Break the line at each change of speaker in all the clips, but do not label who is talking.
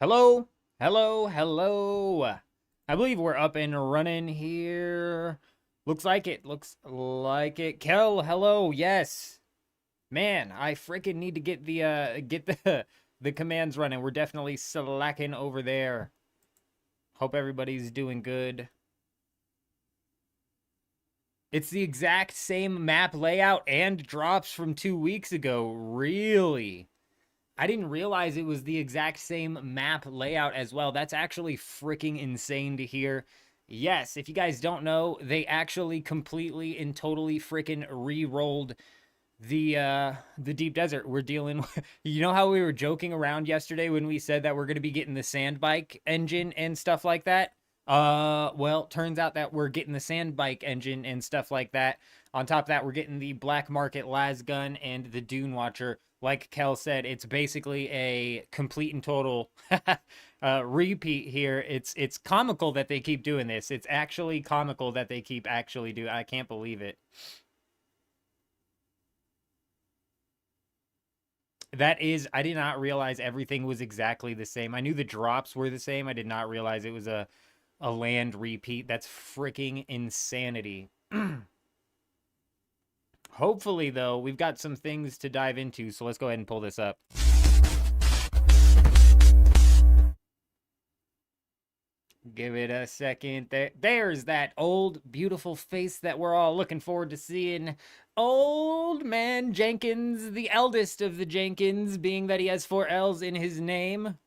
Hello, hello, hello. I believe we're up and running here. Looks like it. Kel, hello, yes. Man, I freaking need to get the the commands running. We're definitely slacking over there. Hope everybody's doing good. It's the exact same map layout and drops from 2 weeks ago. Really? I didn't realize it was the exact same map layout as well. That's actually freaking insane to hear. Yes, if you guys don't know, they actually completely and totally freaking re-rolled the deep desert. We're dealing with, you know how we were joking around yesterday when we said that we're going to be getting the sand bike engine and stuff like that? Well, turns out that we're getting the sand bike engine and stuff like that. On top of that, we're getting the black market las gun and the Dune Watcher. Like Kel said, it's basically a complete and total repeat here. It's comical that they keep doing this. It's actually comical that they keep actually doing. I can't believe it. That is, I did not realize everything was exactly the same. I knew the drops were the same. I did not realize it was a land repeat. That's freaking insanity. Hopefully, though, we've got some things to dive into, so let's go ahead and pull this up. Give it a second. There's that old, beautiful face that we're all looking forward to seeing. Old man Jenkins, the eldest of the Jenkins, being that he has 4 L's in his name.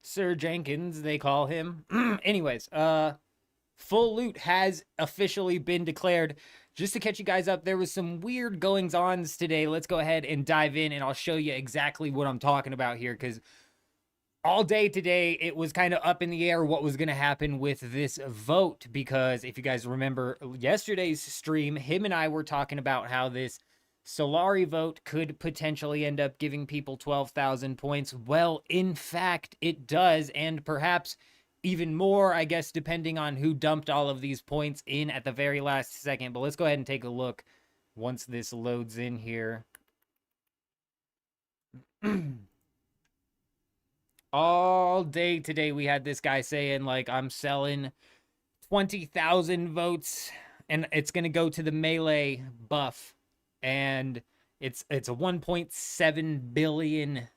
Sir Jenkins, they call him. Anyways, full loot has officially been declared. Just to catch you guys up, there was some weird goings-ons today. Let's go ahead and dive in, and I'll show you exactly what I'm talking about here, because all day today, it was kind of up in the air what was going to happen with this vote, because if you guys remember yesterday's stream, him and I were talking about how this Solari vote could potentially end up giving people 12,000 points. Well, in fact, it does, and perhaps even more, I guess, depending on who dumped all of these points in at the very last second. But let's go ahead and take a look once this loads in here. All day today, we had this guy saying, like, I'm selling 20,000 votes, and it's going to go to the melee buff. And it's a $1.7 billion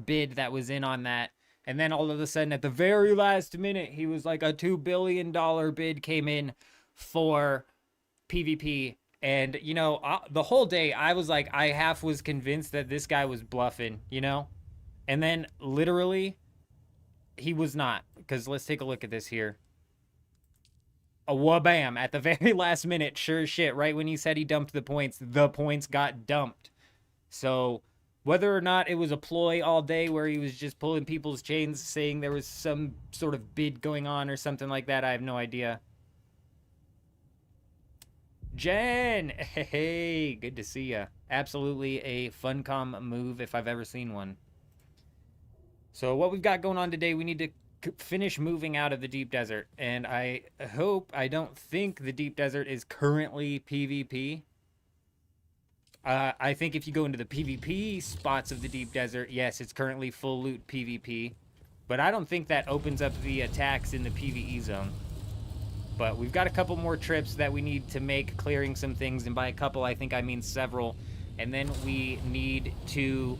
bid that was in on that. And then all of a sudden, at the very last minute, he was like, a $2 billion bid came in for PvP. And, you know, the whole day, I was like, I half was convinced that this guy was bluffing, you know? And then literally, he was not. Because let's take a look at this here. A wabam at the very last minute, sure as shit, right when he said he dumped the points got dumped. So whether or not it was a ploy all day where he was just pulling people's chains saying there was some sort of bid going on or something like that, I have no idea. Jen, hey, good to see ya. Absolutely a Funcom move if I've ever seen one. So what we've got going on today, we need to finish moving out of the deep desert, and I don't think the deep desert is currently PvP. I think if you go into the PvP spots of the deep desert, yes, it's currently full loot PvP, but I don't think that opens up the attacks in the PvE zone. But we've got a couple more trips that we need to make, clearing some things, and by a couple I think I mean several, and then we need to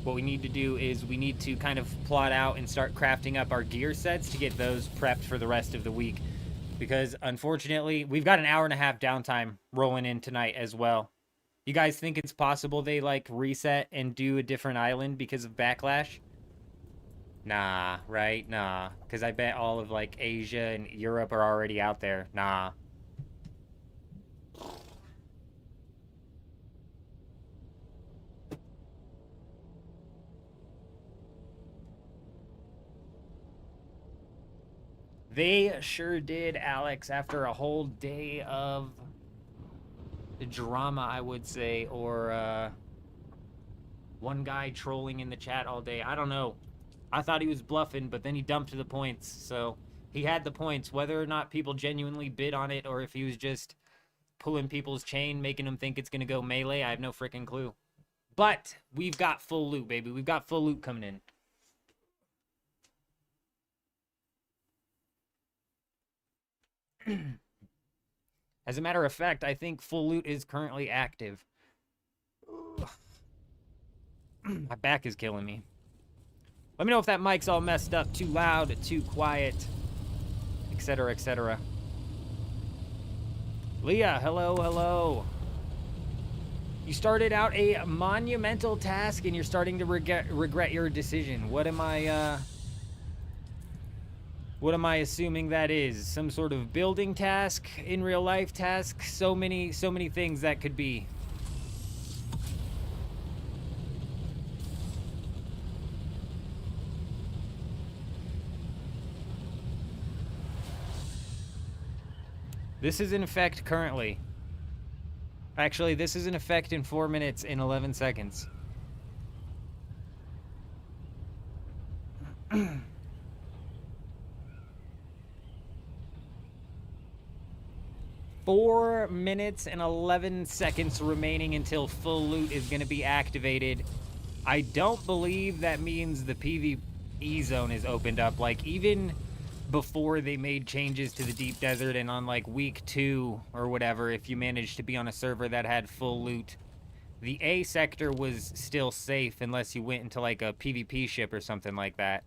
what we need to do is we need to kind of plot out and start crafting up our gear sets to get those prepped for the rest of the week. Because unfortunately, we've got an hour and a half downtime rolling in tonight as well. You guys think it's possible they like reset and do a different island because of backlash? Nah, right? Nah. Because I bet all of like Asia and Europe are already out there. Nah. They sure did, Alex, after a whole day of drama, I would say, or one guy trolling in the chat all day. I don't know. I thought he was bluffing, but then he dumped the points, so he had the points. Whether or not people genuinely bid on it, or if he was just pulling people's chain, making them think it's going to go melee, I have no freaking clue. But we've got full loot, baby. We've got full loot coming in. As a matter of fact, I think full loot is currently active. My back is killing me. Let me know if that mic's all messed up, too loud, too quiet, etc., etc. Leah, hello, hello. You started out a monumental task and you're starting to regret your decision. What am I assuming that is? Some sort of building task, in real life task? So many things that could be. This is in effect currently. Actually, this is in effect in 4 minutes and 11 seconds. 4 minutes and 11 seconds remaining until full loot is going to be activated. I don't believe that means the PvE zone is opened up. Like, even before they made changes to the deep desert and on like week 2 or whatever, if you managed to be on a server that had full loot, the A sector was still safe unless you went into like a PvP ship or something like that.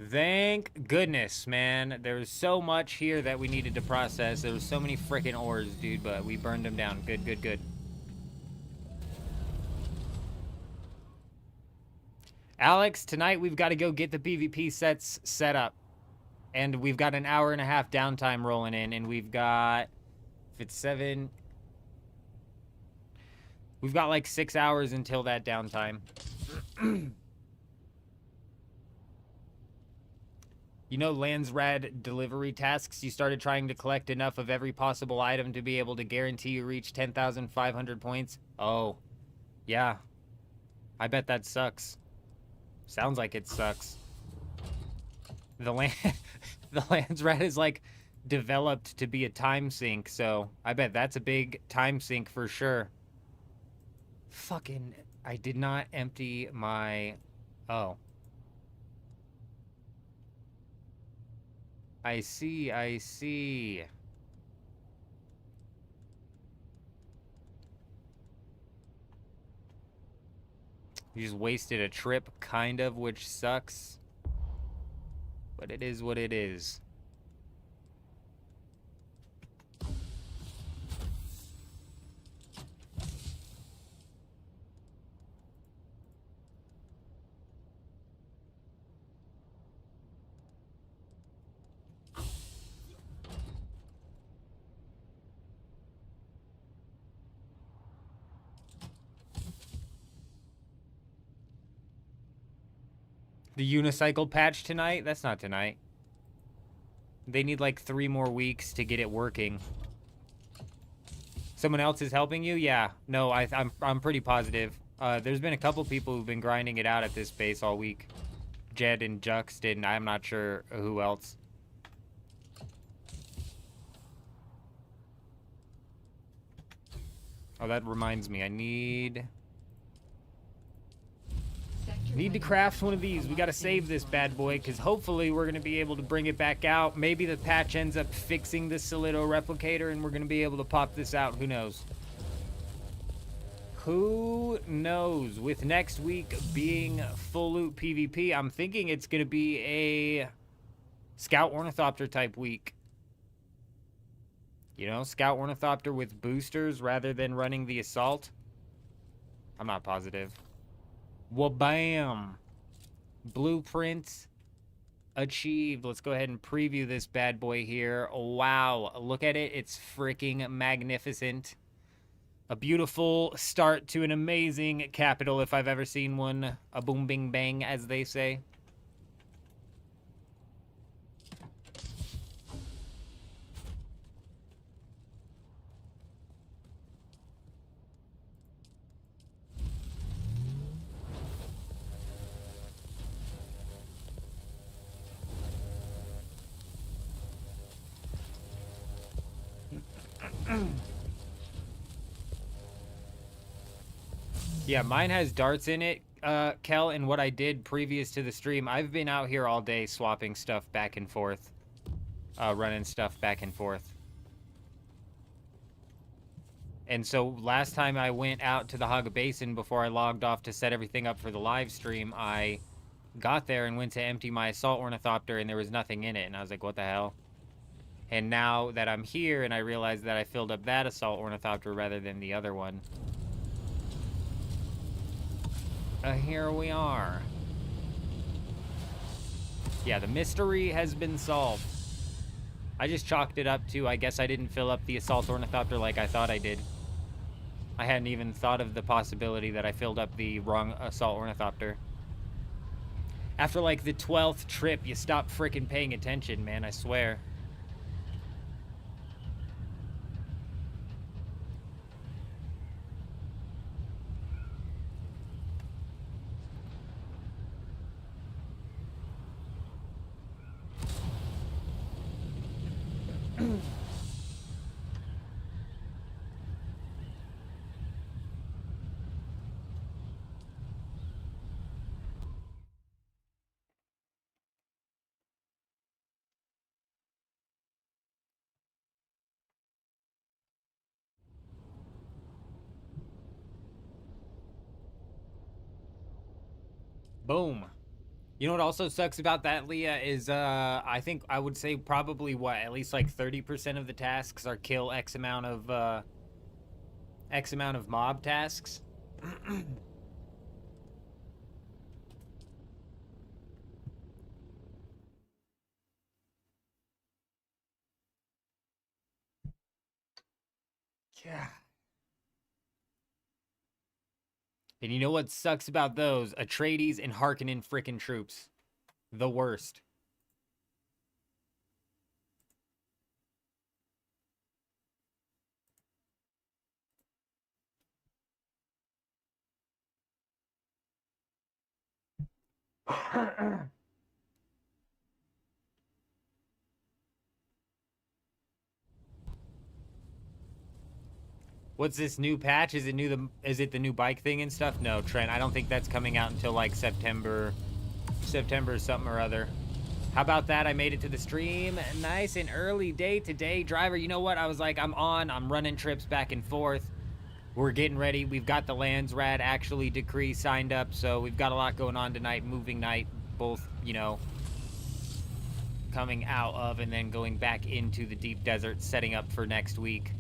Thank goodness, man. There's so much here that we needed to process. There was so many freaking ores, dude, but we burned them down. Good, good, good. Alex, tonight we've got to go get the PvP sets set up. And we've got an hour and a half downtime rolling in, and we've got, if it's 7, we've got like 6 hours until that downtime. You know, Landsrad delivery tasks, you started trying to collect enough of every possible item to be able to guarantee you reach 10,500 points? Oh, yeah. I bet that sucks. Sounds like it sucks. The Landsrad is like developed to be a time sink, so I bet that's a big time sink for sure. Fucking, I did not empty my, oh. I see, I see. You just wasted a trip, kind of, which sucks. But it is what it is. The unicycle patch tonight? That's not tonight. They need like 3 more weeks to get it working. Someone else is helping you? Yeah. No, I'm pretty positive. There's been a couple people who've been grinding it out at this base all week. Jed and Jux did, and I'm not sure who else. Oh, that reminds me. I need to craft one of these. We got to save this bad boy, because hopefully we're going to be able to bring it back out. Maybe the patch ends up fixing the Solido replicator and we're going to be able to pop this out. Who knows? Who knows? With next week being full loot PvP, I'm thinking it's going to be a Scout Ornithopter type week. You know, Scout Ornithopter with boosters rather than running the Assault. I'm not positive. Wabam! Blueprint achieved. Let's go ahead and preview this bad boy here. Wow, look at it. It's freaking magnificent. A beautiful start to an amazing capital, if I've ever seen one. A boom, bing, bang, as they say. Yeah, mine has darts in it, Kel, and what I did previous to the stream, I've been out here all day swapping stuff back and forth. Running stuff back and forth. And so last time I went out to the Haga Basin before I logged off to set everything up for the live stream, I got there and went to empty my assault ornithopter and there was nothing in it. And I was like, what the hell? And now that I'm here and I realize that I filled up that assault ornithopter rather than the other one. Here we are. Yeah, the mystery has been solved. I just chalked it up to, I guess I didn't fill up the assault ornithopter like I thought I did. I hadn't even thought of the possibility that I filled up the wrong assault ornithopter. After like the 12th trip, you stop freaking paying attention, man, I swear. Boom. You know what also sucks about that, Leah, is I think I would say probably what, at least like 30% of the tasks are kill X amount of mob tasks. Yeah. And you know what sucks about those? Atreides and Harkonnen frickin' troops. The worst. What's this new patch? Is it the new bike thing and stuff? No, Trent, I don't think that's coming out until like September something or other. How about that? I made it to the stream. Nice and early day today. Driver, you know what? I was like, I'm running trips back and forth. We're getting ready. We've got the Landsrad actually decree signed up, so we've got a lot going on tonight. Moving night, both, you know, coming out of and then going back into the deep desert, setting up for next week.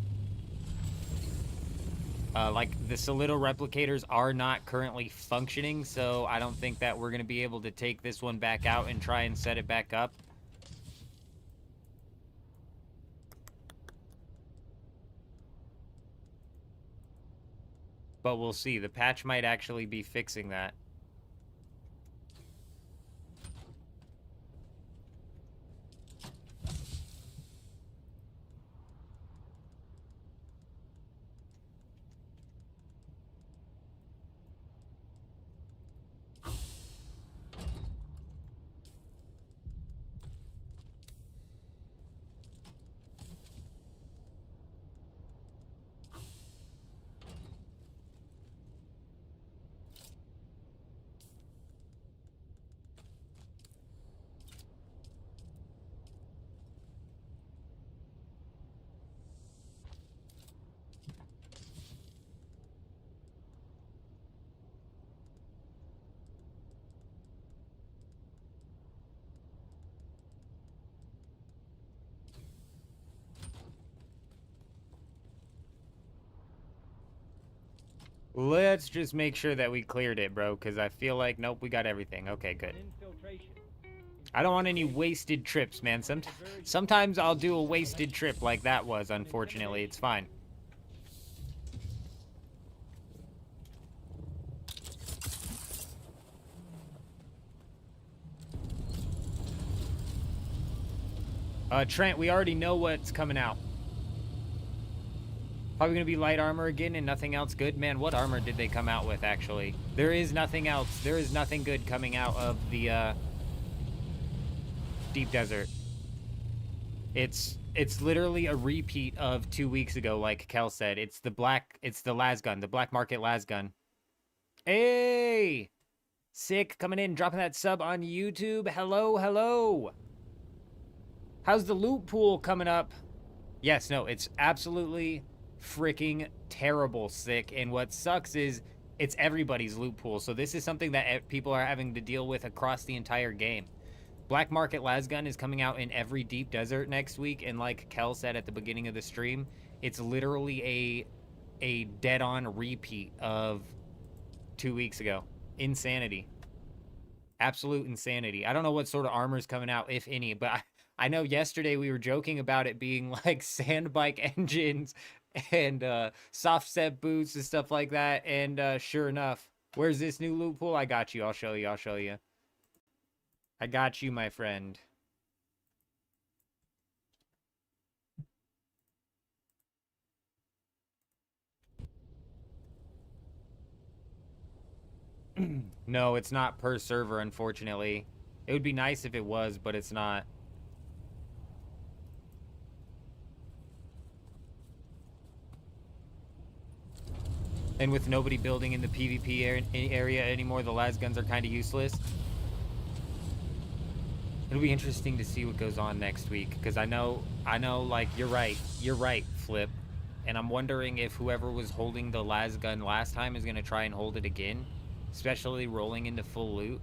Like, the Solido replicators are not currently functioning, so I don't think that we're going to be able to take this one back out and try and set it back up. But we'll see. The patch might actually be fixing that. Let's just make sure that we cleared it, bro, because I feel like, nope, we got everything. Okay, good. I don't want any wasted trips, man. Sometimes I'll do a wasted trip like that was, unfortunately. It's fine. Trent, we already know what's coming out. Probably gonna be light armor again and nothing else good. Man, what armor did they come out with, actually? There is nothing else. There is nothing good coming out of the, deep desert. It's It's literally a repeat of 2 weeks ago, like Kel said. It's the las gun, the black market las gun. Hey! Sick, coming in, dropping that sub on YouTube. Hello, hello. How's the loot pool coming up? Yes, no, it's absolutely freaking terrible, Sick. And what sucks is it's everybody's loot pool. So this is something that people are having to deal with across the entire game. Black Market Lasgun is coming out in every deep desert next week, and like Kel said at the beginning of the stream, it's literally a dead-on repeat of 2 weeks ago. Insanity. Absolute insanity. I don't know what sort of armor is coming out, if any, but I know yesterday we were joking about it being like sand bike engines and soft set boots and stuff like that, and sure enough, where's this new loot pool? I got you. I'll show you. I'll show you. I got you, my friend. No, it's not per server, unfortunately. It would be nice if it was, but it's not. And with nobody building in the PvP area anymore, the las guns are kind of useless. It'll be interesting to see what goes on next week, because I know, like, you're right, Flip. And I'm wondering if whoever was holding the las gun last time is going to try and hold it again, especially rolling into full loot.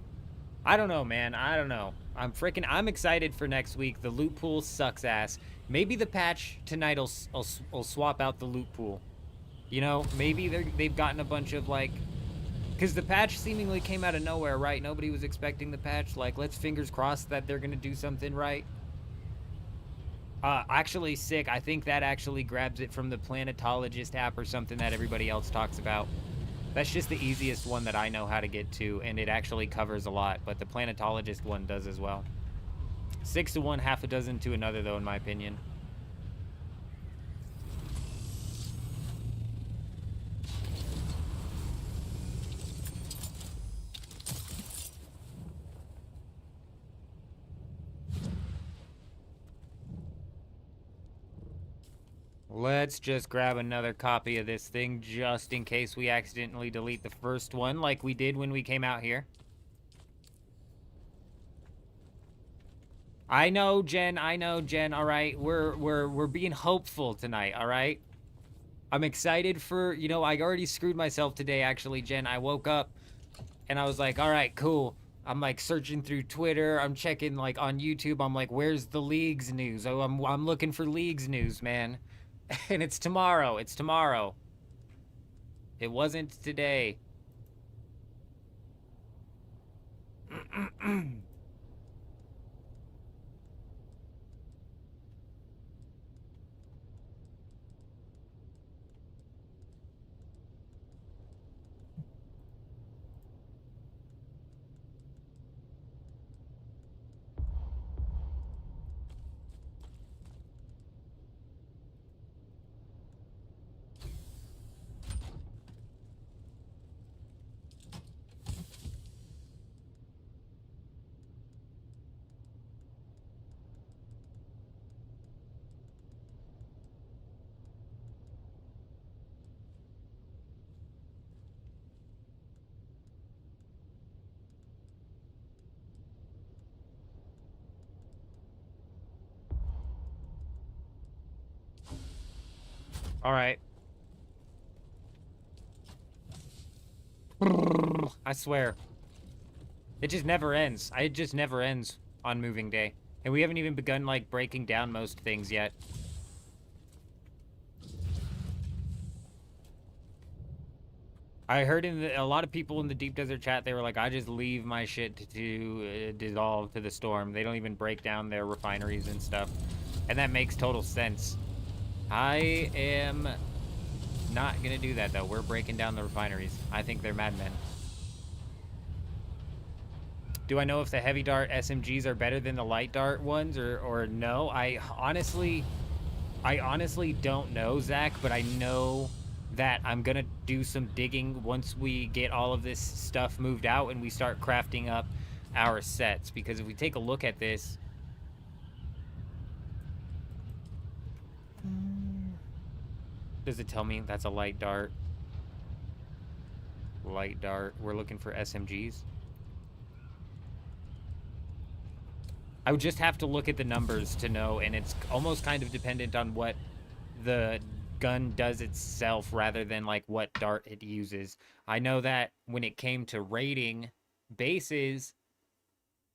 I don't know, man. I don't know. I'm excited for next week. The loot pool sucks ass. Maybe the patch tonight will swap out the loot pool. You know, maybe they've gotten a bunch of, like, because the patch seemingly came out of nowhere, right? Nobody was expecting the patch. Like, let's fingers crossed that they're going to do something right. Actually, Sick, I think that actually grabs it from the Planetologist app or something that everybody else talks about. That's just the easiest one that I know how to get to, and it actually covers a lot, but the Planetologist one does as well. 6 to 1, half a dozen to another, though, in my opinion. Let's just grab another copy of this thing just in case we accidentally delete the first one like we did when we came out here. I know, Jen. All right, we're being hopeful tonight, all right? I'm excited for, you know, I already screwed myself today actually, Jen. I woke up and I was like, all right, cool. I'm like searching through Twitter. I'm checking like on YouTube. I'm like, where's the leagues news? Oh, I'm looking for leagues news, man. And it's tomorrow. It's tomorrow. It wasn't today. All right. I swear. It just never ends. It just never ends on moving day. And we haven't even begun, like, breaking down most things yet. I heard a lot of people in the Deep Desert chat, they were like, I just leave my shit to dissolve to the storm. They don't even break down their refineries and stuff. And that makes total sense. I am not going to do that, though. We're breaking down the refineries. I think they're madmen. Do I know if the heavy dart SMGs are better than the light dart ones or no? I honestly don't know, Zach, but I know that I'm going to do some digging once we get all of this stuff moved out and we start crafting up our sets. Because if we take a look at this, Does it tell me that's a light dart? Light dart. We're looking for SMGs. I would just have to look at the numbers to know, and it's almost kind of dependent on what the gun does itself rather than like what dart it uses. I know that when it came to raiding bases,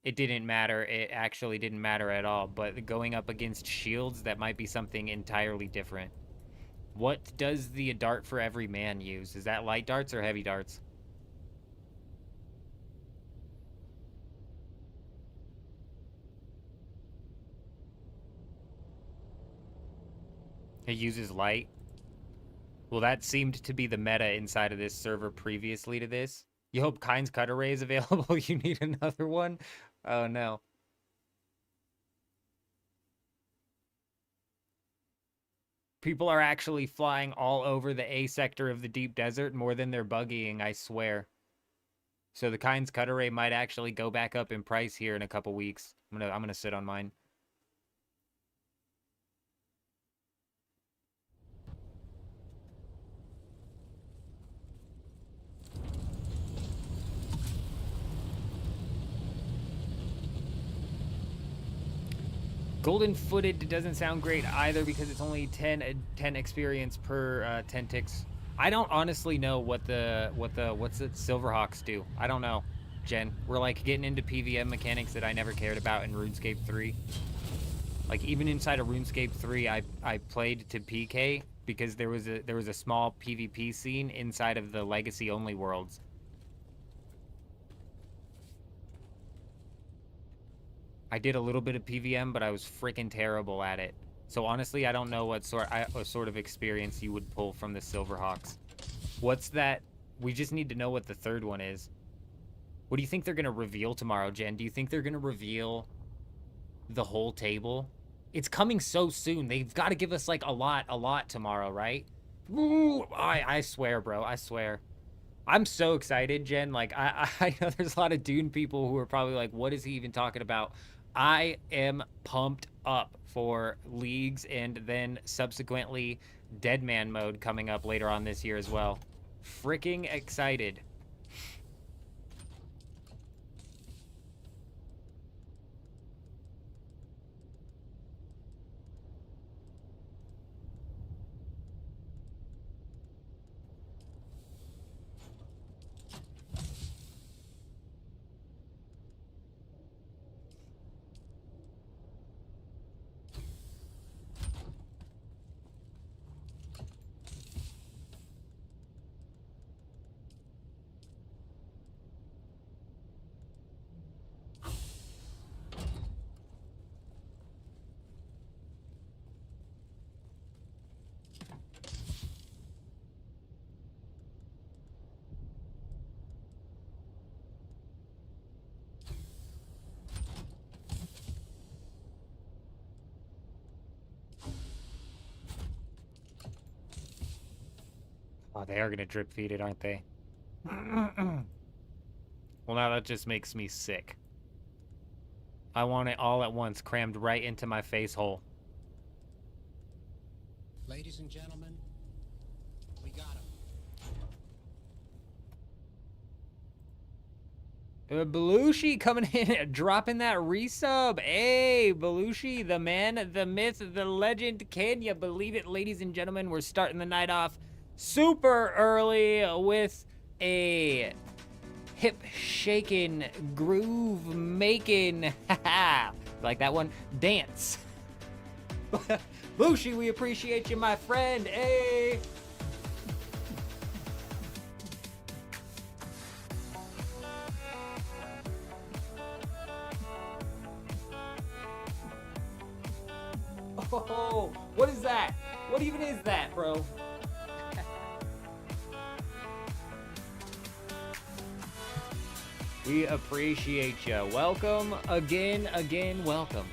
it didn't matter. It actually didn't matter at all. But going up against shields, that might be something entirely different. What does the dart for every man use? Is that light darts or heavy darts? It uses light. Well, that seemed to be the meta inside of this server previously to this. You hope Kind's Cut Array is available? You need another one? Oh, no. People are actually flying all over the A sector of the deep desert more than they're buggying, I swear. So the Kind's Cut Array might actually go back up in price here in a couple weeks. I'm gonna sit on mine. Golden Footed doesn't sound great either because it's only 10 experience per 10 ticks. I don't honestly know what's it Silverhawks do. I don't know, Jen. We're like getting into PVM mechanics that I never cared about in RuneScape 3. Like even inside of RuneScape 3, I played to PK because there was a small PvP scene inside of the legacy only worlds. I did a little bit of PVM, but I was freaking terrible at it. So honestly, I don't know what sort of experience you would pull from the Silverhawks. What's that? We just need to know what the third one is. What do you think they're going to reveal tomorrow, Jen? Do you think they're going to reveal the whole table? It's coming so soon. They've got to give us like a lot tomorrow, right? Woo! I swear, bro. I swear. I'm so excited, Jen. Like, I know there's a lot of Dune people who are probably like, what is he even talking about? I am pumped up for Leagues and then subsequently Deadman mode coming up later on this year as well. Freaking excited. Oh, they are going to drip feed it, aren't they? Well, now that just makes me sick. I want it all at once, crammed right into my face hole.
Ladies and gentlemen, we got him.
Belushi coming in, dropping that resub. Hey, Belushi, the man, the myth, the legend. Can you believe it, ladies and gentlemen? We're starting the night off super early with a hip-shaking, groove-making, like that one, dance. Belushi, we appreciate you, my friend. Hey. Oh, what is that? What even is that, bro? We appreciate you. Welcome again, welcome.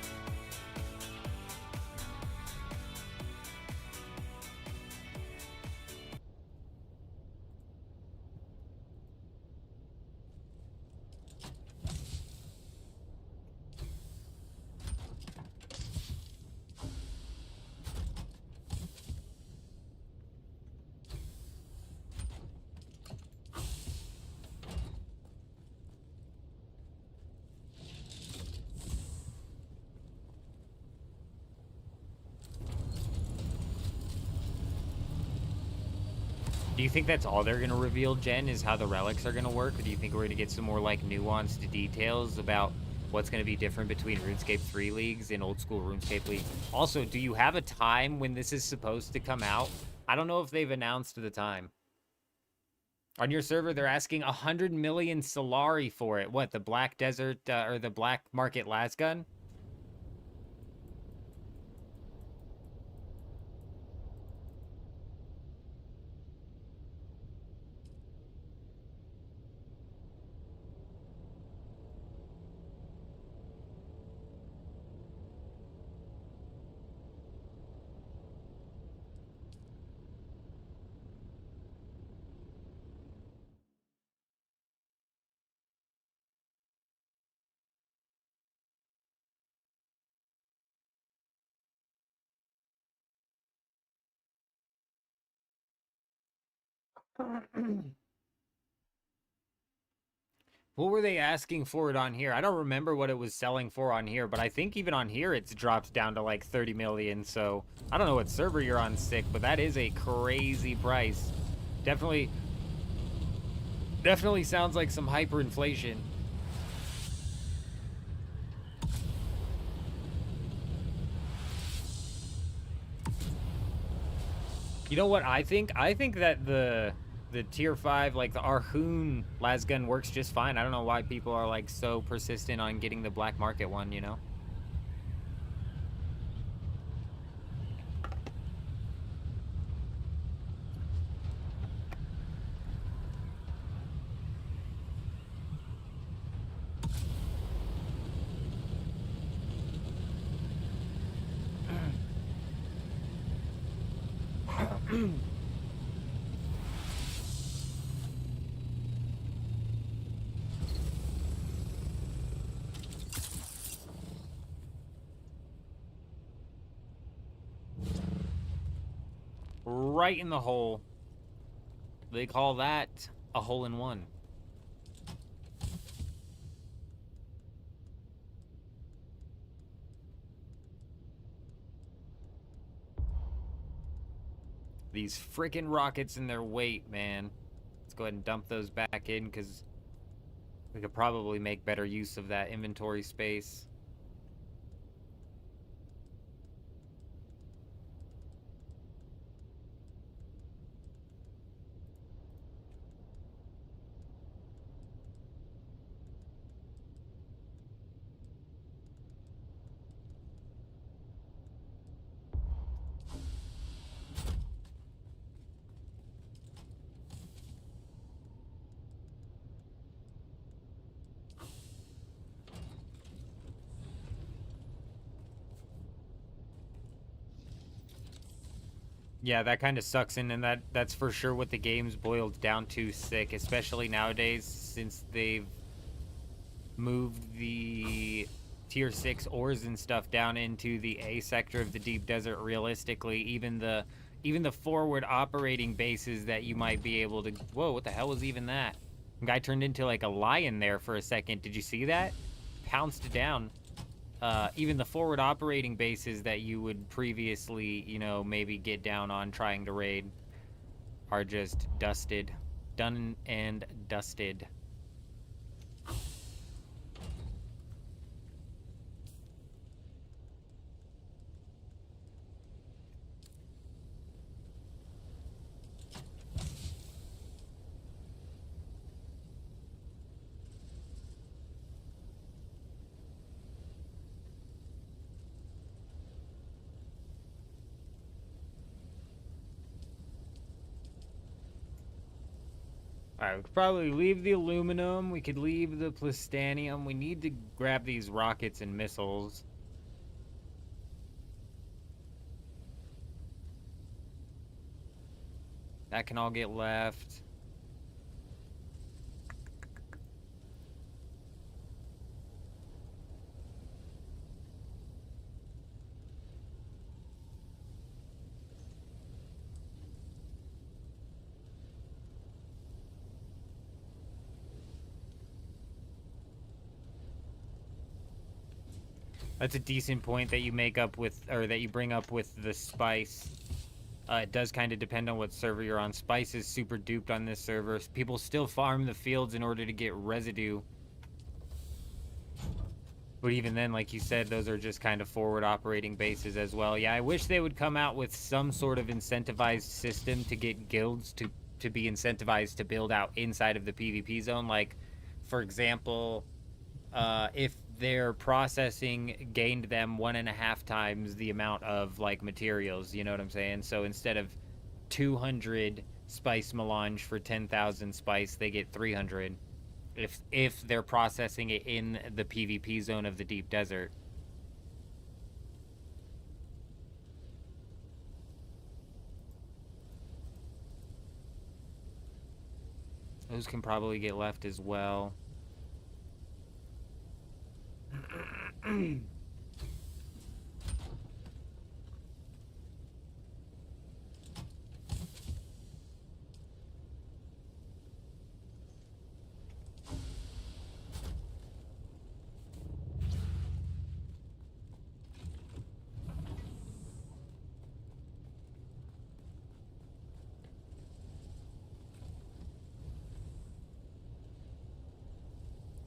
Do you think that's all they're gonna reveal, Jen, is how the relics are gonna work? Or do you think we're gonna get some more like nuanced details about what's gonna be different between RuneScape 3 leagues and old school RuneScape leagues? Also, do you have a time when this is supposed to come out? I don't know if they've announced the time. On your server, they're asking 100 million Solari for it. What, the Black Desert or the Black Market Lasgun? What were they asking for it on here? I don't remember what it was selling for on here, but I think even on here it's dropped down to like 30 million. So I don't know what server you're on, Sick, but that is a crazy price. Definitely sounds like some hyperinflation. You know what I think? I think that the tier 5, like the Arhoon lasgun works just fine. I don't know why people are like so persistent on getting the black market one, you know? Right in the hole. They call that a hole in one. These freaking rockets and their weight, man. Let's go ahead and dump those back in because we could probably make better use of that inventory space. Yeah, that kind of sucks in, and that's for sure what the game's boiled down to, Sick, especially nowadays since they've moved the tier 6 ores and stuff down into the A sector of the deep desert. Realistically, even the forward operating bases that you might be able to... Whoa, what the hell was even that? Guy turned into like a lion there for a second. Did you see that? Pounced down. Even the forward operating bases that you would previously, you know, maybe get down on trying to raid are just dusted. Done and dusted. Alright, we could probably leave the aluminum. We could leave the plastanium. We need to grab these rockets and missiles. That can all get left. That's a decent point that you make up with, or that you bring up with the spice. It does kind of depend on what server you're on. Spice is super duped on this server. People still farm the fields in order to get residue. But even then, like you said, those are just kind of forward operating bases as well. Yeah, I wish they would come out with some sort of incentivized system to get guilds to be incentivized to build out inside of the PvP zone. Like, for example, if their processing gained them 1.5 times the amount of like materials, you know what I'm saying? So instead of 200 spice melange for 10,000 spice, they get 300 if they're processing it in the PvP zone of the deep desert. Those can probably get left as well.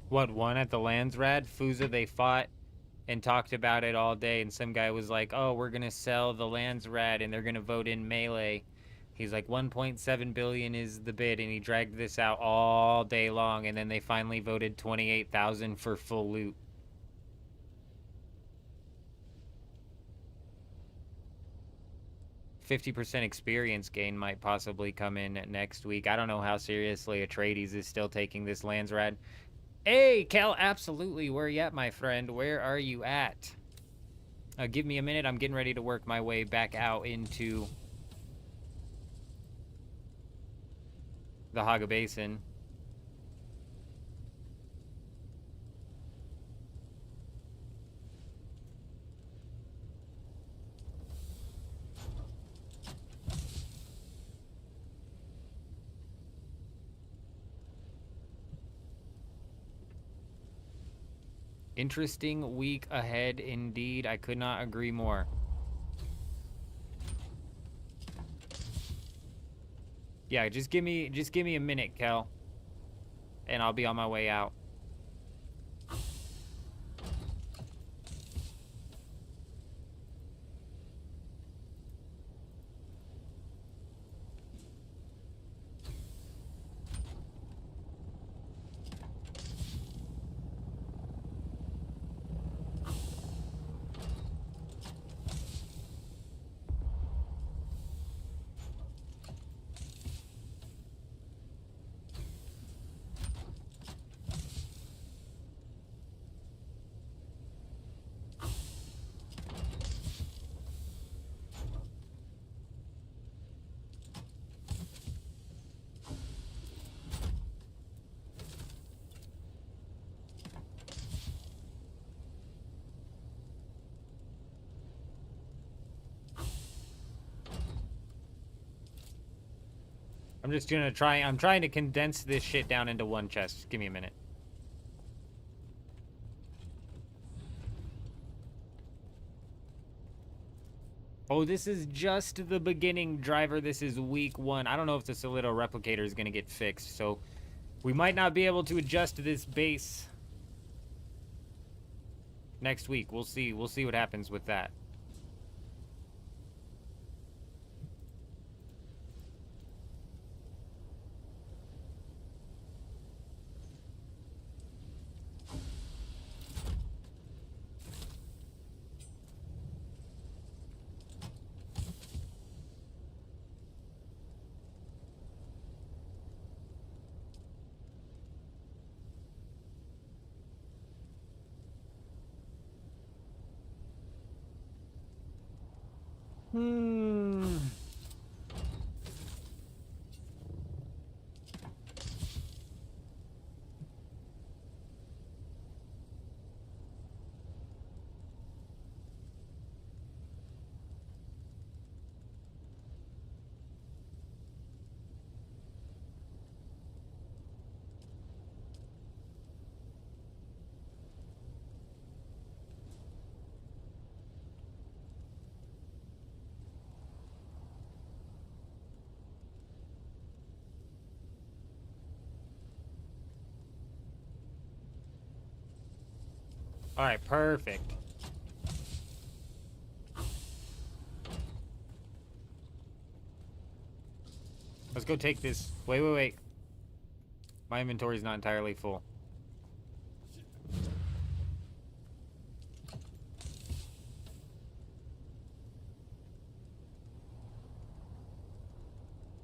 What, one at the Landsrad? Fuza, they fought and talked about it all day, and some guy was like, oh, we're gonna sell the Landsrad and they're gonna vote in melee. He's like, 1.7 billion is the bid, and he dragged this out all day long, and then they finally voted 28,000 for full loot. 50% experience gain might possibly come in next week. I don't know how seriously Atreides is still taking this Landsrad. Hey, Cal, absolutely. Where you at, my friend? Where are you at? Give me a minute. I'm getting ready to work my way back out into the Haga Basin. Interesting week ahead indeed. I could not agree more. Yeah, just give me a minute, Kel, and I'll be on my way out. I'm just gonna try. I'm trying to condense this shit down into one chest. Just give me a minute. Oh, this is just the beginning, driver. This is week 1. I don't know if the Solido replicator is gonna get fixed, so we might not be able to adjust this base next week. We'll see. We'll see what happens with that. Hmm. All right, perfect. Let's go take this. Wait. My inventory's not entirely full.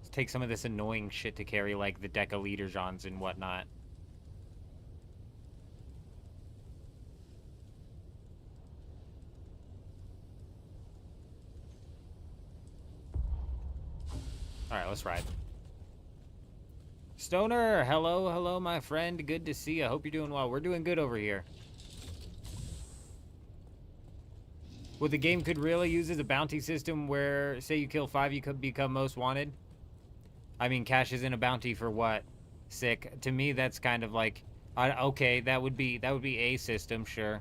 Let's take some of this annoying shit to carry, like the Deca-Leaderjons and whatnot. All right, let's ride. Stoner, hello, my friend. Good to see you. Hope you're doing well. We're doing good over here. What the game could really use is a bounty system where, say you kill 5, you could become most wanted. I mean, cash is in a bounty for what? Sick. To me, that's kind of like, okay, that would be a system, sure.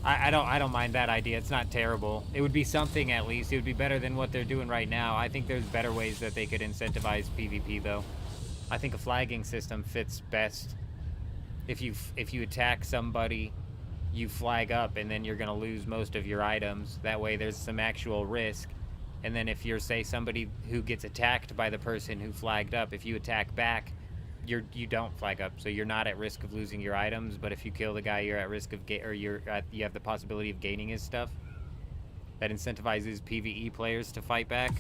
I don't mind that idea. It's not terrible. It would be something at least. It would be better than what they're doing right now. I think there's better ways that they could incentivize PvP though. I think a flagging system fits best. If you attack somebody, you flag up and then you're going to lose most of your items. That way there's some actual risk. And then if you're, say, somebody who gets attacked by the person who flagged up, if you attack back, you don't flag up, so you're not at risk of losing your items. But if you kill the guy, you're at risk of you have the possibility of gaining his stuff. That incentivizes PvE players to fight back,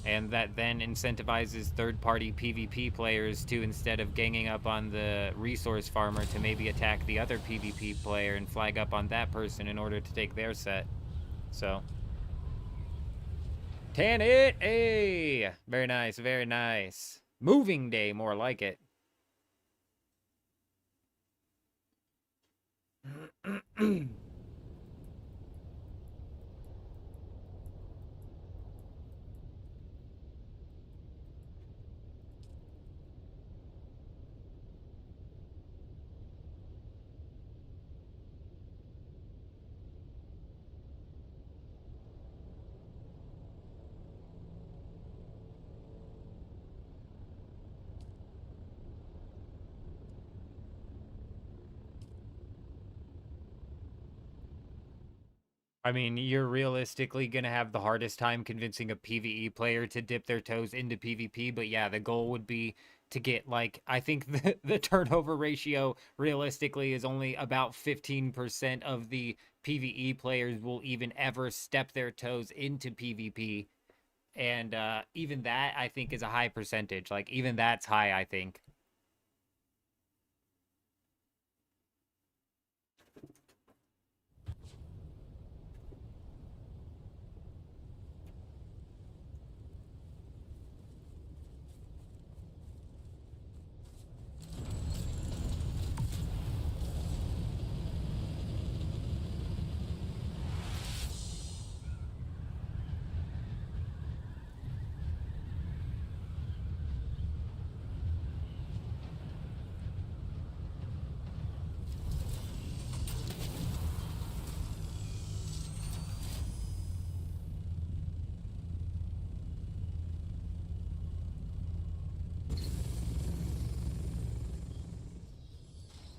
and that then incentivizes third-party PvP players to, instead of ganging up on the resource farmer, to maybe attack the other PvP player and flag up on that person in order to take their set. So, tan it, hey, very nice, very nice. Moving day, more like it. I mean, you're realistically going to have the hardest time convincing a PvE player to dip their toes into PvP, but yeah, the goal would be to get, like, I think the turnover ratio realistically is only about 15% of the PvE players will even ever step their toes into PvP. And even that, I think, is a high percentage. Like, even that's high, I think.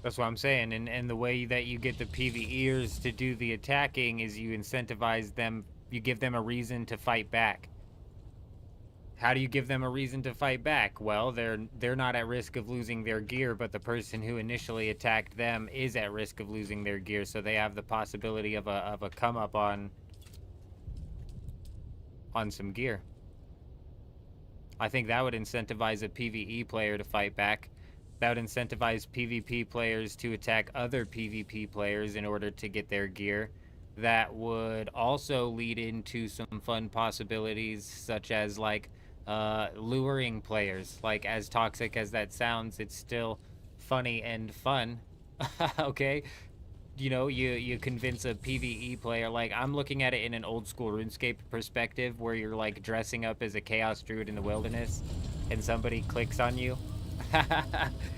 That's what I'm saying. And the way that you get the PvEers to do the attacking is you incentivize them, you give them a reason to fight back. How do you give them a reason to fight back? Well, they're not at risk of losing their gear, but the person who initially attacked them is at risk of losing their gear, so they have the possibility of a come up on some gear. I think that would incentivize a PvE player to fight back. That would incentivize PvP players to attack other PvP players in order to get their gear. That would also lead into some fun possibilities, such as, like, luring players. Like, as toxic as that sounds, it's still funny and fun. Okay? You know, you convince a PvE player, like, I'm looking at it in an old school RuneScape perspective, where you're, like, dressing up as a Chaos Druid in the wilderness, and somebody clicks on you,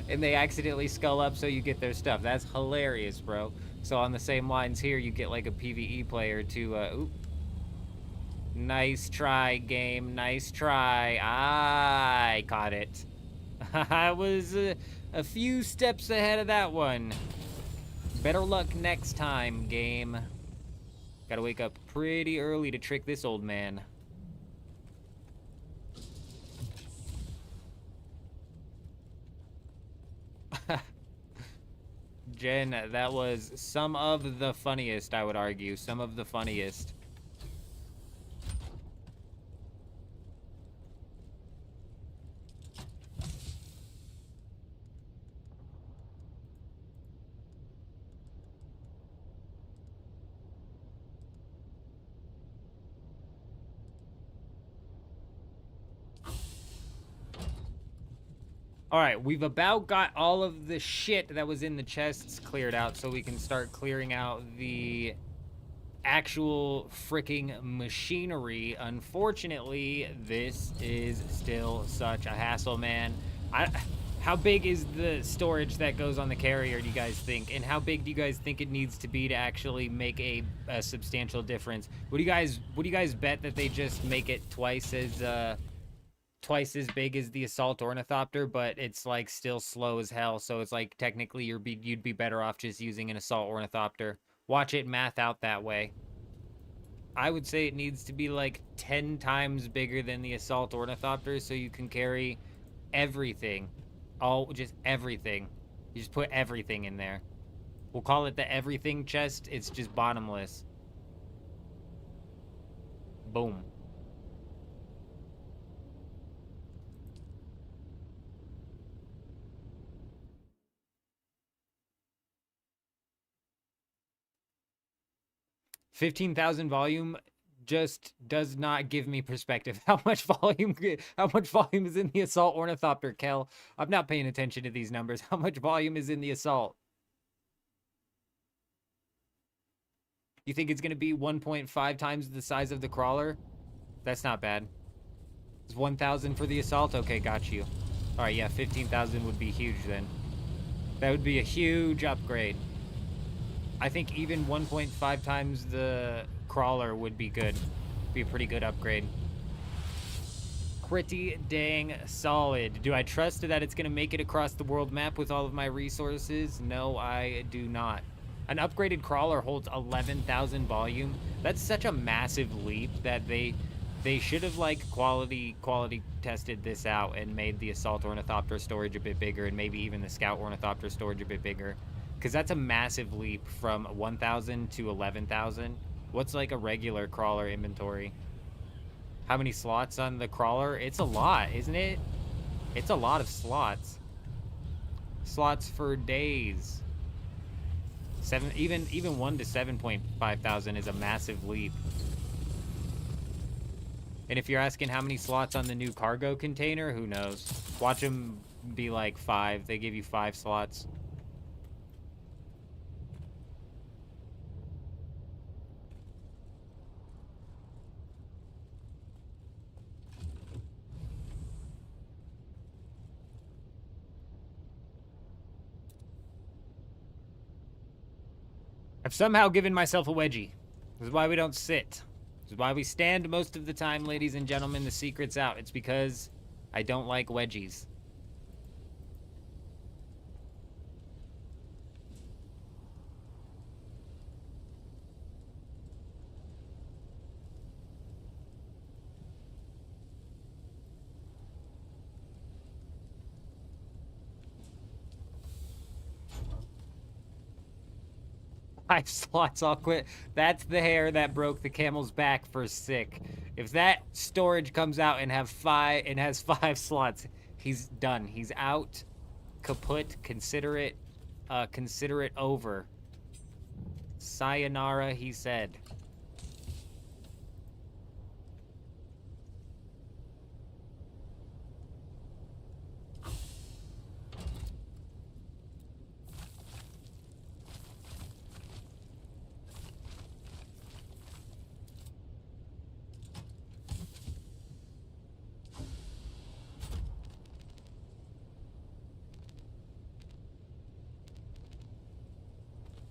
and they accidentally skull up so you get their stuff. That's hilarious, bro. So on the same lines here, you get, like, a PvE player to, oop. Nice try, game. Nice try. I caught it. I was A few steps ahead of that one. Better luck next time, game. Gotta wake up pretty early to trick this old man. Jen, that was some of the funniest, I would argue. Some of the funniest. All right, we've about got all of the shit that was in the chests cleared out, so we can start clearing out the actual freaking machinery. Unfortunately, this is still such a hassle, man. How big is the storage that goes on the carrier, do you guys think? And how big do you guys think it needs to be to actually make a substantial difference? Would you guys bet that they just make it twice as big as the assault ornithopter, but it's like still slow as hell, so it's like technically you'd be better off just using an assault ornithopter? Watch it math out that way. I would say it needs to be like 10 times bigger than the assault ornithopter so you can carry everything. Just everything. You just put everything in there. We'll call it the everything chest. It's just bottomless. Boom. $15,000 volume just does not give me perspective. How much volume is in the assault ornithopter, Kel? I'm not paying attention to these numbers. How much volume is in the assault? You think it's going to be 1.5 times the size of the crawler? That's not bad. It's 1,000 for the assault? Okay, got you. All right, yeah, 15,000 would be huge then. That would be a huge upgrade. I think even 1.5 times the crawler would be good. Be a pretty good upgrade. Pretty dang solid. Do I trust that it's going to make it across the world map with all of my resources? No, I do not. An upgraded crawler holds 11,000 volume. That's such a massive leap that they should have like quality tested this out and made the assault ornithopter storage a bit bigger, and maybe even the scout ornithopter storage a bit bigger, because that's a massive leap from 1,000 to 11,000. What's like a regular crawler inventory? How many slots on the crawler? It's a lot, isn't it? It's a lot of slots. Slots for days. Even 1 to 7.5 thousand is a massive leap. And if you're asking how many slots on the new cargo container, who knows? Watch them be like 5. They give you 5 slots. I've somehow given myself a wedgie. This is why we don't sit. This is why we stand most of the time, ladies and gentlemen. The secret's out. It's because I don't like wedgies. Five slots, I'll quit. That's the hair that broke the camel's back for sick. If that storage comes out and has 5 slots, he's done. He's out. Kaput. Consider it over. Sayonara, he said.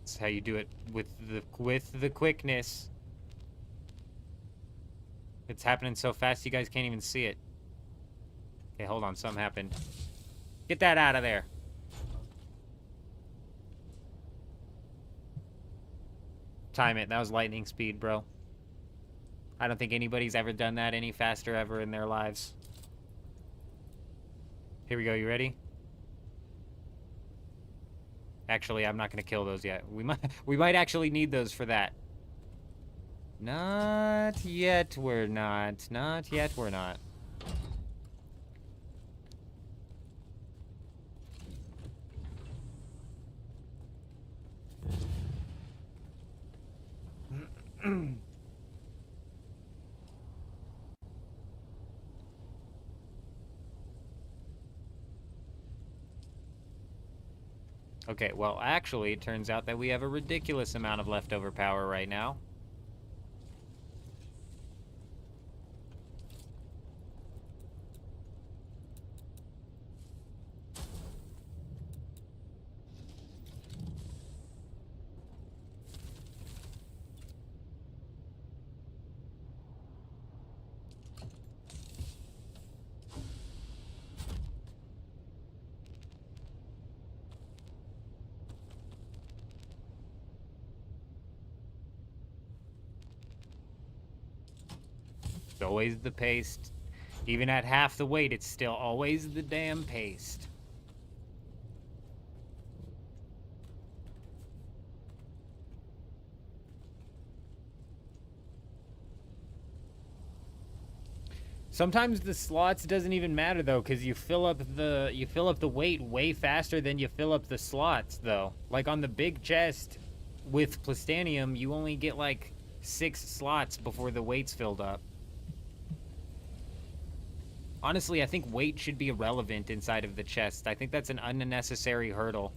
That's how you do it with the quickness. It's happening so fast you guys can't even see it. Okay, hold on, something happened. Get that out of there. Time it. That was lightning speed, bro. I don't think anybody's ever done that any faster ever in their lives. Here we go. You ready? Actually, I'm not going to kill those yet. We might actually need those for that. Not yet, we're not. Not yet, we're not. Okay, well, actually, it turns out that we have a ridiculous amount of leftover power right now. It's always the paste. Even at half the weight, it's still always the damn paste. Sometimes the slots doesn't even matter though, because you fill up the weight way faster than you fill up the slots though. Like on the big chest with Plastanium, you only get like 6 slots before the weight's filled up. Honestly, I think weight should be irrelevant inside of the chest. I think that's an unnecessary hurdle.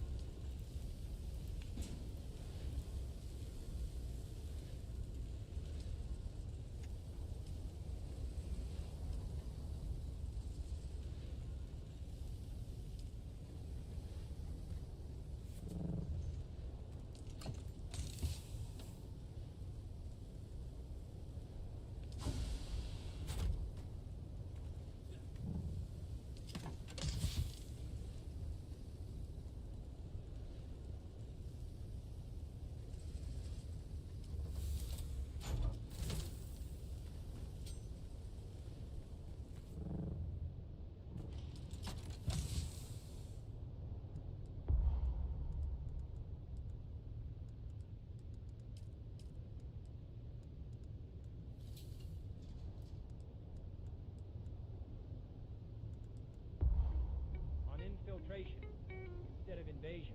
Instead of invasion.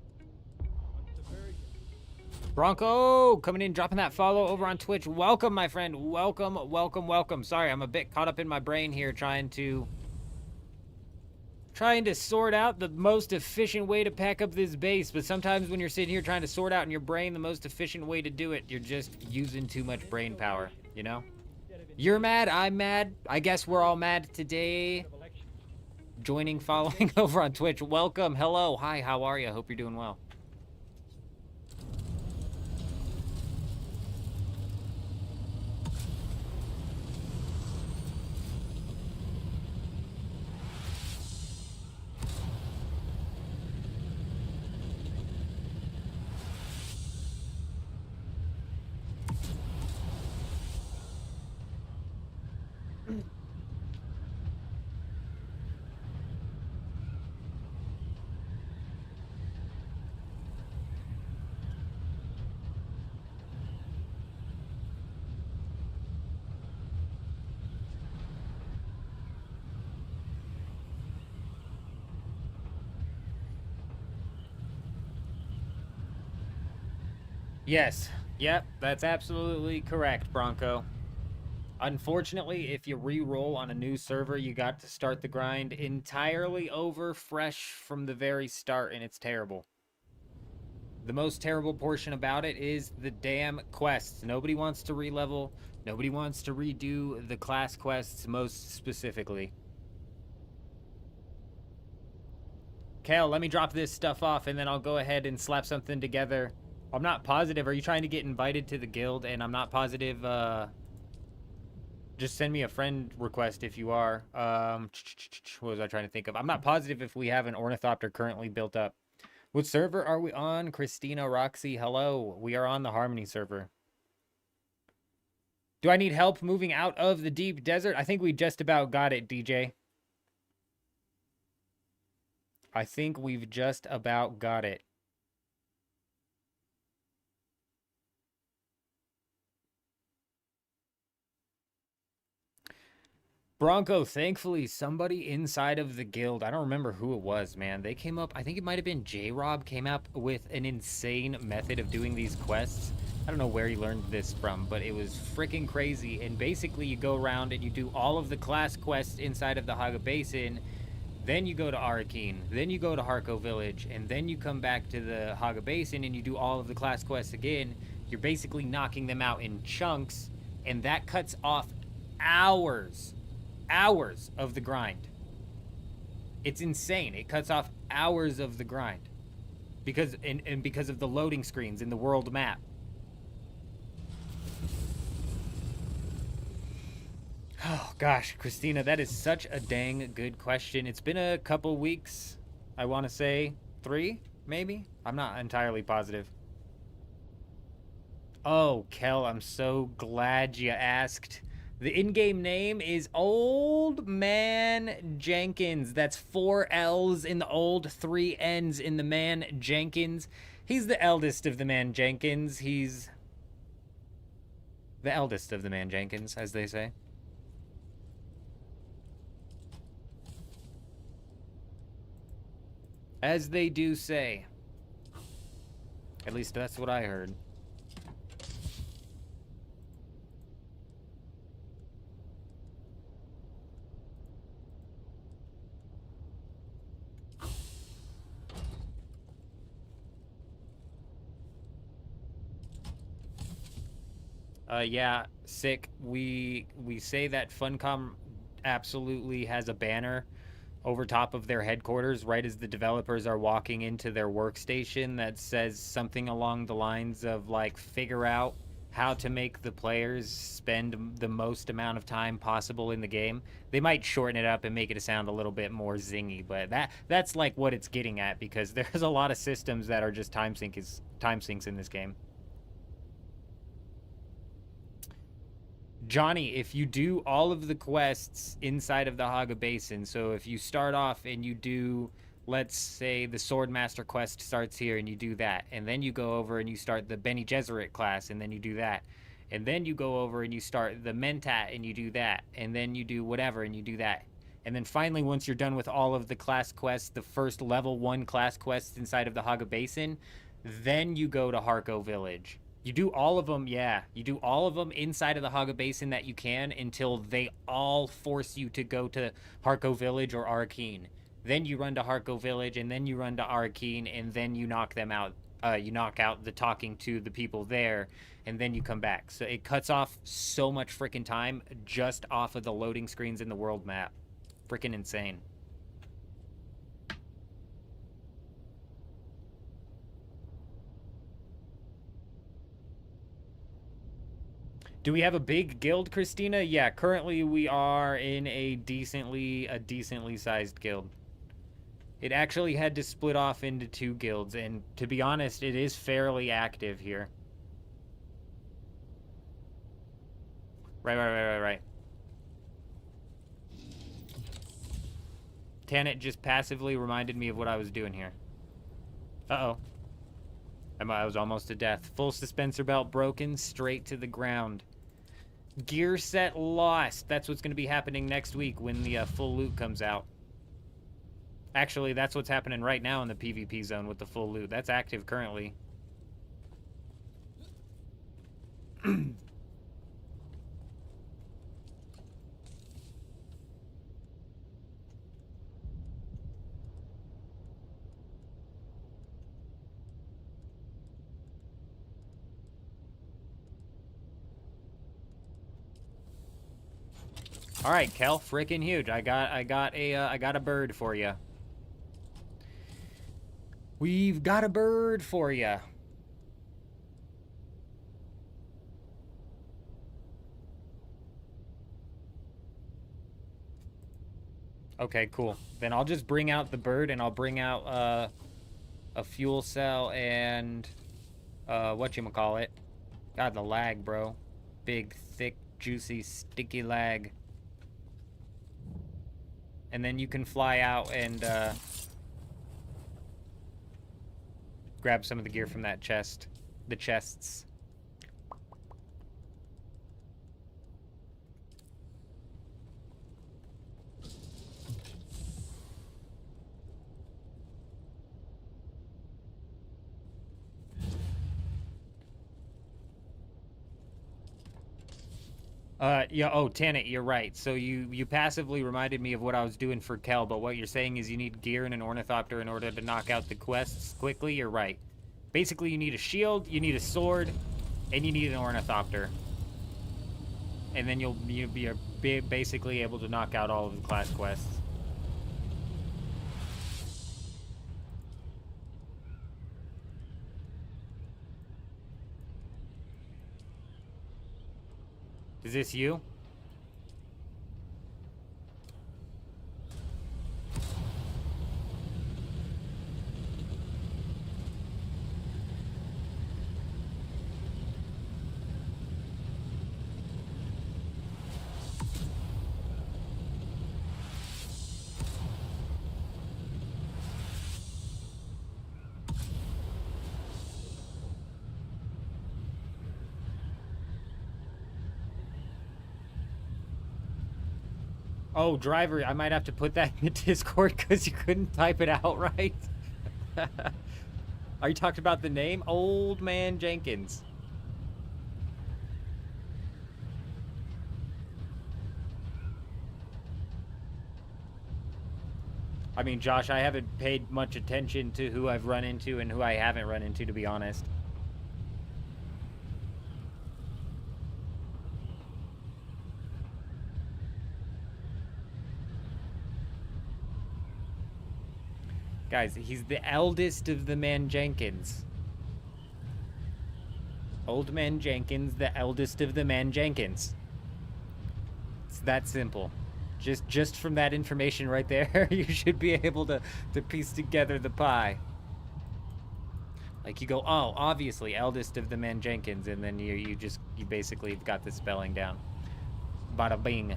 On subversion.
Bronco coming in, dropping that follow over on Twitch. Welcome, my friend. Welcome, welcome, welcome. Sorry, I'm a bit caught up in my brain here trying to sort out the most efficient way to pack up this base. But sometimes when you're sitting here trying to sort out in your brain the most efficient way to do it, you're just using too much brain power, you know? You're mad, I'm mad. I guess we're all mad today. Joining, following over on Twitch. Welcome, hello, hi, how are you? Hope you're doing well. Yes. Yep, that's absolutely correct, Bronco. Unfortunately, if you re-roll on a new server, you got to start the grind entirely over, fresh from the very start, and it's terrible. The most terrible portion about it is the damn quests. Nobody wants to re-level. Nobody wants to redo the class quests, most specifically. Kale, let me drop this stuff off, and then I'll go ahead and slap something together. I'm not positive. Are you trying to get invited to the guild? And I'm not positive. Just send me a friend request if you are. What was I trying to think of? I'm not positive if we have an ornithopter currently built up. What server are we on? Christina, Roxy, hello. We are on the Harmony server. Do I need help moving out of the deep desert? I think we just about got it, DJ. I think we've just about got it. Bronco, thankfully, somebody inside of the guild, I don't remember who it was, man. They came up, I think it might have been J-Rob, came up with an insane method of doing these quests. I don't know where he learned this from, but it was freaking crazy. And basically, you go around and you do all of the class quests inside of the Haga Basin. Then you go to Arakeen. Then you go to Harko Village. And then you come back to the Haga Basin and you do all of the class quests again. You're basically knocking them out in chunks. And that cuts off hours of the grind. It's insane. It cuts off hours of the grind because and because of the loading screens in the world map. Oh gosh, Christina, that is such a dang good question. It's been a couple weeks. I want to say 3, maybe. I'm not entirely positive. Oh, Kel, I'm so glad you asked. The in-game name is Old Man Jenkins. That's 4 L's in the old, 3 N's in the man Jenkins. He's the eldest of the man Jenkins. He's the eldest of the man Jenkins, as they say. As they do say. At least that's what I heard. Yeah, sick. We say that Funcom absolutely has a banner over top of their headquarters right as the developers are walking into their workstation that says something along the lines of like, figure out how to make the players spend the most amount of time possible in the game. They might shorten it up and make it sound a little bit more zingy, but that's like what it's getting at, because there's a lot of systems that are just time sinks in this game. Johnny, if you do all of the quests inside of the Haga Basin, so if you start off and you do, let's say the Swordmaster quest starts here and you do that, and then you go over and you start the Bene Gesserit class and then you do that, and then you go over and you start the Mentat and you do that, and then you do whatever and you do that. And then finally, once you're done with all of the class quests, the first level 1 class quests inside of the Haga Basin, then you go to Harko Village. You do all of them, yeah. You do all of them inside of the Haga Basin that you can until they all force you to go to Harko Village or Arakeen. Then you run to Harko Village, and then you run to Arakeen, and then you knock them out. You knock out the talking to the people there, and then you come back. So it cuts off so much freaking time just off of the loading screens in the world map. Freaking insane. Do we have a big guild, Christina? Yeah, currently we are in a decently sized guild. It actually had to split off into 2 guilds, and to be honest, it is fairly active here. Right. Tanit just passively reminded me of what I was doing here. Uh-oh. I was almost to death. Full suspensor belt broken, straight to the ground. Gear set lost. That's what's going to be happening next week when the full loot comes out. Actually, that's what's happening right now in the PvP zone with the full loot. That's active currently. All right, Kel, freaking huge. I got a bird for you. We've got a bird for you. Okay, cool. Then I'll just bring out the bird, and I'll bring out a fuel cell and whatchamacallit. God, the lag, bro. Big, thick, juicy, sticky lag. And then you can fly out and grab some of the gear from that chest. The chests. Yeah, oh, Tanit, you're right. So you passively reminded me of what I was doing for Kel, but what you're saying is you need gear and an ornithopter in order to knock out the quests quickly. You're right. Basically, you need a shield, you need a sword, and you need an ornithopter. And then you'll be basically able to knock out all of the class quests. Is this you? Oh, driver, I might have to put that in the Discord because you couldn't type it out right. Are you talking about the name? Old Man Jenkins. I mean, Josh, I haven't paid much attention to who I've run into and who I haven't run into, to be honest. Guys, he's the eldest of the Man Jenkins. Old Man Jenkins, the eldest of the Man Jenkins. It's that simple. Just from that information right there, you should be able to piece together the pie. Like you go, oh, obviously eldest of the Man Jenkins, and then you basically got the spelling down. Bada bing.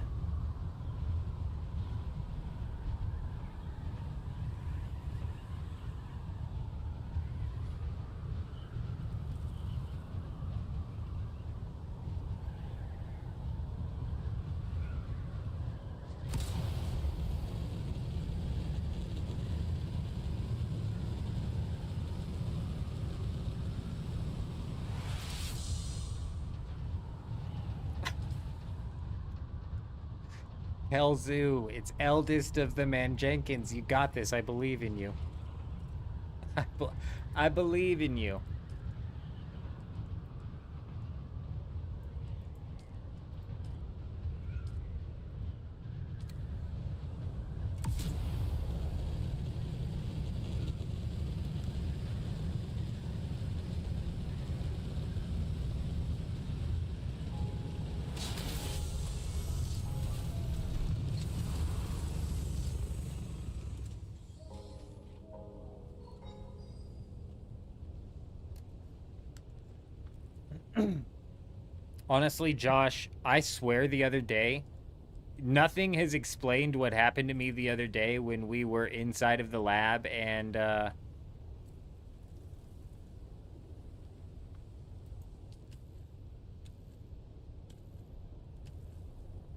Hell Zoo, it's eldest of the Man Jenkins. You got this. I believe in you. I believe in you. Honestly, Josh, I swear the other day, nothing has explained what happened to me the other day when we were inside of the lab and,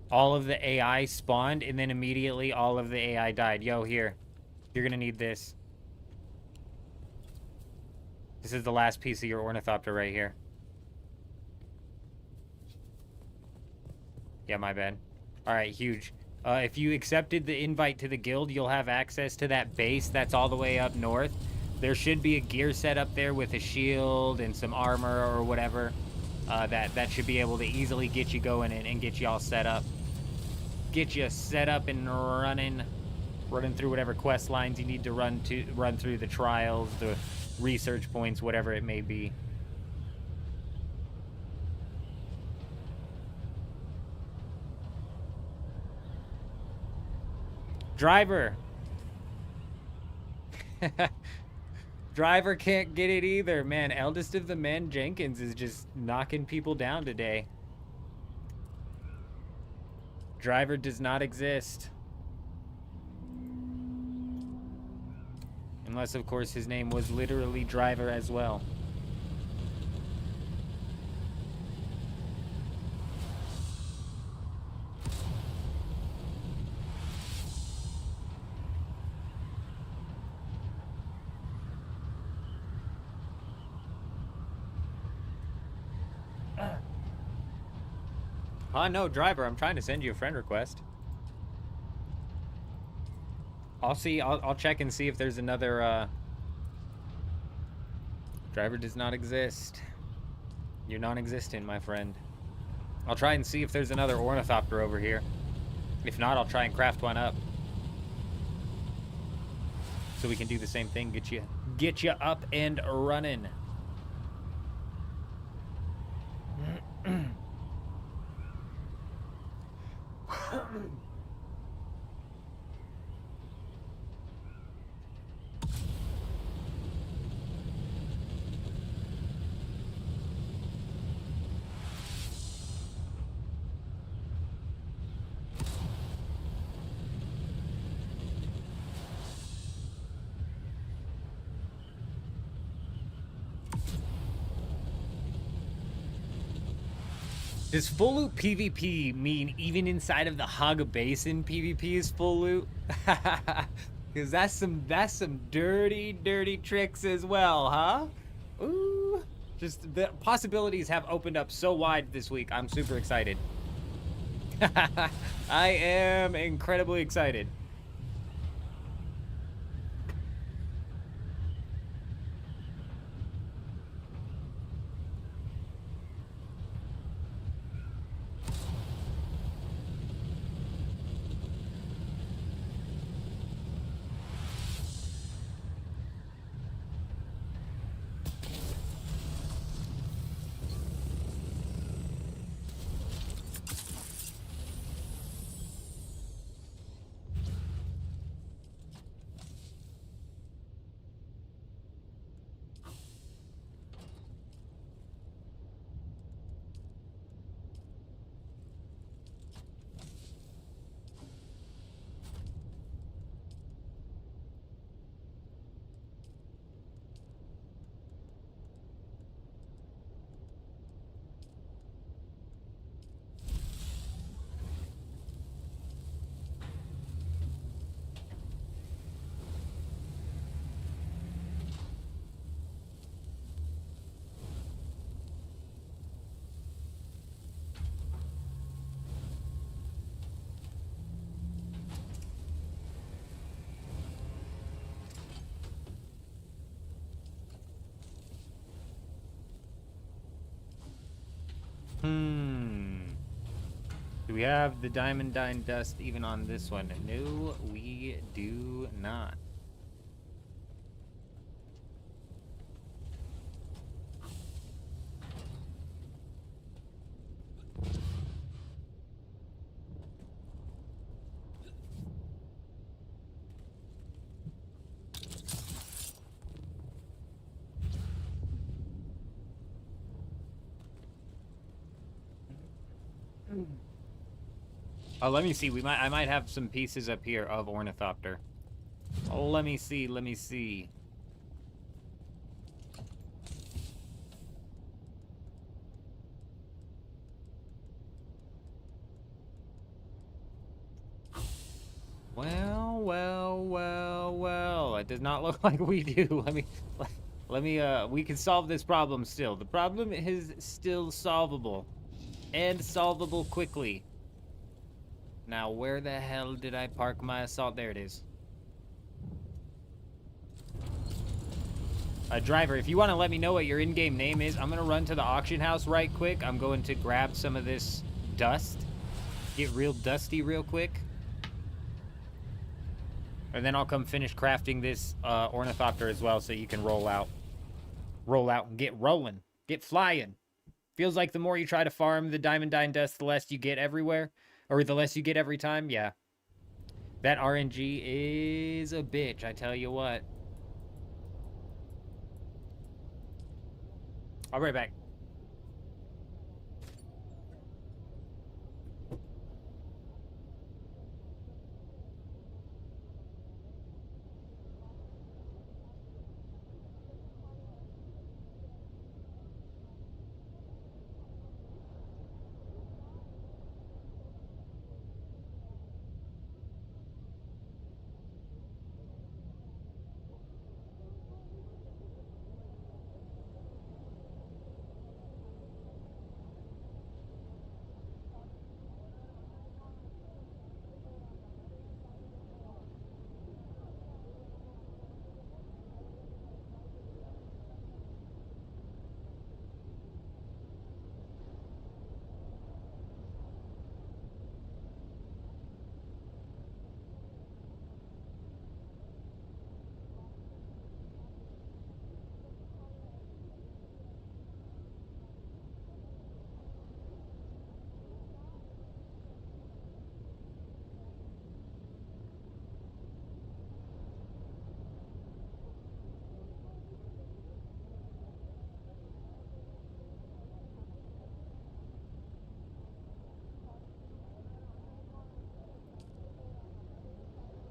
all of the AI spawned, and then immediately all of the AI died. Yo, here. You're gonna need this. This is the last piece of your ornithopter right here. Yeah, my bad. Alright, huge. If you accepted the invite to the guild, you'll have access to that base that's all the way up north. There should be a gear set up there with a shield and some armor or whatever. That should be able to easily get you going and get you all set up. Get you set up and running through whatever quest lines you need to run through, the trials, the research points, whatever it may be. Driver. Driver can't get it either, man. Eldest of the Man Jenkins is just knocking people down today. Driver does not exist. Unless, of course, his name was literally Driver as well. No, Driver, I'm trying to send you a friend request. I'll check and see if there's another, Driver does not exist. You're non-existent, my friend. I'll try and see if there's another ornithopter over here. If not, I'll try and craft one up. So we can do the same thing, get you up and running. Does full loot PvP mean even inside of the Haga Basin PvP is full loot? Because that's some dirty tricks as well, huh? Ooh. Just the possibilities have opened up so wide this week. I'm super excited. I am incredibly excited. Do we have the diamond dine dust even on this one? No, we do not. Oh, let me see. I might have some pieces up here of ornithopter. Oh, let me see. Well. It does not look like we do. We can solve this problem still. The problem is still solvable. And solvable quickly. Now, where the hell did I park my assault? There it is. Driver, if you want to let me know what your in-game name is, I'm going to run to the auction house right quick. I'm going to grab some of this dust. Get real dusty real quick. And then I'll come finish crafting this ornithopter as well so you can roll out. Roll out and get rolling. Get flying. Feels like the more you try to farm the diamond dine dust, the less you get everywhere. Or the less you get every time. Yeah. That RNG is a bitch, I tell you what. I'll be right back.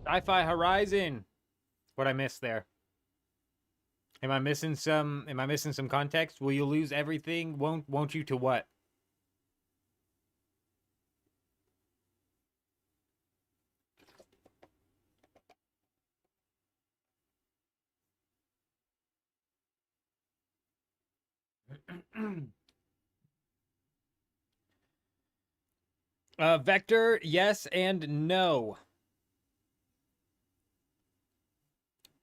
Sci-Fi Horizon. What I missed there? Am I missing some context? Will you lose everything? Won't you to what? Vector, yes and no.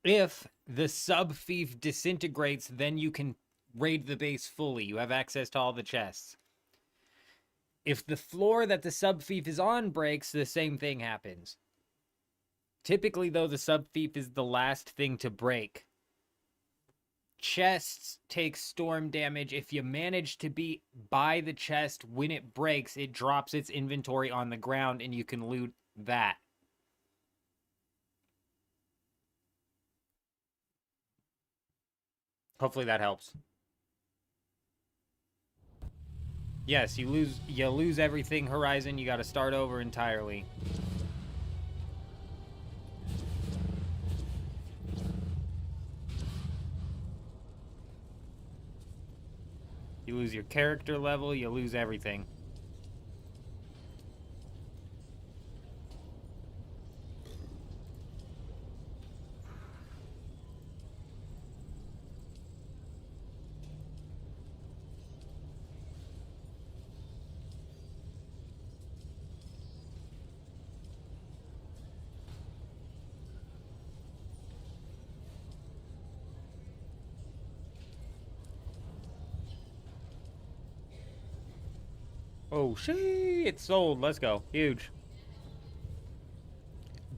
If the sub-fief disintegrates, then you can raid the base fully. You have access to all the chests. If the floor that the sub-fief is on breaks, the same thing happens. Typically, though, the sub-fief is the last thing to break. Chests take storm damage. If you manage to be by the chest when it breaks, it drops its inventory on the ground and you can loot that. Hopefully that helps. Yes, you lose everything, Horizon. You got to start over entirely. You lose your character level, you lose everything. Oh, shit, it's sold. Let's go. Huge.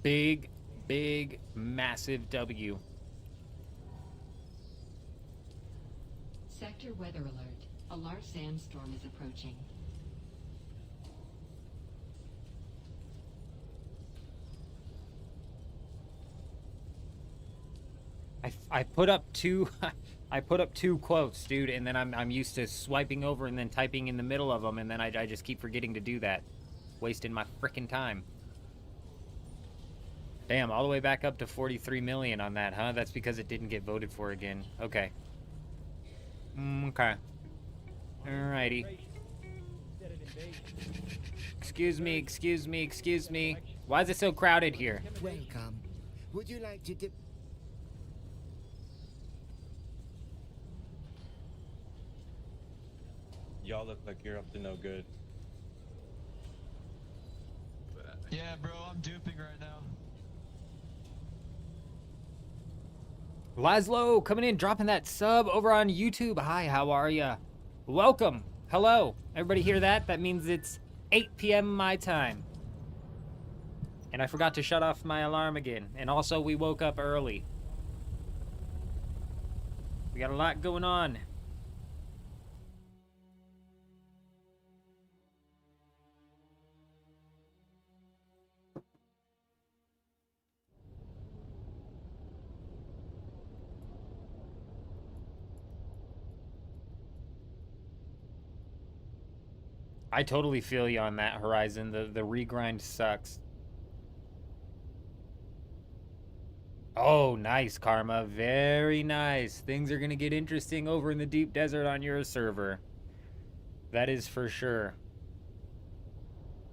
Big, massive W.
Sector weather alert. A large sandstorm is approaching.
I put up two I put up two quotes, dude, and then I'm used to swiping over and then typing in the middle of them, and then I just keep forgetting to do that. Wasting my frickin' time. Damn, all the way back up to 43 million on that, huh? That's because it didn't get voted for again. Okay. Okay. Alrighty. Excuse me. Why is it so crowded here?
Welcome. Would you like to dip?
Y'all look like you're up to no good.
Yeah, bro, I'm duping right now.
Laszlo coming in, dropping that sub over on YouTube. Hi, how are ya? Welcome. Hello. Everybody hear that? That means it's 8 p.m. my time. And I forgot to shut off my alarm again. And also, we woke up early. We got a lot going on. I totally feel you on that, Horizon. The regrind sucks. Oh, nice, Karma. Very nice. Things are going to get interesting over in the deep desert on your server. That is for sure.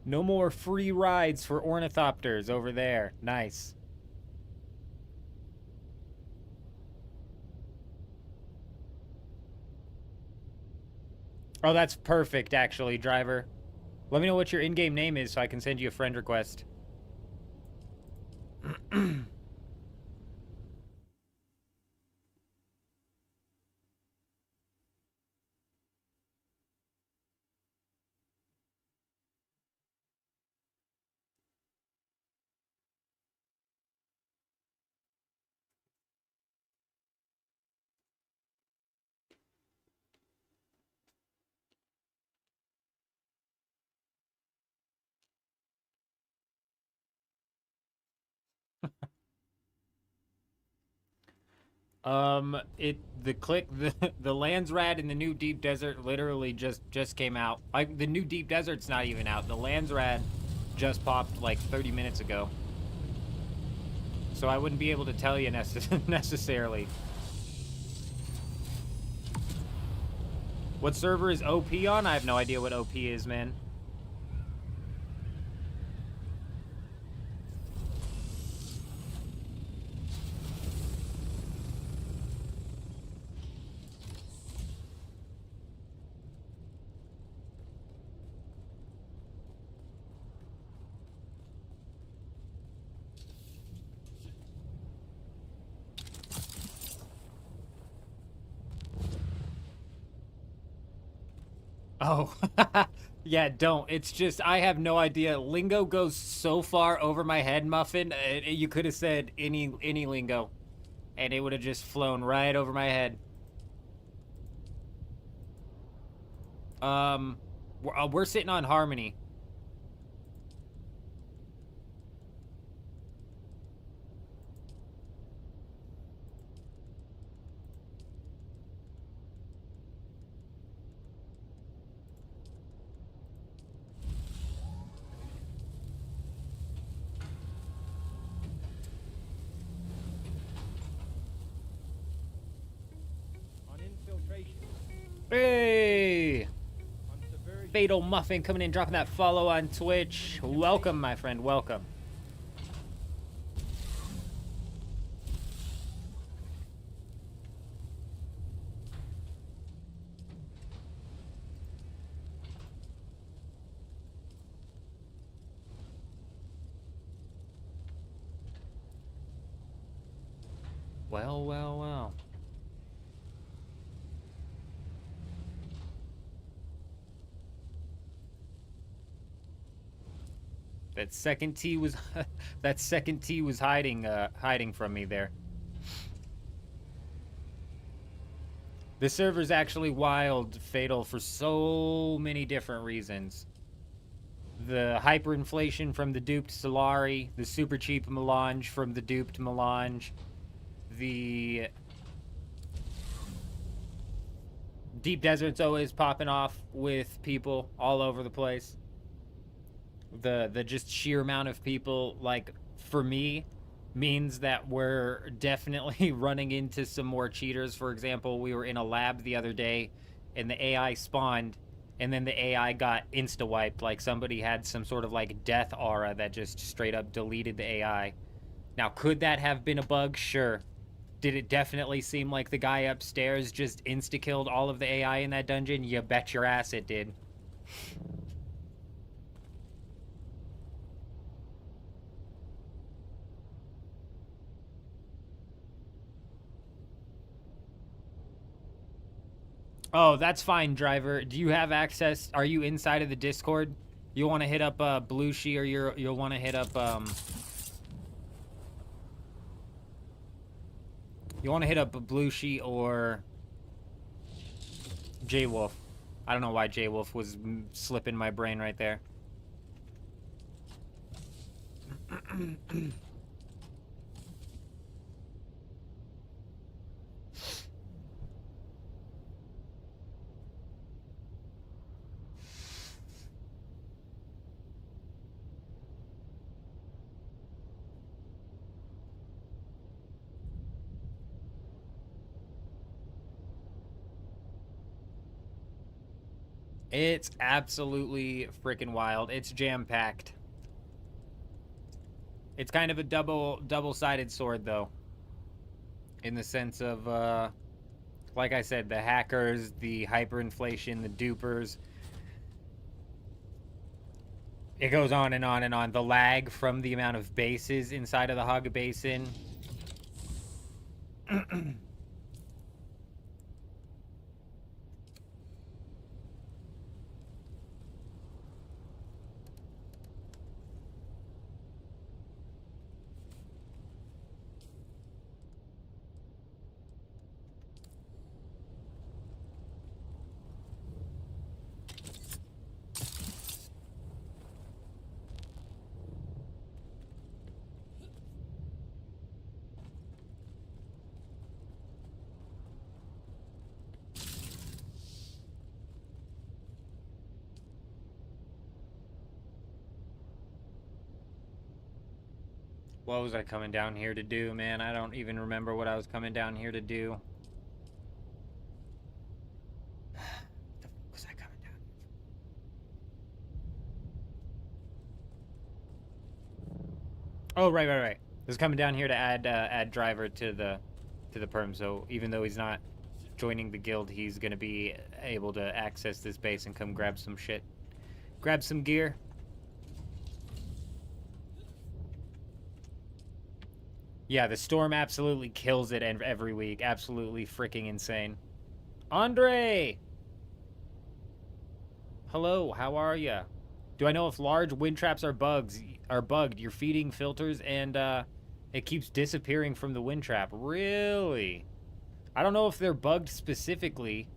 No more free rides for ornithopters over there. Nice. Oh, that's perfect, actually, driver. Let me know what your in-game name is so I can send you a friend request. The Lands Rad in the new Deep Desert literally just came out. Like, the new Deep Desert's not even out. The Lands Rad just popped like 30 minutes ago. so I wouldn't be able to tell you necessarily. What server is OP on? I have no idea what OP is, man. Oh, yeah, don't. It's just, I have no idea. Lingo goes so far over my head, Muffin. You could have said any lingo, and it would have just flown right over my head. We're sitting on Harmony.
On infiltration.
Hey!
On subversion.
Fatal Muffin coming in, dropping that follow on Twitch. Welcome, my friend, welcome. Well, well, well. That second T was that second T was hiding from me there. The server's actually wild, Fatal, for so many different reasons. The hyperinflation from the duped Solari, the super cheap melange from the duped melange, the Deep Desert's always popping off with people all over the place. The just sheer amount of people, like, for me, means that we're definitely running into some more cheaters. For example, we were in a lab the other day, and the AI spawned, and then the AI got insta-wiped. Like, somebody had some sort of, like, death aura that just straight up deleted the AI. Now, could that have been a bug? Sure. Did it definitely seem like the guy upstairs just insta-killed all of the AI in that dungeon? You bet your ass it did. Oh, that's fine, driver. Do you have access? Are you inside of the Discord? You want to hit up Blueshy, or you'll want to hit up you want to hit up Blueshy or J-Wolf. I don't know why J-Wolf was slipping my brain right there. It's absolutely freaking wild. It's jam-packed. It's kind of a double-sided sword, though. In the sense of, like I said, the hackers, the hyperinflation, the dupers. It goes on and on and on. The lag from the amount of bases inside of the Hog Basin. What was I coming down here to do, man? I don't even remember what I was coming down here to do. What the fuck was I coming down? Oh, right. I was coming down here to add driver to the perm. So even though he's not joining the guild, he's gonna be able to access this base and come grab some shit, grab some gear. Yeah, the storm absolutely kills it every week. Absolutely freaking insane. Andre! Hello, how are ya? Do I know if large wind traps are bugged? You're feeding filters and it keeps disappearing from the wind trap. Really? I don't know if they're bugged specifically.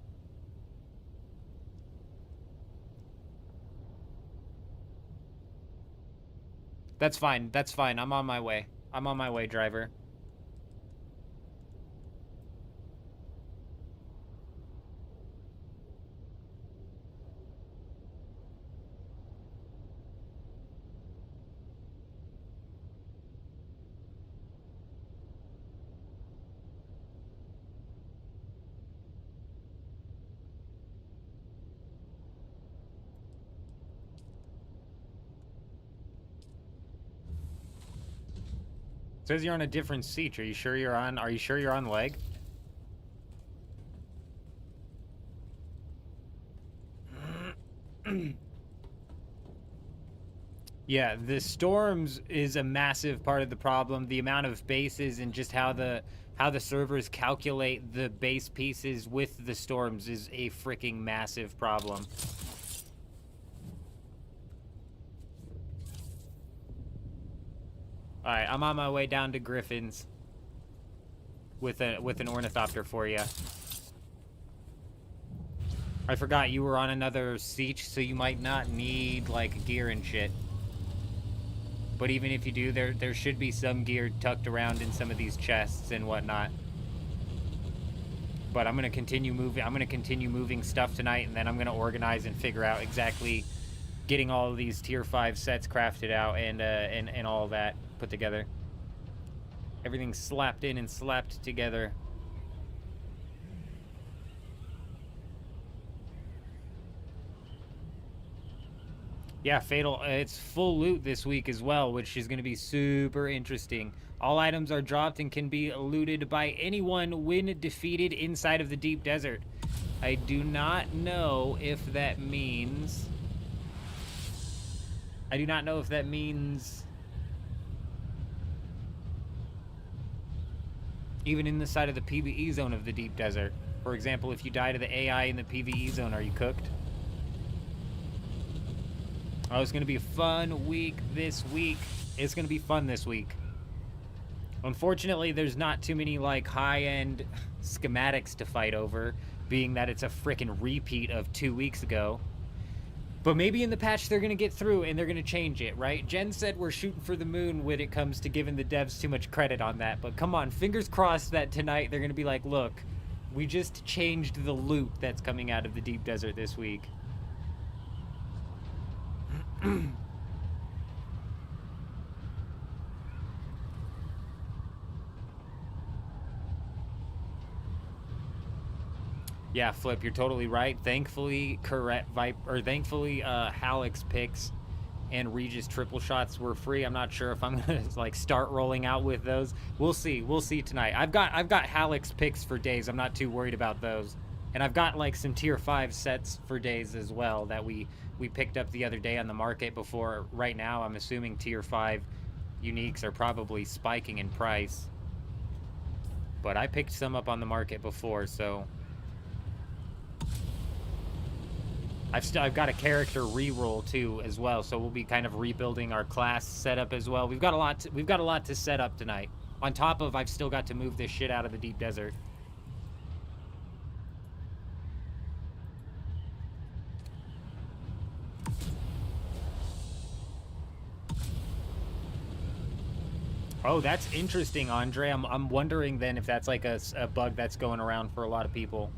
That's fine. That's fine. I'm on my way. I'm on my way, driver. It says you're on a different seat. Are you sure you're on leg? Yeah, the storms is a massive part of the problem. The amount of bases and just how the servers calculate the base pieces with the storms is a freaking massive problem. All right, I'm on my way down to Griffin's with an ornithopter for you. I forgot you were on another siege, so you might not need like gear and shit. But even if you do, there should be some gear tucked around in some of these chests and whatnot. But I'm gonna continue moving stuff tonight, and then I'm gonna organize and figure out exactly getting all of these tier 5 sets crafted out and all that put together. Everything slapped in and slapped together. Yeah, Fatal, it's full loot this week as well, which is going to be super interesting. All items are dropped and can be looted by anyone when defeated inside of the deep desert. I do not know if that means... even in the side of the PvE zone of the deep desert. For example, if you die to the AI in the PvE zone, are you cooked? Oh, it's going to be a fun week this week. It's going to be fun this week. Unfortunately, there's not too many, like, high-end schematics to fight over, being that it's a frickin' repeat of 2 weeks ago. But maybe in the patch they're going to get through and they're going to change it, right? Jen said we're shooting for the moon when it comes to giving the devs too much credit on that. But come on, fingers crossed that tonight they're going to be like, look, we just changed the loot that's coming out of the deep desert this week. Yeah, Flip, you're totally right. Thankfully, Halleck's picks and Regis triple shots were free. I'm not sure if I'm gonna like start rolling out with those. We'll see. We'll see tonight. I've got Halleck's picks for days. I'm not too worried about those. And I've got like some tier 5 sets for days as well that we picked up the other day on the market before. Right now, I'm assuming tier 5 uniques are probably spiking in price. But I picked some up on the market before, so I've got a character reroll too as well, so we'll be kind of rebuilding our class setup as well. We've got a lot to set up tonight. On top of I've still got to move this shit out of the deep desert. Oh, that's interesting, Andre. I'm wondering then if that's like a bug that's going around for a lot of people.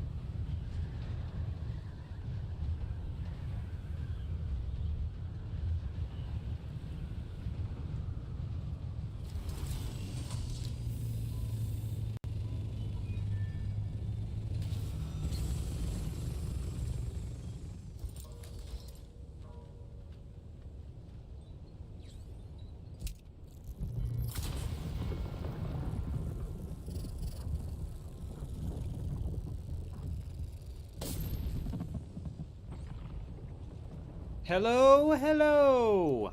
Hello, hello.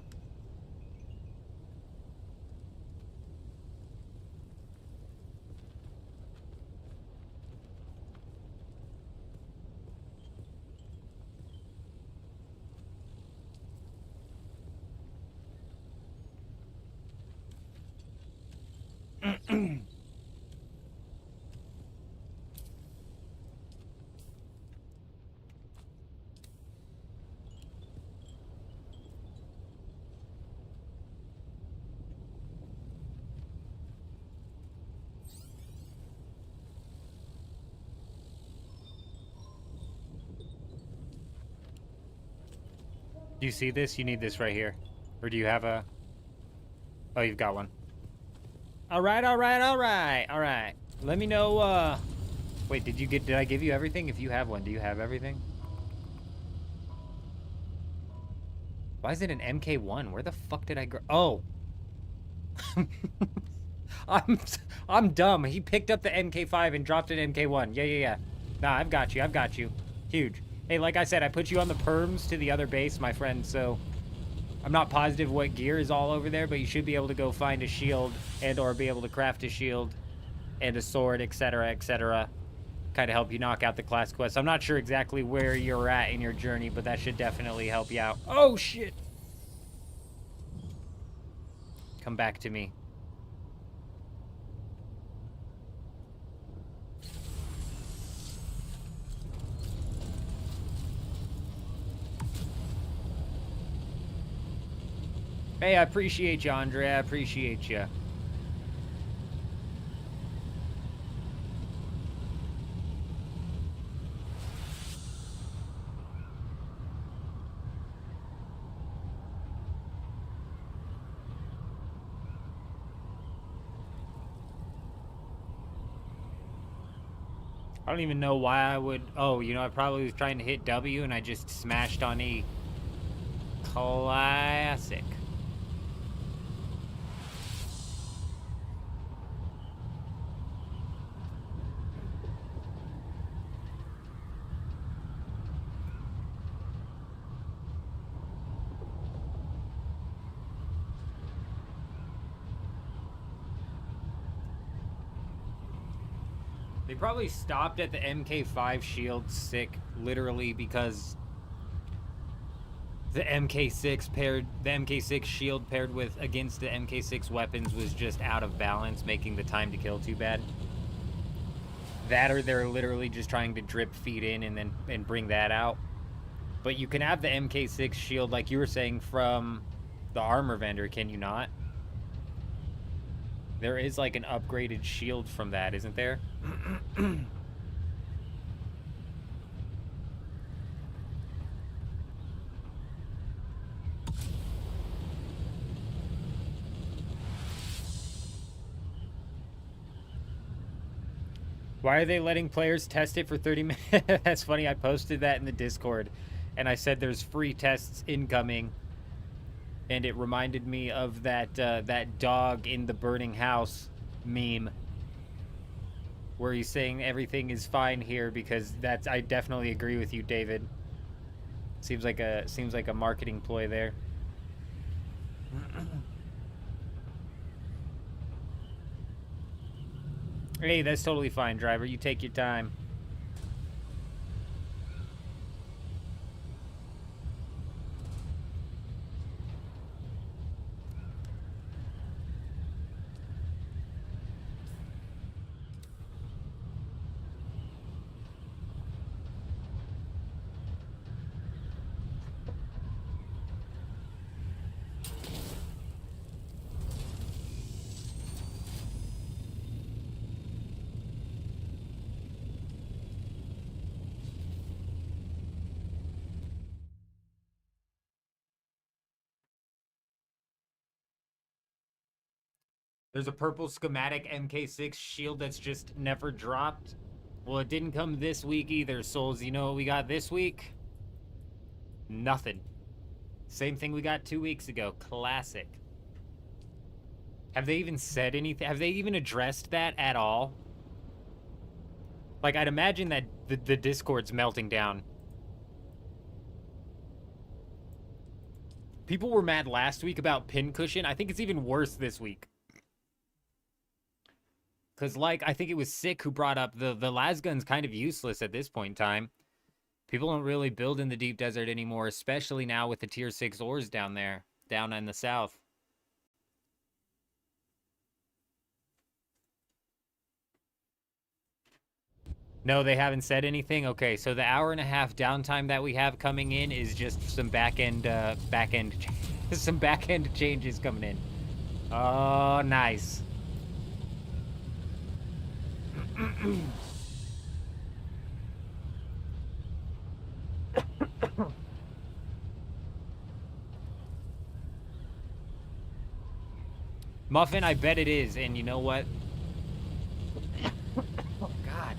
Do you see this? You need this right here. Or do you have a... Oh, you've got one. Alright, alright, alright, alright. Let me know, Wait, did I give you everything? If you have one, do you have everything? Why is it an MK1? Where the fuck did I go? Oh! I'm dumb. He picked up the MK5 and dropped an MK1. Yeah. Nah, I've got you. Huge. Hey, like I said, I put you on the perms to the other base, my friend, so... I'm not positive what gear is all over there, but you should be able to go find a shield and or be able to craft a shield and a sword, etc., etc. Kind of help you knock out the class quest. I'm not sure exactly where you're at in your journey, but that should definitely help you out. Oh, shit! Come back to me. Hey, I appreciate you, Andre. I appreciate you. I don't even know why I would... Oh, you know, I probably was trying to hit W and I just smashed on E. Classic. They probably stopped at the MK5 shield sick, literally, because the MK6 shield paired with against the MK6 weapons was just out of balance, making the time to kill too bad. That or they're literally just trying to drip feed in and bring that out. But you can have the MK6 shield, like you were saying, from the armor vendor, can you not? There is like an upgraded shield from that, isn't there? Why are they letting players test it for 30 minutes? That's funny. I posted that in the Discord, and I said there's free tests incoming. And it reminded me of that that dog in the burning house meme, where he's saying everything is fine here, because that's... I definitely agree with you, David. Seems like a marketing ploy there. Hey, that's totally fine, driver. You take your time. There's a purple schematic MK6 shield that's just never dropped. Well, it didn't come this week either, Souls. You know what we got this week? Nothing. Same thing we got 2 weeks ago. Classic. Have they even said anything? Have they even addressed that at all? Like, I'd imagine that the Discord's melting down. People were mad last week about pincushion. I think it's even worse this week. Because, like, I think it was Sick who brought up the lasgun's kind of useless at this point in time. People don't really build in the deep desert anymore, especially now with the tier 6 ores down there, down in the south. No, they haven't said anything. Okay, so the hour and a half downtime that we have coming in is just some some back end changes coming in. Oh, nice. Muffin, I bet it is, and you know what? Oh God.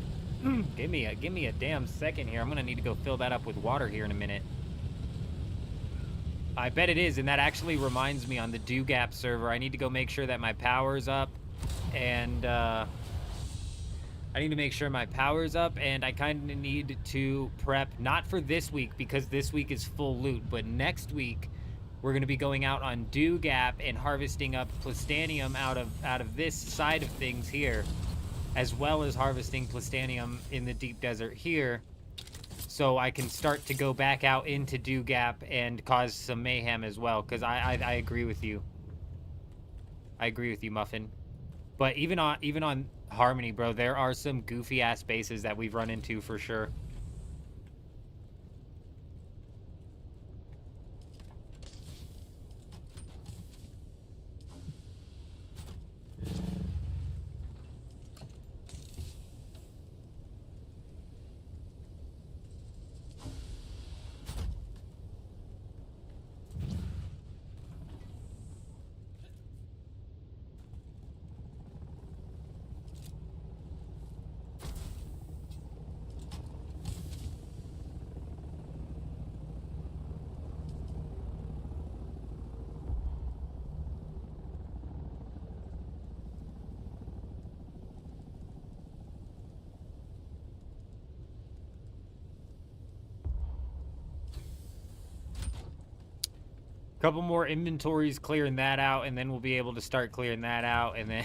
Give me a damn second here. I'm gonna need to go fill that up with water here in a minute. I bet it is, and that actually reminds me on the Do-Gap server, I need to go make sure that my power's up, and I need to make sure my power's up, and I kind of need to prep, not for this week, because this week is full loot, but next week, we're going to be going out on Do-Gap and harvesting up plastanium out of this side of things here, as well as harvesting plastanium in the deep desert here, so I can start to go back out into Do-Gap and cause some mayhem as well, because I agree with you. I agree with you, Muffin. But even on Harmony, bro, there are some goofy-ass bases that we've run into for sure. Couple more inventories clearing that out, and then we'll be able to start clearing that out, and then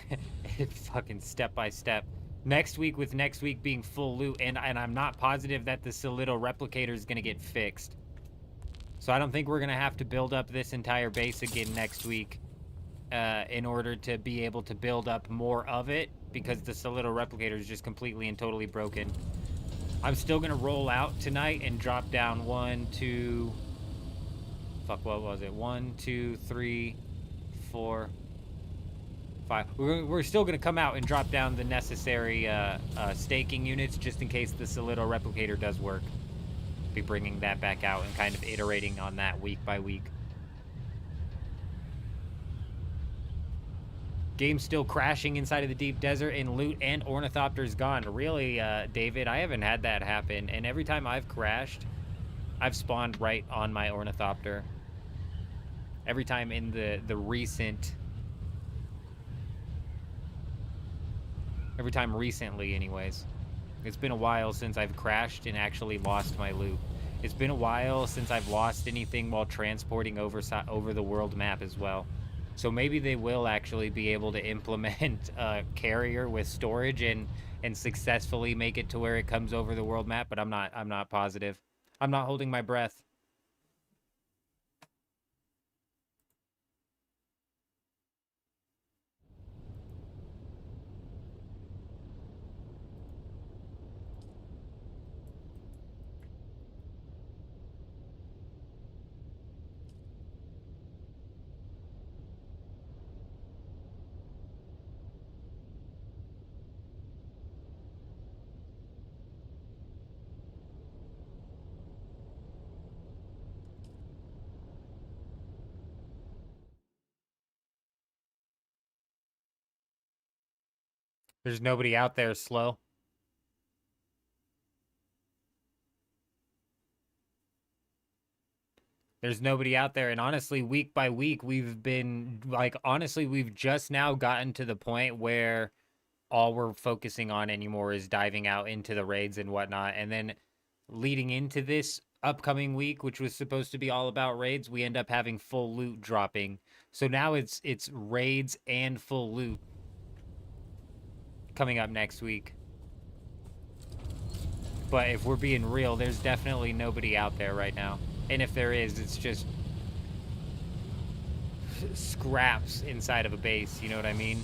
fucking step by step. Next week, with next week being full loot, and I'm not positive that the Solito replicator is going to get fixed. So I don't think we're going to have to build up this entire base again next week in order to be able to build up more of it, because the Solito replicator is just completely and totally broken. I'm still going to roll out tonight and drop down 1, 2... Fuck, what was it? 1, 2, 3, 4, 5. We're still going to come out and drop down the necessary staking units just in case the Solito replicator does work. Be bringing that back out and kind of iterating on that week by week. Game's still crashing inside of the deep desert, and loot and ornithopters gone. Really, David, I haven't had that happen, and every time I've crashed, I've spawned right on my ornithopter. Every time in the recent... Every time recently, anyways. It's been a while since I've crashed and actually lost my loot. It's been a while since I've lost anything while transporting over the world map as well. So maybe they will actually be able to implement a carrier with storage and successfully make it to where it comes over the world map, but I'm not positive. I'm not holding my breath. There's nobody out there, Slow. There's nobody out there, and honestly, week by week, we've been, like, honestly, we've just now gotten to the point where all we're focusing on anymore is diving out into the raids and whatnot, and then leading into this, upcoming week, which was supposed to be all about raids, we end up having full loot dropping. So now it's raids and full loot coming up next week. But if we're being real, there's definitely nobody out there right now. And if there is, it's just scraps inside of a base, you know what I mean?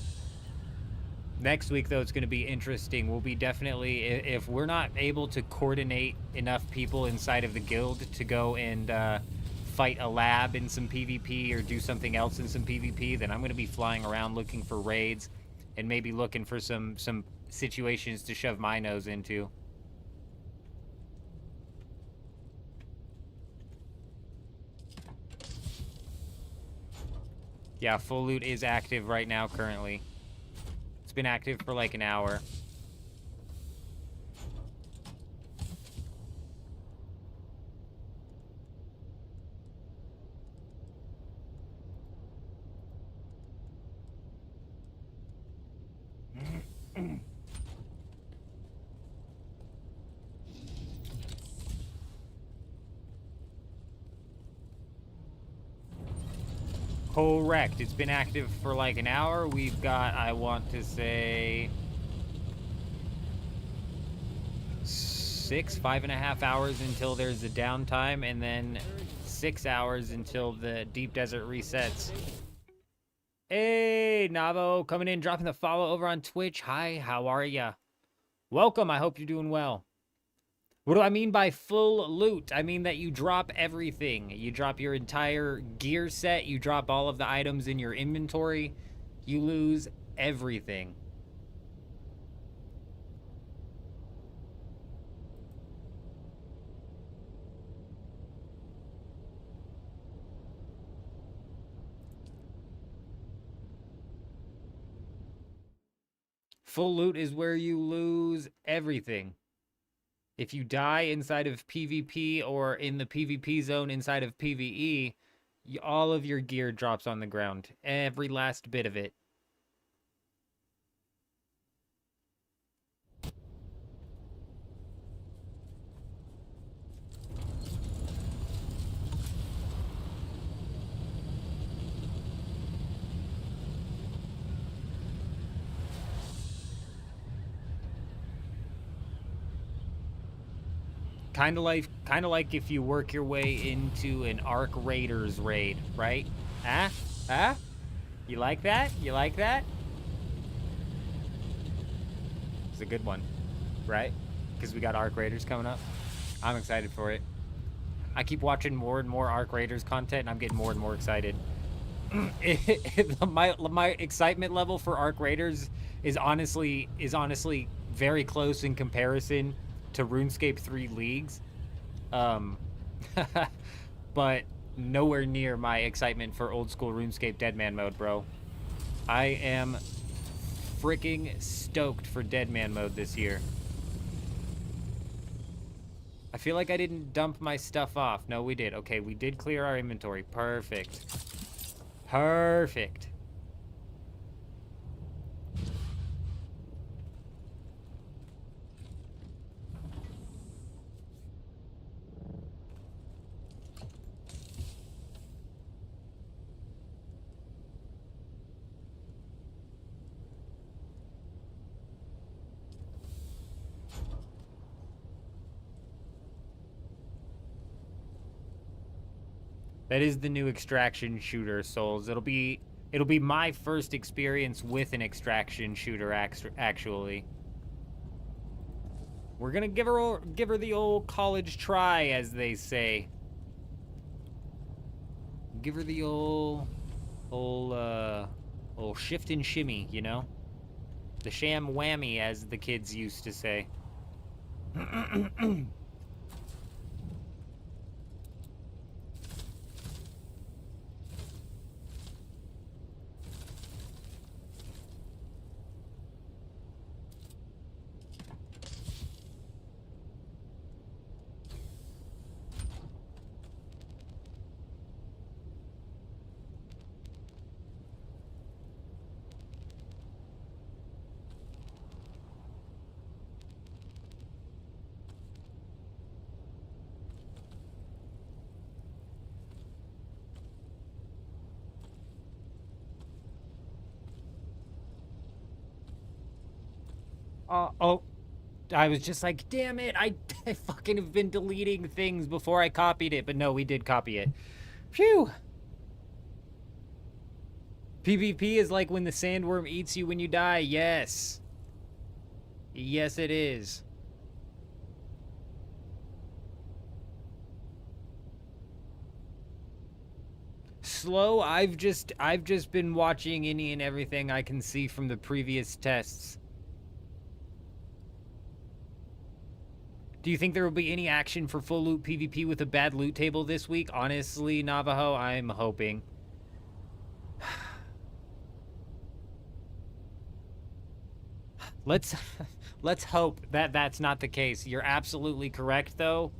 Next week, though, it's going to be interesting. We'll be definitely, if we're not able to coordinate enough people inside of the guild to go and fight a lab in some PvP or do something else in some PvP, then I'm going to be flying around looking for raids and maybe looking for some situations to shove my nose into. Yeah, full loot is active right now currently. It's been active for like an hour. Correct. It's been active for like an hour. We've got, I want to say, 5.5 hours until there's a downtime, and then 6 hours until the deep desert resets. Hey, Navo, coming in, dropping the follow over on Twitch. Hi, how are ya? Welcome. I hope you're doing well. What do I mean by full loot? I mean that you drop everything. You drop your entire gear set. You drop all of the items in your inventory. You lose everything. Full loot is where you lose everything. If you die inside of PvP or in the PvP zone inside of PvE, all of your gear drops on the ground. Every last bit of it. Kind of like if you work your way into an Arc Raiders raid, right? Huh? Huh? You like that? You like that? It's a good one, right? Because we got Arc Raiders coming up. I'm excited for it. I keep watching more and more Arc Raiders content, and I'm getting more and more excited. my excitement level for Arc Raiders is honestly very close in comparison to RuneScape 3 leagues, but nowhere near my excitement for old school RuneScape Deadman mode, bro. I am freaking stoked for Deadman mode this year. I feel like I didn't dump my stuff off. No, we did. Okay, we did clear our inventory. Perfect. Perfect. That is the new extraction shooter, Souls. It'll be my first experience with an extraction shooter, actually. We're gonna give her the old college try, as they say. Give her the old shift and shimmy, you know? The sham whammy, as the kids used to say. Oh, I was just like, damn it, I fucking have been deleting things before I copied it, but no, we did copy it. Phew. PvP is like when the sandworm eats you when you die. Yes. Yes, it is. Slow, I've just been watching any and everything I can see from the previous tests. Do you think there will be any action for full loot PvP with a bad loot table this week? Honestly, Navajo, I'm hoping. Let's hope that that's not the case. You're absolutely correct though.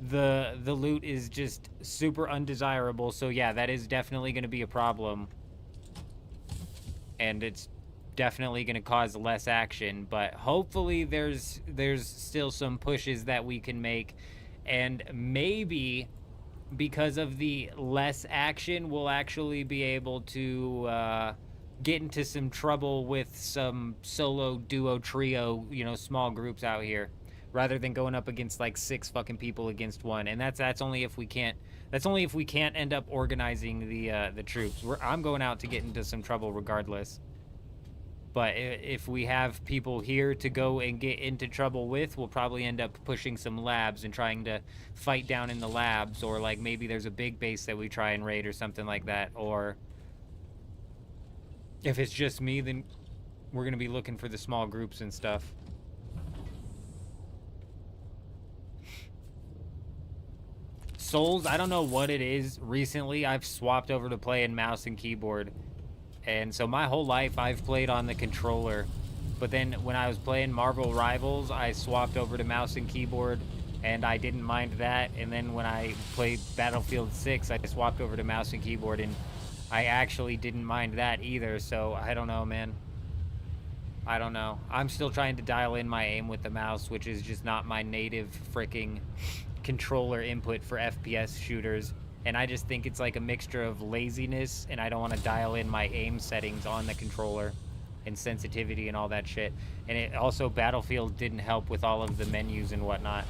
The loot is just super undesirable. So yeah, that is definitely going to be a problem. And it's definitely going to cause less action, but hopefully there's still some pushes that we can make, and maybe because of the less action we'll actually be able to get into some trouble with some solo, duo, trio, you know, small groups out here, rather than going up against like 6 fucking people against one. And that's only if we can't end up organizing the troops. I'm going out to get into some trouble regardless. But if we have people here to go and get into trouble with, we'll probably end up pushing some labs and trying to fight down in the labs, or like maybe there's a big base that we try and raid or something like that. Or if it's just me, then we're going to be looking for the small groups and stuff. Souls, I don't know what it is. Recently, I've swapped over to playing mouse and keyboard. And so my whole life I've played on the controller. But then when I was playing Marvel Rivals, I swapped over to mouse and keyboard, and I didn't mind that. And then when I played Battlefield 6, I swapped over to mouse and keyboard, and I actually didn't mind that either. So I don't know, man. I don't know. I'm still trying to dial in my aim with the mouse, which is just not my native freaking controller input for FPS shooters. And I just think it's like a mixture of laziness, and I don't want to dial in my aim settings on the controller and sensitivity and all that shit. And it also, Battlefield didn't help with all of the menus and whatnot.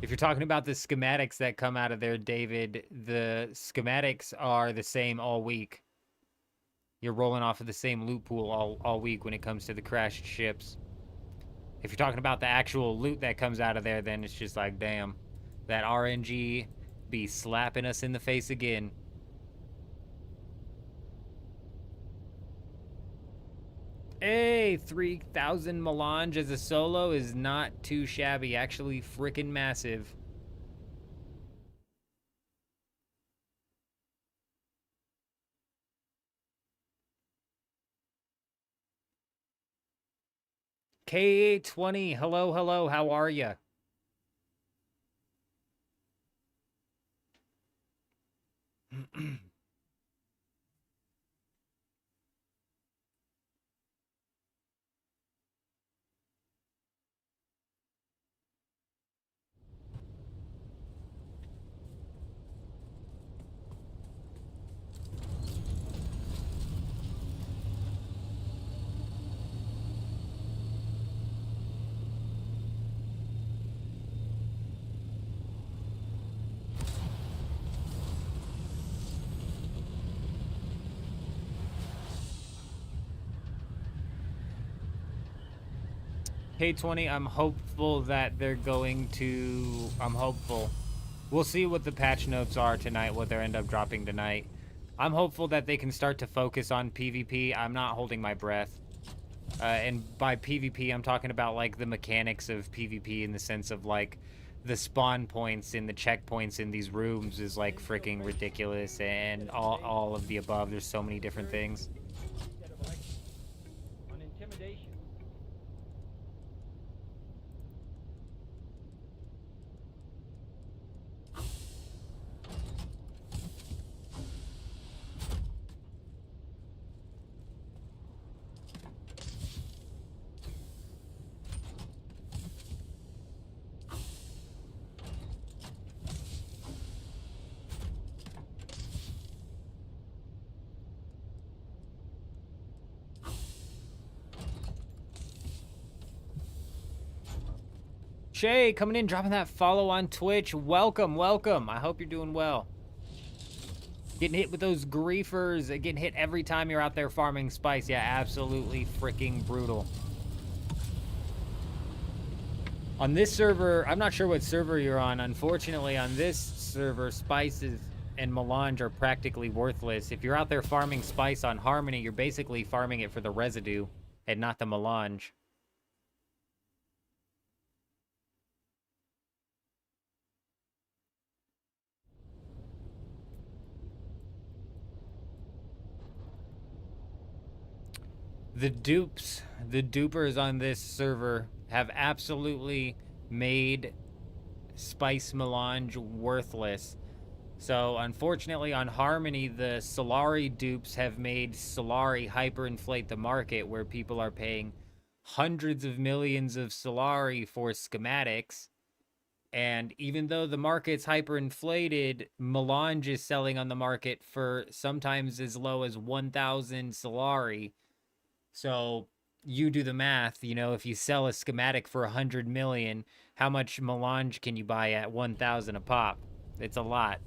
If you're talking about the schematics that come out of there, David, the schematics are the same all week. You're rolling off of the same loot pool all week when it comes to the crashed ships. If you're talking about the actual loot that comes out of there, then it's just like, damn, that RNG be slapping us in the face again. Hey, 3,000 melange as a solo is not too shabby. Actually, freaking massive. K20, hello, hello, how are ya? K20, I'm hopeful that they're going to... I'm hopeful. We'll see what the patch notes are tonight, what they end up dropping tonight. I'm hopeful that they can start to focus on PvP. I'm not holding my breath. And by PvP, I'm talking about, like, the mechanics of PvP in the sense of, like, the spawn points and the checkpoints in these rooms is, like, freaking ridiculous, and all of the above. There's so many different things.
Instead of election. On intimidation.
Shay, coming in, dropping that follow on Twitch. Welcome, welcome. I hope you're doing well. Getting hit with those griefers, getting hit every time you're out there farming spice. Yeah, absolutely freaking brutal. On this server, I'm not sure what server you're on. Unfortunately, on this server, spices and melange are practically worthless. If you're out there farming spice on Harmony, you're basically farming it for the residue and not the melange. The dupers on this server have absolutely made spice melange worthless. So unfortunately on Harmony, the Solari dupes have made Solari hyperinflate the market, where people are paying hundreds of millions of Solari for schematics. And even though the market's hyperinflated, melange is selling on the market for sometimes as low as 1,000 Solari. So you do the math, you know, if you sell a schematic for 100 million, how much melange can you buy at 1,000 a pop? It's a lot.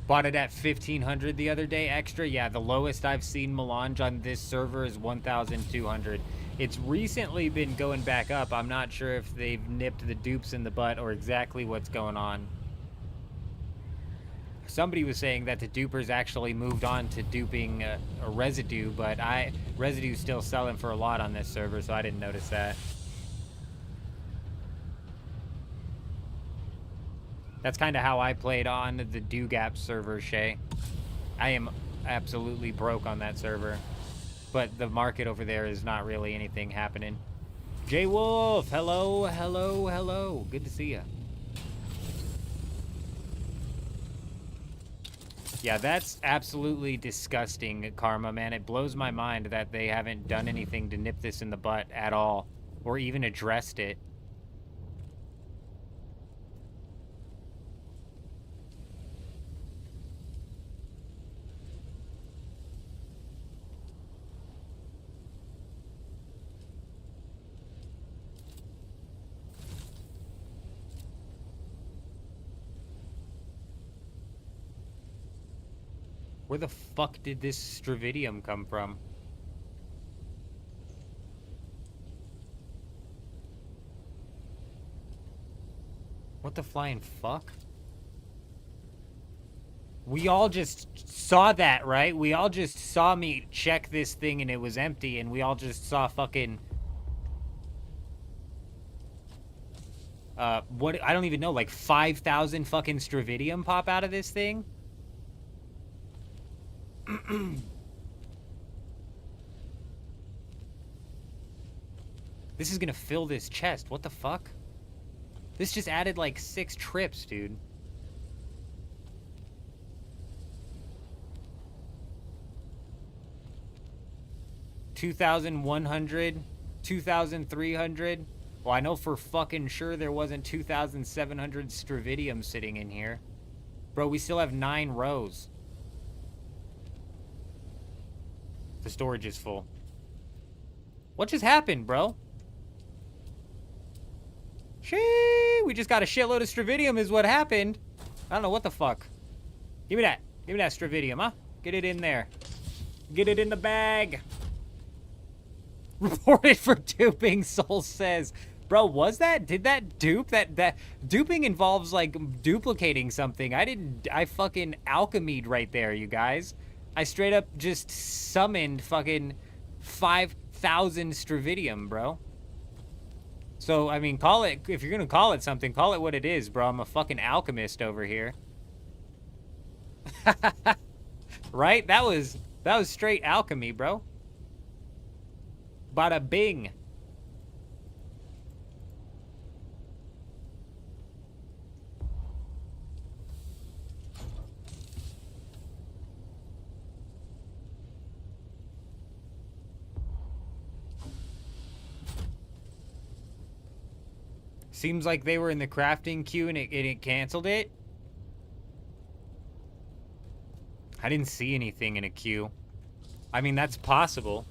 Bought it at 1,500 the other day extra. Yeah, the lowest I've seen melange on this server is 1,200. It's recently been going back up. I'm not sure if they've nipped the dupes in the butt or exactly what's going on. Somebody was saying that the dupers actually moved on to duping a residue, but residue's still selling for a lot on this server, so I didn't notice that. That's kind of how I played on the Dugap server, Shay. I am absolutely broke on that server. But the market over there is not really anything happening. Jay Wolf, hello, hello, hello. Good to see you. Yeah, that's absolutely disgusting, Karma, man. It blows my mind that they haven't done anything to nip this in the butt at all, or even addressed it. Where the fuck did this Stravidium come from? What the flying fuck? We all just saw that, right? We all just saw me check this thing and it was empty, and we all just saw fucking... what? I don't even know, like 5,000 fucking Stravidium pop out of this thing? This is gonna fill this chest. What the fuck? This just added like 6 trips, dude. $2,100, 2,300. Well, I know for fucking sure there wasn't 2,700 Stravidium sitting in here. Bro, we still have 9 rows. The storage is full. What just happened, bro? Shee, we just got a shitload of Stravidium is what happened. I don't know what the fuck. Give me that. Give me that Stravidium, huh? Get it in there. Get it in the bag. Reported for duping, Soul says. Bro, was that? Did that dupe? That duping involves, like, duplicating something. I fucking alchemied right there, you guys. I straight up just summoned fucking 5,000 Stravidium, bro. So, I mean, call it, if you're gonna call it something, call it what it is, bro. I'm a fucking alchemist over here. Right? That was straight alchemy, bro. Bada bing. Seems like they were in the crafting queue and it canceled it. I didn't see anything in a queue. I mean, that's possible.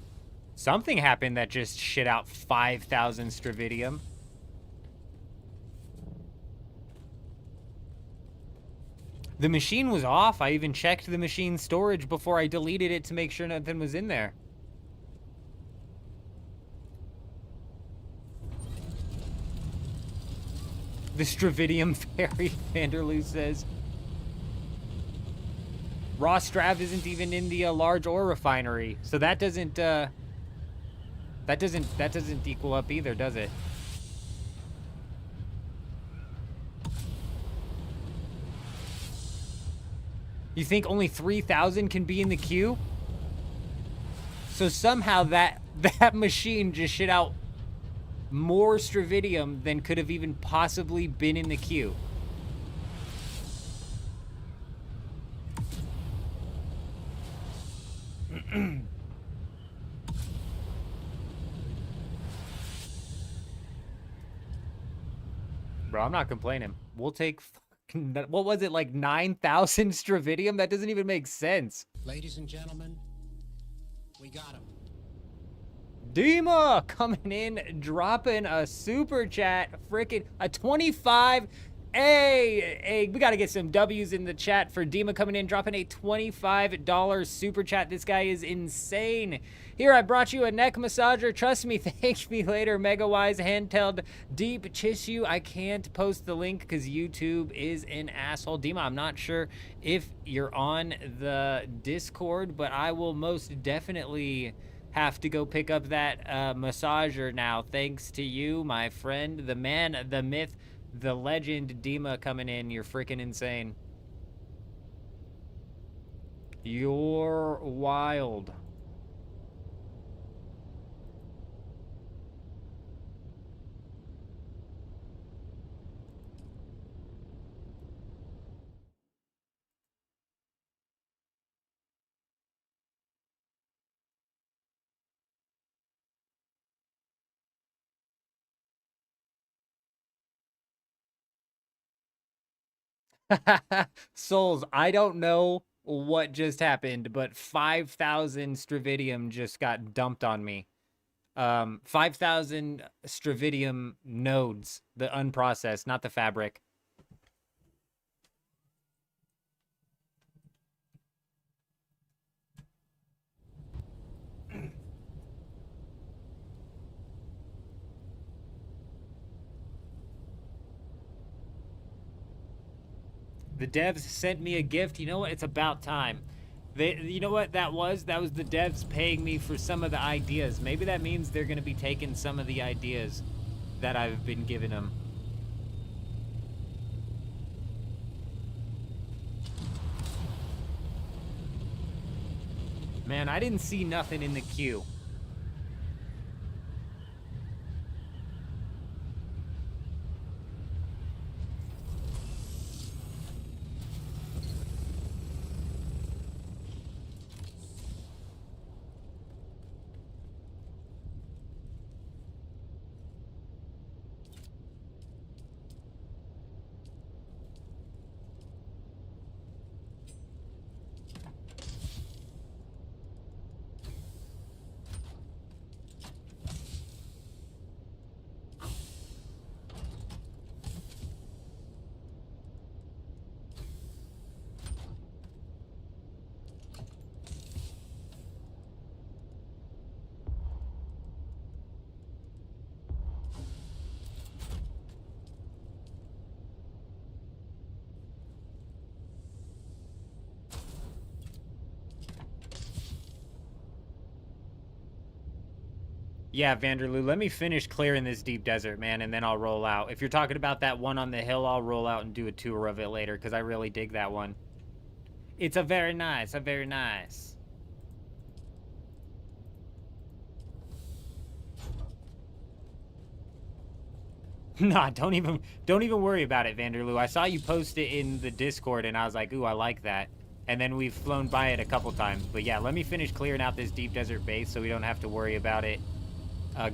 Something happened that just shit out 5,000 Stravidium. The machine was off. I even checked the machine's storage before I deleted it to make sure nothing was in there. The Stravidium Fairy, Vanderloo says. Raw Strav isn't even in the large ore refinery, so that doesn't equal up either, does it? You think only 3,000 can be in the queue? So somehow that machine just shit out more Stravidium than could have even possibly been in the queue. Bro, I'm not complaining. We'll take, what was it, like 9,000 Stravidium? That doesn't even make sense.
Ladies and gentlemen, we got him.
Dima coming in, dropping a super chat, freaking a 25. Hey, we got to get some W's in the chat for Dima coming in, dropping a $25 super chat. This guy is insane. Here, I brought you a neck massager. Trust me, thank me later. Megawise handheld deep tissue. I can't post the link because YouTube is an asshole. Dima, I'm not sure if you're on the Discord, but I will most definitely have to go pick up that massager now. Thanks to you, my friend, the man, the myth, the legend, Dima coming in. You're freaking insane. You're wild. Souls, I don't know what just happened, but 5,000 Stravidium just got dumped on me. 5,000 Stravidium nodes, the unprocessed, not the fabric. The devs sent me a gift. You know what? It's about time. You know what that was? That was the devs paying me for some of the ideas. Maybe that means they're going to be taking some of the ideas that I've been giving them. Man, I didn't see nothing in the queue. Yeah, Vanderloo, let me finish clearing this deep desert, man, and then I'll roll out. If you're talking about that one on the hill, I'll roll out and do a tour of it later, because I really dig that one. It's a very nice, Nah, don't even worry about it, Vanderloo. I saw you post it in the Discord, and I was like, ooh, I like that. And then we've flown by it a couple times. But yeah, let me finish clearing out this deep desert base so we don't have to worry about it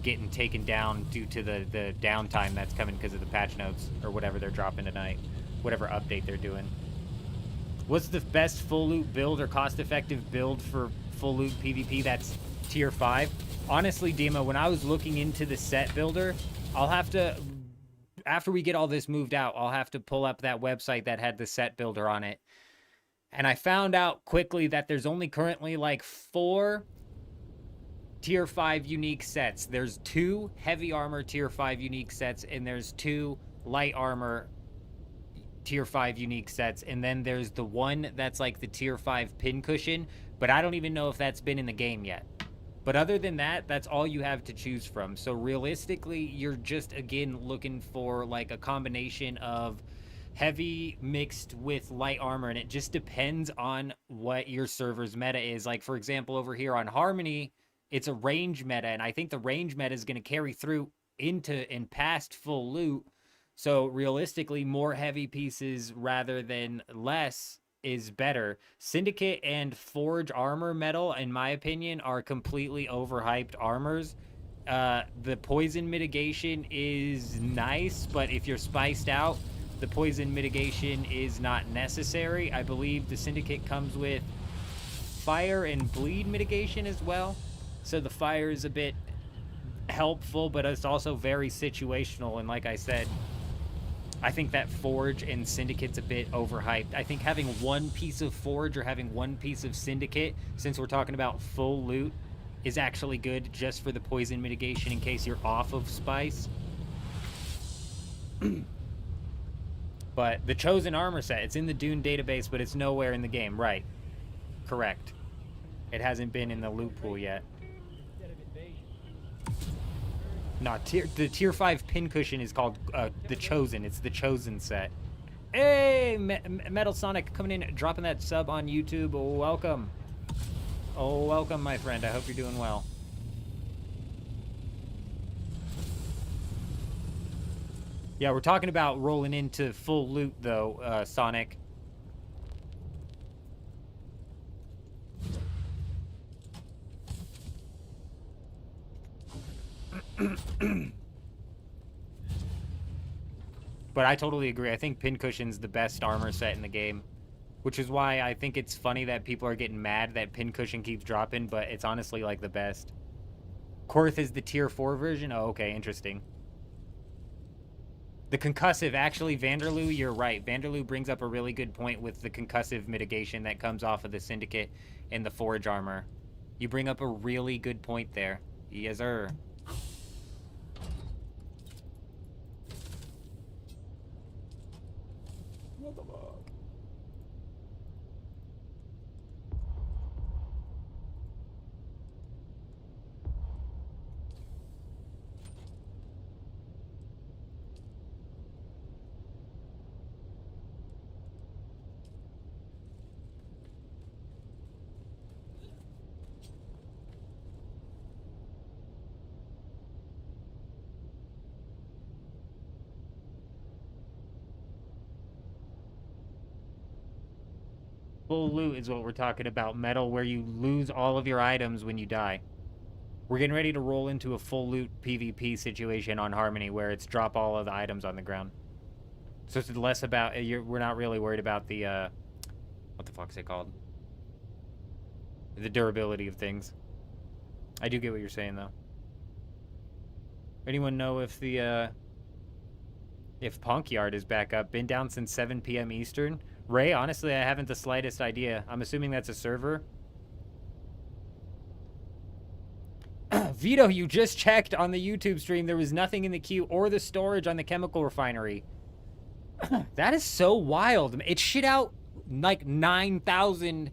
getting taken down due to the downtime that's coming because of the patch notes or whatever they're dropping tonight, whatever update they're doing. What's the best full loot build or cost-effective build for full loot PvP? That's tier 5. Honestly, Dima, when I was looking into the set builder, I'll have to, after we get all this moved out, I'll have to pull up that website that had the set builder on it. And I found out quickly that there's only currently like 4 tier 5 unique sets. There's 2 heavy armor tier 5 unique sets, and there's 2 light armor tier 5 unique sets, and then there's the one that's like the tier 5 pincushion, but I don't even know if that's been in the game yet. But other than that, that's all you have to choose from. So realistically, you're just, again, looking for like a combination of heavy mixed with light armor, and it just depends on what your server's meta is. Like, for example, over here on Harmony, it's a range meta, and I think the range meta is going to carry through into and past full loot. So realistically, more heavy pieces rather than less is better. Syndicate and Forge armor metal, in my opinion, are completely overhyped armors. The poison mitigation is nice, but if you're spiced out, the poison mitigation is not necessary. I believe the Syndicate comes with fire and bleed mitigation as well. So the fire is a bit helpful, but it's also very situational. And like I said, I think that Forge and Syndicate's a bit overhyped. I think having one piece of Forge or having one piece of Syndicate, since we're talking about full loot, is actually good just for the poison mitigation in case you're off of spice. But the Chosen armor set, it's in the Dune database, but it's nowhere in the game. Right. Correct. It hasn't been in the loot pool yet. No, the tier 5 pincushion is called the Chosen. It's the Chosen set. Hey, Metal Sonic coming in, dropping that sub on YouTube. Welcome. Oh, welcome, my friend. I hope you're doing well. Yeah, we're talking about rolling into full loot, though, Sonic. But I totally agree. I think Pincushion's the best armor set in the game, which is why I think it's funny that people are getting mad that Pincushion keeps dropping, but it's honestly like the best. Korth is the tier 4 version? Oh, okay, interesting. The concussive, actually, Vanderloo, you're right. Vanderloo brings up a really good point with the concussive mitigation that comes off of the Syndicate and the Forge armor. You bring up a really good point there. Yes, sir. What the fuck? Full loot is what we're talking about. Metal, where you lose all of your items when you die. We're getting ready to roll into a full loot PvP situation on Harmony where it's drop all of the items on the ground. So it's less about, we're not really worried about the, what the fuck is it called? The durability of things. I do get what you're saying, though. Anyone know if the, if Punk Yard is back up? Been down since 7 p.m. Eastern? Ray, honestly, I haven't the slightest idea. I'm assuming that's a server. Vito, you just checked on the YouTube stream. There was nothing in the queue or the storage on the chemical refinery. That is so wild. It shit out like 9,000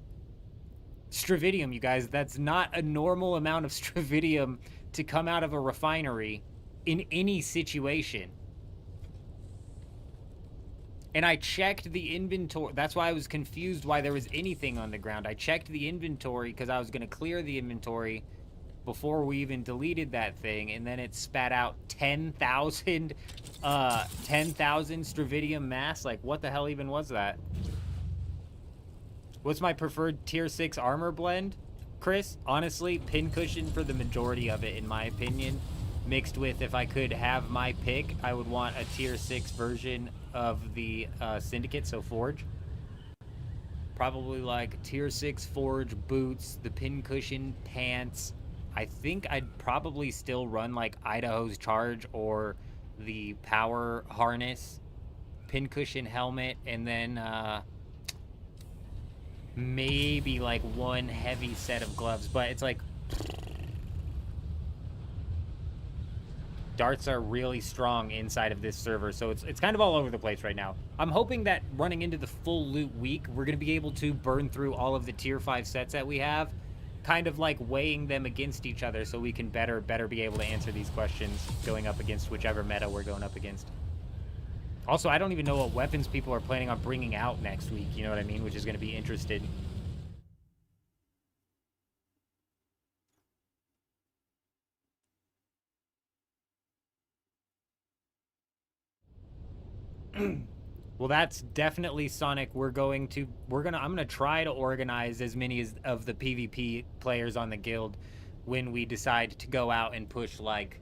Stravidium, you guys. That's not a normal amount of Stravidium to come out of a refinery in any situation. And I checked the inventory. That's why I was confused why there was anything on the ground. I checked the inventory because I was going to clear the inventory before we even deleted that thing. And then it spat out 10,000 Stravidium mass. Like, what the hell even was that? What's my preferred tier 6 armor blend, Chris? Honestly, Pincushion for the majority of it, in my opinion. mixed with, if I could have my pick, I would want a tier 6 version of the Syndicate, so Forge. Probably like tier 6 Forge boots, the pincushion pants. I think I'd probably still run like Idaho's Charge or the power harness, pincushion helmet, and then maybe like one heavy set of gloves. But it's like darts are really strong inside of this server, so it's kind of all over the place right now. I'm hoping that running into the full loot week, we're going to be able to burn through all of the tier 5 sets that we have, kind of like weighing them against each other so we can better be able to answer these questions going up against whichever meta we're going up against. Also, I don't even know what weapons people are planning on bringing out next week, you know what I mean, which is going to be interesting. Well, that's definitely Sonic. I'm gonna try to organize as many of the PvP players on the guild when we decide to go out and push like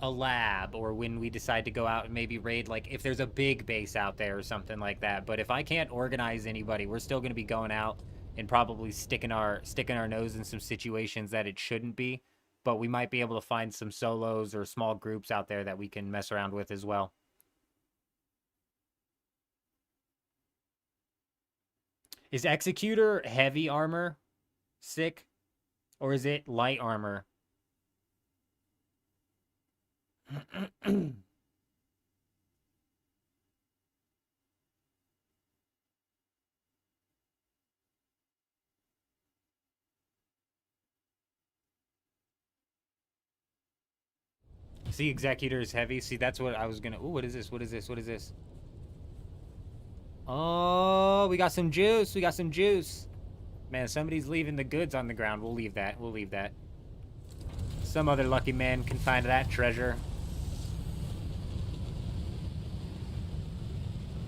a lab, or when we decide to go out and maybe raid, like if there's a big base out there or something like that. But if I can't organize anybody, we're still gonna be going out and probably sticking our nose in some situations that it shouldn't be. But we might be able to find some solos or small groups out there that we can mess around with as well. Is Executor heavy armor sick? Or is it light armor? See, Executor is heavy. See, that's what I was gonna... Ooh, what is this? What is this? What is this? Oh, we got some juice. We got some juice. Man, somebody's leaving the goods on the ground. We'll leave that. We'll leave that. Some other lucky man can find that treasure.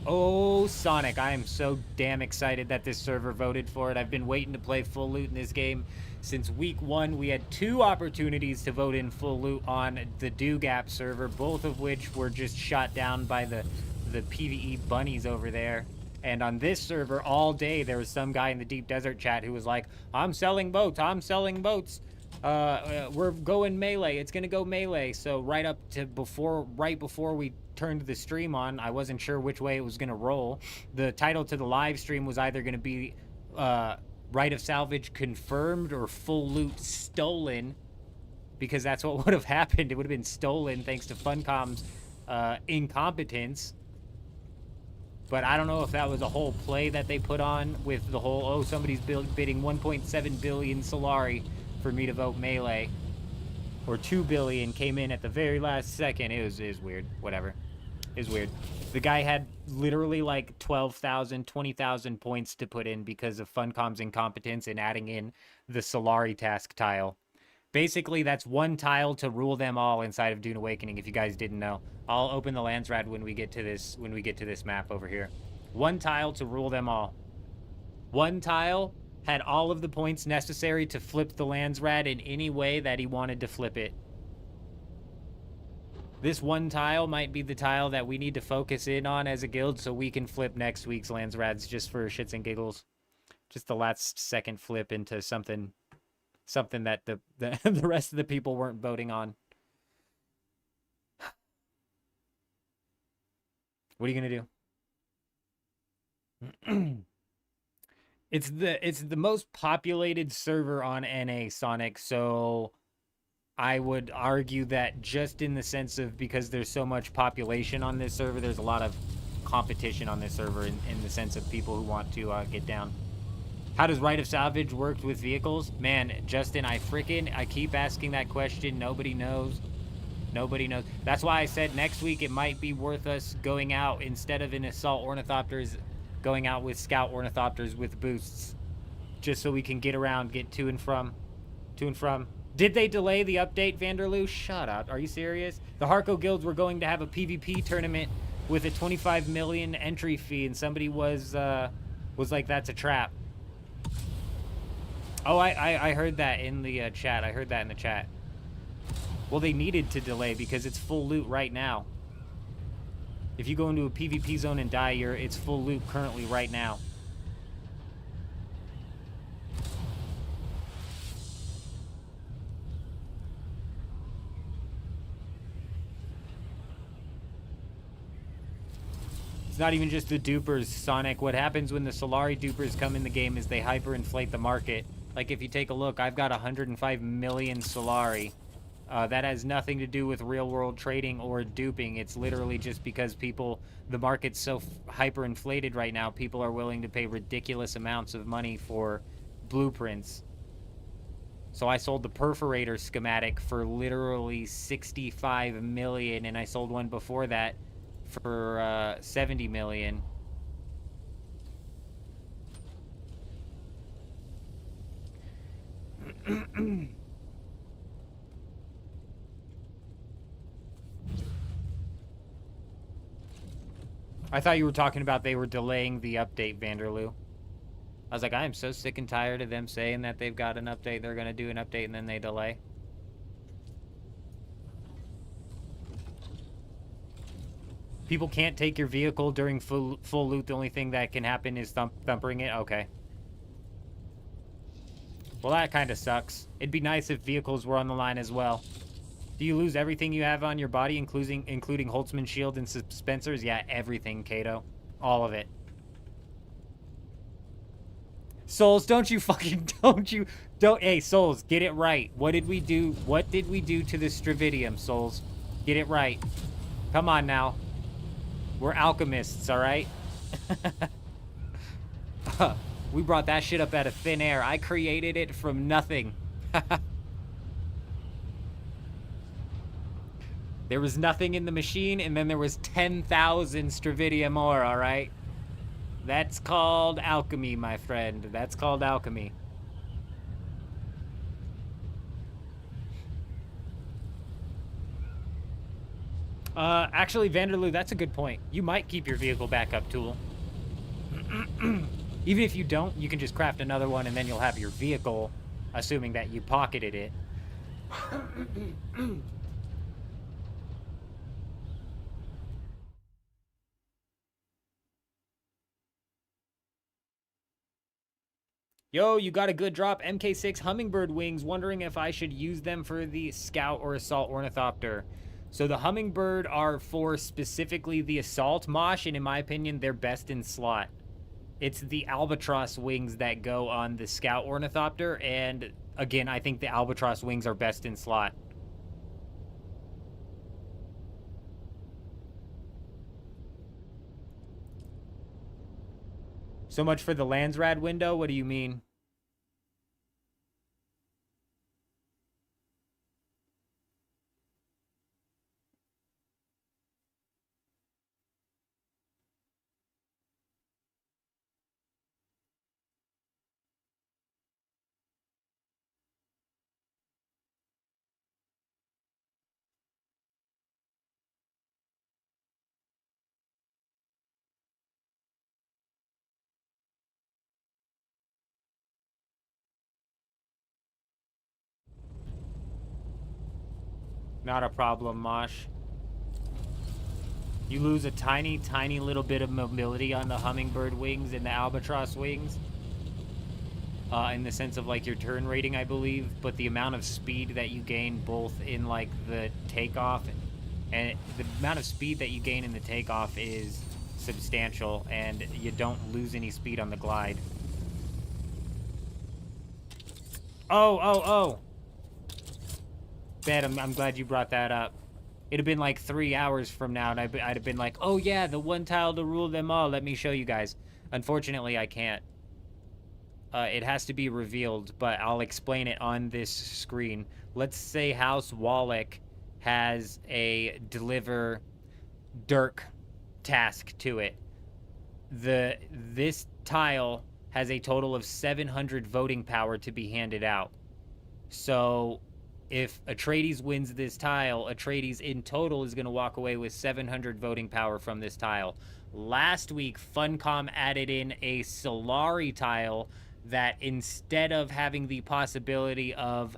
Oh, Sonic. I am so damn excited that this server voted for it. I've been waiting to play full loot in this game since week 1. We had 2 opportunities to vote in full loot on the Do-Gap server, both of which were just shot down by the PvE bunnies over there. And on this server all day there was some guy in the Deep Desert chat who was like, I'm selling boats, we're going melee, it's gonna go melee. So right before we turned the stream on, I wasn't sure which way it was gonna roll. The title to the live stream was either gonna be Right of Salvage confirmed or full loot stolen, because that's what would have happened. It would have been stolen thanks to Funcom's incompetence. But I don't know if that was a whole play that they put on with the whole, oh, somebody's bidding 1.7 billion Solari for me to vote melee. Or 2 billion came in at the very last second. It was weird. Whatever. It was weird. The guy had literally like 12,000, 20,000 points to put in because of Funcom's incompetence in adding in the Solari task tile. Basically, that's one tile to rule them all inside of Dune Awakening, if you guys didn't know. I'll open the Landsrad when we get to this map over here. One tile to rule them all. One tile had all of the points necessary to flip the Landsrad in any way that he wanted to flip it. This one tile might be the tile that we need to focus in on as a guild so we can flip next week's Landsrads just for shits and giggles. Just the last second flip into something that the rest of the people weren't voting on. What are you gonna do? It's the most populated server on NA, Sonic, so I would argue that just in the sense of, because there's so much population on this server, there's a lot of competition on this server in the sense of people who want to get down. How does Right of Salvage work with vehicles? Man, Justin, I keep asking that question. Nobody knows. Nobody knows. That's why I said next week it might be worth us going out, instead of in Assault Ornithopters, going out with Scout Ornithopters with boosts. Just so we can get around, get to and from. Did they delay the update, Vanderloo? Shut up. Are you serious? The Harco guilds were going to have a PvP tournament with a 25 million entry fee, and somebody was like, that's a trap. Oh, I heard that in the chat. I heard that in the chat. Well, they needed to delay because it's full loot right now. If you go into a PvP zone and die, it's full loot currently right now. It's not even just the dupers, Sonic. What happens when the Solari dupers come in the game is they hyperinflate the market. Like, if you take a look, I've got 105 million Solari. That has nothing to do with real-world trading or duping. It's literally just because the market's so hyperinflated right now, people are willing to pay ridiculous amounts of money for blueprints. So I sold the perforator schematic for literally 65 million, and I sold one before that for 70 million. I thought you were talking about they were delaying the update, Vanderloo. I was like, I am so sick and tired of them saying that they've got an update, they're going to do an update, and then they delay. People can't take your vehicle during full loot. The only thing that can happen is thumpering it? Okay. Well, that kind of sucks. It'd be nice if vehicles were on the line as well. Do you lose everything you have on your body, including Holtzman shield and suspensors? Yeah, everything, Kato. All of it. Souls, don't hey, Souls, get it right. What did we do to the Stravidium, Souls? Get it right. Come on now. We're alchemists, alright? We brought that shit up out of thin air. I created it from nothing. There was nothing in the machine, and then there was 10,000 Stravidium ore, alright? That's called alchemy, my friend. That's called alchemy. Actually, Vanderloo, that's a good point. You might keep your vehicle backup tool. Even if you don't, you can just craft another one, and then you'll have your vehicle, assuming that you pocketed it. Yo, you got a good drop. MK6 Hummingbird wings. Wondering if I should use them for the Scout or Assault Ornithopter. So the Hummingbird are for specifically the Assault Mosh, and in my opinion, they're best in slot. It's the Albatross wings that go on the Scout Ornithopter, and again, I think the Albatross wings are best in slot. So much for the Landsrad window? What do you mean? Not a problem, Mosh. You lose a tiny, tiny little bit of mobility on the Hummingbird wings and the Albatross wings. In the sense of, like, your turn rating, I believe. But the amount of speed that you gain both in, like, the takeoff and the amount of speed that you gain in the takeoff is substantial, and you don't lose any speed on the glide. Oh! Ben, I'm glad you brought that up. It'd have been like 3 hours from now, and I'd have been like, oh yeah, the one tile to rule them all. Let me show you guys. Unfortunately, I can't. It has to be revealed, but I'll explain it on this screen. Let's say House Wallach has a deliver Dirk task to it. This tile has a total of 700 voting power to be handed out. So if Atreides wins this tile, Atreides in total is going to walk away with 700 voting power from this tile. Last week, Funcom added in a Solari tile that instead of having the possibility of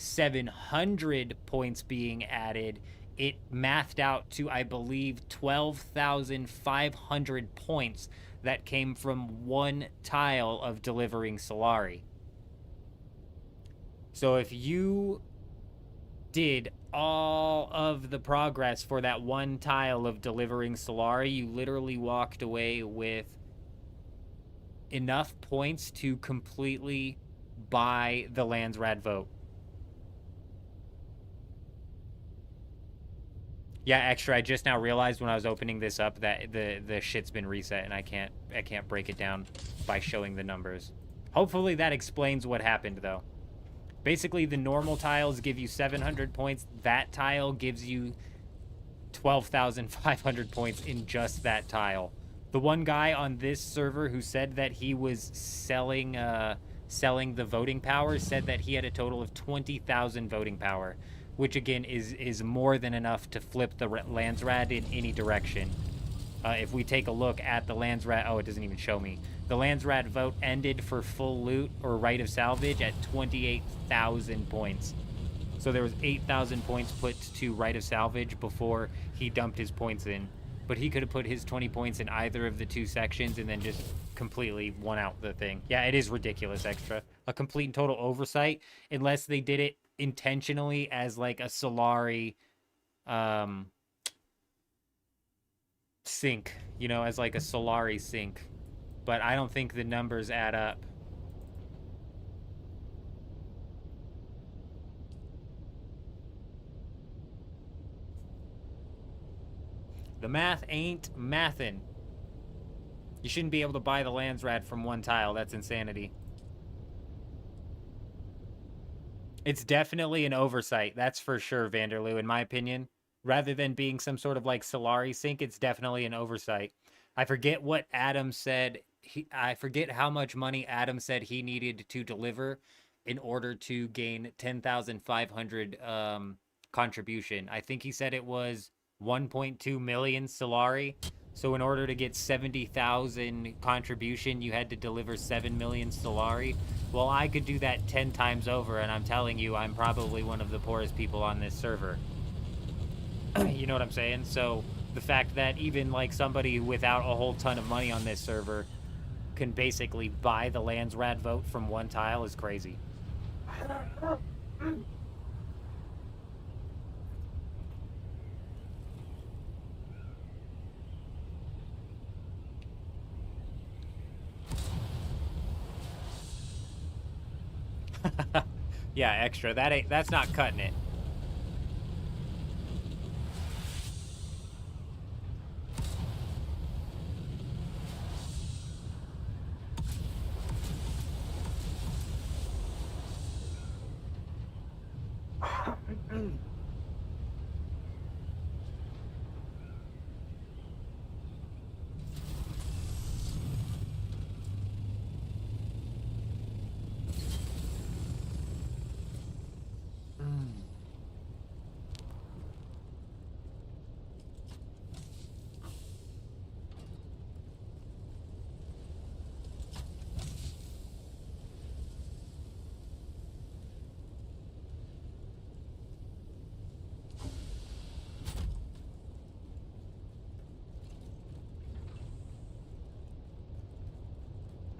700 points being added, it mathed out to, I believe, 12,500 points that came from one tile of delivering Solari. So if you did all of the progress for that one tile of delivering Solari, you literally walked away with enough points to completely buy the Landsrad vote. Yeah, extra. I just now realized when I was opening this up that the shit's been reset and I can't break it down by showing the numbers. Hopefully that explains what happened though. Basically, the normal tiles give you 700 points. That tile gives you 12,500 points in just that tile. The one guy on this server who said that he was selling the voting power said that he had a total of 20,000 voting power, which again is more than enough to flip the Landsrad in any direction. If we take a look at the Landsrad, oh, it doesn't even show me. The Landsrad vote ended for full loot or right of salvage at 28,000 points. So there was 8,000 points put to right of salvage before he dumped his points in. But he could have put his 20 points in either of the two sections and then just completely won out the thing. Yeah, it is ridiculous, extra. A complete and total oversight, unless they did it intentionally as like a Solari sync, you know, as like a Solari sync. But I don't think the numbers add up. The math ain't mathin'. You shouldn't be able to buy the Landsrad from one tile. That's insanity. It's definitely an oversight. That's for sure, Vanderloo, in my opinion. Rather than being some sort of like Solari sync, it's definitely an oversight. I forget what Adam said. I forget how much money Adam said he needed to deliver in order to gain 10,500 contribution. I think he said it was 1.2 million Solari. So in order to get 70,000 contribution, you had to deliver 7 million Solari. Well, I could do that 10 times over, and I'm telling you, I'm probably one of the poorest people on this server. You know what I'm saying? So the fact that even like somebody without a whole ton of money on this server can basically buy the Landsrad vote from one tile is crazy. Yeah, extra. That's not cutting it.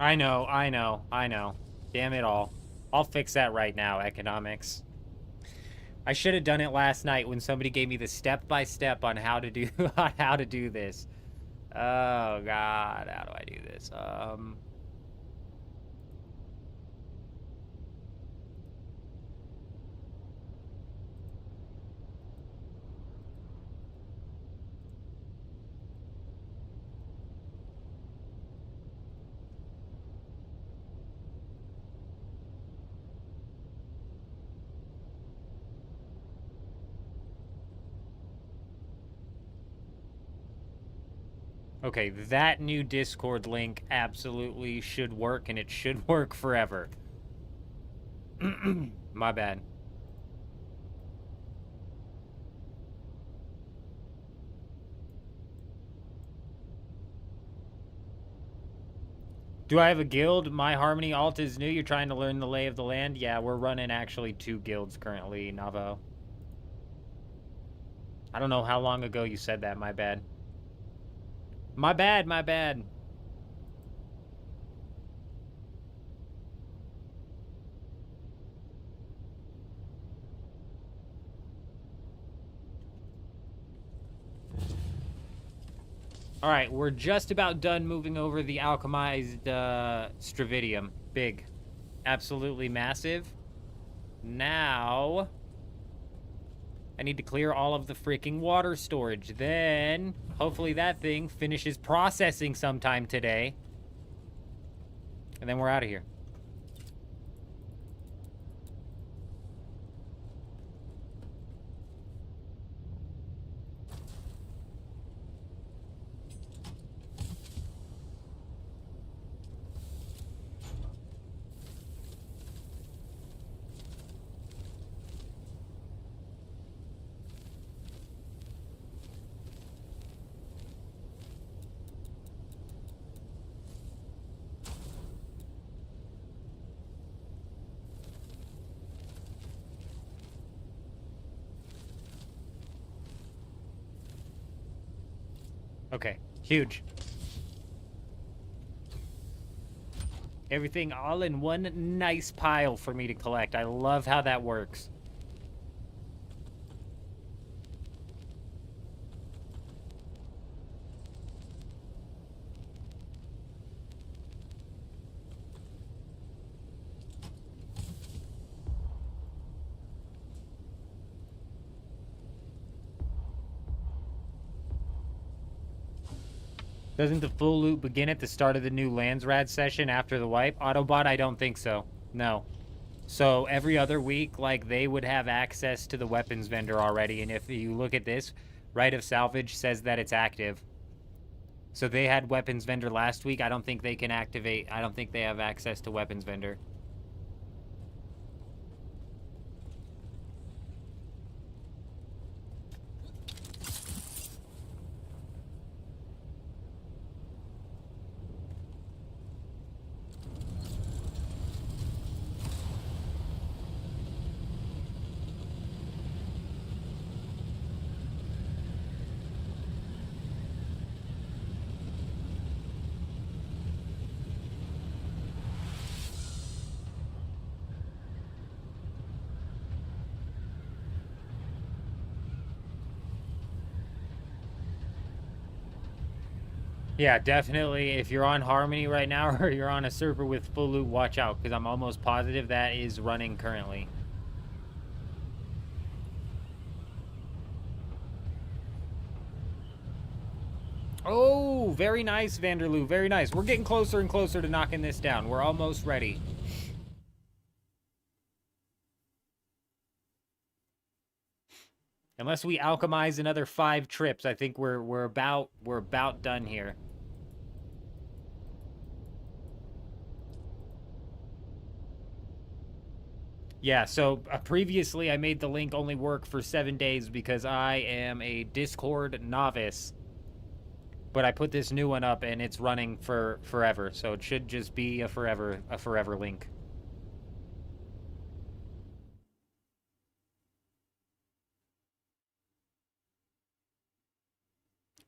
I know. Damn it all. I'll fix that right now, economics. I should have done it last night when somebody gave me the step-by-step on how to do this. Oh god, how do I do this? Okay, that new Discord link absolutely should work, and it should work forever. My bad. Do I have a guild? My Harmony alt is new. You're trying to learn the lay of the land? Yeah, we're running actually 2 guilds currently, Navo. I don't know how long ago you said that. My bad. My bad, my bad. All right, we're just about done moving over the alchemized Stravidium. Big. Absolutely massive. Now, I need to clear all of the freaking water storage. Then, hopefully that thing finishes processing sometime today. And then we're out of here. Okay, huge. Everything all in one nice pile for me to collect. I love how that works. Doesn't the full loop begin at the start of the new Landsrad session after the wipe? Autobot, I don't think so. No. So every other week, like, they would have access to the weapons vendor already. And if you look at this, Right of Salvage says that it's active. So they had weapons vendor last week. I don't think they can activate. I don't think they have access to weapons vendor. Yeah, definitely. If you're on Harmony right now or you're on a server with full loot, watch out, because I'm almost positive that is running currently. Oh, very nice, Vanderloo. Very nice. We're getting closer and closer to knocking this down. We're almost ready. Unless we alchemize another 5 trips, I think we're about done here. Yeah, so previously I made the link only work for 7 days because I am a Discord novice. But I put this new one up and it's running for forever, so it should just be a forever link.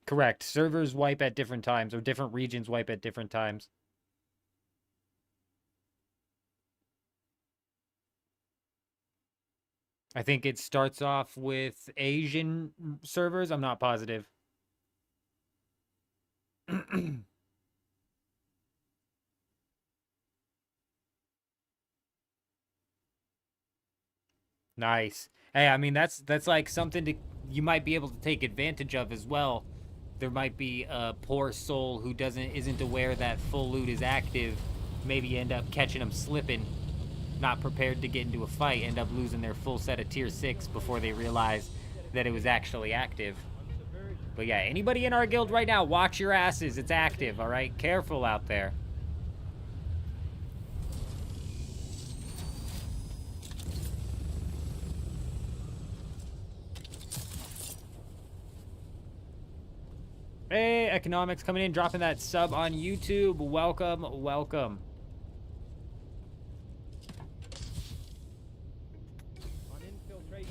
Correct. Servers wipe at different times, or different regions wipe at different times. I think it starts off with Asian servers. I'm not positive. Nice. Hey, I mean that's like something to you might be able to take advantage of as well. There might be a poor soul who isn't aware that full loot is active. Maybe you end up catching them slipping, not prepared to get into a fight, end up losing their full set of tier 6 before they realize that it was actually active. But yeah, anybody in our guild right now, watch your asses. It's active, all right? Careful out there. Hey, Economics coming in, dropping that sub on YouTube. Welcome, welcome.
On infiltration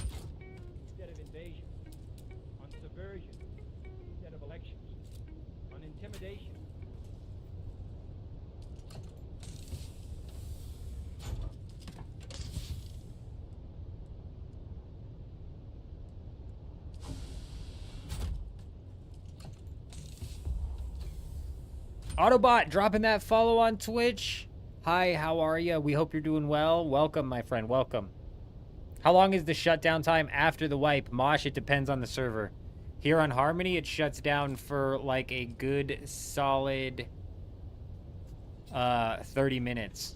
instead of invasion. On subversion instead of elections. On intimidation.
Autobot dropping that follow on Twitch. Hi, how are you? We hope you're doing well. Welcome, my friend. Welcome. How long is the shutdown time after the wipe? Mosh, it depends on the server. Here on Harmony, it shuts down for like a good solid 30 minutes.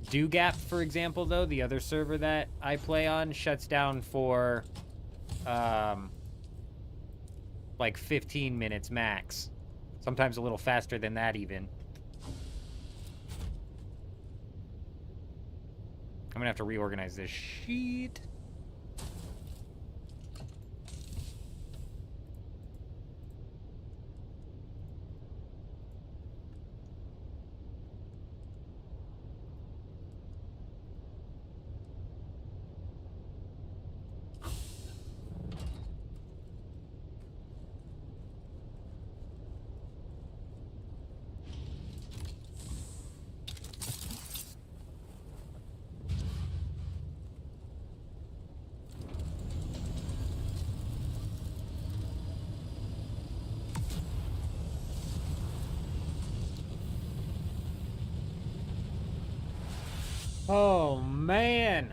Dugap, for example, though, the other server that I play on, shuts down for like 15 minutes max. Sometimes a little faster than that, even. I'm gonna have to reorganize this sheet. Oh, man.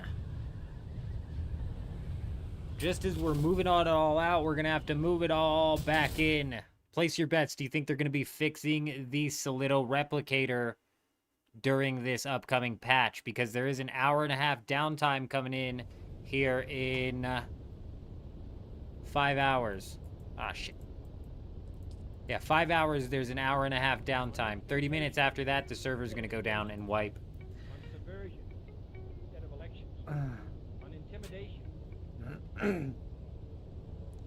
Just as we're moving it all out, we're going to have to move it all back in. Place your bets. Do you think they're going to be fixing the Solito replicator during this upcoming patch? Because there is an hour and a half downtime coming in here in 5 hours. Ah, shit. Yeah, 5 hours, there's an hour and a half downtime. 30 minutes after that, the server's going to go down and wipe.
On subversion instead of elections. On intimidation.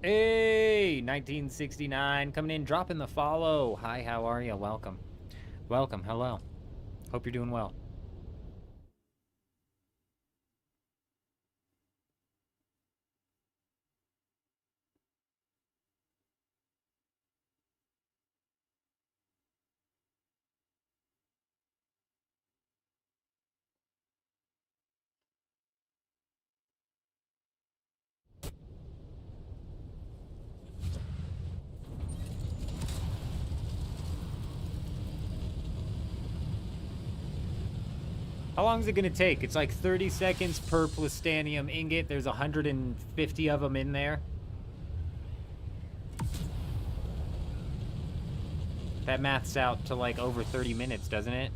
Hey, 1969 coming in, dropping the follow. Hi, how are you? Welcome. Welcome. Hello. Hope you're doing well. How long is it going to take? It's like 30 seconds per plastanium ingot. There's 150 of them in there. That maths out to like over 30 minutes, doesn't it?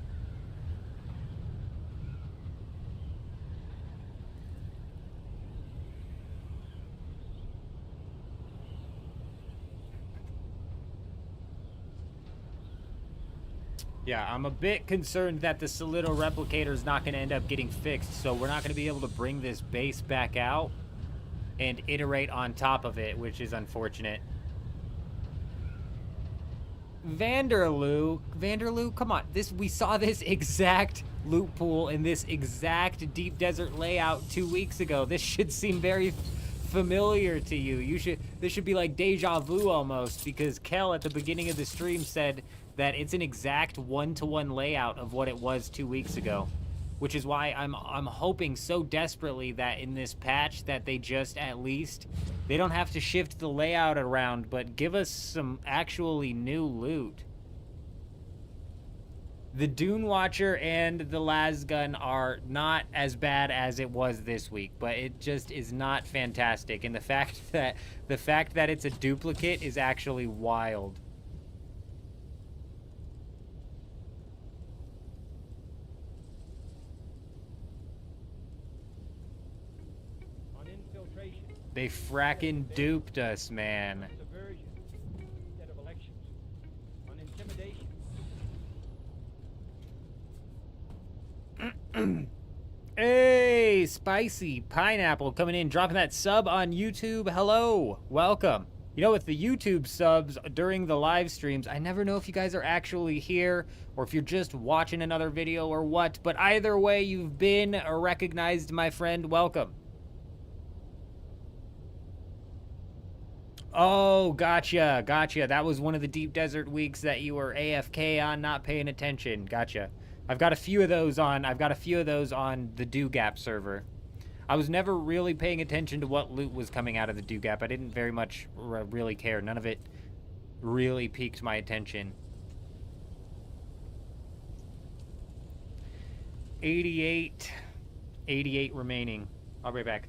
Yeah, I'm a bit concerned that the Solito replicator is not going to end up getting fixed, so we're not going to be able to bring this base back out and iterate on top of it, which is unfortunate. Vanderloo, come on. We saw this exact loot pool in this exact deep desert layout 2 weeks ago. This should seem very familiar to you. This should be like deja vu almost, because Kel at the beginning of the stream said that it's an exact one-to-one layout of what it was 2 weeks ago, which is why I'm hoping so desperately that in this patch that they just at least, they don't have to shift the layout around, but give us some actually new loot. The Dune Watcher and the Lasgun are not as bad as it was this week, but it just is not fantastic, and the fact that it's a duplicate is actually wild. They frackin' duped us, man.
Subversion instead of elections. On intimidation.
Hey, Spicy Pineapple coming in, dropping that sub on YouTube. Hello, welcome. You know, with the YouTube subs during the live streams, I never know if you guys are actually here or if you're just watching another video or what, but either way, you've been recognized, my friend. Welcome. Oh, gotcha, gotcha. That was one of the Deep Desert weeks that you were AFK on, not paying attention. Gotcha. I've got a few of those on. I've got a few of those on the Do Gap server. I was never really paying attention to what loot was coming out of the Do Gap. I didn't very much really care. None of it really piqued my attention. 88 remaining. I'll be right back.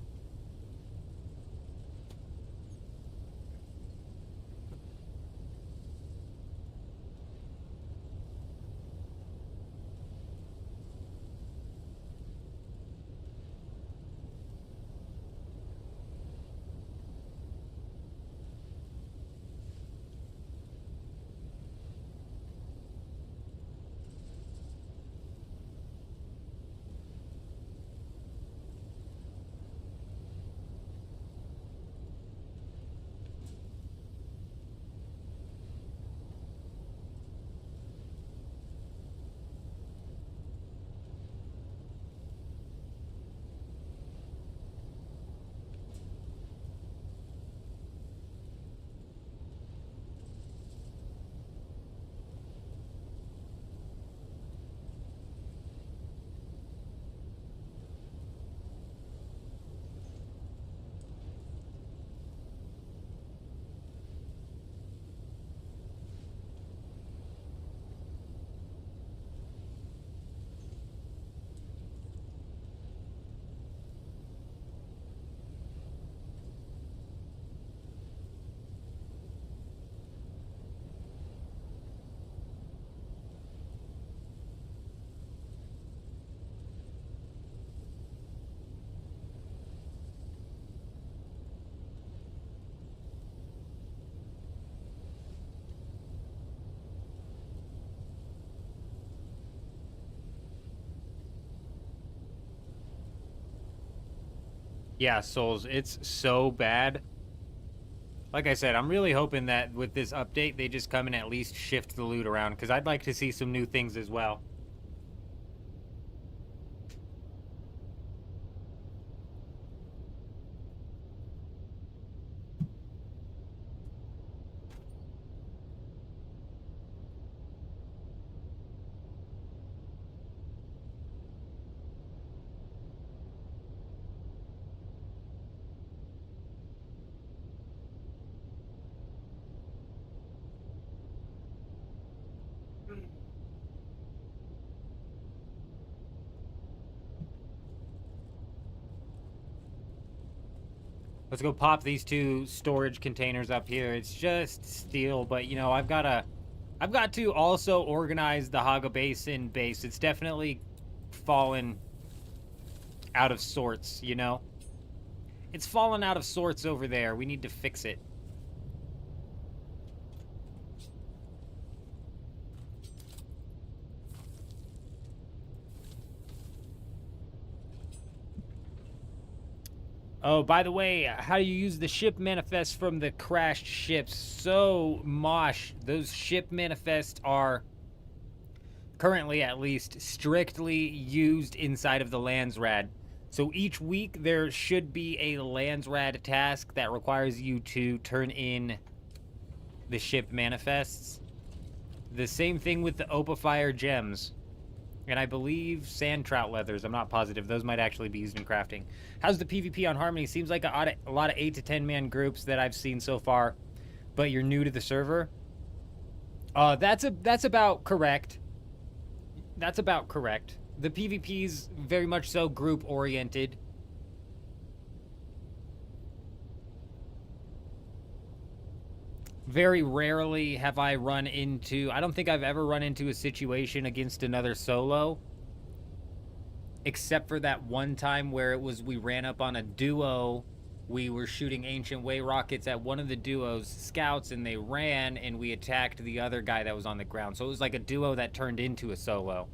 Yeah, Souls, it's so bad. Like I said, I'm really hoping that with this update, they just come and at least shift the loot around, because I'd like to see some new things as well. Let's go pop these two storage containers up here. It's just steel, but you know, I've got to also organize the Haga Basin base. It's definitely fallen out of sorts, you know? It's fallen out of sorts over there. We need to fix it. Oh, by the way, how do you use the ship manifest from the crashed ships? So, mosh, those ship manifests are, currently at least, strictly used inside of the Landsrad. So each week there should be a Landsrad task that requires you to turn in the ship manifests. The same thing with the Opifire gems. And I believe sand trout leathers. I'm not positive. Those might actually be used in crafting. How's the PvP on Harmony? Seems like a lot of 8 to 10 man groups that I've seen so far. But you're new to the server. That's about correct. That's about correct. The PvP's very much so group oriented. Very rarely have I run into... I don't think I've ever run into a situation against another solo. Except for that one time where we ran up on a duo. We were shooting Ancient Way rockets at one of the duo's scouts, and they ran, and we attacked the other guy that was on the ground. So it was like a duo that turned into a solo.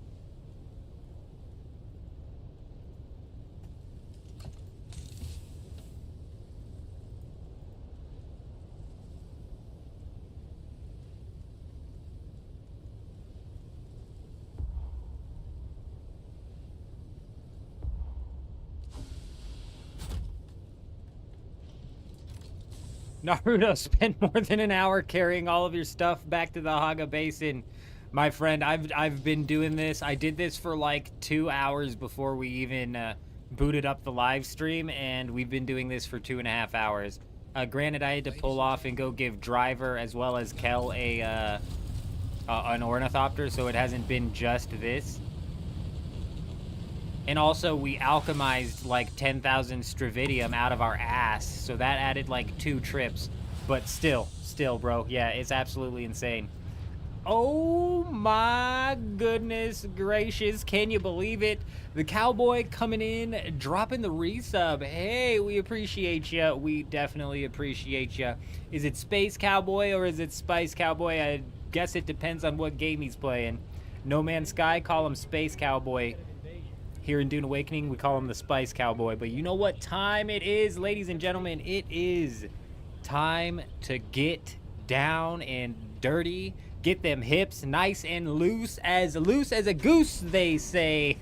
Naruto spent more than an hour carrying all of your stuff back to the Haga Basin. My friend, I've been doing this. I did this for like 2 hours before we even booted up the live stream, and we've been doing this for 2.5 hours. Granted, I had to pull off and go give Driver as well as Kel an ornithopter, so it hasn't been just this. And also, we alchemized like 10,000 stravidium out of our ass, so that added like 2 trips. But still, bro, yeah, it's absolutely insane. Oh my goodness gracious, can you believe it? The cowboy coming in, dropping the resub. Hey, we appreciate you. We definitely appreciate you. Is it Space Cowboy or is it Spice Cowboy? I guess it depends on what game he's playing. No Man's Sky, call him Space Cowboy. Here in Dune Awakening, we call him the Spice Cowboy. But you know what time it is, ladies and gentlemen? It is time to get down and dirty. Get them hips nice and loose as a goose, they say.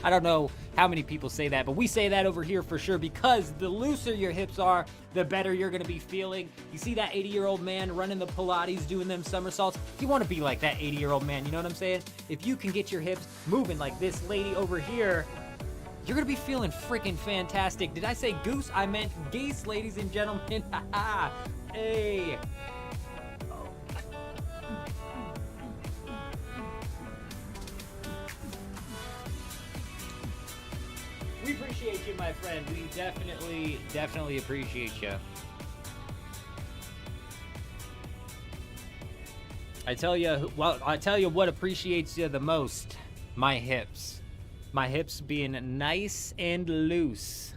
I don't know how many people say that, but we say that over here for sure, because the looser your hips are, the better you're gonna be feeling. You see that 80-year-old man running the Pilates, doing them somersaults? You wanna be like that 80-year-old man, you know what I'm saying? If you can get your hips moving like this lady over here, you're gonna be feeling freaking fantastic. Did I say goose? I meant geese, ladies and gentlemen. Hey. We appreciate you, my friend. We definitely appreciate you. I tell you what appreciates you the most. My hips. My hips being nice and loose.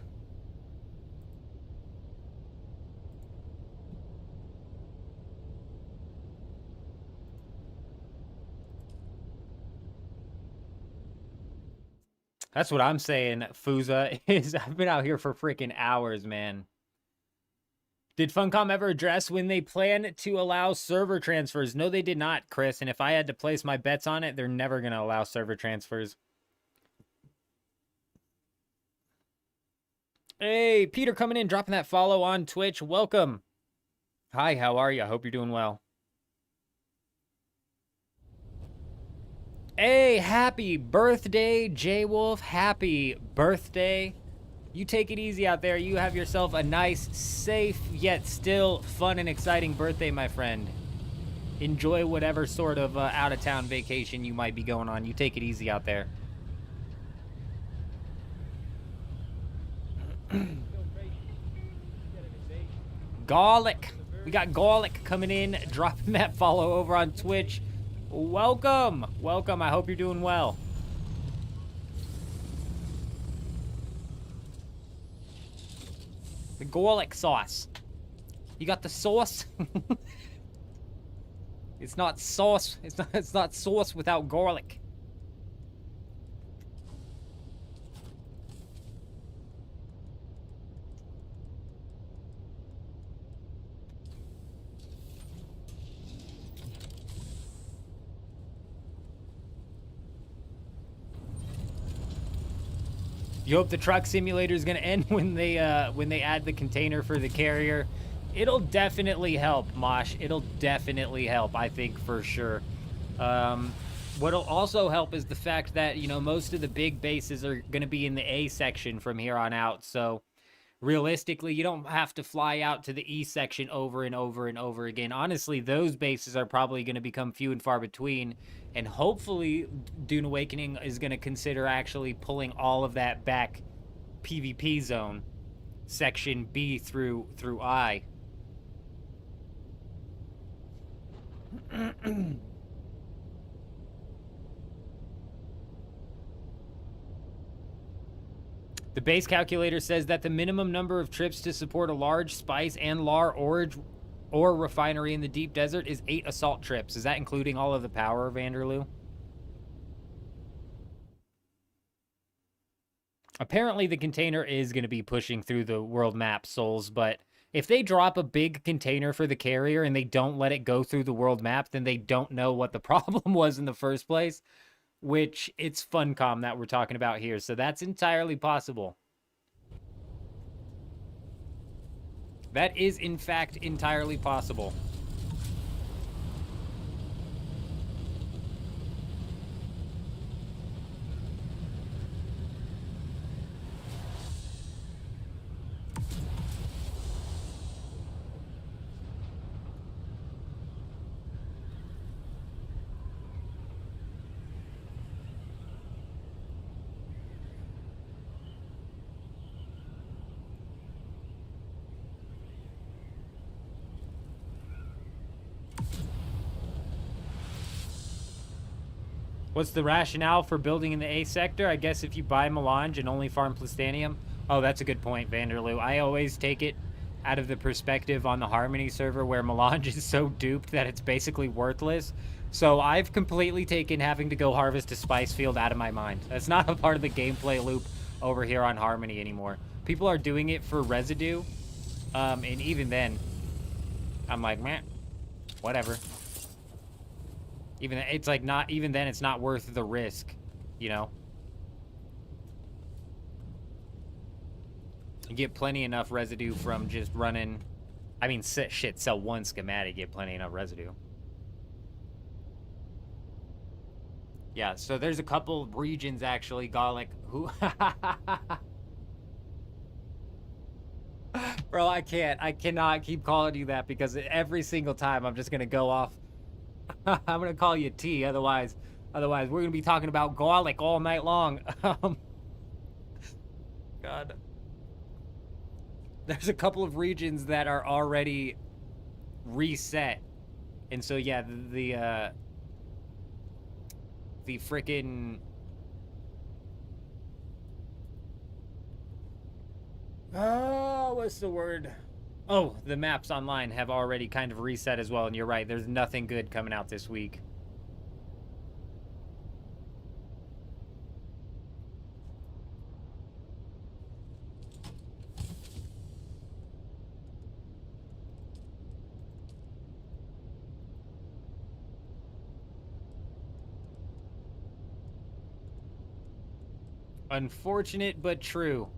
That's what I'm saying, Fuza, is I've been out here for freaking hours, man. Did Funcom ever address when they plan to allow server transfers? No, they did not, Chris. And if I had to place my bets on it, they're never going to allow server transfers. Hey, Peter coming in, dropping that follow on Twitch. Welcome. Hi, how are you? I hope you're doing well. Hey, happy birthday, J-Wolf. Happy birthday. You take it easy out there. You have yourself a nice, safe, yet still fun and exciting birthday, my friend. Enjoy whatever sort of out-of-town vacation you might be going on. You take it easy out there. Garlic. We got Garlic coming in, dropping that follow over on Twitch. Welcome. Welcome. I hope you're doing well. The garlic sauce. You got the sauce? It's not sauce. It's not sauce without garlic. You hope the truck simulator is going to end when they add the container for the carrier. It'll definitely help, Mosh. It'll definitely help, I think, for sure. What'll also help is the fact that, you know, most of the big bases are going to be in the A section from here on out. So realistically, you don't have to fly out to the E section over and over and over again. Honestly, those bases are probably going to become few and far between. And hopefully, Dune Awakening is going to consider actually pulling all of that back PvP zone, section B through I. The base calculator says that the minimum number of trips to support a large spice and lar ore refinery in the deep desert is 8 assault trips. Is that including all of the power, Vanderloo? Apparently the container is going to be pushing through the world map, Souls, but if they drop a big container for the carrier and they don't let it go through the world map, then they don't know what the problem was in the first place, which it's Funcom that we're talking about here, so that's entirely possible. That is, in fact, entirely possible. What's the rationale for building in the A sector? I guess if you buy Melange and only farm Plastanium. Oh, that's a good point, Vanderloo. I always take it out of the perspective on the Harmony server where Melange is so duped that it's basically worthless. So I've completely taken having to go harvest a spice field out of my mind. That's not a part of the gameplay loop over here on Harmony anymore. People are doing it for residue. And even then, I'm like, man, whatever. Even it's like not even then it's not worth the risk, you know. You get plenty enough residue from just running. I mean, shit, sell one schematic, get plenty enough residue. Yeah, so there's a couple regions actually, Garlic, who Bro, I cannot keep calling you that because every single time I'm just gonna go off. I'm gonna call you T, otherwise we're gonna be talking about garlic all night long. God. There's a couple of regions that are already reset. And so yeah, the frickin' oh, what's the word? Oh, the maps online have already kind of reset as well, and you're right, there's nothing good coming out this week. Unfortunate, but true.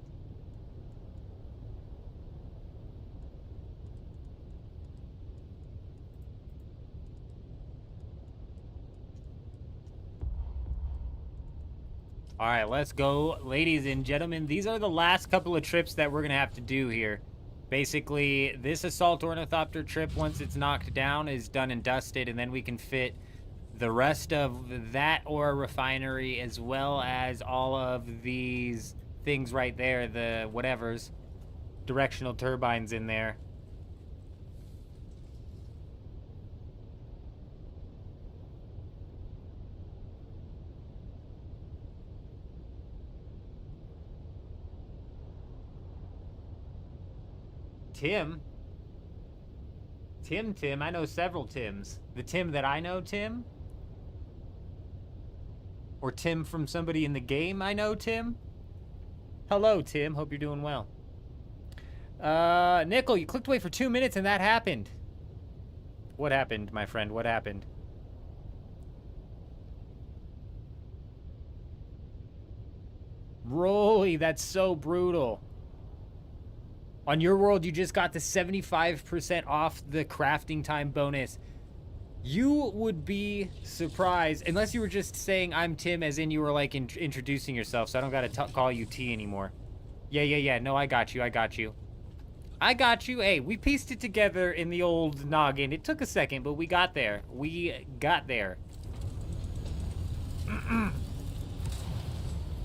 All right, let's go. Ladies and gentlemen, these are the last couple of trips that we're going to have to do here. Basically, this Assault Ornithopter trip, once it's knocked down, is done and dusted, and then we can fit the rest of that ore refinery as well as all of these things right there, the whatevers, directional turbines in there. Tim? Tim? I know several Tims. The Tim that I know, Tim? Or Tim from somebody in the game I know, Tim? Hello, Tim. Hope you're doing well. Nickel, you clicked away for 2 minutes and that happened. What happened, my friend? What happened? Rolly, that's so brutal. On your world, you just got the 75% off the crafting time bonus. You would be surprised, unless you were just saying I'm Tim as in you were like introducing yourself, so I don't gotta call you T anymore. Yeah. No, I got you. Hey, we pieced it together in the old noggin. It took a second, but we got there.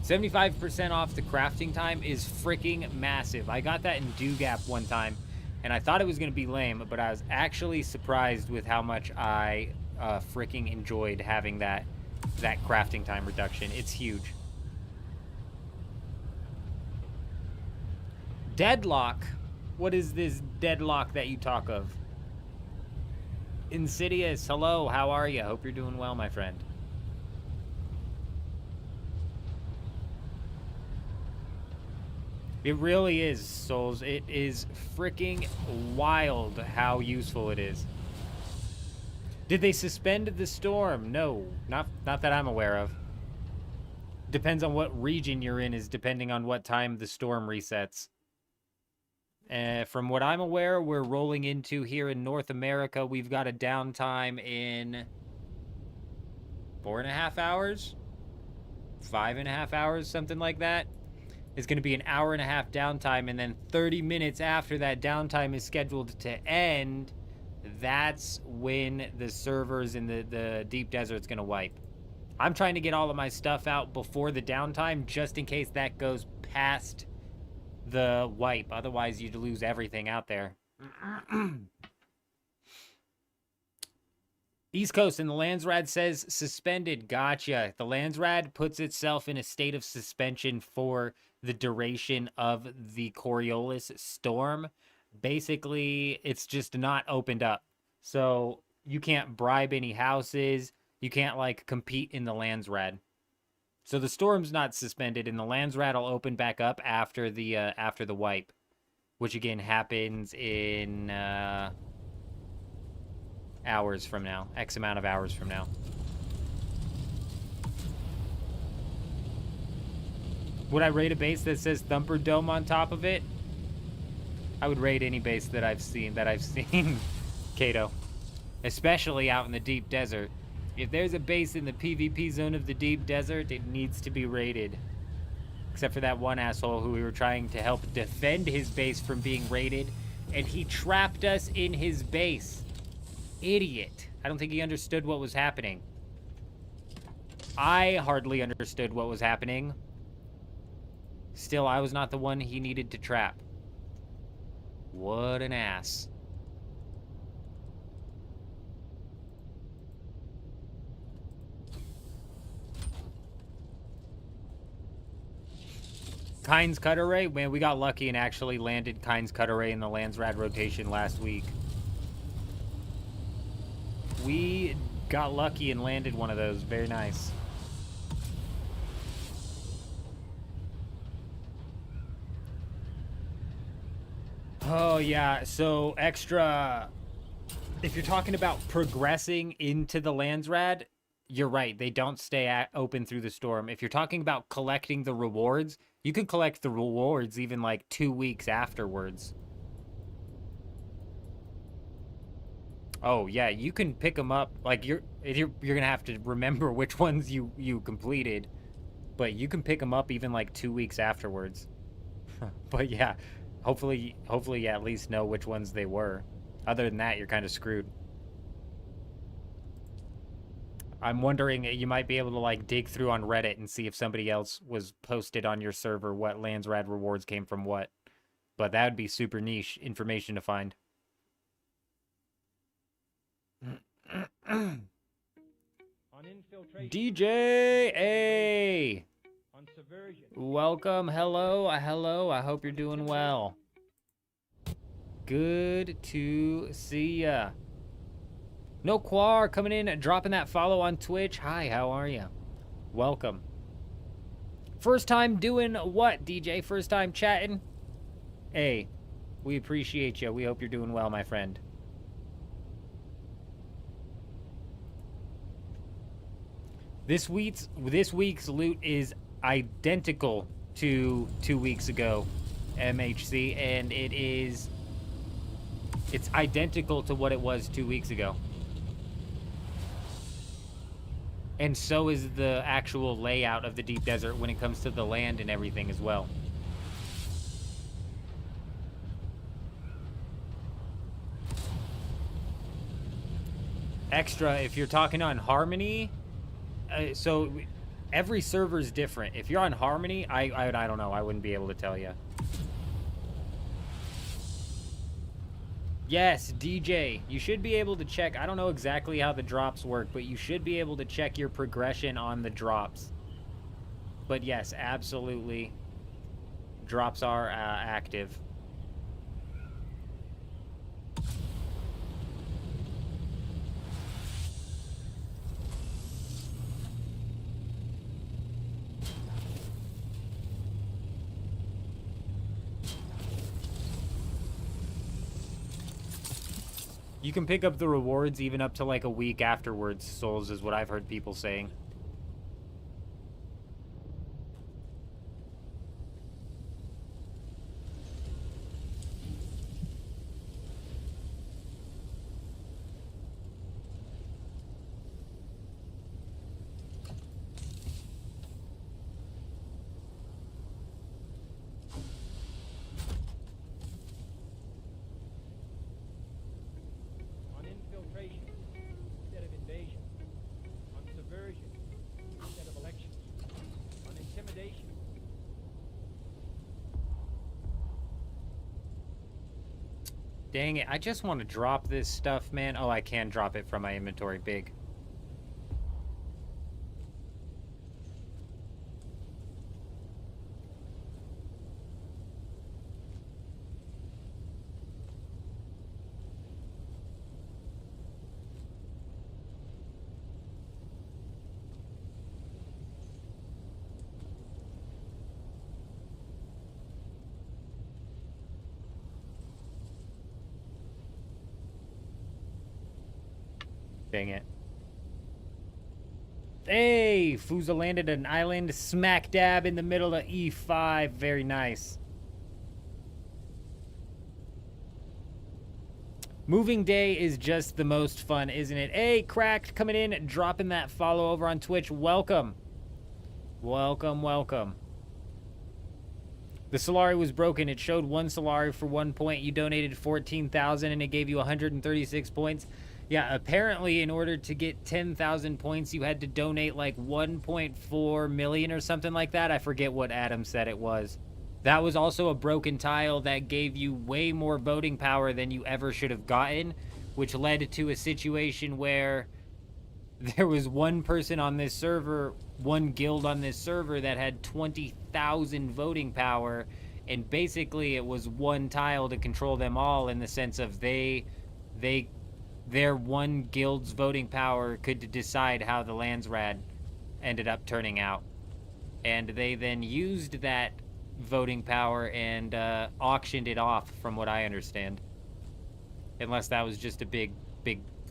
75% off the crafting time is freaking massive. I got that in Dugap one time, and I thought it was going to be lame, but I was actually surprised with how much I freaking enjoyed having that crafting time reduction. It's huge. Deadlock? What is this deadlock that you talk of? Insidious, hello, how are you? Hope you're doing well, my friend. It really is, Souls. It is freaking wild how useful it is. Did they suspend the storm? No, not that I'm aware of. Depends on what region you're in, is depending on what time the storm resets. From what I'm aware, we're rolling into here in North America. We've got a downtime in 4.5 hours, 5.5 hours, something like that. It's going to be an hour and a half downtime, and then 30 minutes after that downtime is scheduled to end, that's when the servers in the deep desert's going to wipe. I'm trying to get all of my stuff out before the downtime, just in case that goes past the wipe. Otherwise, you'd lose everything out there. East Coast and the Landsrad says suspended. Gotcha. The Landsrad puts itself in a state of suspension for the duration of the Coriolis storm. Basically, it's just not opened up. So you can't bribe any houses. You can't, like, compete in the Landsrad. So the storm's not suspended, and the Landsrad will open back up after the wipe, which again happens in hours from now, X amount of hours from now. Would I raid a base that says Thumper Dome on top of it? I would raid any base that I've seen, Kato. Especially out in the deep desert. If there's a base in the PvP zone of the deep desert, it needs to be raided. Except for that one asshole who we were trying to help defend his base from being raided, and he trapped us in his base. Idiot. I don't think he understood what was happening. I hardly understood what was happening. Still, I was not the one he needed to trap. What an ass. Kynes Cutter Ray? Man, we got lucky and actually landed Kynes Cutter Ray in the Landsrad rotation last week. We got lucky and landed one of those. Very nice. Oh, yeah. So, extra... If you're talking about progressing into the Landsrad, you're right. They don't stay open through the storm. If you're talking about collecting the rewards, you can collect the rewards even, like, 2 weeks afterwards. Oh, yeah, you can pick them up. Like, you're gonna have to remember which ones you completed. But you can pick them up even, like, 2 weeks afterwards. But, yeah, hopefully you at least know which ones they were. Other than that, you're kind of screwed. I'm wondering, you might be able to, like, dig through on Reddit and see if somebody else was posted on your server what Landsrad rewards came from what. But that would be super niche information to find.
On infiltration.
DJ A.
On subversion.
Welcome. Hello. Hello. I hope you're doing well. Good to see ya. No Quar coming in, dropping that follow on Twitch. Hi, how are you? Welcome. First time doing what, DJ? First time chatting? Hey, we appreciate you. We hope you're doing well, my friend. This week's loot is identical to 2 weeks ago, MHC, and it's identical to what it was 2 weeks ago. And so is the actual layout of the deep desert when it comes to the land and everything as well. Extra, if you're talking on Harmony, so every server is different. If you're on Harmony, I don't know. I wouldn't be able to tell you. Yes, DJ, you should be able to check. I don't know exactly how the drops work, but you should be able to check your progression on the drops. But yes, absolutely, drops are active. You can pick up the rewards even up to like a week afterwards, Souls, is what I've heard people saying.
infiltration instead of invasion, on subversion instead of elections, on intimidation.
Dang it, I just want to drop this stuff, man. Oh, I can drop it from my inventory. Big. Dang it. Hey, Fuza landed an island smack dab in the middle of E5. Very nice. Moving day is just the most fun, isn't it? Hey, Cracked coming in, dropping that follow over on Twitch. Welcome. Welcome, welcome. The Solari was broken. It showed 1 Solari for 1 point. You donated 14,000 and it gave you 136 points. Yeah, apparently in order to get 10,000 points, you had to donate like 1.4 million or something like that. I forget what Adam said it was. That was also a broken tile that gave you way more voting power than you ever should have gotten, which led to a situation where there was one person on this server, one guild on this server that had 20,000 voting power, and basically it was one tile to control them all in the sense of their one guild's voting power could decide how the Landsrad ended up turning out. And they then used that voting power and auctioned it off, from what I understand. Unless that was just a big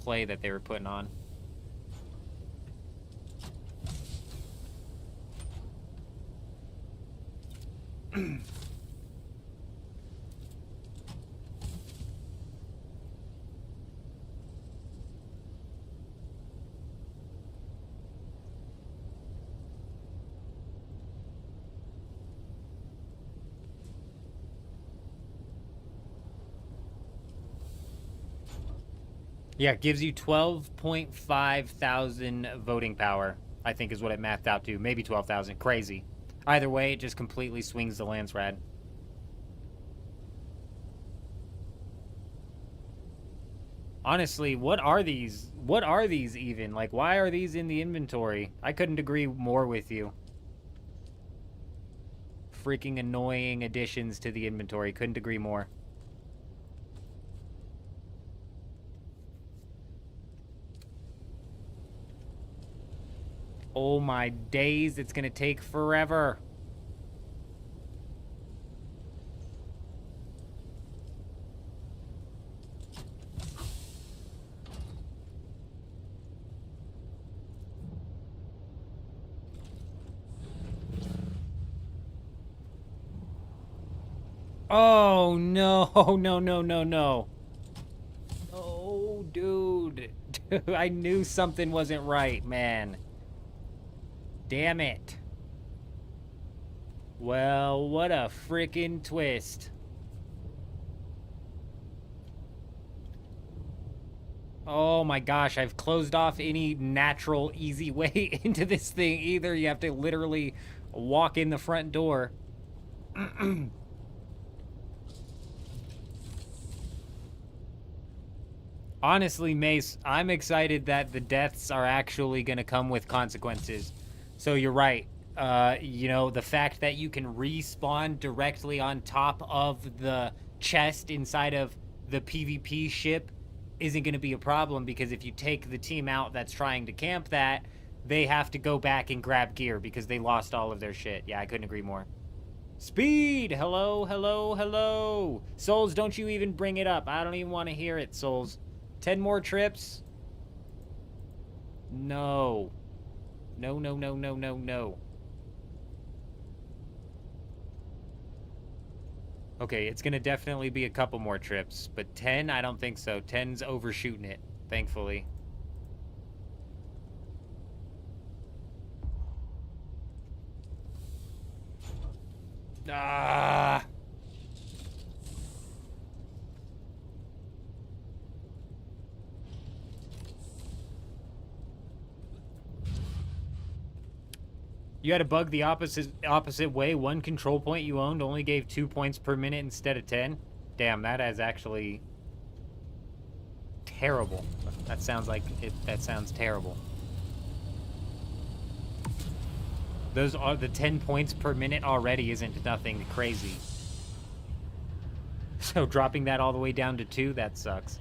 play that they were putting on. Yeah, it gives you 12.5 thousand voting power, I think is what it mathed out to. Maybe 12,000. Crazy. Either way, it just completely swings the Landsrad. Honestly, what are these? What are these even? Like, why are these in the inventory? I couldn't agree more with you. Freaking annoying additions to the inventory. Couldn't agree more. Oh my days, it's gonna take forever. Oh no, no, no, no, no. No, dude. I knew something wasn't right, man. Damn it. Well, what a freaking twist. Oh my gosh, I've closed off any natural, easy way into this thing. Either you have to literally walk in the front door. Honestly, Mace, I'm excited that the deaths are actually going to come with consequences. So you're right. You know, the fact that you can respawn directly on top of the chest inside of the PvP ship isn't going to be a problem, because if you take the team out that's trying to camp that, they have to go back and grab gear because they lost all of their shit. Yeah, I couldn't agree more. Speed! Hello, hello, hello! Souls, don't you even bring it up. I don't even want to hear it, Souls. 10 more trips? No. No, no, no, no, no, no. Okay, it's gonna definitely be a couple more trips, but 10, I don't think so. 10's overshooting it, thankfully. Ah! You had a bug the opposite way. One control point you owned only gave 2 points per minute instead of 10. Damn, that is actually terrible. That sounds like it. That sounds terrible. Those are the 10 points per minute already isn't nothing crazy. So dropping that all the way down to 2, that sucks.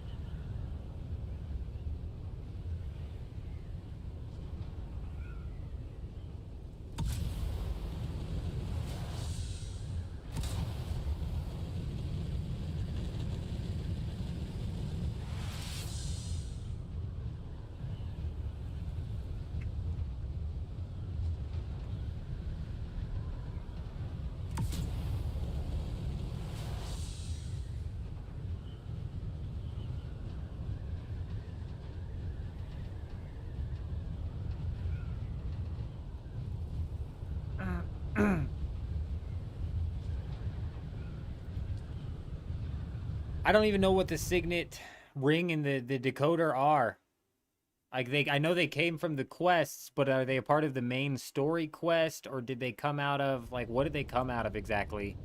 I don't even know what the signet ring and the decoder are. Like I know they came from the quests, but are they a part of the main story quest, or did they come out of, like, what did they come out of exactly?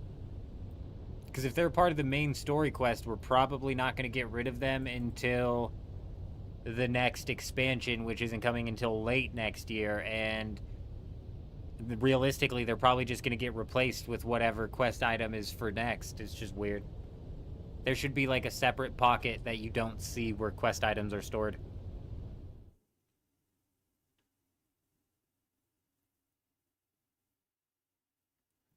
Because if they're part of the main story quest, we're probably not going to get rid of them until the next expansion, which isn't coming until late next year, and realistically, they're probably just going to get replaced with whatever quest item is for next. It's just weird. There should be, like, a separate pocket that you don't see where quest items are stored.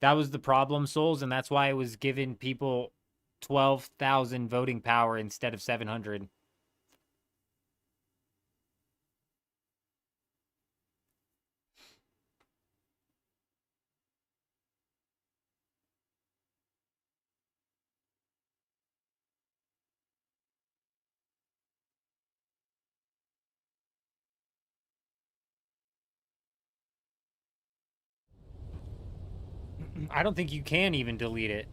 That was the problem, Souls, and that's why it was giving people 12,000 voting power instead of 700. I don't think you can even delete it.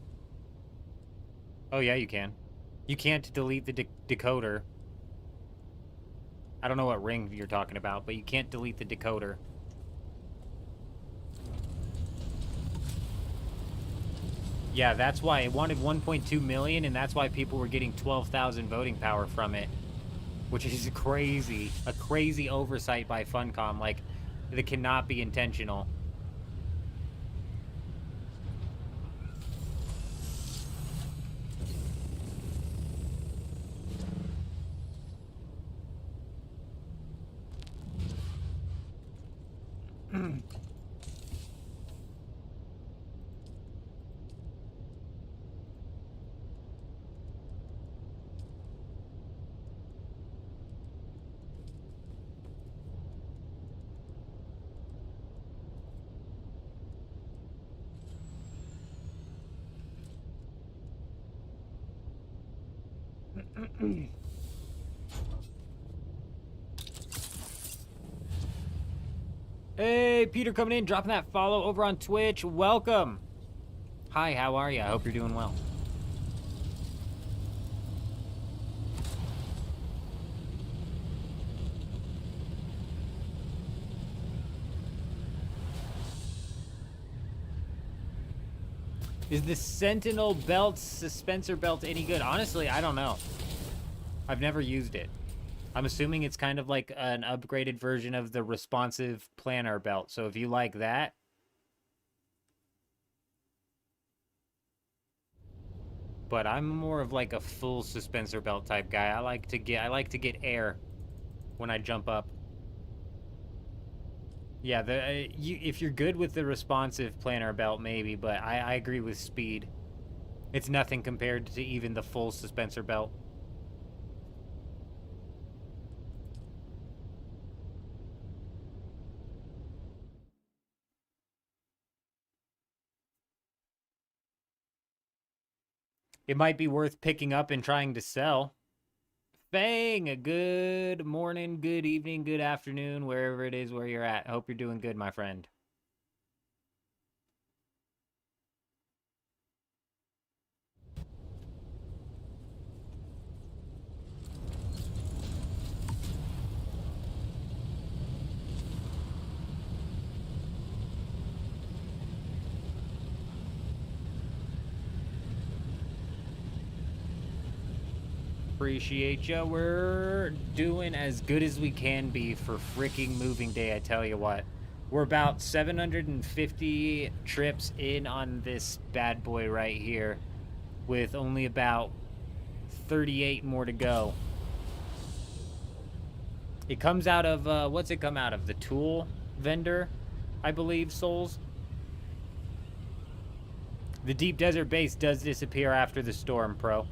Oh, yeah, you can. You can't delete the decoder. I don't know what ring you're talking about, but you can't delete the decoder. Yeah, that's why it wanted 1.2 million, and that's why people were getting 12,000 voting power from it. Which is crazy. A crazy oversight by Funcom. Like, it cannot be intentional. Hey, Peter coming in, dropping that follow over on Twitch. Welcome. Hi, how are you? I hope you're doing well. Is the Sentinel belt, suspensor belt, any good? Honestly, I don't know. I've never used it. I'm assuming it's kind of like an upgraded version of the responsive planar belt. So if you like that, but I'm more of like a full suspensor belt type guy. I like to get air when I jump up. Yeah, if you're good with the responsive planar belt, maybe, but I agree with speed. It's nothing compared to even the full suspensor belt. It might be worth picking up and trying to sell. Fang, a good morning, good evening, good afternoon, wherever it is where you're at. I hope you're doing good, my friend. Appreciate ya. We're doing as good as we can be for freaking moving day, I tell you what. We're about 750 trips in on this bad boy right here, with only about 38 more to go. It comes out of, what's it come out of? The tool vendor, I believe, Souls? The Deep Desert base does disappear after the storm, Pro.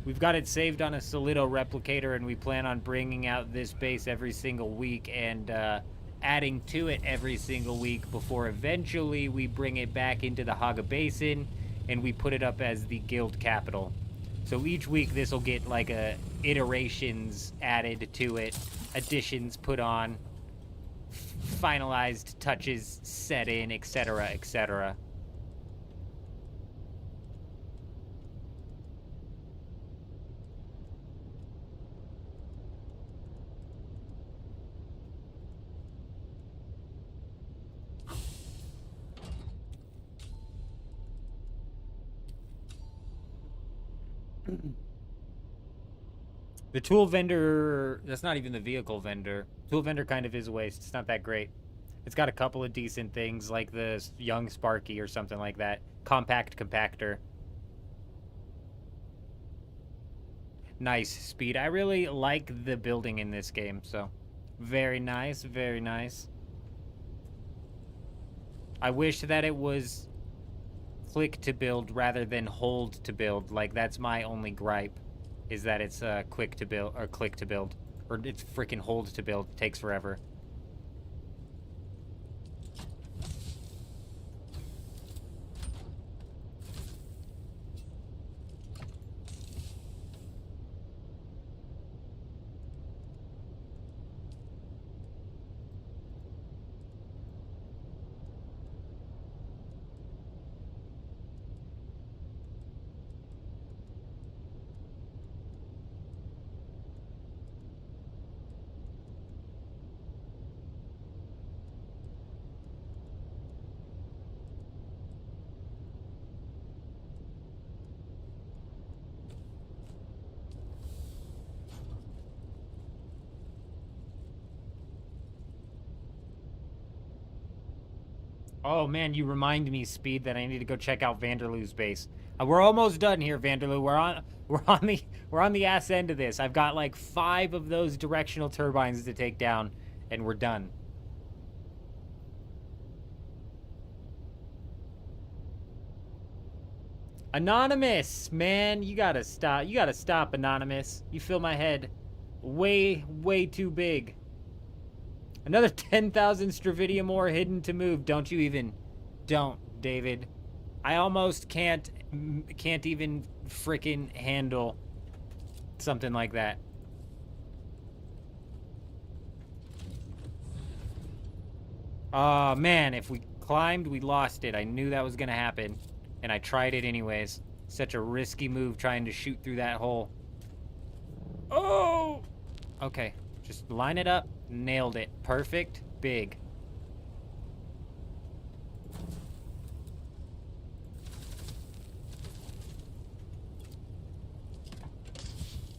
We've got it saved on a Solido replicator, and we plan on bringing out this base every single week and adding to it every single week before eventually we bring it back into the Haga Basin and we put it up as the guild capital. So each week this will get like iterations added to it, additions put on, finalized touches set in, etc., etc. The tool vendor, that's not even the vehicle vendor. Tool vendor kind of is waste. It's not that great. It's got a couple of decent things like the Young Sparky or something like that. Compact compactor. Nice speed. I really like the building in this game, so very nice, very nice. I wish that it was click to build rather than hold to build. Like, that's my only gripe, is that it's quick to build or click to build, or it's freaking hold to build. It takes forever. Oh man, you remind me, Speed, that I need to go check out Vanderloo's base. We're almost done here, Vanderloo. We're on the ass end of this. I've got like 5 of those directional turbines to take down, and we're done. Anonymous, man, you gotta stop. You gotta stop, Anonymous. You fill my head way, way too big. Another 10,000 Stravidium ore hidden to move. Don't you even... Don't, David. I almost can't even frickin' handle something like that. Oh, man, if we climbed, we lost it. I knew that was gonna happen, and I tried it anyways. Such a risky move trying to shoot through that hole. Oh! Okay, just line it up. Nailed it. Perfect. Big.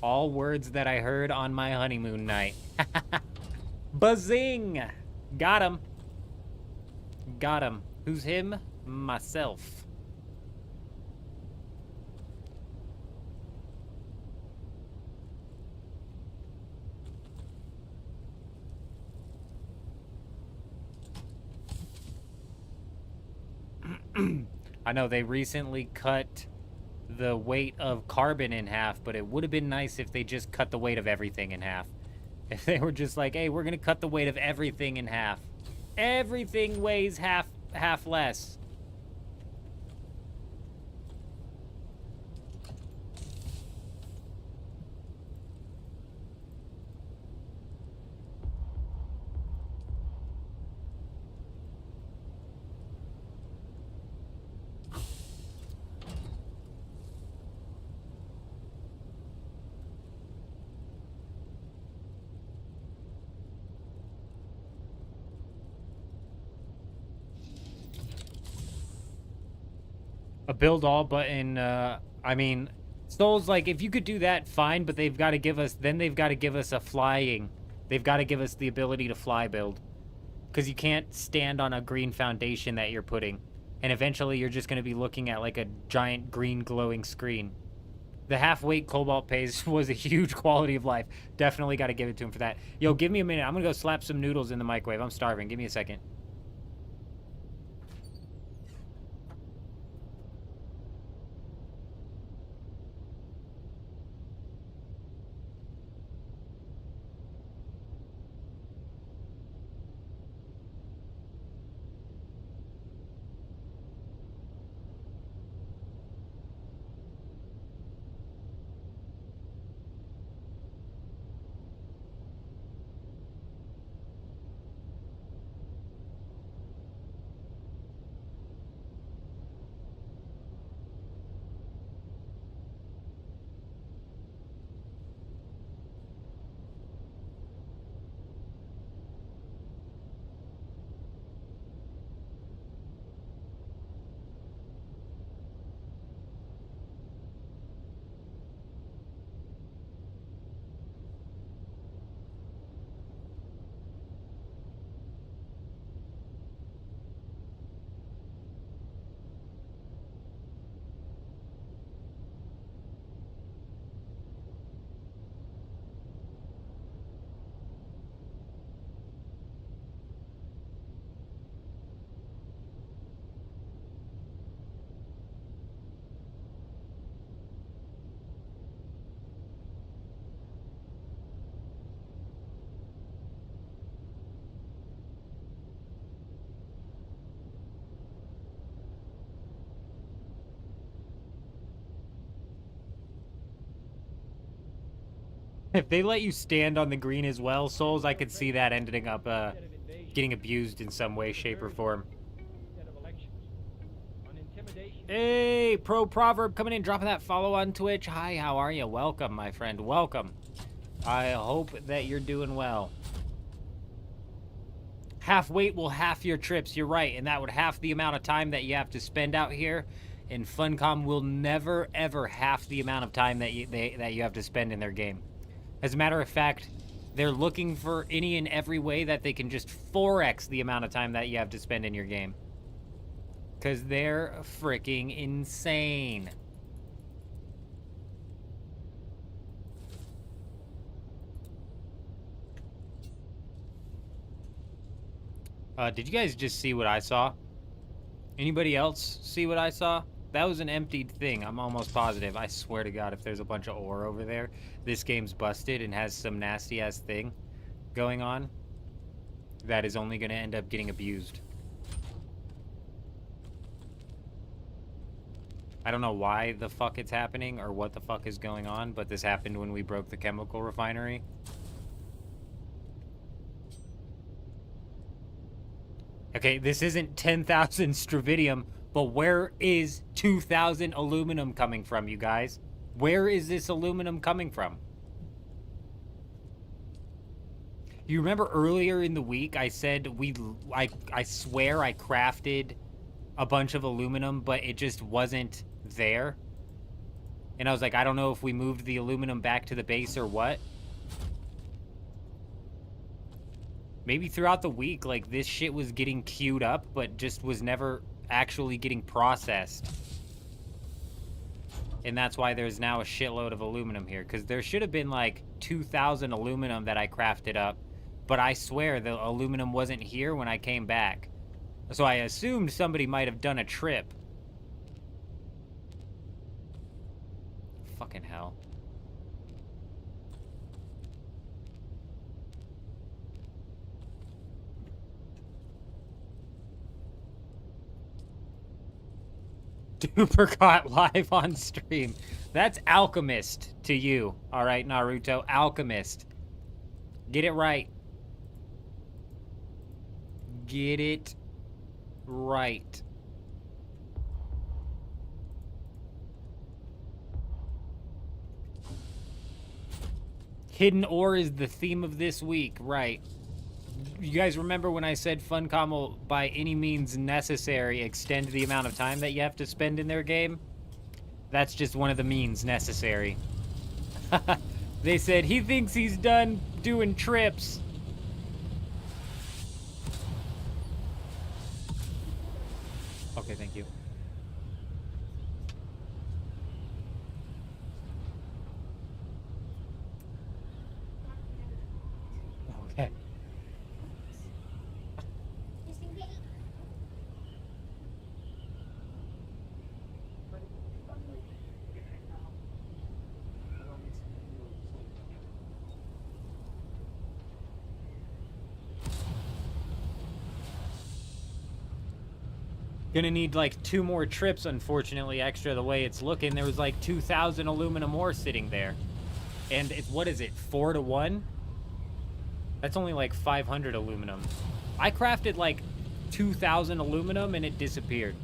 All words that I heard on my honeymoon night. Buzzing! Got him. Got him. Who's him? Myself. I know they recently cut the weight of carbon in half, but it would have been nice if they just cut the weight of everything in half. If they were just like, hey, we're gonna cut the weight of everything in half. Everything weighs half less. A build all button, I mean, Souls, like, if you could do that, fine, but they've got to give us, then they've got to give us a flying. They've got to give us the ability to fly build. Because you can't stand on a green foundation that you're putting. And eventually you're just going to be looking at, like, a giant green glowing screen. The half-weight Cobalt Pays was a huge quality of life. Definitely got to give it to him for that. Yo, give me a minute. I'm going to go slap some noodles in the microwave. I'm starving. Give me a second. If they let you stand on the green as well, Souls, I could see that ending up getting abused in some way, shape, or form.
Instead of elections. On intimidation.
Hey, Pro Proverb coming in, dropping that follow on Twitch. Hi, how are you? Welcome, my friend. Welcome. I hope that you're doing well. Half weight will half your trips. You're right, and that would half the amount of time that you have to spend out here. And Funcom will never, ever half the amount of time that you have to spend in their game. As a matter of fact, they're looking for any and every way that they can just 4x the amount of time that you have to spend in your game. Because they're freaking insane. Did you guys just see what I saw? Anybody else see what I saw? That was an emptied thing, I'm almost positive. I swear to God, if there's a bunch of ore over there, this game's busted and has some nasty-ass thing going on that is only going to end up getting abused. I don't know why the fuck it's happening or what the fuck is going on, but this happened when we broke the chemical refinery. Okay, this isn't 10,000 stravidium, but where is 2,000 aluminum coming from, you guys? Where is this aluminum coming from? You remember earlier in the week I said I swear I crafted a bunch of aluminum, but it just wasn't there? And I was like, I don't know if we moved the aluminum back to the base or what. Maybe throughout the week, like, this shit was getting queued up, but just was never actually getting processed. And that's why there's now a shitload of aluminum here. Because there should have been, like, 2,000 aluminum that I crafted up. But I swear the aluminum wasn't here when I came back. So I assumed somebody might have done a trip. Fucking hell. Duper live on stream. That's Alchemist to you. Alright, Naruto. Alchemist. Get it right. Get it right. Hidden ore is the theme of this week. Right. You guys remember when I said Funcom will, by any means necessary, extend the amount of time that you have to spend in their game? That's just one of the means necessary. They said he thinks he's done doing trips. Okay, thank you. Okay. Gonna need like 2 more trips, unfortunately, extra the way it's looking. There was like 2,000 aluminum ore sitting there. And it's, what is it, 4 to 1? That's only like 500 aluminum. I crafted like 2,000 aluminum and it disappeared.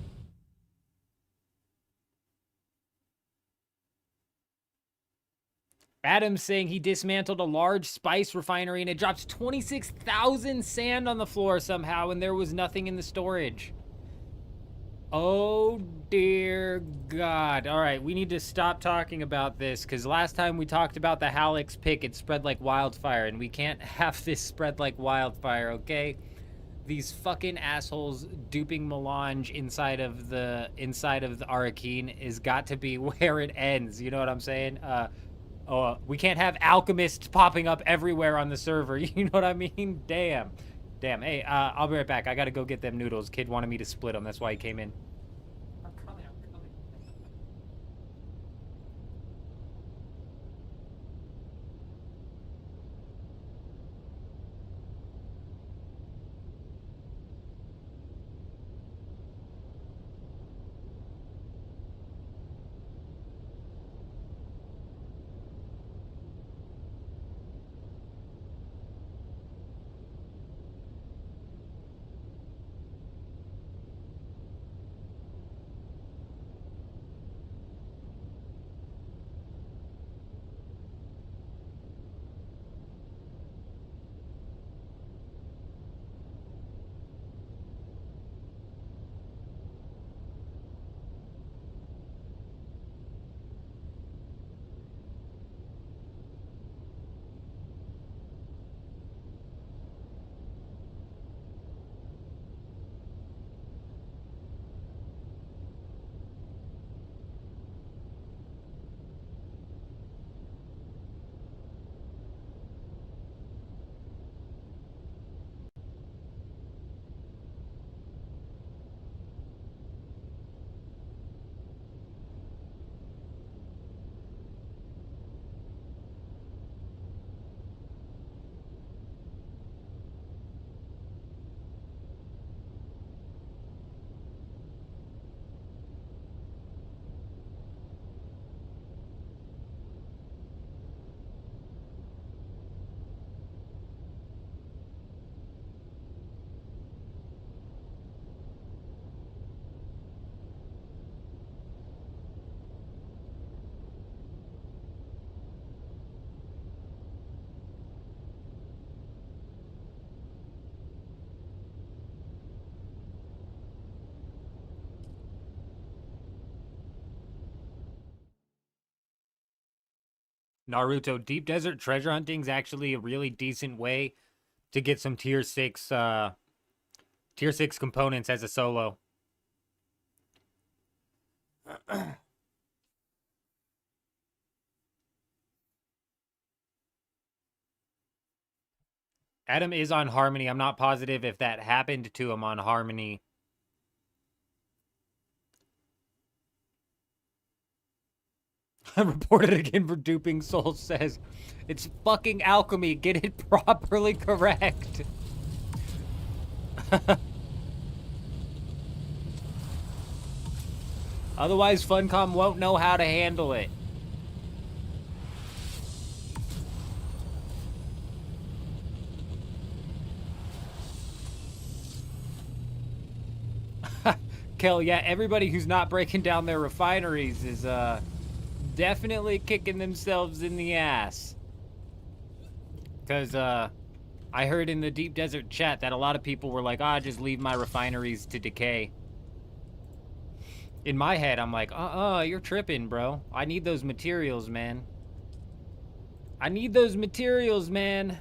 Adam's saying he dismantled a large spice refinery and it dropped 26,000 sand on the floor somehow and there was nothing in the storage. Oh dear God. All right, we need to stop talking about this because last time we talked about the Hallex pick, it spread like wildfire and we can't have this spread like wildfire, okay? These fucking assholes duping melange inside of the Arakeen is got to be where it ends. You know what I'm saying? We can't have alchemists popping up everywhere on the server. You know what I mean? Damn. Damn. Hey, I'll be right back. I gotta go get them noodles. Kid wanted me to split them. That's why he came in. I'm coming. Naruto, deep desert treasure hunting is actually a really decent way to get some tier 6 components as a solo. Adam is on Harmony. I'm not positive if that happened to him on Harmony. I reported again for duping. Soul says, it's fucking alchemy. Get it properly correct. Otherwise, Funcom won't know how to handle it. Kel, yeah, everybody who's not breaking down their refineries is, definitely kicking themselves in the ass. Because, I heard in the Deep Desert chat that a lot of people were like, just leave my refineries to decay. In my head, I'm like, you're tripping, bro. I need those materials, man. I need those materials, man.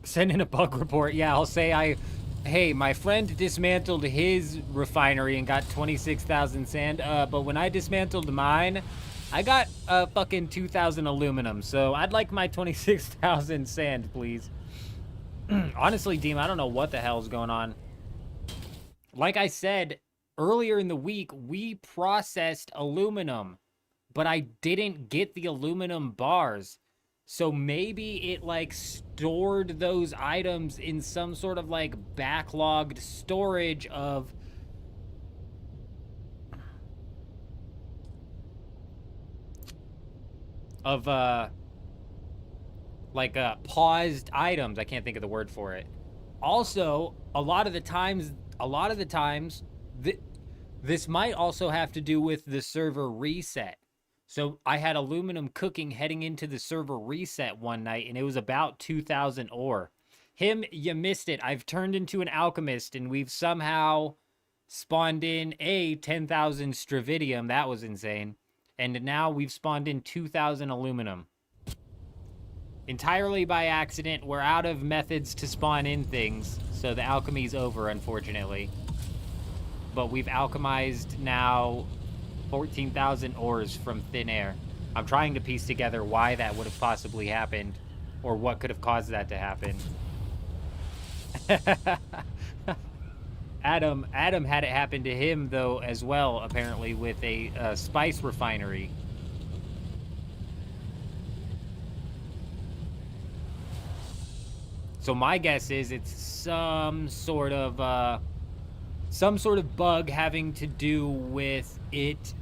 Send in a bug report. Yeah, I'll say hey, my friend dismantled his refinery and got 26,000 sand. But when I dismantled mine, I got fucking 2,000 aluminum. So I'd like my 26,000 sand, please. Honestly, Deem, I don't know what the hell's going on. Like I said earlier in the week, we processed aluminum, but I didn't get the aluminum bars. So maybe it like stored those items in some sort of like backlogged storage of paused items. I can't think of the word for it. Also, a lot of the times this might also have to do with the server reset. So I had aluminum cooking heading into the server reset one night, and it was about 2,000 ore. Him, you missed it. I've turned into an alchemist, and we've somehow spawned in 10,000 stravidium. That was insane. And now we've spawned in 2,000 aluminum. Entirely by accident. We're out of methods to spawn in things, so the alchemy's over, unfortunately. But we've alchemized now 14,000 ores from thin air. I'm trying to piece together why that would have possibly happened, or what could have caused that to happen. Adam had it happen to him, though, as well, apparently, with a spice refinery. So my guess is it's some sort of bug having to do with it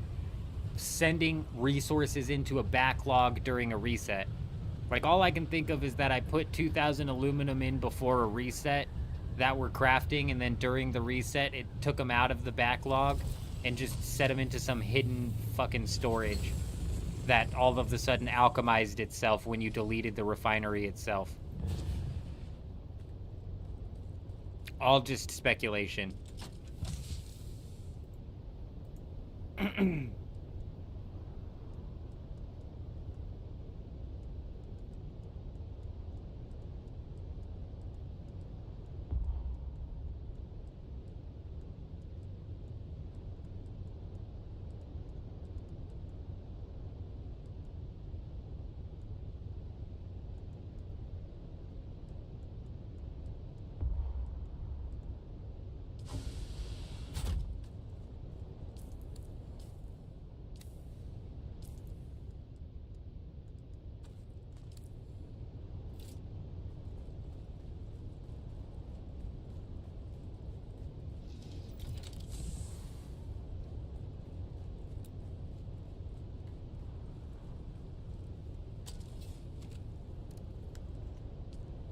sending resources into a backlog during a reset. Like, all I can think of is that I put 2,000 aluminum in before a reset that we're crafting, and then during the reset, it took them out of the backlog and just set them into some hidden fucking storage that all of a sudden alchemized itself when you deleted the refinery itself. All just speculation.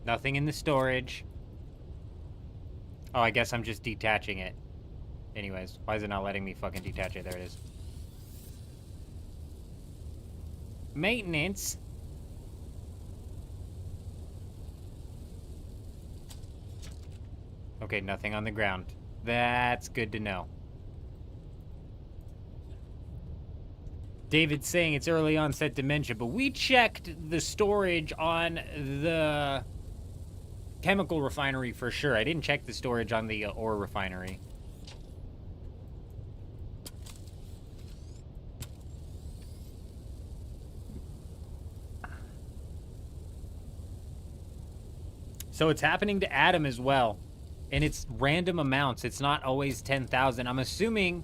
Nothing in the storage. Oh, I guess I'm just detaching it. Anyways, why is it not letting me fucking detach it? There it is. Maintenance. Okay, nothing on the ground. That's good to know. David's saying it's early onset dementia, but we checked the storage on the chemical refinery for sure. I didn't check the storage on the ore refinery. So it's happening to Adam as well. And it's random amounts. It's not always 10,000. I'm assuming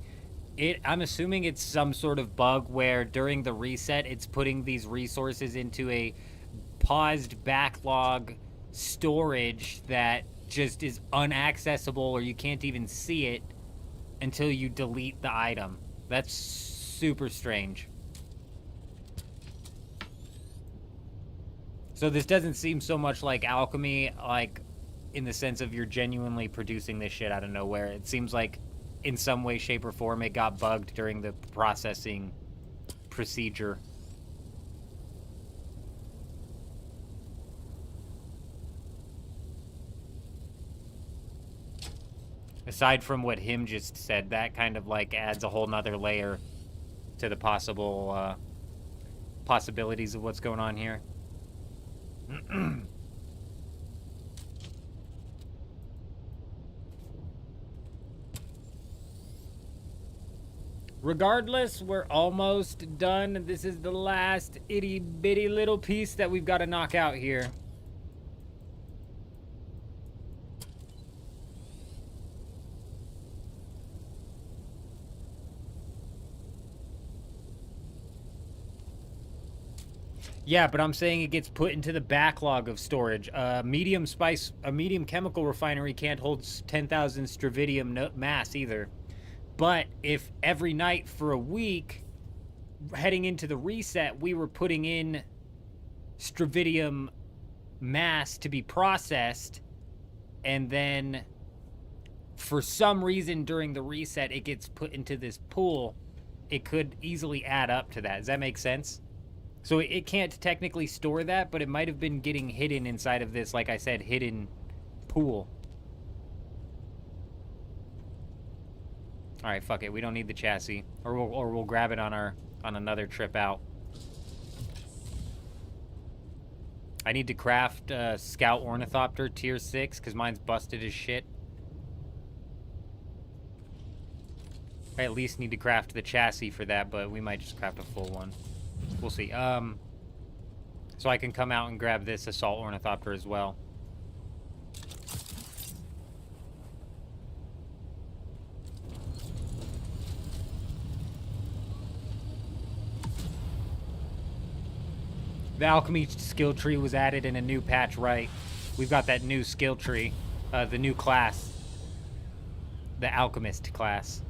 it's some sort of bug where during the reset it's putting these resources into a paused backlog storage that just is unaccessible, or you can't even see it until you delete the item. That's super strange. So this doesn't seem so much like alchemy, like in the sense of you're genuinely producing this shit out of nowhere. It seems like in some way, shape, or form it got bugged during the processing procedure. Aside from what him just said, that kind of like adds a whole nother layer to the possible possibilities of what's going on here. Regardless, we're almost done. This is the last itty bitty little piece that we've got to knock out here. Yeah, but I'm saying it gets put into the backlog of storage. A medium chemical refinery can't hold 10,000 stravidium mass either. But if every night for a week, heading into the reset, we were putting in stravidium mass to be processed, and then for some reason during the reset it gets put into this pool, it could easily add up to that. Does that make sense? So it can't technically store that, but it might have been getting hidden inside of this, like I said, hidden pool. All right, fuck it. We don't need the chassis, or we'll grab it on another trip out. I need to craft Scout Ornithopter tier 6 because mine's busted as shit. I at least need to craft the chassis for that, but we might just craft a full one. We'll see. So I can come out and grab this Assault Ornithopter as well. The alchemy skill tree was added in a new patch, right? We've got that new skill tree, the new class, the alchemist class.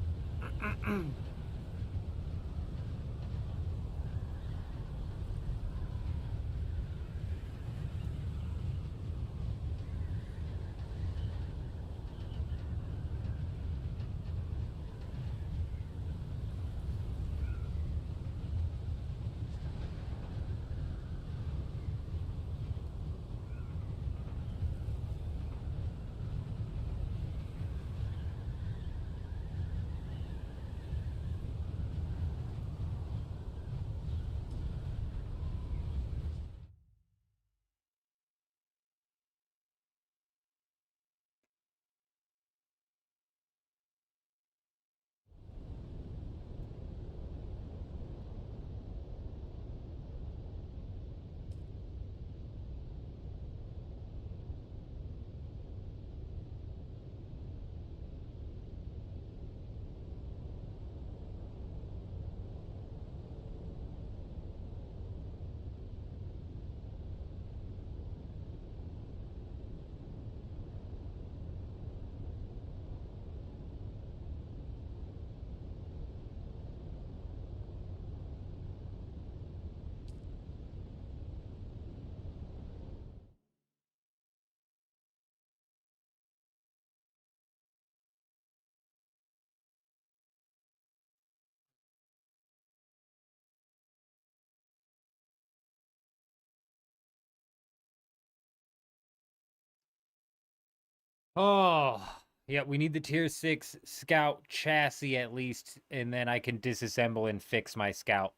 Oh, yeah, we need the tier 6 Scout chassis at least, and then I can disassemble and fix my Scout.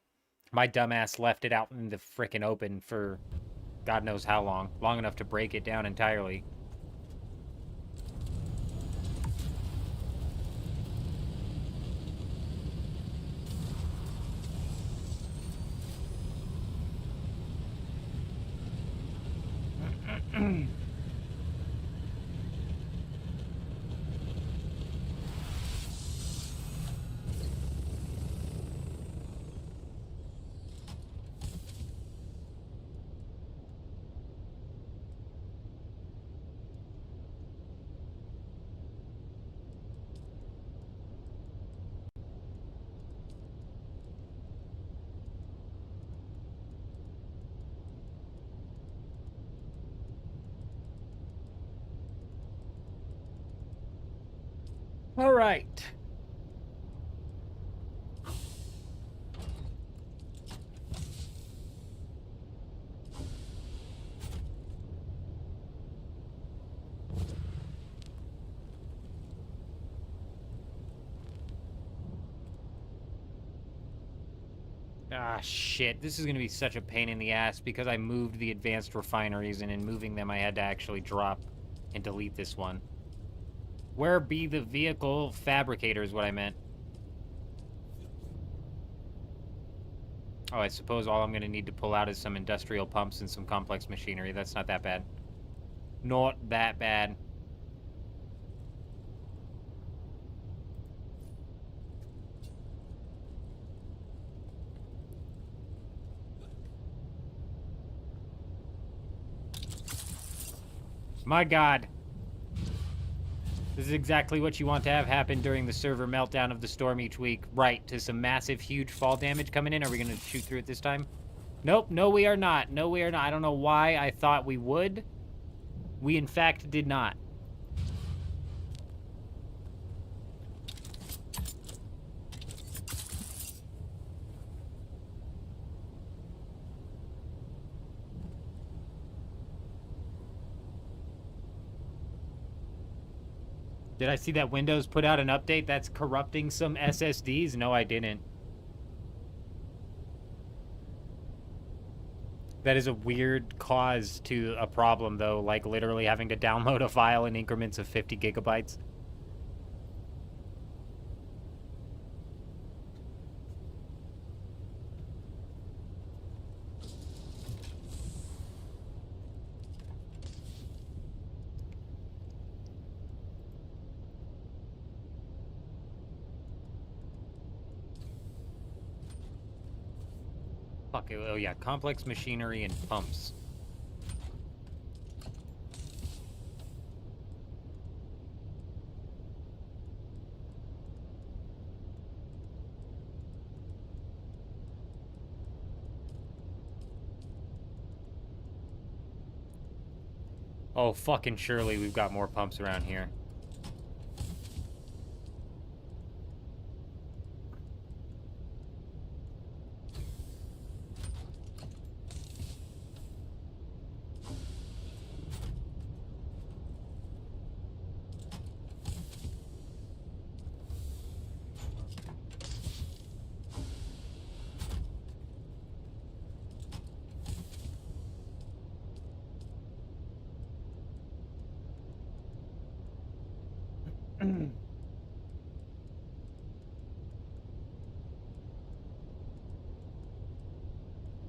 My dumbass left it out in the frickin' open for God knows how long. Long enough to break it down entirely. All right. Ah, shit. This is going to be such a pain in the ass because I moved the advanced refineries, and in moving them, I had to actually drop and delete this one. Where be the vehicle fabricator is what I meant. Oh, I suppose all I'm going to need to pull out is some industrial pumps and some complex machinery. That's not that bad. Not that bad. My god. This is exactly what you want to have happen during the server meltdown of the storm each week. Right, to some massive, huge fall damage coming in. Are we going to shoot through it this time? Nope, no we are not. No we are not. I don't know why I thought we would. We in fact did not. Did I see that Windows put out an update that's corrupting some SSDs? No, I didn't. That is a weird cause to a problem, though, like literally having to download a file in increments of 50 gigabytes. Fuck, oh yeah, complex machinery and pumps. Oh, fucking surely we've got more pumps around here.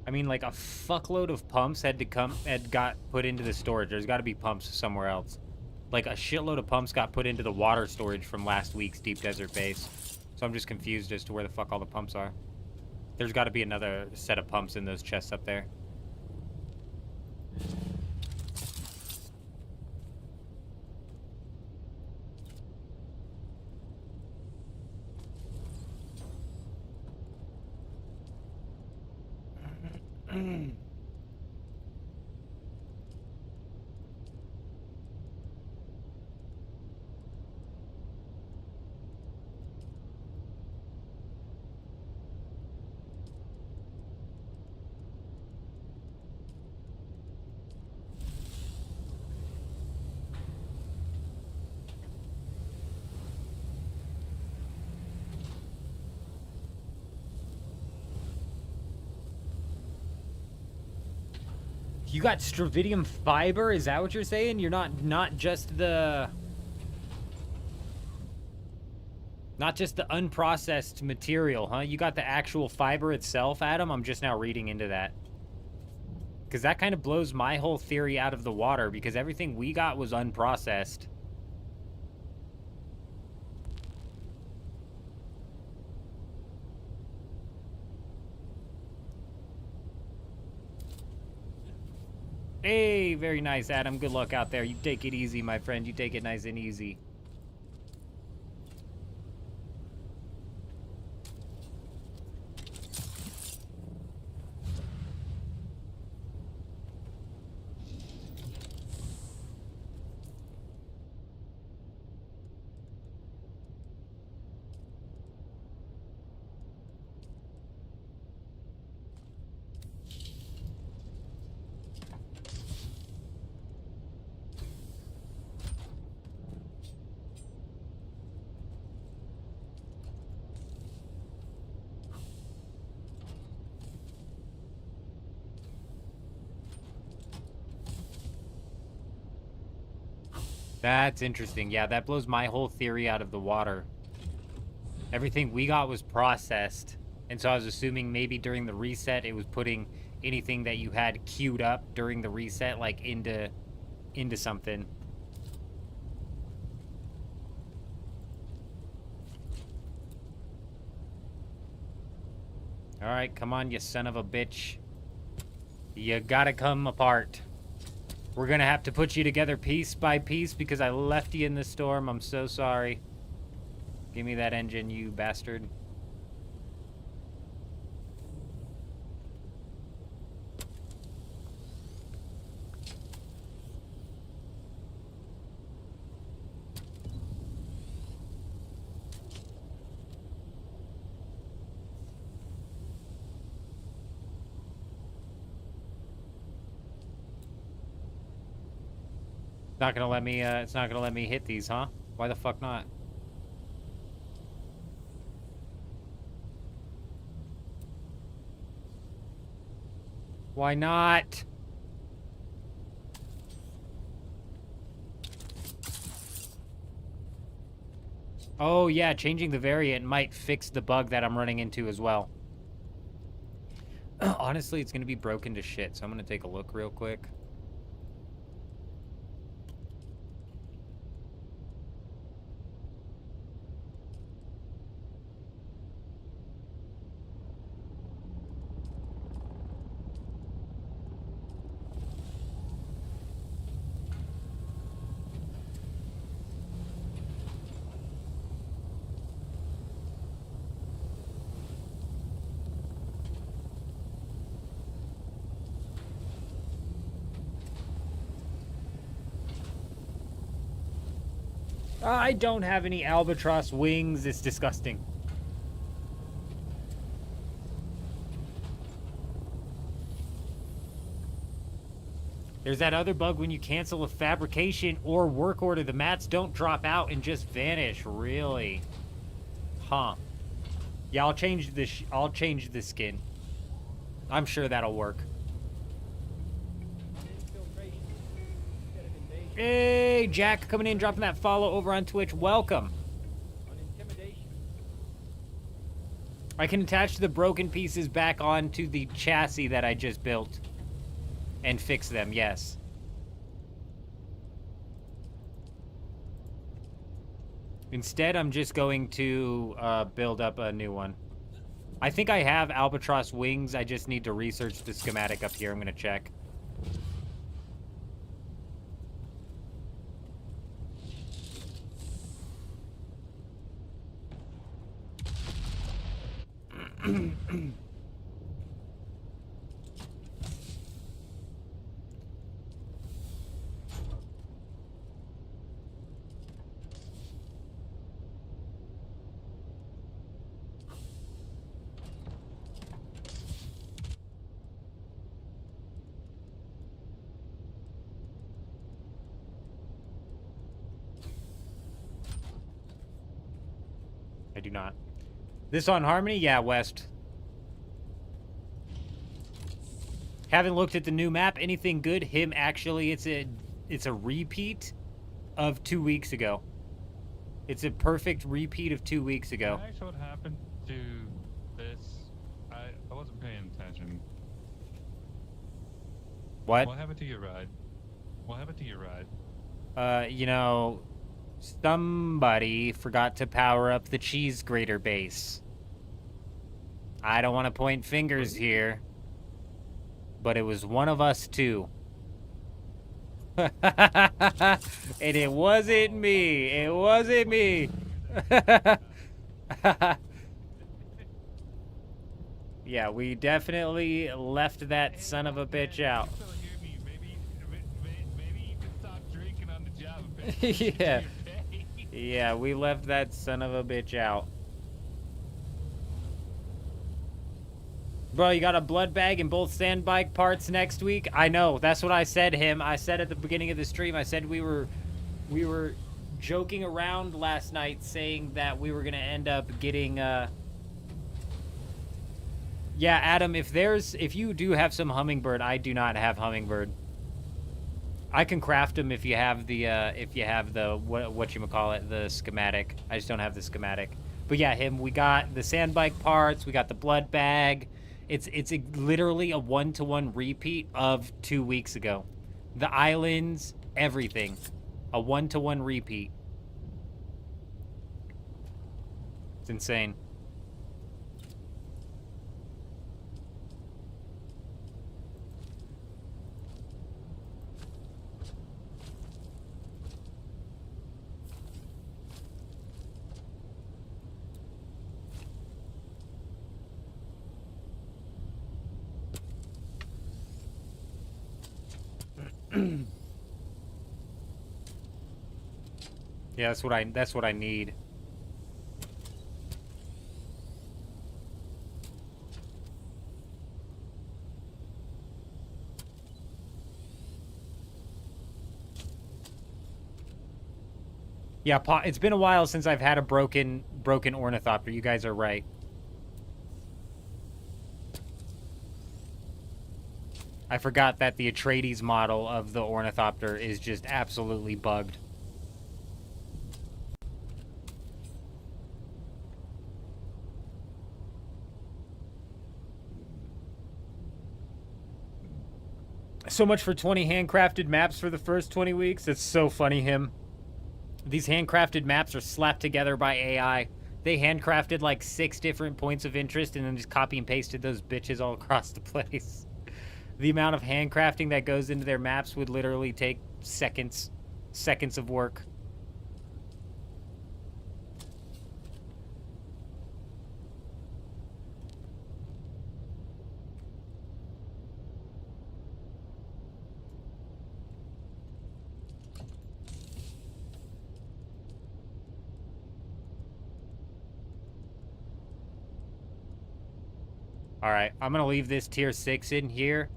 I mean, like, a fuckload of pumps got put into the storage. There's got to be pumps somewhere else. Like, a shitload of pumps got put into the water storage from last week's Deep Desert base. So I'm just confused as to where the fuck all the pumps are. There's got to be another set of pumps in those chests up there. You got stravidium fiber? Is that what you're saying? You're not just the unprocessed material, huh? You got the actual fiber itself, Adam? I'm just now reading into that. Because that kind of blows my whole theory out of the water, because everything we got was unprocessed. Hey, very nice, Adam. Good luck out there. You take it easy, my friend. You take it nice and easy. That's interesting. Yeah, that blows my whole theory out of the water. Everything we got was processed. And so I was assuming maybe during the reset, it was putting anything that you had queued up during the reset, like, into something. Alright, come on, you son of a bitch. You gotta come apart. We're gonna have to put you together piece by piece because I left you in the storm. I'm so sorry. Give me that engine, you bastard. Not gonna let me, it's not gonna let me hit these, huh? Why the fuck not? Why not? Oh yeah, changing the variant might fix the bug that I'm running into as well. Honestly, it's gonna be broken to shit, so I'm gonna take a look real quick. I don't have any albatross wings. It's disgusting. There's that other bug when you cancel a fabrication or work order. The mats don't drop out and just vanish. Really? Huh. Yeah, I'll change the skin. I'm sure that'll work.
Infiltration instead of invasion.
Hey, Jack, coming in, dropping that follow over on Twitch. Welcome.
On intimidation.
I can attach the broken pieces back onto the chassis that I just built and fix them, yes. Instead, I'm just going to build up a new one. I think I have albatross wings. I just need to research the schematic up here. I'm going to check. I do not. This on Harmony? Yeah, West. Haven't looked at the new map. Anything good? Him, actually, it's a repeat of 2 weeks ago. It's a perfect repeat of 2 weeks ago.
Can I ask what happened to this? I wasn't paying attention.
What?
What happened to your ride? What happened to your ride?
You know, somebody forgot to power up the cheese grater base. I don't want to point fingers here, but it was one of us two. And it wasn't me. It wasn't me. Yeah, we definitely left that son of a bitch out.
You still hear me. Maybe you can stop drinking on the job a bit.
Yeah.
Okay?
Yeah, we left that son of a bitch out. Bro, you got a blood bag and both sand bike parts next week? I know, that's what I said, him. I said at the beginning of the stream, I said we were joking around last night saying that we were gonna end up getting, Yeah, Adam, if you do have some Hummingbird, I do not have Hummingbird. I can craft them if you have the whatchamacallit, the schematic. I just don't have the schematic. But yeah, we got the sand bike parts, we got the blood bag. It's literally a 1-to-1 repeat of 2 weeks ago. The islands, everything. A 1-to-1 repeat. It's insane. Yeah, that's what I need. Yeah, it's been a while since I've had a broken ornithopter. You guys are right. I forgot that the Atreides model of the ornithopter is just absolutely bugged. So much for 20 handcrafted maps for the first 20 weeks. It's so funny, him. These handcrafted maps are slapped together by AI. They handcrafted like 6 different points of interest and then just copy and pasted those bitches all across the place. The amount of handcrafting that goes into their maps would literally take seconds of work. All right, I'm gonna leave this tier 6 in here.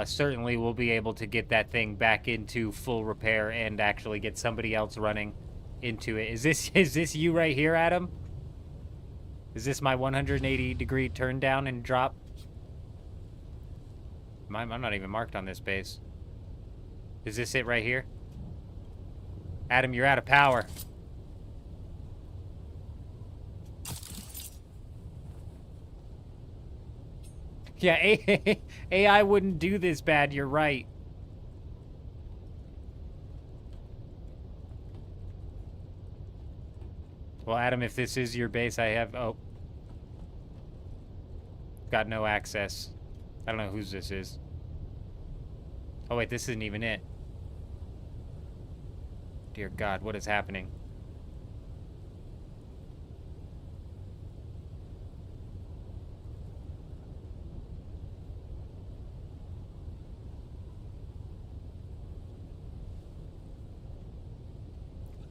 Certainly we'll be able to get that thing back into full repair and actually get somebody else running into it. Is this you right here, Adam? Is this my 180-degree turn down and drop? I'm not even marked on this base. Is this it right here? Adam, you're out of power. Yeah, AI wouldn't do this bad, you're right. Well, Adam, if this is your base, I have... Oh. Got no access. I don't know whose this is. Oh, wait, this isn't even it. Dear God, what is happening?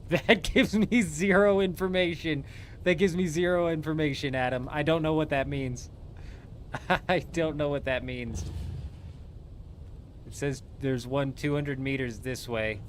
That gives me zero information. That gives me zero information, Adam. I don't know what that means. I don't know what that means. It says there's one 200 meters this way.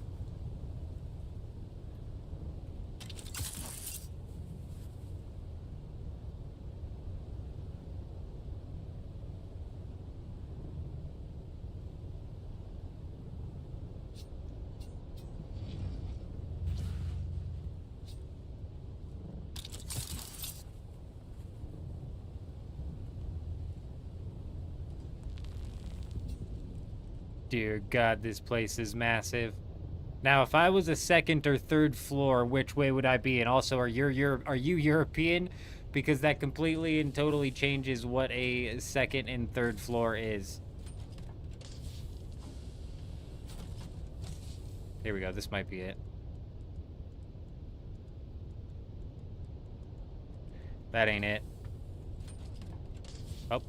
Dear God, this place is massive. Now, if I was a second or third floor, which way would I be? And also, are you European? Because that completely and totally changes what a second and third floor is. Here we go. This might be it. That ain't it. Oh.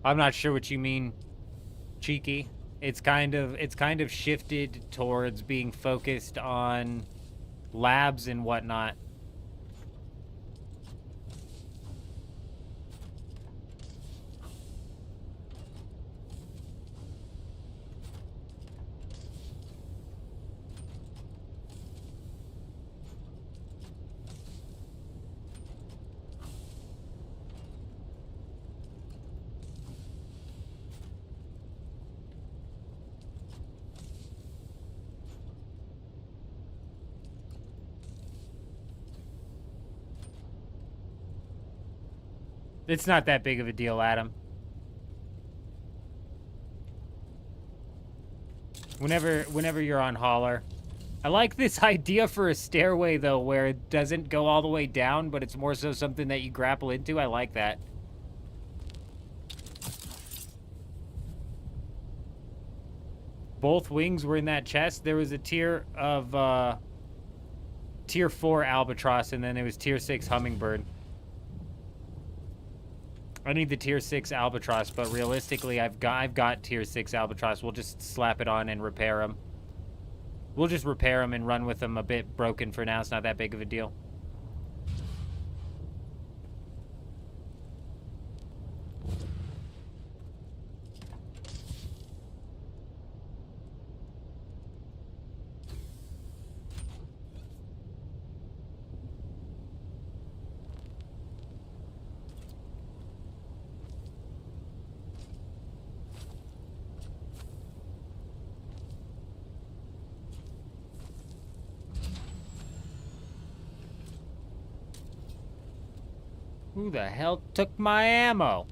I'm not sure what you mean, Cheeky. It's kind of shifted towards being focused on labs and whatnot. It's not that big of a deal, Adam. Whenever you're on hauler. I like this idea for a stairway, though, where it doesn't go all the way down, but it's more so something that you grapple into. I like that. Both wings were in that chest. There was a tier of, tier 4 albatross, and then there was tier 6 hummingbird. I need the tier 6 albatross, but realistically, I've got tier 6 albatross. We'll just slap it on and repair them. We'll just repair them and run with them a bit broken for now. It's not that big of a deal. Who the hell took my ammo?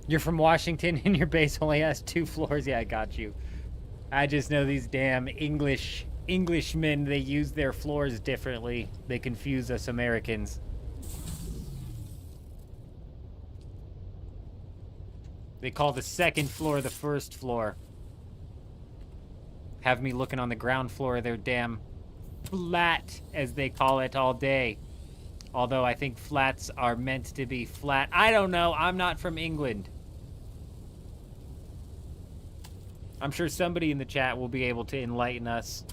You're from Washington and your base only has 2 floors? Yeah, I got you. I just know these damn Englishmen, they use their floors differently. They confuse us Americans. They call the second floor the first floor. Have me looking on the ground floor of their damn flat, as they call it, all day. Although I think flats are meant to be flat. I don't know. I'm not from England. I'm sure somebody in the chat will be able to enlighten us.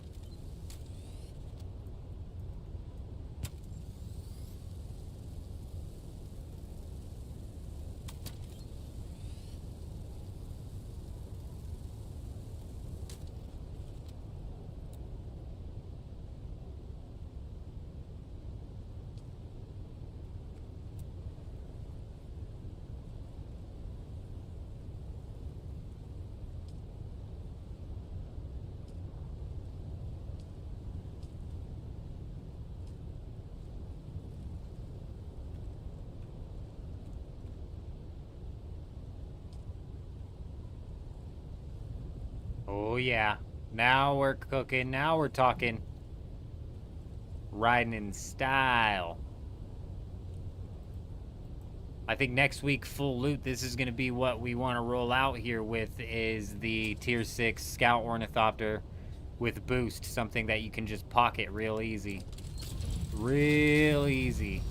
Oh, yeah. Now we're cooking. Now we're talking. Riding in style. I think next week, full loot, this is going to be what we want to roll out here with, is the tier 6 Scout Ornithopter with boost. Something that you can just pocket real easy. Real easy.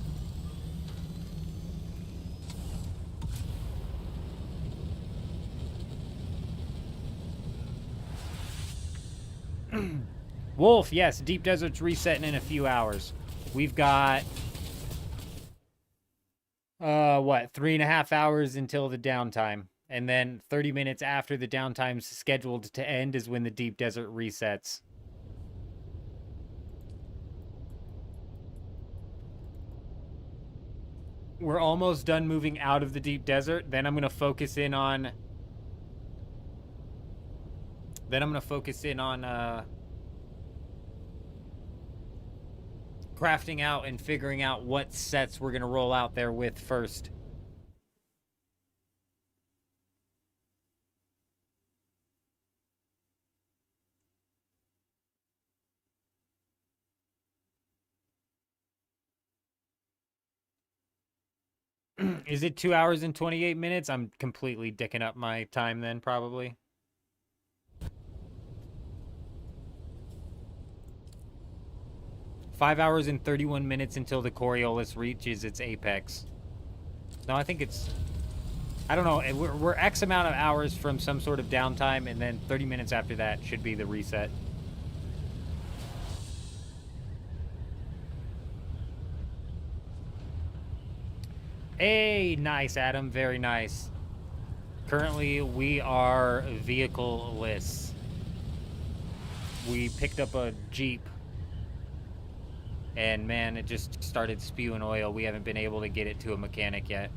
Wolf, yes, Deep Desert's resetting in a few hours. We've got, what, 3.5 hours until the downtime. And then 30 minutes after the downtime's scheduled to end is when the Deep Desert resets. We're almost done moving out of the Deep Desert. Then I'm going to focus in on... crafting out and figuring out what sets we're going to roll out there with first. Is it 2 hours and 28 minutes? I'm completely dicking up my time then, probably. Five hours and 31 minutes until the Coriolis reaches its apex. No, I think it's... I don't know. We're X amount of hours from some sort of downtime, and then 30 minutes after that should be the reset. Hey, nice, Adam. Very nice. Currently, we are vehicle-less. We picked up a Jeep. And man, it just started spewing oil. We haven't been able to get it to a mechanic yet.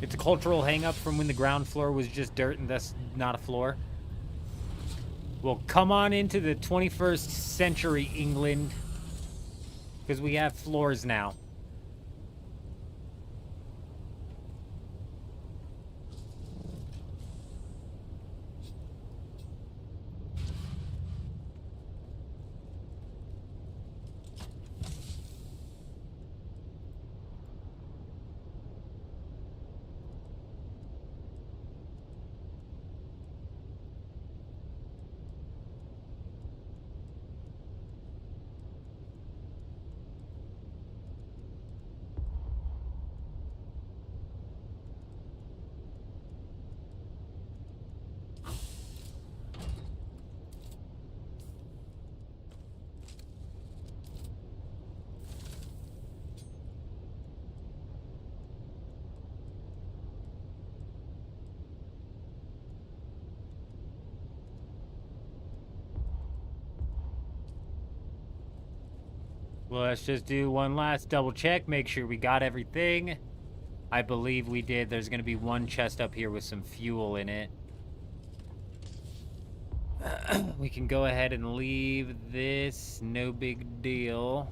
It's a cultural hang-up from when the ground floor was just dirt and thus not a floor. Well, come on into the 21st century, England. Because we have floors now. Well, let's just do one last double check, make sure we got everything. I believe we did. There's going to be one chest up here with some fuel in it. We can go ahead and leave this. No big deal.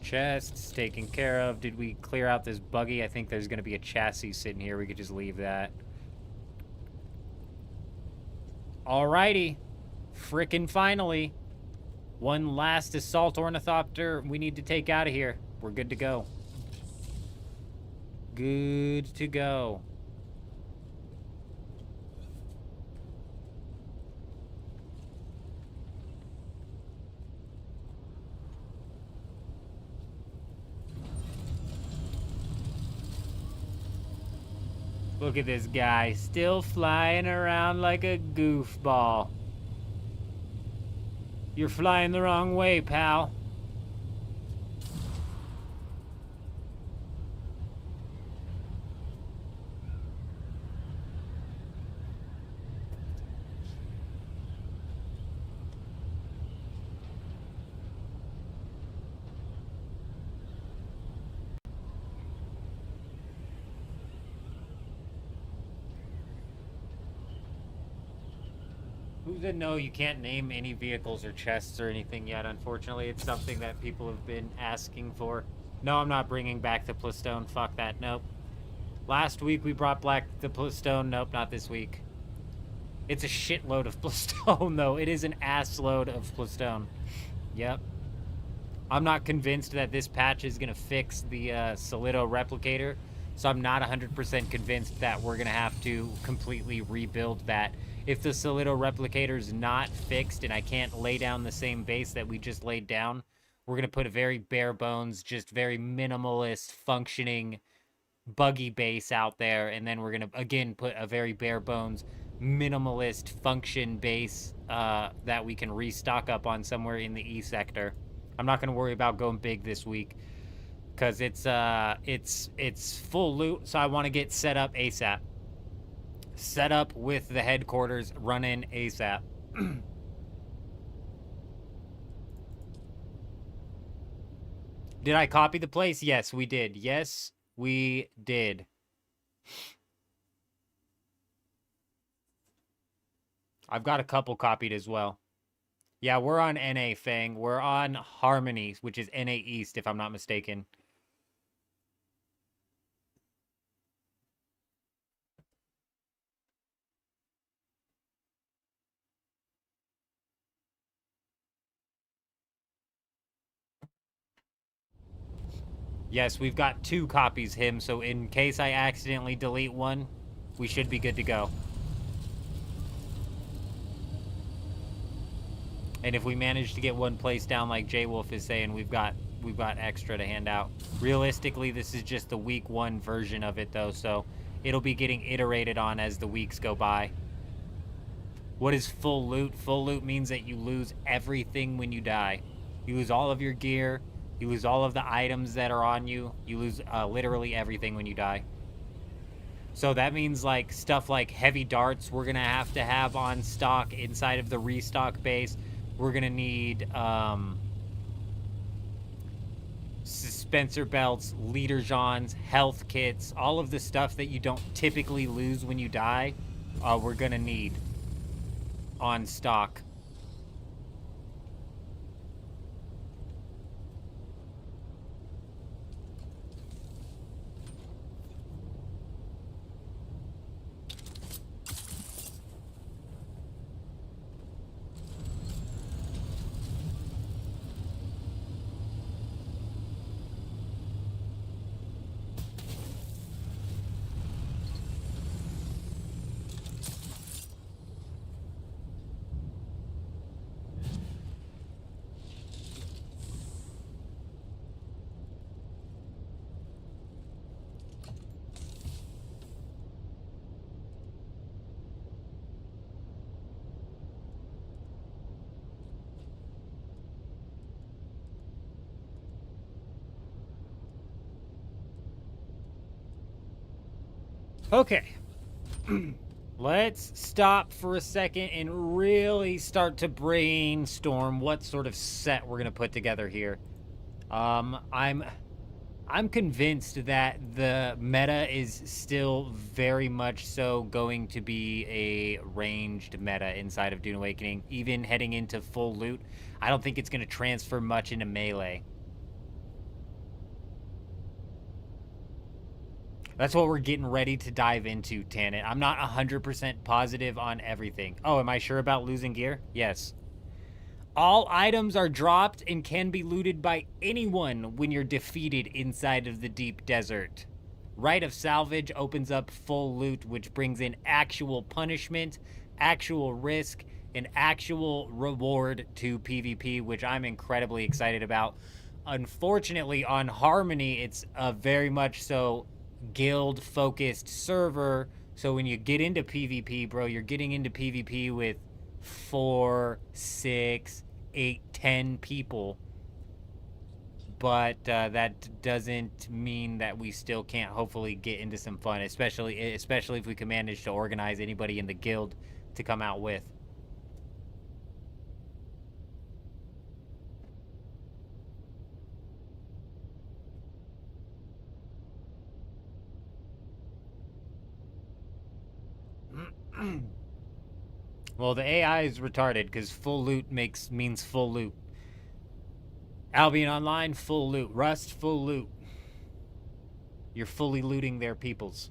Chests taken care of. Did we clear out this buggy? I think there's going to be a chassis sitting here. We could just leave that. Alrighty. Frickin' finally. One last assault ornithopter we need to take out of here. We're good to go. Good to go. Look at this guy, still flying around like a goofball. You're flying the wrong way, pal. Who said no, you can't name any vehicles or chests or anything yet, unfortunately. It's something that people have been asking for. No, I'm not bringing back the Plastone. Fuck that. Nope. Last week we brought back the Plastone. Nope, not this week. It's a shitload of Plastone, though. It is an ass load of Plastone. Yep. I'm not convinced that this patch is going to fix the Solido replicator, so I'm not 100% convinced that we're going to have to completely rebuild that. If the Solido replicator's not fixed and I can't lay down the same base that we just laid down, we're going to put a very bare bones, just very minimalist functioning buggy base out there, and then we're going to, again, put a very bare bones, minimalist function base that we can restock up on somewhere in the E sector. I'm not going to worry about going big this week because it's full loot, so I want to get set up ASAP. Set up with the headquarters, run in ASAP. Did I copy the place? Yes, we did. Yes, we did. I've got a couple copied as well. Yeah, we're on NA, Fang. We're on Harmony, which is NA East, if I'm not mistaken. Yes, we've got 2 copies him, so in case I accidentally delete one, we should be good to go. And if we manage to get one place down like J-Wolf is saying, we've got extra to hand out. Realistically, this is just the week 1 version of it though, so it'll be getting iterated on as the weeks go by. What is full loot? Full loot means that you lose everything when you die. You lose all of your gear. You lose all of the items that are on you. You lose literally everything when you die. So that means like stuff like heavy darts we're gonna have to have on stock inside of the restock base. We're gonna need suspensor belts, leader johns, health kits, all of the stuff that you don't typically lose when you die. We're gonna need on stock. Okay. Let's stop for a second and really start to brainstorm what sort of set we're gonna put together here. I'm convinced that the meta is still very much so going to be a ranged meta inside of Dune Awakening, even heading into full loot. I don't think it's gonna transfer much into melee. That's what we're getting ready to dive into, Tanit. I'm not 100% positive on everything. Oh, am I sure about losing gear? Yes. All items are dropped and can be looted by anyone when you're defeated inside of the deep desert. Rite of Salvage opens up full loot, which brings in actual punishment, actual risk, and actual reward to PvP, which I'm incredibly excited about. Unfortunately, on Harmony, it's a very much so guild focused server, so when you get into PvP, bro, you're getting into PvP with 4, 6, 8, 10 people, but that doesn't mean that we still can't hopefully get into some fun, especially if we can manage to organize anybody in the guild to come out with. Well, the AI is retarded because full loot means full loot. Albion Online, full loot. Rust, full loot. You're fully looting their peoples.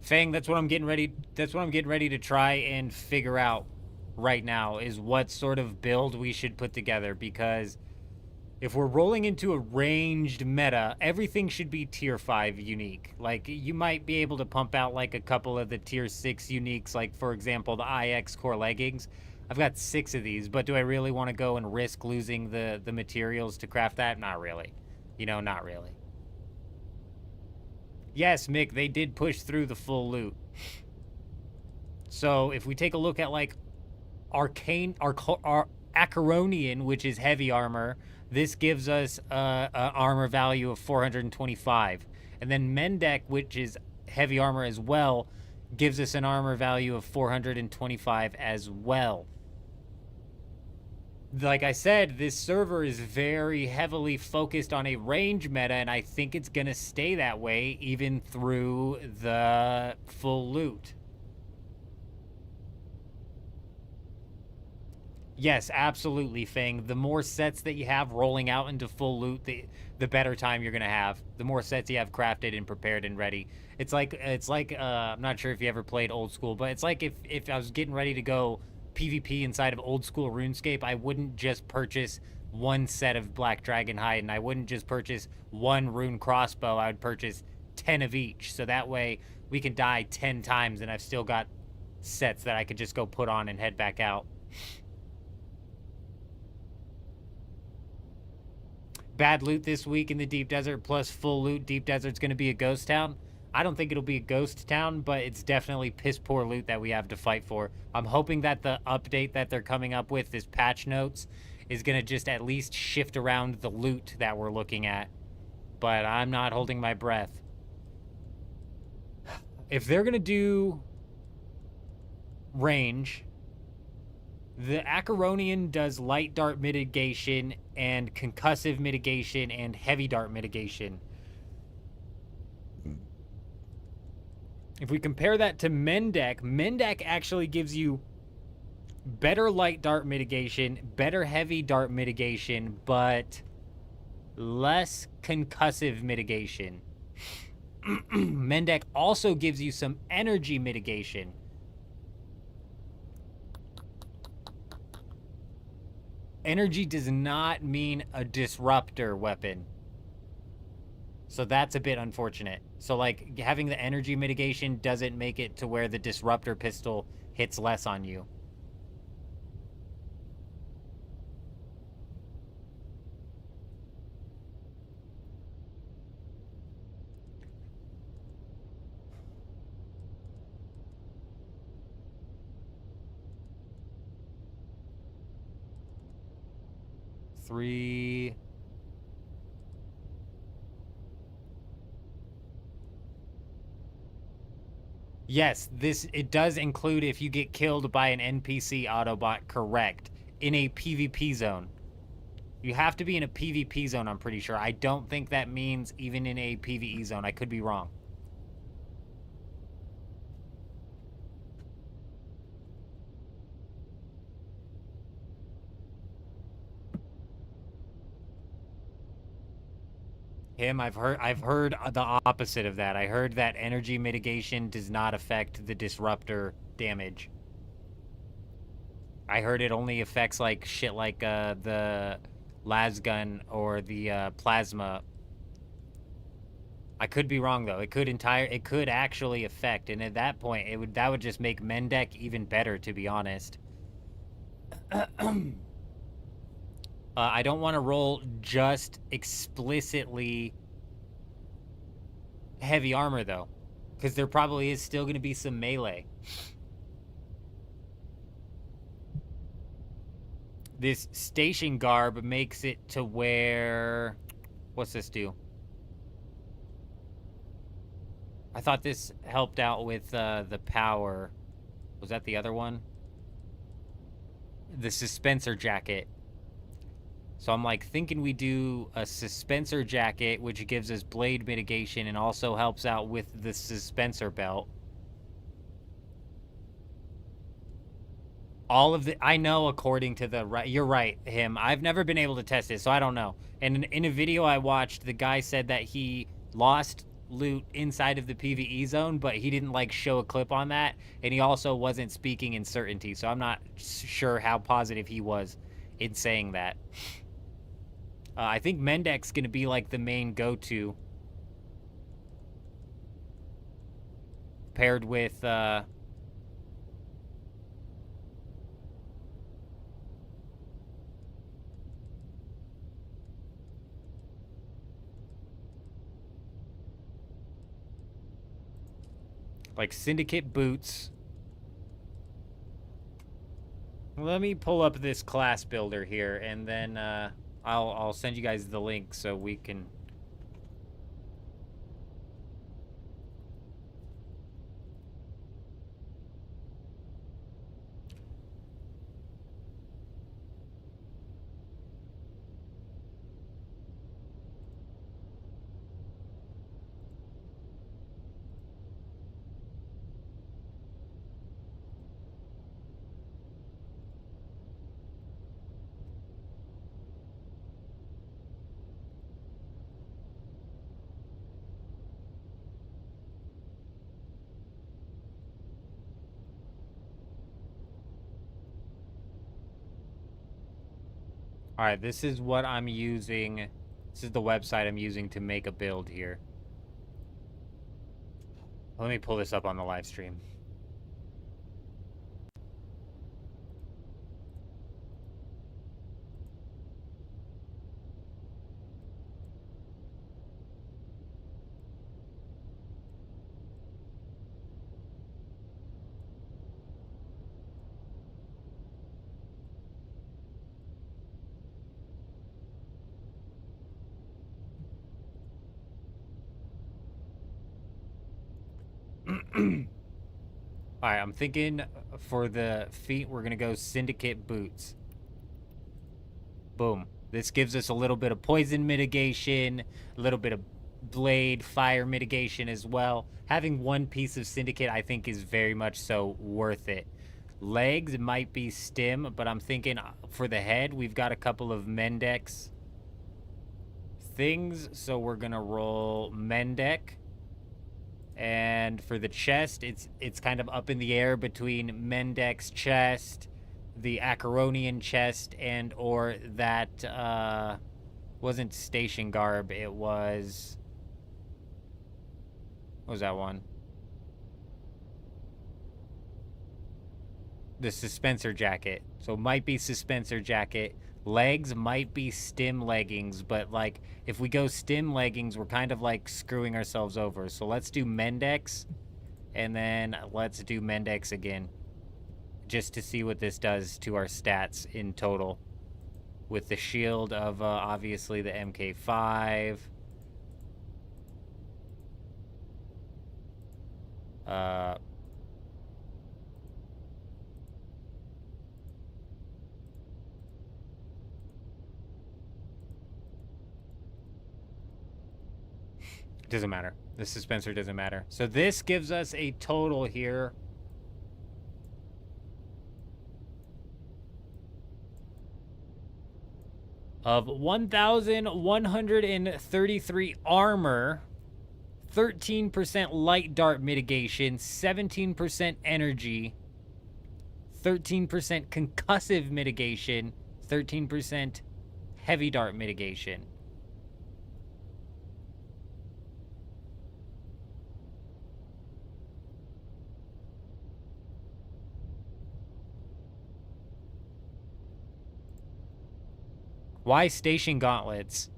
Fang, that's what I'm getting ready. That's what I'm getting ready to try and figure out right now is what sort of build we should put together, because if we're rolling into a ranged meta, everything should be tier 5 unique. Like, you might be able to pump out, like, a couple of the tier 6 uniques, like, for example, the IX core leggings. I've got 6 of these, but do I really want to go and risk losing the materials to craft that? Not really. You know, not really. Yes, Mick, they did push through the full loot. So, if we take a look at, like, Acheronian, which is heavy armor, this gives us a armor value of 425. And then Mendek, which is heavy armor as well, gives us an armor value of 425 as well. Like I said, this server is very heavily focused on a range meta, and I think it's going to stay that way even through the full loot. Yes, absolutely, Fang. The more sets that you have rolling out into full loot, the better time you're gonna have. The more sets you have crafted and prepared and ready. It's like I'm not sure if you ever played old school, but it's like if I was getting ready to go PvP inside of old school RuneScape, I wouldn't just purchase one set of Black Dragon Hide, and I wouldn't just purchase one rune crossbow. I would purchase 10 of each, so that way we can die 10 times, and I've still got sets that I could just go put on and head back out. Bad loot this week in the Deep Desert plus full loot. Deep Desert's going to be a ghost town. I don't think it'll be a ghost town, but it's definitely piss poor loot that we have to fight for. I'm hoping that the update that they're coming up with, this patch notes, is going to just at least shift around the loot that we're looking at. But I'm not holding my breath. If they're going to do range, the Acheronian does light dart mitigation and concussive mitigation and heavy dart mitigation. If we compare that to Mendek, Mendek actually gives you better light dart mitigation, better heavy dart mitigation, but less concussive mitigation. Mendek also gives you some energy mitigation. Energy does not mean a disruptor weapon. So that's a bit unfortunate. So, like, having the energy mitigation doesn't make it to where the disruptor pistol hits less on you. Three... Yes, it does include if you get killed by an NPC Autobot, correct, in a PvP zone. You have to be in a PvP zone, I'm pretty sure. I don't think that means even in a PvE zone. I could be wrong. I've heard the opposite of that. I heard that energy mitigation does not affect the disruptor damage. I heard it only affects like shit like the lasgun or the plasma. I could be wrong though. It could actually affect, and at that point that would just make Mendek even better, to be honest. I don't want to roll just explicitly heavy armor, though, because there probably is still going to be some melee. This station garb makes it to where... What's this do? I thought this helped out with the power. Was that the other one? The Suspenser Jacket. So I'm like thinking we do a Suspenser Jacket, which gives us blade mitigation and also helps out with the Suspenser Belt. All of the... I know according to the... You're right, him. I've never been able to test it, so I don't know. And in a video I watched, the guy said that he lost loot inside of the PvE zone, but he didn't, like, show a clip on that. And he also wasn't speaking in certainty, so I'm not sure how positive he was in saying that. I think Mendek's going to be, like, the main go-to. Paired with, like, Syndicate boots. Let me pull up this class builder here, and then, I'll send you guys the link so we can... All right, this is what I'm using. This is the website I'm using to make a build here. Let me pull this up on the live stream. Alright, I'm thinking for the feet, we're gonna go Syndicate Boots. Boom. This gives us a little bit of poison mitigation, a little bit of blade fire mitigation as well. Having one piece of Syndicate, I think, is very much so worth it. Legs might be stim, but I'm thinking for the head, we've got a couple of Mendex things, so we're gonna roll Mendek. And for the chest, it's kind of up in the air between Mendek's chest, the Acheronian chest, and or that wasn't station garb, it was, what was that one? The Suspensor jacket. So it might be Suspensor jacket. Legs might be stim leggings, but like if we go stim leggings, we're kind of like screwing ourselves over. So let's do Mendex, and then let's do Mendex again, just to see what this does to our stats in total. With the shield of obviously the MK5. Doesn't matter. The Suspensor doesn't matter. So this gives us a total here of 1,133 armor, 13% light dart mitigation, 17% energy, 13% concussive mitigation, 13% heavy dart mitigation. Why station gauntlets?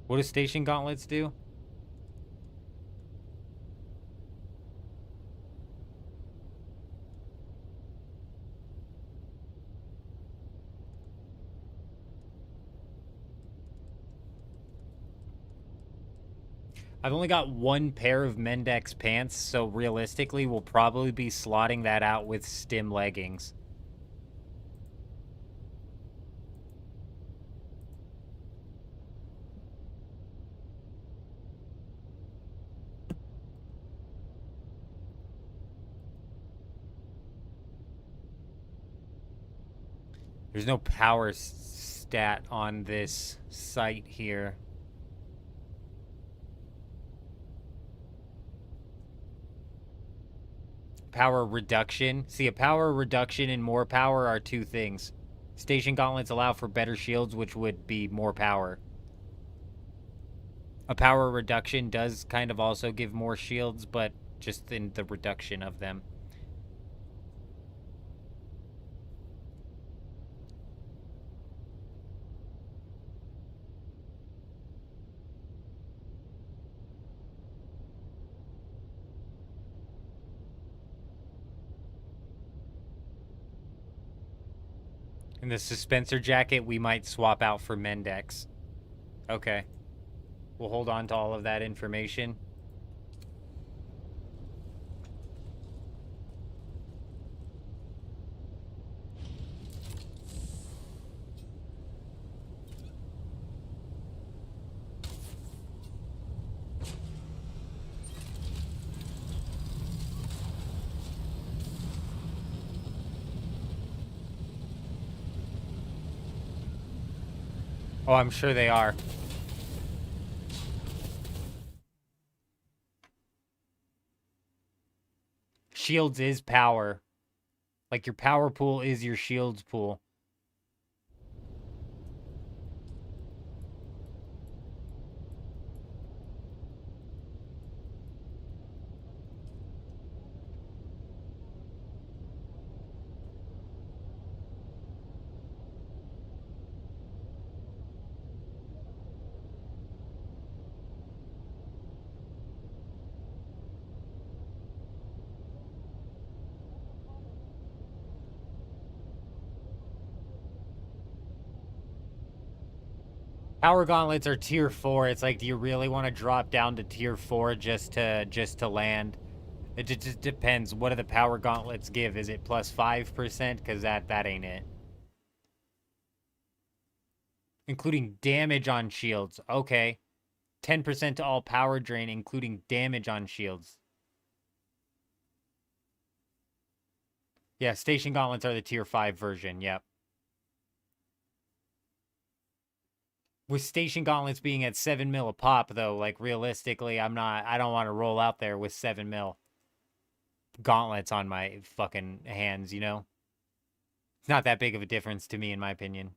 What do station gauntlets do? I've only got one pair of Mendex pants, so realistically, we'll probably be slotting that out with stim leggings. There's no power stat on this site here. Power reduction. See, a power reduction and more power are two things. Station gauntlets allow for better shields, which would be more power. A power reduction does kind of also give more shields, but just in the reduction of them. And the Suspensor jacket we might swap out for Mendex. Okay. We'll hold on to all of that information. Oh, I'm sure they are. Shields is power. Like, your power pool is your shields pool. Power gauntlets are tier 4. It's like, do you really want to drop down to tier 4 just to land? It just depends. What do the power gauntlets give? Is it plus 5%? Because that ain't it. Including damage on shields. Okay. 10% to all power drain, including damage on shields. Yeah, station gauntlets are the tier 5 version. Yep. With station gauntlets being at 7 mil a pop, though, like, realistically, I don't want to roll out there with 7 mil gauntlets on my fucking hands, you know? It's not that big of a difference to me, in my opinion.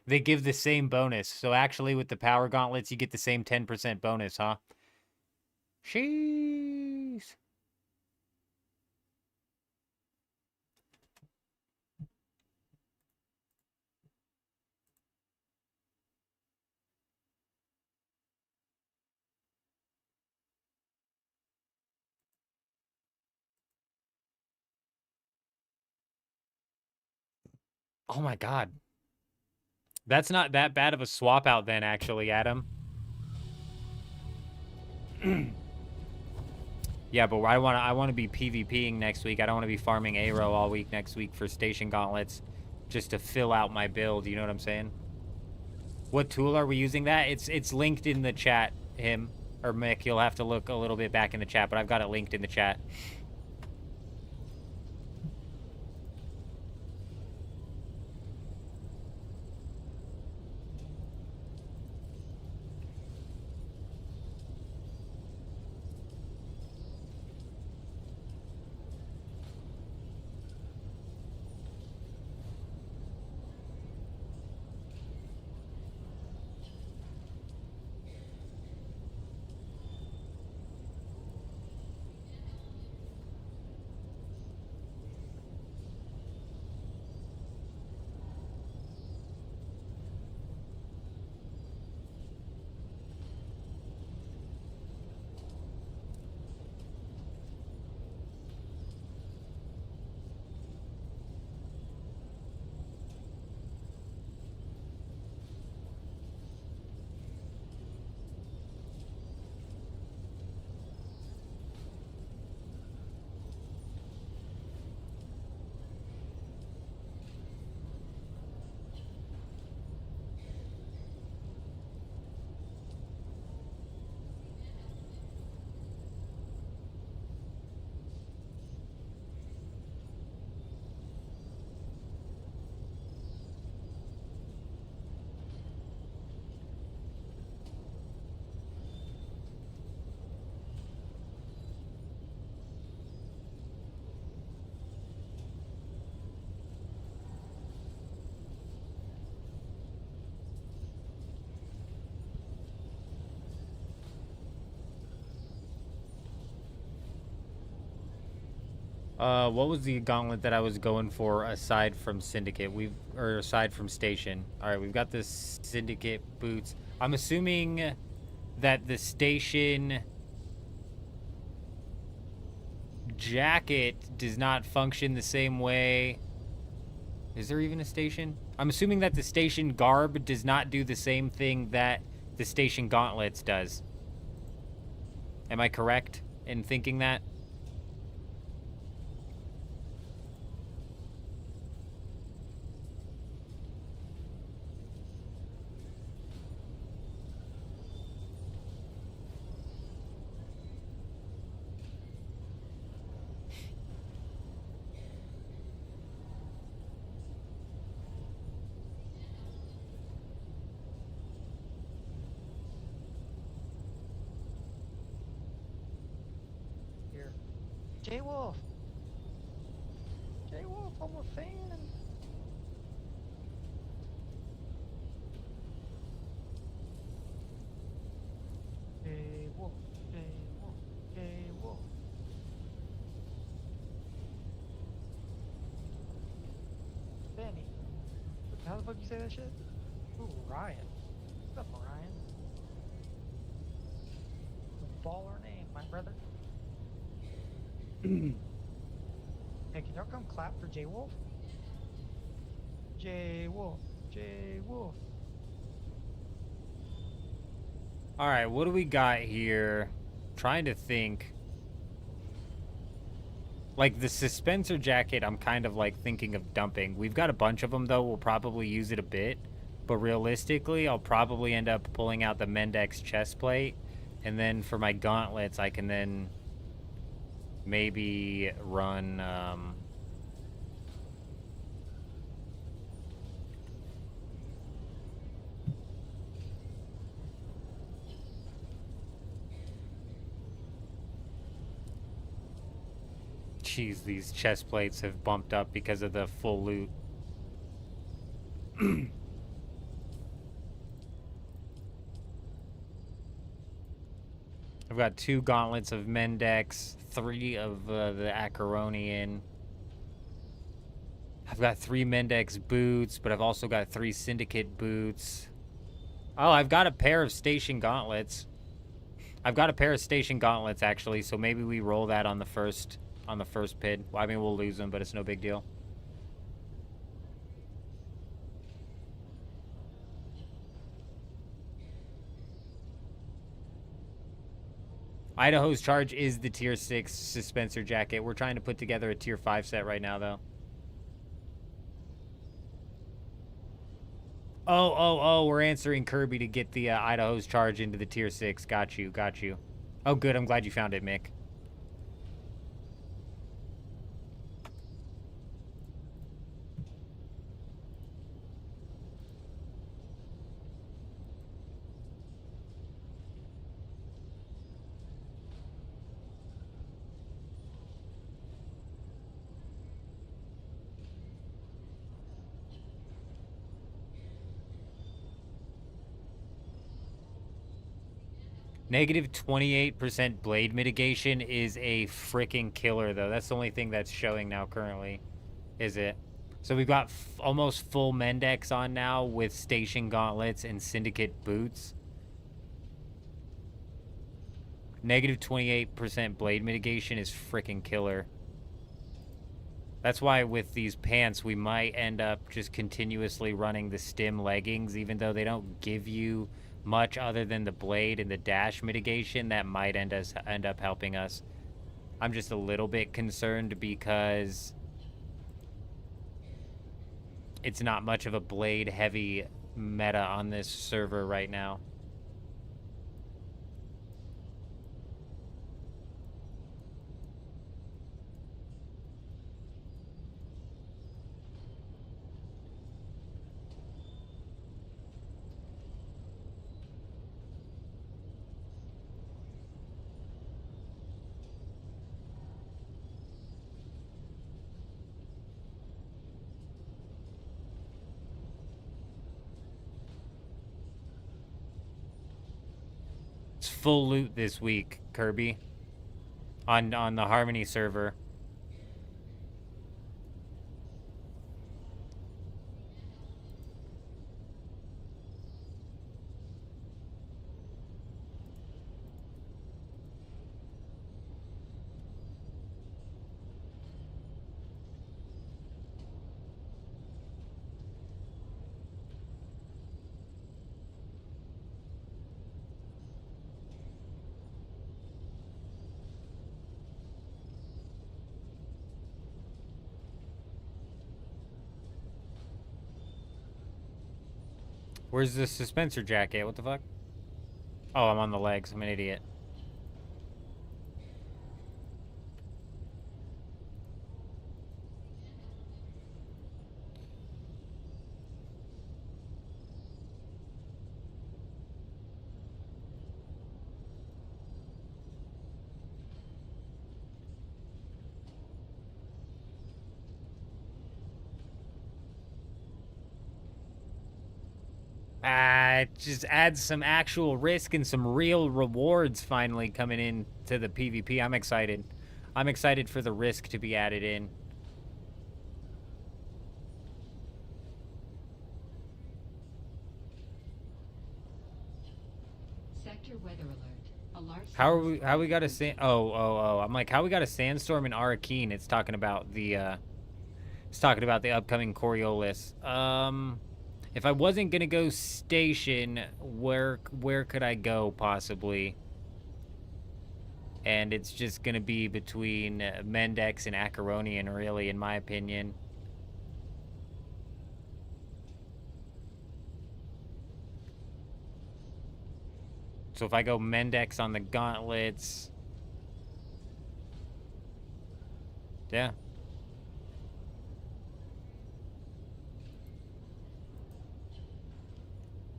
They give the same bonus. So actually, with the power gauntlets, you get the same 10% bonus, huh? Sheesh. Oh my god. That's not that bad of a swap out then, actually, Adam. Yeah, but I want to be PvPing next week. I don't want to be farming Aero all week next week for station gauntlets just to fill out my build, you know what I'm saying? What tool are we using that? It's linked in the chat, him or Mick. You'll have to look a little bit back in the chat, but I've got it linked in the chat. What was the gauntlet that I was going for aside from Syndicate? Or aside from Station. Alright, we've got this Syndicate boots. I'm assuming that the Station jacket does not function the same way. Is there even a Station? I'm assuming that the Station garb does not do the same thing that the Station gauntlets does. Am I correct in thinking that?
Here. J-Wolf! J-Wolf, I'm a fan! J-Wolf, J-Wolf, J-Wolf. Benny. How the fuck you say that shit? Ooh, Ryan. What's up, Ryan? Baller name, my brother. Hey, can y'all come clap for J-Wolf? J Wolf. J Wolf.
All right, what do we got here? Trying to think. Like the suspensor jacket, I'm kind of like thinking of dumping. We've got a bunch of them though. We'll probably use it a bit, but realistically, I'll probably end up pulling out the Mendex chest plate, and then for my gauntlets, I can then maybe run. Jeez, these chest plates have bumped up because of the full loot. I've got 2 gauntlets of Mendex, 3 of the Acaronian. I've got 3 Mendex boots, but I've also got 3 Syndicate boots. Oh, I've got a pair of station gauntlets. I've got a pair of station gauntlets actually, so maybe we roll that on the first pid. Well, I mean, we'll lose them, but it's no big deal. Idaho's charge is the tier 6 suspensor jacket. We're trying to put together a tier 5 set right now, though. Oh, we're answering Kirby to get the Idaho's charge into the tier 6. Got you. Oh, good. I'm glad you found it, Mick. Negative 28% blade mitigation is a freaking killer, though. That's the only thing that's showing now currently, is it? So we've got almost full Mendex on now with station gauntlets and syndicate boots. Negative 28% blade mitigation is freaking killer. That's why with these pants, we might end up just continuously running the stim leggings, even though they don't give you much other than the blade and the dash mitigation. That might end up helping us. I'm just a little bit concerned because it's not much of a blade heavy meta on this server right now. Full loot this week, Kirby, on the Harmony server. Where's the suspensor jacket? What the fuck? Oh, I'm on the legs. I'm an idiot. It just adds some actual risk and some real rewards finally coming in to the PvP. I'm excited. I'm excited for the risk to be added in.
Sector weather alert. A large
How we got a sand? Oh. I'm like, how we got a sandstorm in Arakeen? It's talking about the It's talking about the upcoming Coriolis. If I wasn't gonna go station, where could I go possibly? And it's just gonna be between Mendex and Acheronian, really, in my opinion. So if I go Mendex on the gauntlets, yeah.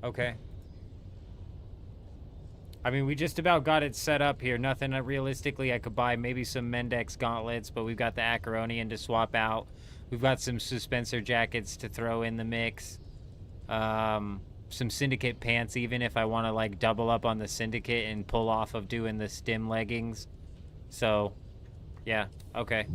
Okay. I mean, we just about got it set up here. Nothing realistically I could buy. Maybe some Mendex gauntlets, but we've got the Acheronian to swap out. We've got some Suspensor jackets to throw in the mix. Some Syndicate pants, even if I want to, like, double up on the Syndicate and pull off of doing the stim leggings. So, yeah, okay.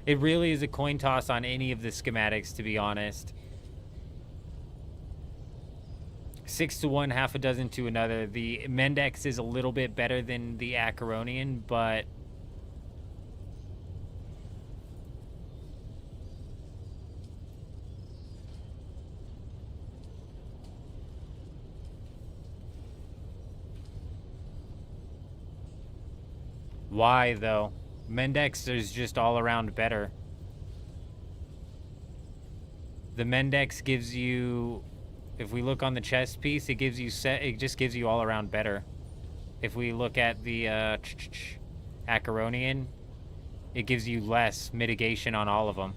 It really is a coin toss on any of the schematics, to be honest. 6 to 1, half a dozen to another. The Mendex is a little bit better than the Acheronian, but why, though? Mendex is just all around better. The Mendex gives you, if we look on the chest piece, it gives you it just gives you all around better. If we look at the Acheronian, it gives you less mitigation on all of them.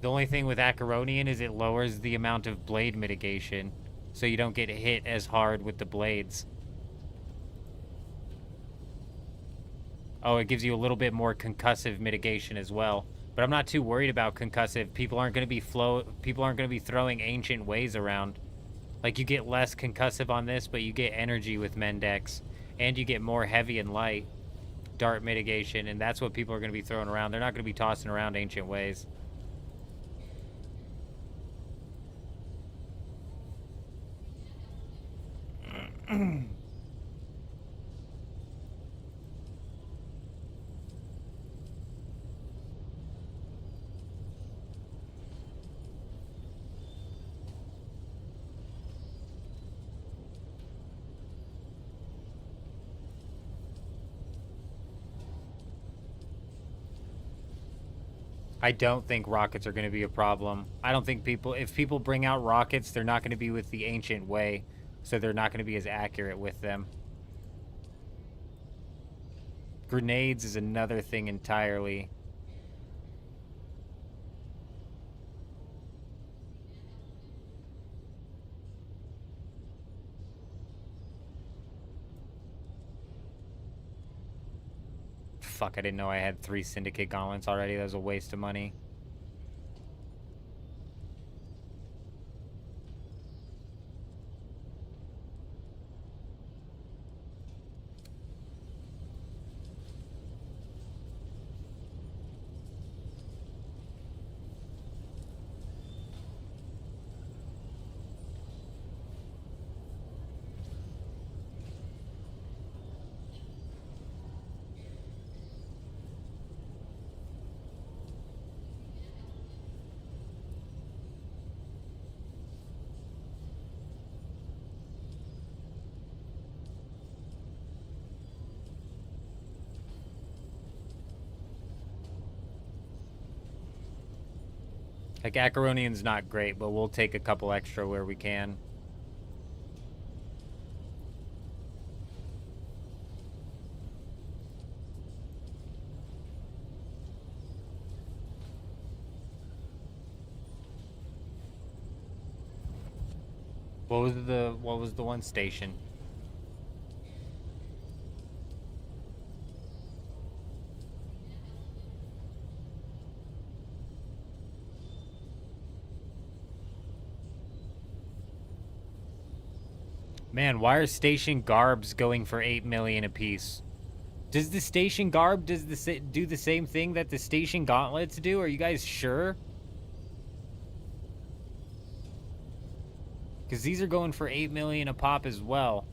The only thing with Acheronian is it lowers the amount of blade mitigation, so you don't get hit as hard with the blades. Oh, it gives you a little bit more concussive mitigation as well. But I'm not too worried about concussive. People aren't going to be throwing ancient ways around. Like, you get less concussive on this, but you get energy with Mendex, and you get more heavy and light dart mitigation, and that's what people are going to be throwing around. They're not going to be tossing around ancient ways. I don't think rockets are going to be a problem. I don't think if people bring out rockets, they're not going to be with the ancient way, so they're not going to be as accurate with them. Grenades is another thing entirely. Fuck, I didn't know I had 3 Syndicate gauntlets already. That was a waste of money. Like, Acheronian's not great, but we'll take a couple extra where we can. What was the one station? Man, why are station garbs going for 8 million apiece? Does the station garb do the same thing that the station gauntlets do? Are you guys sure? Because these are going for 8 million a pop as well,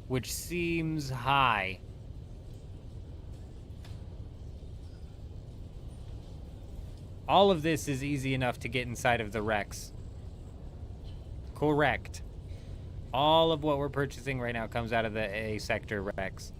which seems high. All of this is easy enough to get inside of the Rex. Correct. All of what we're purchasing right now comes out of the A sector Rex.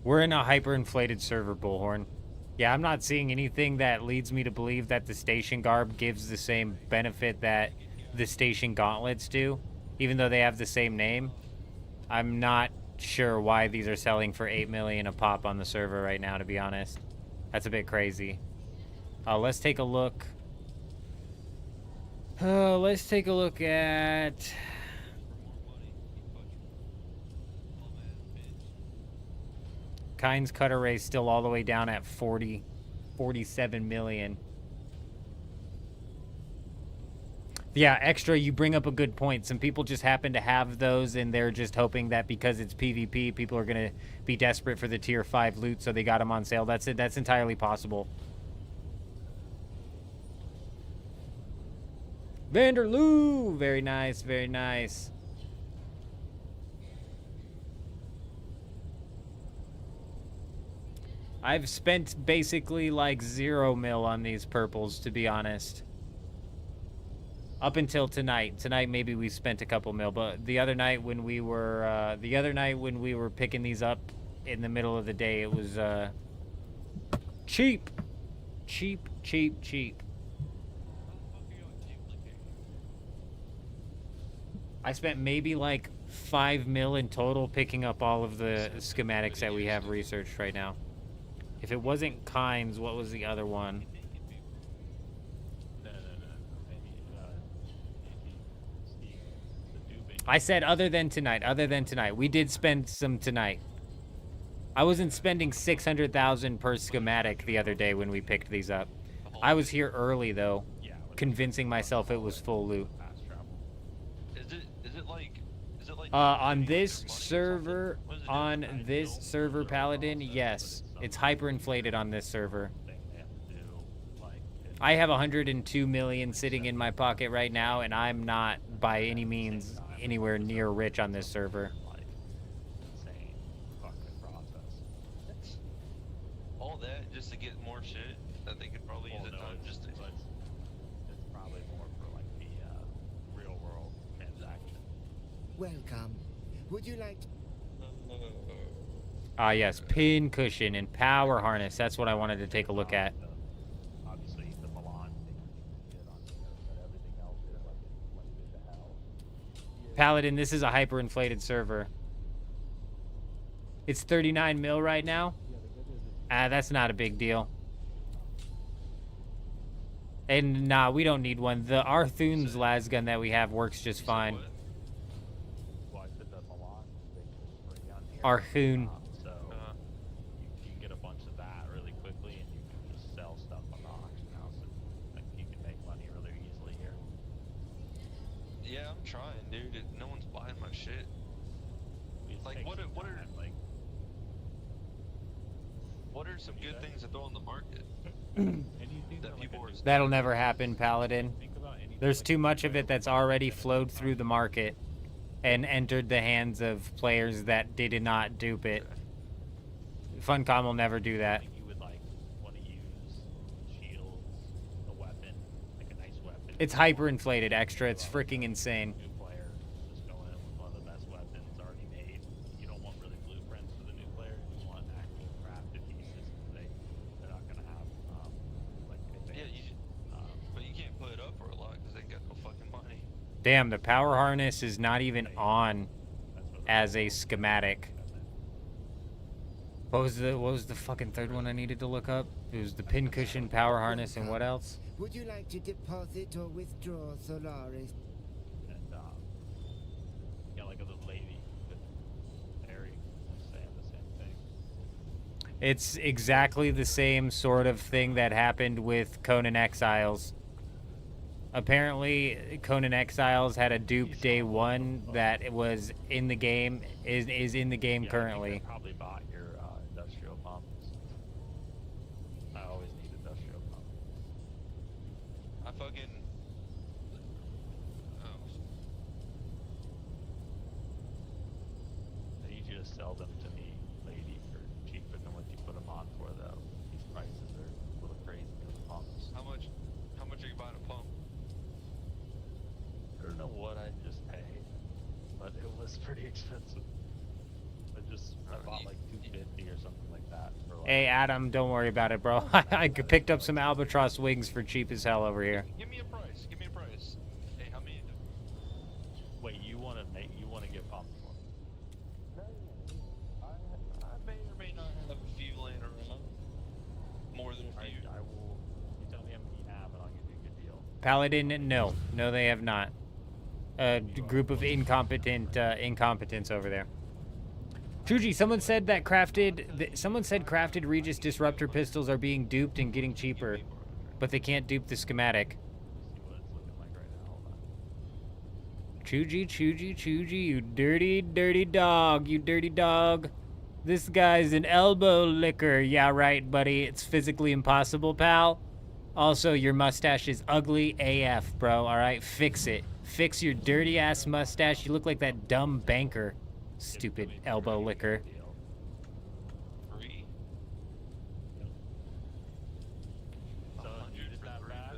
We're in a hyperinflated server, Bullhorn. Yeah, I'm not seeing anything that leads me to believe that the station garb gives the same benefit that the station gauntlets do, even though they have the same name. I'm not sure why these are selling for 8 million a pop on the server right now, to be honest. That's a bit crazy. Let's take a look. Let's take a look at... Kynes Cutter Ray still all the way down at 47 million. Yeah, Extra, you bring up a good point. Some people just happen to have those, and they're just hoping that because it's PvP, people are going to be desperate for the tier 5 loot, so they got them on sale. That's it. That's entirely possible. Vanderloo! Very nice, very nice. I've spent basically like 0 mil on these purples, to be honest. Up until tonight. Tonight maybe we spent a couple mil, but the other night when we were picking these up in the middle of the day, it was cheap. Cheap, cheap, cheap. I spent maybe like 5 mil in total picking up all of the schematics that we have researched right now. If it wasn't Kynes, what was the other one? I said other than tonight. Other than tonight. We did spend some tonight. I wasn't spending 600,000 per schematic the other day when we picked these up. I was here early, though, convincing myself it was full loot.
Is it like
on this server, Paladin, yes. It's hyperinflated on this server. I have 102 million sitting in my pocket right now, and I'm not by any means anywhere near rich on this server.
all that just to get more shit that they could probably use it on just to...
It's probably more for like the real world transaction.
Welcome. Would you like to...
Ah, yes, pin cushion and power harness. That's what I wanted to take a look at.
Obviously, the Milan thing did on here, but everything else is like good to hell.
Paladin, this is a hyperinflated server. It's 39 mil right now. That's not a big deal. And nah, we don't need one. The Arthun's lasgun that we have works just fine. Arthun.
So you can get a bunch of that really quickly, and you can just sell stuff on the auction house, and like, you can make money really easily here.
Yeah, I'm trying, dude. No one's buying my shit.
We just
Like,
take
what
some
are
time, like,
What are some good things to throw on the market
Anything
that
like
people
a
are?
new
That'll never happen, Paladin.
Think about anything
There's
like
too
a new
much of
player
it that's
will
already
get
flowed
in
through the
time.
market and entered the hands of players that did not dupe it. Funcom will never do that.
I think you would like want to use shields, a weapon, like a nice weapon.
It's hyperinflated extra. It's freaking insane.
New player, just go in with one of the best weapons already made. You don't want really blueprints for the new player. You want actual crafted pieces. They're not gonna have like
Yeah,
advanced.
but you can't put it up for a lot because they got no fucking money.
Damn, the power harness is not even on
That's what
as a schematic. What was the fucking third one I needed to look up? It was the pincushion, power harness, and what else?
Would you like to deposit or withdraw Solaris?
And yeah, like a little lady with Mary saying the same thing.
It's exactly the same sort of thing that happened with Conan Exiles. Apparently, Conan Exiles had a dupe day one that was in the game, is in the game
Yeah,
currently.
I think I probably bought your industrial pumps. I always need industrial pumps.
I fucking. Oh.
I need you to sell them to me, lady, for cheaper than what you put them on for, though. These prices are a little crazy on the pumps.
How much? How much are you buying a pump?
I don't know what I just paid, but it was pretty expensive. I bought like 250 or something like that. For like,
Hey, Adam, don't worry about it, bro. I picked up some albatross wings for cheap as hell over here.
Give me a price. Give me a price. Hey, how many?
wait, you want to get pumped for?
I may or may not have a few laying around. More than a few.
I will. You tell me how many you have, and I'll give you a good deal.
Paladin, no. No, they have not. A group of incompetents over there. Chuji, someone said crafted Regis Disruptor pistols are being duped and getting cheaper, but they can't dupe the schematic.
See what it's looking like right now. Hold on.
Chuji, you dirty, dirty dog, you dirty dog. This guy's an elbow licker. Yeah, right, buddy. It's physically impossible, pal. Also, your mustache is ugly AF, bro. All right, fix it. Fix your dirty ass mustache. You look like that dumb banker. Stupid elbow licker.
Free.
So you did that bad?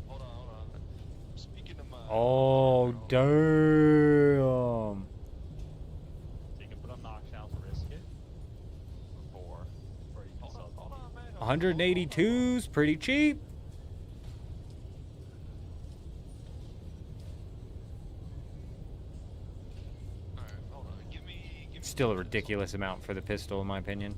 Hold on. Speaking of my.
Oh, damn.
So you can put on knockdown, risk it for 4, or you can sell it.
Hold on, man.
182's pretty cheap.
Alright, hold on. Give me.
Still a ridiculous amount for the pistol, in my opinion.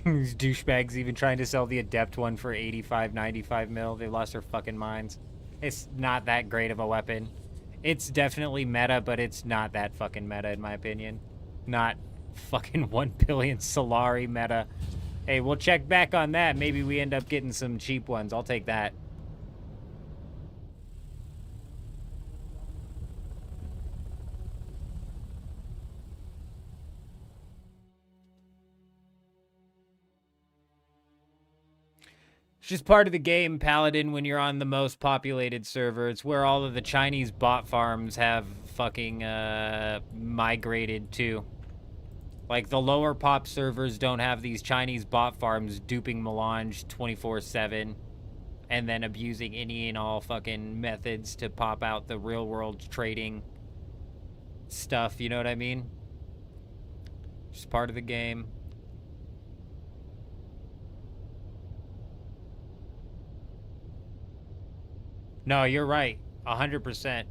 These douchebags even trying to sell the Adept one for 85, 95 mil. They lost their fucking minds. It's not that great of a weapon. It's definitely meta, but it's not that fucking meta, in my opinion. Not fucking 1 billion Solari meta. Hey, we'll check back on that. Maybe we end up getting some cheap ones. I'll take that. It's just part of the game, Paladin, when you're on the most populated server. It's where all of the Chinese bot farms have fucking migrated to. Like, the lower pop servers don't have these Chinese bot farms duping melange 24/7 and then abusing any and all fucking methods to pop out the real world trading stuff, you know what I mean? Just part of the game. No, you're right. 100%.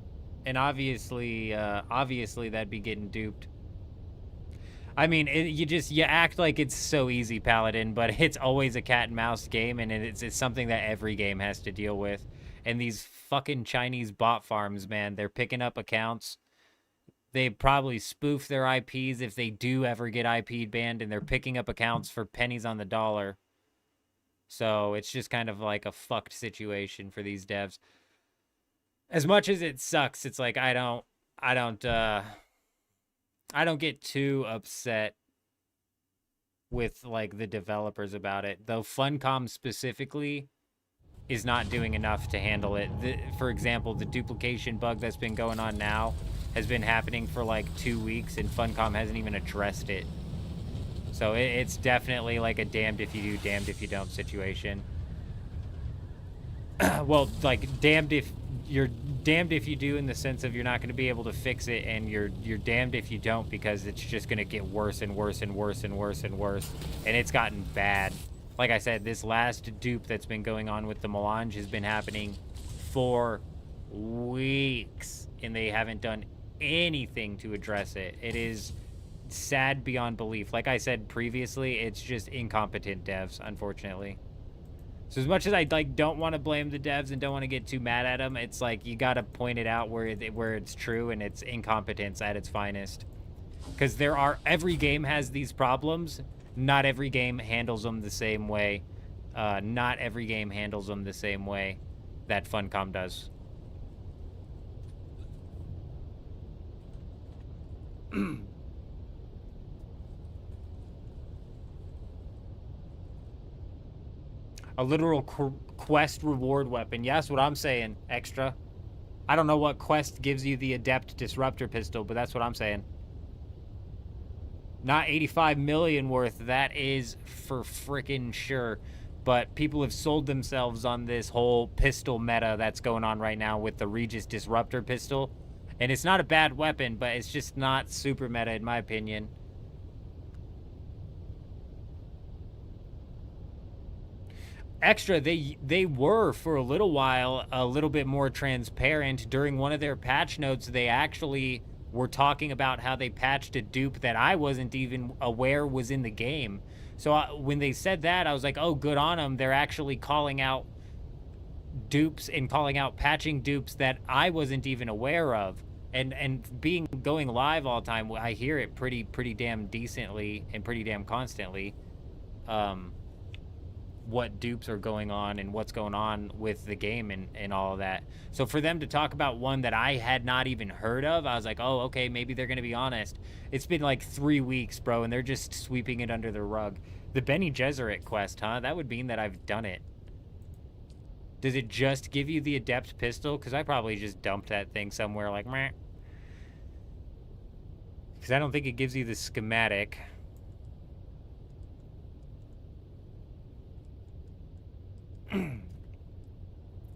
And obviously that'd be getting duped. I mean, you act like it's so easy, Paladin, but it's always a cat and mouse game, and it's something that every game has to deal with. And these fucking Chinese bot farms, man, they're picking up accounts. They probably spoof their IPs if they do ever get IP banned, and they're picking up accounts for pennies on the dollar. So it's just kind of like a fucked situation for these devs. As much as it sucks, it's like I don't get too upset with like the developers about it. Though Funcom specifically is not doing enough to handle it. For example, the duplication bug that's been going on now has been happening for like 2 weeks, and Funcom hasn't even addressed it. So it's definitely like a damned if you do, damned if you don't situation. Well, like damned if you do, in the sense of you're not going to be able to fix it, and you're damned if you don't, because it's just going to get worse and worse and worse and worse and worse, and it's gotten bad. Like I said, this last dupe that's been going on with the melange has been happening for weeks, and they haven't done anything to address it. It is sad beyond belief. Like I said previously, it's just incompetent devs, unfortunately. So as much as I don't want to blame the devs and don't want to get too mad at them, it's like you got to point it out where it's true, and it's incompetence at its finest. Because every game has these problems. Not every game handles them the same way. Not every game handles them the same way that Funcom does. A literal quest reward weapon. Yeah, that's what I'm saying, Extra. I don't know what quest gives you the Adept Disruptor Pistol, but that's what I'm saying. Not 85 million worth, that is for frickin' sure. But people have sold themselves on this whole pistol meta that's going on right now with the Regis Disruptor Pistol. And it's not a bad weapon, but it's just not super meta in my opinion. Extra, they were for a little while a little bit more transparent. During one of their patch notes, they actually were talking about how they patched a dupe that I wasn't even aware was in the game. So when they said that, I was like, oh, good on them. They're actually calling out dupes and calling out patching dupes that I wasn't even aware of. And going live all the time, I hear it pretty damn decently and pretty damn constantly. What dupes are going on and what's going on with the game and all of that. So for them to talk about one that I had not even heard of, I was like, oh, okay, maybe they're going to be honest. It's been like 3 weeks, bro, and they're just sweeping it under the rug. The Bene Gesserit quest, huh? That would mean that I've done it. Does it just give you the Adept Pistol? Because I probably just dumped that thing somewhere like, meh. Because I don't think it gives you the schematic.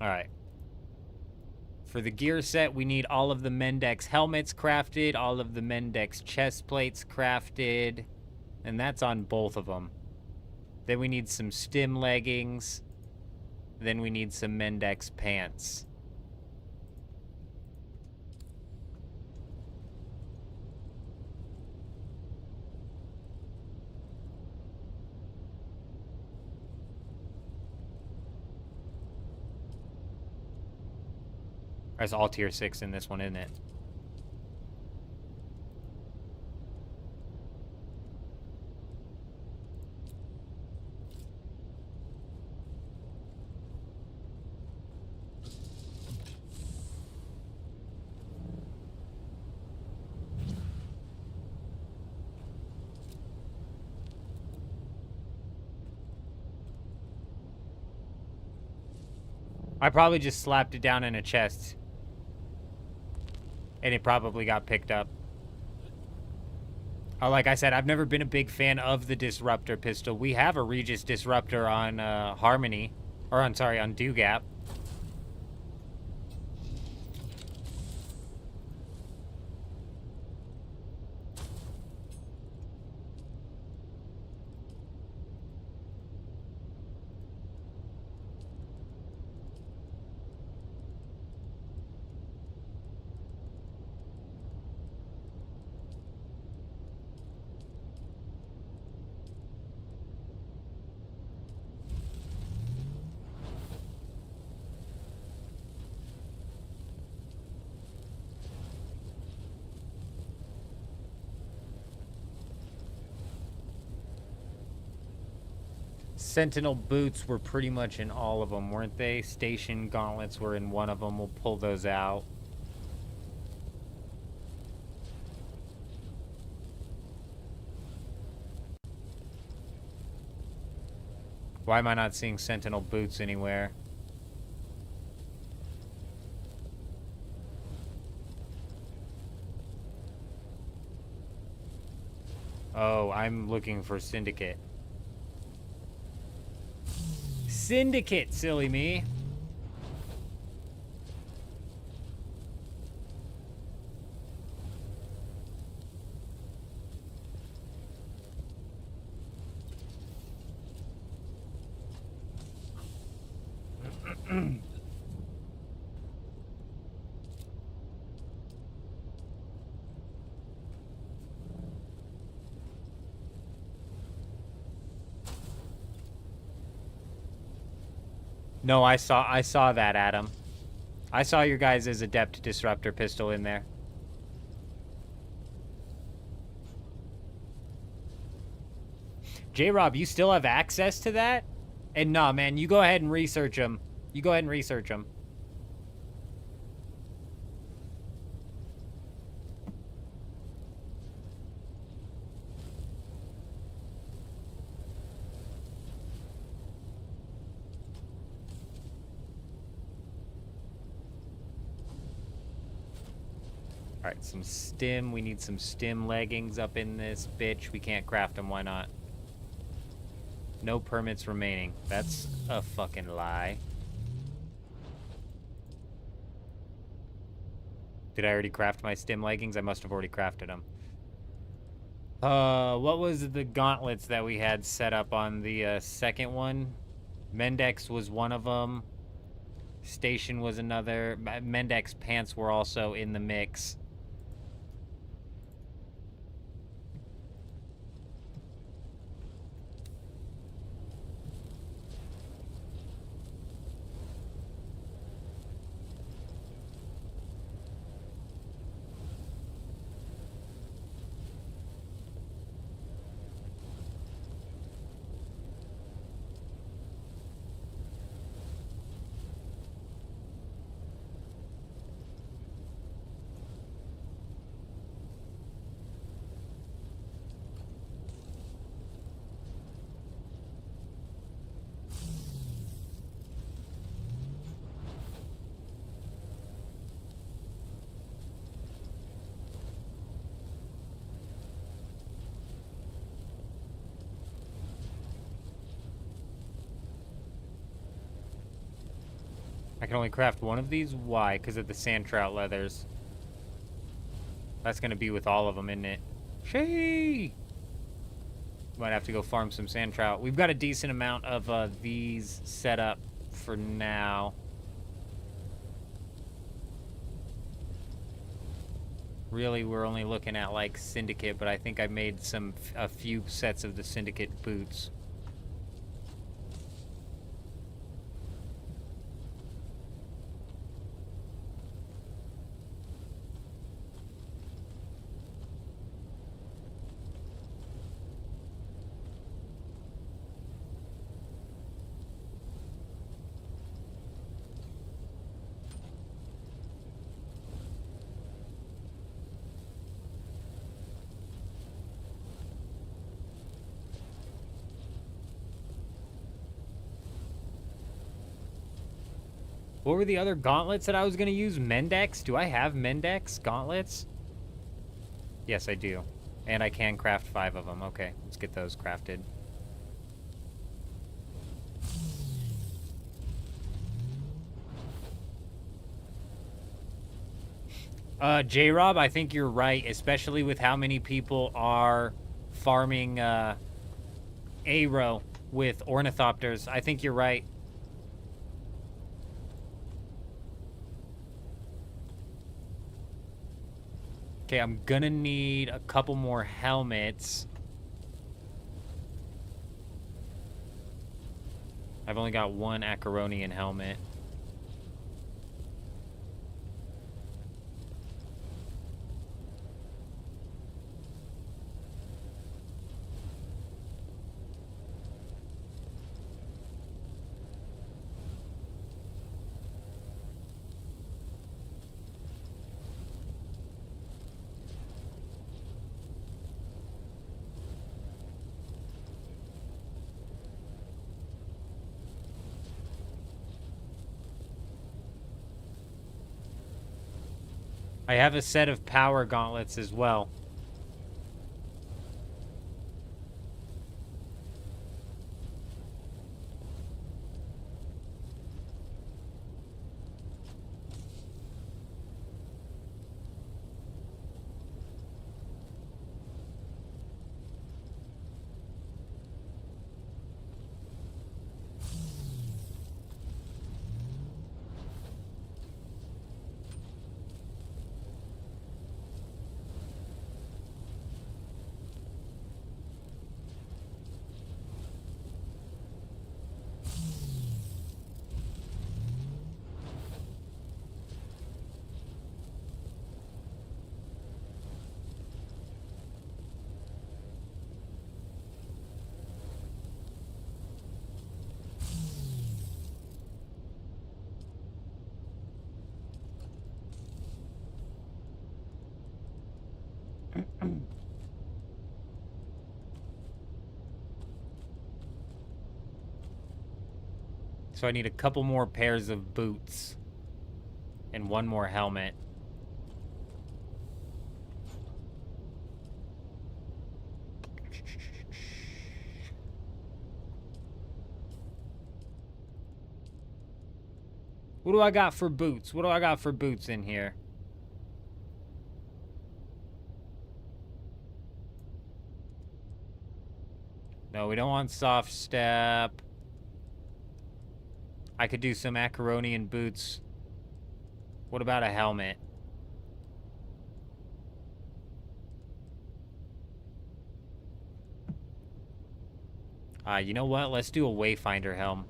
Alright. For the gear set, we need all of the Mendex helmets crafted, all of the Mendex chest plates crafted, and that's on both of them. Then we need some stim leggings. Then we need some Mendex pants. It's all tier 6 in this one, isn't it? I probably just slapped it down in a chest. And it probably got picked up. Like I said, I've never been a big fan of the Disruptor pistol. We have a Regis Disruptor on Harmony. Or, on Dugap. Sentinel boots were pretty much in all of them, weren't they? Station gauntlets were in one of them. We'll pull those out. Why am I not seeing Sentinel boots anywhere? Oh, I'm looking for Syndicate. Syndicate, silly me. No, I saw that, Adam. I saw your guys' Adept Disruptor pistol in there. J-Rob, you still have access to that? And nah, man, you go ahead and research them. You go ahead and research them. Alright, some stim. We need some stim leggings up in this bitch. We can't craft them. Why not? No permits remaining. That's a fucking lie. Did I already craft my stim leggings? I must have already crafted them. What was the gauntlets that we had set up on the second one? Mendex was one of them. Station was another. Mendex pants were also in the mix. I can only craft one of these? Why? Because of the sand trout leathers. That's going to be with all of them, isn't it? Shee! Might have to go farm some sand trout. We've got a decent amount of these set up for now. Really, we're only looking at, like, Syndicate, but I think I made a few sets of the Syndicate boots. What were the other gauntlets that I was going to use? Mendex? Do I have Mendex gauntlets? Yes, I do. And I can craft 5 of them. Okay, let's get those crafted. J-Rob, I think you're right, especially with how many people are farming Aero with ornithopters. I think you're right. Okay, I'm gonna need a couple more helmets. I've only got one Acaronian helmet. I have a set of power gauntlets as well. So I need a couple more pairs of boots and one more helmet. What do I got for boots? What do I got for boots in here? No, we don't want soft step. I could do some macaroni and boots. What about a helmet? You know what? Let's do a Wayfinder helm.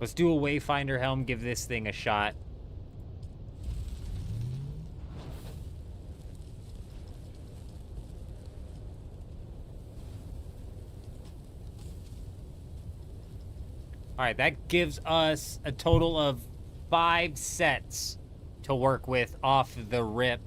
Let's do a Wayfinder helm, give this thing a shot. Alright, that gives us a total of 5 sets to work with off the rip.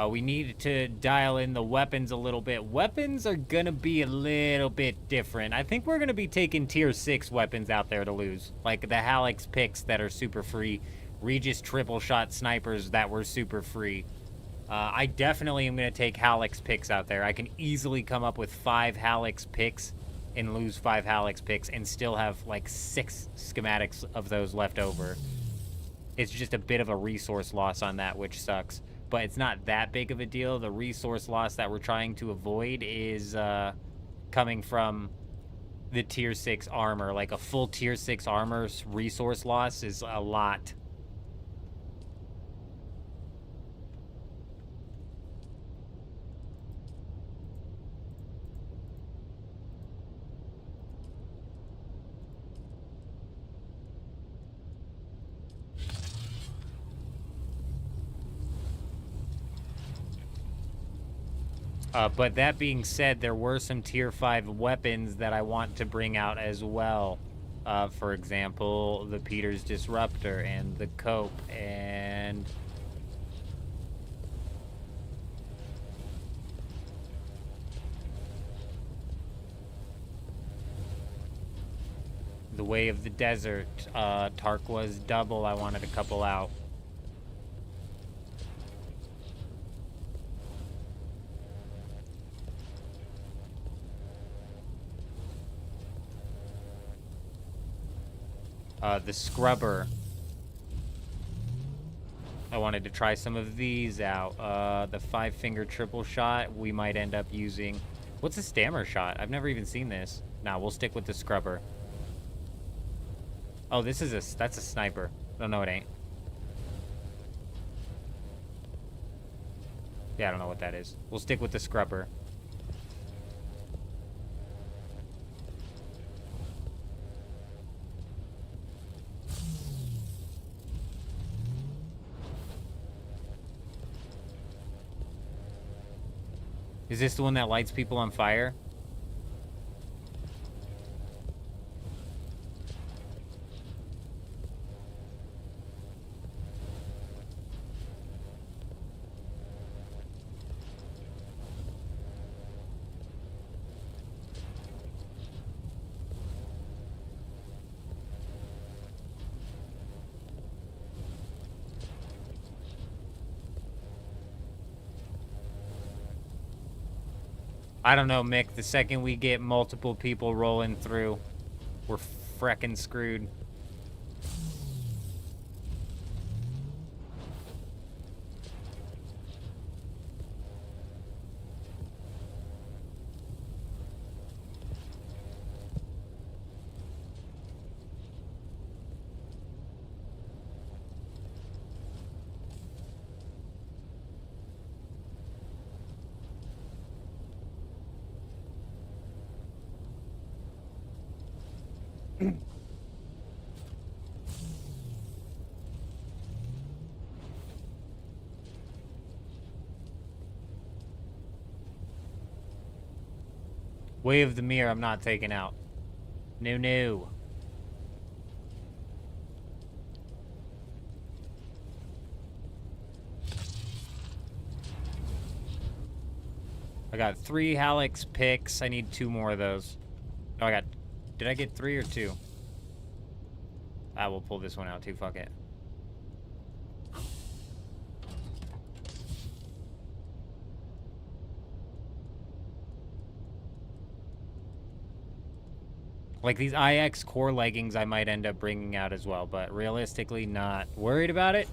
We need to dial in the weapons a little bit. Weapons are gonna be a little bit different. I think we're gonna be taking tier 6 weapons out there to lose. Like the Hallex picks that are super free. Regis triple shot snipers that were super free. I definitely am gonna take Hallex picks out there. I can easily come up with 5 Hallex picks and lose 5 Hallex picks and still have like 6 schematics of those left over. It's just a bit of a resource loss on that, which sucks. But it's not that big of a deal. The resource loss that we're trying to avoid is coming from the tier 6 armor. Like a full tier 6 armor resource loss is a lot. But that being said, there were some tier 5 weapons that I want to bring out as well. For example, the Peter's Disruptor and the Cope and... the Way of the Desert, Tarqua's Double, I wanted a couple out. The Scrubber. I wanted to try some of these out. The 5-finger triple shot, we might end up using... What's a stammer shot? I've never even seen this. Nah, we'll stick with the Scrubber. Oh, this is that's a sniper. No, it ain't. Yeah, I don't know what that is. We'll stick with the Scrubber. Is this the one that lights people on fire? I don't know, Mick. The second we get multiple people rolling through, we're freckin' screwed. Way of the Mirror, I'm not taking out. No. I got 3 Hallex picks. I need 2 more of those. Oh, I got... Did I get 3 or 2? I will pull this one out too. Fuck it. Like these IX core leggings I might end up bringing out as well, but realistically not worried about it.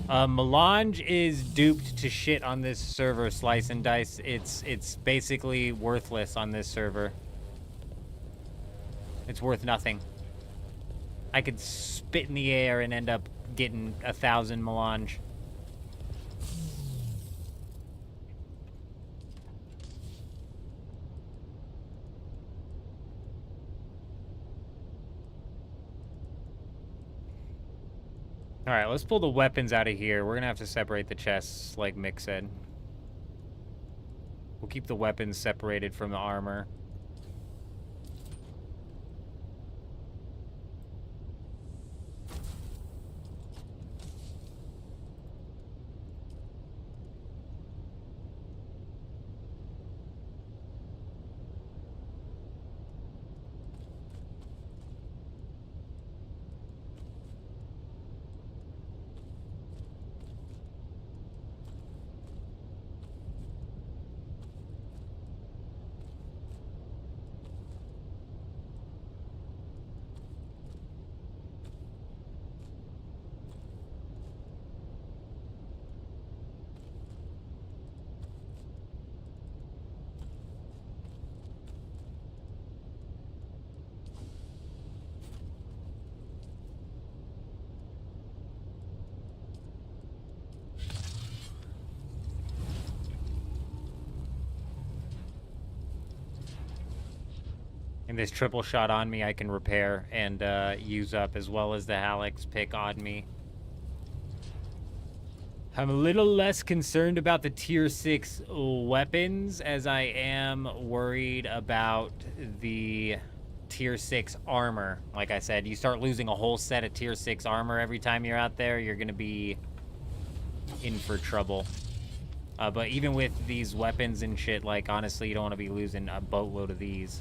Melange is duped to shit on this server, Slice and Dice. It's basically worthless on this server. It's worth nothing. I could spit in the air and end up getting 1,000 Melange. Alright, let's pull the weapons out of here. We're gonna have to separate the chests, like Mick said. We'll keep the weapons separated from the armor. And this triple shot on me I can repair and use up, as well as the Hallex pick on me. I'm a little less concerned about the tier 6 weapons as I am worried about the tier 6 armor. Like I said, you start losing a whole set of tier 6 armor every time you're out there, you're going to be in for trouble. But even with these weapons and shit, like, honestly, you don't want to be losing a boatload of these.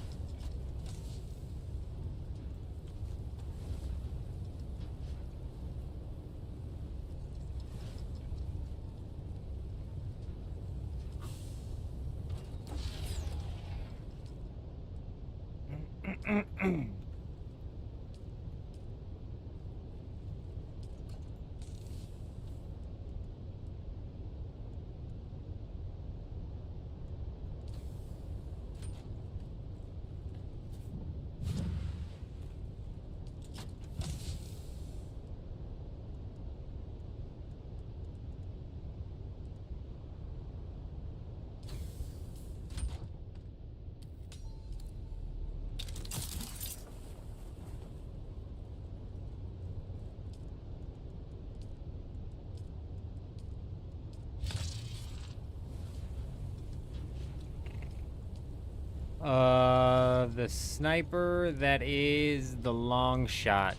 The sniper, that is the long shot.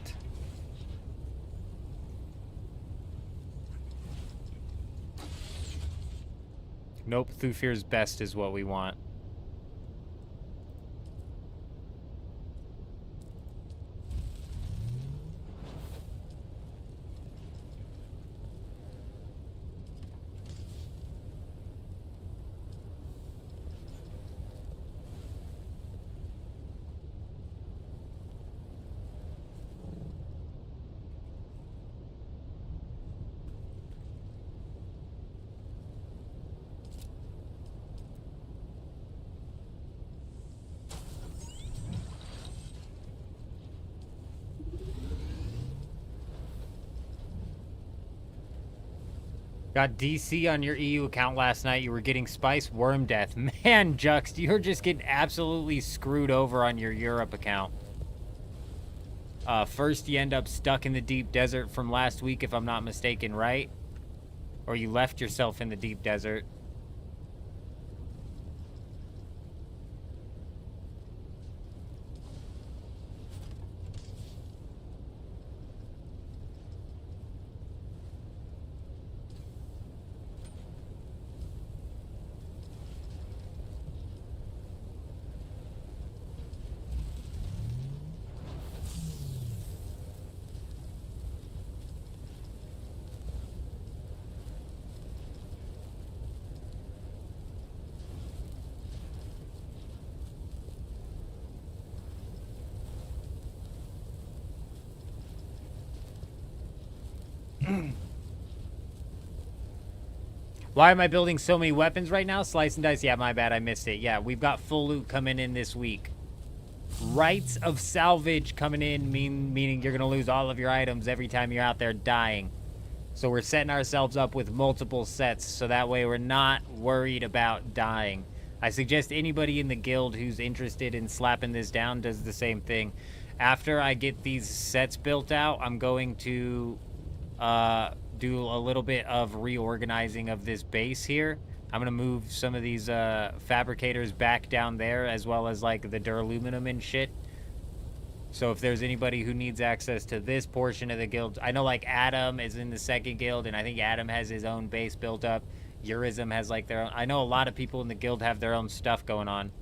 Nope, Thufir's best is what we want. Got DC on your EU account last night. You were getting Spice Worm Death. Man, Juxt, you're just getting absolutely screwed over on your Europe account. First, you end up stuck in the deep desert from last week, if I'm not mistaken, right? Or you left yourself in the deep desert. Why am I building so many weapons right now? Slice and dice. Yeah, my bad. I missed it. Yeah, we've got full loot coming in this week. Rights of salvage coming in, meaning you're going to lose all of your items every time you're out there dying. So we're setting ourselves up with multiple sets, so that way we're not worried about dying. I suggest anybody in the guild who's interested in slapping this down does the same thing. After I get these sets built out, I'm going to do a little bit of reorganizing of this base here. I'm going to move some of these fabricators back down there, as well as like the duraluminum and shit. So if there's anybody who needs access to this portion of the guild, I know like Adam is in the second guild, and I think Adam has his own base built up. Eurism has like their own. I know a lot of people in the guild have their own stuff going on,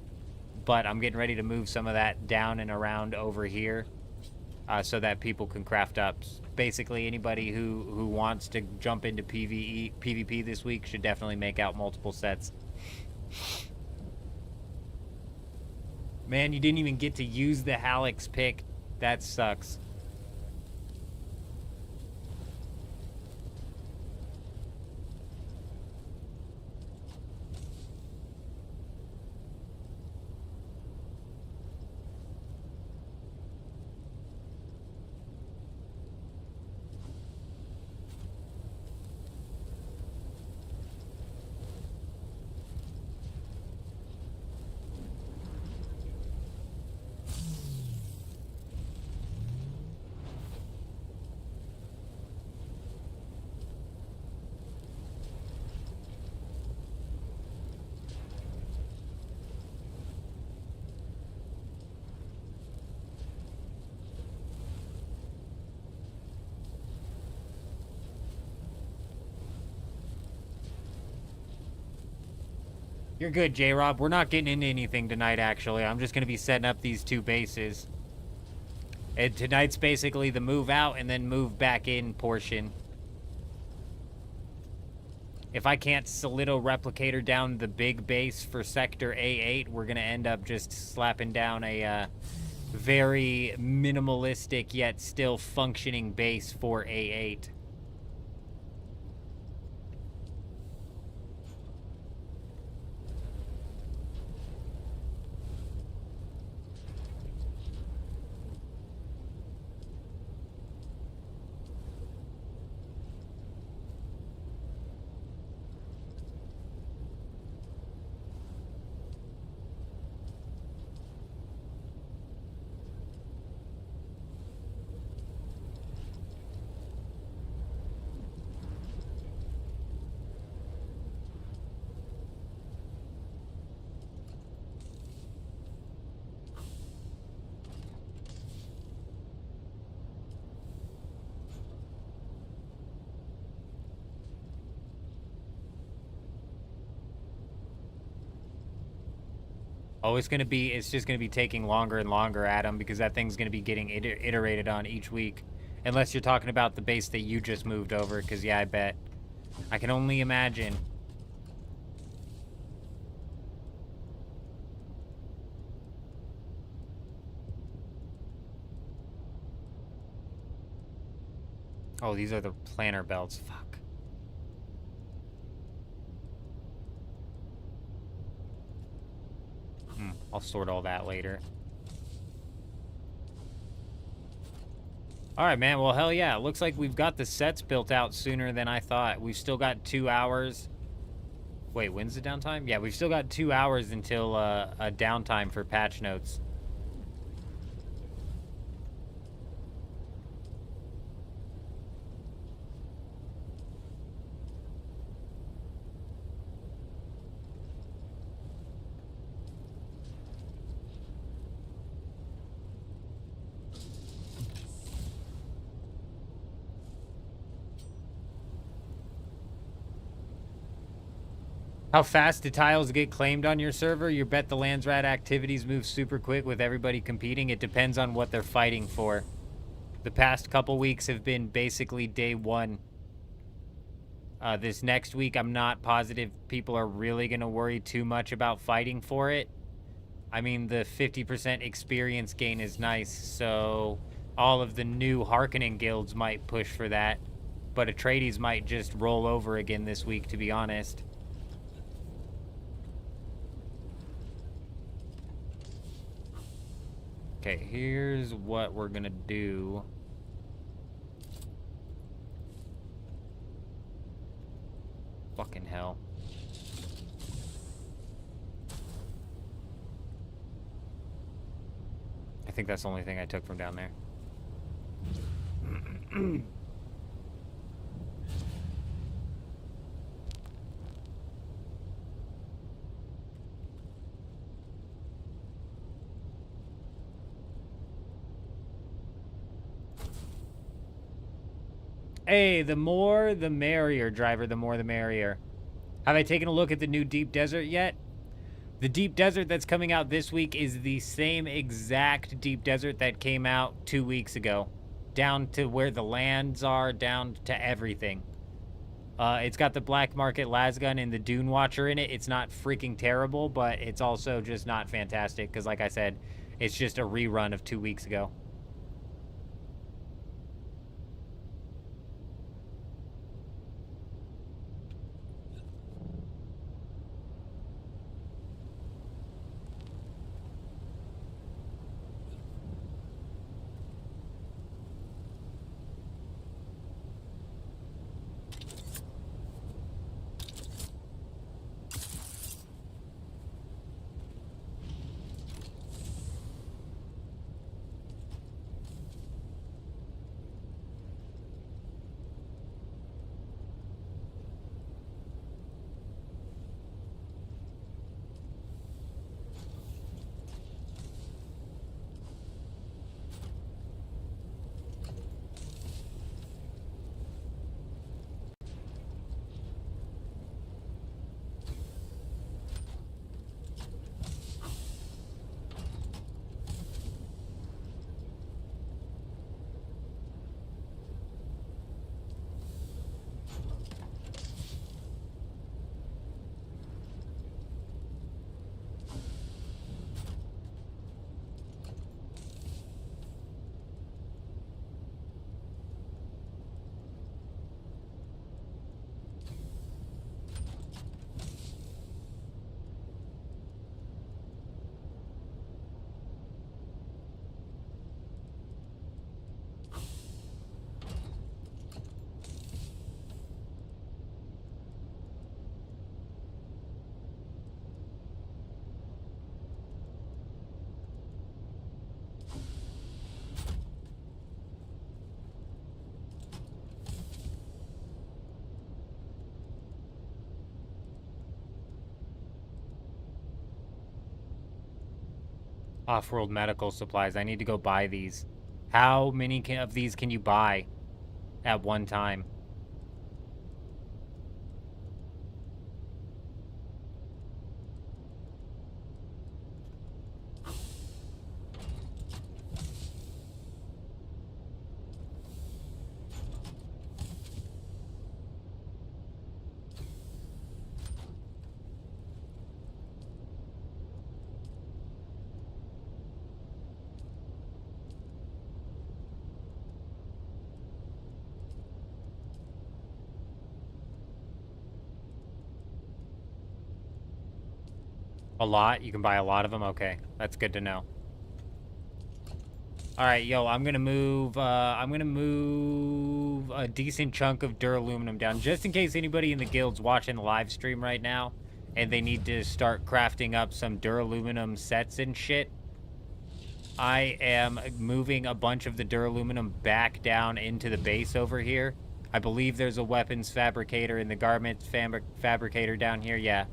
but I'm getting ready to move some of that down and around over here so that people can craft up. Basically, anybody who wants to jump into PvP this week should definitely make out multiple sets. Man, you didn't even get to use the Halix pick. That sucks. You're good, J-Rob. We're not getting into anything tonight, actually. I'm just going to be setting up these two bases. And tonight's basically the move out and then move back in portion. If I can't Solido Replicator down the big base for Sector A8, we're going to end up just slapping down a very minimalistic yet still functioning base for A8. Oh, it's just gonna be taking longer and longer, Adam, because that thing's gonna be getting iterated on each week. Unless you're talking about the base that you just moved over, because yeah, I bet. I can only imagine. Oh, these are the planner belts. Fuck. I'll sort all that later. All right, man. Well, hell yeah. It looks like we've got the sets built out sooner than I thought. We've still got 2 hours. Wait, when's the downtime? Yeah, we've still got 2 hours until a downtime for patch notes. How fast do tiles get claimed on your server? You bet the Landsrat activities move super quick with everybody competing. It depends on what they're fighting for. The past couple weeks have been basically day one. This next week, I'm not positive people are really going to worry too much about fighting for it. I mean, the 50% experience gain is nice, so all of the new Harkonnen guilds might push for that. But Atreides might just roll over again this week, to be honest. Okay, here's what we're gonna do. Fucking hell. I think that's the only thing I took from down there. Hey, the more the merrier, driver, the more the merrier. Have I taken a look at the new Deep Desert yet? The Deep Desert that's coming out this week is the same exact Deep Desert that came out 2 weeks ago. Down to where the lands are, down to everything. It's got the Black Market Lasgun and the Dune Watcher in it. It's not freaking terrible, but it's also just not fantastic because, like I said, it's just a rerun of 2 weeks ago. Off-world medical supplies. I need to go buy these. How many of these can you buy at one time? A lot? You can buy a lot of them? Okay, that's good to know. All right, yo, I'm gonna move a decent chunk of duraluminum down, just in case anybody in the guild's watching the live stream right now, and they need to start crafting up some duraluminum sets and shit. I am moving a bunch of the duraluminum back down into the base over here. I believe there's a weapons fabricator and the garment fabricator down here. Yeah.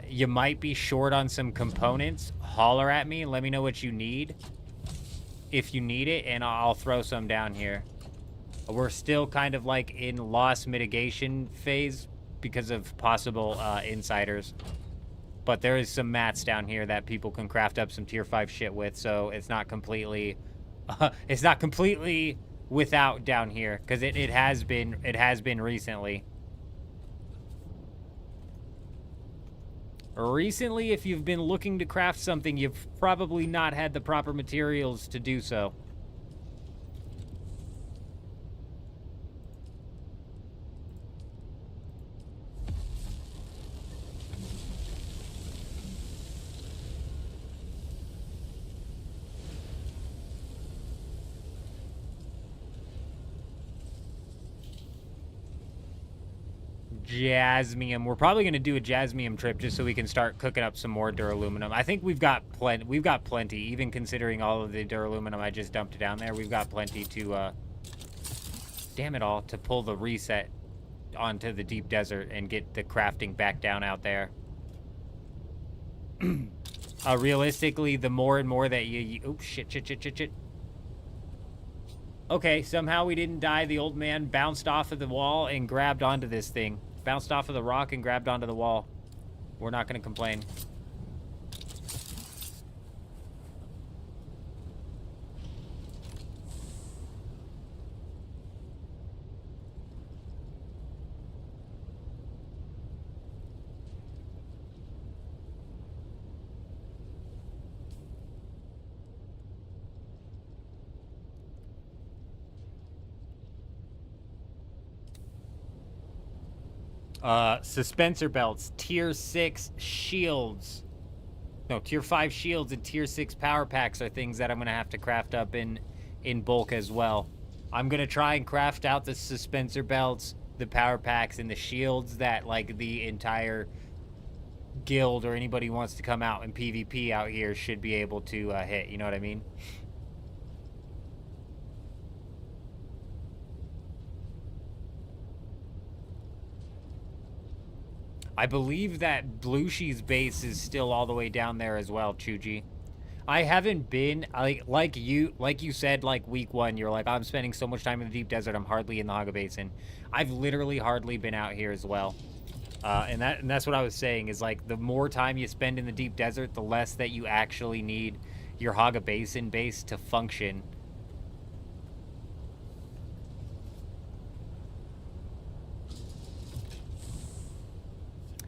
You might be short on some components. Holler at me and let me know what you need. If you need it, and I'll throw some down here. We're still kind of like in loss mitigation phase because of possible insiders. But there is some mats down here that people can craft up some tier 5 shit with, so it's not completely without down here, because it has been recently. Recently, if you've been looking to craft something, you've probably not had the proper materials to do so. Jasmium. We're probably going to do a jasmium trip just so we can start cooking up some more duraluminum. I think we've got plenty, even considering all of the duraluminum I just dumped down there. We've got plenty to, damn it all, to pull the reset onto the deep desert and get the crafting back down out there. Realistically, the more and more that oh, shit. Okay, somehow we didn't die. The old man bounced off of the wall and grabbed onto this thing. Bounced off of the rock and grabbed onto the wall. We're not going to complain. Suspensor belts, tier 6 shields. No, tier 5 shields and tier 6 power packs are things that I'm going to have to craft up in bulk as well. I'm going to try and craft out the suspensor belts, the power packs, and the shields that, like, the entire guild or anybody who wants to come out in PvP out here should be able to hit. You know what I mean? I believe that Blushy's base is still all the way down there as well, Chuji. I haven't been, like you said, like week 1, you're like, I'm spending so much time in the deep desert, I'm hardly in the Haga Basin. I've literally hardly been out here as well. And that's what I was saying, is like, the more time you spend in the deep desert, the less that you actually need your Haga Basin base to function.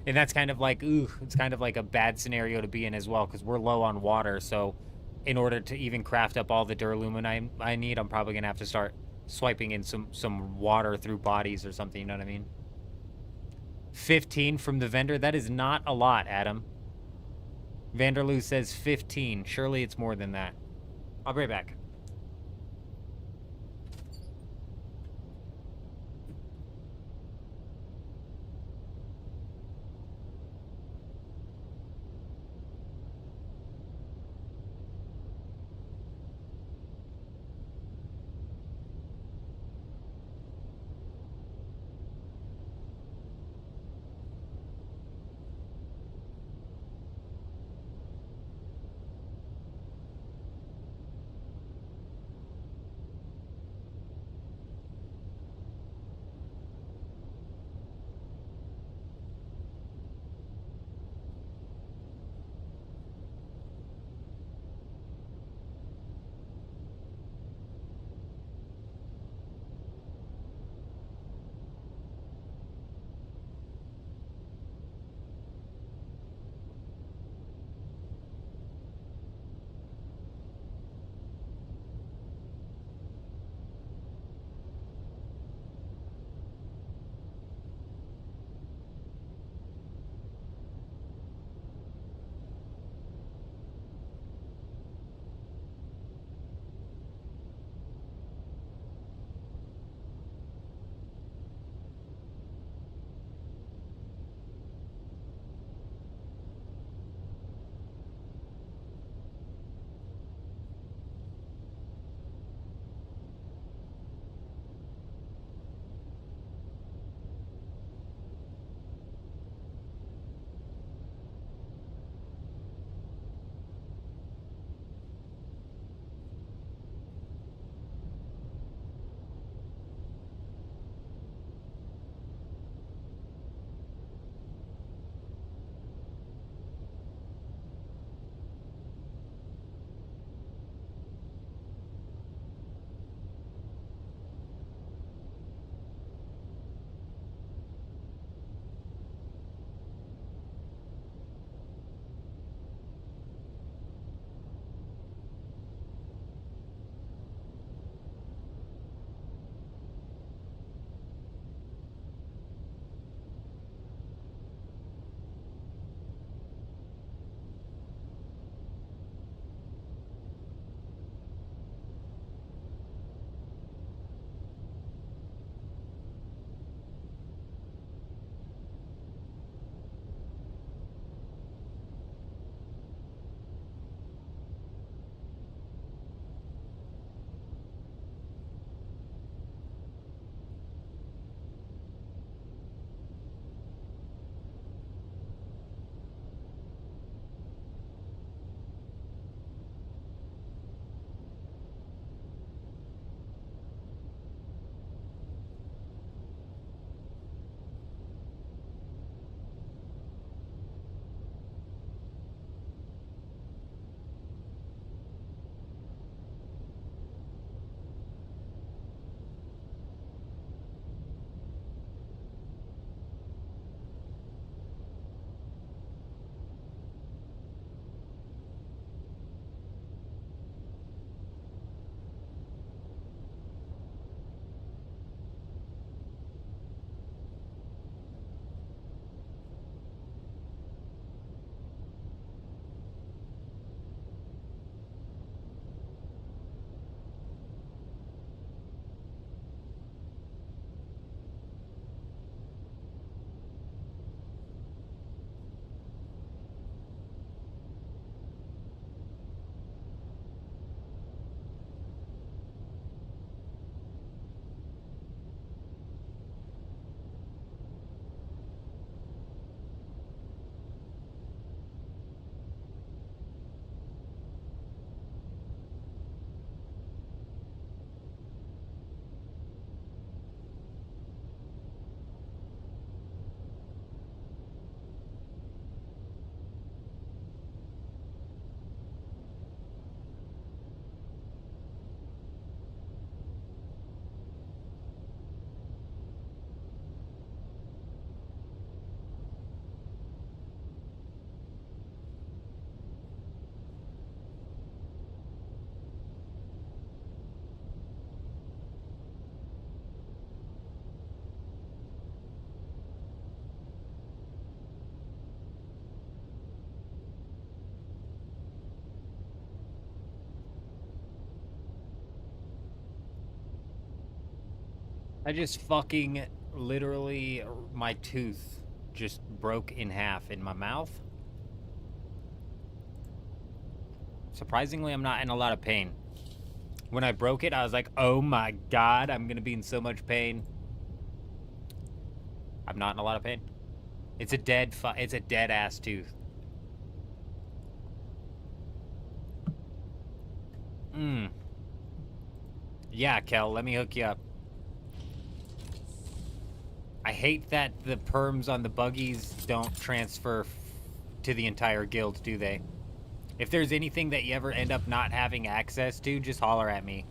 And that's kind of like, it's kind of like a bad scenario to be in as well, because we're low on water. So in order to even craft up all the duralumin I need, I'm probably going to have to start swiping in some water through bodies or something, you know what I mean? 15 from the vendor? That is not a lot, Adam. Vanderloo says 15. Surely it's more than that. I'll be right back. I just fucking literally, my tooth just broke in half in my mouth. Surprisingly, I'm not in a lot of pain. When I broke it, I was like, oh my god, I'm gonna be in so much pain. I'm not in a lot of pain. It's a dead ass tooth. Yeah, Kel, let me hook you up. I hate that the perms on the buggies don't transfer to the entire guild, do they? If there's anything that you ever end up not having access to, just holler at me.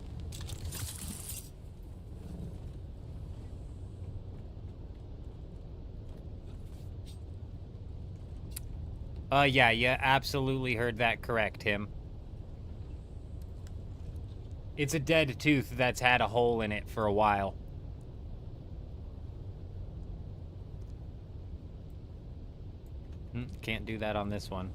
Yeah, you absolutely heard that correct, Tim. It's a dead tooth that's had a hole in it for a while. Can't do that on this one.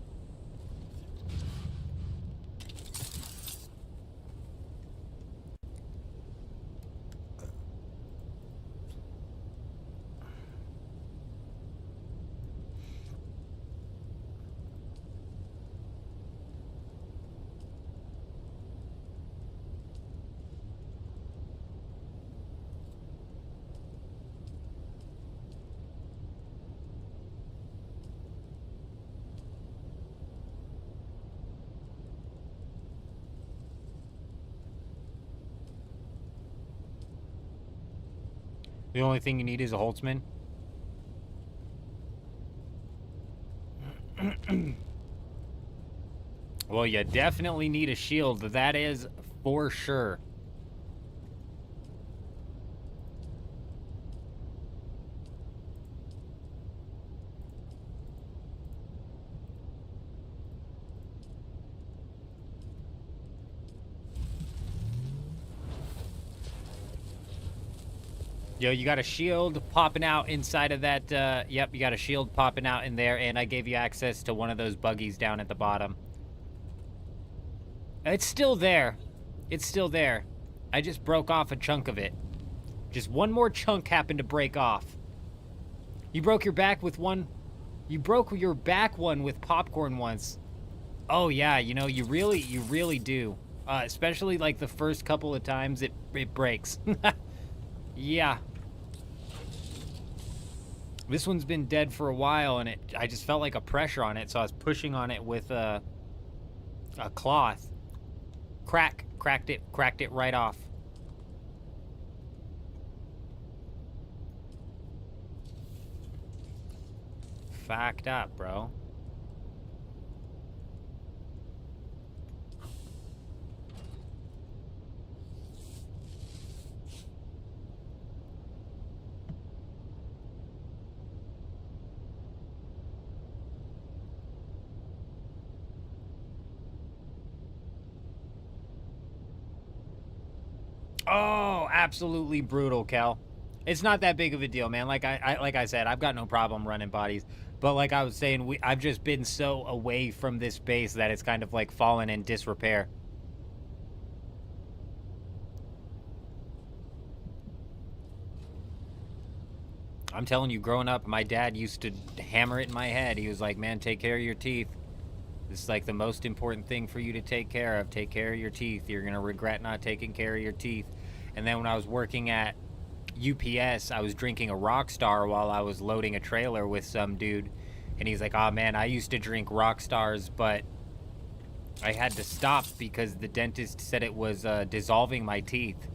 The only thing you need is a Holtzman. Well, you definitely need a shield. That is for sure. Yo, you got a shield popping out inside of that, yep, you got a shield popping out in there, and I gave you access to one of those buggies down at the bottom. It's still there. It's still there. I just broke off a chunk of it. Just one more chunk happened to break off. You broke your back with one... You broke your back one with popcorn once. Oh, yeah, you know, you really do. Especially, like, the first couple of times it breaks. Yeah. This one's been dead for a while, and I just felt like a pressure on it, so I was pushing on it with a cloth. Cracked it right off. Fucked up, bro. Oh, absolutely brutal, Kel. It's not that big of a deal, man. Like I said, I've got no problem running bodies. But like I was saying, I've just been so away from this base that it's kind of like fallen in disrepair. I'm telling you, growing up, my dad used to hammer it in my head. He was like, man, take care of your teeth. This is like the most important thing for you to take care of. Take care of your teeth. You're going to regret not taking care of your teeth. And then when I was working at UPS, I was drinking a Rockstar while I was loading a trailer with some dude. And he's like, oh man, I used to drink Rockstars, but I had to stop because the dentist said it was dissolving my teeth.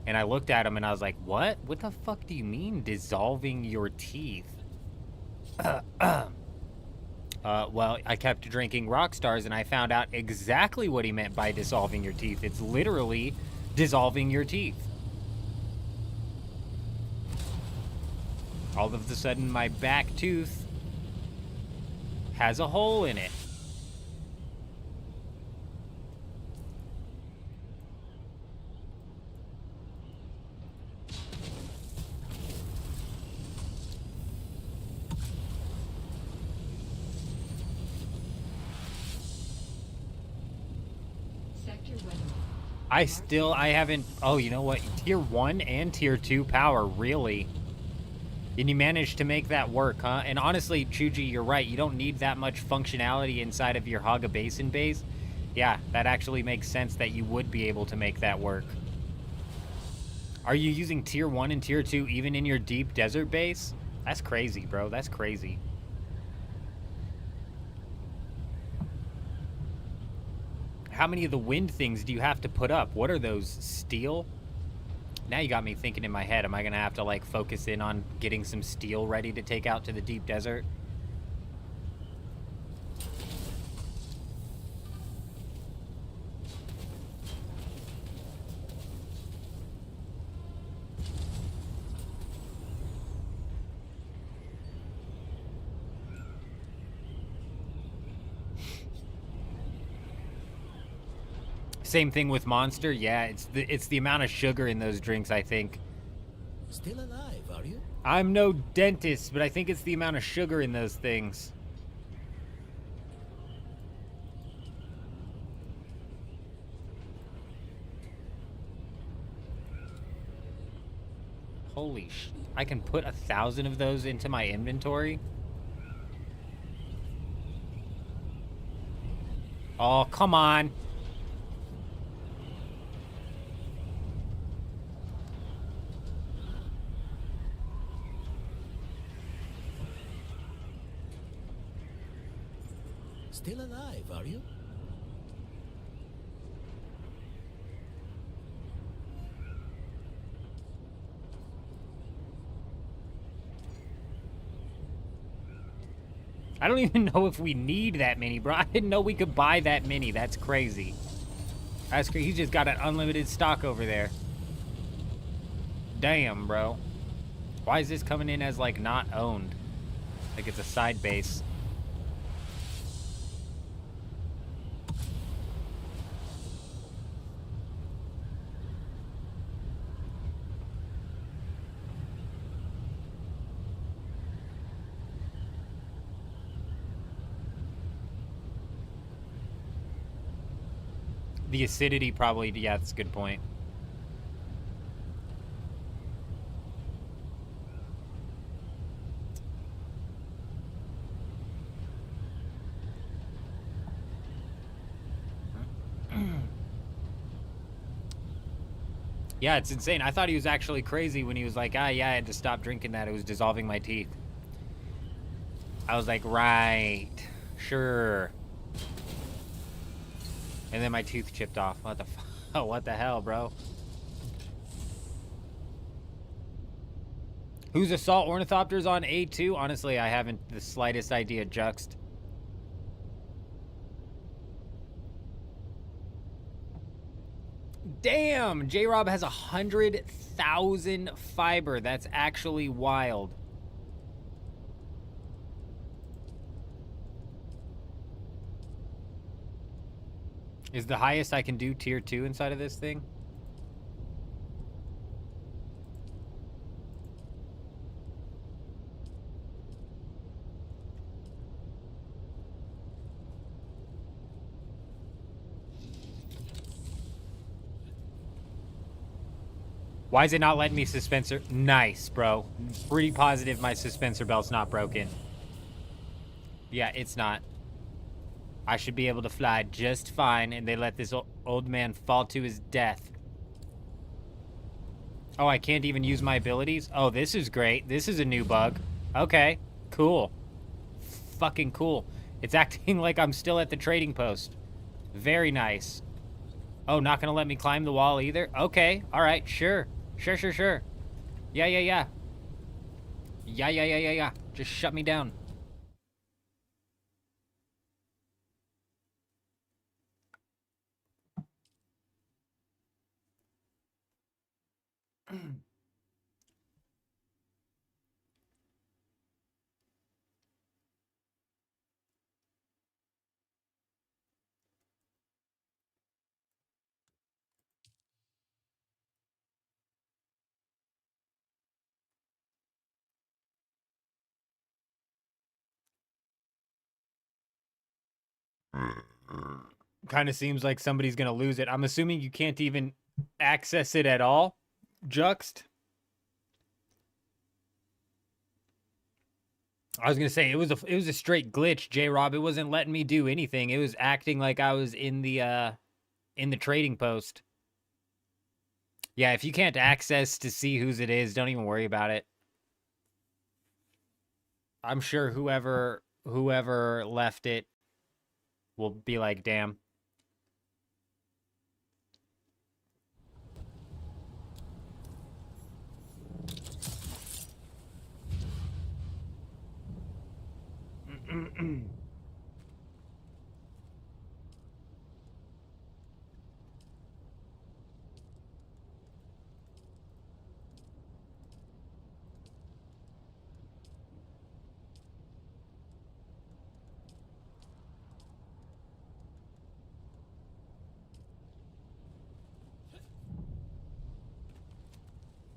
And I looked at him and I was like, what? What the fuck do you mean dissolving your teeth? Well, I kept drinking Rockstars and I found out exactly what he meant by dissolving your teeth. It's literally dissolving your teeth. All of a sudden, my back tooth has a hole in it. I haven't. Oh, you know what? Tier 1 and Tier 2 power, really? And you managed to make that work, huh? And honestly, Chuji, you're right. You don't need that much functionality inside of your Haga Basin base. Yeah, that actually makes sense that you would be able to make that work. Are you using Tier 1 and Tier 2 even in your deep desert base? That's crazy, bro. That's crazy. How many of the wind things do you have to put up? What are those? Steel? Now you got me thinking in my head, am I going to have to, like, focus in on getting some steel ready to take out to the deep desert? Same thing with Monster. Yeah, it's the amount of sugar in those drinks, I think.
Still alive, are you?
I'm no dentist, but I think it's the amount of sugar in those things. Holy sh... I can put 1,000 of those into my inventory? Oh, come on.
Still alive, are you?
I don't even know if we need that many, bro. I didn't know we could buy that many. That's crazy. That's crazy. He's just got an unlimited stock over there. Damn, bro. Why is this coming in as, like, not owned? Like it's a side base. The acidity probably, yeah, that's a good point. Yeah, it's insane. I thought he was actually crazy when he was like, ah, yeah, I had to stop drinking that. It was dissolving my teeth. I was like, right, sure. And then my tooth chipped off. What the oh, what the hell, bro? Who's Assault Ornithopters on A2? Honestly, I haven't the slightest idea, Juxt. Damn! J-Rob has 100,000 fiber. That's actually wild. Is the highest I can do tier 2 inside of this thing? Why is it not letting me suspensor? Nice, bro. Pretty positive my suspensor belt's not broken. Yeah, it's not. I should be able to fly just fine, and they let this old man fall to his death. Oh, I can't even use my abilities? Oh, this is great. This is a new bug. Okay, cool. Fucking cool. It's acting like I'm still at the trading post. Very nice. Oh, not gonna let me climb the wall either? Okay, alright, sure. Sure. Yeah. Yeah. Just shut me down. kind of seems like somebody's gonna lose it. I'm assuming you can't even access it at all, Juxt. I was gonna say it was a straight glitch, J-Rob. It wasn't letting me do anything. It was acting like I was in the trading post. Yeah, if you can't access to see whose it is, don't even worry about it. I'm sure whoever left it will be like, damn.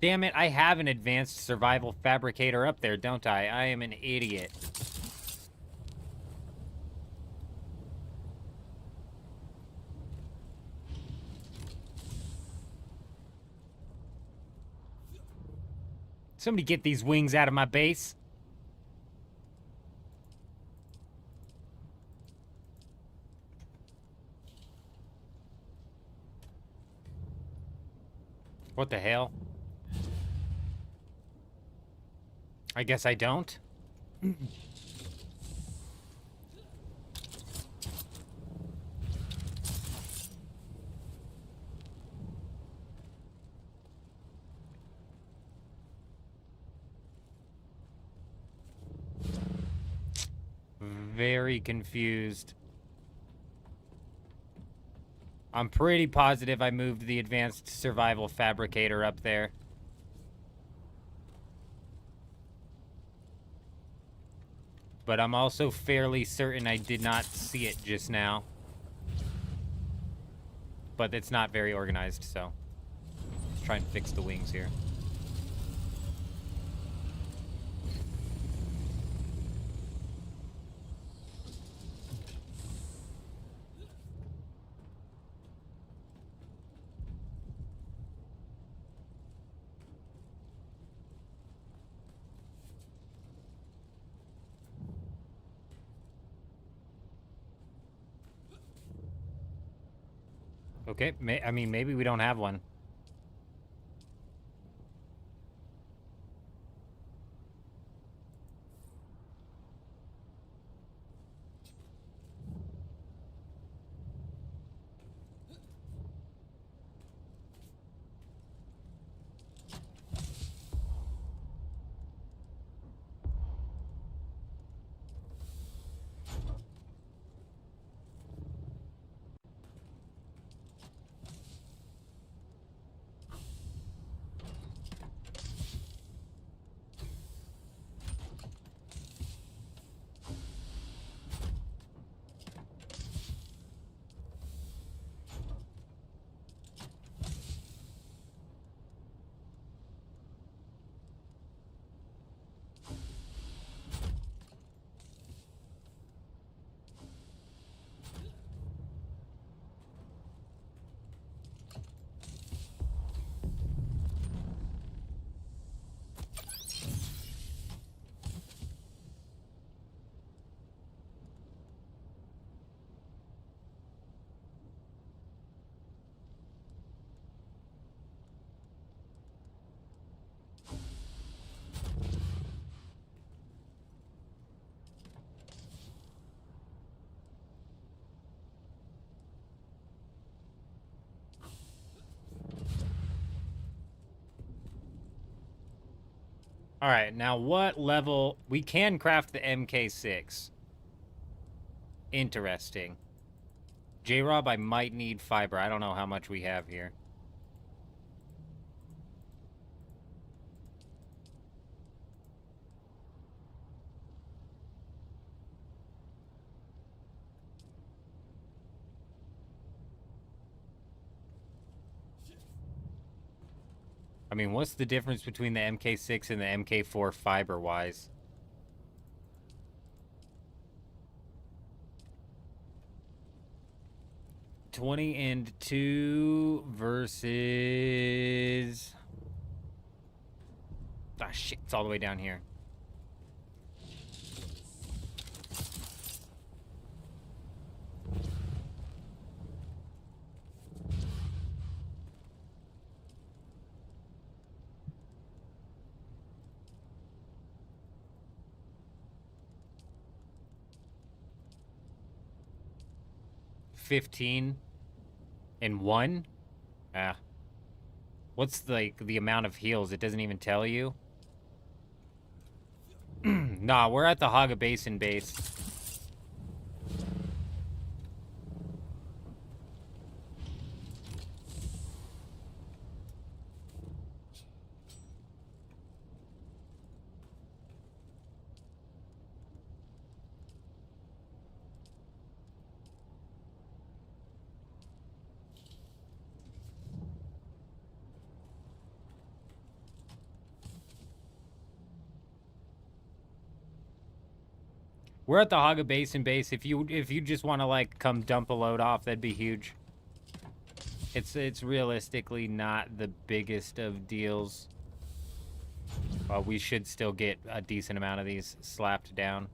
Damn it, I have an advanced survival fabricator up there, don't I? I am an idiot. Somebody get these wings out of my base. What the hell? I guess I don't. Very confused. I'm pretty positive I moved the advanced survival fabricator up there. But I'm also fairly certain I did not see it just now. But it's not very organized, so let's try and fix the wings here. Okay, I mean, maybe we don't have one. All right, now what level? We can craft the MK6. Interesting. J-Rob, I might need fiber. I don't know how much we have here. I mean, what's the difference between the MK6 and the MK4 fiber-wise? 20 and 2 versus... Ah, shit. It's all the way down here. $15 and 1? Ah. What's like the amount of heals? It doesn't even tell you. Nah, we're at the Haga Basin base. We're at the Haga Basin base. If you just want to like come dump a load off, that'd be huge. It's realistically not the biggest of deals. We should still get a decent amount of these slapped down.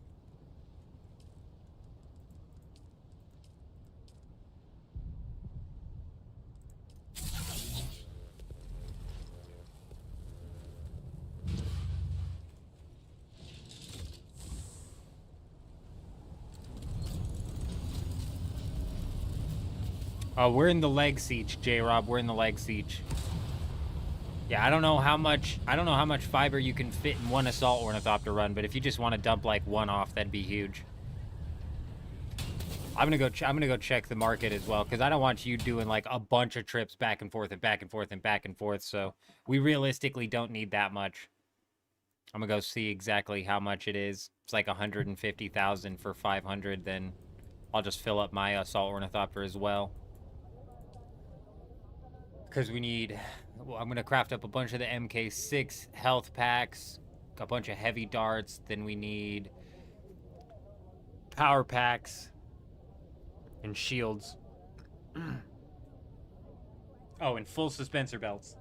We're in the leg siege, J-Rob. We're in the leg siege. Yeah, I don't know how much fiber you can fit in one assault ornithopter run, but if you just want to dump like one off, that'd be huge. I'm gonna go check the market as well, because I don't want you doing like a bunch of trips back and forth and back and forth and back and forth. So we realistically don't need that much. I'm gonna go see exactly how much it is. It's like 150,000 for 500. Then I'll just fill up my assault ornithopter as well. Because we need... Well, I'm going to craft up a bunch of the MK6 health packs, a bunch of heavy darts, then we need power packs and shields. Oh, and full suspensor belts.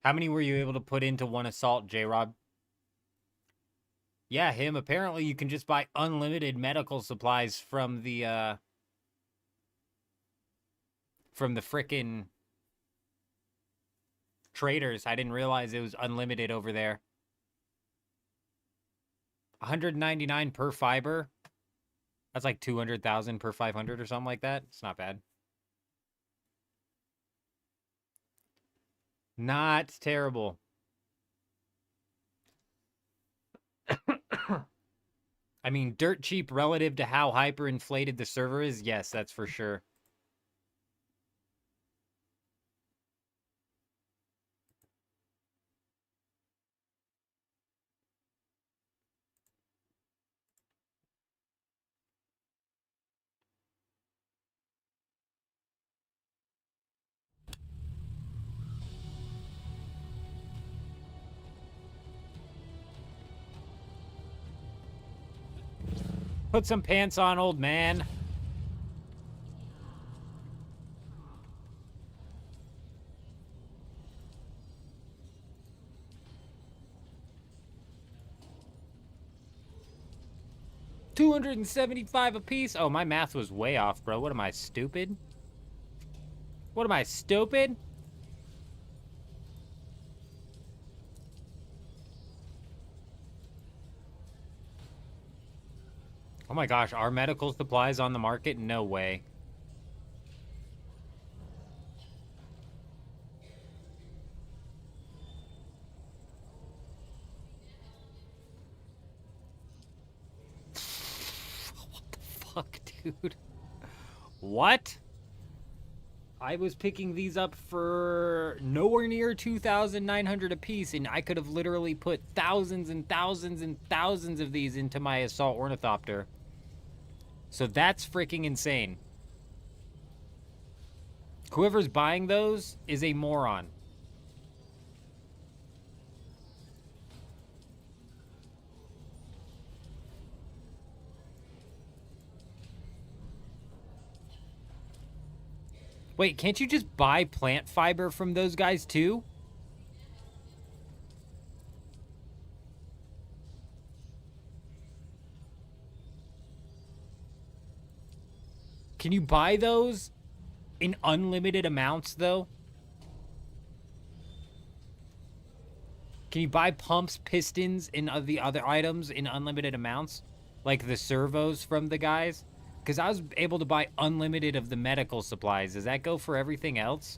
How many were you able to put into one assault, J-Rob? Yeah, him. Apparently you can just buy unlimited medical supplies from the frickin' traders. I didn't realize it was unlimited over there. 199 per fiber. That's like 200,000 per 500 or something like that. It's not bad. Not terrible. I mean, dirt cheap relative to how hyperinflated the server is. Yes, that's for sure. Put some pants on, old man. $275 a piece. Oh, my math was way off, bro. What am I, stupid? What am I, stupid? Oh my gosh, are medical supplies on the market? No way. What the fuck, dude? What? I was picking these up for nowhere near 2,900 a piece, and I could have literally put thousands and thousands and thousands of these into my assault ornithopter. So that's freaking insane. Whoever's buying those is a moron. Wait, can't you just buy plant fiber from those guys too? Can you buy those in unlimited amounts, though? Can you buy pumps, pistons, and the other items in unlimited amounts? Like the servos from the guys? Because I was able to buy unlimited of the medical supplies. Does that go for everything else?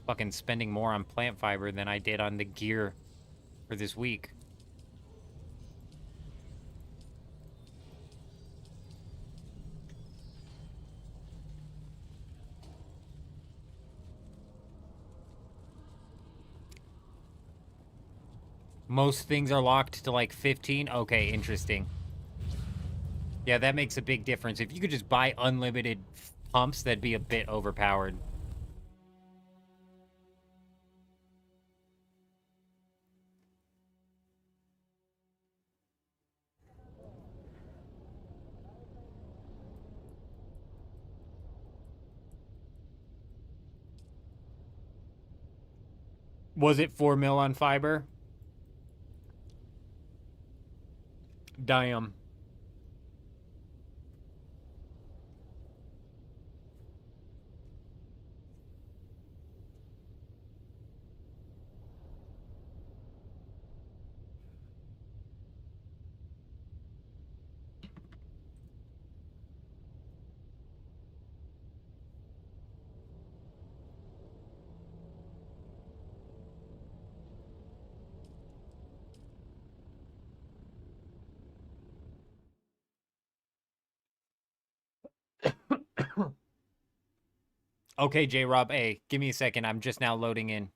Fucking spending more on plant fiber than I did on the gear for this week. Most things are locked to like 15. Okay, interesting. Yeah, that makes a big difference. If you could just buy unlimited pumps, that'd be a bit overpowered. Was it 4 mil on fiber? Damn. Okay, J-Rob, hey, give me a second. I'm just now loading in.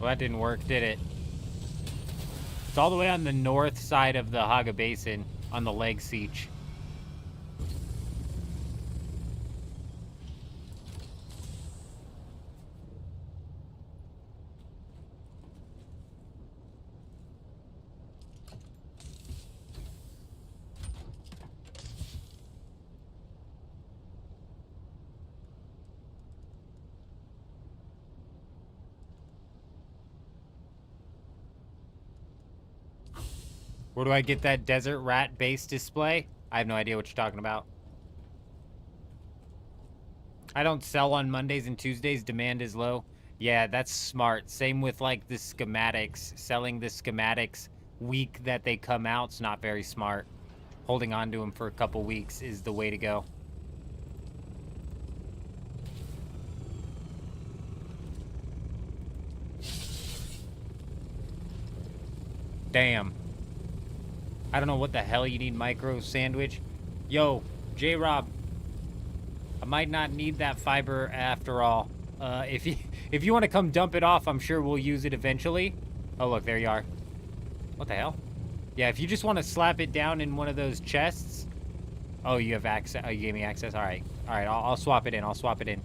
Well, that didn't work, did it? It's all the way on the north side of the Haga Basin, on the leg siege. Where do I get that desert rat base display? I have no idea what you're talking about. I don't sell on Mondays and Tuesdays. Demand is low. Yeah, that's smart. Same with like the schematics. Selling the schematics week that they come out is not very smart. Holding on to them for a couple weeks is the way to go. Damn. I don't know what the hell you need micro sandwich. Yo, J-Rob. I might not need that fiber after all. If you want to come dump it off, I'm sure we'll use it eventually. Oh, look, there you are. What the hell? Yeah, if you just want to slap it down in one of those chests, Oh, you have access. Oh, you gave me access. All right. All right. I'll swap it in. I'll swap it in.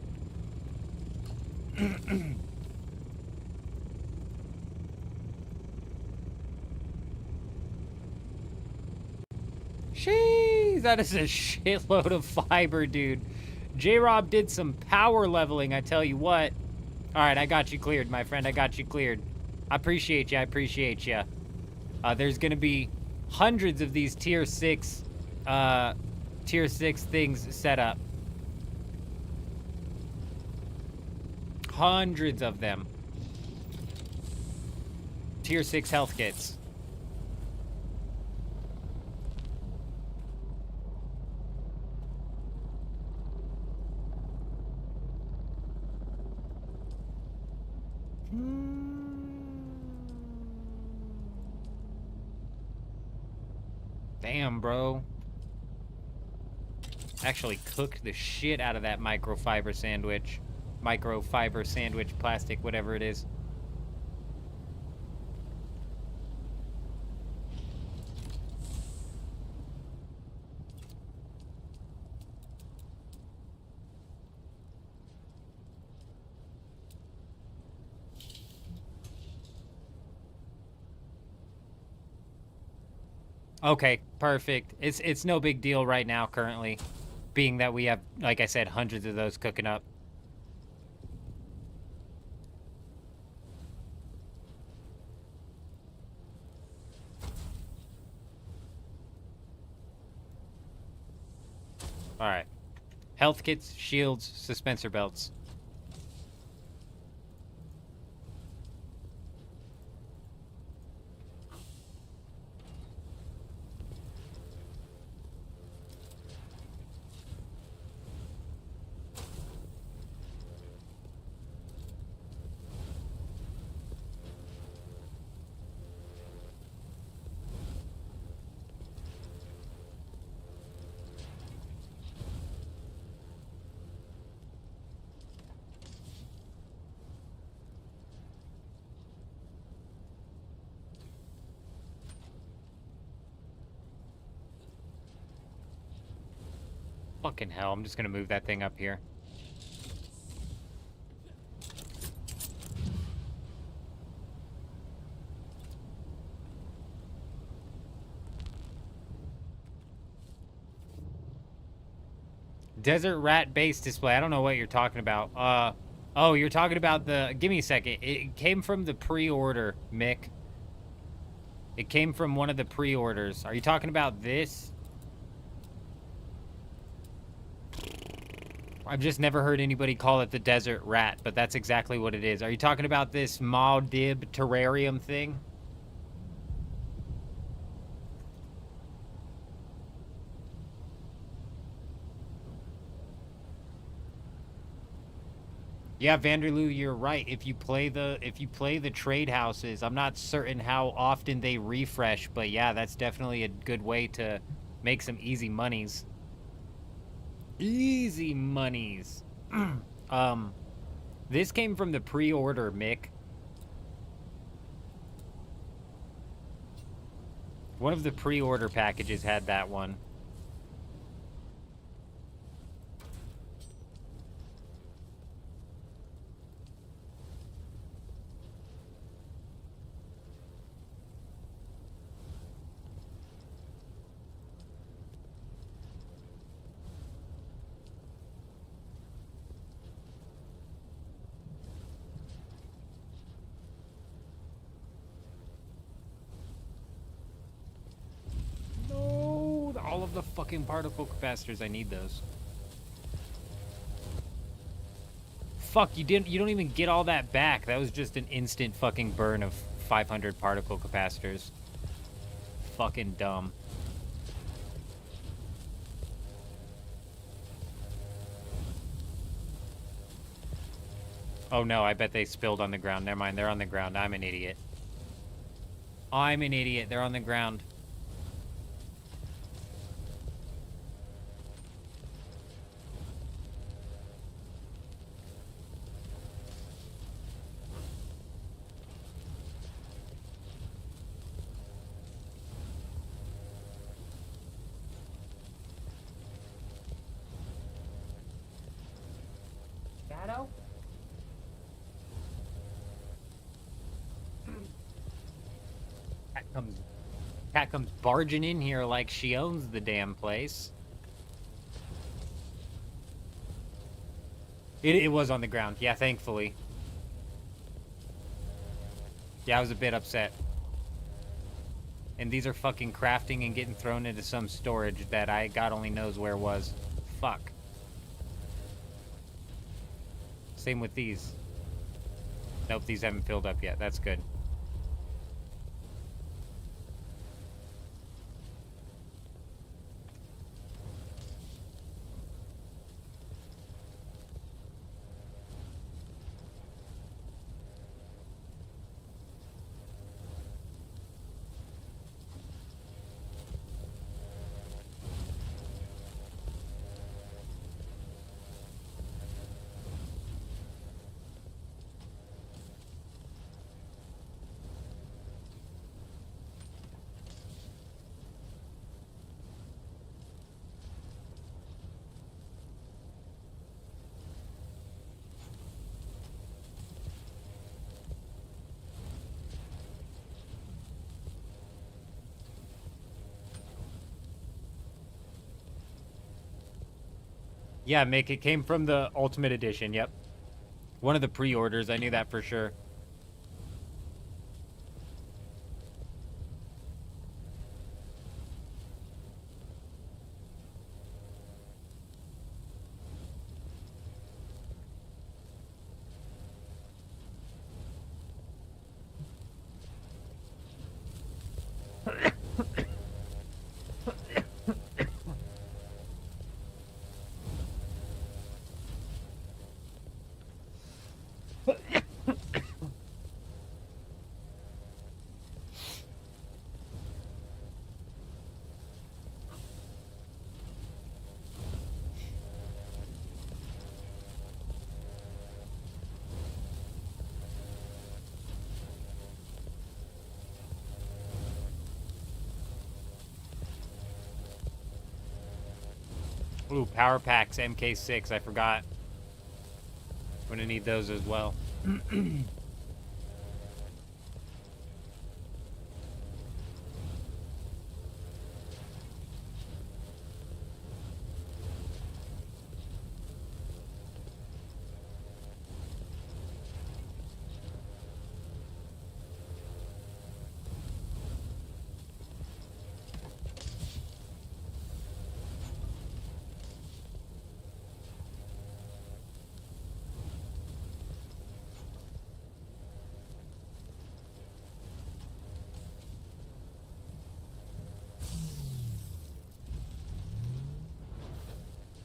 Sheesh, that is a shitload of fiber, dude. J-Rob did some power leveling, I tell you what. All right, I got you cleared, my friend. I got you cleared. I appreciate you. I appreciate you. There's gonna be hundreds of these tier 6 things set up. Hundreds of them. Tier 6 health kits. Damn, bro. Actually cooked the shit out of that microfiber sandwich. Microfiber sandwich, plastic, whatever it is. Okay, perfect. It's no big deal right now currently, being that we have, like I said, hundreds of those cooking up. All right. Health kits, shields, suspensor belts. Fucking hell, I'm just gonna move that thing up here. Desert Rat base display. I don't know what you're talking about. Oh, you're talking about the... Give me a second. It came from the pre-order, Mick. It came from one of the pre-orders. Are you talking about this? I've just never heard anybody call it the Desert Rat, but that's exactly what it is. Are you talking about this Maldib terrarium thing? Yeah, Vanderloo, you're right. If you play the trade houses, I'm not certain how often they refresh, but yeah, that's definitely a good way to make some easy monies. Easy monies. This came from the pre-order, Mick. One of the pre-order packages had that one. No, all of the fucking particle capacitors. I need those. Fuck, you don't even get all that back. That was just an instant fucking burn of 500 particle capacitors. Fucking dumb. Oh no, I bet they spilled on the ground. Never mind, they're on the ground. I'm an idiot. I'm an idiot. They're on the ground. Cat comes barging in here like she owns the damn place. It was on the ground. Yeah, thankfully. Yeah, I was a bit upset. And these are fucking crafting and getting thrown into some storage that God only knows where was. Fuck. Same with these. Nope, these haven't filled up yet. That's good. Yeah, Mick, it came from the Ultimate Edition, yep. One of the pre-orders, I knew that for sure. Ooh, Power Packs MK6, I forgot. Gonna need those as well.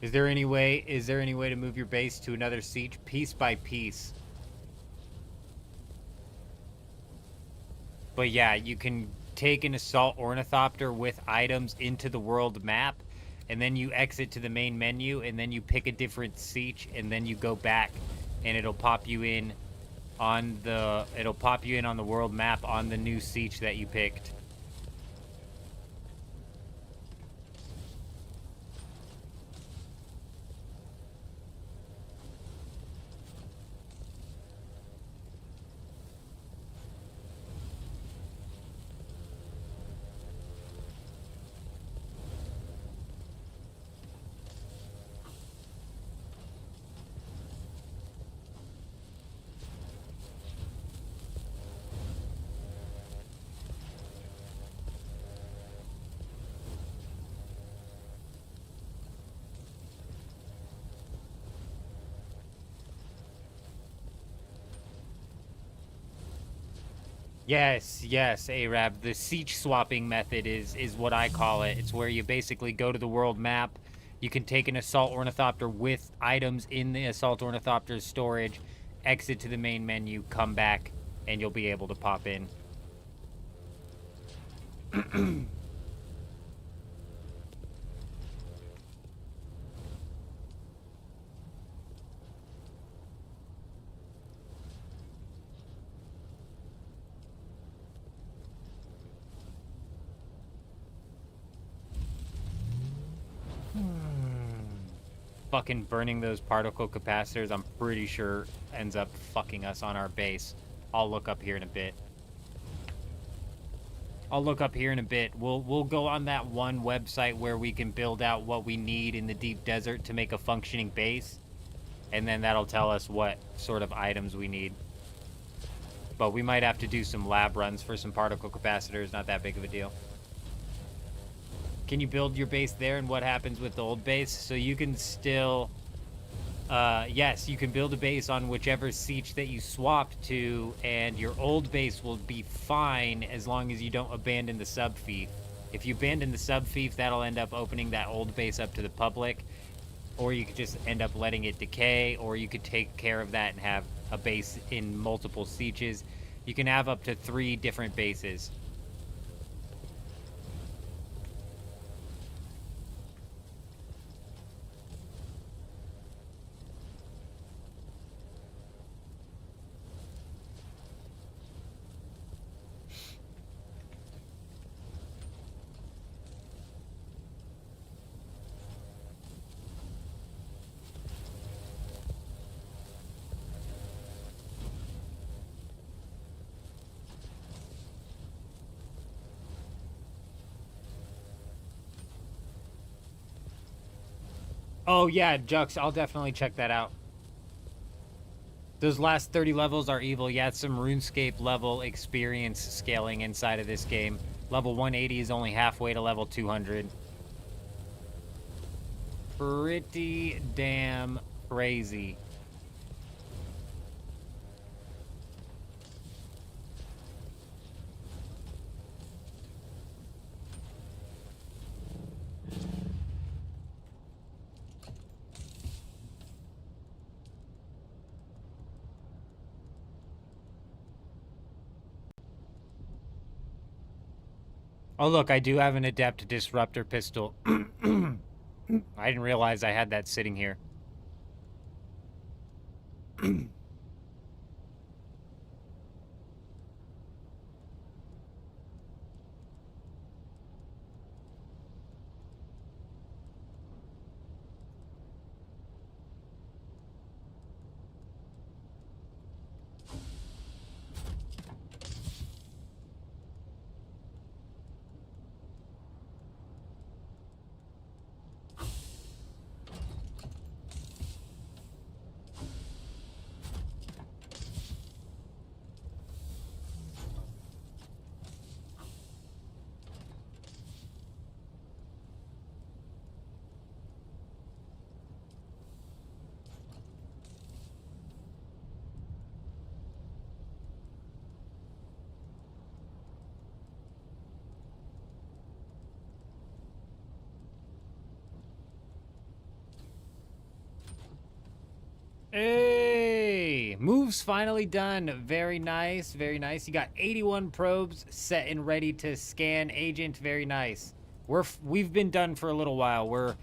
Is there any way to move your base to another siege piece by piece? But yeah, you can take an assault ornithopter with items into the world map, and then you exit to the main menu, and then you pick a different siege, and then you go back, and it'll pop you in on the world map on the new siege that you picked. Yes, Arab. The siege swapping method is what I call it. It's where you basically go to the world map. You can take an assault ornithopter with items in the assault ornithopter's storage, exit to the main menu, come back, and you'll be able to pop in. Fucking burning those particle capacitors, I'm pretty sure ends up fucking us on our base. I'll look up here in a bit. I'll look up here in a bit. We'll go on that one website where we can build out what we need in the deep desert to make a functioning base, and then that'll tell us what sort of items we need. But we might have to do some lab runs for some particle capacitors. Not that big of a deal. Can you build your base there, and what happens with the old base? So you can still... yes, you can build a base on whichever siege that you swap to, and your old base will be fine as long as you don't abandon the subfief. If you abandon the subfief, that'll end up opening that old base up to the public, or you could just end up letting it decay, or you could take care of that and have a base in multiple sieges. You can have up to 3 different bases. Oh yeah, Jux, I'll definitely check that out. Those last 30 levels are evil. Yeah, it's some RuneScape level experience scaling inside of this game. Level 180 is only halfway to level 200. Pretty damn crazy. Oh, look, I do have an Adept Disruptor pistol. I didn't realize I had that sitting here. Hey, move's finally done. Very nice, very nice. You got 81 probes set and ready to scan agent. Very nice. We've been done for a little while. We're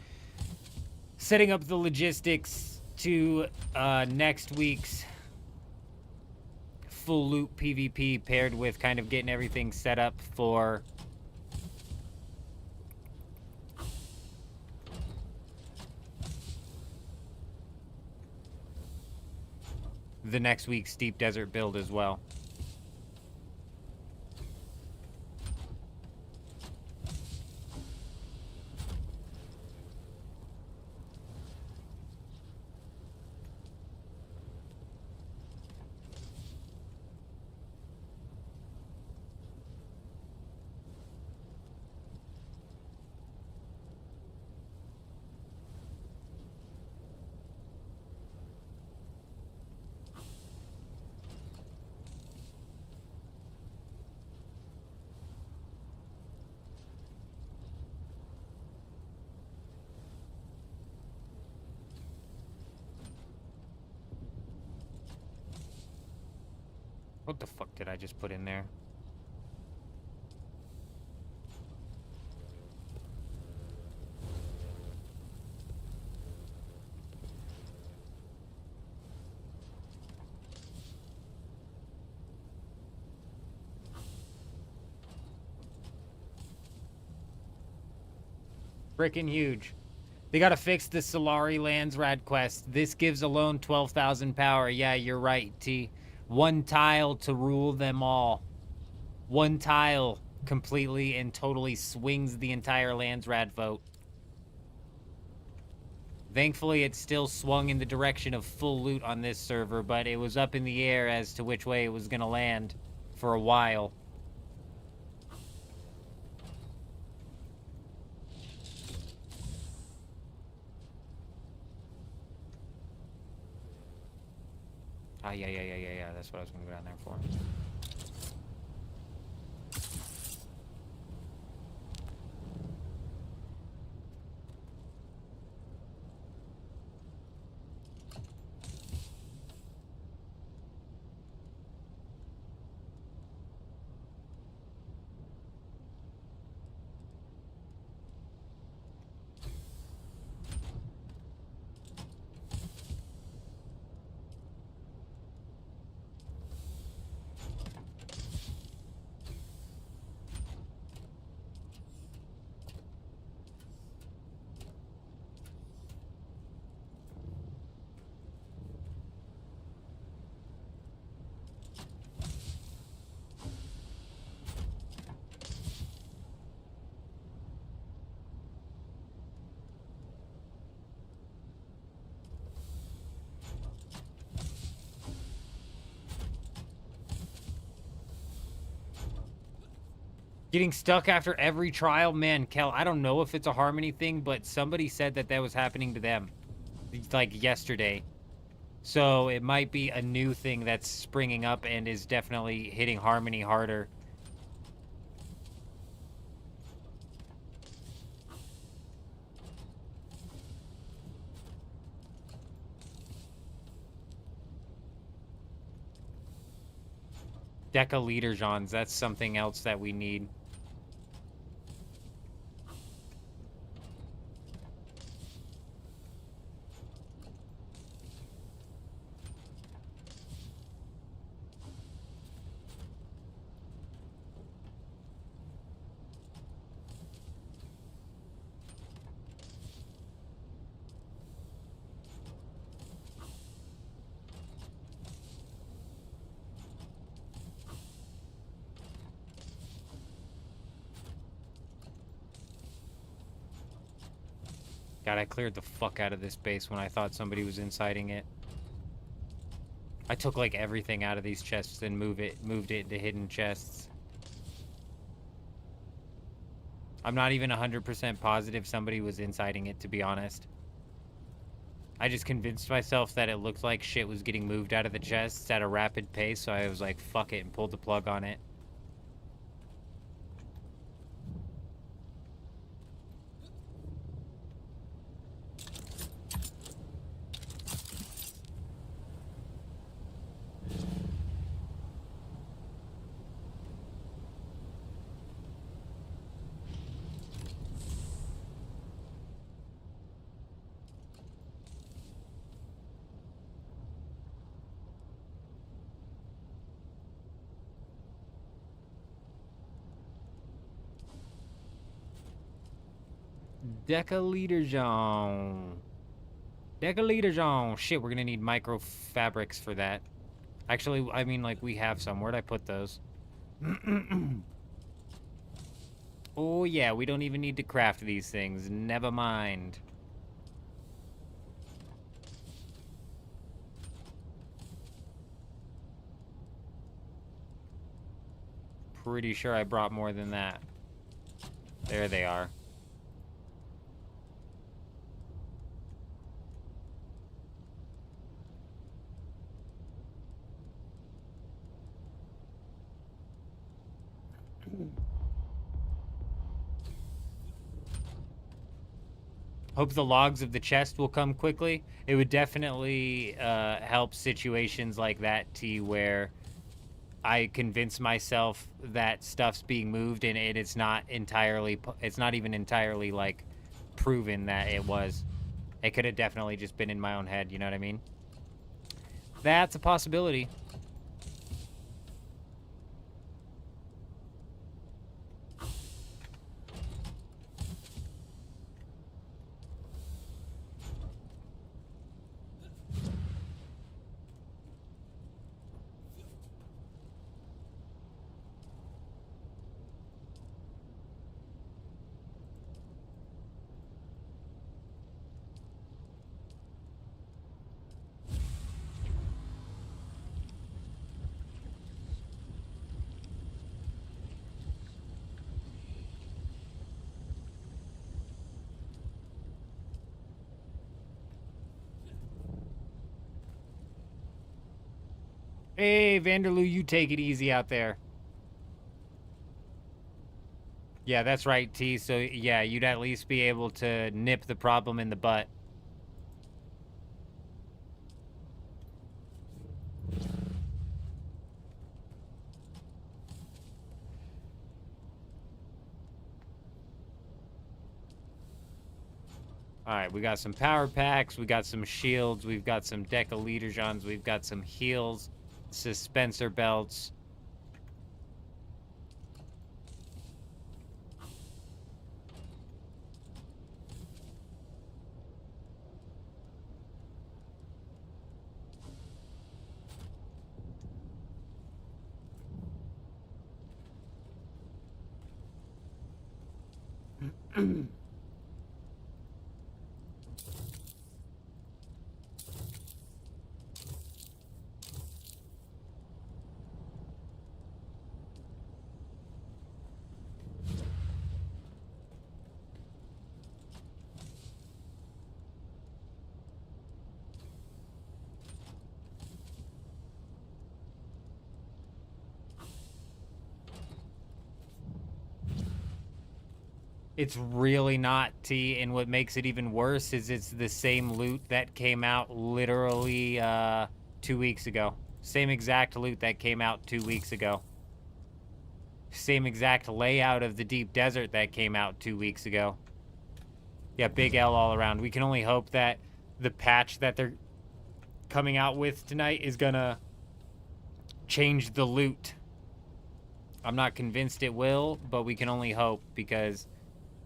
setting up the logistics to next week's full loop PvP, paired with kind of getting everything set up for the next week's Deep Desert build as well. What the fuck did I just put in there? Freaking huge. They gotta fix the Solari Lands rad quest. This gives alone 12,000 power. Yeah, you're right, T. One tile to rule them all. One tile completely and totally swings the entire land's rad vote. Thankfully, it still swung in the direction of full loot on this server, but it was up in the air as to which way it was going to land for a while. Ah, yeah. That's what I was going to go down there for. Getting stuck after every trial? Man, Kel, I don't know if it's a Harmony thing, but somebody said that was happening to them, like, yesterday. So it might be a new thing that's springing up and is definitely hitting Harmony harder. Deca leader Johns, that's something else that we need. God, I cleared the fuck out of this base when I thought somebody was inciting it. I took like everything out of these chests and moved it into hidden chests. I'm not even 100% positive somebody was inciting it, to be honest. I just convinced myself that it looked like shit was getting moved out of the chests at a rapid pace, so I was like, fuck it, and pulled the plug on it. Decaliter zone. Shit, we're gonna need micro fabrics for that. Actually, I mean, like, we have some. Where'd I put those? Oh, yeah, we don't even need to craft these things. Never mind. Pretty sure I brought more than that. There they are. Hope the logs of the chest will come quickly. It would definitely help situations like that, T, where I convince myself that stuff's being moved and it's not even entirely, like, proven that it was. It could have definitely just been in my own head, you know what I mean? That's a possibility. Hey, Vanderloo, you take it easy out there. Yeah, that's right, T. So, yeah, you'd at least be able to nip the problem in the butt. All right, we got some power packs, we got some shields, we've got some Deca Leaderjons, we've got some heals, suspensor belts. It's really not, T, and what makes it even worse is it's the same loot that came out literally 2 weeks ago. Same exact loot that came out 2 weeks ago. Same exact layout of the deep desert that came out 2 weeks ago. Yeah, big L all around. We can only hope that the patch that they're coming out with tonight is gonna change the loot. I'm not convinced it will, but we can only hope because...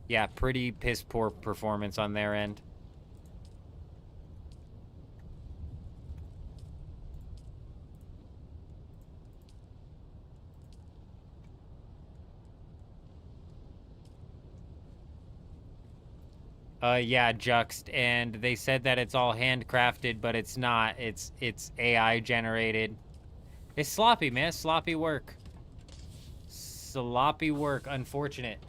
yeah, pretty piss poor performance on their end. Yeah, Juxt, and they said that it's all handcrafted, but it's not. It's AI generated. It's sloppy, man. Sloppy work. Sloppy work. Unfortunate.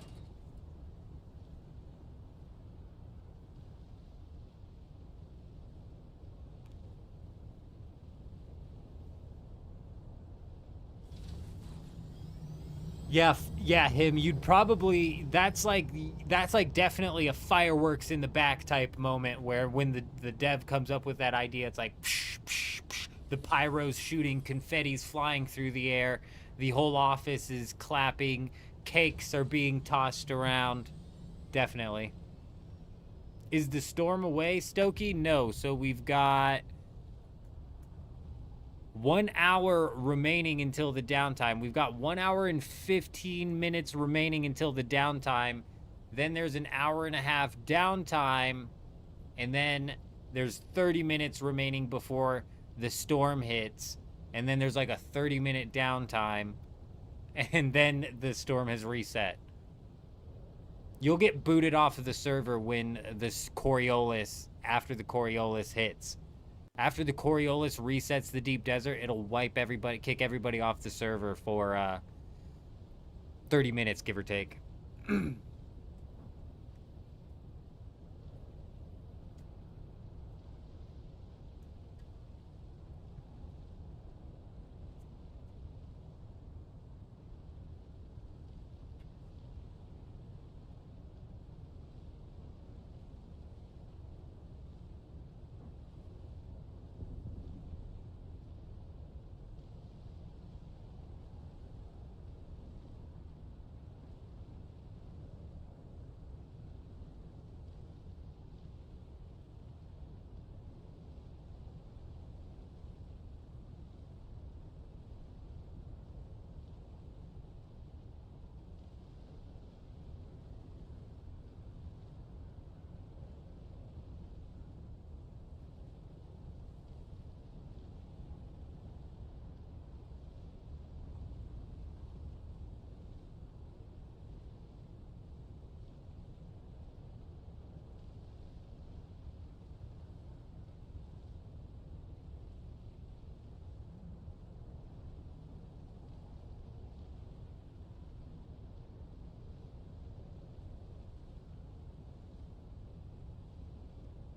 Yeah, yeah, him. You'd probably that's like definitely a fireworks in the back type moment where when the dev comes up with that idea, it's like psh, psh, psh, the pyro's shooting, confetti's flying through the air, the whole office is clapping, cakes are being tossed around. Definitely. Is the storm away, Stokey? No. So we've got 1 hour remaining until the downtime. We've got 1 hour and 15 minutes remaining until the downtime. Then there's an hour and a half downtime. And then there's 30 minutes remaining before the storm hits. And then there's like a 30-minute downtime. And then the storm has reset. You'll get booted off of the server when this Coriolis, after the Coriolis hits. After the Coriolis resets the deep desert, it'll wipe everybody, kick everybody off the server for 30 minutes, give or take.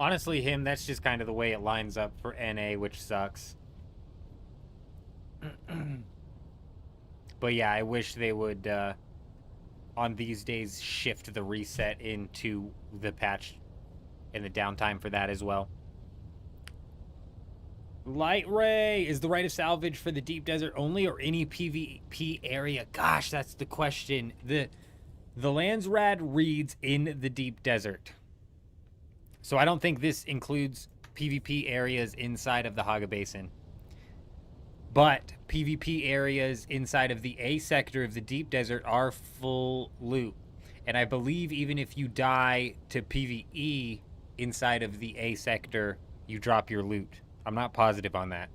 Honestly, him, that's just kind of the way it lines up for NA, which sucks. But yeah, I wish they would, on these days, shift the reset into the patch and the downtime for that as well. Light Ray, is the right of salvage for the deep desert only or any PvP area? Gosh, that's the question. The Landsrad reads in the deep desert. So I don't think this includes PvP areas inside of the Haga Basin. But PvP areas inside of the A sector of the deep desert are full loot. And I believe even if you die to PvE inside of the A sector, you drop your loot. I'm not positive on that.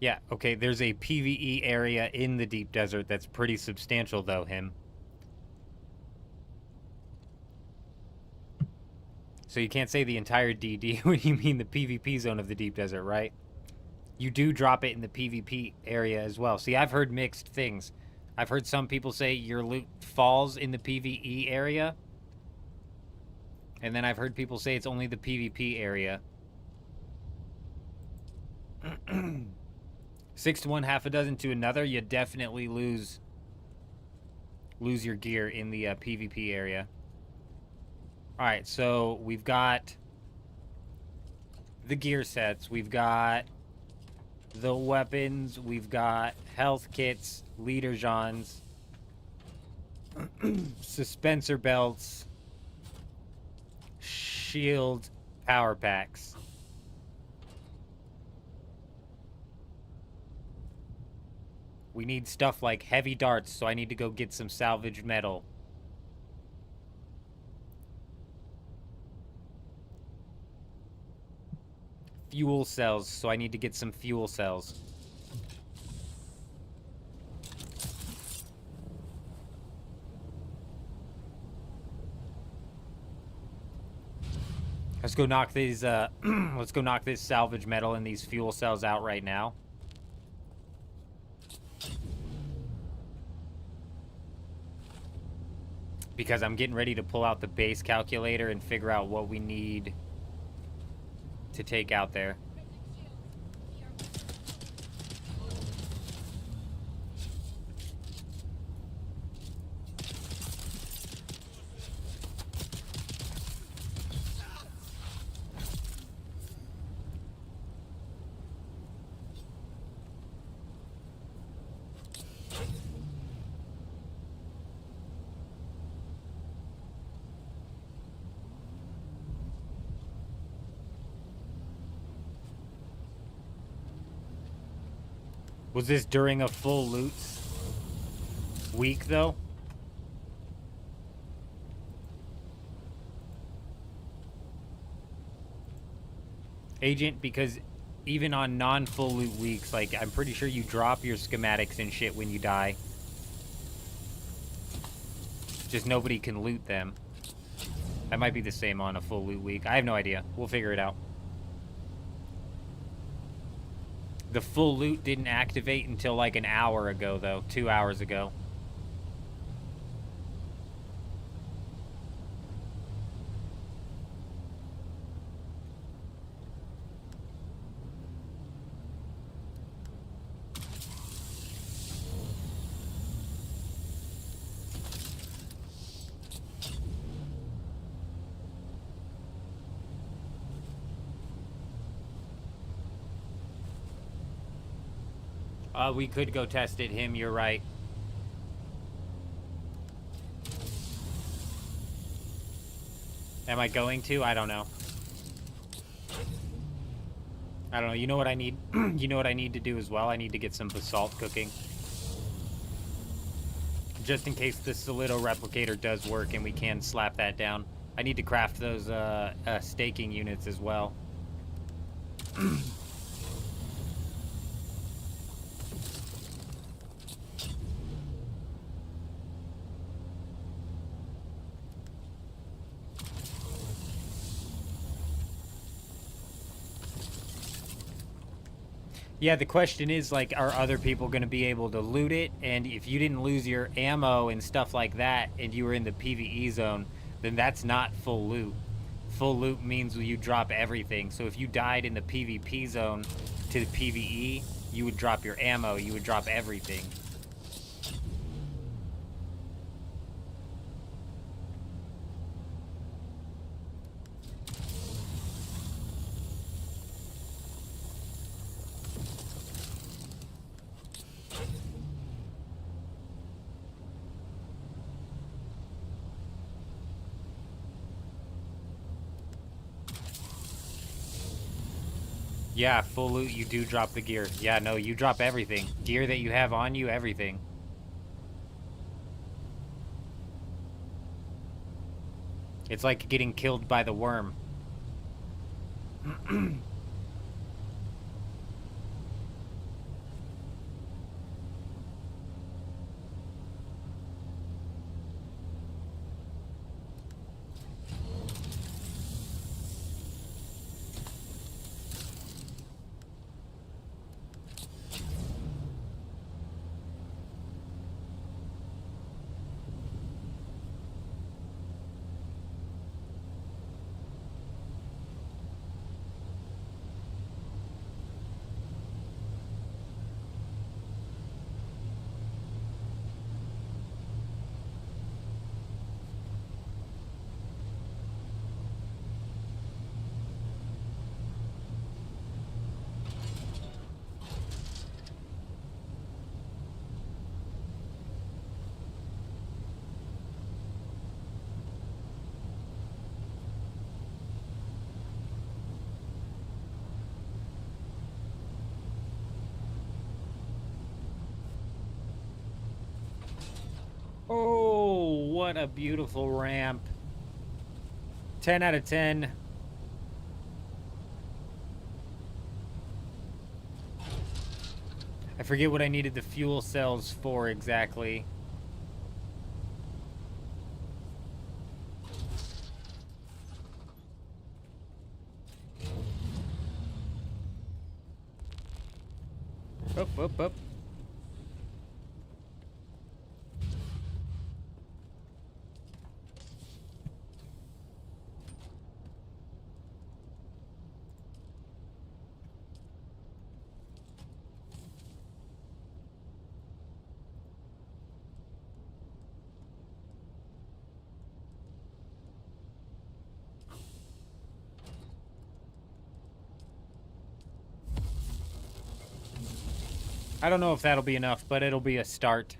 Yeah, okay, there's a PvE area in the deep desert that's pretty substantial, though, him. So you can't say the entire DD when you mean the PvP zone of the deep desert, right? You do drop it in the PvP area as well. See, I've heard mixed things. I've heard some people say your loot falls in the PvE area. And then I've heard people say it's only the PvP area. 6 to 1, half a dozen to another, you definitely lose your gear in the PvP area. Alright, so we've got the gear sets, we've got the weapons, we've got health kits, leader Johns, suspensor belts, shield power packs. We need stuff like heavy darts, so I need to go get some salvaged metal. Fuel cells, so I need to get some fuel cells. Let's go knock these, let's go knock this salvage metal and these fuel cells out right now. Because I'm getting ready to pull out the base calculator and figure out what we need to take out there. Was this during a full loot week, though? Agent, because even on non-full loot weeks, like, I'm pretty sure you drop your schematics and shit when you die. Just nobody can loot them. That might be the same on a full loot week. I have no idea. We'll figure it out. The full loot didn't activate until like an hour ago, though. 2 hours ago. We could go test it, him, you're right. Am I going to? I don't know. I don't know. You know what I need? You know what I need to do as well? I need to get some basalt cooking. Just in case the Solido replicator does work and we can slap that down. I need to craft those staking units as well. Yeah, the question is, like, are other people going to be able to loot it? And if you didn't lose your ammo and stuff like that, and you were in the PvE zone, then that's not full loot. Full loot means you drop everything. So if you died in the PvP zone to the PvE, you would drop your ammo, you would drop everything. Yeah, full loot, you do drop the gear. Yeah, no, you drop everything. Gear that you have on you, everything. It's like getting killed by the worm. Oh, what a beautiful ramp. 10 out of 10. I forget what I needed the fuel cells for exactly. Up. I don't know if that'll be enough, but it'll be a start.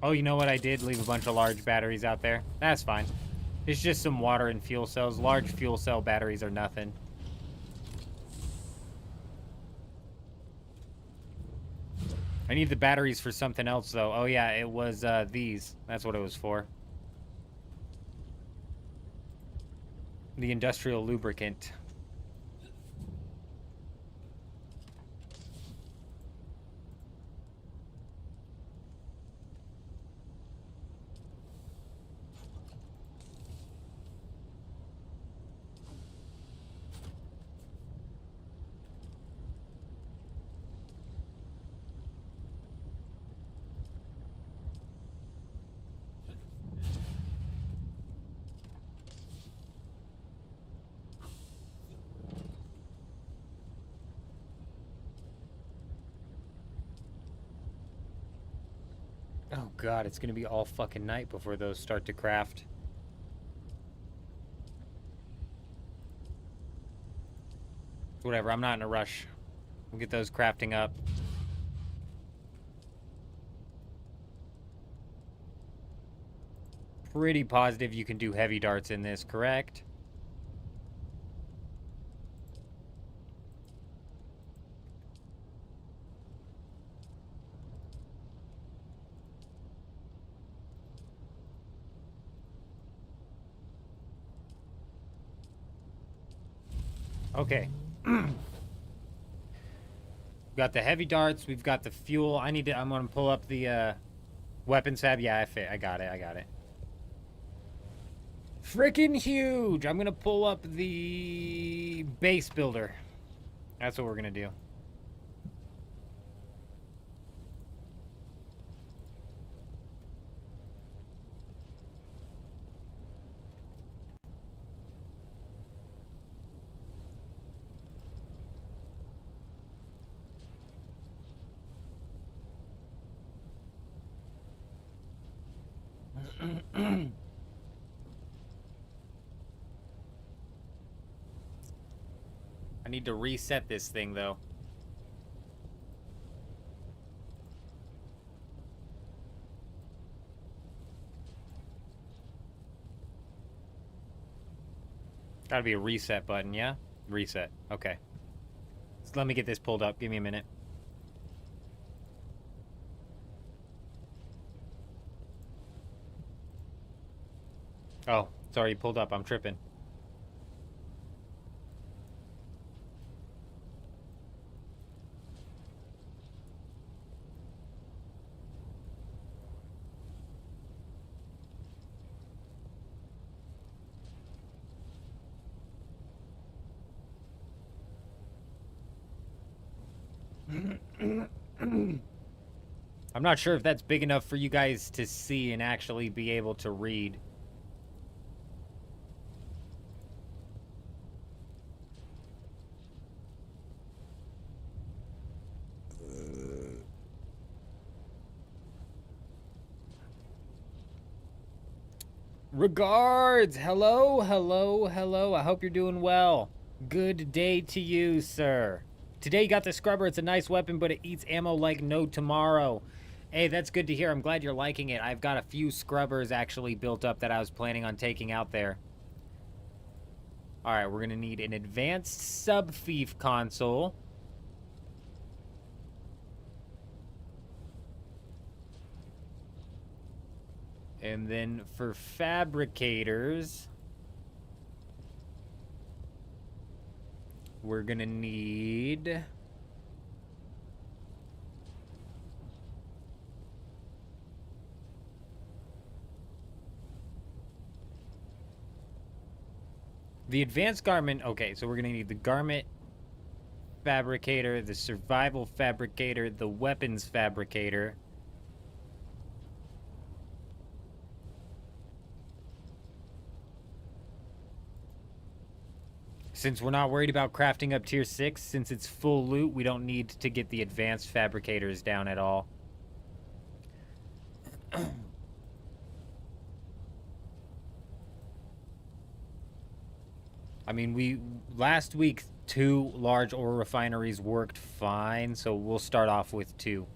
Oh, you know what? I did leave a bunch of large batteries out there. That's fine. It's just some water and fuel cells. Large fuel cell batteries are nothing. I need the batteries for something else, though. Oh, yeah, it was these. That's what it was for. The industrial lubricant. Oh god, it's gonna be all fucking night before those start to craft. Whatever, I'm not in a rush. We'll get those crafting up. Pretty positive you can do heavy darts in this, correct? Okay. Got the heavy darts, we've got the fuel. I'm gonna pull up the weapons tab. Yeah, I got it. Freaking huge. I'm gonna pull up the base builder. That's what we're gonna do. I need to reset this thing, though. Gotta be a reset button, yeah? Reset. Okay. So let me get this pulled up. Give me a minute. Oh, it's already pulled up. I'm tripping. I'm not sure if that's big enough for you guys to see and actually be able to read. Regards! Hello, hello, hello. I hope you're doing well. Good day to you, sir. Today you got the scrubber. It's a nice weapon, but it eats ammo like no tomorrow. Hey, that's good to hear. I'm glad you're liking it. I've got a few scrubbers actually built up that I was planning on taking out there. Alright, we're going to need an advanced sub-thief console. And then for fabricators, we're gonna need the advanced garment. Okay, so we're gonna need the garment fabricator, the survival fabricator, the weapons fabricator. Since we're not worried about crafting up tier 6, since it's full loot, we don't need to get the advanced fabricators down at all. I mean, last week 2 large ore refineries worked fine, so we'll start off with 2.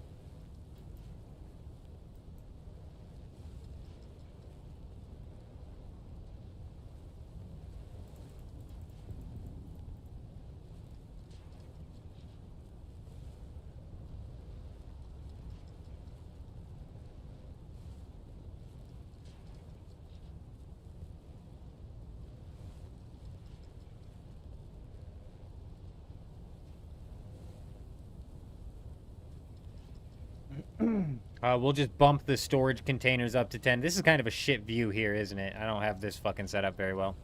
We'll just bump the storage containers up to 10. This is kind of a shit view here, isn't it? I don't have this fucking set up very well.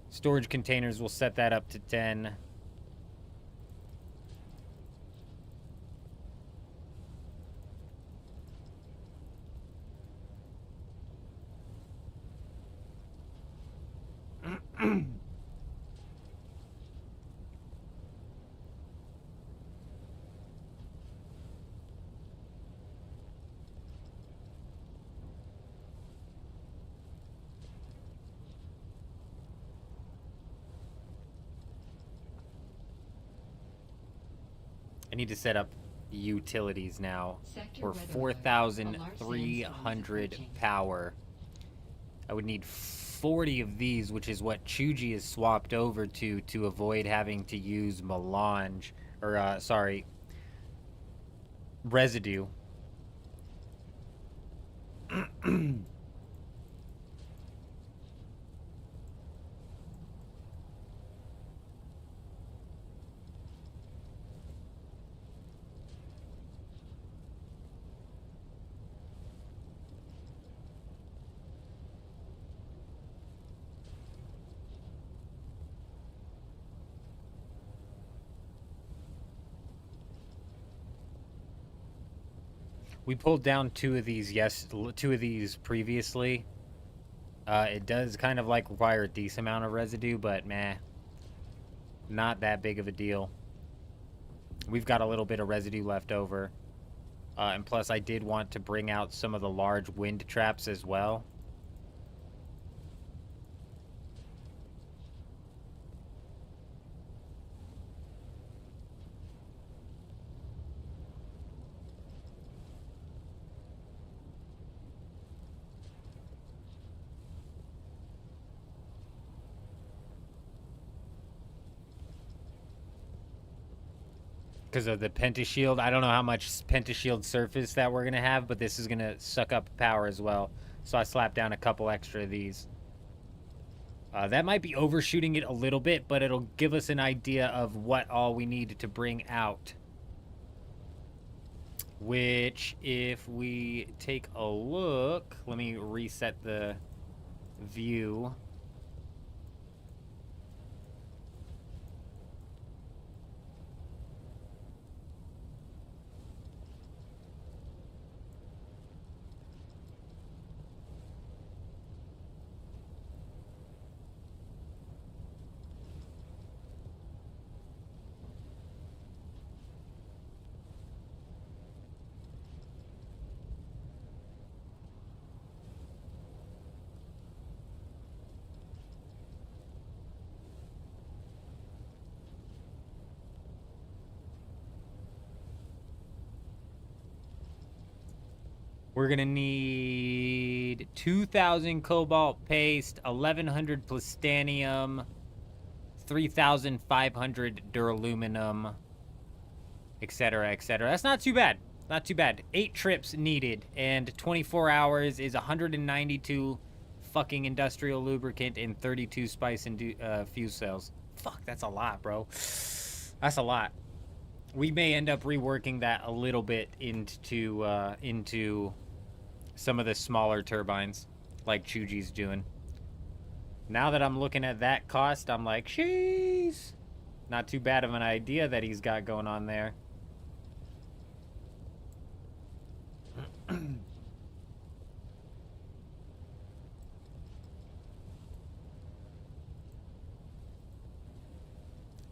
Storage containers, we'll set that up to 10. I need to set up utilities now for 4,300 power. I would need 40 of these, which is what Chuji is swapped over to avoid having to use melange, or, sorry, residue. We pulled down two of these previously. It does kind of like require a decent amount of residue, but meh, not that big of a deal. We've got a little bit of residue left over. And plus I did want to bring out some of the large wind traps as well. Because of the pentashield. I don't know how much pentashield surface that we're going to have, but this is going to suck up power as well. So I slapped down a couple extra of these. That might be overshooting it a little bit, but it'll give us an idea of what all we need to bring out. Which, if we take a look, let me reset the view. We're going to need 2,000 cobalt paste, 1,100 plastanium, 3,500 duraluminum, etc., etc. That's not too bad. Not too bad. 8 trips needed, and 24 hours is 192 fucking industrial lubricant and 32 spice and fuse cells. Fuck, that's a lot, bro. That's a lot. We may end up reworking that a little bit into some of the smaller turbines, like Chuji's doing. Now that I'm looking at that cost, I'm like, sheesh. Not too bad of an idea that he's got going on there.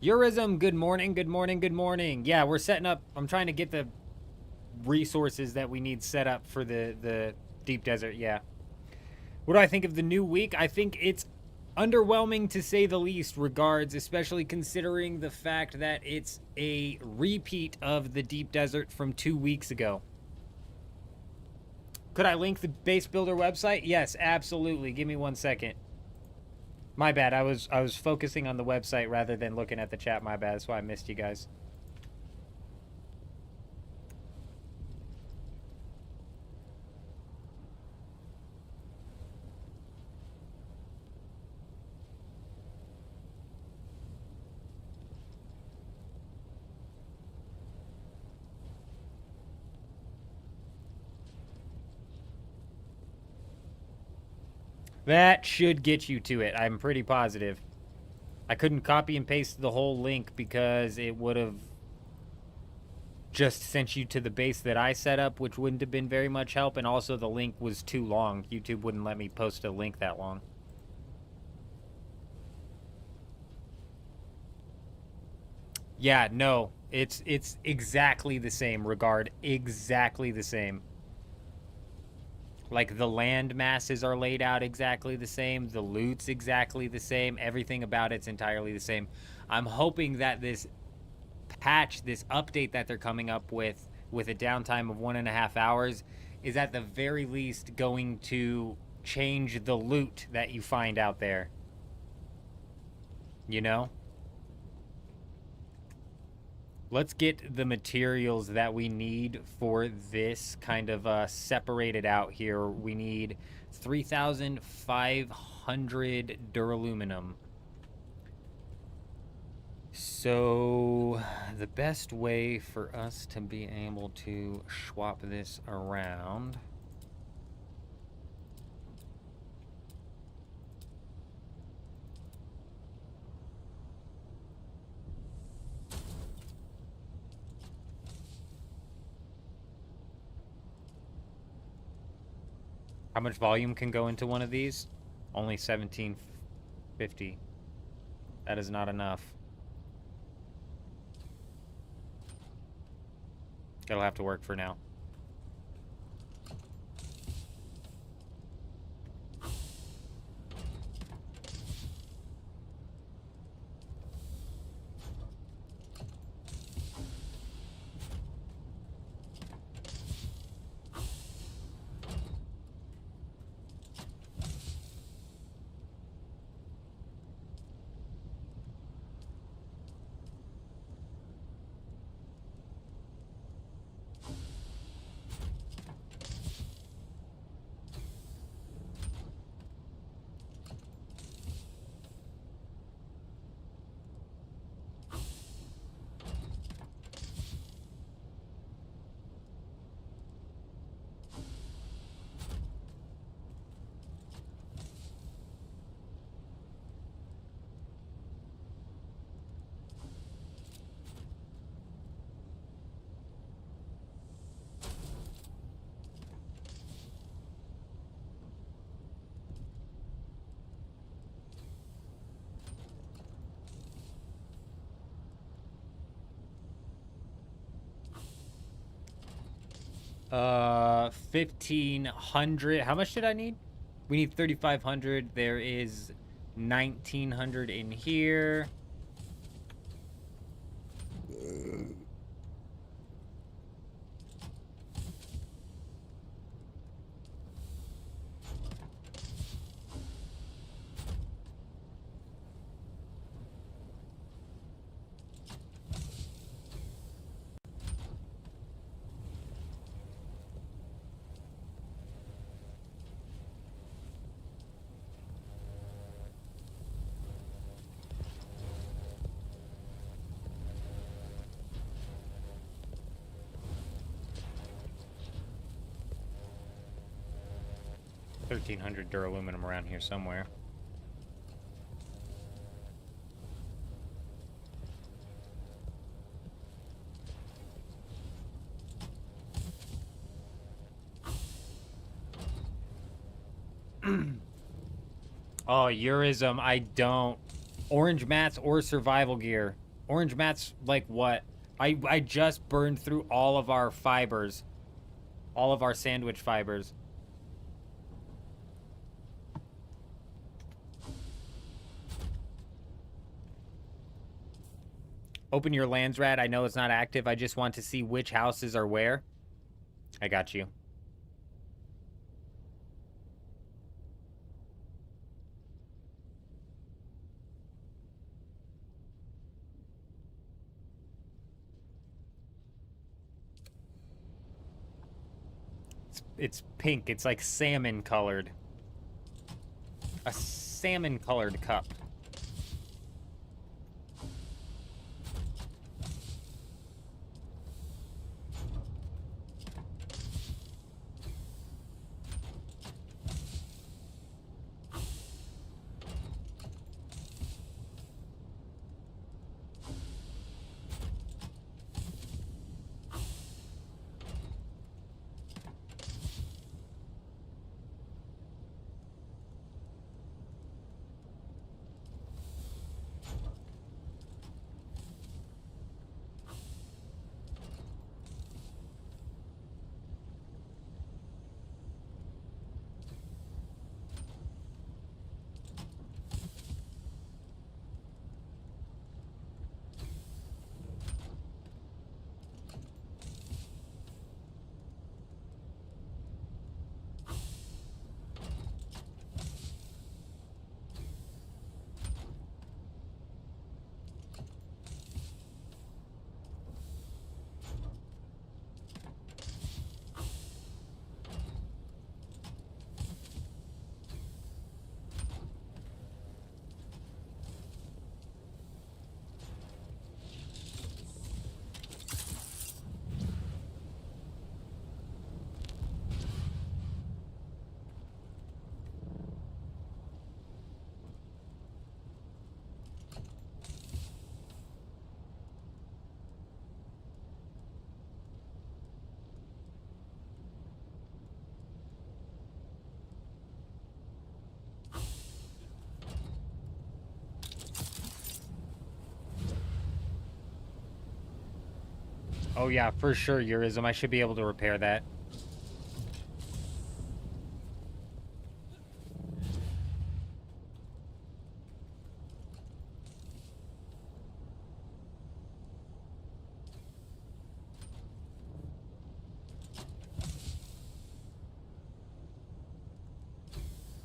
Eurism, good morning, good morning, good morning. Yeah, we're setting up. I'm trying to get the resources that we need set up for the deep desert. Yeah. What do I think of the new week? I think it's underwhelming to say the least. Regards, especially considering the fact that it's a repeat of the deep desert from 2 weeks ago. Could I link the base builder website? Yes, absolutely. Give me 1 second. My bad. I was focusing on the website rather than looking at the chat. My bad. That's why I missed you guys. That should get you to it. I'm pretty positive. I couldn't copy and paste the whole link because it would have just sent you to the base that I set up, which wouldn't have been very much help. And also the link was too long. YouTube wouldn't let me post a link that long. Yeah, no. It's exactly the same. Regard, exactly the same. Like, the land masses are laid out exactly the same. The loot's exactly the same. Everything about it's entirely the same. I'm hoping that this patch, this update that they're coming up with a downtime of 1.5 hours, is at the very least going to change the loot that you find out there. You know? Let's get the materials that we need for this kind of separated out here. We need 3,500 duraluminum. So the best way for us to be able to swap this around... How much volume can go into one of these? Only 1750. That is not enough. It'll have to work for now. Uh, 1,500. How much did I need? We need 3,500. There is 1,900 in here. $1,300 duraluminum around here somewhere. Oh, Eurism, I don't. Orange mats or survival gear. Orange mats, like what? I just burned through all of our fibers. All of our sandwich fibers. Open your lands, Rad. I know it's not active. I just want to see which houses are where. I got you. It's pink. It's like salmon colored. A salmon colored cup. Oh yeah, for sure, Eurism. I should be able to repair that.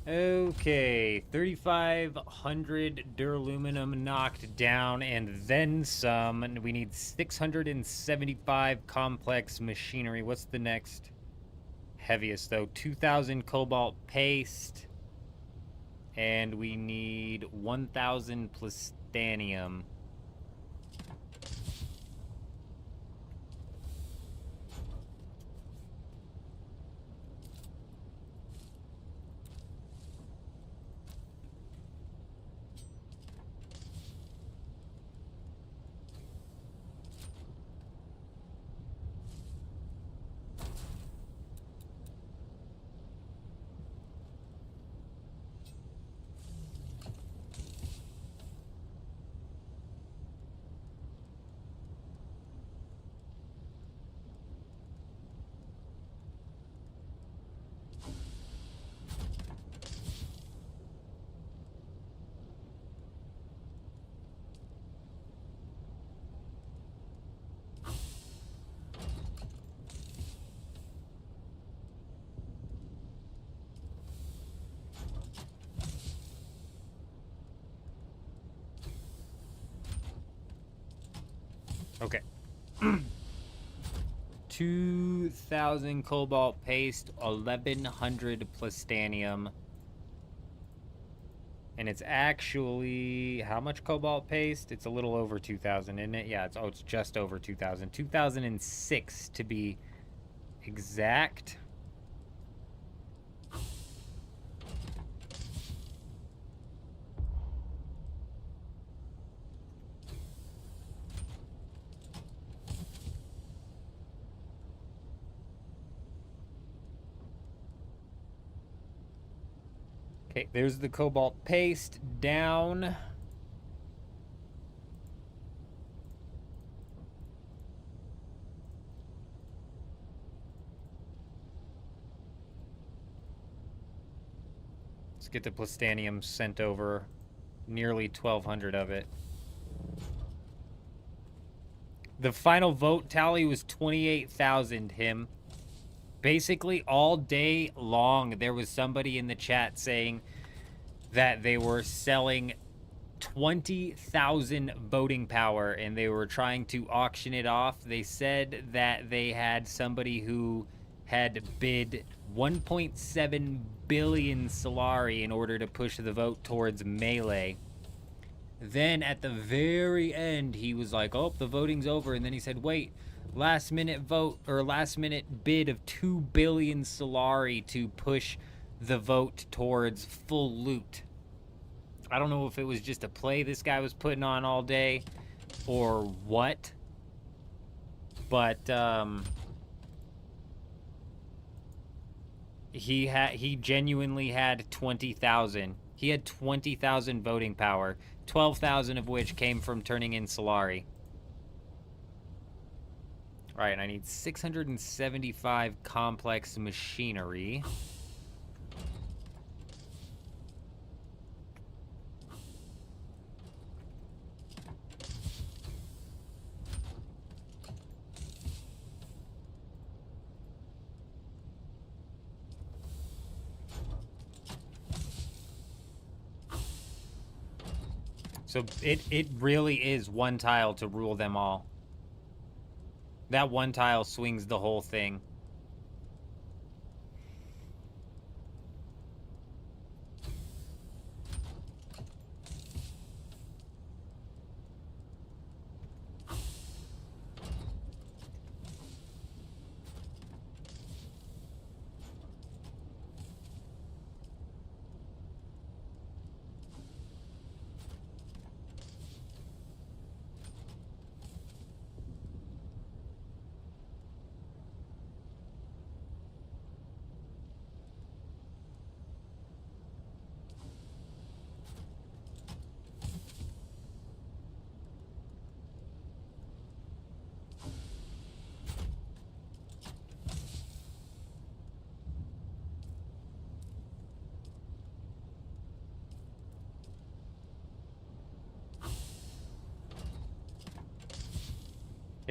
Okay, 3,500 duraluminum knocked down and then some. And we need 675 complex machinery. What's the next heaviest, though? 2,000 cobalt paste. And we need 1,000 plastanium. Okay. 2,000 cobalt paste, 1,100 plastanium. And it's actually, how much cobalt paste? It's a little over 2,000, isn't it? Yeah, it's just over 2,000. 2,006 to be exact. Okay, there's the cobalt paste down. Let's get the plastanium sent over. Nearly 1,200 of it. The final vote tally was 28,000, him. Basically, all day long, there was somebody in the chat saying that they were selling 20,000 voting power and they were trying to auction it off. They said that they had somebody who had bid 1.7 billion Solari in order to push the vote towards Melee. Then at the very end, he was like, oh, the voting's over. And then he said, wait, last minute vote or last minute bid of 2 billion Solari to push the vote towards full loot. I don't know if it was just a play this guy was putting on all day or what, but he genuinely had 20,000. He had 20,000 voting power, 12,000 of which came from turning in Solari. All right, and I need 675 complex machinery. So it really is one tile to rule them all. That one tile swings the whole thing.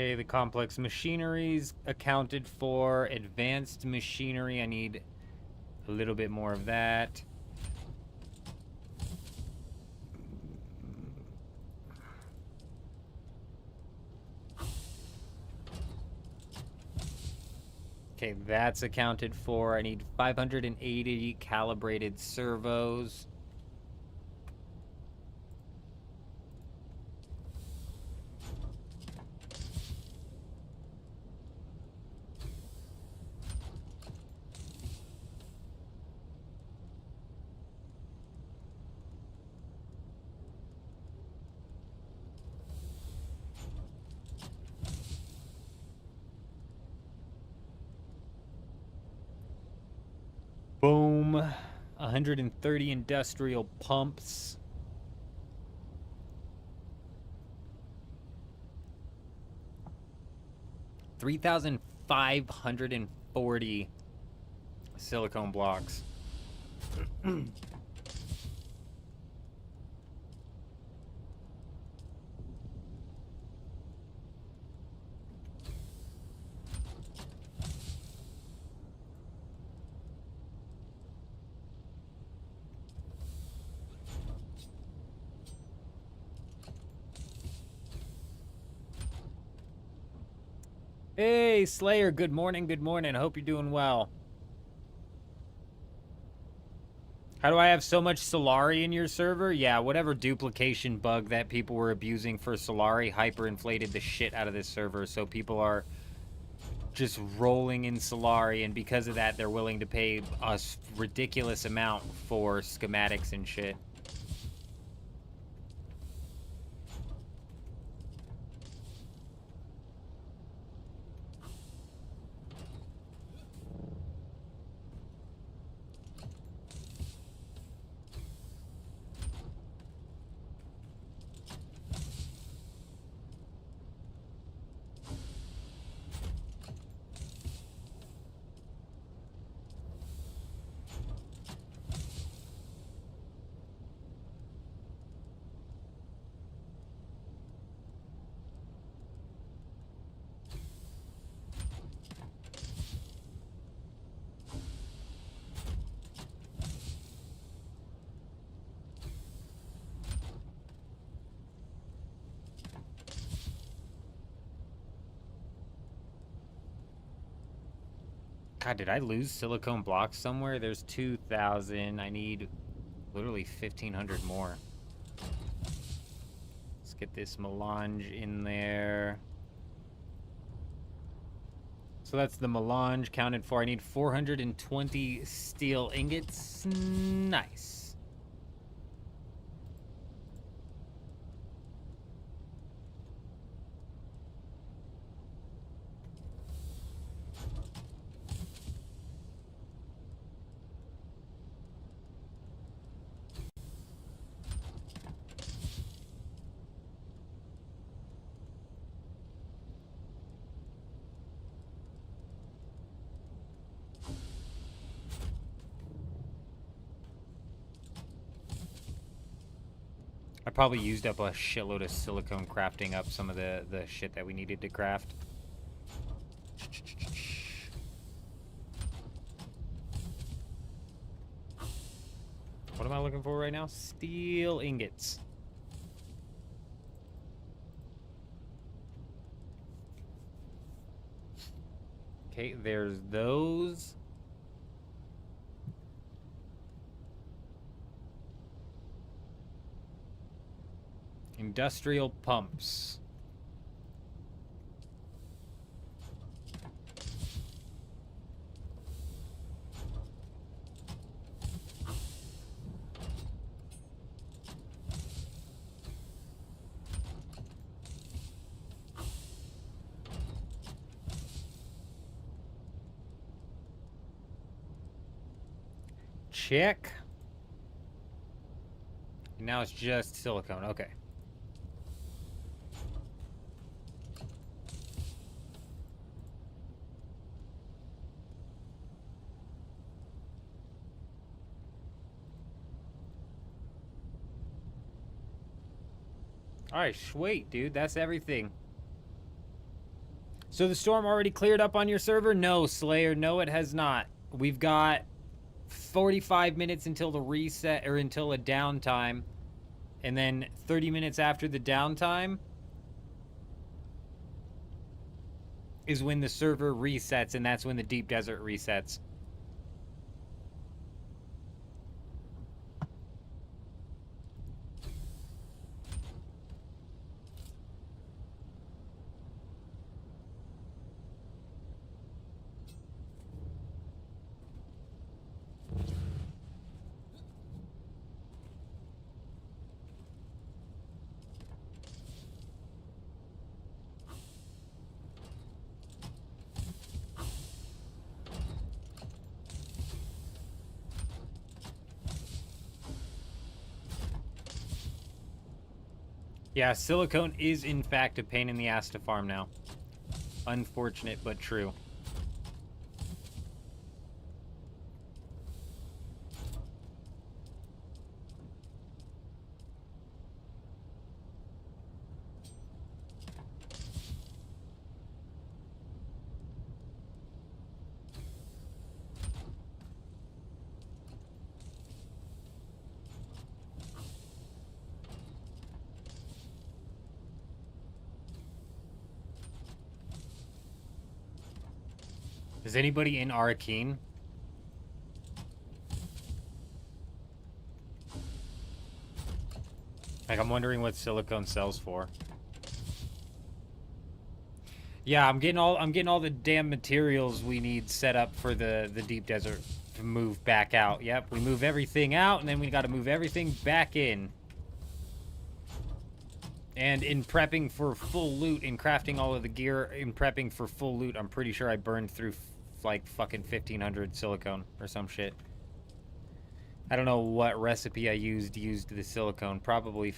Okay, the complex machineries accounted for. Advanced machinery, I need a little bit more of that. Okay, that's accounted for. I need 580 calibrated servos. Boom. 130 industrial pumps. $3,540 silicone blocks. Hey, Slayer, good morning, good morning. I hope you're doing well. How do I have so much Solari in your server? Yeah, whatever duplication bug that people were abusing for Solari hyperinflated the shit out of this server, so people are just rolling in Solari, and because of that, they're willing to pay a ridiculous amount for schematics and shit. God, did I lose silicone blocks somewhere? There's 2,000. I need literally 1,500 more. Let's get this melange in there. So that's the melange counted for. I need 420 steel ingots. Nice. I probably used up a shitload of silicone crafting up some of the shit that we needed to craft. What am I looking for right now? Steel ingots. Okay, there's those. Industrial pumps. Check. Now it's just silicone. Okay. All right, sweet, dude. That's everything. So the storm already cleared up on your server? No, Slayer, no it has not. We've got 45 minutes until the reset, or until a downtime. And then 30 minutes after the downtime is when the server resets, and that's when the deep desert resets. Yeah, silicone is in fact a pain in the ass to farm now. Unfortunate, but true. Is anybody in Arcane? Like, I'm wondering what silicone sells for. Yeah, I'm getting all the damn materials we need set up for the deep desert to move back out. Yep, we move everything out, and then we got to move everything back in. And in prepping for full loot, in crafting all of the gear, in prepping for full loot, I'm pretty sure I burned through like fucking 1,500 silicone or some shit. I don't know what recipe I used the silicone. Probably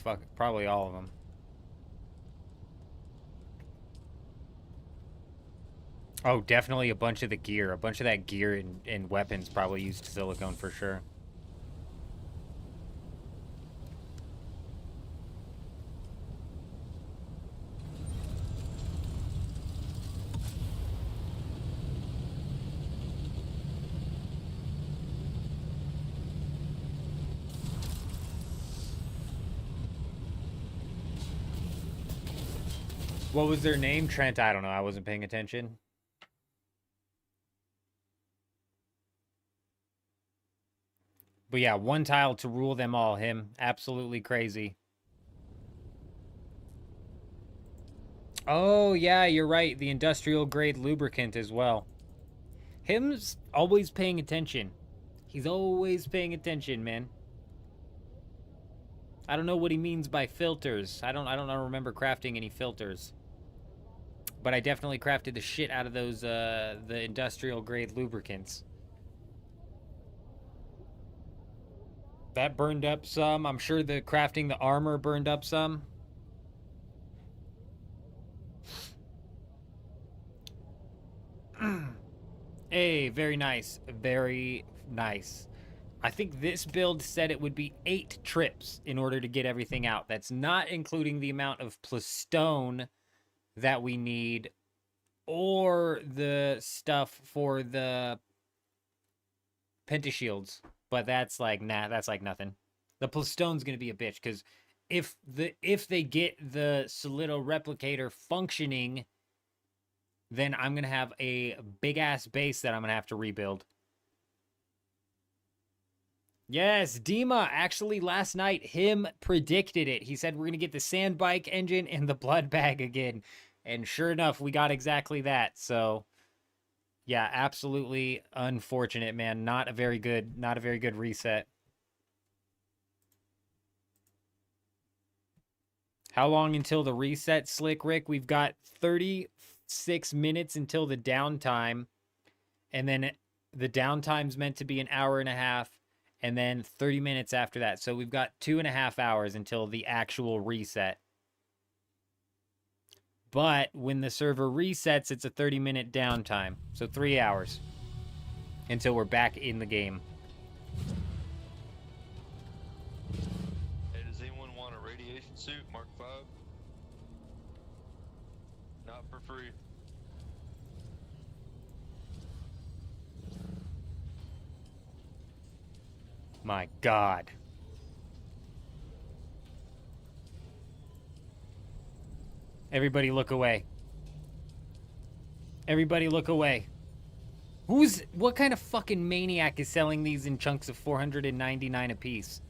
all of them. Oh, definitely a bunch of the gear. A bunch of that gear and weapons probably used silicone for sure. What was their name? Trent? I don't know. I wasn't paying attention. But yeah, one tile to rule them all. Him. Absolutely crazy. Oh, yeah, you're right. The industrial grade lubricant as well. Him's always paying attention. He's always paying attention, man. I don't know what he means by filters. I don't remember crafting any filters. But I definitely crafted the shit out of those the industrial grade lubricants. That burned up some. I'm sure the crafting the armor burned up some. Hey, very nice. Very nice. I think this build said it would be 8 trips in order to get everything out. That's not including the amount of plastone that we need or the stuff for the pentashields. But that's like, nah, that's like nothing. The plastone's going to be a bitch because if they get the Solido replicator functioning, then I'm going to have a big-ass base that I'm going to have to rebuild. Yes, Dima, actually last night, him predicted it. He said we're going to get the sand bike engine and the blood bag again. And sure enough, we got exactly that. So, yeah, absolutely unfortunate, man. Not a very good reset. How long until the reset, Slick Rick? We've got 36 minutes until the downtime. And then the downtime's meant to be an hour and a half. And then 30 minutes after that. So we've got 2.5 hours until the actual reset. But when the server resets, it's a 30-minute downtime. So 3 hours until we're back in the game.
Hey, does anyone want a radiation suit, Mark 5? Not for free.
My God. Everybody look away. Everybody look away. What kind of fucking maniac is selling these in chunks of 499 apiece?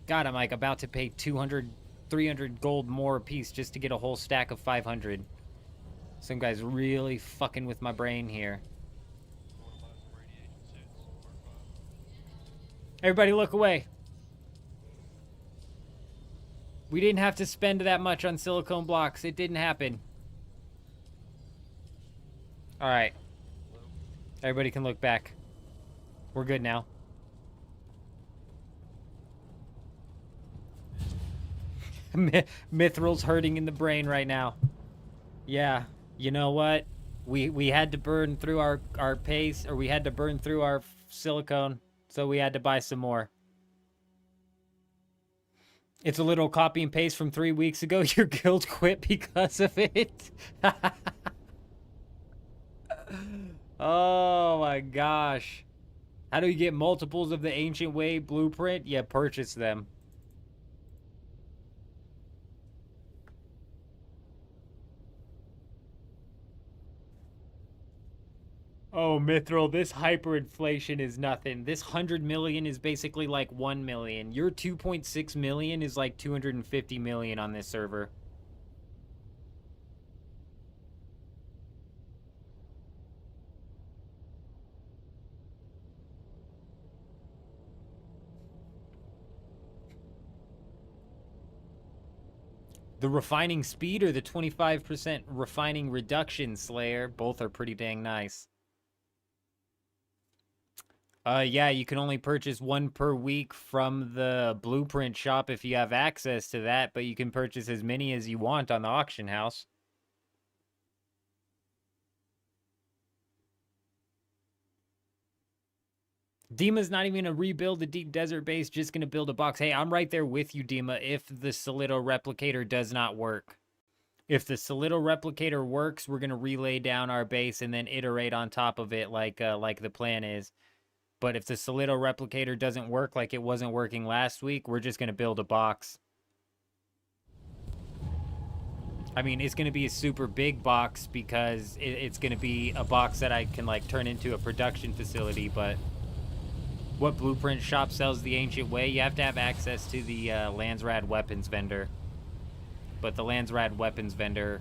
God, I'm like about to pay 200, 300 gold more apiece just to get a whole stack of 500. Some guy's really fucking with my brain here. Everybody look away. We didn't have to spend that much on silicone blocks. It didn't happen. All right. Everybody can look back. We're good now. Mithril's hurting in the brain right now. Yeah, you know what? We had to burn through our paste, or we had to burn through our silicone, so we had to buy some more. It's a little copy and paste from 3 weeks ago. Your guild quit because of it. Oh my gosh. How do you get multiples of the Ancient Way blueprint? Yeah, purchase them. Oh, Mithril, this hyperinflation is nothing. This 100 million is basically like 1 million. Your 2.6 million is like 250 million on this server. The refining speed or the 25% refining reduction, Slayer, both are pretty dang nice. Yeah, you can only purchase one per week from the blueprint shop if you have access to that, but you can purchase as many as you want on the auction house. Dima's not even gonna rebuild the deep desert base, just gonna build a box. Hey, I'm right there with you, Dima, if the Solido replicator does not work. If the Solido replicator works, we're gonna relay down our base and then iterate on top of it like the plan is. But if the Solido replicator doesn't work like it wasn't working last week, we're just gonna build a box. I mean, it's gonna be a super big box because it's gonna be a box that I can like turn into a production facility, but what blueprint shop sells the Ancient Way? You have to have access to the Landsrad weapons vendor. But the Landsrad weapons vendor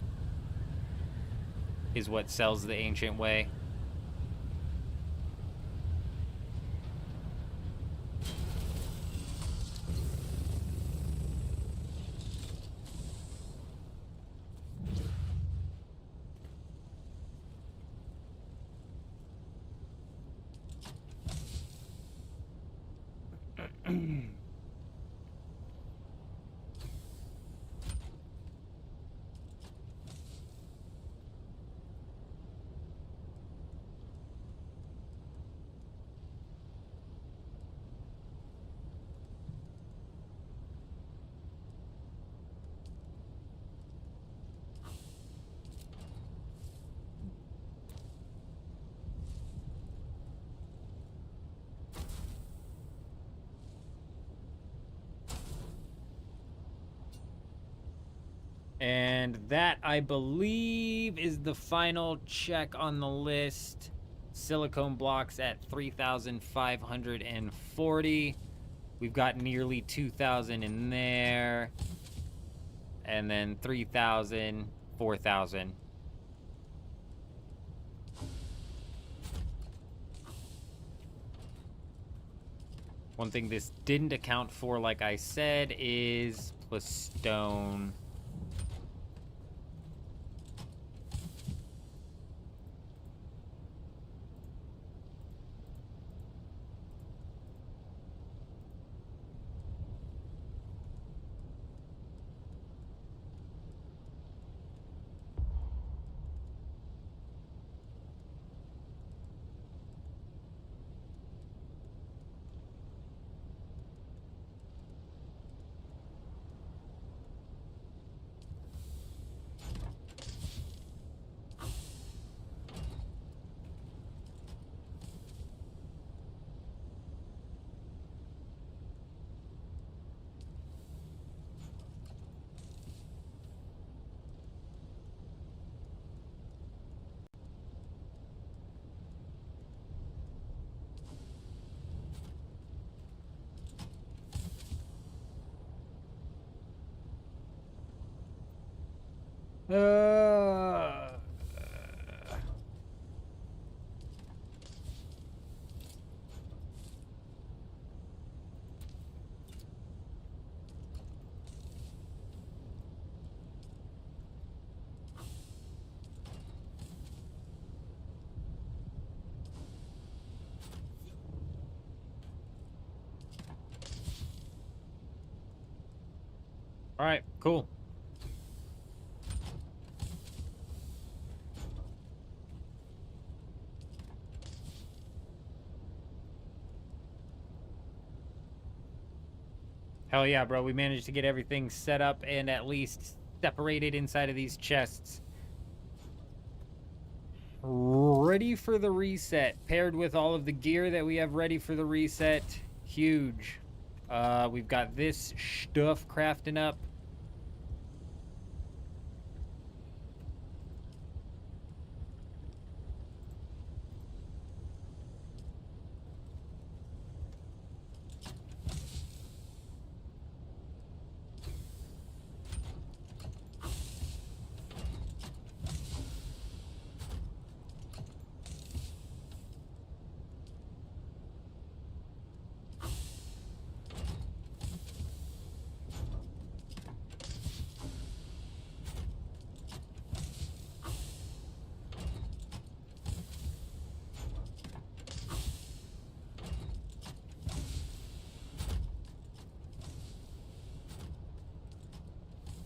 is what sells the Ancient Way. And that, I believe, is the final check on the list. Silicone blocks at 3,540. We've got nearly 2,000 in there. And then 3,000, 4,000. One thing this didn't account for, like I said, is plus stone. Uh, all right, cool. Hell yeah, bro. We managed to get everything set up and at least separated inside of these chests. Ready for the reset. Paired with all of the gear that we have ready for the reset. Huge. We've got this stuff crafting up.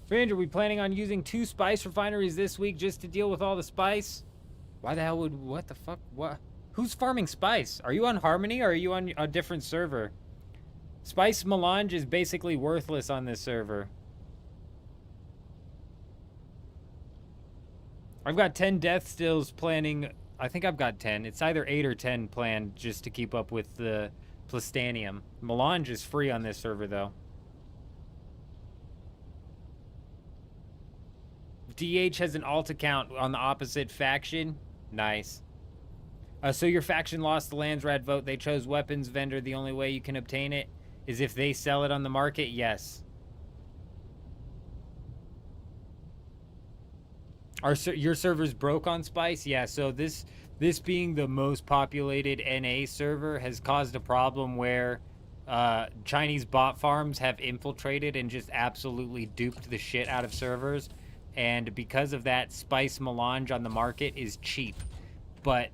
Fringe, are we planning on using 2 spice refineries this week just to deal with all the spice? Why the hell would... What the fuck? What? Who's farming spice? Are you on Harmony or are you on a different server? Spice melange is basically worthless on this server. I've got 10 death stills planning. I think I've got 10. It's either 8 or 10 planned just to keep up with the Plastanium. Melange is free on this server, though. DH has an alt account on the opposite faction. Nice. So your faction lost the Landsrad vote. They chose weapons vendor. The only way you can obtain it is if they sell it on the market. Yes. Your server's broke on spice? Yeah, so this being the most populated NA server has caused a problem where Chinese bot farms have infiltrated and just absolutely duped the shit out of servers. And because of that, spice melange on the market is cheap. But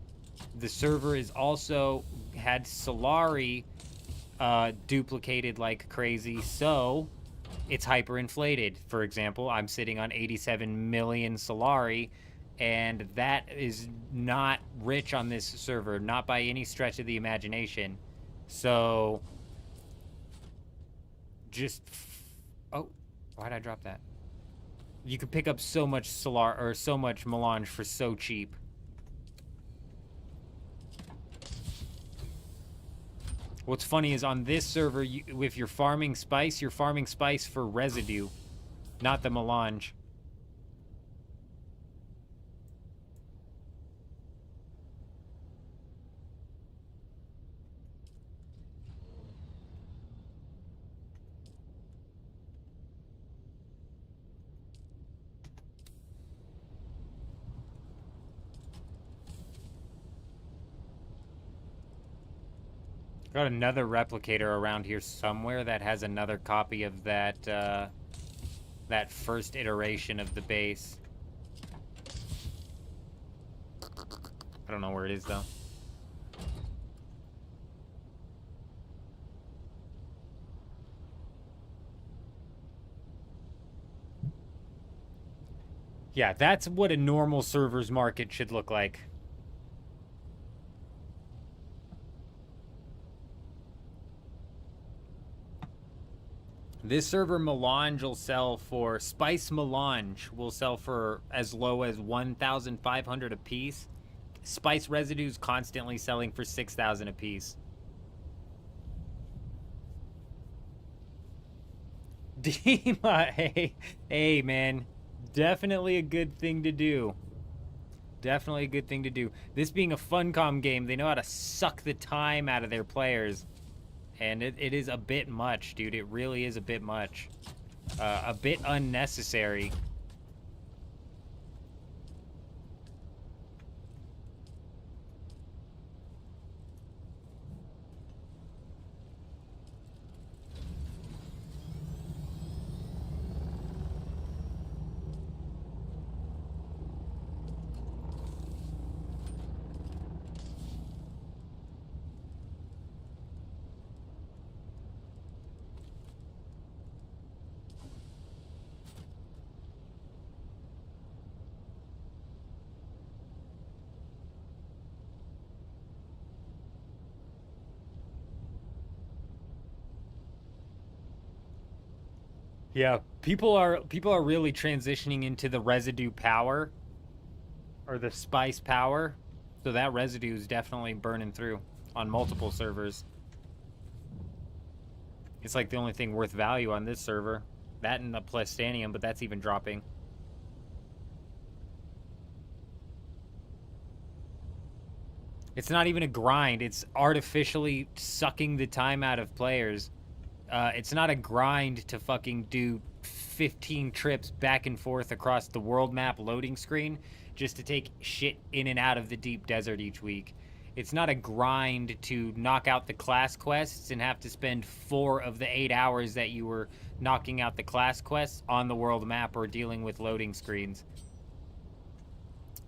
the server is also had Solari duplicated like crazy, so it's hyperinflated. For example, I'm sitting on 87 million Solari, and that is not rich on this server, not by any stretch of the imagination. So just... Oh, why'd I drop that? You could pick up so much Solar or so much melange for so cheap. What's funny is on this server, if you're farming spice for residue, not the melange. Got another replicator around here somewhere that has another copy of that that first iteration of the base. I don't know where it is though. Yeah, that's what a normal server's market should look like. This server melange will sell for... Spice melange will sell for as low as 1,500 a piece. Spice residues constantly selling for 6,000 a piece. Dima, hey man. Definitely a good thing to do. Definitely a good thing to do. This being a Funcom game, they know how to suck the time out of their players. And it is a bit much, dude. It really is a bit much. A bit unnecessary. Yeah, people are really transitioning into the residue power or the spice power. So that residue is definitely burning through on multiple servers. It's like the only thing worth value on this server. That and the Plastanium, but that's even dropping. It's not even a grind. It's artificially sucking the time out of players. It's not a grind to fucking do 15 trips back and forth across the world map loading screen just to take shit in and out of the deep desert each week. It's not a grind to knock out the class quests and have to spend 4 of the 8 hours that you were knocking out the class quests on the world map or dealing with loading screens.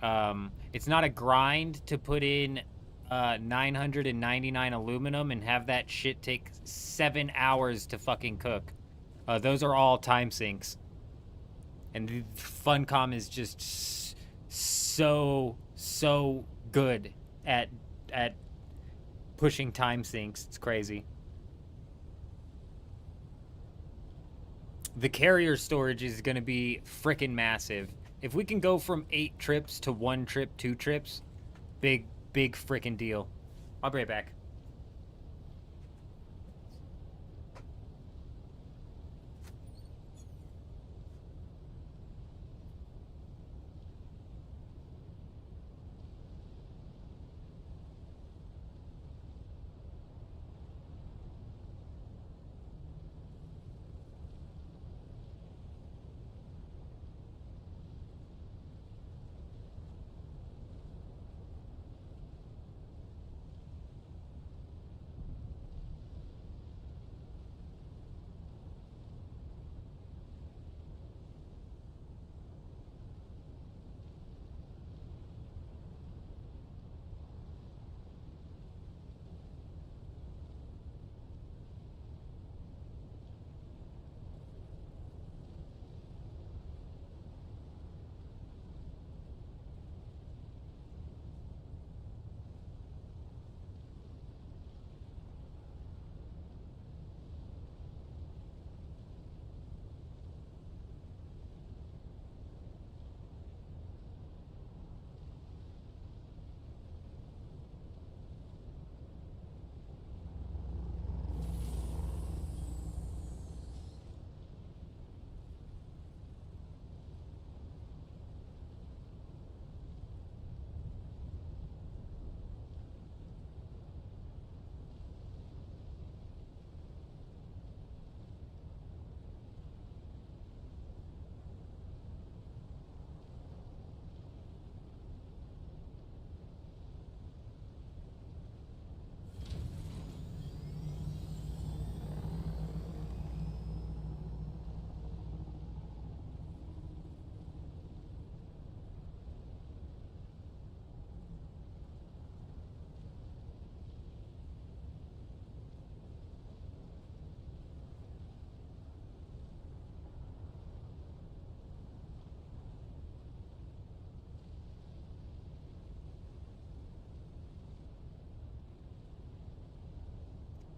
It's not a grind to put in 999 aluminum and have that shit take 7 hours to fucking cook. Those are all time sinks. And Funcom is just so good at pushing time sinks. It's crazy. The carrier storage is going to be frickin' massive. If we can go from 8 trips to 1 trip, 2 trips, big frickin' deal. I'll be right back.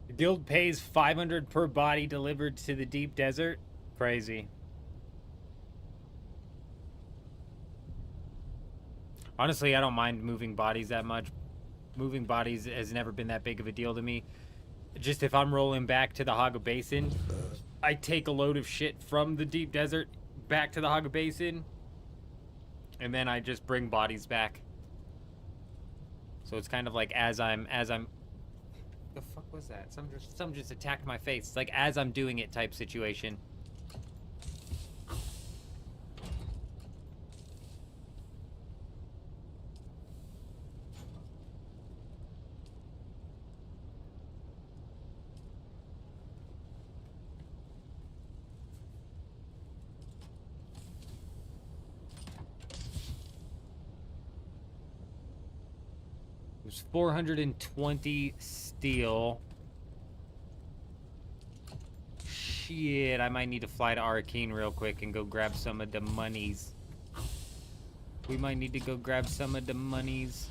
The guild pays 500 per body delivered to the deep desert. Crazy. Honestly, I don't mind moving bodies that much. Moving bodies has never been that big of a deal to me. Just if I'm rolling back to the Haga Basin, I take a load of shit from the deep desert back to the Haga Basin, and then I just bring bodies back. So it's kind of like as I'm the fuck was that? Some just attacked my face. It's like as I'm doing it type situation. There's 420 steel. Shit, I might need to fly to Arcane real quick and go grab some of the monies. We might need to go grab some of the monies.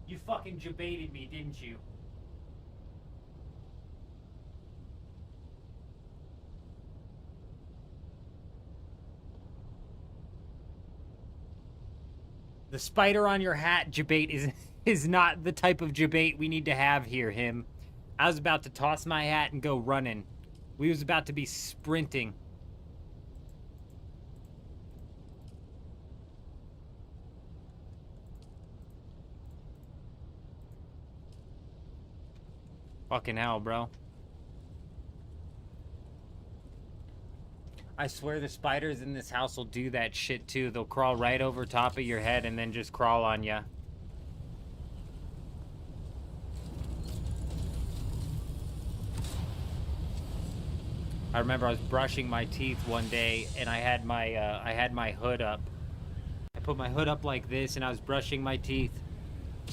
You fucking debated me, didn't you? The spider on your hat debate is not the type of debate we need to have here, him. I was about to toss my hat and go running. We was about to be sprinting. Fucking hell, bro. I swear the spiders in this house will do that shit too. They'll crawl right over top of your head and then just crawl on ya. I remember I was brushing my teeth one day and I had my hood up. I put my hood up like this and I was brushing my teeth,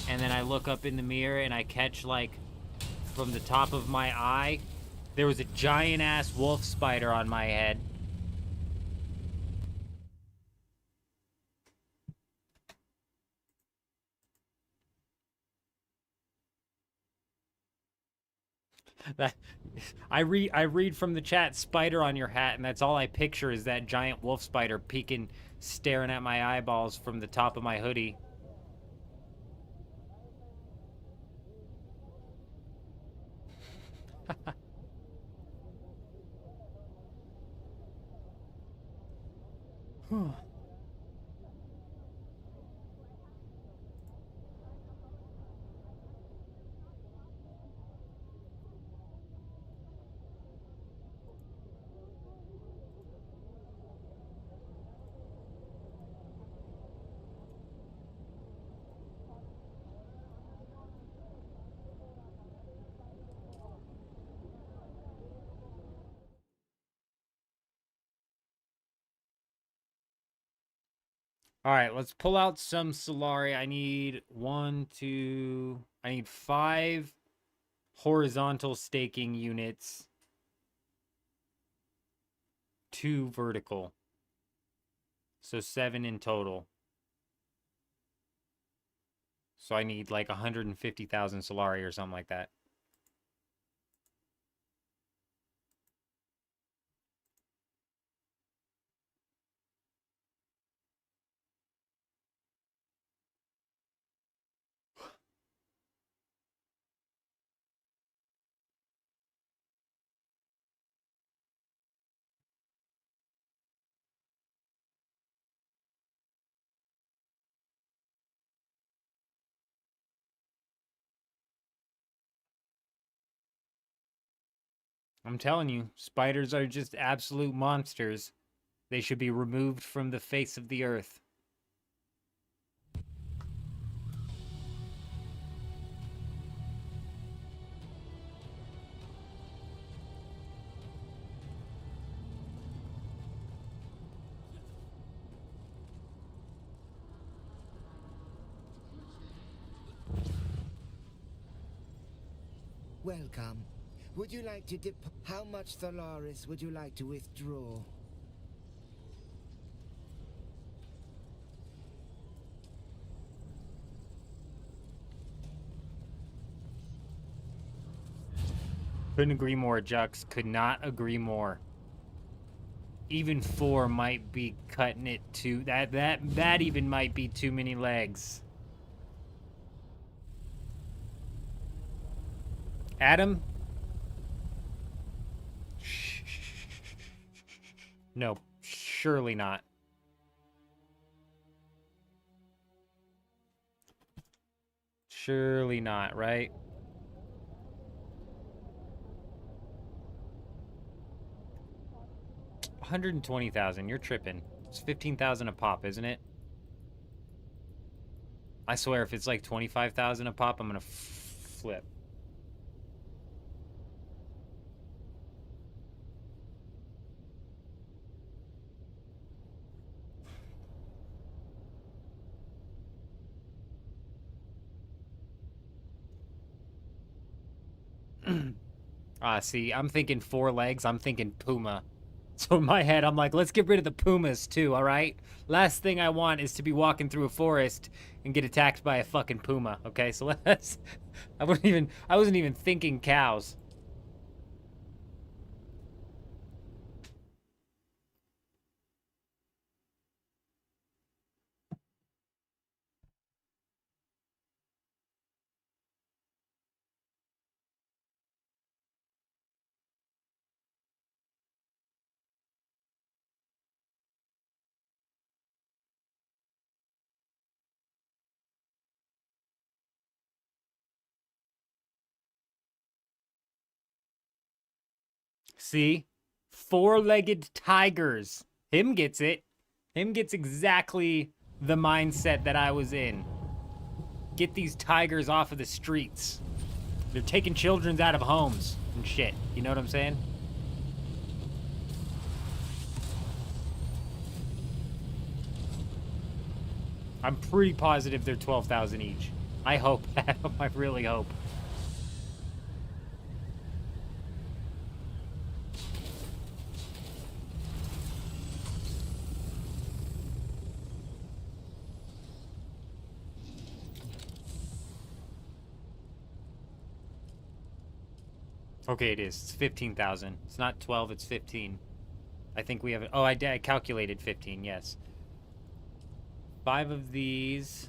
and then I look up in the mirror and I catch, like, from the top of my eye, there was a giant ass wolf spider on my head. That I read from the chat, spider on your hat, and that's all I picture is that giant wolf spider peeking, staring at my eyeballs from the top of my hoodie. All right, let's pull out some Solari. I need I need 5 horizontal staking units, 2 vertical. So 7 in total. So I need like 150,000 Solari or something like that. I'm telling you, spiders are just absolute monsters. They should be removed from the face of the earth.
Welcome. Would you like to how much Thalaris would you like to withdraw?
Couldn't agree more, Jux. Could not agree more. Even 4 might be cutting it too. That even might be too many legs. Adam? No, surely not. Surely not, right? $120,000. You're tripping. It's 15,000 a pop, isn't it? I swear, if it's like 25,000 a pop, I'm gonna flip. See, I'm thinking 4 legs. I'm thinking Puma. So in my head, I'm like, let's get rid of the pumas too, all right? Last thing I want is to be walking through a forest and get attacked by a fucking puma, okay? So let's... I wasn't even thinking cows. See? Four-legged tigers. Him gets it. Him gets exactly the mindset that I was in. Get these tigers off of the streets. They're taking children out of homes and shit. You know what I'm saying? I'm pretty positive they're 12,000 each. I hope, Adam. I really hope. Okay, it is. It's 15,000. It's not 12, it's 15. I think we have it. Oh, I calculated 15, yes. 5 of these.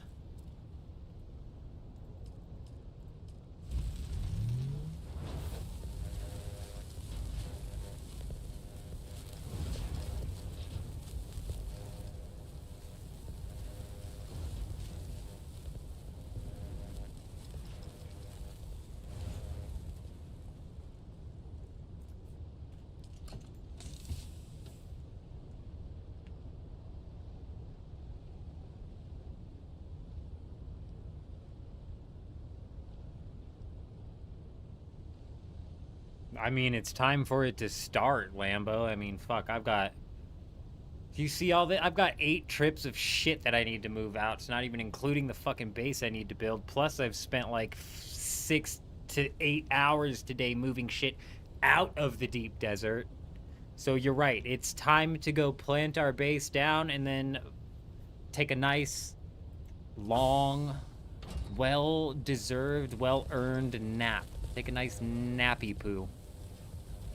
I mean, it's time for it to start, Lambo. I mean, fuck, I've got... Do you see all that? I've got 8 trips of shit that I need to move out. It's not even including the fucking base I need to build. Plus, I've spent like 6 to 8 hours today moving shit out of the deep desert. So you're right. It's time to go plant our base down and then take a nice, long, well-deserved, well-earned nap. Take a nice nappy poo.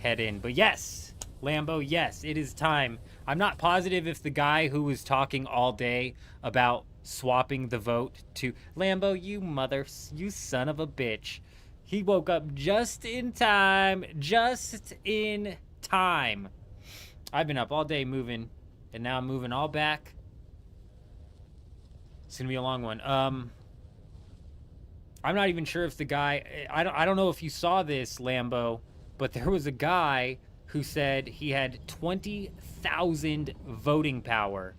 Head in. But yes, Lambo, yes, it is time. I'm not positive if the guy who was talking all day about swapping the vote to... Lambo, you son of a bitch. He woke up just in time. Just in time. I've been up all day moving, and now I'm moving all back. It's gonna be a long one. I'm not even sure if the guy... I don't know if you saw this, Lambo, but there was a guy who said he had 20,000 voting power.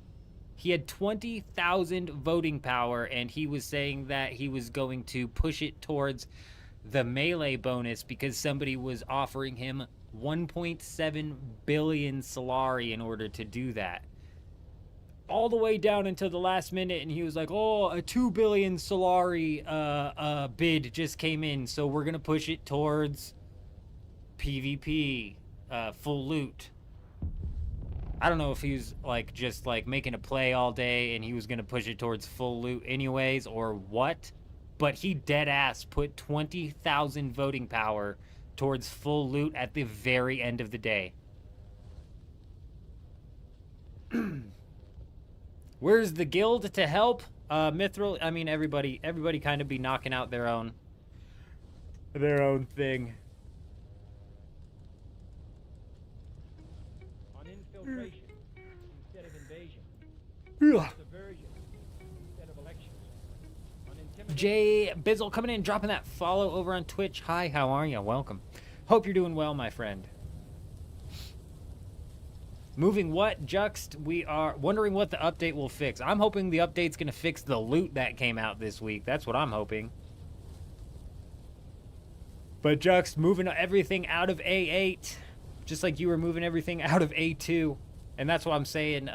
He had 20,000 voting power, and he was saying that he was going to push it towards the melee bonus because somebody was offering him 1.7 billion Solari in order to do that. All the way down until the last minute, and he was like, oh, a 2 billion Solari bid just came in, so we're gonna push it towards PvP, full loot. I don't know if he was like just like making a play all day and he was gonna push it towards full loot anyways or what, but he dead ass put 20,000 voting power towards full loot at the very end of the day. Where's the guild to help? Mithril, I mean, everybody kind of be knocking out their own thing.
On infiltration instead of invasion.
Yeah.
Subversion instead of elections. On intimidation.
Jay Bizzle coming in, dropping that follow over on Twitch. Hi, how are you? Welcome. Hope you're doing well, my friend. Moving what, Juxt? We are wondering what the update will fix. I'm hoping the update's going to fix the loot that came out this week. That's what I'm hoping. But Juxt, moving everything out of A8. Just like you were moving everything out of A2. And that's what I'm saying,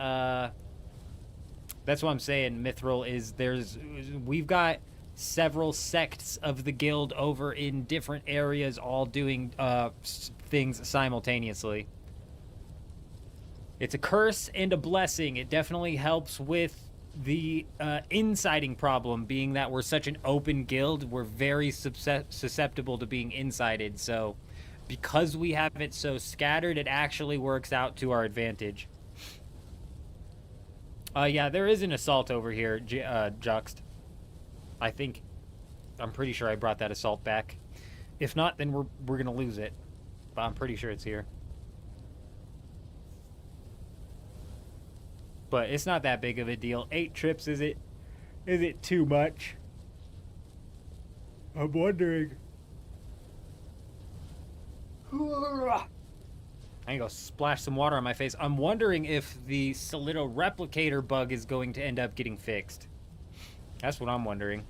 Mithril, is we've got several sects of the guild over in different areas all doing things simultaneously. It's a curse and a blessing. It definitely helps with the inciting problem, being that we're such an open guild. We're very susceptible to being incited. So because we have it so scattered, it actually works out to our advantage. Yeah, there is an assault over here, Juxt. I'm pretty sure I brought that assault back. If not, then we're gonna lose it. But I'm pretty sure it's here. But it's not that big of a deal. 8 trips, is it too much? I'm wondering. I can go splash some water on my face. I'm wondering if the Solido replicator bug is going to end up getting fixed. That's what I'm wondering.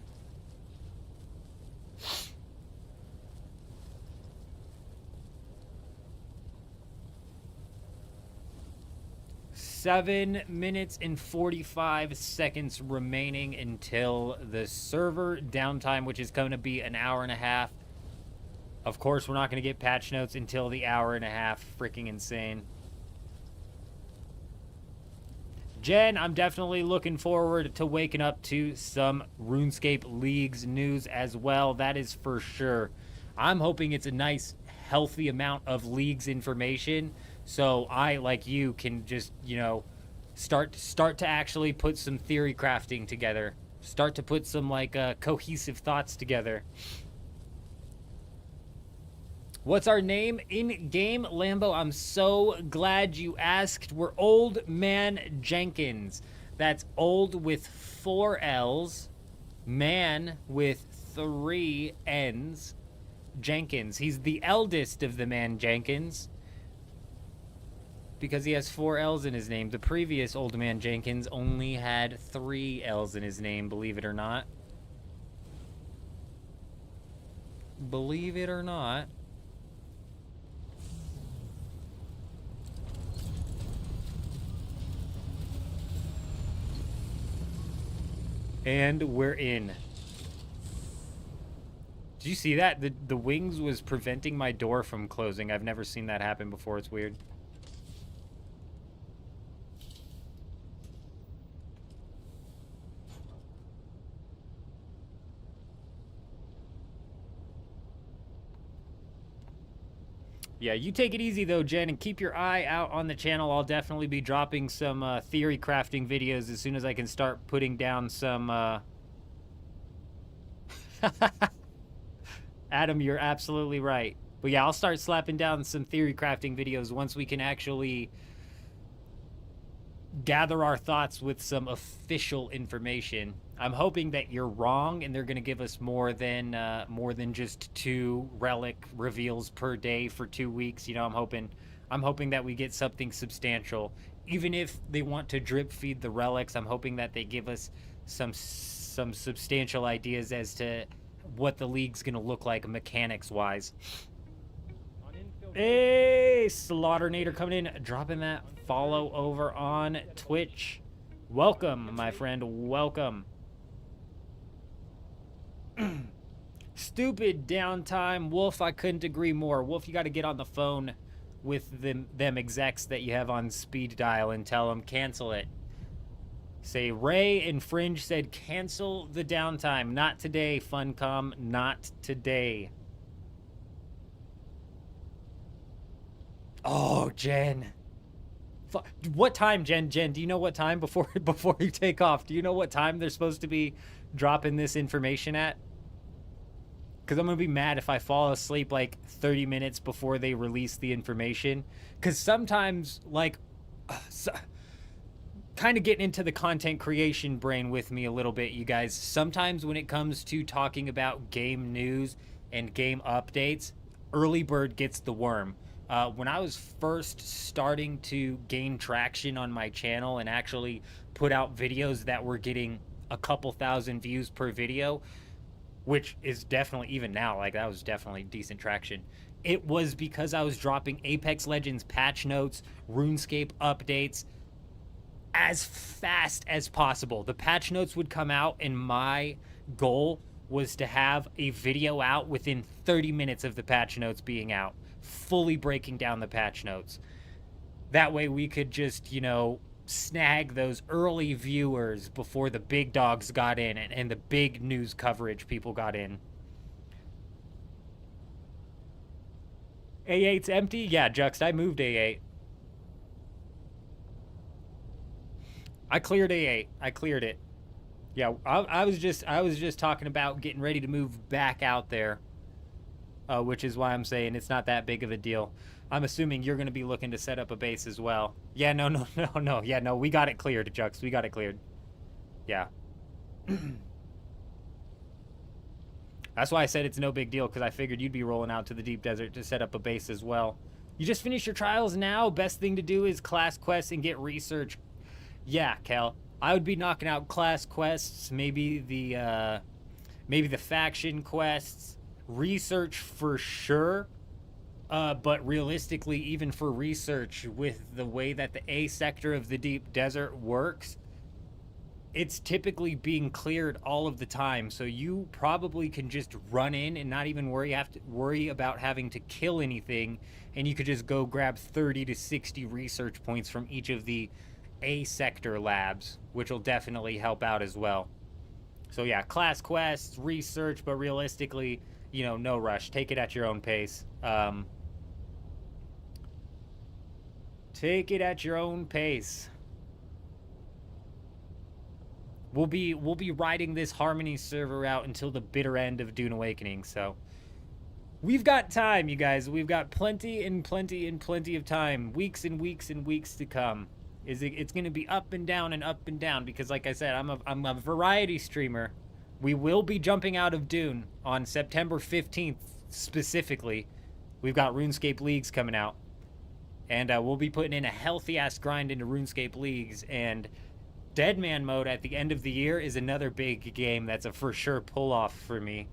Seven minutes and 45 seconds remaining until the server downtime, which is going to be an hour and a half. Of course, we're not going to get patch notes until the hour and a half. Freaking insane. Jen, I'm definitely looking forward to waking up to some RuneScape Leagues news as well. That is for sure. I'm hoping it's a nice, healthy amount of Leagues information, so I, like you, can just, you know, start to actually put some theory crafting together. Start to put some, like, cohesive thoughts together. What's our name in-game, Lambo? I'm so glad you asked. We're Old Man Jenkins. That's old with 4 L's, man with 3 N's, Jenkins. He's the eldest of the Man Jenkins because he has 4 L's in his name. The previous Old Man Jenkins only had 3 L's in his name, believe it or not. Believe it or not. And we're in. Did you see that? The wings was preventing my door from closing. I've never seen that happen before. It's weird. Yeah, you take it easy though, Jen, and keep your eye out on the channel. I'll definitely be dropping some theory crafting videos as soon as I can start putting down some... Adam, you're absolutely right. But yeah, I'll start slapping down some theory crafting videos once we can actually gather our thoughts with some official information. I'm hoping that you're wrong and they're going to give us more than just 2 relic reveals per day for 2 weeks. You know, I'm hoping that we get something substantial. Even if they want to drip feed the relics, I'm hoping that they give us some substantial ideas as to what the league's going to look like mechanics wise. Hey, Slaughternator coming in, dropping that follow over on Twitch. Welcome, my friend, welcome. Stupid downtime, Wolf, I couldn't agree more. Wolf, you got to get on the phone with them execs that you have on speed dial and tell them cancel it. Say Ray and Fringe said cancel the downtime. Not today, Funcom, not today. Oh, Jen. What time, Jen? Jen, do you know what time before you take off? Do you know what time they're supposed to be dropping this information at? Because I'm going to be mad if I fall asleep like 30 minutes before they release the information. Because sometimes, like, kind of getting into the content creation brain with me a little bit, you guys. Sometimes when it comes to talking about game news and game updates, early bird gets the worm. When I was first starting to gain traction on my channel and actually put out videos that were getting a couple thousand views per video, which is definitely, even now, like, that was definitely decent traction. It was because I was dropping Apex Legends patch notes, RuneScape updates as fast as possible. The patch notes would come out, and my goal was to have a video out within 30 minutes of the patch notes being out, fully breaking down the patch notes. That way we could just, you know, snag those early viewers before the big dogs got in and the big news coverage people got in. A8's empty? Yeah, Juxt, I moved A8. I cleared A8. I cleared it. Yeah, I was just talking about getting ready to move back out there, which is why I'm saying it's not that big of a deal. I'm assuming you're going to be looking to set up a base as well. Yeah, no. Yeah, no, we got it cleared, Jux. We got it cleared. Yeah. That's why I said it's no big deal, because I figured you'd be rolling out to the deep desert to set up a base as well. You just finished your trials now? Best thing to do is class quests and get research. Yeah, Kel. I would be knocking out class quests, maybe the faction quests, research for sure. But realistically, even for research, with the way that the A sector of the deep desert works, it's typically being cleared all of the time. So you probably can just run in and not even worry about having to kill anything, and you could just go grab 30 to 60 research points from each of the A sector labs, which will definitely help out as well. So yeah, class quests, research, but realistically, you know, no rush. Take it at your own pace. Take it at your own pace. We'll be riding this Harmony server out until the bitter end of Dune Awakening, so we've got time, you guys. We've got plenty of time. Weeks and weeks and weeks to come. It's going to be up and down because, like I said, I'm a variety streamer. We will be jumping out of Dune on September 15th specifically. We've got RuneScape Leagues coming out. And we'll be putting in a healthy-ass grind into RuneScape Leagues. And Deadman mode at the end of the year is another big game that's a for sure pull-off for me,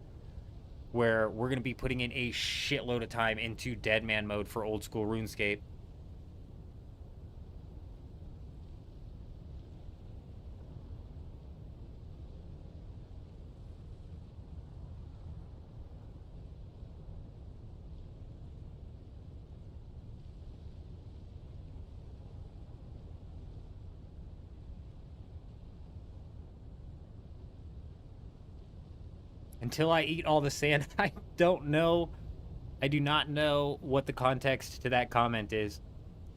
where we're going to be putting in a shitload of time into Deadman mode for old-school RuneScape. Until I eat all the sand, I don't know. I do not know what the context to that comment is.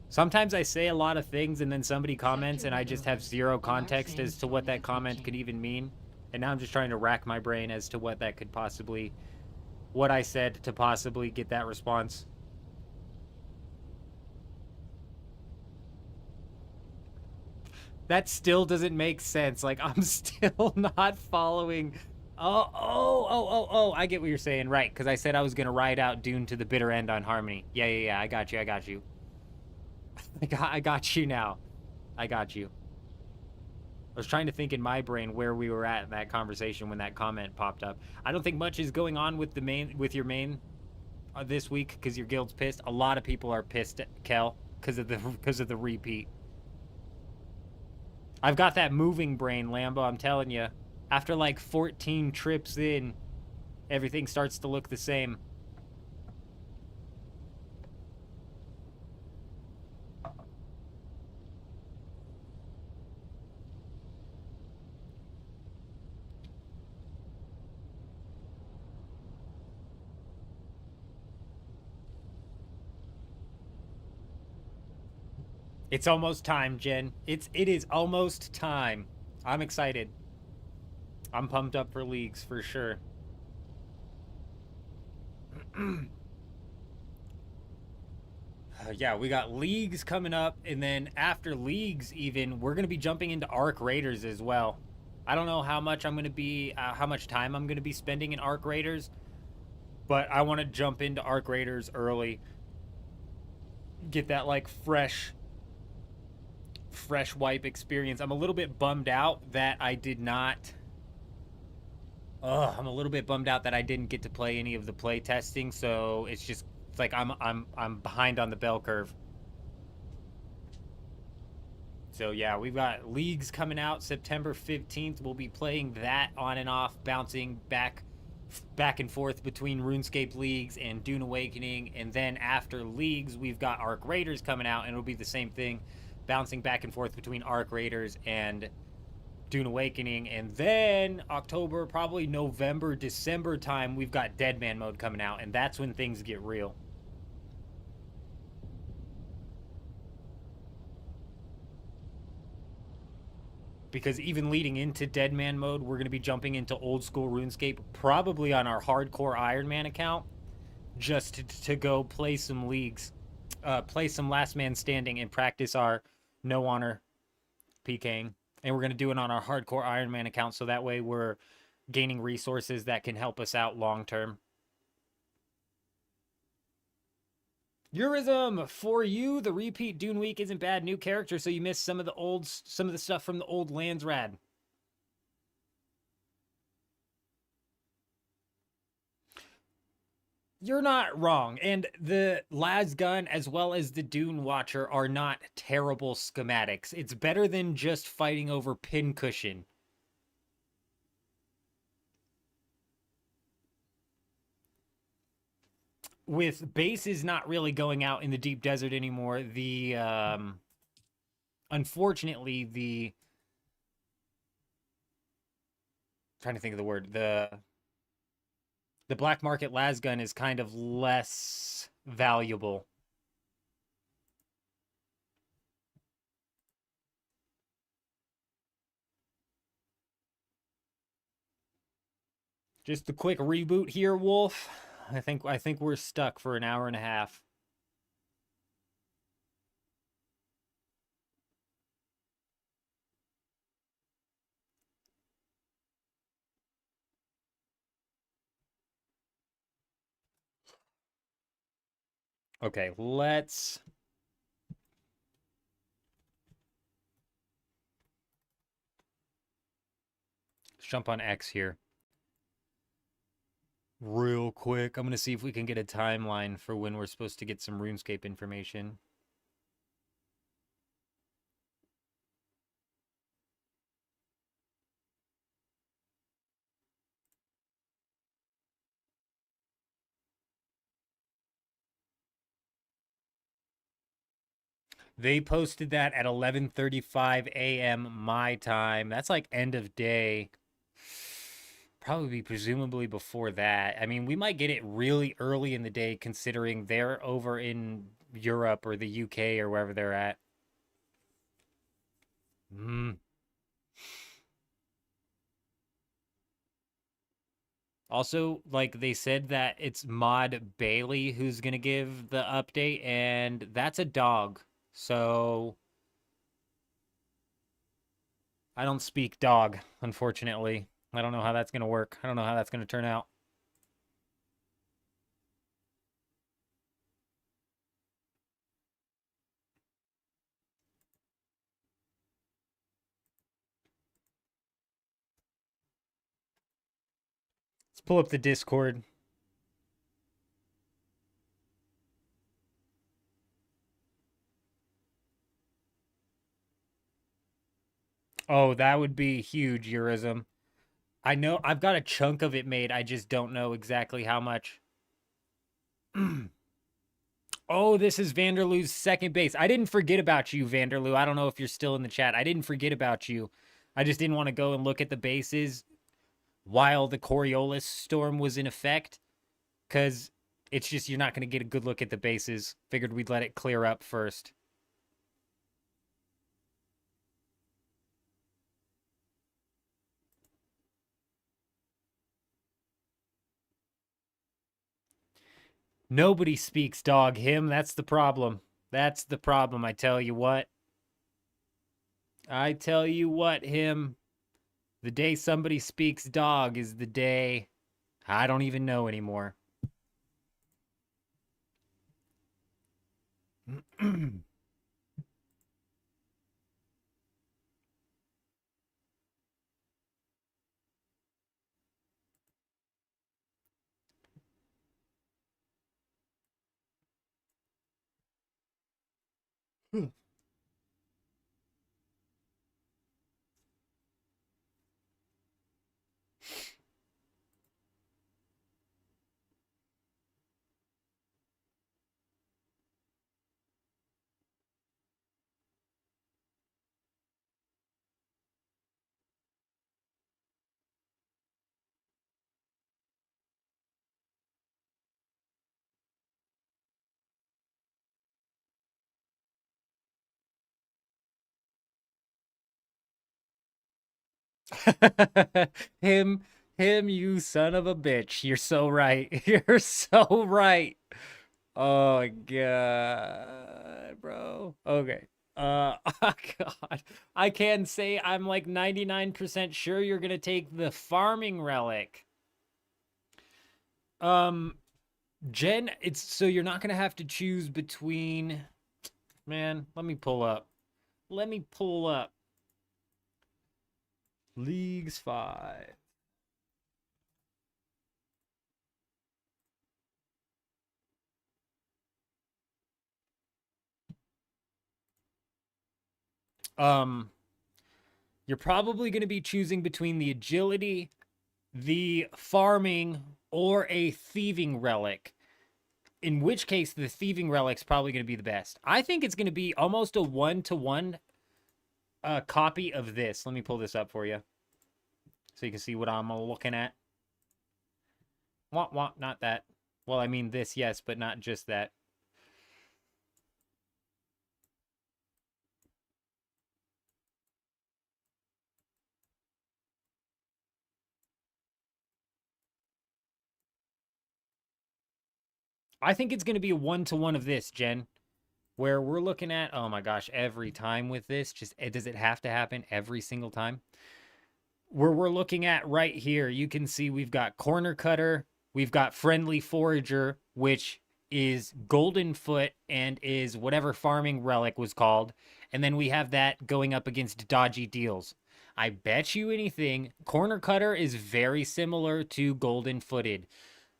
Sometimes I say a lot of things and then somebody comments and I just have zero context as to what that comment could even mean. And now I'm just trying to rack my brain as to what that could possibly, what I said to possibly get that response. That still doesn't make sense. Like, I'm still not following. Oh, I get what you're saying. Right, because I said I was going to ride out Dune to the bitter end on Harmony. Yeah, I got you. I got you now. I got you. I was trying to think in my brain where we were at in that conversation when that comment popped up. I don't think much is going on with your main this week because your guild's pissed. A lot of people are pissed at Kel because of the repeat. I've got that moving brain, Lambo, I'm telling you. After like 14 trips in, everything starts to look the same. It's almost time, Jen. It is almost time. I'm excited. I'm pumped up for Leagues for sure. Yeah, we got Leagues coming up, and then after Leagues even, we're going to be jumping into Arc Raiders as well. I don't know how much I'm going to be, how much time I'm going to be spending in Arc Raiders, but I want to jump into Arc Raiders early. Get that, like, fresh wipe experience. I'm a little bit bummed out that I did not... I'm a little bit bummed out that I didn't get to play any of the play testing, so it's just it's like I'm behind on the bell curve. So yeah, we've got Leagues coming out September 15th. We'll be playing that on and off, bouncing back back and forth between RuneScape Leagues and Dune Awakening, and then after Leagues, we've got Arc Raiders coming out, and it'll be the same thing, bouncing back and forth between Arc Raiders and Dune Awakening, and then October, probably November, December time, we've got Deadman mode coming out, and that's when things get real. Because even leading into Deadman mode, we're going to be jumping into old school RuneScape, probably on our hardcore Iron Man account, just to go play some leagues, play some Last Man Standing, and practice our No Honor PKing. And we're going to do it on our hardcore Iron Man account, so that way we're gaining resources that can help us out long term. Eurism, for you, the repeat Dune week isn't bad. New character, so you missed some of the stuff from the old lands rad. You're not wrong, and the Lasgun as well as the Dune Watcher are not terrible schematics. It's better than just fighting over pincushion. With bases not really going out in the deep desert anymore, unfortunately, trying to think of the word, the black market lasgun is kind of less valuable. Just a quick reboot here, Wolf. I think we're stuck for an hour and a half. Okay, let's jump on X here. Real quick, I'm going to see if we can get a timeline for when we're supposed to get some RuneScape information. They posted that at 11:35 a.m. my time. That's like end of day. Probably presumably before that. I mean, we might get it really early in the day considering they're over in Europe or the UK or wherever they're at. Also, like they said that it's Mod Bailey who's going to give the update, and that's a dog. So I don't speak dog, unfortunately. I don't know how that's going to work. I don't know how that's going to turn out. Let's pull up the Discord. Oh, that would be huge, Eurism. I know I've got a chunk of it made. I just don't know exactly how much. Oh, this is Vanderloo's second base. I didn't forget about you, Vanderloo. I don't know if you're still in the chat. I didn't forget about you. I just didn't want to go and look at the bases while the Coriolis storm was in effect, because it's just you're not going to get a good look at the bases. Figured we'd let it clear up first. Nobody speaks dog him. That's the problem. That's the problem, I tell you what. I tell you what, him. The day somebody speaks dog is the day I don't even know anymore. him, you son of a bitch. You're so right. You're so right. Oh my god, bro. Okay. Oh god. I can say I'm like 99% sure you're gonna take the farming relic. Jen, it's so you're not gonna have to choose between. Man, let me pull up. Let me pull up. Leagues 5. You're probably going to be choosing between the agility, the farming, or a thieving relic. In which case, the thieving relic's probably going to be the best. I think it's going to be almost a 1-to-1 copy of this. Let me pull this up for you so you can see what I'm looking at. Not that. Well, I mean this, yes, but not just that. I think it's going to be a 1-to-1 of this, Jen, where we're looking at, oh my gosh, every time with this, just does it have to happen every single time? Where we're looking at right here, you can see we've got Corner Cutter, we've got Friendly Forager, which is Golden Foot and is whatever farming relic was called. And then we have that going up against Dodgy Deals. I bet you anything, Corner Cutter is very similar to Golden Footed.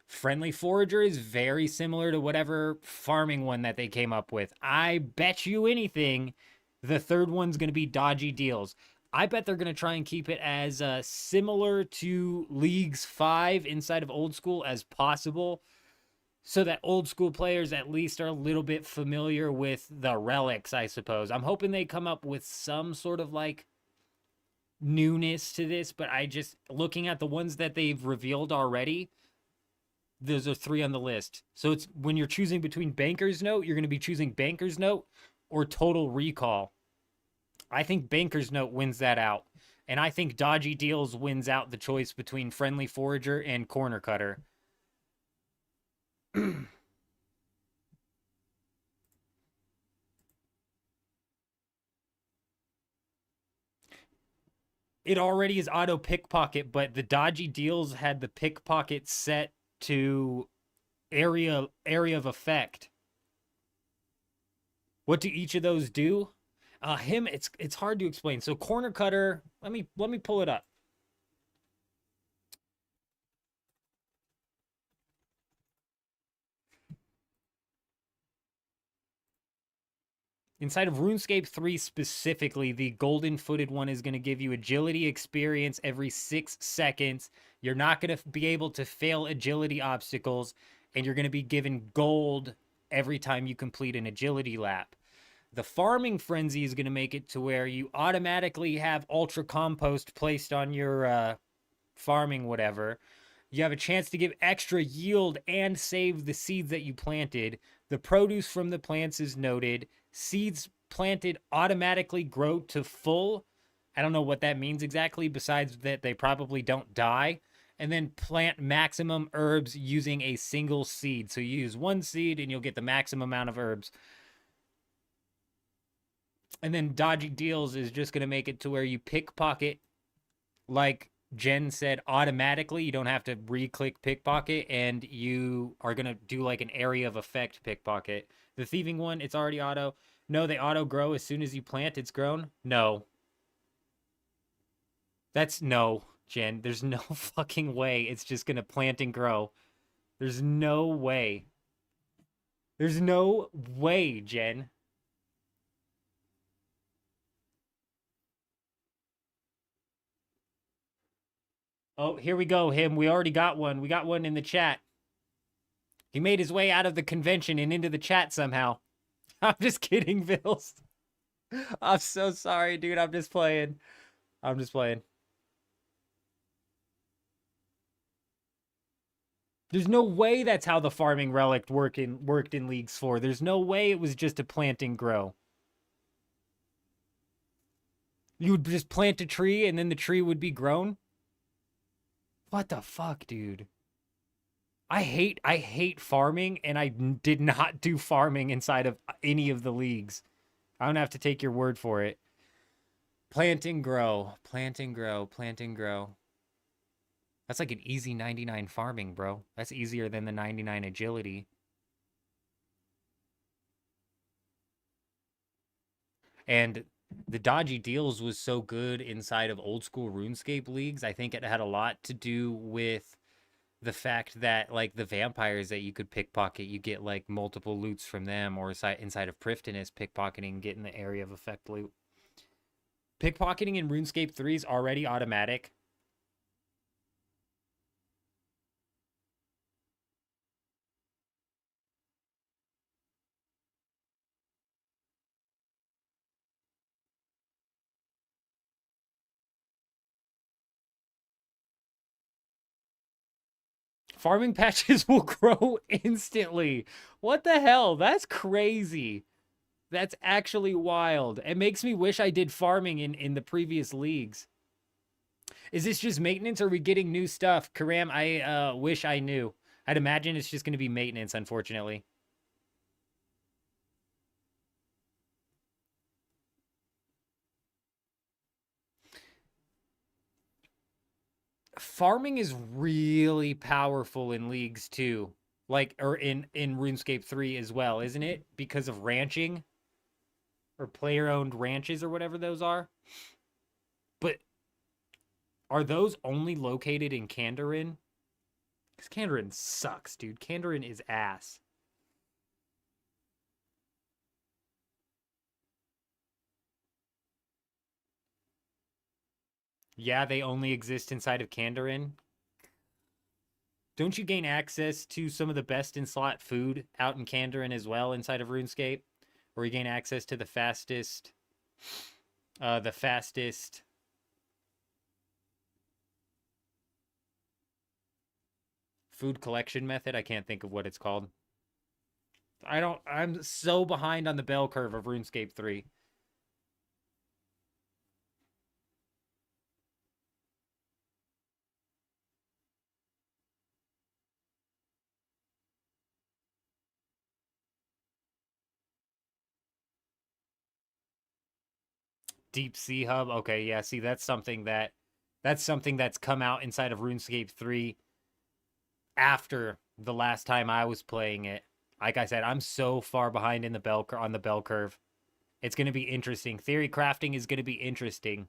Friendly Forager is very similar to whatever farming one that they came up with. I bet you anything, the third one's going to be Dodgy Deals. I bet they're going to try and keep it as similar to Leagues 5 inside of Old School as possible, so that Old School players at least are a little bit familiar with the relics, I suppose. I'm hoping they come up with some sort of like newness to this, but I just, looking at the ones that they've revealed already, those are 3 on the list. So it's when you're choosing between Banker's Note, you're going to be choosing Banker's Note or Total Recall. I think Banker's Note wins that out. And I think Dodgy Deals wins out the choice between Friendly Forager and Corner Cutter. It already is auto pickpocket, but the Dodgy Deals had the pickpocket set to area of effect. What do each of those do? It's hard to explain. So Corner Cutter, let me pull it up. Inside of RuneScape 3 specifically, the golden footed one is going to give you agility experience every 6 seconds. You're not going to be able to fail agility obstacles, and you're going to be given gold every time you complete an agility lap. The farming frenzy is going to make it to where you automatically have ultra compost placed on your farming whatever. You have a chance to give extra yield and save the seeds that you planted. The produce from the plants is noted. Seeds planted automatically grow to full. I don't know what that means exactly, besides that they probably don't die. And then plant maximum herbs using a single seed. So you use 1 seed and you'll get the maximum amount of herbs. And then Dodgy Deals is just going to make it to where you pickpocket, like Jen said, automatically. You don't have to re-click pickpocket, and you are going to do like an area of effect pickpocket. The thieving one, it's already auto. No, they auto grow as soon as you plant, it's grown. No. That's no, Jen. There's no fucking way it's just going to plant and grow. There's no way. There's no way, Jen. Oh, here we go, him. We already got one. We got one in the chat. He made his way out of the convention and into the chat somehow. I'm just kidding, Vils. I'm so sorry, dude. I'm just playing. I'm just playing. There's no way that's how the farming relic worked in Leagues 4. There's no way it was just a plant and grow. You would just plant a tree and then the tree would be grown? What the fuck, dude? I hate farming, and I did not do farming inside of any of the leagues. I don't have to take your word for it. Plant and grow, plant and grow, plant and grow. That's like an easy 99 farming, bro. That's easier than the 99 agility. And the dodgy deals was so good inside of old school RuneScape leagues. I think it had a lot to do with the fact that like the vampires that you could pickpocket, you get like multiple loots from them, or inside of Prifddinas, pickpocketing, getting the area of effect loot. Pickpocketing in RuneScape 3 is already automatic. Farming patches will grow instantly. What the hell? That's crazy. That's actually wild. It makes me wish I did farming in the previous leagues. Is this just maintenance, or are we getting new stuff? Karam, I wish I knew. I'd imagine it's just going to be maintenance, unfortunately. Farming is really powerful in leagues too. Like, or in RuneScape 3 as well, isn't it? Because of ranching or player-owned ranches or whatever those are. But are those only located in Kandarin? Because Kandarin sucks, dude. Kandarin is ass. Yeah, they only exist inside of Kandarin. Don't you gain access to some of the best in slot food out in Kandarin as well inside of RuneScape? Where you gain access to the fastest food collection method. I can't think of what it's called. I'm so behind on the bell curve of RuneScape 3. Deep Sea Hub. Okay, yeah, see that's something that's come out inside of RuneScape 3 after the last time I was playing it. Like I said, I'm so far behind in the on the bell curve. It's going to be interesting. Theory crafting is going to be interesting.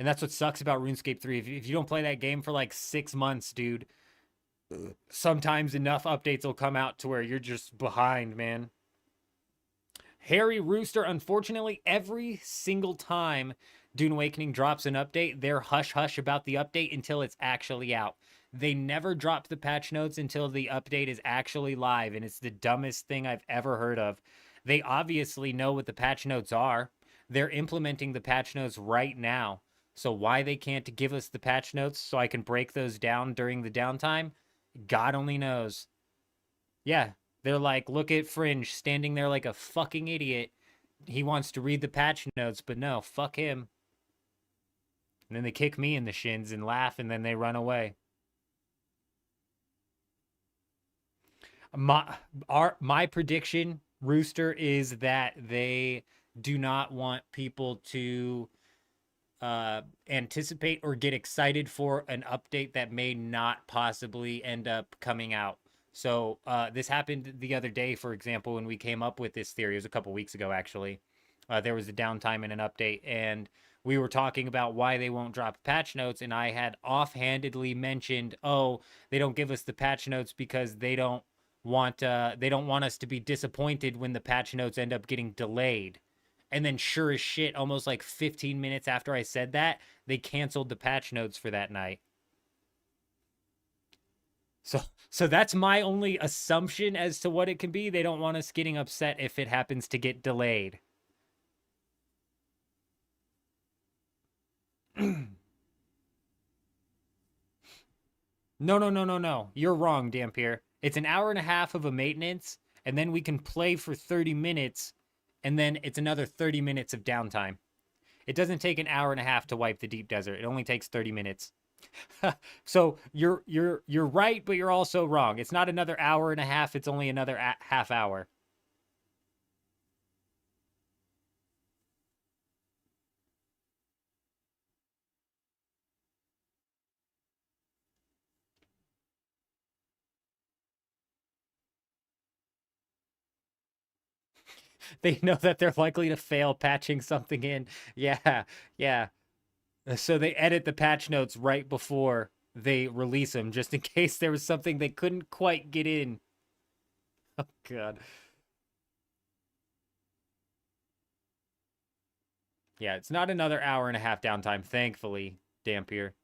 And that's what sucks about RuneScape 3. If you don't play that game for like 6 months, dude, sometimes enough updates will come out to where you're just behind, man. Harry Rooster, unfortunately, every single time Dune Awakening drops an update, they're hush-hush about the update until it's actually out. They never drop the patch notes until the update is actually live, and it's the dumbest thing I've ever heard of. They obviously know what the patch notes are. They're implementing the patch notes right now. So why they can't give us the patch notes so I can break those down during the downtime, God only knows. Yeah, they're like, look at Fringe standing there like a fucking idiot. He wants to read the patch notes, but no, fuck him. And then they kick me in the shins and laugh, and then they run away. My prediction, Rooster, is that they do not want people to anticipate or get excited for an update that may not possibly end up coming out. So this happened the other day, for example, when we came up with this theory. It was a couple weeks ago, actually. There was a downtime in an update, and we were talking about why they won't drop patch notes, and I had offhandedly mentioned, oh, they don't give us the patch notes because they don't want us to be disappointed when the patch notes end up getting delayed. And then sure as shit, almost like 15 minutes after I said that, they canceled the patch notes for that night. So that's my only assumption as to what it can be. They don't want us getting upset if it happens to get delayed. No. You're wrong, Dampier. It's an hour and a half of a maintenance, and then we can play for 30 minutes, and then it's another 30 minutes of downtime. It doesn't take an hour and a half to wipe the deep desert. It only takes 30 minutes. So you're right, but you're also wrong. It's not another hour and a half. It's only another half hour. They know that they're likely to fail patching something in. Yeah, yeah. So they edit the patch notes right before they release them, just in case there was something they couldn't quite get in. Oh, God. Yeah, it's not another hour and a half downtime, thankfully, Dampier.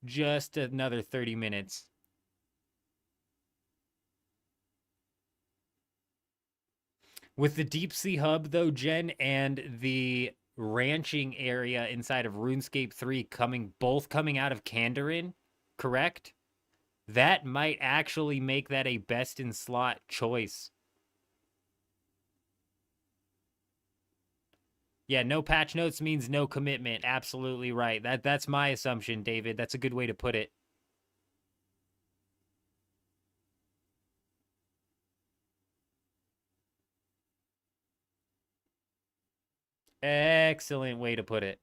Just another 30 minutes. With the deep sea hub, though, Jen, and the ranching area inside of RuneScape 3 both coming out of Kandarin, correct? That might actually make that a best in slot choice. Yeah, no patch notes means no commitment. Absolutely right. That's my assumption, David. That's a good way to put it. Excellent way to put it.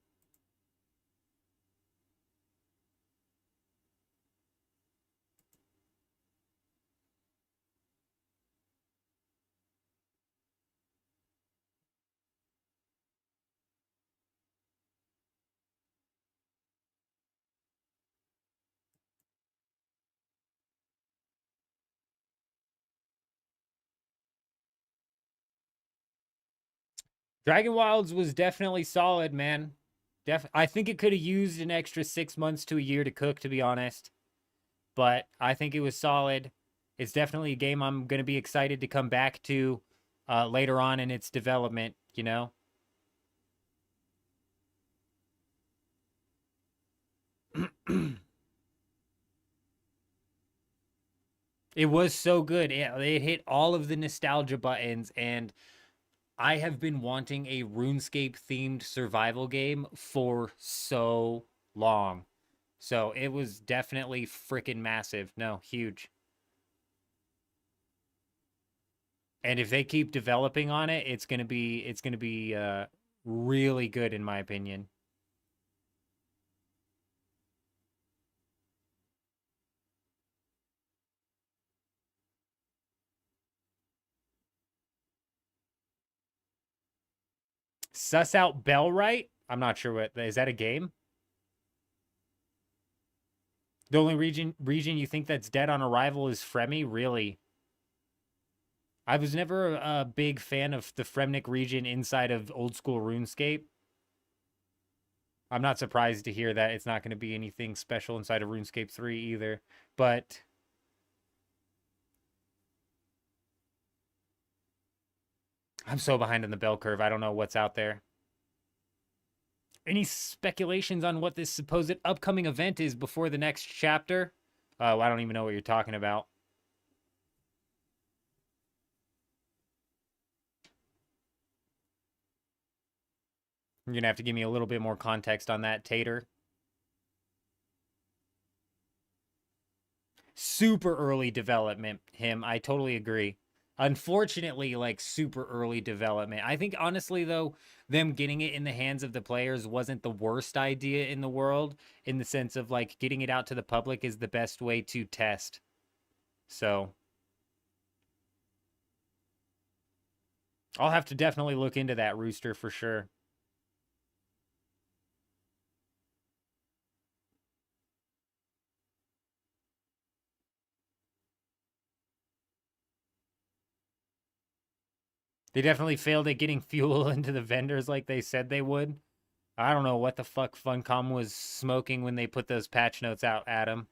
Dragon Wilds was definitely solid, man. I think it could have used an extra 6 months to a year to cook, to be honest. But I think it was solid. It's definitely a game I'm going to be excited to come back to later on in its development, you know? It was so good. It hit all of the nostalgia buttons, and I have been wanting a RuneScape themed survival game for so long. So it was definitely freaking massive. No, huge. And if they keep developing on it, it's gonna be really good in my opinion. Suss out Bellright? I'm not sure what is that a game? The only region you think that's dead on arrival is Fremi? Really? I was never a big fan of the Fremnik region inside of old school RuneScape. I'm not surprised to hear that it's not going to be anything special inside of RuneScape 3 either. But I'm so behind on the bell curve. I don't know what's out there. Any speculations on what this supposed upcoming event is before the next chapter? Oh, I don't even know what you're talking about. You're going to have to give me a little bit more context on that, Tater. Super early development, him. I totally agree. Unfortunately, like super early development. I think honestly though, them getting it in the hands of the players wasn't the worst idea in the world, in the sense of like getting it out to the public is the best way to test. So I'll have to definitely look into that, Rooster, for sure. They definitely failed at getting fuel into the vendors like they said they would. I don't know what the fuck Funcom was smoking when they put those patch notes out, Adam.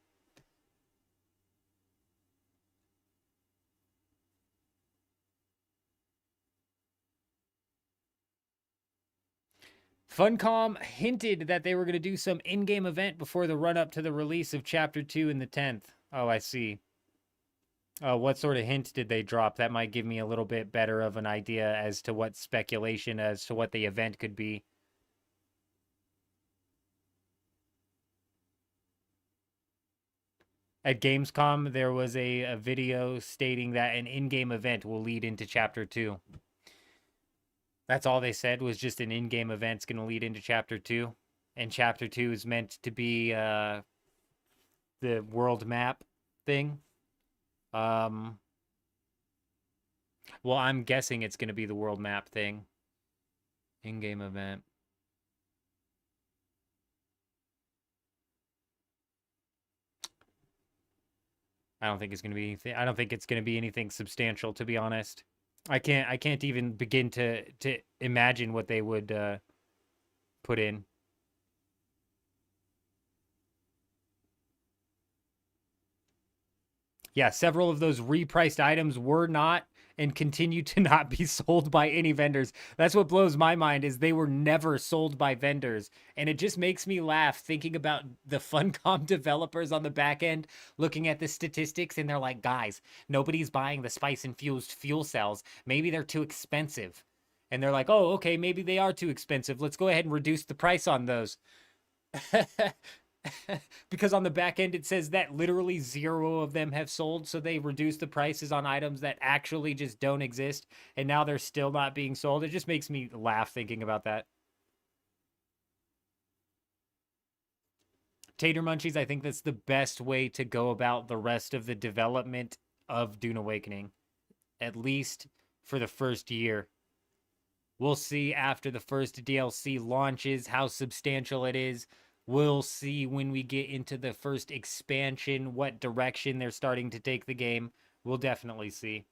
Funcom hinted that they were going to do some in-game event before the run-up to the release of Chapter 2 in the 10th. Oh, I see. What sort of hint did they drop? That might give me a little bit better of an idea as to what speculation as to what the event could be. At Gamescom, there was a video stating that an in-game event will lead into Chapter 2. That's all they said, was just an in-game event's going to lead into Chapter 2. And Chapter 2 is meant to be the world map thing. Well, I'm guessing it's going to be the world map thing. In-game event. I don't think it's going to be anything. I don't think it's going to be anything substantial, to be honest. I can't even begin to imagine what they would put in. Yeah, several of those repriced items were not and continue to not be sold by any vendors. That's what blows my mind, is they were never sold by vendors. And it just makes me laugh thinking about the Funcom developers on the back end looking at the statistics, and they're like, guys, nobody's buying the spice-infused fuel cells. Maybe they're too expensive. And they're like, oh, okay, maybe they are too expensive. Let's go ahead and reduce the price on those. Because on the back end it says that literally 0 of them have sold, so they reduce the prices on items that actually just don't exist, and now they're still not being sold. It just makes me laugh thinking about that. Tater Munchies, I think that's the best way to go about the rest of the development of Dune Awakening, at least for the first year. We'll see after the first DLC launches how substantial it is. We'll see when we get into the first expansion what direction they're starting to take the game. We'll definitely see.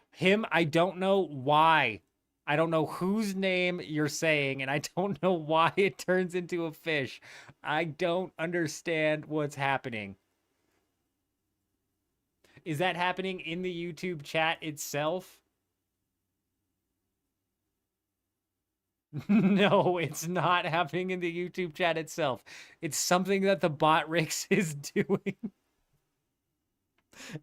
Him, I don't know why. I don't know whose name you're saying, and I don't know why it turns into a fish. I don't understand what's happening. Is that happening in the YouTube chat itself? No, it's not happening in the YouTube chat itself. It's something that the bot Rix is doing.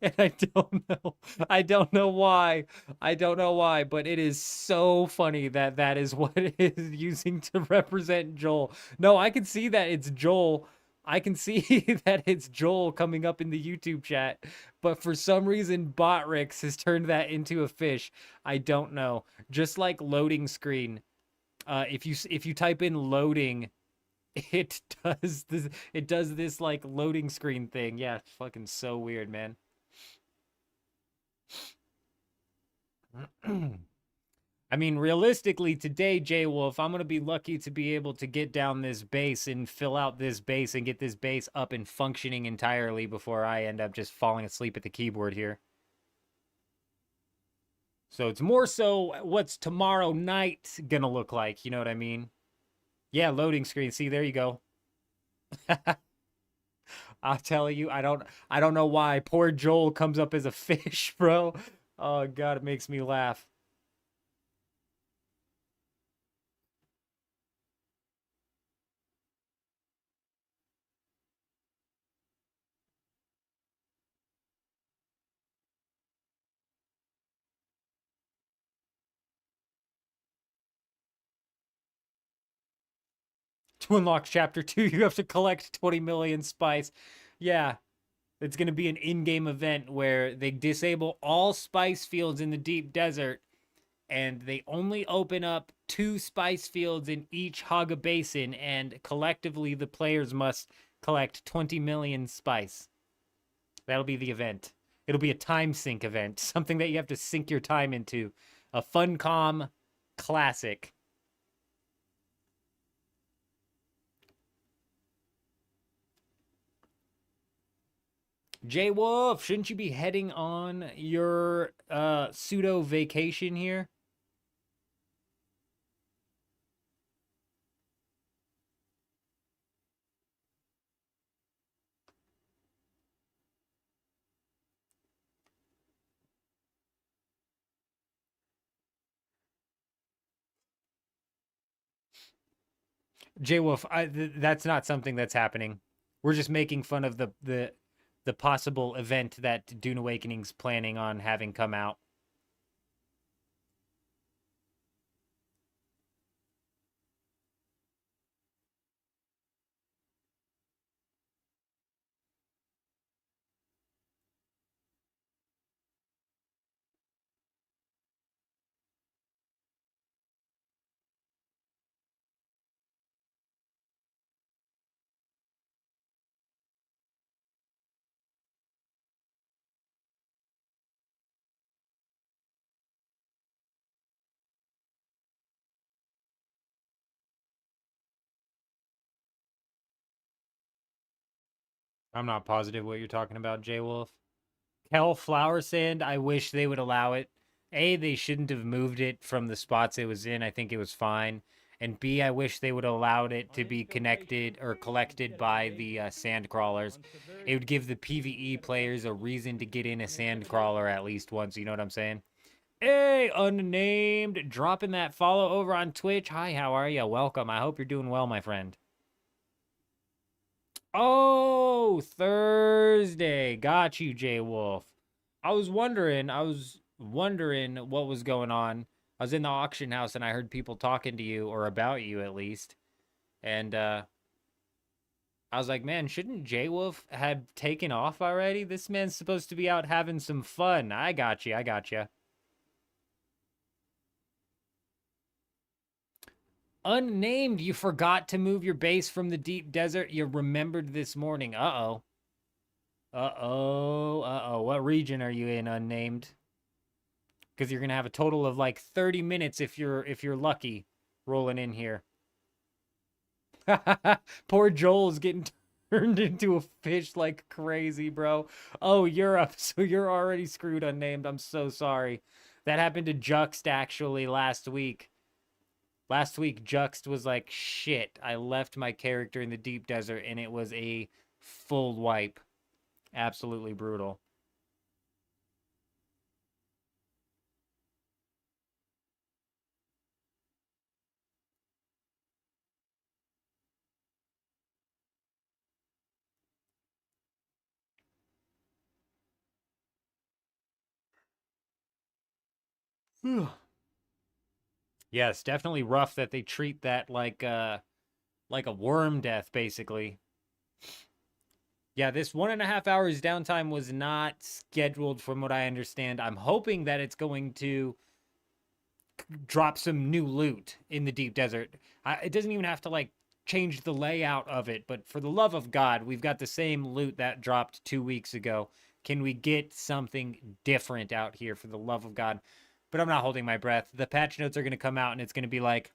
And I don't know. I don't know why. I don't know why, but it is so funny that that is what it is using to represent Joel. No, I can see that it's Joel. I can see that it's Joel coming up in the YouTube chat, but for some reason Botrix has turned that into a fish. I don't know. Just like loading screen. If you type in loading, it does this like loading screen thing. Yeah, it's fucking so weird, man. I mean, realistically, today, J Wolf, I'm gonna be lucky to be able to get down this base and fill out this base and get this base up and functioning entirely before I end up just falling asleep at the keyboard here. So it's more so what's tomorrow night gonna look like, you know what I mean? Yeah, loading screen. See, there you go. I'll tell you, I don't know why poor Joel comes up as a fish, bro. Oh god, it makes me laugh. To unlock chapter 2, you have to collect 20 million spice. Yeah, it's going to be an in-game event where they disable all spice fields in the deep desert, and they only open up 2 spice fields in each Haga basin, and collectively the players must collect 20 million spice. That'll be the event. It'll be a time sync event, something that you have to sync your time into. A Funcom classic. J Wolf, shouldn't you be heading on your pseudo vacation here? J Wolf, that's not something that's happening. We're just making fun of the possible event that Dune Awakening's planning on having come out. I'm not positive what you're talking about, J Wolf. Kel Flower Sand, I wish they would allow it. A, they shouldn't have moved it from the spots it was in. I think it was fine. And B, I wish they would have allowed it to be connected or collected by the sand crawlers. It would give the PvE players a reason to get in a sand crawler at least once. You know what I'm saying? Hey, unnamed, dropping that follow over on Twitch. Hi, how are you? Welcome. I hope you're doing well, my friend. Oh, Thursday. Got you, Jay Wolf. I was wondering what was going on. I was in the auction house and I heard people talking to you, or about you at least. And I was like, man, shouldn't Jay Wolf have taken off already? This man's supposed to be out having some fun. I got you. Unnamed, you forgot to move your base from the deep desert. You remembered this morning. Uh-oh. What region are you in, unnamed? Because you're gonna have a total of like 30 minutes if you're lucky rolling in here. Poor Joel's getting turned into a fish like crazy, bro. Oh, you're up, so you're already screwed, unnamed. I'm so sorry. That happened to Juxt actually last week. Last week, Juxt was like, shit, I left my character in the deep desert, and it was a full wipe. Absolutely brutal. Yeah, it's definitely rough that they treat that like a worm death, basically. Yeah, this 1.5 hours downtime was not scheduled from what I understand. I'm hoping that it's going to drop some new loot in the deep desert. It doesn't even have to like change the layout of it, but for the love of God, we've got the same loot that dropped 2 weeks ago. Can we get something different out here for the love of God? But I'm not holding my breath. The patch notes are going to come out and it's going to be like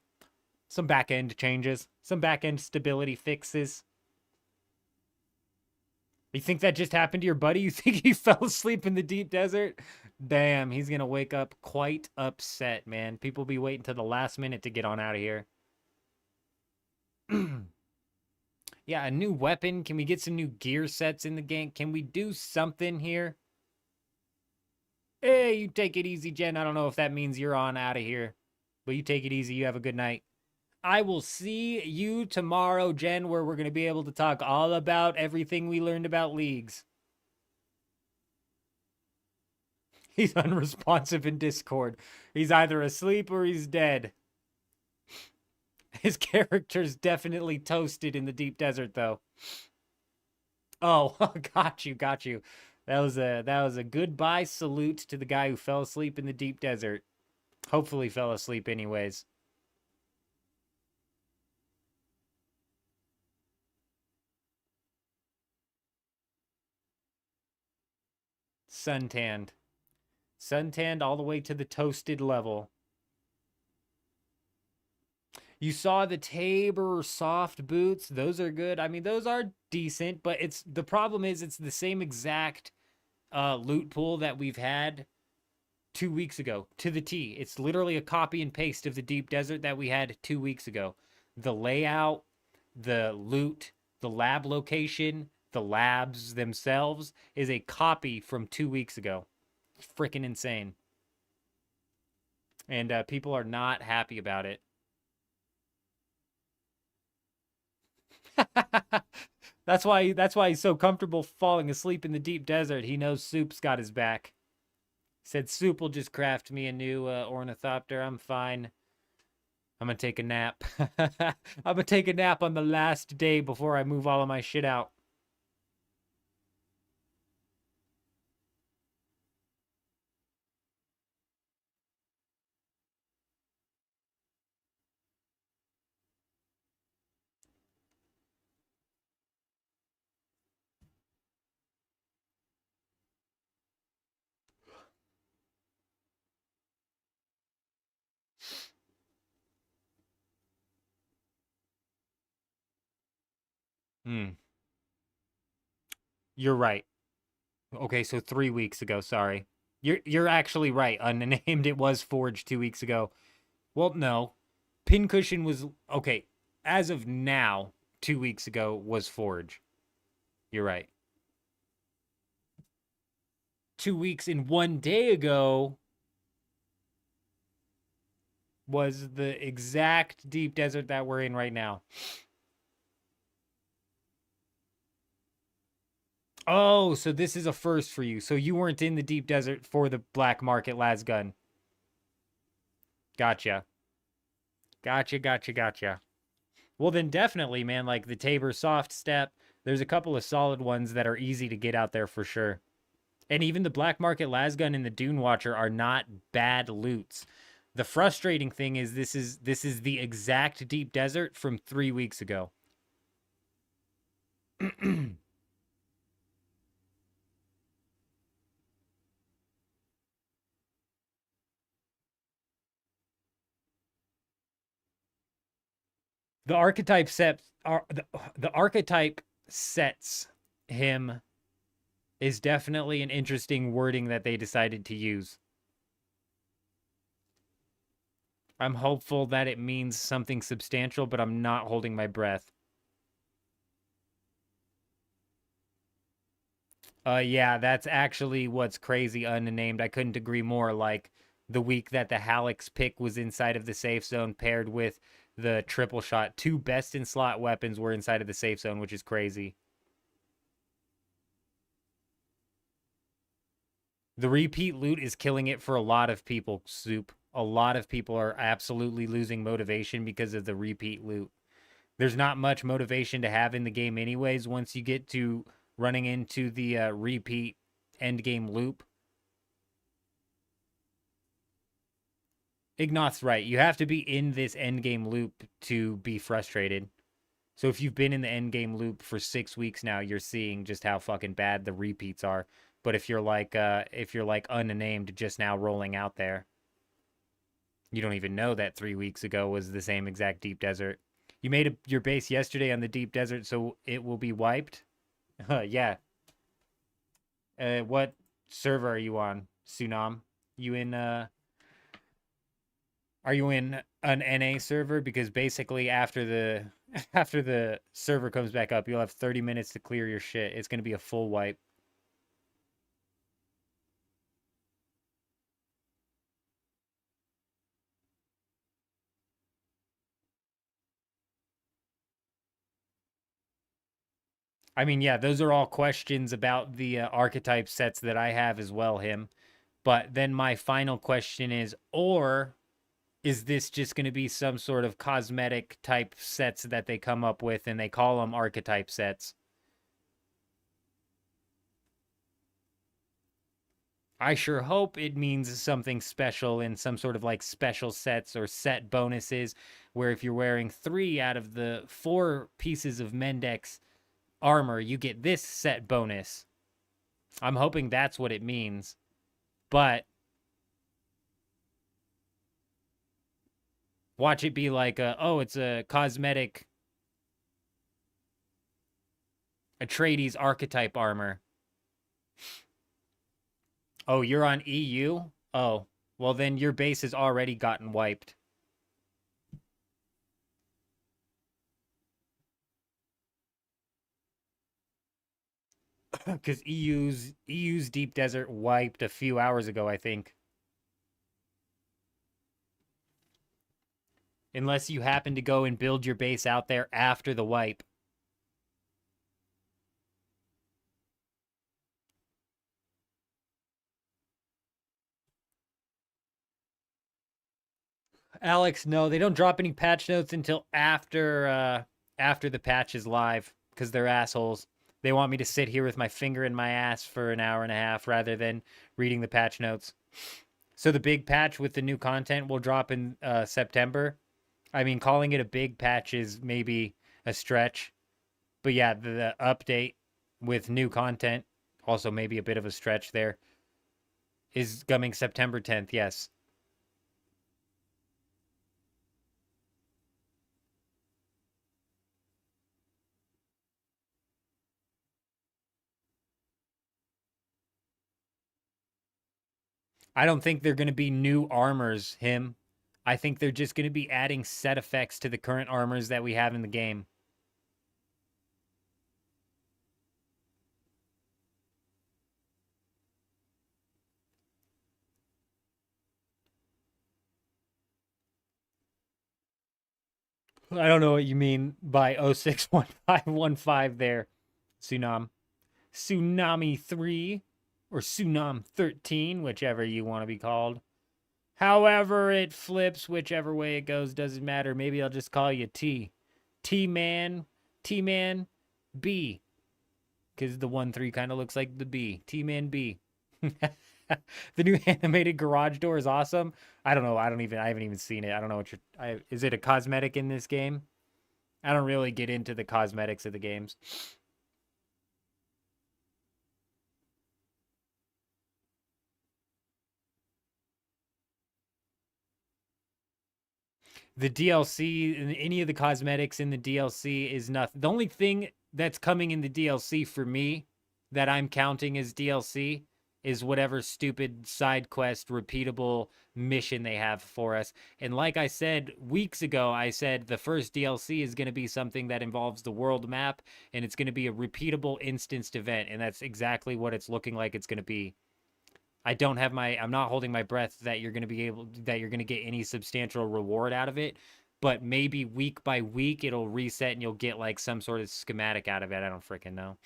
some back end changes, some back end stability fixes. You think that just happened to your buddy? You think he fell asleep in the deep desert? Damn, he's going to wake up quite upset, man. People be waiting till the last minute to get on out of here. Yeah, a new weapon. Can we get some new gear sets in the game? Can we do something here? Hey, you take it easy, Jen. I don't know if that means you're on out of here. But you take it easy. You have a good night. I will see you tomorrow, Jen, where we're going to be able to talk all about everything we learned about leagues. He's unresponsive in Discord. He's either asleep or he's dead. His character's definitely toasted in the deep desert, though. Oh, got you. That was a goodbye salute to the guy who fell asleep in the deep desert. Hopefully fell asleep anyways. Suntanned. Suntanned all the way to the toasted level. You saw the Tabor soft boots. Those are good. I mean, those are decent, but the problem is it's the same exact loot pool that we've had 2 weeks ago to the T. It's literally a copy and paste of the deep desert that we had 2 weeks ago. The layout, the loot, the lab location, the labs themselves is a copy from 2 weeks ago. It's freaking insane. And people are not happy about it. That's why he's so comfortable falling asleep in the deep desert. He knows Soup's got his back. Said Soup will just craft me a new ornithopter. I'm fine. I'm gonna take a nap. I'm gonna take a nap on the last day before I move all of my shit out. Hmm. You're right. Okay, so 3 weeks ago, sorry. You're actually right. Unnamed, it was forged 2 weeks ago. Well, no. Pincushion was okay. As of now, 2 weeks ago was forge. You're right. 2 weeks and 1 day ago was the exact deep desert that we're in right now. Oh, so this is a first for you. So you weren't in the deep desert for the black market lasgun. Gotcha. Gotcha. Well, then definitely, man, like the Tabor soft step, there's a couple of solid ones that are easy to get out there for sure. And even the black market lasgun and the Dune Watcher are not bad loots. The frustrating thing is this is the exact deep desert from 3 weeks ago. The archetype sets are the archetype sets him is definitely an interesting wording that they decided to use. I'm hopeful that it means something substantial, but I'm not holding my breath. Yeah, that's actually what's crazy, unnamed. I couldn't agree more. Like the week that the Hallex pick was inside of the safe zone paired with the triple shot, two best in slot weapons were inside of the safe zone, which is crazy. The repeat loot is killing it for a lot of people, Soup. A lot of people are absolutely losing motivation because of the repeat loot. There's not much motivation to have in the game anyways once you get to running into the repeat end game loop. Ignat's right. You have to be in this end game loop to be frustrated. So if you've been in the end game loop for 6 weeks now, you're seeing just how fucking bad the repeats are. But if you're like unnamed just now rolling out there, you don't even know that 3 weeks ago was the same exact deep desert. You made your base yesterday on the deep desert, so it will be wiped? Yeah. What server are you on, Sunam? Are you in an NA server? Because basically after the after the server comes back up, you'll have 30 minutes to clear your shit. It's going to be a full wipe. I mean, yeah, those are all questions about the archetype sets that I have as well, him. But then my final question is, or is this just going to be some sort of cosmetic type sets that they come up with and they call them archetype sets? I sure hope it means something special in some sort of like special sets or set bonuses where if you're wearing 3 out of the 4 pieces of Mendex armor, you get this set bonus. I'm hoping that's what it means. But watch it be like, it's a cosmetic Atreides archetype armor. Oh, you're on EU? Oh, well then your base has already gotten wiped. Because EU's deep desert wiped a few hours ago, I think. Unless you happen to go and build your base out there after the wipe. Alex, no, they don't drop any patch notes until after the patch is live because they're assholes. They want me to sit here with my finger in my ass for an hour and a half rather than reading the patch notes. So the big patch with the new content will drop in September. I mean, calling it a big patch is maybe a stretch, but yeah, the update with new content also maybe a bit of a stretch there. Is coming September 10th. Yes. I don't think they're going to be new armors, him. I think they're just going to be adding set effects to the current armors that we have in the game. I don't know what you mean by 061515 there, Tsunami. Tsunami 3 or Tsunami 13, whichever you want to be called. However it flips, whichever way it goes, doesn't matter. Maybe I'll just call you T. T-Man B. Because the 1-3 kind of looks like the B. T-Man B. The new animated garage door is awesome. I don't know. I haven't even seen it. I don't know what is it a cosmetic in this game? I don't really get into the cosmetics of the games. The DLC and any of the cosmetics in the DLC is nothing. The only thing that's coming in the DLC for me that I'm counting as DLC is whatever stupid side quest repeatable mission they have for us. And like I said weeks ago, I said the first DLC is going to be something that involves the world map and it's going to be a repeatable instanced event, and that's exactly what it's looking like it's going to be. I'm not holding my breath that you're going to get any substantial reward out of it, but maybe week by week it'll reset and you'll get like some sort of schematic out of it. I don't freaking know.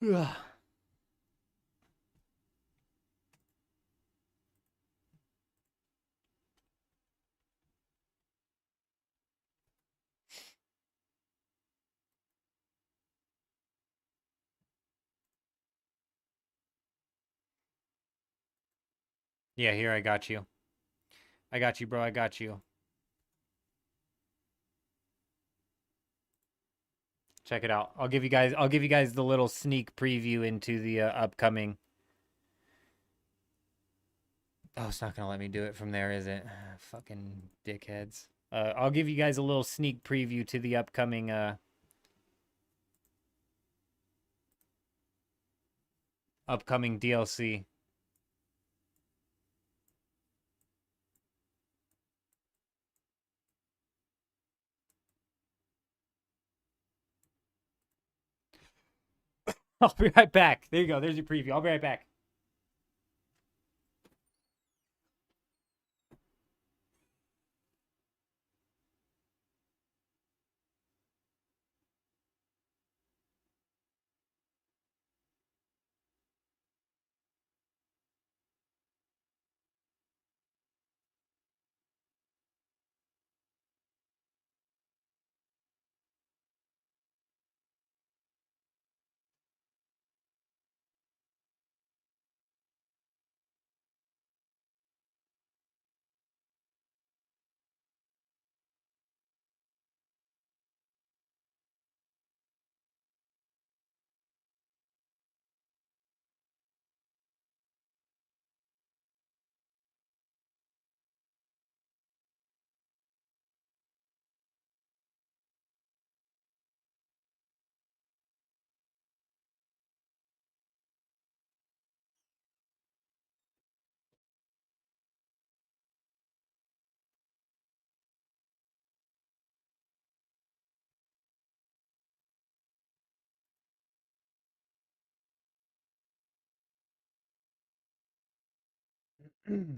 Ugh. Yeah, here I got you. I got you, bro. I got you. Check it out. I'll give you guys the little sneak preview into the upcoming. Oh, it's not gonna let me do it from there, is it? Fucking dickheads. I'll give you guys a little sneak preview to the upcoming upcoming DLC. I'll be right back. There you go. There's your preview. I'll be right back.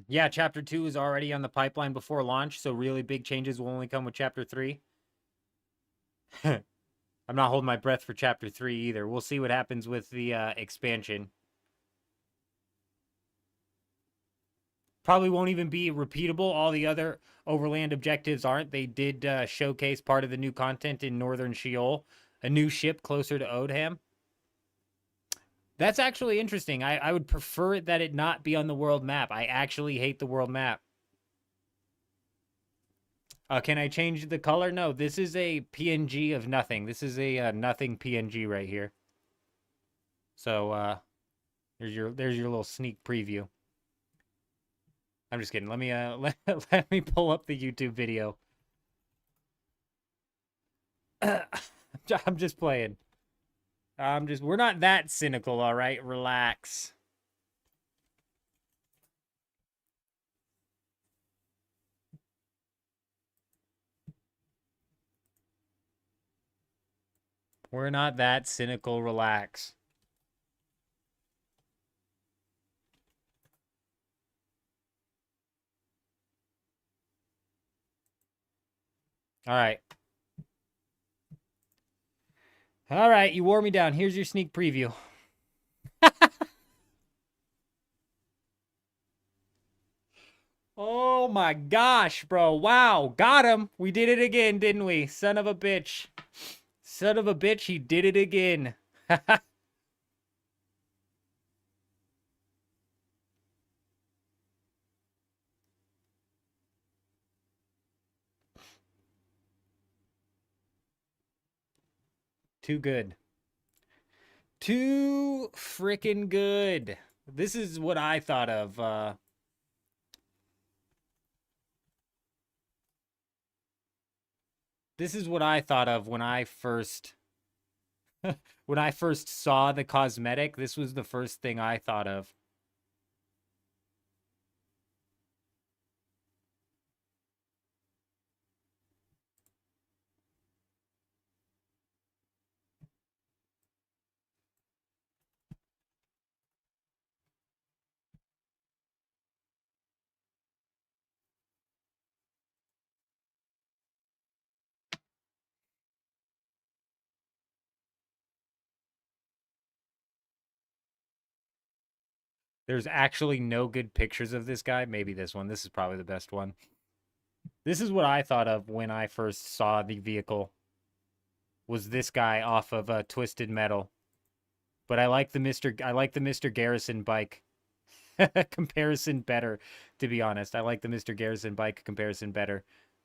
Yeah, Chapter 2 is already on the pipeline before launch, so really big changes will only come with Chapter 3. I'm not holding my breath for Chapter 3 either. We'll see what happens with the expansion. Probably won't even be repeatable. All the other Overland objectives aren't. They did showcase part of the new content in Northern Sheol, a new ship closer to Odham. That's actually interesting. I would prefer that it not be on the world map. I actually hate the world map. Can I change the color? No, this is a PNG of nothing. This is a nothing PNG right here. So there's your little sneak preview. I'm just kidding. Let me let me pull up the YouTube video. I'm just playing. We're not that cynical, all right? Relax. We're not that cynical, relax. All right. All right, you wore me down. Here's your sneak preview. Oh my gosh, bro. Wow. Got him. We did it again, didn't we? Son of a bitch. Son of a bitch, he did it again. Too good. Too freaking good. This is what I thought of. This is what I thought of when I first when I first saw the cosmetic. This was the first thing I thought of. There's actually no good pictures of this guy. Maybe this one. This is probably the best one. This is what I thought of when I first saw the vehicle. Was this guy off of Twisted Metal. But I like the Mr. Garrison bike comparison better, to be honest. I like the Mr. Garrison bike comparison better.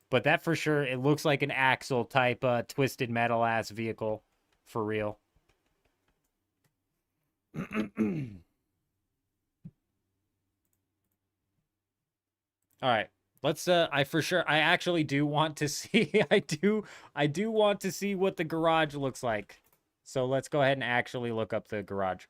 But that for sure, it looks like an Axle type Twisted Metal ass vehicle for real. All right. Let's I actually do want to see I do want to see what the garage looks like. So let's go ahead and actually look up the garage.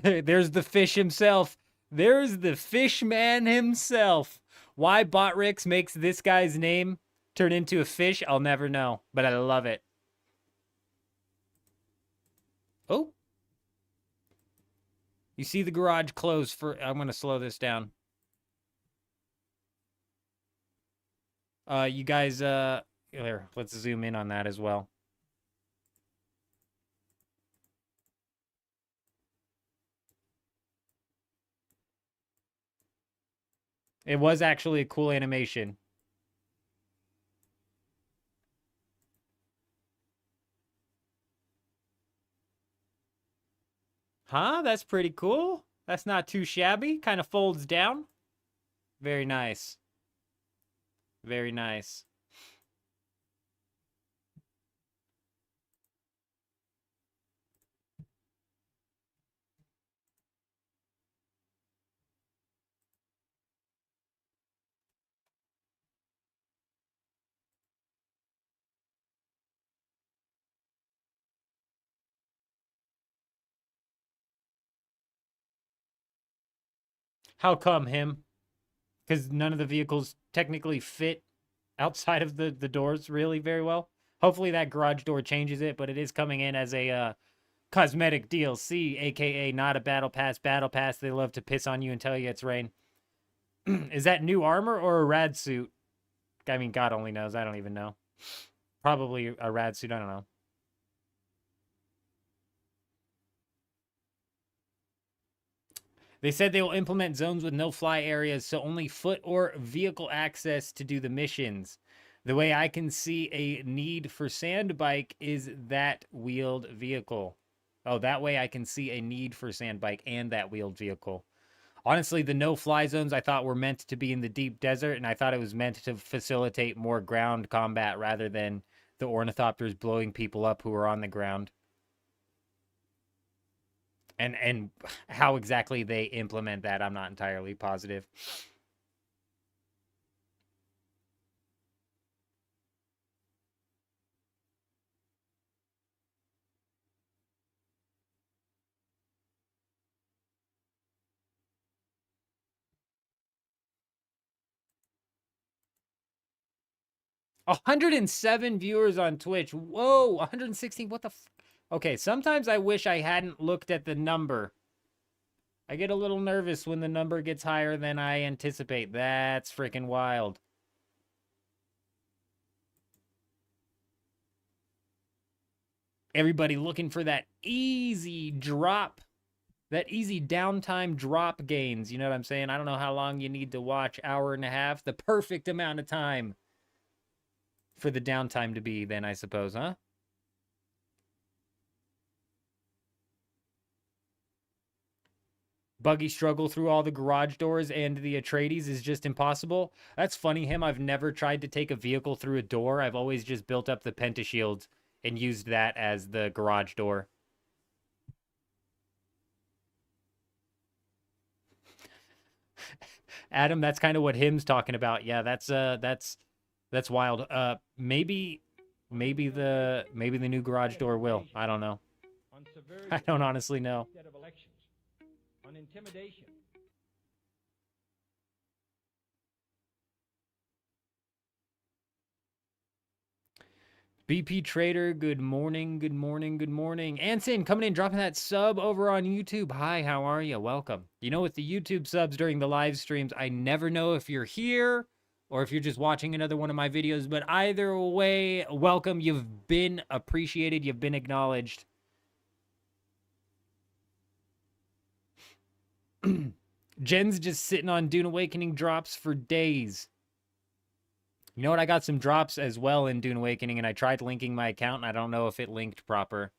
There's the fish himself. There's the fish man himself. Why Botrix makes this guy's name turn into a fish, I'll never know, but I love it. Oh. You see the garage closed for... I'm going to slow this down. You guys, here, let's zoom in on that as well. It was actually a cool animation. Huh? That's pretty cool. That's not too shabby. Kind of folds down. Very nice. Very nice. How come him? Because none of the vehicles technically fit outside of the doors really very well. Hopefully that garage door changes it, but it is coming in as a cosmetic DLC, aka not a battle pass. Battle pass, they love to piss on you and tell you it's rain. Is that new armor or a rad suit? I mean, God only knows. I don't even know. Probably a rad suit. I don't know. They said they will implement zones with no fly areas, so only foot or vehicle access to do the missions. The way I can see a need for sand bike is that wheeled vehicle. Oh, that way I can see a need for sand bike and that wheeled vehicle. Honestly, the no-fly zones I thought were meant to be in the deep desert, and I thought it was meant to facilitate more ground combat rather than the ornithopters blowing people up who are on the ground. And how exactly they implement that, I'm not entirely positive. A 107 viewers on Twitch. Whoa, 116. What the Okay, sometimes I wish I hadn't looked at the number. I get a little nervous when the number gets higher than I anticipate. That's freaking wild. Everybody looking for that easy drop, that easy downtime drop gains. You know what I'm saying? I don't know how long you need to watch, hour and a half, the perfect amount of time for the downtime to be then, I suppose, huh? Buggy struggle through all the garage doors and the Atreides is just impossible. That's funny, him. I've never tried to take a vehicle through a door. I've always just built up the pentashield and used that as the garage door. Adam, that's kind of what him's talking about. Yeah, that's wild. Maybe the new garage door will. I don't know. I don't honestly know.
On intimidation.
BP Trader, good morning, good morning, good morning. Anson, coming in, dropping that sub over on YouTube. Hi, how are you? Welcome. You know, with the YouTube subs during the live streams, I never know if you're here or if you're just watching another one of my videos, but either way, welcome. You've been appreciated. You've been acknowledged. Jen's just sitting on Dune Awakening drops for days. You know what? I got some drops as well in Dune Awakening, and I tried linking my account, and I don't know if it linked proper.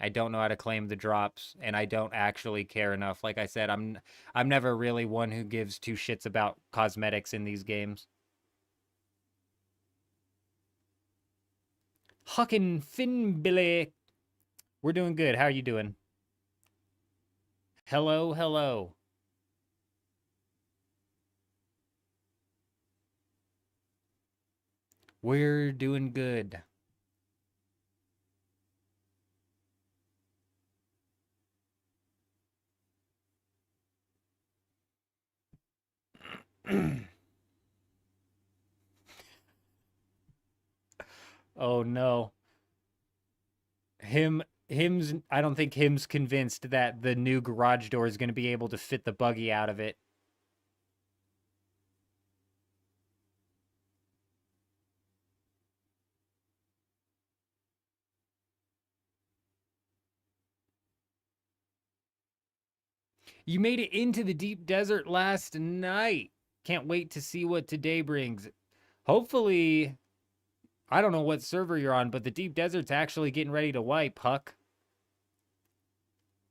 I don't know how to claim the drops, and I don't actually care enough. Like I said, I'm never really one who gives two shits about cosmetics in these games. Huckin' Finbilly. We're doing good. How are you doing? Hello, hello. We're doing good. Oh no. Him's I don't think him's convinced that the new garage door is going to be able to fit the buggy out of it. You made it into the deep desert last night. Can't wait to see what today brings. Hopefully, I don't know what server you're on, but the Deep Desert's actually getting ready to wipe, Huck.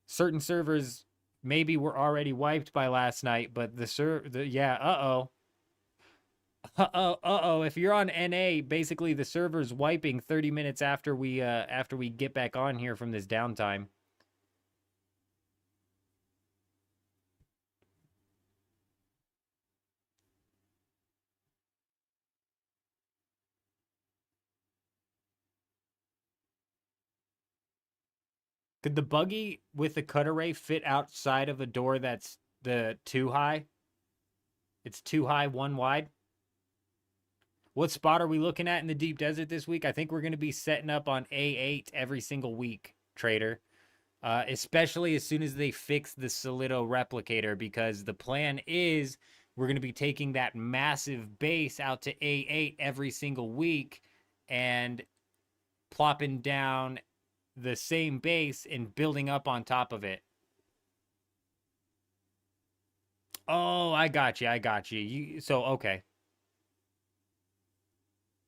Certain servers maybe were already wiped by last night, but yeah, uh-oh. If you're on NA, basically the server's wiping 30 minutes after we get back on here from this downtime. Could the buggy with the cut array fit outside of a door that's too high? It's too high, one wide. What spot are we looking at in the Deep Desert this week? I think we're going to be setting up on A8 every single week, Trader. Especially as soon as they fix the Solido replicator, because the plan is we're going to be taking that massive base out to A8 every single week and plopping down the same base and building up on top of it. Oh, I got you. So, okay.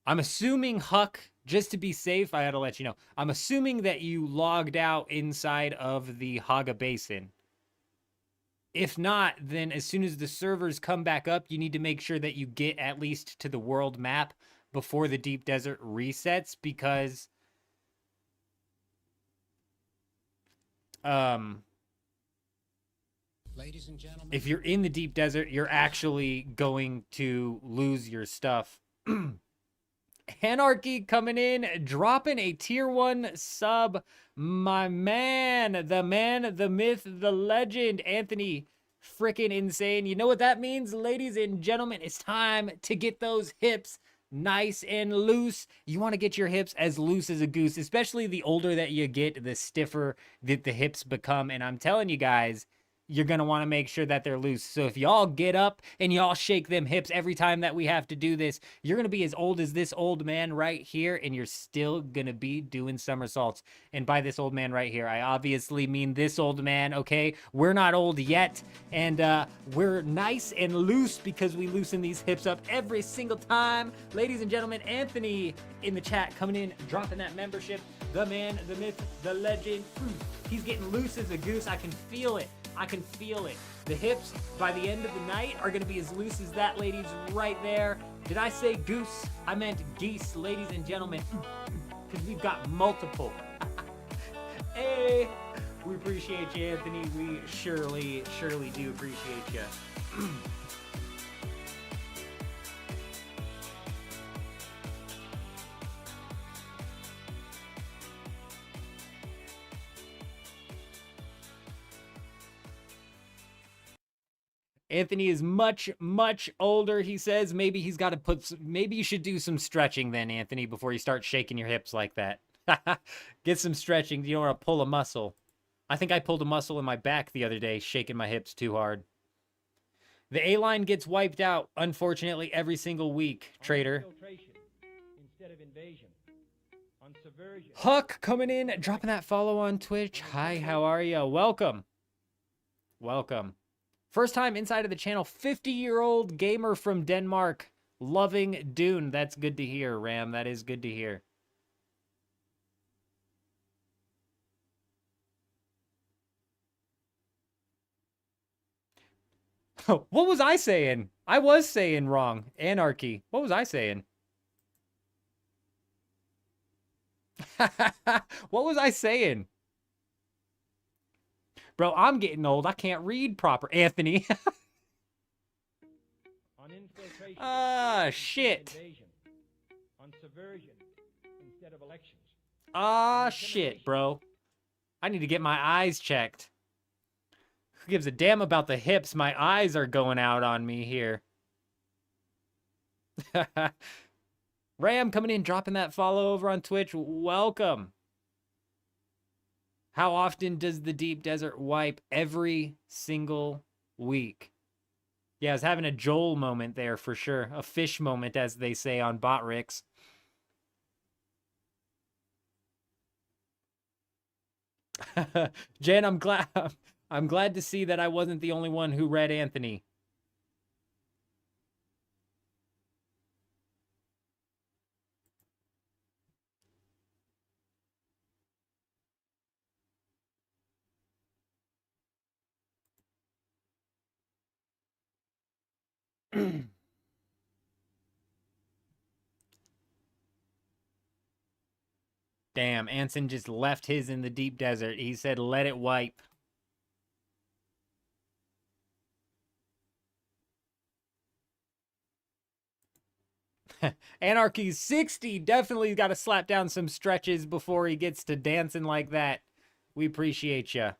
I'm assuming, Huck, just to be safe, I gotta let you know. I'm assuming that you logged out inside of the Haga Basin. If not, then as soon as the servers come back up, you need to make sure that you get at least to the world map before the Deep Desert resets, because
Ladies and gentlemen,
if you're in the Deep Desert, you're actually going to lose your stuff. Anarchy coming in, dropping a tier 1 sub. My man, the myth, the legend, Anthony. Freaking insane. You know what that means, ladies and gentlemen? It's time to get those hips nice and loose. You want to get your hips as loose as a goose, especially the older that you get, the stiffer that the hips become. And I'm telling you guys, you're going to want to make sure that they're loose. So if y'all get up and y'all shake them hips every time that we have to do this, you're going to be as old as this old man right here, and you're still going to be doing somersaults. And by this old man right here, I obviously mean this old man, okay? We're not old yet, and we're nice and loose because we loosen these hips up every single time. Ladies and gentlemen, Anthony in the chat coming in, dropping that membership. The man, the myth, the legend. He's getting loose as a goose. I can feel it. I can feel it. The hips, by the end of the night, are going to be as loose as that lady's right there. Did I say goose? I meant geese, ladies and gentlemen, because we've got multiple. Hey, we appreciate you, Anthony. We surely do appreciate you. Anthony is much older, he says. Maybe he's got to maybe you should do some stretching then, Anthony, before you start shaking your hips like that. Get some stretching. You don't want to pull a muscle. I think I pulled a muscle in my back the other day, shaking my hips too hard. The A-line gets wiped out, unfortunately, every single week, Trader.
Instead of invasion. On subversion.
Huck coming in, dropping that follow on Twitch. Hi, how are you? Welcome. First time inside of the channel, 50-year-old gamer from Denmark, loving Dune. That's good to hear, Ram. That is good to hear. What was I saying? I was saying wrong. Anarchy. What was I saying? What was I saying? Bro, I'm getting old. I can't read proper. Anthony.
On infiltration.
Shit.
Invasion. On subversion instead of elections.
Shit, bro. I need to get my eyes checked. Who gives a damn about the hips? My eyes are going out on me here. Ram coming in, dropping that follow over on Twitch. Welcome. How often does the Deep Desert wipe? Every single week. Yeah, I was having a Joel moment there for sure. A fish moment, as they say on Botrix. Jen, I'm glad. I'm glad to see that I wasn't the only one who read Anthony. Damn, Anson just left his in the deep desert. He said, let it wipe. Anarchy 60 definitely got to slap down some stretches before he gets to dancing like that. We appreciate you.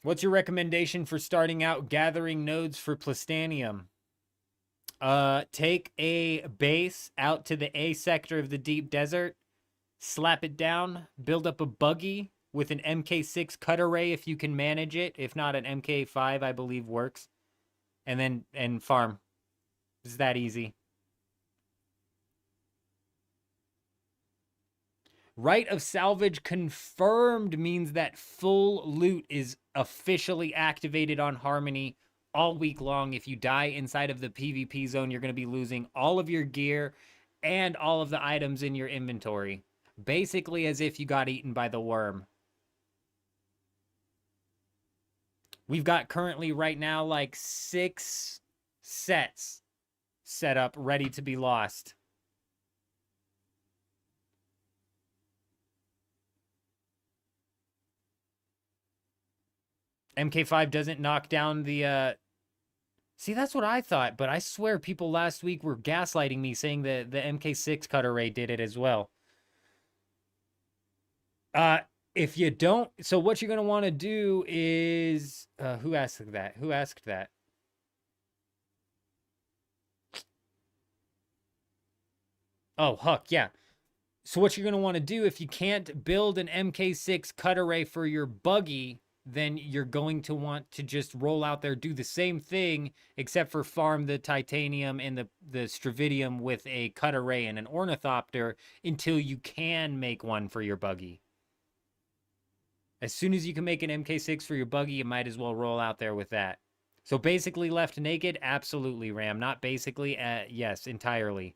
What's your recommendation for starting out gathering nodes for Plastanium? Take a base out to the A sector of the deep desert, slap it down, build up a buggy with an MK6 cut array if you can manage it. If not, an MK5 I believe works. And farm. It's that easy. Right of salvage confirmed means that full loot is officially activated on Harmony all week long. If you die inside of the PvP zone, you're going to be losing all of your gear and all of the items in your inventory. Basically as if you got eaten by the worm. We've got currently right now like 6 sets set up ready to be lost. MK5 doesn't knock down the, See, that's what I thought, but I swear people last week were gaslighting me saying that the MK6 cut array did it as well. If you don't, so what you're going to want to do is, who asked that? Who asked that? Oh, Huck, yeah. So what you're going to want to do, if you can't build an MK6 cut array for your buggy, then you're going to want to just roll out there, do the same thing, except for farm the titanium and the stravidium with a cut array and an ornithopter until you can make one for your buggy. As soon as you can make an MK6 for your buggy, you might as well roll out there with that. So basically left naked? Absolutely, Ram. Not basically, yes, entirely.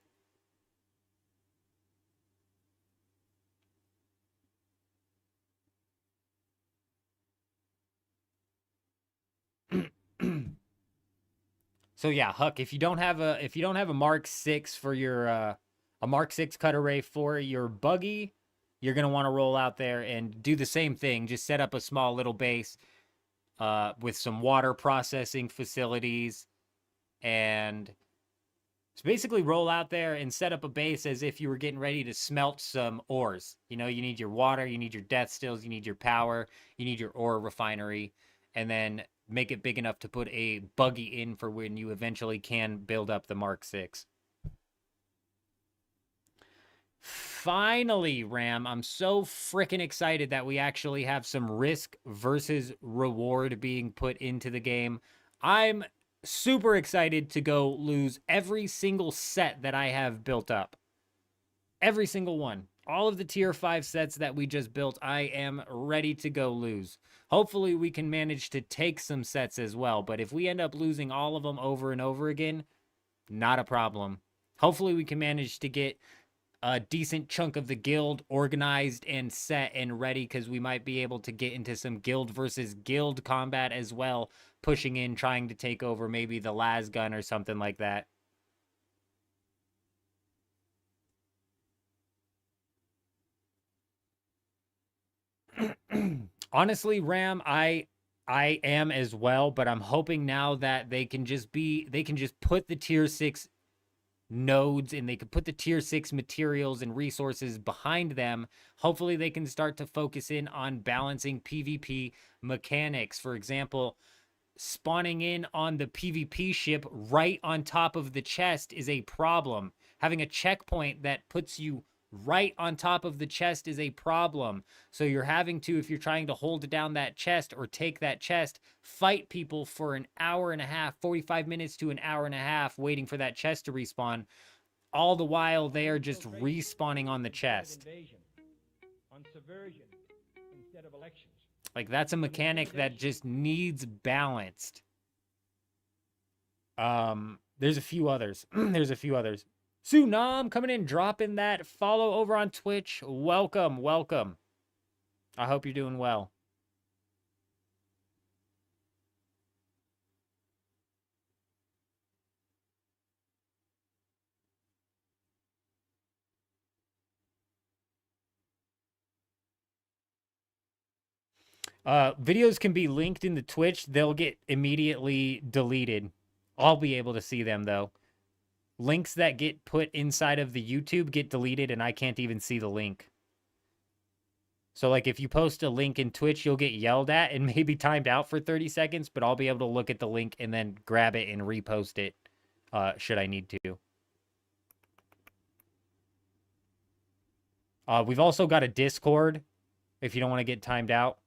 So yeah, Huck, if you don't have a Mark 6 for your a Mark 6 cut array for your buggy, you're going to want to roll out there and do the same thing. Just set up a small little base with some water processing facilities, and so basically roll out there and set up a base as if you were getting ready to smelt some ores. You know, you need your water, you need your death stills, you need your power, you need your ore refinery, and then make it big enough to put a buggy in for when you eventually can build up the Mark 6. Finally, Ram, I'm so freaking excited that we actually have some risk versus reward being put into the game. I'm super excited to go lose every single set that I have built up. Every single one. All of the tier 5 sets that we just built, I am ready to go lose. Hopefully we can manage to take some sets as well, but if we end up losing all of them over and over again, not a problem. Hopefully we can manage to get a decent chunk of the guild organized and set and ready, because we might be able to get into some guild versus guild combat as well, pushing in, trying to take over maybe the las gun or something like that. Honestly, Ram, I am as well, but I'm hoping now that they can just put the tier 6 nodes and they can put the tier 6 materials and resources behind them. Hopefully they can start to focus in on balancing PvP mechanics. For example, spawning in on the PvP ship right on top of the chest is a problem. Having a checkpoint that puts you right on top of the chest is a problem. So you're having to, if you're trying to hold down that chest or take that chest, fight people for an hour and a half, 45 minutes to an hour and a half, waiting for that chest to respawn. All the while they are just respawning on the chest.
On subversion instead of elections.
Like, that's a mechanic that just needs balanced. There's a few others. There's a few others. Sunam coming in, dropping that follow over on Twitch. Welcome, welcome. I hope you're doing well. Videos can be linked in the Twitch. They'll get immediately deleted. I'll be able to see them, though. Links that get put inside of the YouTube get deleted, and I can't even see the link. So, like, if you post a link in Twitch, you'll get yelled at and maybe timed out for 30 seconds, but I'll be able to look at the link and then grab it and repost it, should I need to. We've also got a Discord, if you don't want to get timed out.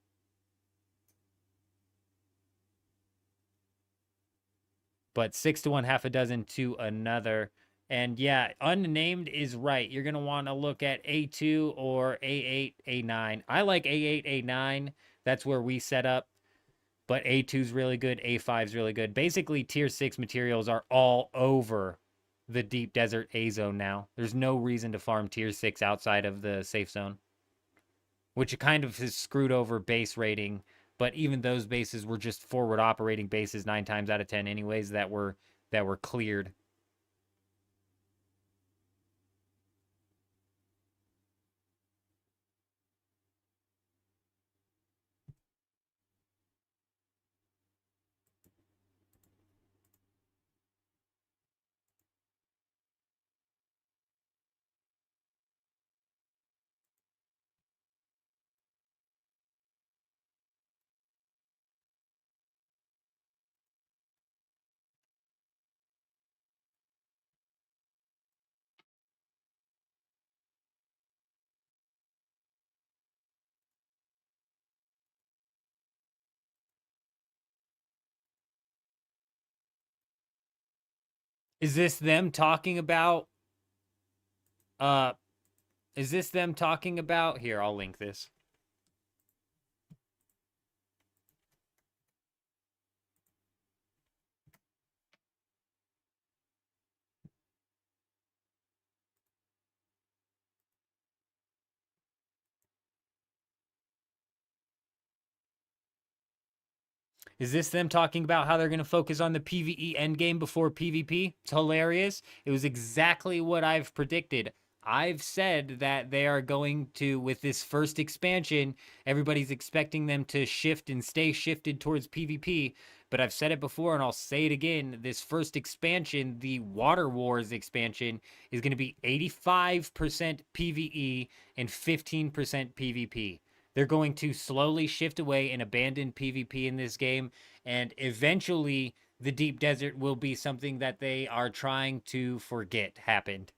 But 6 to 1, half a dozen to another. And yeah, unnamed is right. You're going to want to look at A2 or A8, A9. I like A8, A9. That's where we set up. But A2's really good. A5's really good. Basically, tier 6 materials are all over the deep desert A zone now. There's no reason to farm tier 6 outside of the safe zone, which kind of has screwed over base rating. But even those bases were just forward operating bases 9 times out of 10 anyways that were cleared. Is this them talking about is this them talking about here, I'll link this. Is this them talking about how they're going to focus on the PvE endgame before PvP? It's hilarious. It was exactly what I've predicted. I've said that they are going to, with this first expansion, everybody's expecting them to shift and stay shifted towards PvP. But I've said it before and I'll say it again. This first expansion, the Water Wars expansion, is going to be 85% PvE and 15% PvP. They're going to slowly shift away and abandon PvP in this game, and eventually the deep desert will be something that they are trying to forget happened.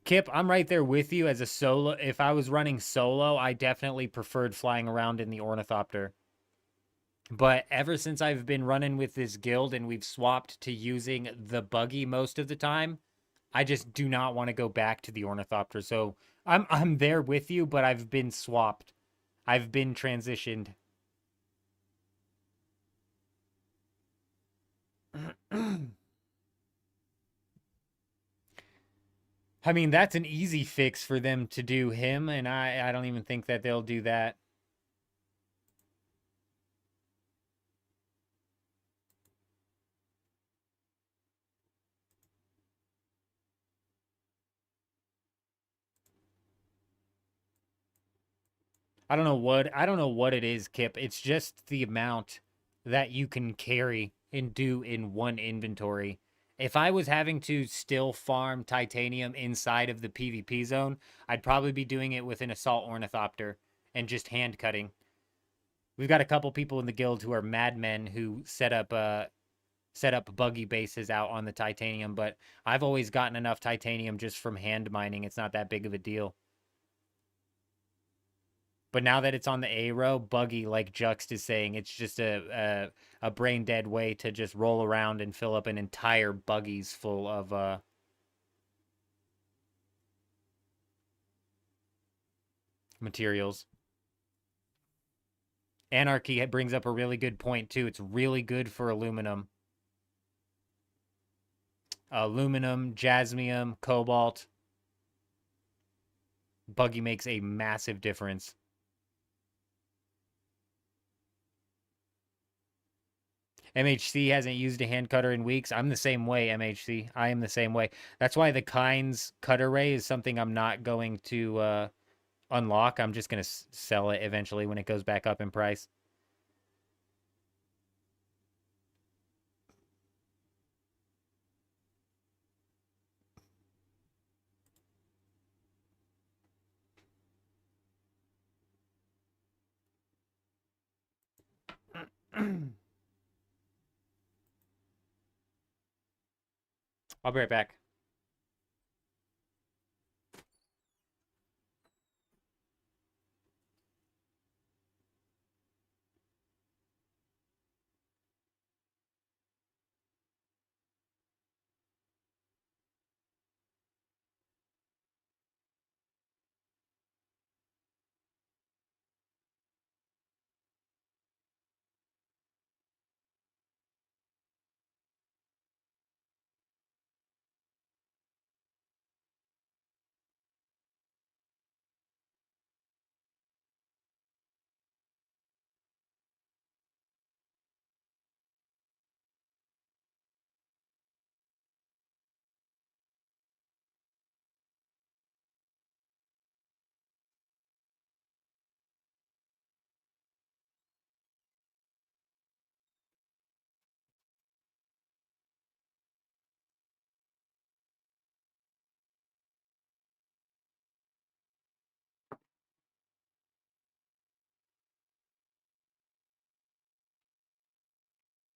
Kip, I'm right there with you as a solo. If I was running solo, I definitely preferred flying around in the Ornithopter. But ever since I've been running with this guild and we've swapped to using the buggy most of the time, I just do not want to go back to the Ornithopter. So I'm there with you, but I've been swapped. I've been transitioned. I mean, that's an easy fix for them to do him, and I don't even think that they'll do that. I don't know what it is, Kip. It's just the amount that you can carry and do in one inventory. If I was having to still farm titanium inside of the PvP zone, I'd probably be doing it with an assault ornithopter and just hand cutting. We've got a couple people in the guild who are madmen who set up buggy bases out on the titanium, but I've always gotten enough titanium just from hand mining. It's not that big of a deal. But now that it's on the A row, Buggy, like Juxt is saying, it's just a brain dead way to just roll around and fill up an entire buggies full of materials. Anarchy brings up a really good point too. It's really good for aluminum. Aluminum, jasmium, cobalt. Buggy makes a massive difference. MHC hasn't used a hand cutter in weeks. I'm the same way, MHC. I am the same way. That's why the Kynes cutter ray is something I'm not going to unlock. I'm just going to sell it eventually when it goes back up in price. I'll be right back.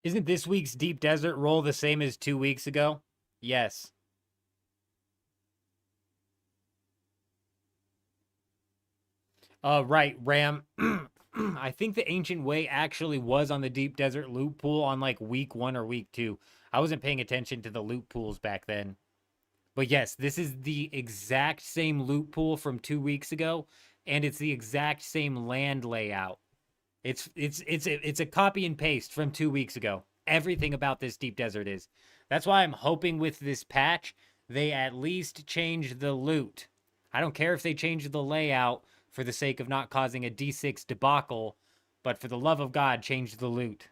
Isn't this week's Deep Desert roll the same as 2 weeks ago? Yes. Right, Ram. I think the Ancient Way actually was on the Deep Desert loot pool on like week 1 or week 2. I wasn't paying attention to the loot pools back then. But yes, this is the exact same loot pool from 2 weeks ago, and it's the exact same land layout. It's a copy and paste from 2 weeks ago. Everything about this Deep Desert is. That's why I'm hoping with this patch they at least change the loot. I don't care if they change the layout for the sake of not causing a D6 debacle, but for the love of God, change the loot.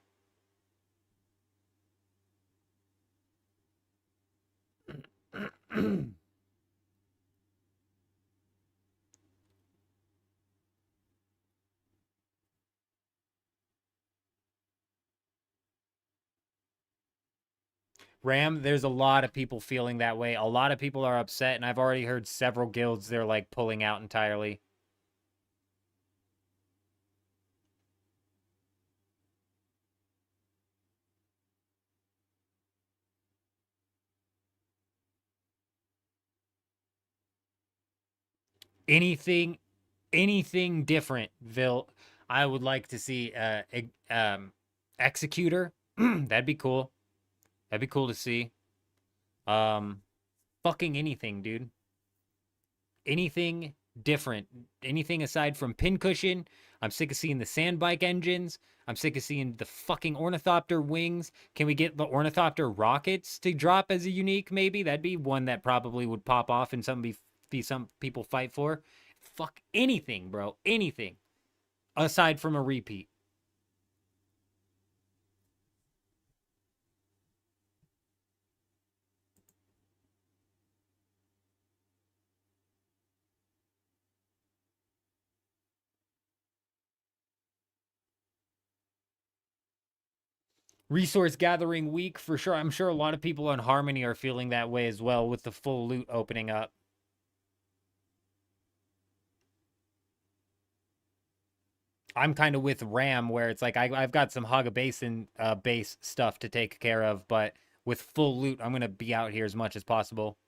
Ram, there's a lot of people feeling that way. A lot of people are upset, and I've already heard several guilds they're like pulling out entirely. Anything different, Vil. I would like to see Executor. That'd be cool. That'd be cool to see. Fucking anything, dude. Anything different. Anything aside from Pincushion. I'm sick of seeing the Sandbike engines. I'm sick of seeing the fucking Ornithopter wings. Can we get the Ornithopter rockets to drop as a unique, maybe? That'd be one that probably would pop off and some people fight for. Fuck anything, bro. Anything. Aside from a repeat. Resource gathering week for sure. I'm sure a lot of people on Harmony are feeling that way as well with the full loot opening up. I'm kind of with Ram where it's like I've got some Haga Basin base stuff to take care of, but with full loot, I'm going to be out here as much as possible.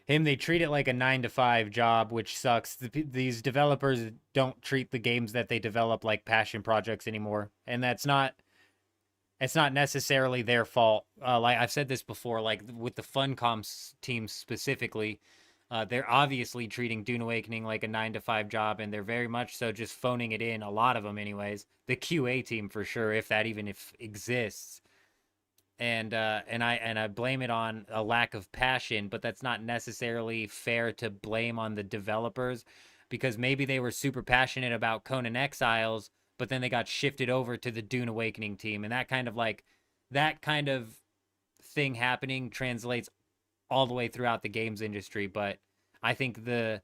They treat it like a 9 to 5 job, which sucks. These developers don't treat the games that they develop like passion projects anymore, and it's not necessarily their fault. Like I've said this before, like with the Funcom team specifically, they're obviously treating Dune Awakening like a 9 to 5 job, and they're very much so just phoning it in. A lot of them, anyways. The QA team for sure, if that even exists. And I blame it on a lack of passion, but that's not necessarily fair to blame on the developers, because maybe they were super passionate about Conan Exiles, but then they got shifted over to the Dune Awakening team, and that kind of thing happening translates all the way throughout the games industry. But I think the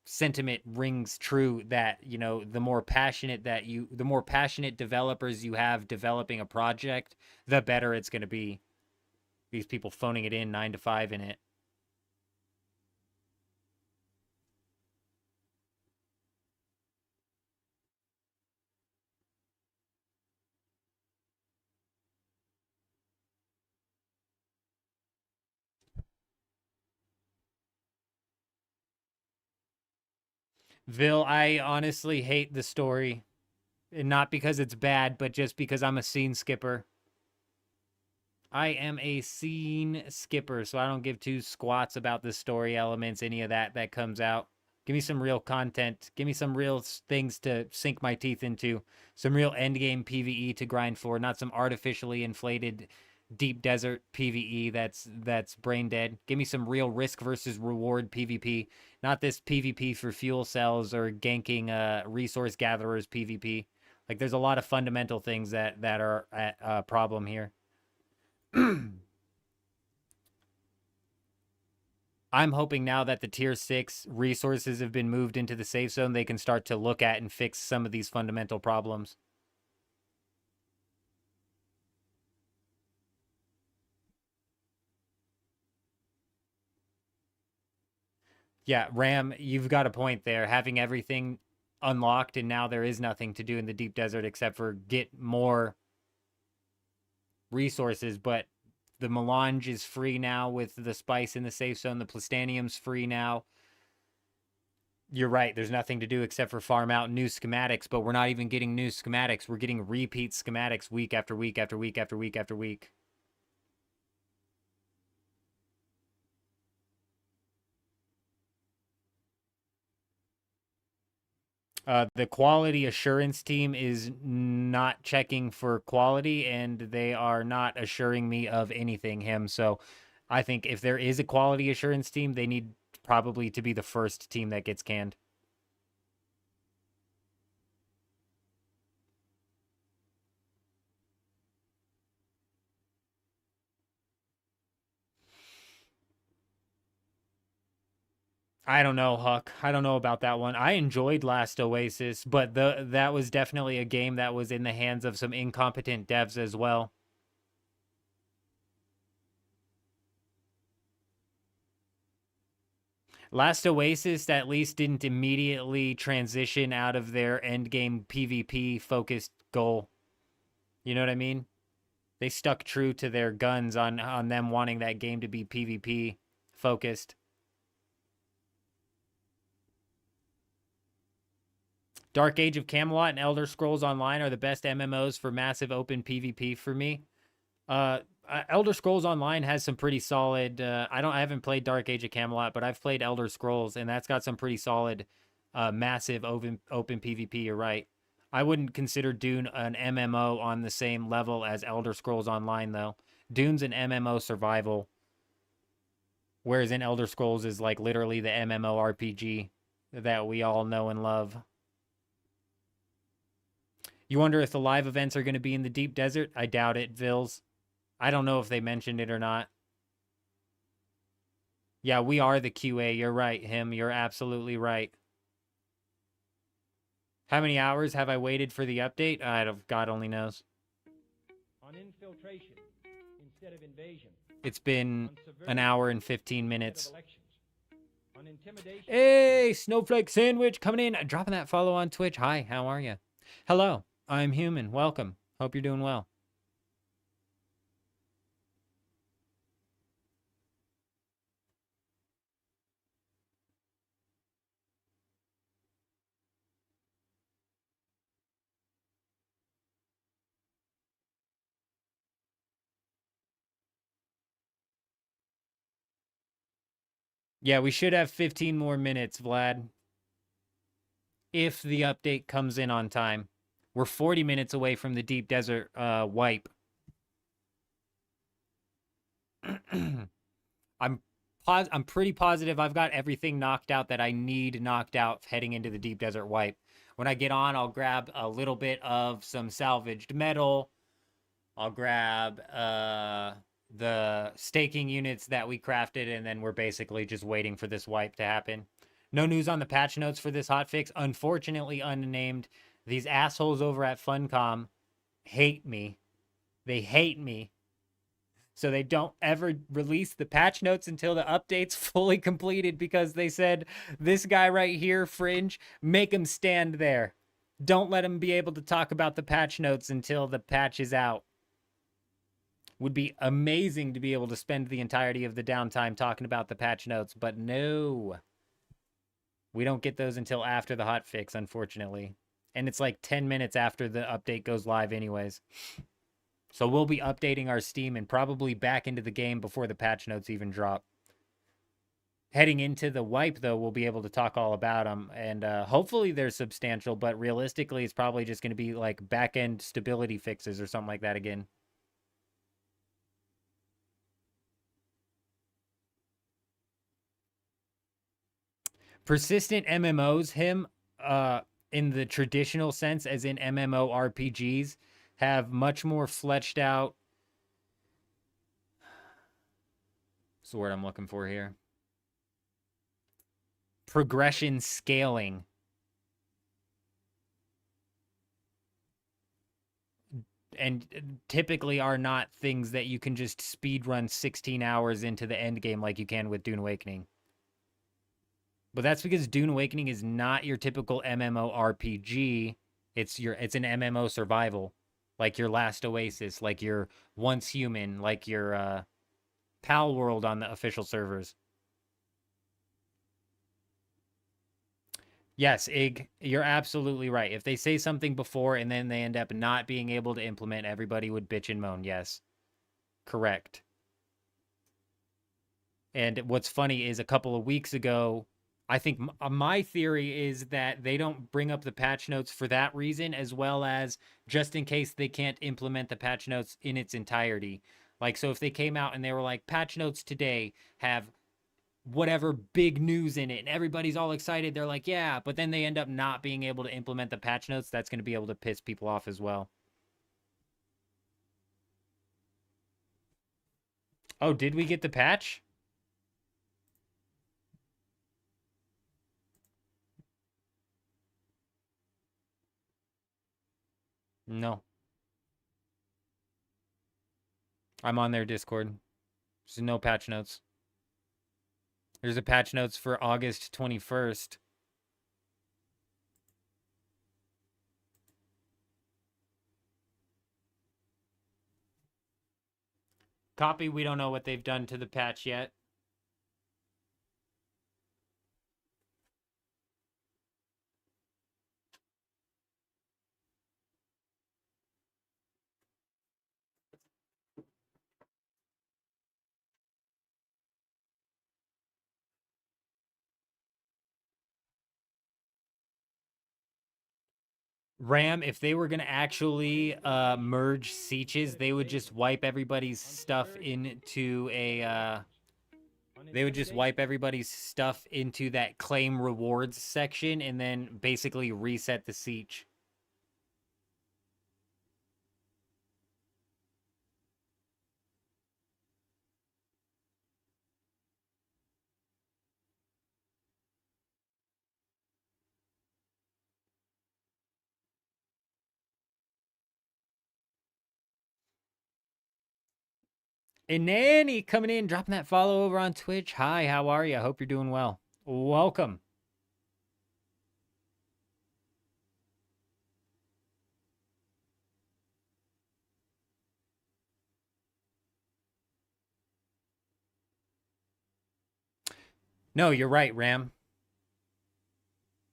sentiment rings true that, you know, the more passionate developers you have developing a project, the better it's going to be. These people phoning it in 9 to 5 in it. Vil, I honestly hate the story. And not because it's bad, but just because I'm a scene skipper. I am a scene skipper, so I don't give two squats about the story elements, any of that comes out. Give me some real content. Give me some real things to sink my teeth into. Some real endgame PvE to grind for, not some artificially inflated deep desert PvE that's brain dead. Give me some real risk versus reward PvP, not this PvP for fuel cells or ganking resource gatherers PvP. Like, there's a lot of fundamental things that are a problem here. I'm hoping now that the tier 6 resources have been moved into the safe zone, they can start to look at and fix some of these fundamental problems. Yeah, Ram, you've got a point there. Having everything unlocked and now there is nothing to do in the deep desert except for get more resources, but the melange is free now with the spice in the safe zone. The plastanium's free now. You're right. There's nothing to do except for farm out new schematics, but we're not even getting new schematics. We're getting repeat schematics week after week after week after week after week. The quality assurance team is not checking for quality, and they are not assuring me of anything, him. So I think if there is a quality assurance team, they need probably to be the first team that gets canned. I don't know, Huck. I don't know about that one. I enjoyed Last Oasis, but that was definitely a game that was in the hands of some incompetent devs as well. Last Oasis at least didn't immediately transition out of their endgame PvP focused goal. You know what I mean? They stuck true to their guns on them wanting that game to be PvP focused. Dark Age of Camelot and Elder Scrolls Online are the best MMOs for massive open PvP for me. Elder Scrolls Online has some pretty solid. I haven't played Dark Age of Camelot, but I've played Elder Scrolls, and that's got some pretty solid, massive open PvP. You're right. I wouldn't consider Dune an MMO on the same level as Elder Scrolls Online, though. Dune's an MMO survival, whereas in Elder Scrolls is like literally the MMO RPG that we all know and love. You wonder if the live events are going to be in the deep desert? I doubt it, Vils. I don't know if they mentioned it or not. Yeah, we are the QA. You're right, him. You're absolutely right. How many hours have I waited for the update? God only knows.
On infiltration instead of invasion.
It's been an hour and 15 minutes.
On intimidation.
Hey, Snowflake Sandwich coming in. Dropping that follow on Twitch. Hi, how are you? Hello, I'm human. Welcome. Hope you're doing well. Yeah, we should have 15 more minutes, Vlad. If the update comes in on time. We're 40 minutes away from the deep desert wipe. I'm pretty positive I've got everything knocked out that I need knocked out heading into the deep desert wipe. When I get on, I'll grab a little bit of some salvaged metal. I'll grab the staking units that we crafted, and then we're basically just waiting for this wipe to happen. No news on the patch notes for this hotfix. Unfortunately unnamed. These assholes over at Funcom hate me. They hate me. So they don't ever release the patch notes until the update's fully completed because they said, this guy right here, Fringe, make him stand there. Don't let him be able to talk about the patch notes until the patch is out. Would be amazing to be able to spend the entirety of the downtime talking about the patch notes, but no. We don't get those until after the hotfix, unfortunately. And it's like 10 minutes after the update goes live anyways. So we'll be updating our Steam and probably back into the game before the patch notes even drop. Heading into the wipe, though, we'll be able to talk all about them. And hopefully they're substantial, but realistically, it's probably just going to be like back-end stability fixes or something like that again. Persistent MMOs, in the traditional sense, as in MMORPGs, have much more fleshed out. What's the word I'm looking for here? Progression scaling. And typically are not things that you can just speed run 16 hours into the end game like you can with Dune Awakening. But that's because Dune Awakening is not your typical MMORPG. It's an MMO survival. Like your Last Oasis, like your Once Human, like your Pal World on the official servers. Yes, Ig, you're absolutely right. If they say something before and then they end up not being able to implement, everybody would bitch and moan. Yes. Correct. And what's funny is a couple of weeks ago, I think my theory is that they don't bring up the patch notes for that reason, as well as just in case they can't implement the patch notes in its entirety. Like, so if they came out and they were like, patch notes today have whatever big news in it, and everybody's all excited, they're like, yeah, but then they end up not being able to implement the patch notes, that's going to be able to piss people off as well. Oh, did we get the patch? No. I'm on their Discord. There's no patch notes. There's a patch notes for August 21st. Copy, we don't know what they've done to the patch yet. Ram, if they were going to actually merge Sieges, they would just wipe everybody's stuff into a... they would just wipe everybody's stuff into that claim rewards section and then basically reset the siege. And Nanny coming in, dropping that follow over on Twitch. Hi, how are you? I hope you're doing well. Welcome. No, you're right, Ram.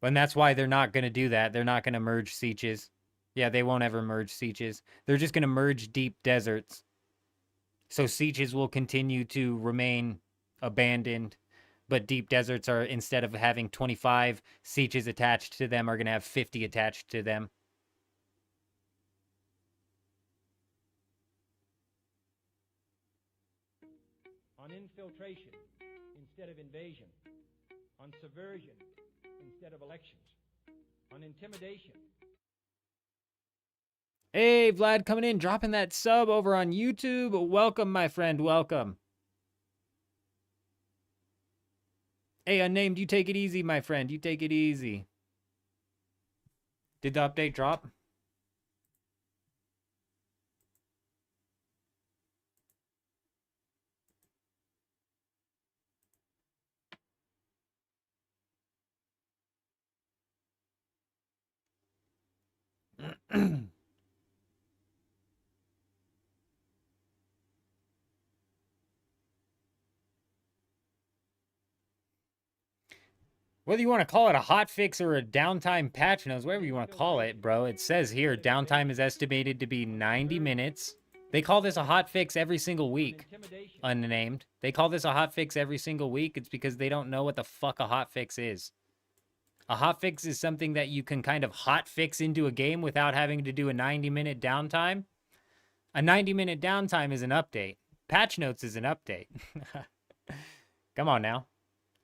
And that's why they're not going to do that. They're not going to merge Sieges. Yeah, they won't ever merge Sieges. They're just going to merge deep deserts. So Sieges will continue to remain abandoned, But deep deserts are, instead of having 25 sieges attached to them, are going to have 50 attached to them.
On infiltration instead of invasion. On subversion instead of elections. On intimidation.
Hey, Vlad coming in, dropping that sub over on YouTube. Welcome, my friend, welcome. Hey, Unnamed, you take it easy, my friend. You take it easy. Did the update drop? Whether you want to call it a hotfix or a downtime patch notes, whatever you want to call it, bro, it says here downtime is estimated to be 90 minutes. They call this a hotfix every single week. Unnamed. They call this a hotfix every single week. It's because they don't know what the fuck a hotfix is. A hotfix is something that you can kind of hotfix into a game without having to do a 90-minute downtime. A 90-minute downtime is an update. Patch notes is an update. Come on now.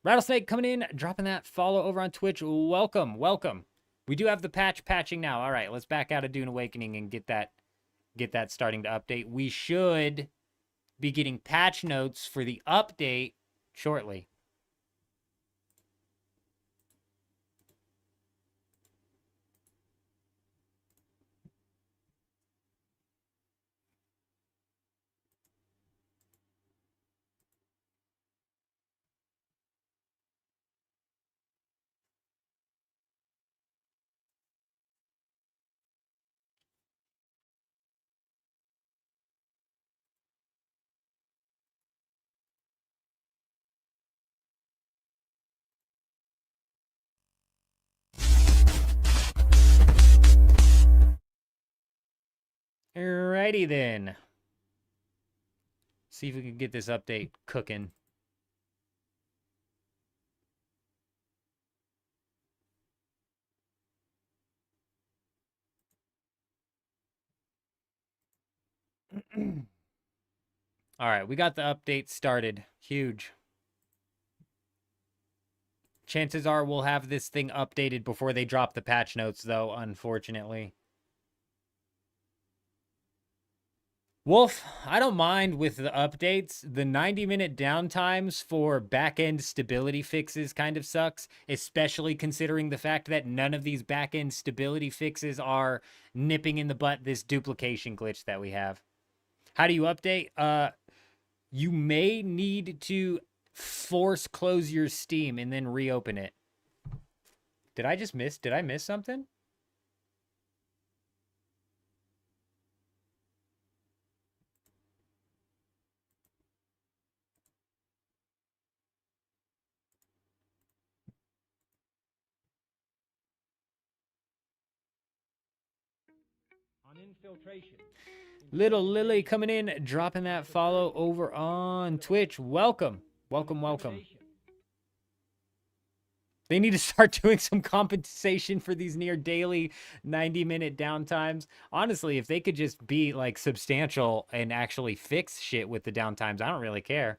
Rattlesnake coming in, dropping that follow over on Twitch. Welcome, welcome. We do have the patching now. All right, let's back out of Dune Awakening and get that starting to update. We should be getting patch notes for the update shortly. Alrighty then. See if we can get this update cooking. All right, we got the update started. Huge. Chances are we'll have this thing updated before they drop the patch notes, though, unfortunately. Wolf, I don't mind with the updates. The 90-minute downtimes for back-end stability fixes kind of sucks, especially considering the fact that none of these back-end stability fixes are nipping in the butt this duplication glitch that we have. How do you update? You may need to force close your Steam and then reopen it. Did I miss something?
On infiltration.
Little Lily coming in, dropping that follow over on Twitch. Welcome. Welcome, welcome. They need to start doing some compensation for these near daily 90-minute downtimes. Honestly, if they could just be like substantial and actually fix shit with the downtimes, I don't really care.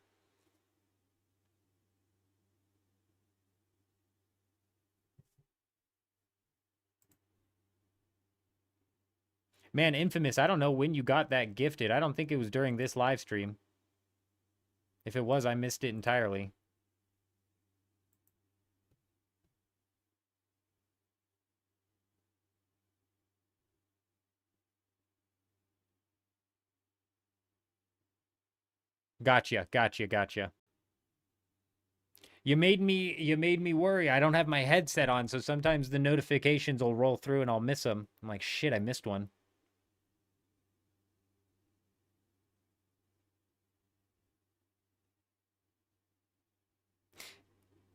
Man, Infamous, I don't know when you got that gifted. I don't think it was during this live stream. If it was, I missed it entirely. Gotcha. You made me worry. I don't have my headset on, so sometimes the notifications will roll through and I'll miss them. I'm like, shit, I missed one.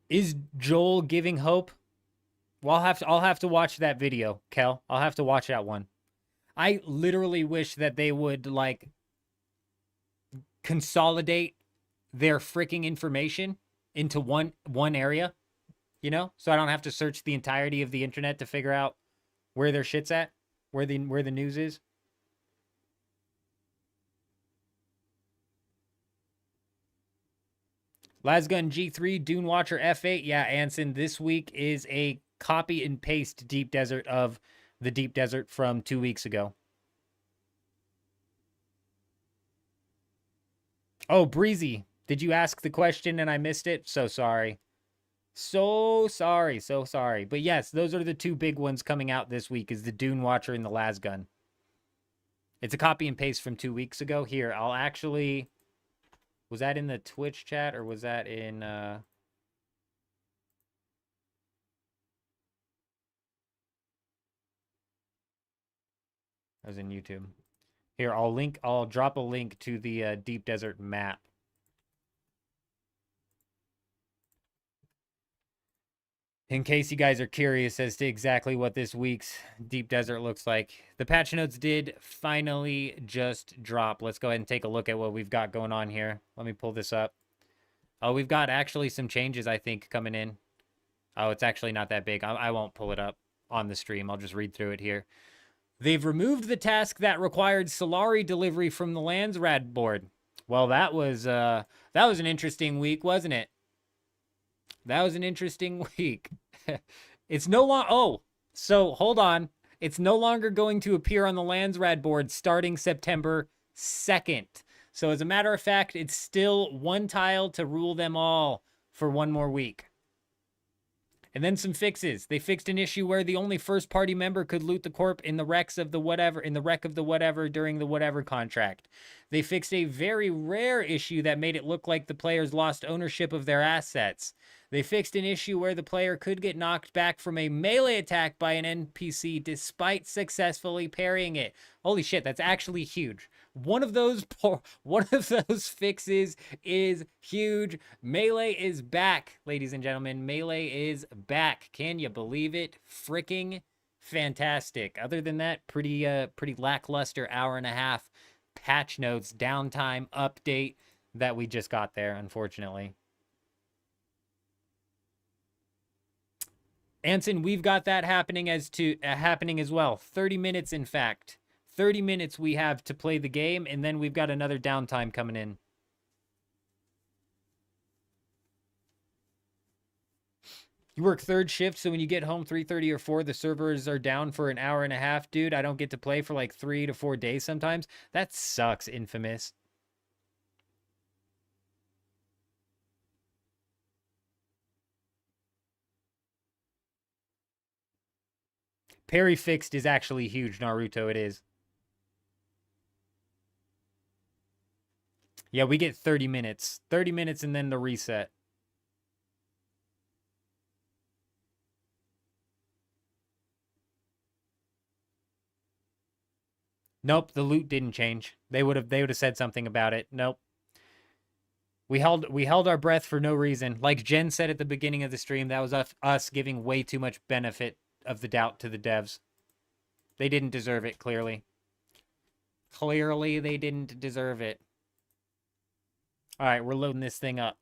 Is Joel giving hope? Well, I'll have to watch that video, Kel. I'll have to watch that one. I literally wish that they would like consolidate their freaking information into one area, you know? So I don't have to search the entirety of the internet to figure out where their shit's at, where the news is. Lasgun G3, Dune Watcher F8. Yeah, Anson, this week is a copy and paste Deep Desert of the Deep Desert from 2 weeks ago. Oh, Breezy, did you ask the question and I missed it? So sorry. So sorry. But yes, those are the two big ones coming out this week, is the Dune Watcher and the Lasgun. It's a copy and paste from 2 weeks ago. Here, I'll actually... Was that in the Twitch chat or was that in... That was in YouTube. Here, I'll drop a link to the Deep Desert map. In case you guys are curious as to exactly what this week's Deep Desert looks like. The patch notes did finally just drop. Let's go ahead and take a look at what we've got going on here. Let me pull this up. Oh, we've got actually some changes, I think, coming in. Oh, it's actually not that big. I won't pull it up on the stream. I'll just read through it here. They've removed the task that required Solari delivery from the Landsrad board. Well, that was an interesting week, wasn't it? That was an interesting week. It's no longer... Oh, so hold on. It's no longer going to appear on the Landsrad board starting September 2nd. So as a matter of fact, it's still one tile to rule them all for one more week. And then some fixes. They fixed an issue where the only first party member could loot the corp in the wreck of the whatever during the whatever contract. They fixed a very rare issue that made it look like the players lost ownership of their assets. They fixed an issue where the player could get knocked back from a melee attack by an NPC despite successfully parrying it. Holy shit, that's actually huge. One of those fixes is huge. Melee is back, ladies and gentlemen. Melee is back. Can you believe it? Freaking fantastic. Other than that, pretty lackluster hour and a half patch notes downtime update that we just got there, unfortunately. Anson, we've got that happening as well. 30 minutes, in fact. 30 minutes we have to play the game, and then we've got another downtime coming in. You work third shift, so when you get home 3:30 or 4, the servers are down for an hour and a half. Dude, I don't get to play for like 3 to 4 days sometimes. That sucks, Infamous. Parry fixed is actually huge, Naruto, it is. Yeah, we get 30 minutes. 30 minutes and then the reset. Nope, the loot didn't change. They would have said something about it. Nope. We held our breath for no reason. Like Jen said at the beginning of the stream, that was us giving way too much benefit of the doubt to the devs. They didn't deserve it, clearly. Clearly, they didn't deserve it. All right, we're loading this thing up.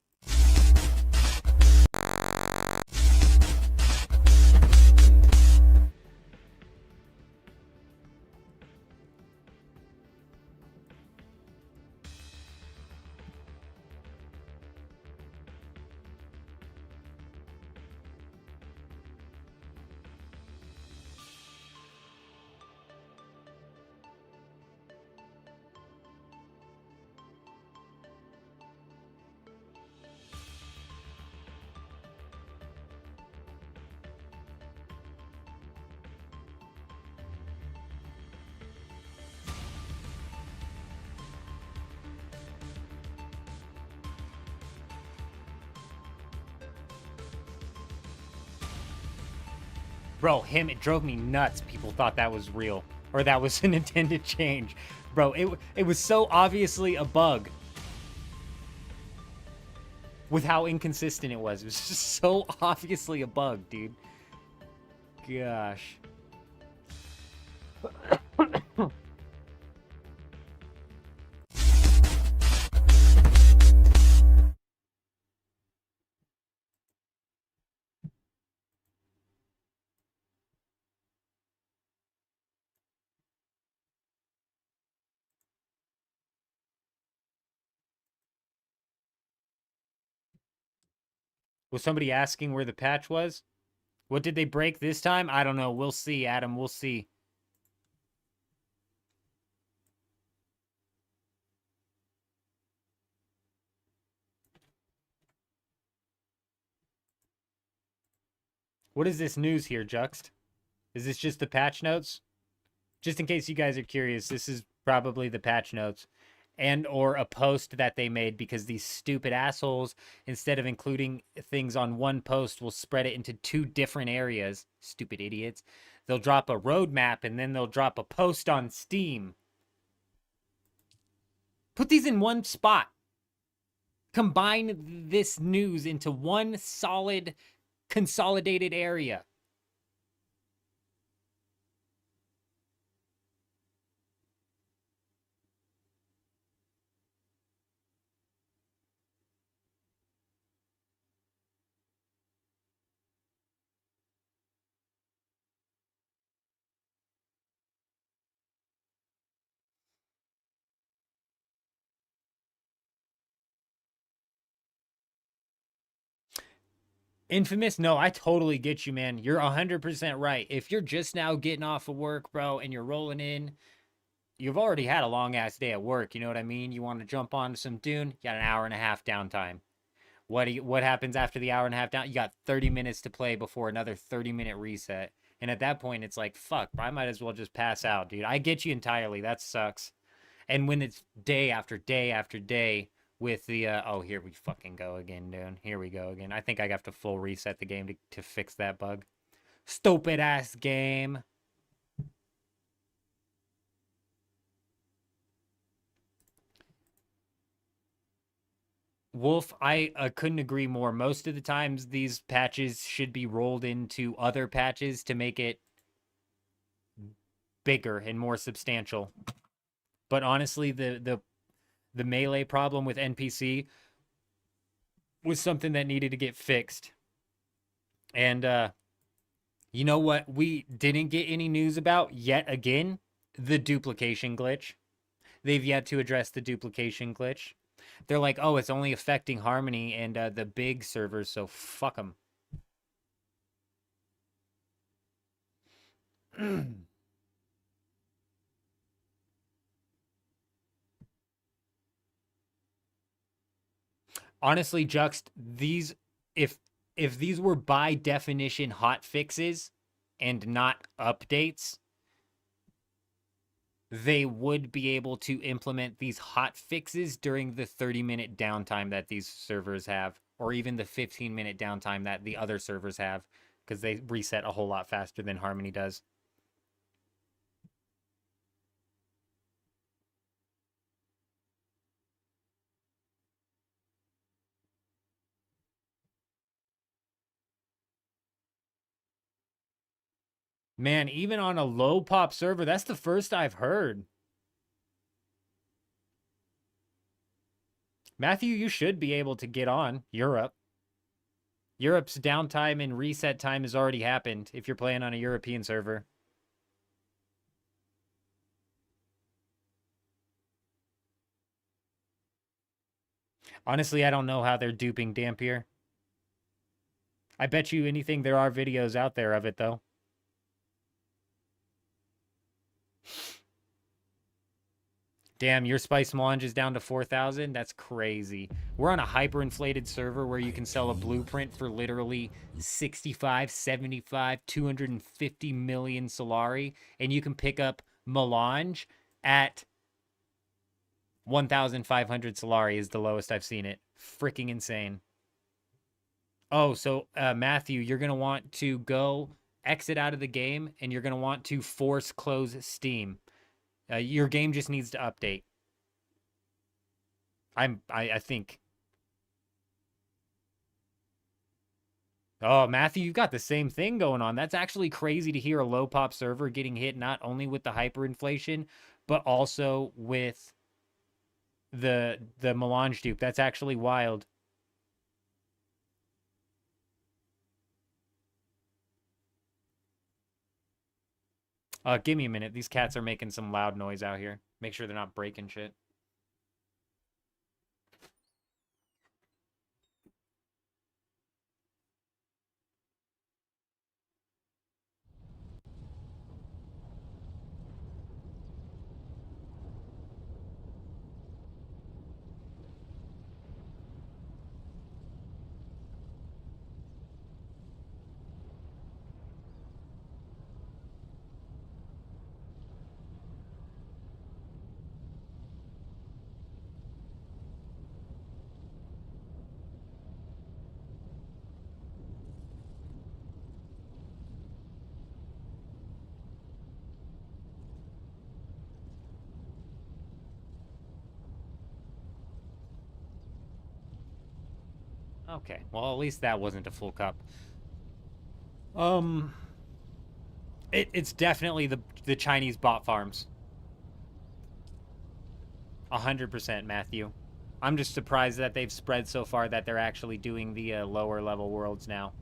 Bro, it drove me nuts. People thought that was real, or that was an intended change. Bro, it was so obviously a bug with how inconsistent it was. It was just so obviously a bug, dude. Gosh. Was somebody asking where the patch was? What did they break this time? I don't know. We'll see, Adam. We'll see. What is this news here, Juxt? Is this just the patch notes? Just in case you guys are curious, this is probably the patch notes and or a post that they made because these stupid assholes, instead of including things on one post, will spread it into 2 different areas. Stupid idiots. They'll drop a roadmap and then they'll drop a post on Steam. Put these in one spot. Combine this news into one solid, consolidated area. Infamous? No, I totally get you, man. You're 100% right. If you're just now getting off of work, bro, and you're rolling in, you've already had a long-ass day at work, you know what I mean? You want to jump onto some Dune, you got an hour and a half downtime. What happens after the hour and a half down? You got 30 minutes to play before another 30-minute reset. And at that point, it's like, fuck, I might as well just pass out, dude. I get you entirely. That sucks. And when it's day after day after day with the oh, here we fucking go again, dude. Here we go again. I think I have to full reset the game to fix that bug. Stupid ass game. Wolf, I couldn't agree more. Most of the times these patches should be rolled into other patches to make it bigger and more substantial. But honestly, the melee problem with NPC was something that needed to get fixed. And you know what we didn't get any news about yet again? The duplication glitch. They've yet to address the duplication glitch. They're like, oh, it's only affecting Harmony and the big servers, so fuck them. Honestly, Juxt, these if these were by definition hot fixes and not updates, they would be able to implement these hot fixes during the 30-minute downtime that these servers have, or even the 15-minute downtime that the other servers have, because they reset a whole lot faster than Harmony does. Man, even on a low pop server, that's the first I've heard. Matthew, you should be able to get on Europe. Europe's downtime and reset time has already happened if you're playing on a European server. Honestly, I don't know how they're duping Dampier. I bet you anything there are videos out there of it, though. Damn, your spice melange is down to 4,000? That's crazy. We're on a hyperinflated server where you can sell a blueprint for literally 65, 75, 250 million Solari, and you can pick up melange at 1,500 Solari is the lowest I've seen it. Freaking insane. Oh, so Matthew, you're going to want to go exit out of the game, and you're going to want to force close Steam. Your game just needs to update. I think. Oh, Matthew, you've got the same thing going on. That's actually crazy to hear a low pop server getting hit not only with the hyperinflation, but also with the melange dupe. That's actually wild. Give me a minute. These cats are making some loud noise out here. Make sure they're not breaking shit. Okay, well, at least that wasn't a full cup. It's definitely the Chinese bot farms. 100%, Matthew. I'm just surprised that they've spread so far that they're actually doing the lower level worlds now.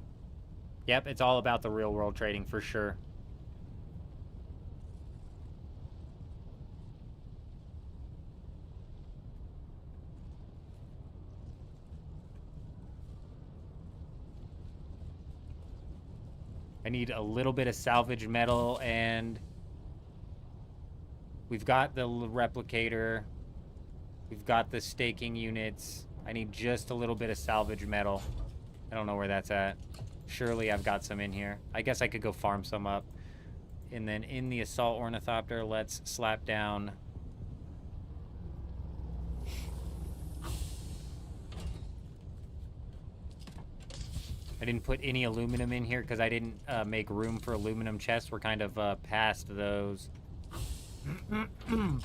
Yep, it's all about the real world trading for sure. I need a little bit of salvage metal, and we've got the replicator. We've got the staking units. I need just a little bit of salvage metal. I don't know where that's at. Surely I've got some in here. I guess I could go farm some up. And then in the assault ornithopter, let's slap down. I didn't put any aluminum in here because I didn't make room for aluminum chests. We're kind of past those.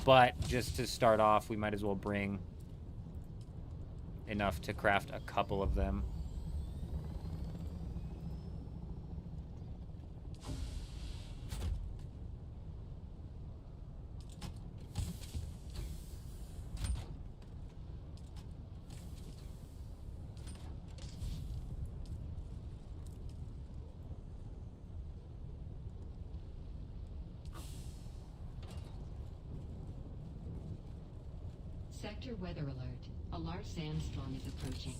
But just to start off, we might as well bring enough to craft a couple of them.
Sector weather alert. A large sandstorm is approaching.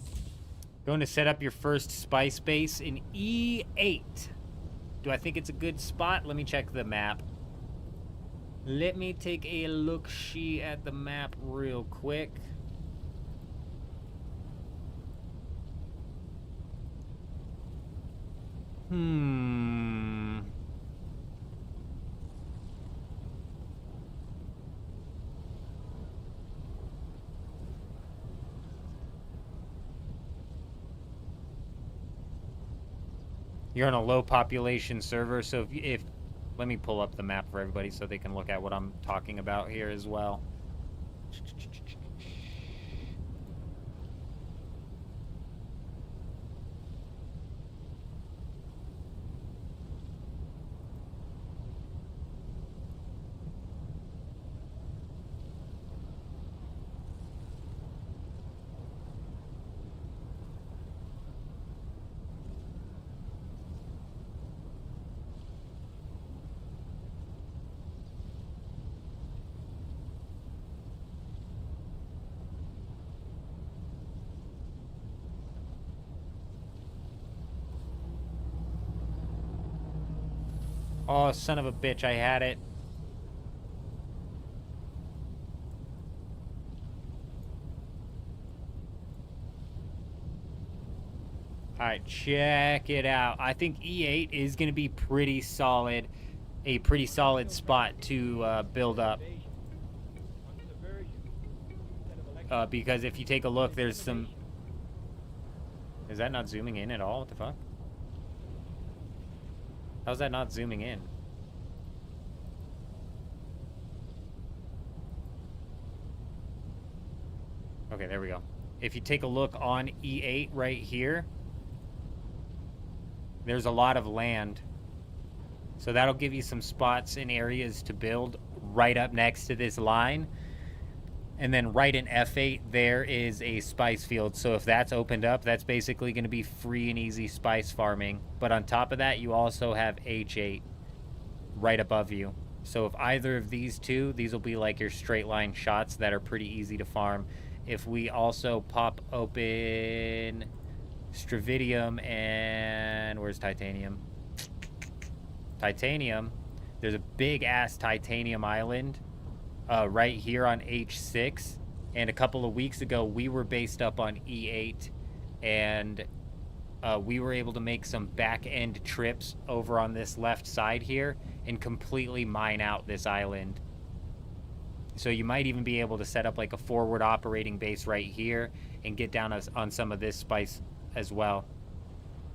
Going to set up your first spice base in E8. Do I think it's a good spot? Let me check the map. Let me take a look-see at the map real quick. You're on a low population server, so if let me pull up the map for everybody so they can look at what I'm talking about here as well. Oh, son of a bitch, I had it. Alright, check it out. I think E8 is going to be pretty solid. A pretty solid spot to build up. Because if you take a look, there's some... Is that not zooming in at all? What the fuck? How's that not zooming in? Okay, there we go. If you take a look on E8 right here, there's a lot of land. So that'll give you some spots and areas to build right up next to this line. And then right in F8, there is a spice field. So if that's opened up, that's basically going to be free and easy spice farming. But on top of that, you also have H8 right above you. So if either of these two, these will be like your straight line shots that are pretty easy to farm. If we also pop open Stravidium and... Where's Titanium? Titanium. There's a big ass Titanium island right here on H6, and a couple of weeks ago we were based up on E8, and we were able to make some back end trips over on this left side here and completely mine out this island. So you might even be able to set up like a forward operating base right here and get down on some of this spice as well.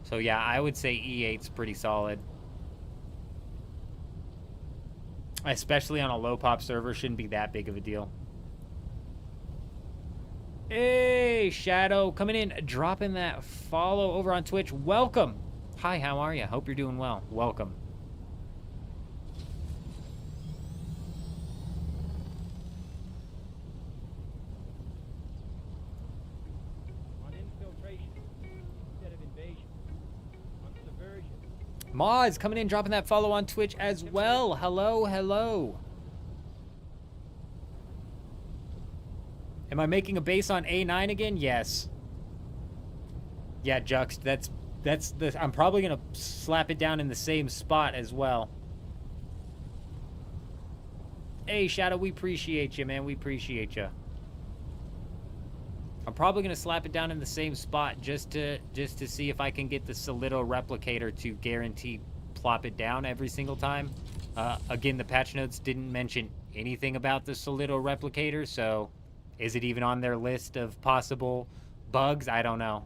So yeah, I would say E8's pretty solid. Especially on a low pop server, shouldn't be that big of a deal. Hey, Hey, Shadow, coming in, dropping that follow over on Twitch. Welcome. Hi, how are you? Hope you're doing well. Welcome.
On infiltration instead of invasion. On subversion.
Moz coming in, dropping that follow on Twitch as well. Hello, hello. Am I making a base on A9 again? Yes. Yeah, Juxt, that's the... I'm probably going to slap it down in the same spot as well. Hey, Shadow, we appreciate you, man. We appreciate you. I'm probably going to slap it down in the same spot just to see if I can get the Solido replicator to guarantee plop it down every single time. Again, the patch notes didn't mention anything about the Solido replicator, so is it even on their list of possible bugs? I don't know.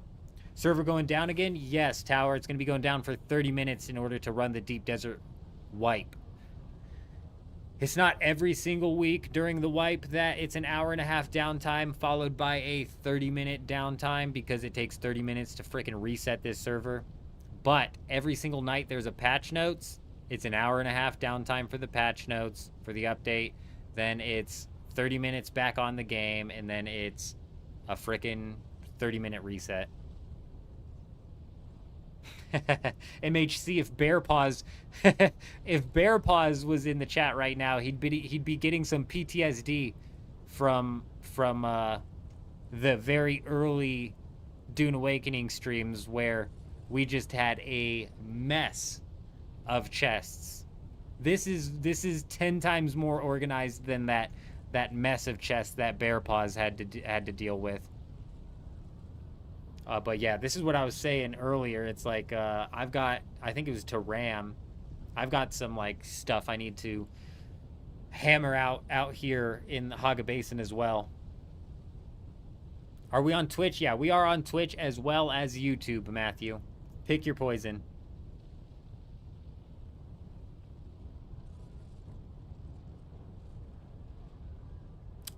Server going down again? Yes, Tower. It's going to be going down for 30 minutes in order to run the Deep Desert wipe. It's not every single week during the wipe that it's an hour-and-a-half downtime followed by a 30-minute downtime because it takes 30 minutes to freaking reset this server. But every single night there's a patch notes. It's an hour-and-a-half downtime for the patch notes for the update. Then it's 30 minutes back on the game, and then it's a freaking 30-minute reset. MHC, if Bear Paws if Bear Paws was in the chat right now, he'd be getting some PTSD from the very early Dune Awakening streams where we just had a mess of chests. This is 10 times more organized than that mess of chests that Bear Paws had to deal with. But yeah, this is what I was saying earlier. It's like I've got, I think it was to RAM. I've got some like stuff I need to hammer out here in the Haga Basin as well. Are we on Twitch? Yeah, we are on Twitch as well as YouTube, Matthew. Pick your poison.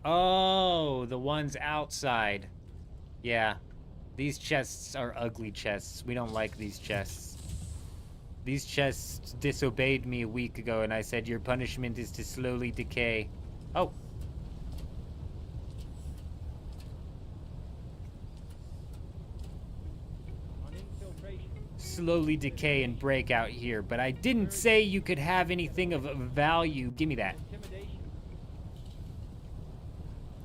Oh, the ones outside. Yeah. These chests are ugly chests. We don't like these chests. These chests disobeyed me a week ago, and I said, your punishment is to slowly decay. Oh.
On infiltration.
Slowly decay and break out here, but I didn't say you could have anything of value. Give me that.
Intimidation.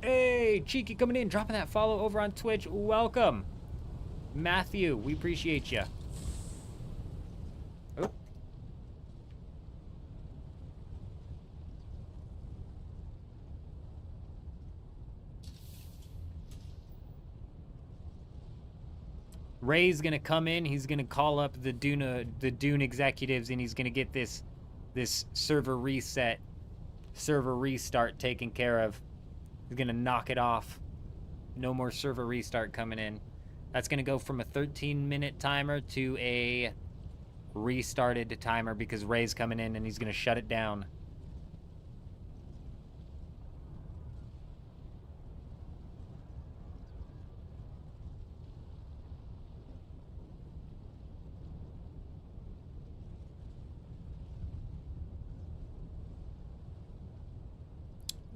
Hey, Cheeky coming in, dropping that follow over on Twitch. Welcome. Matthew, we appreciate you. Oh. Ray's gonna come in. He's gonna call up the Dune executives, and he's gonna get this server restart taken care of. He's gonna knock it off. No more server restart coming in. That's going to go from a 13-minute timer to a restarted timer because Ray's coming in and he's going to shut it down.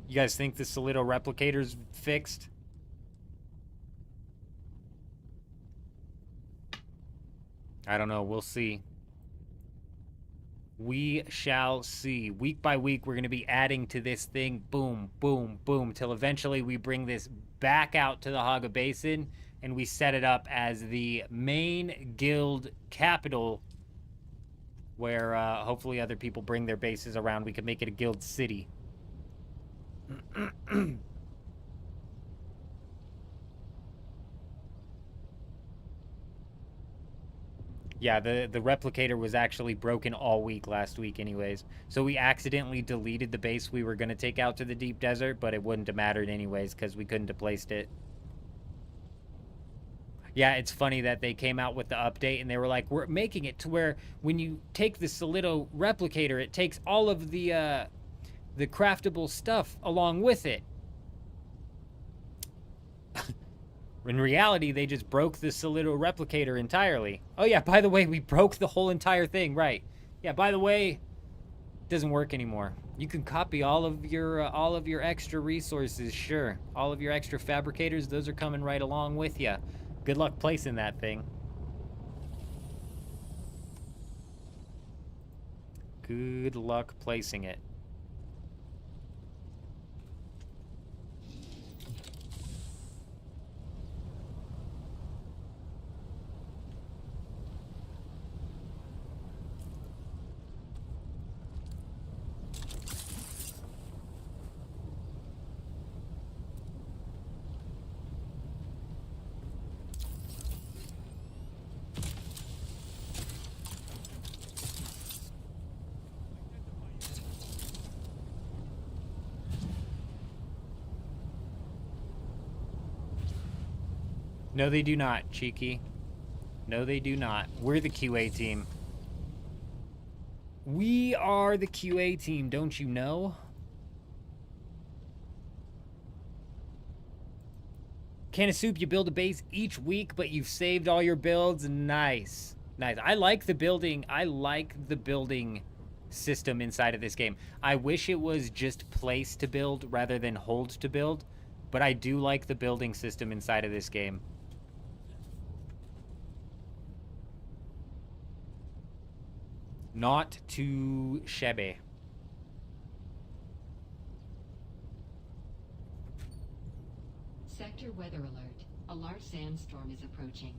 You guys think the Solido replicator's fixed? I don't know. We'll see. We shall see. Week by week, we're going to be adding to this thing. Boom, boom, boom. Till eventually we bring this back out to the Haga Basin and we set it up as the main guild capital where hopefully other people bring their bases around. We could make it a guild city. Yeah, the replicator was actually broken all week last week anyways. So we accidentally deleted the base we were going to take out to the deep desert, but it wouldn't have mattered anyways because we couldn't have placed it. Yeah, it's funny that they came out with the update and they were like, we're making it to where when you take the Solido replicator, it takes all of the craftable stuff along with it. In reality, they just broke the Solido replicator entirely. Oh yeah, by the way, we broke the whole entire thing, right? Yeah, by the way, it doesn't work anymore. You can copy all of your extra resources, sure. All of your extra fabricators, those are coming right along with you. Good luck placing that thing. Good luck placing it. No, they do not, Cheeky. No, they do not. We're the QA team. We are the QA team, don't you know? Can of Soup, you build a base each week, but you've saved all your builds. Nice. Nice. I like the building system inside of this game. I wish it was just place to build rather than hold to build, but I do like the building system inside of this game. Not too shabby.
Sector weather alert. A large sandstorm is approaching.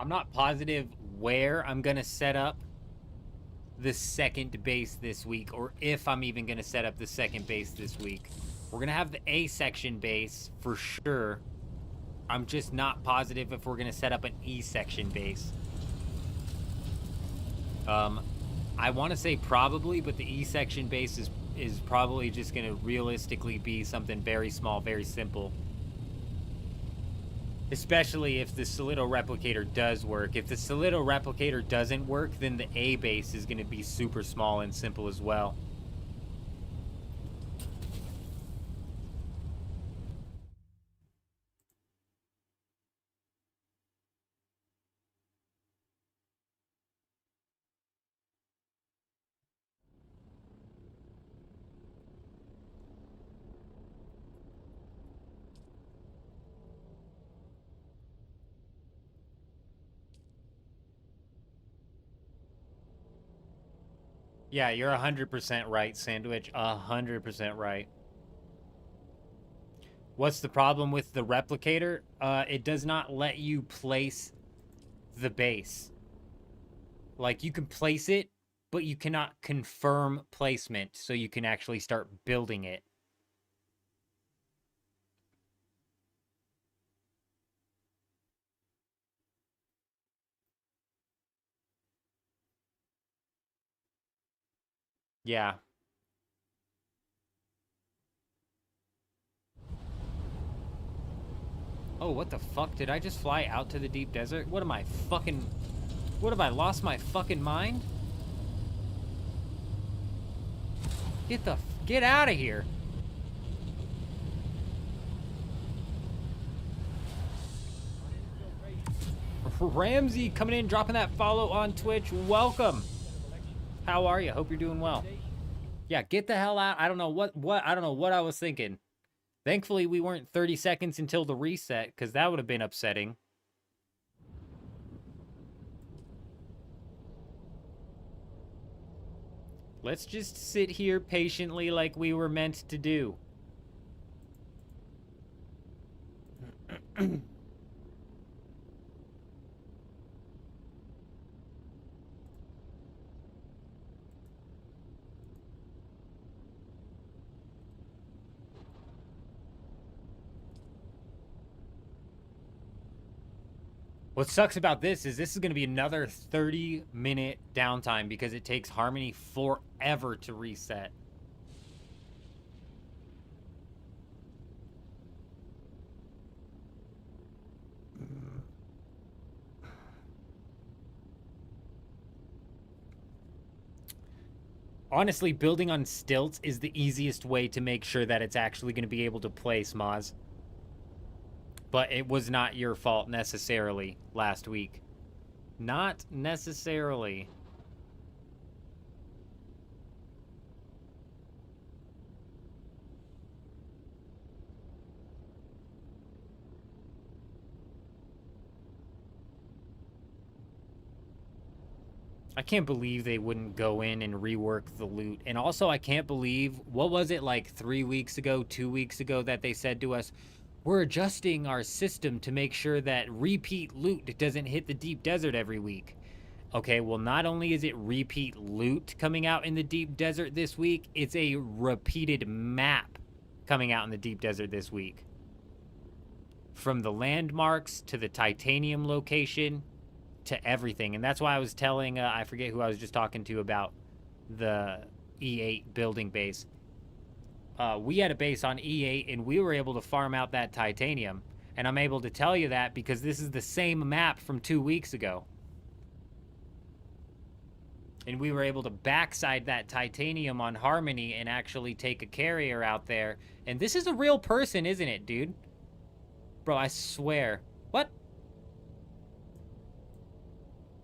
I'm not positive where I'm going to set up the second base this week, or if I'm even going to set up the second base this week. We're going to have the A section base for sure. I'm just not positive if we're going to set up an E section base. I want to say probably, but the E section base is probably just going to realistically be something very small, very simple. Especially if the Solido replicator does work. If the Solido replicator doesn't work, then the A base is going to be super small and simple as well. Yeah, you're 100% right, Sandwich. 100% right. What's the problem with the replicator? It does not let you place the base. Like, you can place it, but you cannot confirm placement, so you can actually start building it. Yeah. Oh, what the fuck? Did I just fly out to the deep desert? What am I fucking... What, have I lost my fucking mind? Get out of here. Ramsey coming in, dropping that follow on Twitch. Welcome. How are you? Hope you're doing well. Yeah, get the hell out. I don't know what I don't know what I was thinking. Thankfully, we weren't 30 seconds until the reset, because that would have been upsetting. Let's just sit here patiently like we were meant to do. What sucks about this is going to be another 30-minute downtime because it takes Harmony forever to reset. Honestly, building on stilts is the easiest way to make sure that it's actually going to be able to play Smaz. But it was not your fault necessarily last week. Not necessarily. I can't believe they wouldn't go in and rework the loot. And also, I can't believe, what was it, like 3 weeks ago, 2 weeks ago, that they said to us, we're adjusting our system to make sure that repeat loot doesn't hit the deep desert every week. Okay, well, not only is it repeat loot coming out in the deep desert this week, it's a repeated map coming out in the deep desert this week. From the landmarks to the titanium location to everything. And that's why I was telling, I forget who I was just talking to about the E8 building base. We had a base on E8 and we were able to farm out that titanium. And I'm able to tell you that because this is the same map from 2 weeks ago. And we were able to backside that titanium on Harmony and actually take a carrier out there. And this is a real person, isn't it, dude? Bro, I swear. What?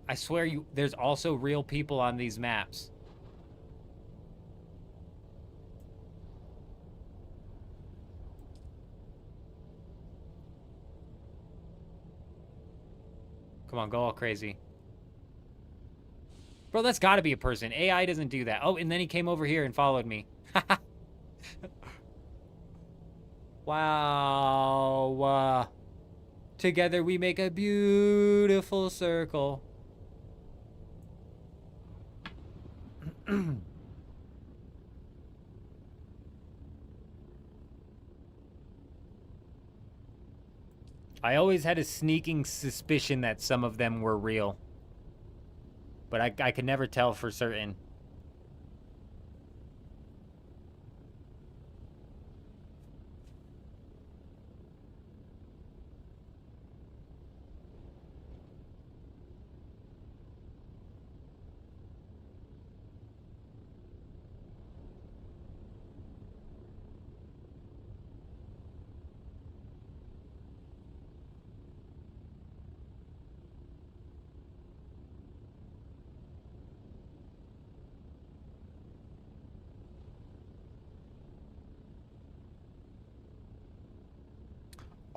I swear there's also real people on these maps. Come on, go all crazy. Bro, that's gotta be a person. AI doesn't do that. Oh, and then he came over here and followed me. Wow. Together we make a beautiful circle. I always had a sneaking suspicion that some of them were real. But I could never tell for certain.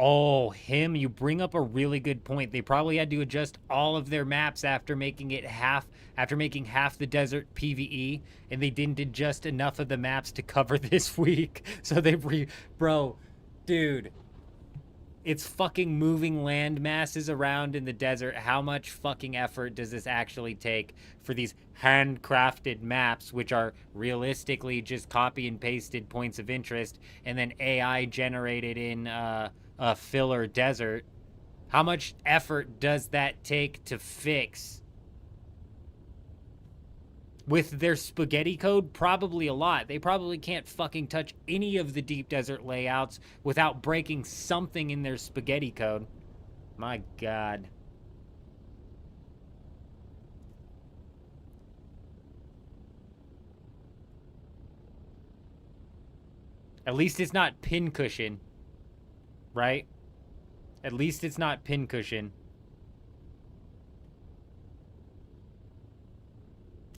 Oh, him, you bring up a really good point. They probably had to adjust all of their maps after making half the desert PvE, and they didn't adjust enough of the maps to cover this week. So bro, dude, it's fucking moving land masses around in the desert. How much fucking effort does this actually take for these handcrafted maps, which are realistically just copy and pasted points of interest, and then AI generated in, a filler desert? How much effort does that take to fix? With their spaghetti code, probably a lot. They probably can't fucking touch any of the deep desert layouts without breaking something in their spaghetti code. My God. At least it's not pincushion. Right? At least it's not pincushion.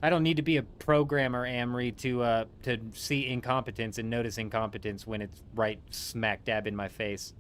I don't need to be a programmer, Amri, to see incompetence and notice incompetence when it's right smack dab in my face.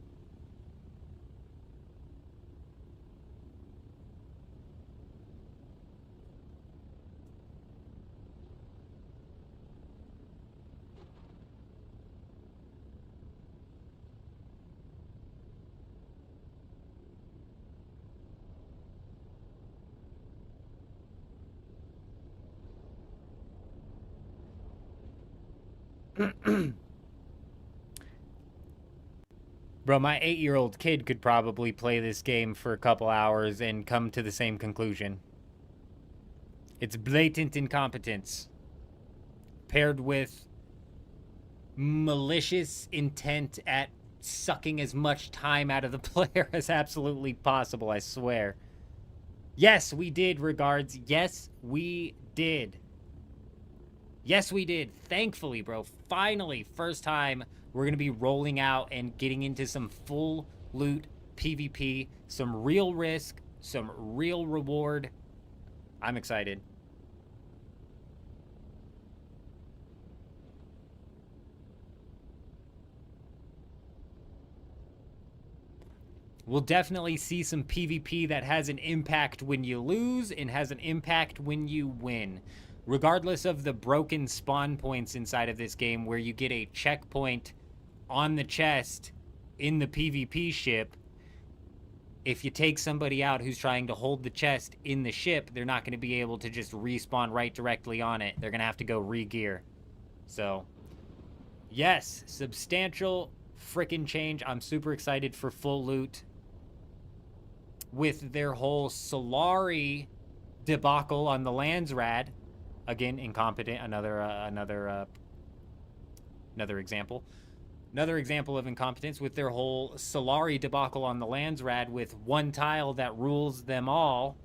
Bro, my 8-year-old kid could probably play this game for a couple hours and come to the same conclusion. It's blatant incompetence paired with malicious intent at sucking as much time out of the player as absolutely possible, I swear. Yes, we did, Regards. Yes, we did. Yes, we did. Thankfully, bro. Finally, first time we're going to be rolling out and getting into some full loot PvP, some real risk, some real reward. I'm excited. We'll definitely see some PvP that has an impact when you lose and has an impact when you win. Regardless of the broken spawn points inside of this game where you get a checkpoint on the chest in the PvP ship, if you take somebody out who's trying to hold the chest in the ship, they're not going to be able to just respawn right directly on it. They're going to have to go re-gear. So, yes, substantial freaking change. I'm super excited for full loot. With their whole Solari debacle on the Landsrad, again, incompetent. Another example. Another example of incompetence with their whole Solari debacle on the Landsrad with one tile that rules them all.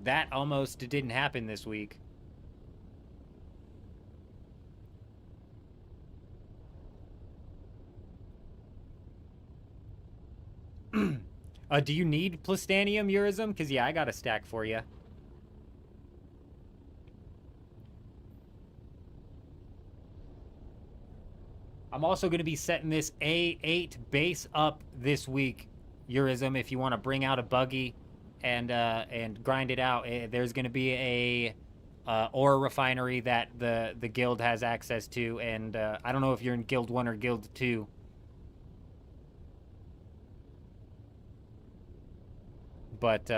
That almost didn't happen this week. Do you need Plastanium, Urism? Because, yeah, I got a stack for you. I'm also going to be setting this A8 base up this week, Urism, if you want to bring out a buggy and grind it out. There's going to be a ore refinery that the guild has access to, and I don't know if you're in Guild 1 or Guild 2. But,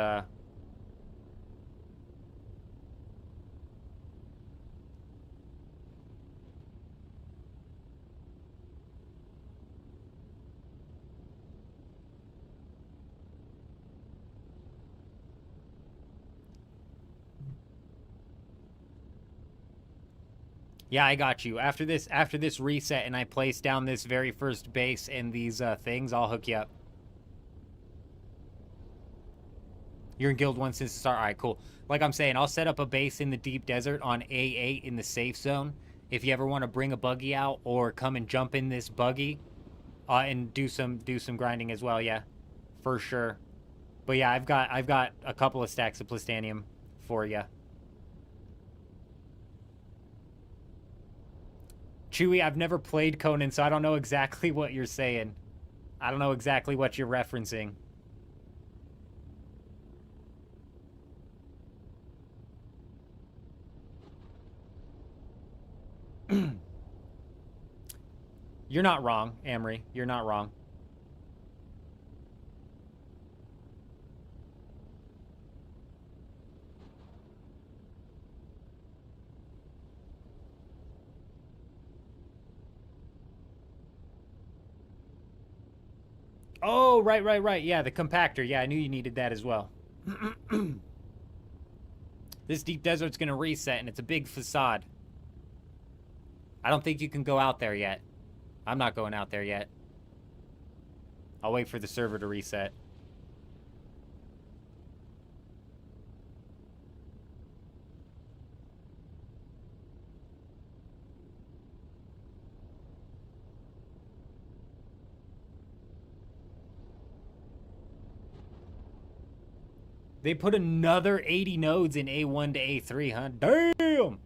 yeah, I got you. After this reset and I place down this very first base and these things, I'll hook you up. You're in Guild 1 since the start. All right, cool. Like I'm saying, I'll set up a base in the deep desert on A8 in the safe zone. If you ever want to bring a buggy out or come and jump in this buggy and do some grinding as well, yeah, for sure. But yeah, I've got a couple of stacks of Plastanium for you. Chewy, I've never played Conan, so I don't know exactly what you're saying. I don't know exactly what you're referencing. You're not wrong, Amory. You're not wrong. Oh, right. Yeah, the compactor. Yeah, I knew you needed that as well. This deep desert's going to reset, and it's a big facade. I don't think you can go out there yet. I'm not going out there yet. I'll wait for the server to reset. They put another 80 nodes in A1 to A3, huh? Damn!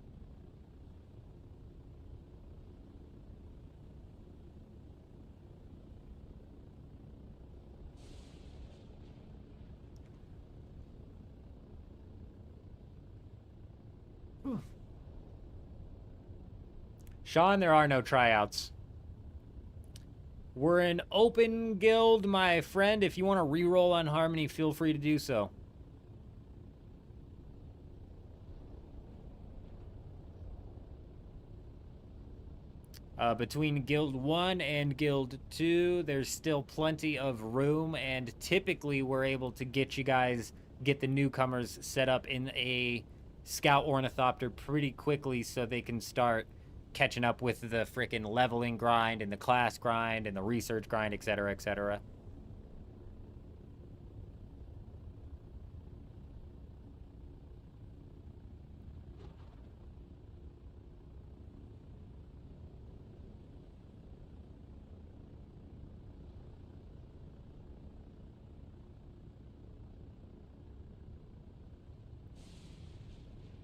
Sean, there are no tryouts. We're an open guild, my friend. If you want to reroll on Harmony, feel free to do so. Between Guild 1 and Guild 2, there's still plenty of room, and typically we're able to get the newcomers set up in a Scout Ornithopter pretty quickly so they can start catching up with the frickin' leveling grind and the class grind and the research grind, etc., etc.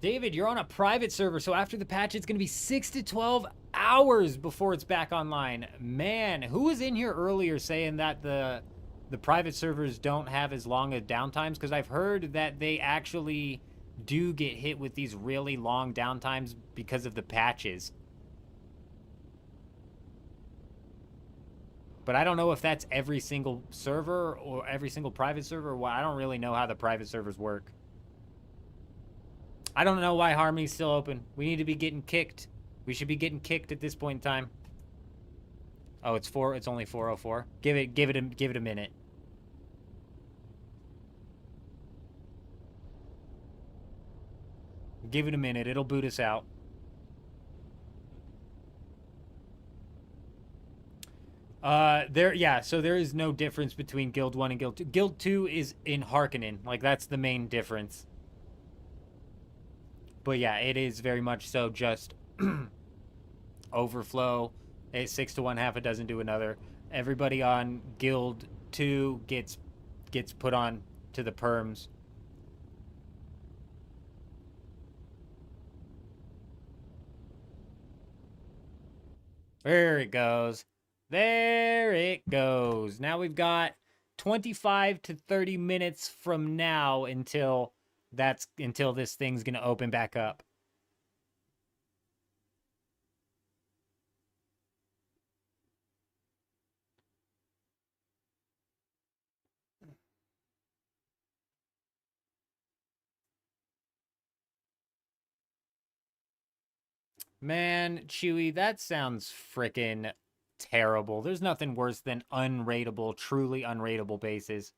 David, you're on a private server, so after the patch, it's going to be 6 to 12 hours before it's back online. Man, who was in here earlier saying that the private servers don't have as long as downtimes? Because I've heard that they actually do get hit with these really long downtimes because of the patches. But I don't know if that's every single server or every single private server. Well, I don't really know how the private servers work. I don't know why Harmony's still open. We need to be getting kicked. We should be getting kicked at this point in time. Oh, it's only 4:04. Give it a minute. Give it a minute. It'll boot us out. So there is no difference between Guild 1 and Guild 2. Guild 2 is in Harkonnen. Like, that's the main difference. But yeah, it is very much so just overflow. It's 6 to 1, half a dozen to another. Everybody on Guild 2 gets put on to the perms. There it goes. There it goes. Now we've got 25 to 30 minutes from now until this thing's going to open back up. Man, Chewy, that sounds frickin' terrible. There's nothing worse than unrateable, truly unrateable bases.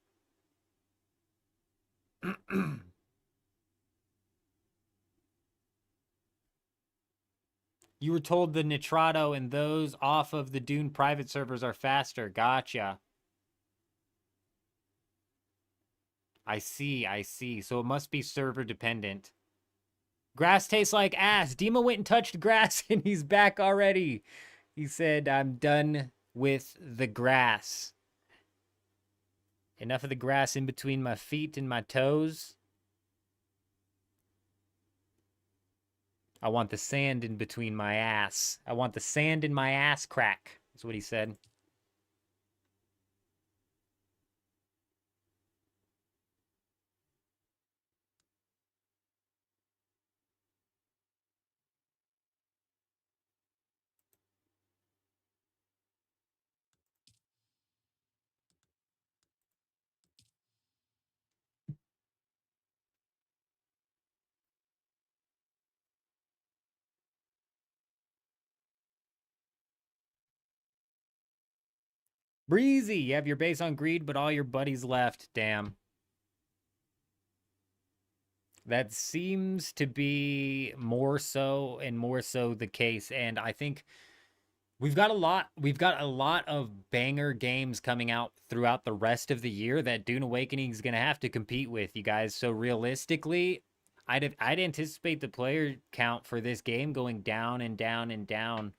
You were told the Nitrado and those off of the Dune private servers are faster. Gotcha. I see. So it must be server dependent. Grass tastes like ass. Dima went and touched grass and he's back already. He said, I'm done with the grass. Enough of the grass in between my feet and my toes. I want the sand in between my ass. I want the sand in my ass crack. That's what he said. Breezy, you have your base on greed, but all your buddies left. Damn. That seems to be more so and more so the case, and I think we've got a lot of banger games coming out throughout the rest of the year that Dune Awakening is going to have to compete with, you guys. So realistically, I'd anticipate the player count for this game going down and down and down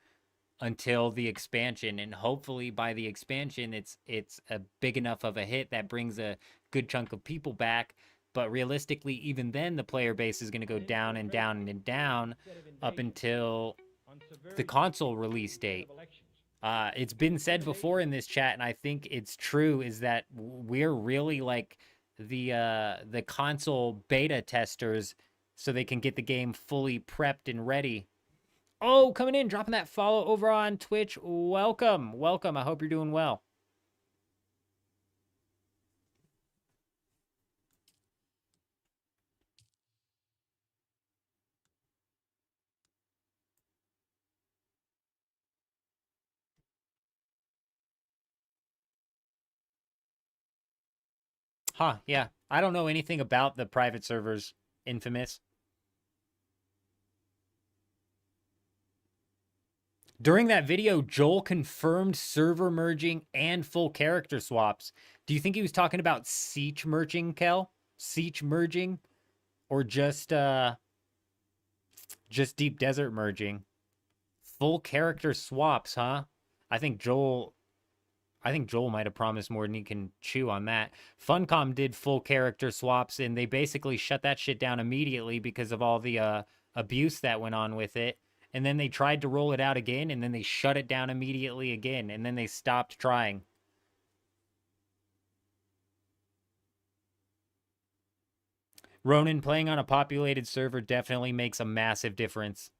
until the expansion, and hopefully by the expansion it's a big enough of a hit that brings a good chunk of people back. But realistically, even then the player base is going to go down and down and down up until the console release date. It's been said before in this chat, and I think it's true, is that we're really like the console beta testers, so they can get the game fully prepped and ready. Oh, coming in, dropping that follow over on Twitch. Welcome. I hope you're doing well. Huh, yeah. I don't know anything about the private servers, Infamous. During that video, Joel confirmed server merging and full character swaps. Do you think he was talking about Siege merging, Kel? Siege merging? Or just Deep Desert merging? Full character swaps, huh? I think Joel I think Joel might have promised more than he can chew on that. Funcom did full character swaps, and they basically shut that shit down immediately because of all the abuse that went on with it. And then they tried to roll it out again, and then they shut it down immediately again, and then they stopped trying. Ronan, playing on a populated server definitely makes a massive difference.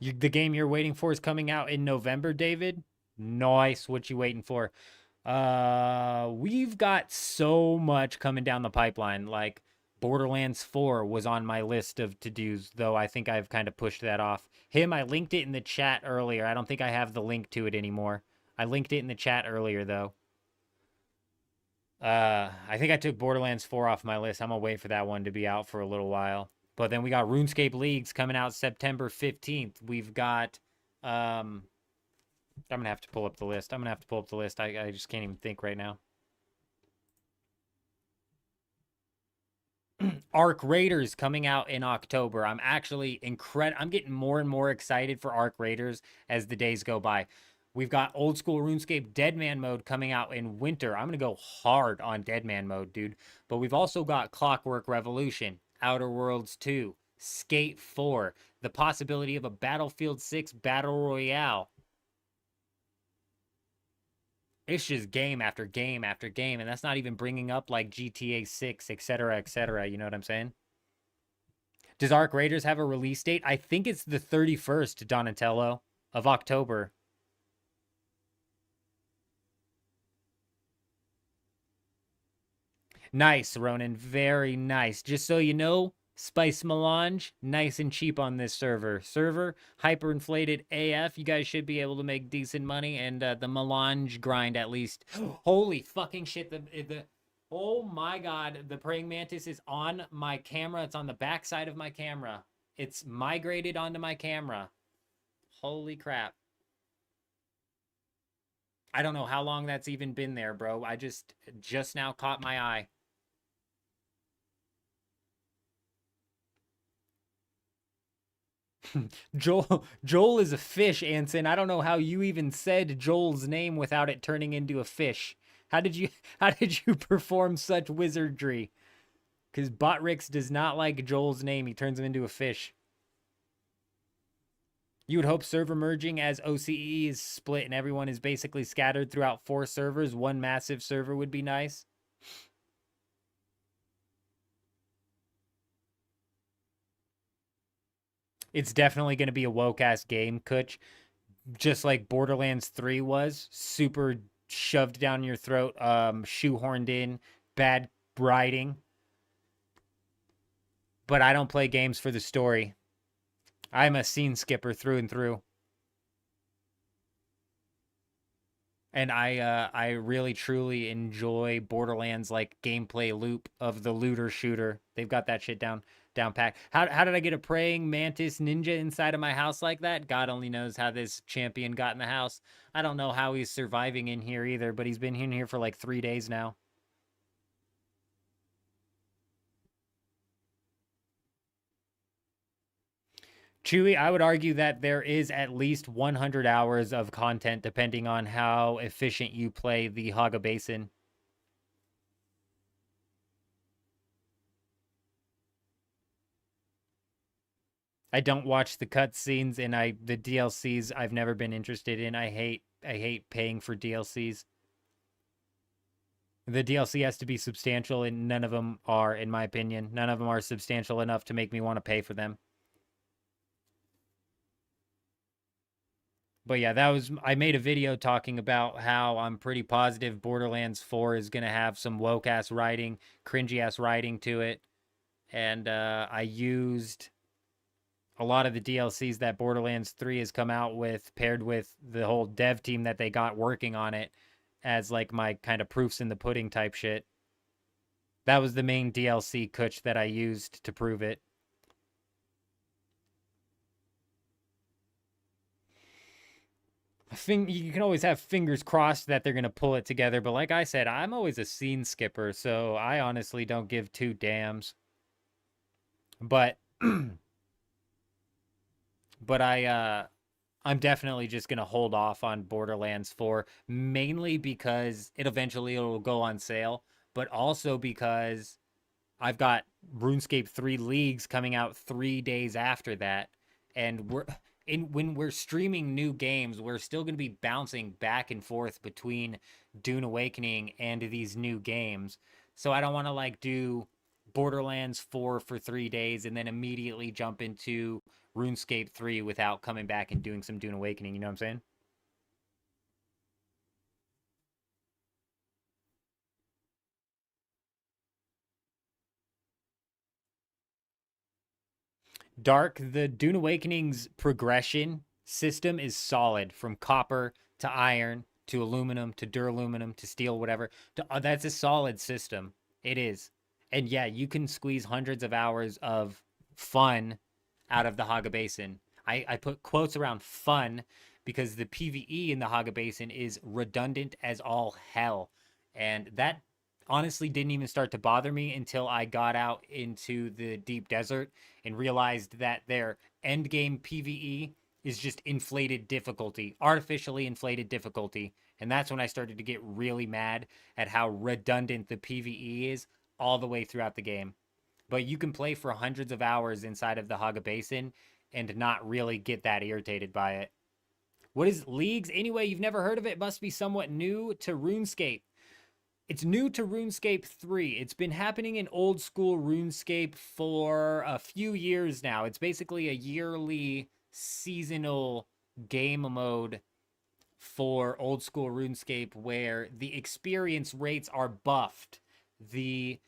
The game you're waiting for is coming out in November, David. Nice. What you waiting for? We've got so much coming down the pipeline. Like Borderlands 4 was on my list of to-dos, though I think I've kind of pushed that off. I linked it in the chat earlier. I don't think I have the link to it anymore. I linked it in the chat earlier, though. I think I took Borderlands 4 off my list. I'm gonna wait for that one to be out for a little while. But then we got RuneScape Leagues coming out September 15th. We've got I'm gonna have to pull up the list. I just can't even think right now. Arc Raiders coming out in October. I'm actually I'm getting more and more excited for Arc Raiders as the days go by. We've got old school RuneScape Deadman mode coming out in winter. I'm going to go hard on Deadman mode, dude. But we've also got Clockwork Revolution, Outer Worlds 2, Skate 4, the possibility of a Battlefield 6 Battle Royale. It's just game after game after game, and that's not even bringing up like GTA 6, etc., you know what I'm saying? Does Arc Raiders have a release date? I think it's the 31st, Donatello, of October. Nice, Ronan. Very nice. Just so you know, Spice Melange, nice and cheap on this server. Hyperinflated AF. You guys should be able to make decent money, and the Melange grind at least. Holy fucking shit. Oh my god. The praying mantis is on my camera. It's on the back side of my camera. It's migrated onto my camera. Holy crap. I don't know how long that's even been there, bro. I just now caught my eye. Joel is a fish, Anson. I don't know how you even said Joel's name without it turning into a fish. How did you perform such wizardry? Because Botrix does not like Joel's name. He turns him into a fish. You would hope server merging as OCE is split and everyone is basically scattered throughout 4 servers. One massive server would be nice. It's definitely going to be a woke-ass game, Kutch. Just like Borderlands 3 was. Super shoved down your throat, shoehorned in, bad writing. But I don't play games for the story. I'm a scene skipper through and through. And I really, truly enjoy Borderlands, like, gameplay loop of the looter shooter. They've got that shit down pat. How did I get a praying mantis ninja inside of my house like that? God only knows how this champion got in the house. I don't know how he's surviving in here either, but he's been in here for like 3 days now. Chewy, I would argue that there is at least 100 hours of content depending on how efficient you play the Haga Basin. I don't watch the cutscenes, and the DLCs I've never been interested in. I hate paying for DLCs. The DLC has to be substantial, and none of them are, in my opinion. None of them are substantial enough to make me want to pay for them. But yeah, I made a video talking about how I'm pretty positive Borderlands 4 is going to have some woke-ass writing, cringy-ass writing to it. And I used a lot of the DLCs that Borderlands 3 has come out with, paired with the whole dev team that they got working on it, as like my kind of proofs in the pudding type shit. That was the main DLC Kutch that I used to prove it. You can always have fingers crossed that they're gonna pull it together, but like I said, I'm always a scene skipper, so I honestly don't give two damns. But but I'm definitely just gonna hold off on Borderlands 4, mainly because it'll go on sale, but also because I've got RuneScape 3 Leagues coming out 3 days after that, and when we're streaming new games, we're still going to be bouncing back and forth between Dune Awakening and these new games. So I don't want to like do Borderlands 4 for 3 days and then immediately jump into RuneScape 3 without coming back and doing some Dune Awakening. You know what I'm saying? Dark, the Dune Awakening's progression system is solid from copper to iron to aluminum to duraluminum to steel, whatever. That's a solid system. It is. And yeah, you can squeeze hundreds of hours of fun out of the Haga Basin. I put quotes around fun because the PvE in the Haga Basin is redundant as all hell. And that honestly didn't even start to bother me until I got out into the deep desert and realized that their end game PvE is just inflated difficulty, artificially inflated difficulty. And that's when I started to get really mad at how redundant the PvE is all the way throughout the game. But you can play for hundreds of hours inside of the Haga Basin and not really get that irritated by it. What is Leagues? Anyway, you've never heard of it? Must be somewhat new to RuneScape. It's new to RuneScape 3. It's been happening in old school RuneScape for a few years now. It's basically a yearly seasonal game mode for old school RuneScape where the experience rates are buffed. The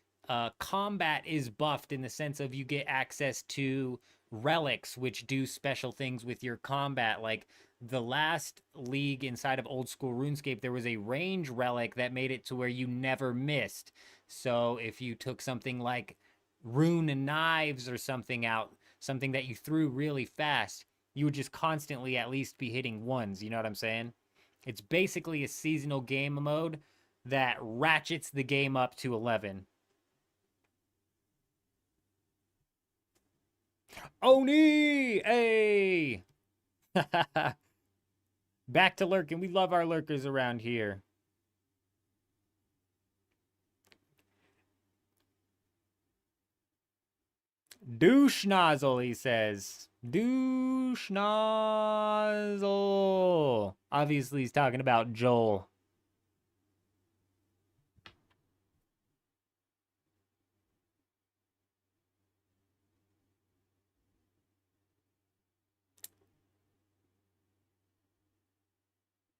combat is buffed in the sense of you get access to relics which do special things with your combat. Like the last league inside of old school RuneScape, there was a range relic that made it to where you never missed. So if you took something like rune and knives or something out, something that you threw really fast, you would just constantly at least be hitting ones. You know what I'm saying? It's basically a seasonal game mode that ratchets the game up to 11. Oni! Hey! Back to lurking. We love our lurkers around here. Douche nozzle, he says. Douche nozzle. Obviously, he's talking about Joel.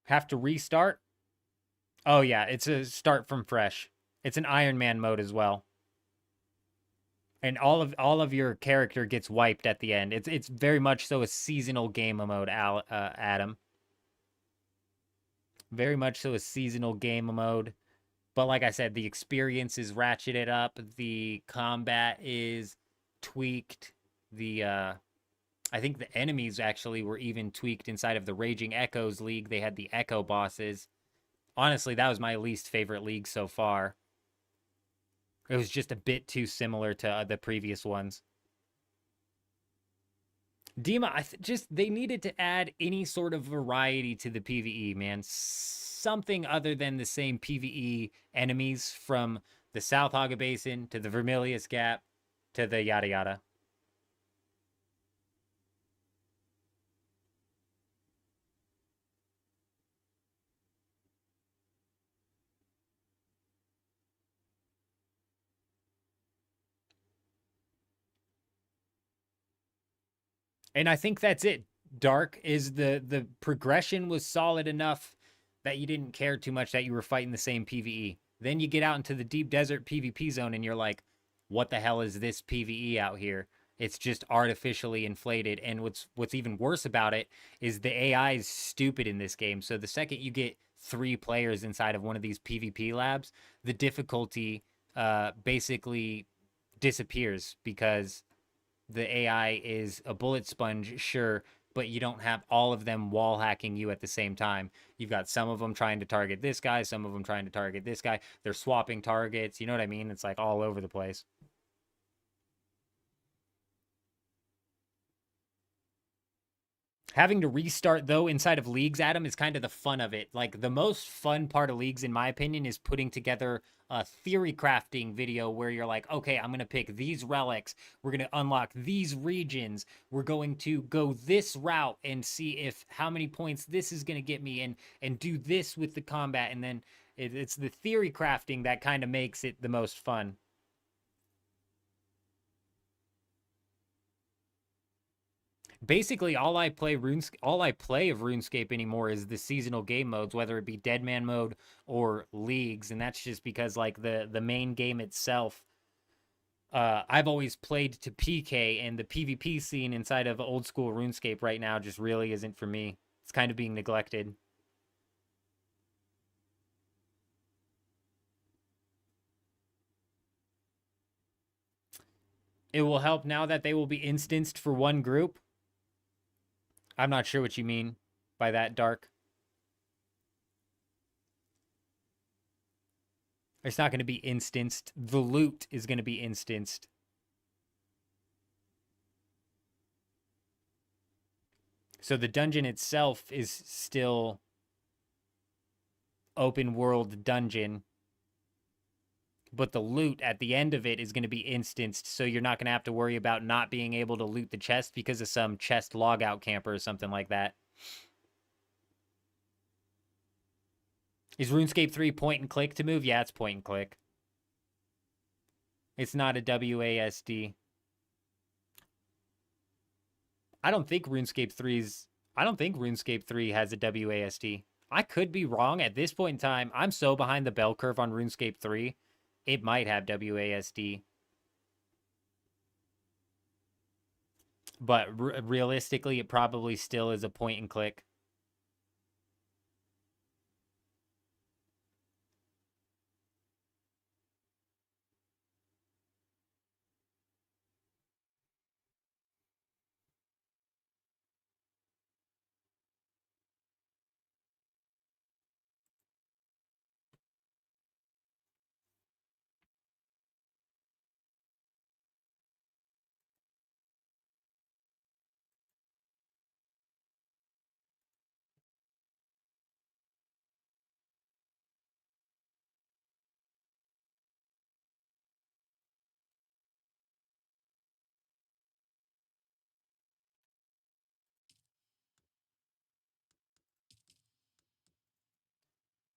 Have to restart? Oh, yeah, it's a start from fresh. It's an Iron Man mode as well. And all of your character gets wiped at the end. It's very much so a seasonal game mode, Adam. Very much so a seasonal game mode. But like I said, the experience is ratcheted up. The combat is tweaked. I think the enemies actually were even tweaked inside of the Raging Echoes League. They had the Echo bosses. Honestly, that was my least favorite league so far. It was just a bit too similar to the previous ones. Dima, they needed to add any sort of variety to the PvE, man. Something other than the same PvE enemies from the South Haga Basin to the Vermilius Gap to the yada yada. And I think that's it. Dark is the progression was solid enough that you didn't care too much that you were fighting the same PvE. Then you get out into the deep desert PvP zone and you're like, what the hell is this PvE out here? It's just artificially inflated. And what's even worse about it is the AI is stupid in this game. So the second you get 3 players inside of one of these PvP labs, the difficulty basically disappears because the AI is a bullet sponge, sure, but you don't have all of them wall hacking you at the same time. You've got some of them trying to target this guy, some of them trying to target this guy. They're swapping targets. You know what I mean? It's like all over the place. Having to restart, though, inside of leagues, Adam, is kind of the fun of it. Like, the most fun part of leagues, in my opinion, is putting together a theory crafting video where you're like, okay, I'm going to pick these relics. We're going to unlock these regions. We're going to go this route and see if how many points this is going to get me and do this with the combat. And then it's the theory crafting that kind of makes it the most fun. Basically, all I play of RuneScape anymore is the seasonal game modes, whether it be Deadman mode or leagues, and that's just because like the main game itself, I've always played to PK, and the PvP scene inside of old school RuneScape right now just really isn't for me. It's kind of being neglected. It will help now that they will be instanced for one group. I'm not sure what you mean by that, Dark. It's not going to be instanced. The loot is going to be instanced. So the dungeon itself is still open world dungeon. But the loot at the end of it is going to be instanced, so you're not going to have to worry about not being able to loot the chest because of some chest logout camper or something like that. Is RuneScape 3 point and click to move? Yeah, it's point and click. It's not a WASD. I don't think RuneScape 3 has a WASD. I could be wrong at this point in time. I'm so behind the bell curve on RuneScape 3. It might have WASD. But realistically, it probably still is a point and click.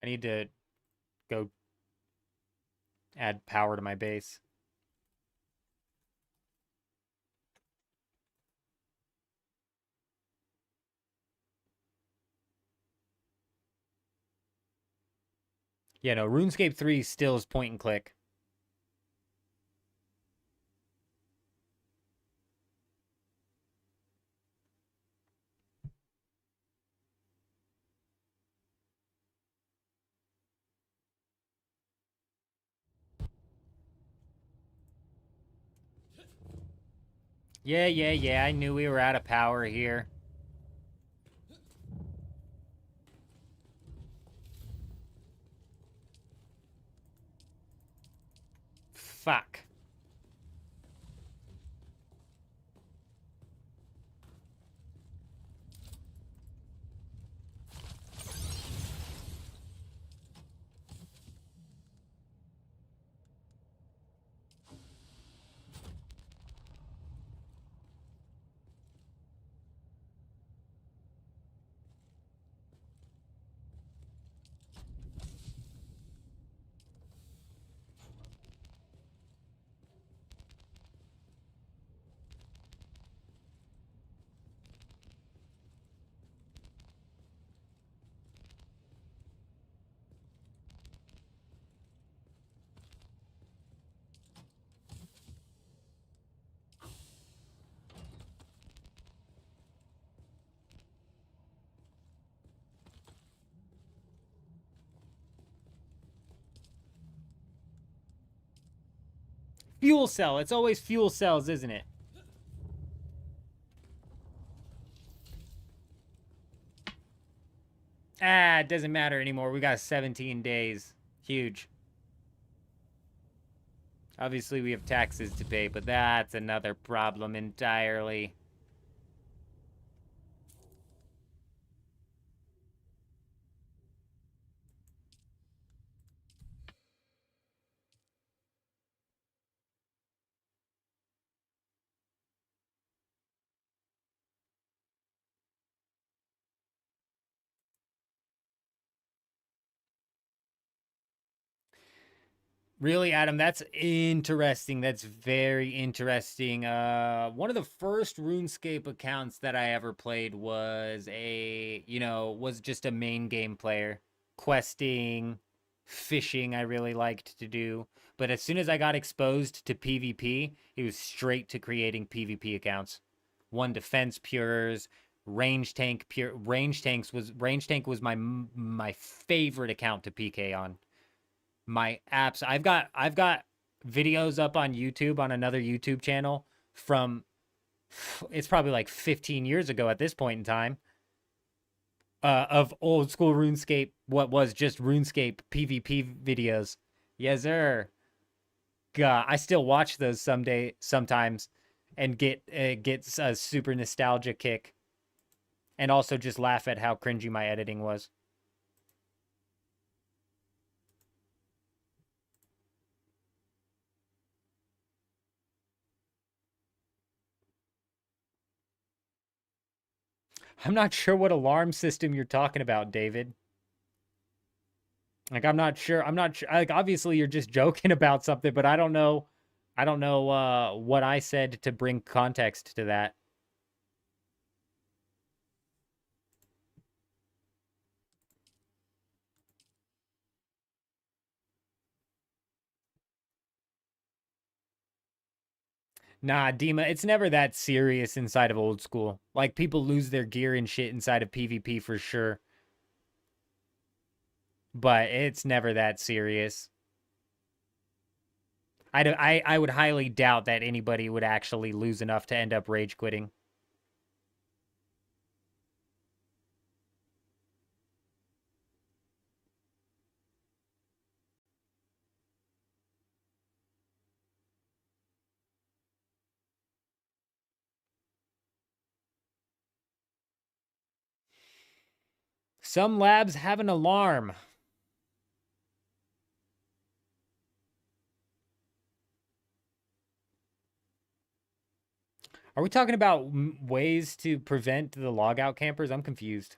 I need to go add power to my base. Yeah, no, RuneScape 3 still is point and click. Yeah, I knew we were out of power here. Fuck. Fuel cell. It's always fuel cells, isn't it? Ah, it doesn't matter anymore. We got 17 days. Huge. Obviously, we have taxes to pay, but that's another problem entirely. Really, Adam, that's interesting. That's very interesting. One of the first RuneScape accounts that I ever played was was just a main game player. Questing, fishing, I really liked to do. But as soon as I got exposed to PvP, it was straight to creating PvP accounts. One defense pures, range tank was my favorite account to PK on. My apps. I've got videos up on YouTube on another YouTube channel from it's probably like 15 years ago at this point in time. Of old school RuneScape, what was just RuneScape PvP videos. Yes, sir. God, I still watch those sometimes, and gets a super nostalgia kick, and also just laugh at how cringy my editing was. I'm not sure what alarm system you're talking about, David. Like, I'm not sure. I'm not sure. Like, obviously, you're just joking about something, but I don't know. I don't know what I said to bring context to that. Nah, Dima, it's never that serious inside of old school. Like, people lose their gear and shit inside of PvP for sure, but it's never that serious. I would highly doubt that anybody would actually lose enough to end up rage quitting. Some labs have an alarm. Are we talking about ways to prevent the logout campers? I'm confused.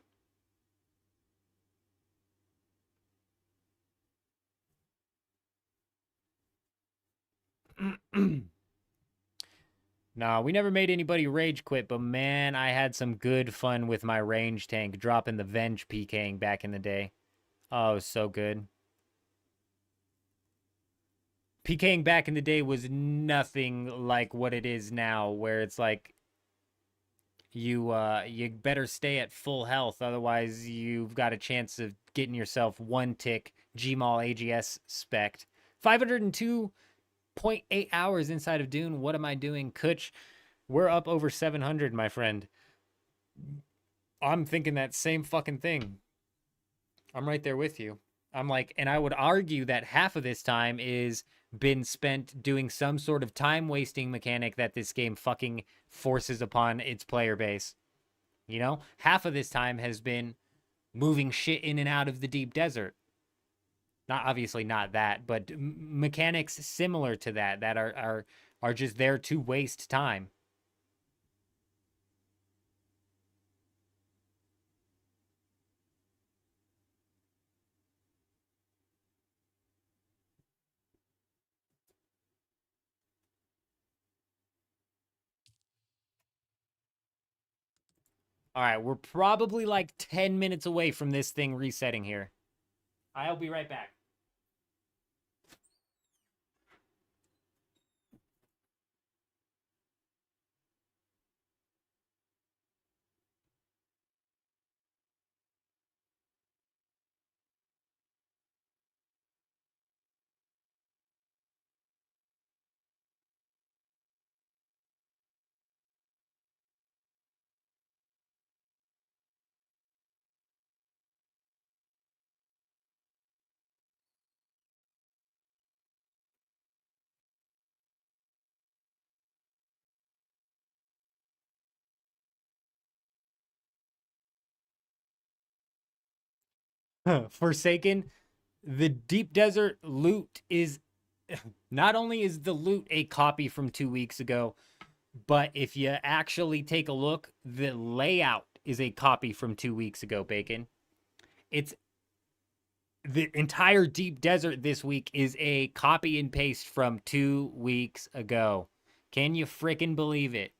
Nah, we never made anybody rage quit, but man, I had some good fun with my range tank dropping the Venge PKing back in the day. Oh, it was so good. PKing back in the day was nothing like what it is now, where it's like you better stay at full health, otherwise you've got a chance of getting yourself one tick Gmaul AGS spect. 502.8 hours inside of Dune. What am I doing? Kutch, we're up over 700, my friend. I'm thinking that same fucking thing. I'm right there with you. I'm like, and I would argue that half of this time is been spent doing some sort of time wasting mechanic that this game fucking forces upon its player base. You know, half of this time has been moving shit in and out of the deep desert. Not obviously not that, but mechanics similar to that that are just there to waste time. All right, we're probably like 10 minutes away from this thing resetting here. I'll be right back. Forsaken, the Deep Desert loot is not only is the loot a copy from 2 weeks ago, but if you actually take a look, the layout is a copy from 2 weeks ago, Bacon. It's the entire Deep Desert this week is a copy and paste from 2 weeks ago. Can you frickin' believe it?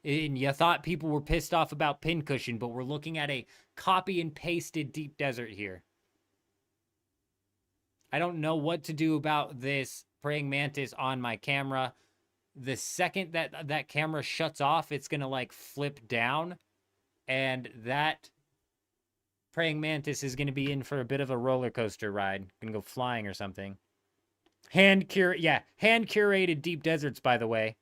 And you thought people were pissed off about Pincushion, but we're looking at a copy and pasted Deep Desert here. I don't know what to do about this praying mantis on my camera. The second that that camera shuts off, it's going to like flip down. And that praying mantis is going to be in for a bit of a roller coaster ride. Going to go flying or something. Hand curated Deep Deserts, by the way.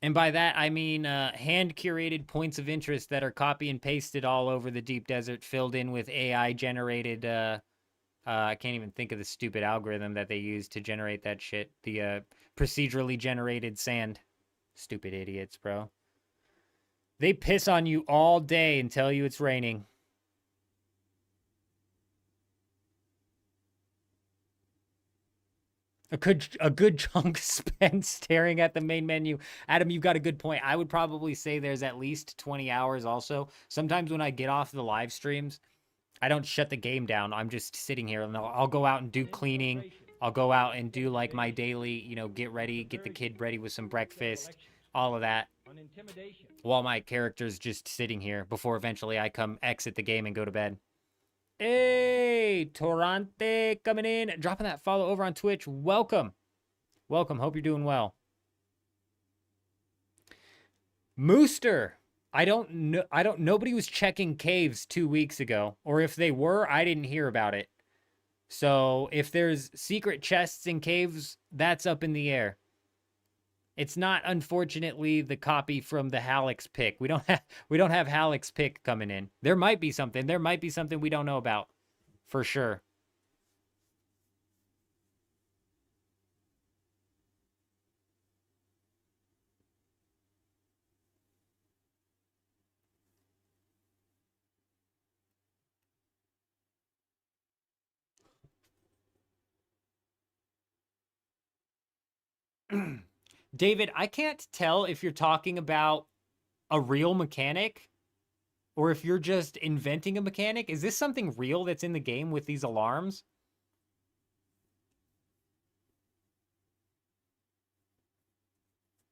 And by that, I mean hand-curated points of interest that are copy and pasted all over the Deep Desert, filled in with AI-generated, I can't even think of the stupid algorithm that they use to generate that shit. The procedurally generated sand. Stupid idiots, bro. They piss on you all day and tell you it's raining. A good chunk spent staring at the main menu. Adam, you've got a good point. I would probably say there's at least 20 hours also. Sometimes when I get off the live streams, I don't shut the game down. I'm just sitting here and I'll go out and do cleaning. I'll go out and do like my daily, get ready, get the kid ready with some breakfast, all of that. While my character's just sitting here before eventually I come exit the game and go to bed. Hey, Torrante coming in, dropping that follow over on Twitch. Welcome. Welcome. Hope you're doing well. Mooster. I don't know. Nobody was checking caves 2 weeks ago, or if they were, I didn't hear about it. So if there's secret chests in caves, that's up in the air. It's not, unfortunately, the copy from the Hallex pick. We don't have Hallex pick coming in. There might be something. There might be something we don't know about, for sure. David, I can't tell if you're talking about a real mechanic or if you're just inventing a mechanic. Is this something real that's in the game with these alarms?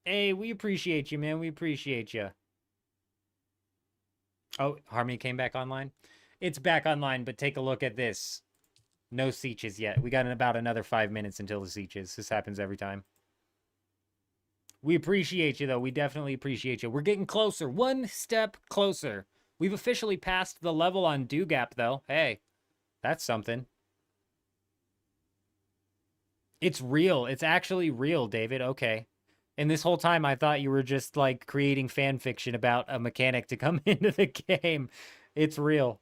Hey, we appreciate you, man. We appreciate you. Oh, Harmony came back online? It's back online, but take a look at this. No Sieges yet. We got about another 5 minutes until the Sieges. This happens every time. We appreciate you, though. We definitely appreciate you. We're getting closer. One step closer. We've officially passed the level on Dugap, though. Hey, that's something. It's real. It's actually real, David. Okay. And this whole time, I thought you were just, like, creating fan fiction about a mechanic to come into the game. It's real.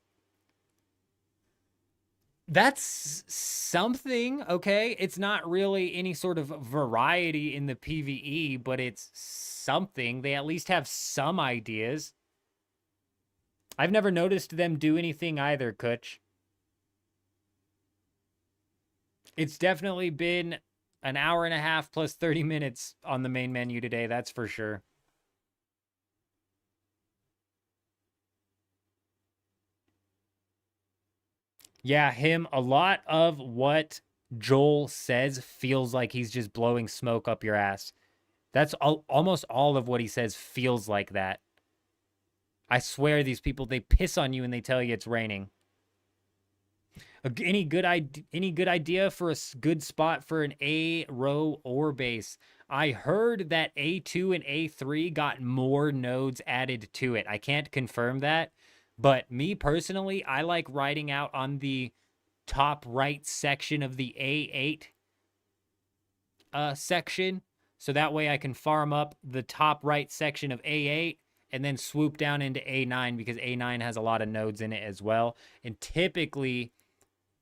That's something, okay? It's not really any sort of variety in the PvE, but it's something. They at least have some ideas. I've never noticed them do anything either, Kutch. It's definitely been an hour and a half plus 30 minutes on the main menu today, that's for sure. Yeah, him, a lot of what Joel says feels like he's just blowing smoke up your ass. That's almost all of what he says feels like that. I swear these people, they piss on you and they tell you it's raining. Any good idea for a good spot for an A row ore base? I heard that A2 and A3 got more nodes added to it. I can't confirm that. But me personally, I like riding out on the top right section of the A8 section. So that way I can farm up the top right section of A8 and then swoop down into A9 because A9 has a lot of nodes in it as well. And typically,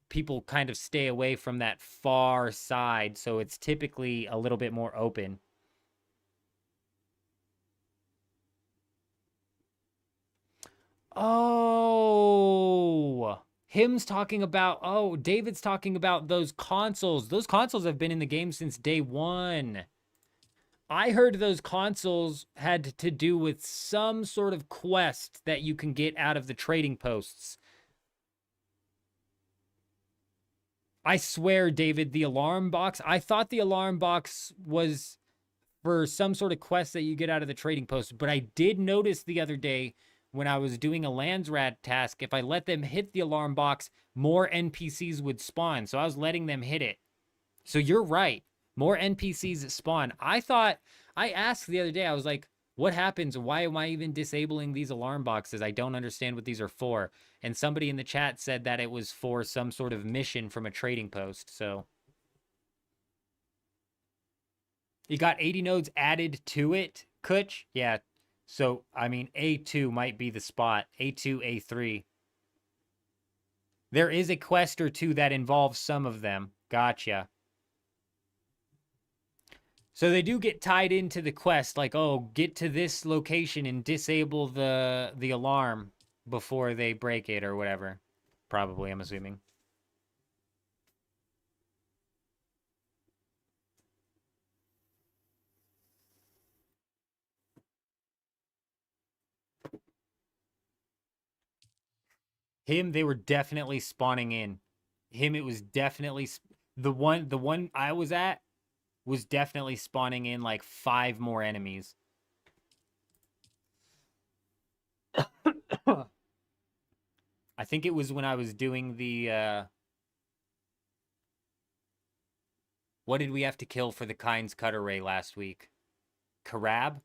people kind of stay away from that far side. So it's typically a little bit more open. Oh, him's talking about, oh, David's talking about those consoles. Those consoles have been in the game since day one. I heard those consoles had to do with some sort of quest that you can get out of the trading posts. I swear, David, the alarm box, I thought the alarm box was for some sort of quest that you get out of the trading post, but I did notice the other day when I was doing a Landsrat task, if I let them hit the alarm box, more NPCs would spawn. So I was letting them hit it. So you're right. More NPCs spawn. I asked the other day, I was like, what happens? Why am I even disabling these alarm boxes? I don't understand what these are for. And somebody in the chat said that it was for some sort of mission from a trading post. So you got 80 nodes added to it, Kutch? Yeah. So, I mean, A2 might be the spot. A2, A3. There is a quest or two that involves some of them. Gotcha. So they do get tied into the quest, like, oh, get to this location and disable the alarm before they break it or whatever. Probably, I'm assuming. Him, they were definitely spawning in. Him, it was definitely the one I was at was definitely spawning in like 5 more enemies. I think it was when I was doing the what did we have to kill for the Kynes Cutter Ray last week? Karab?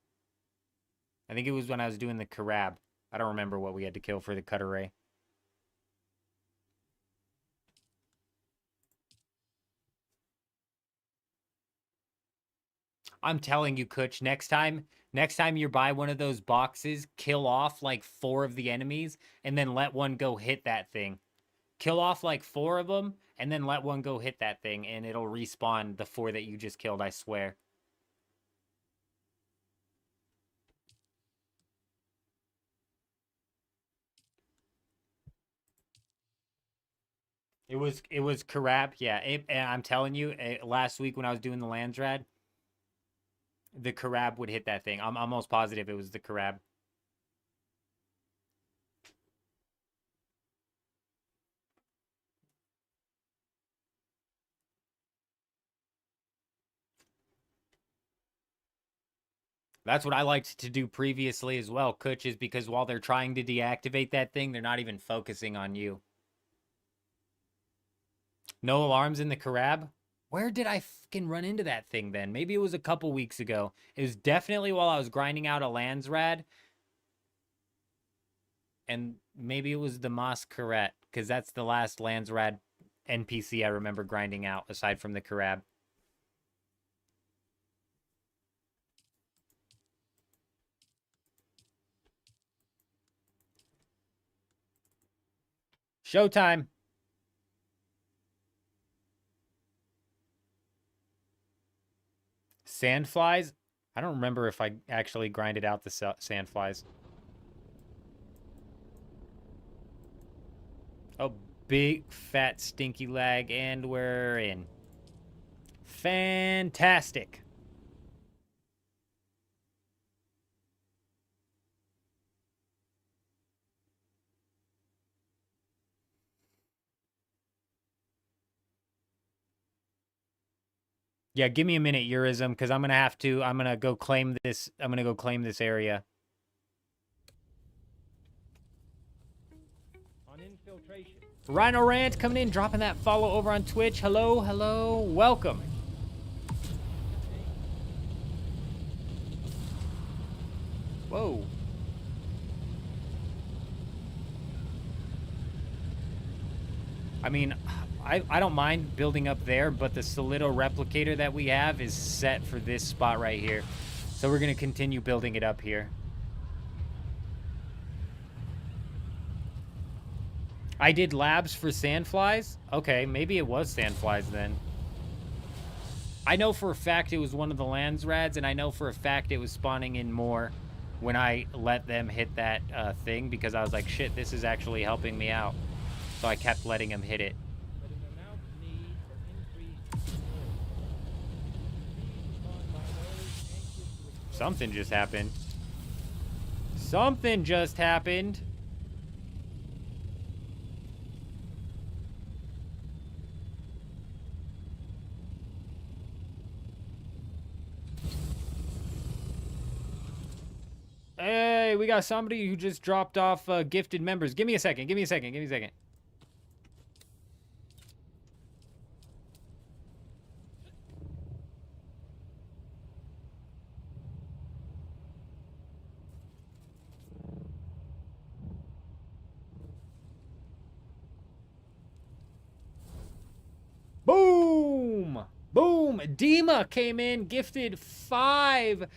I think it was when I was doing the Karab. I don't remember what we had to kill for the Cutter Ray. I'm telling you, Kutch, next time you buy one of those boxes, kill off like 4 of the enemies and then let one go hit that thing. Kill off like 4 of them and then let one go hit that thing and it'll respawn the 4 that you just killed, I swear. It was Karab, yeah. And I'm telling you, last week when I was doing the Landsrad, the Karab would hit that thing. I'm almost positive it was the Karab. That's what I liked to do previously as well, Kutch, is because while they're trying to deactivate that thing, they're not even focusing on you. No alarms in the Karab? Where did I fucking run into that thing then? Maybe it was a couple weeks ago. It was definitely while I was grinding out a Landsrad. And maybe it was the Masquerade, because that's the last Landsrad NPC I remember grinding out, aside from the Karab. Showtime! Sandflies? I don't remember if I actually grinded out the sandflies. Oh, big, fat, stinky lag, and we're in. Fantastic. Yeah, give me a minute, Eurism, because I'm gonna go claim this. I'm gonna go claim this area.
On infiltration.
Rhino Rant coming in, dropping that follow over on Twitch. Hello, hello, welcome. Whoa. I mean, I don't mind building up there, but the Solido replicator that we have is set for this spot right here. So we're going to continue building it up here. I did labs for sandflies? Okay, maybe it was sandflies then. I know for a fact it was one of the Landsrads, and I know for a fact it was spawning in more when I let them hit that thing, because I was like, shit, this is actually helping me out. So I kept letting them hit it.
but an announced need for increased control. Seized upon by those anxious to exploit
Something just happened. Something just happened. Hey, we got somebody who just dropped off gifted members. Give me a second. Give me a second. Give me a second. Boom! Boom! Dima came in, gifted 5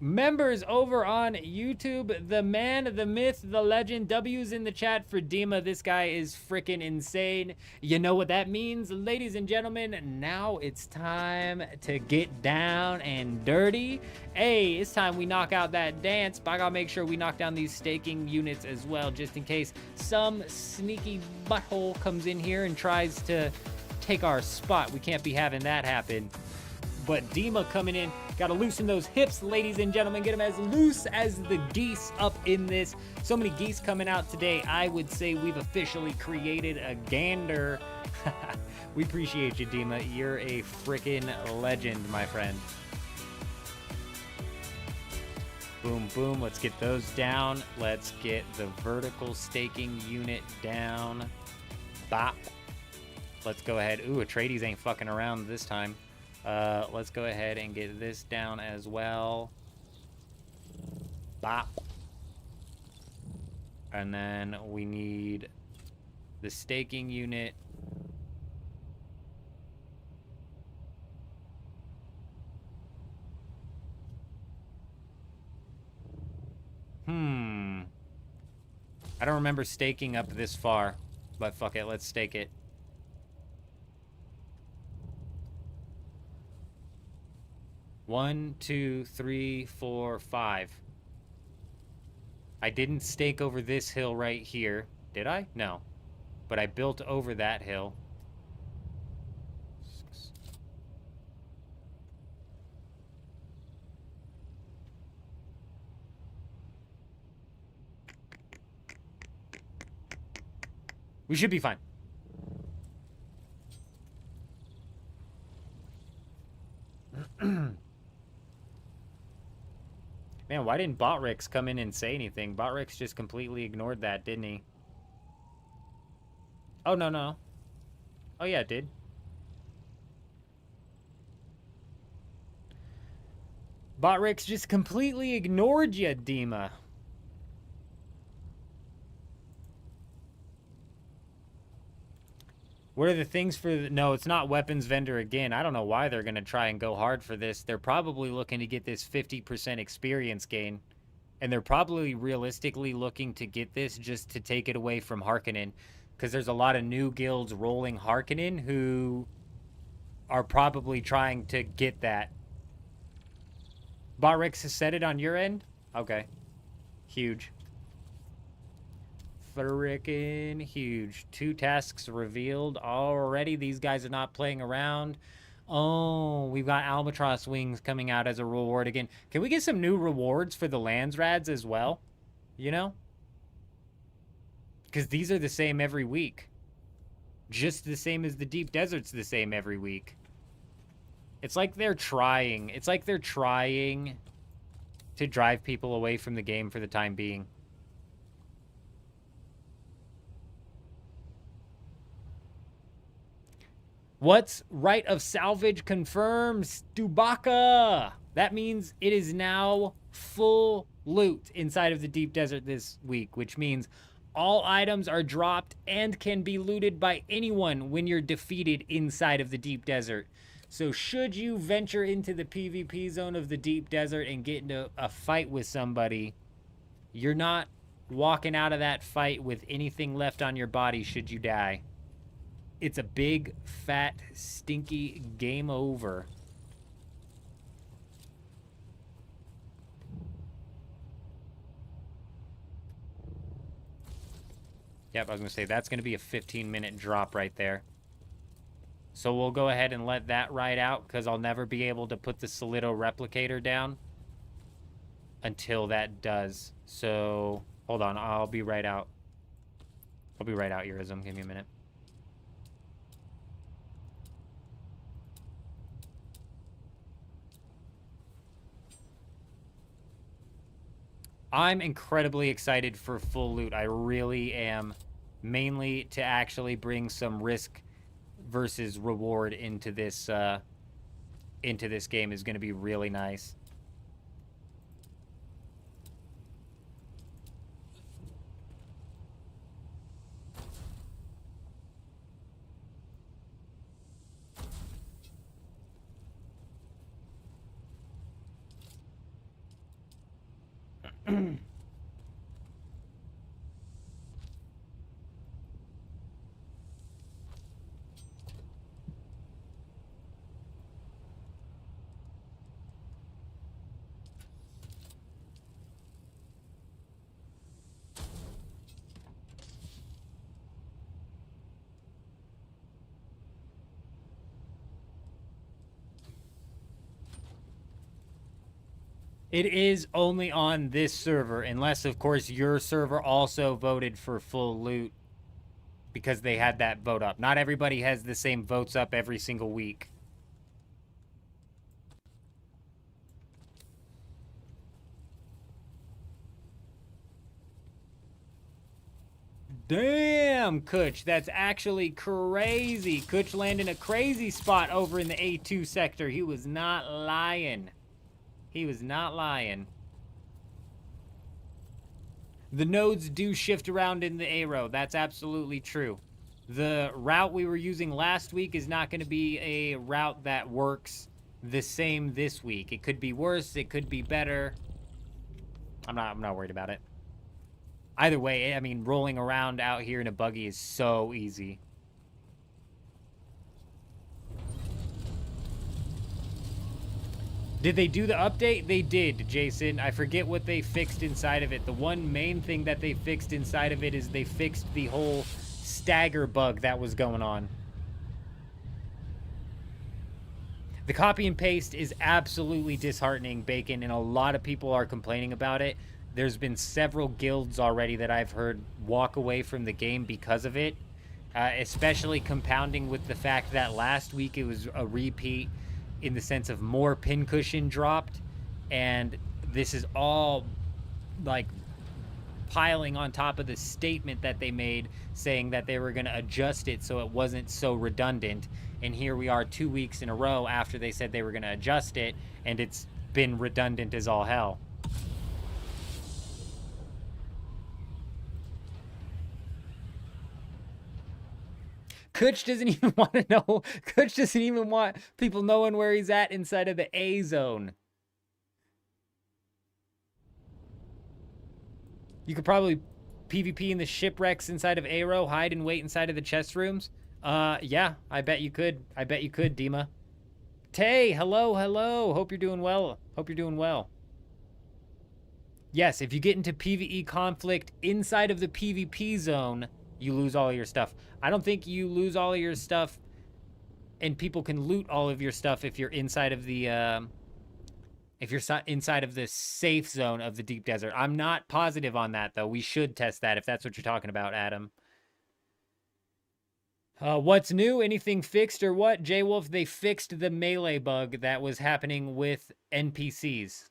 members over on YouTube. The man, the myth, the legend. W's in the chat for Dima. This guy is freaking insane. You know what that means, ladies and gentlemen. Now it's time to get down and dirty. Hey, it's time we knock out that dance, but I gotta make sure we knock down these staking units as well, just in case some sneaky butthole comes in here and tries to take our spot. We can't be having that happen. But Dima coming in, gotta loosen those hips, ladies and gentlemen. Get them as loose as the geese up in this. So many geese coming out today. I would say we've officially created a gander. We appreciate you, Dima. You're a freaking legend, my friend. Boom, boom. Let's get those down. Let's get the vertical staking unit down. Bop. Let's go ahead. Ooh, Atreides ain't fucking around this time. Let's go ahead and get this down as well. Bop. And then we need the staking unit. I don't remember staking up this far, but fuck it, let's stake it. One, 2, 3, 4, 5. I didn't stake over this hill right here. Did I? No. But I built over that hill. 6. We should be fine. Man, why didn't Botrix come in and say anything? Botrix just completely ignored that, didn't he? Oh, no, no. Oh, yeah, it did. Botrix just completely ignored you, Dima. What are the things for... No, it's not weapons vendor again. I don't know why they're going to try and go hard for this. They're probably looking to get this 50% experience gain. And they're probably realistically looking to get this just to take it away from Harkonnen. Because there's a lot of new guilds rolling Harkonnen who are probably trying to get that. Botrix has said it on your end? Okay. Huge. Frickin' huge. 2 tasks revealed already. These guys are not playing around. Oh, we've got albatross wings coming out as a reward again. Can we get some new rewards for the Landsrads as well? You know? Because these are the same every week. Just the same as the Deep Desert's the same every week. It's like they're trying. It's like they're trying to drive people away from the game for the time being. What's right of salvage confirmed? Stubaka! That means it is now full loot inside of the Deep Desert this week, which means all items are dropped and can be looted by anyone when you're defeated inside of the Deep Desert. So should you venture into the PvP zone of the Deep Desert and get into a fight with somebody, you're not walking out of that fight with anything left on your body should you die. It's a big, fat, stinky game over. Yep, I was going to say, that's going to be a 15-minute drop right there. So we'll go ahead and let that ride out, because I'll never be able to put the Solido replicator down until that does. So, hold on, I'll be right out. I'll be right out, Eurism. Give me a minute. I'm incredibly excited for full loot. I really am. Mainly to actually bring some risk versus reward into this game is going to be really nice. It is only on this server, unless, of course, your server also voted for full loot because they had that vote up. Not everybody has the same votes up every single week. Damn, Kutch, that's actually crazy. Kutch landed in a crazy spot over in the A2 sector. He was not lying. He was not lying. The nodes do shift around in the arrow. That's absolutely true. The route we were using last week is not going to be a route that works the same this week. It could be worse. It could be better. I'm not worried about it. Either way, I mean, rolling around out here in a buggy is so easy. Did they do the update? They did, Jason. I forget what they fixed inside of it. The one main thing that they fixed inside of it is they fixed the whole stagger bug that was going on. The copy and paste is absolutely disheartening, Bacon, and a lot of people are complaining about it. There's been several guilds already that I've heard walk away from the game because of it, especially compounding with the fact that last week it was a repeat in the sense of more pincushion dropped, and this is all like piling on top of the statement that they made saying that they were going to adjust it so it wasn't so redundant, and here we are 2 weeks in a row after they said they were going to adjust it, and it's been redundant as all hell. Kutch doesn't even want to know. Kutch doesn't even want people knowing where he's at inside of the A zone. You could probably PvP in the shipwrecks inside of Aero, hide and wait inside of the chest rooms. Yeah, I bet you could. I bet you could, Dima. Tay, hello, hello. Hope you're doing well. Hope you're doing well. Yes, if you get into PvE conflict inside of the PvP zone, you lose all of your stuff. I don't think you lose all of your stuff and people can loot all of your stuff if you're inside of the inside of the safe zone of the deep desert. I'm not positive on that, though. We should test that if that's what you're talking about, Adam. What's new? Anything fixed or what? J-Wolf, they fixed the melee bug that was happening with NPCs.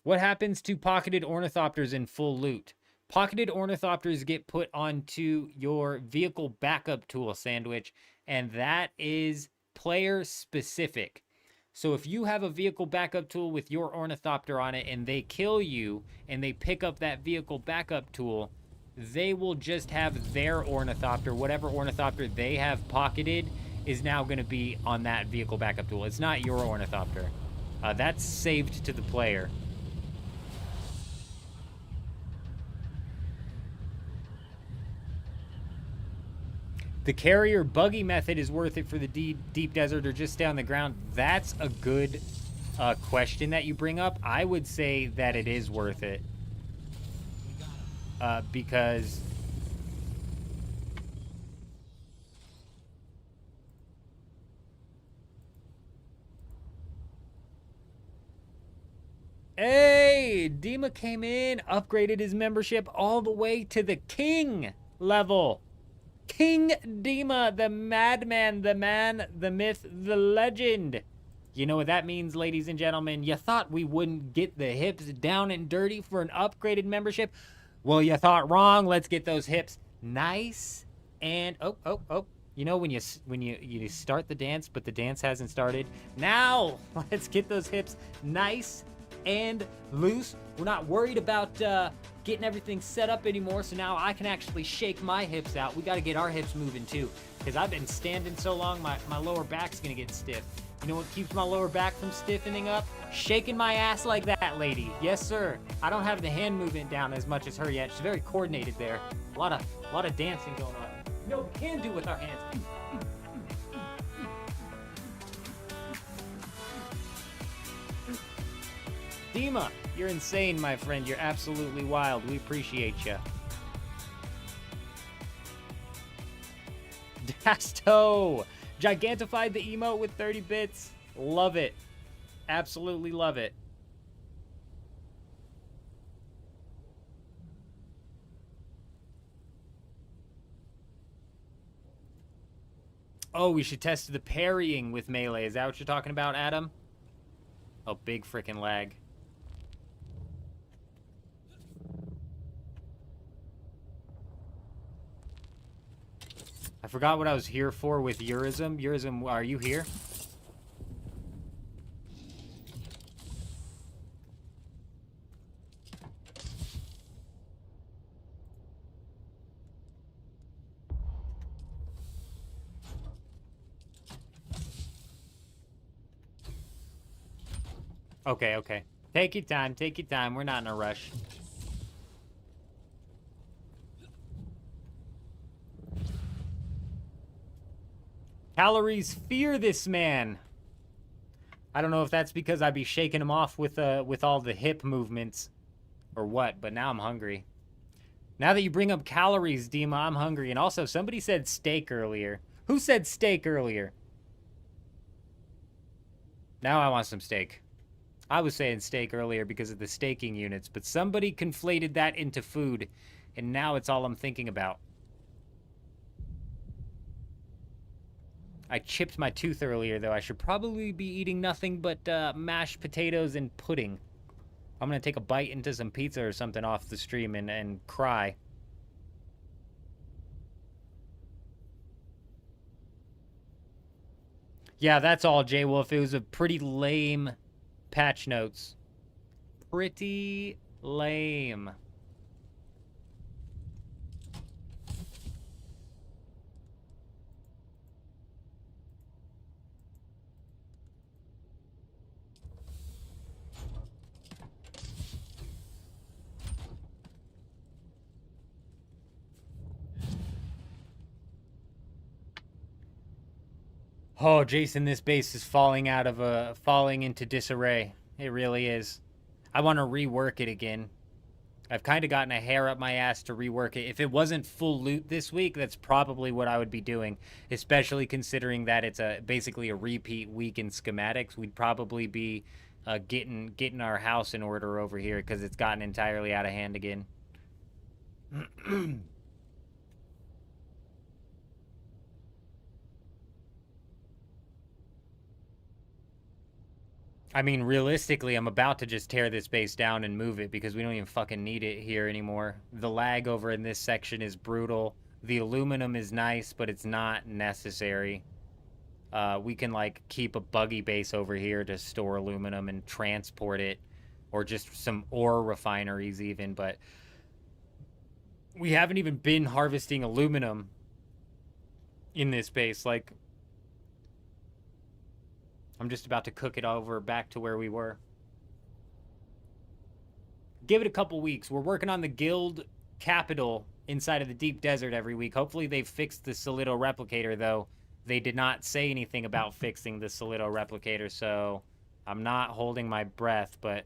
What happens to pocketed ornithopters in full loot? Pocketed ornithopters get put onto your vehicle backup tool, Sandwich, and that is player specific. So if you have a vehicle backup tool with your ornithopter on it and they kill you and they pick up that vehicle backup tool, they will just have their ornithopter, whatever ornithopter they have pocketed is now going to be on that vehicle backup tool. It's not your ornithopter. That's saved to the player. The carrier buggy method is worth it for the deep desert or just stay on the ground. That's a good question that you bring up. I would say that it is worth it. Because Dima came in, upgraded his membership all the way to the king level. King Dima, the madman, the man, the myth, the legend. You know what that means, ladies and gentlemen? You thought we wouldn't get the hips down and dirty for an upgraded membership? Well, you thought wrong. Let's get those hips nice and oh. You know when you start the dance, but the dance hasn't started? Now, let's get those hips nice and loose. We're not worried about getting everything set up anymore, so now I can actually shake my hips out. We got to get our hips moving too, because I've been standing so long, my lower back's going to get stiff. You know what keeps my lower back from stiffening up? Shaking my ass like that, lady. Yes, sir. I don't have the hand movement down as much as her yet. She's very coordinated there. A lot of dancing going on. You know what we can do with our hands? Dima, you're insane, my friend. You're absolutely wild. We appreciate you. Dasto! Gigantified the emote with 30 bits. Love it. Absolutely love it. Oh, we should test the parrying with melee. Is that what you're talking about, Adam? Oh, big freaking lag. I forgot what I was here for with Urism. Urism, are you here? Okay. Take your time. We're not in a rush. Calories fear this man. I don't know if that's because I'd be shaking him off with all the hip movements or what, but now I'm hungry. Now that you bring up calories, Dima, I'm hungry. And also, somebody said steak earlier. Who said steak earlier? Now I want some steak. I was saying steak earlier because of the staking units, but somebody conflated that into food, and now it's all I'm thinking about. I chipped my tooth earlier, though. I should probably be eating nothing but mashed potatoes and pudding. I'm going to take a bite into some pizza or something off the stream and cry. Yeah, that's all, J-Wolf. It was a pretty lame patch notes. Pretty lame. Oh, Jason, this base is falling into disarray. It really is. I want to rework it again. I've kind of gotten a hair up my ass to rework it. If it wasn't full loot this week, that's probably what I would be doing, especially considering that it's basically a repeat week in schematics. We'd probably be getting our house in order over here because it's gotten entirely out of hand again. I mean, realistically, I'm about to just tear this base down and move it because we don't even fucking need it here anymore. The lag over in this section is brutal. The aluminum is nice, but it's not necessary. We can, like, keep a buggy base over here to store aluminum and transport it, or just some ore refineries even, but we haven't even been harvesting aluminum in this base. Like, I'm just about to cook it over back to where we were. Give it a couple weeks. We're working on the guild capital inside of the deep desert every week. Hopefully they've fixed the Solido replicator, though. They did not say anything about fixing the Solido replicator, so I'm not holding my breath, but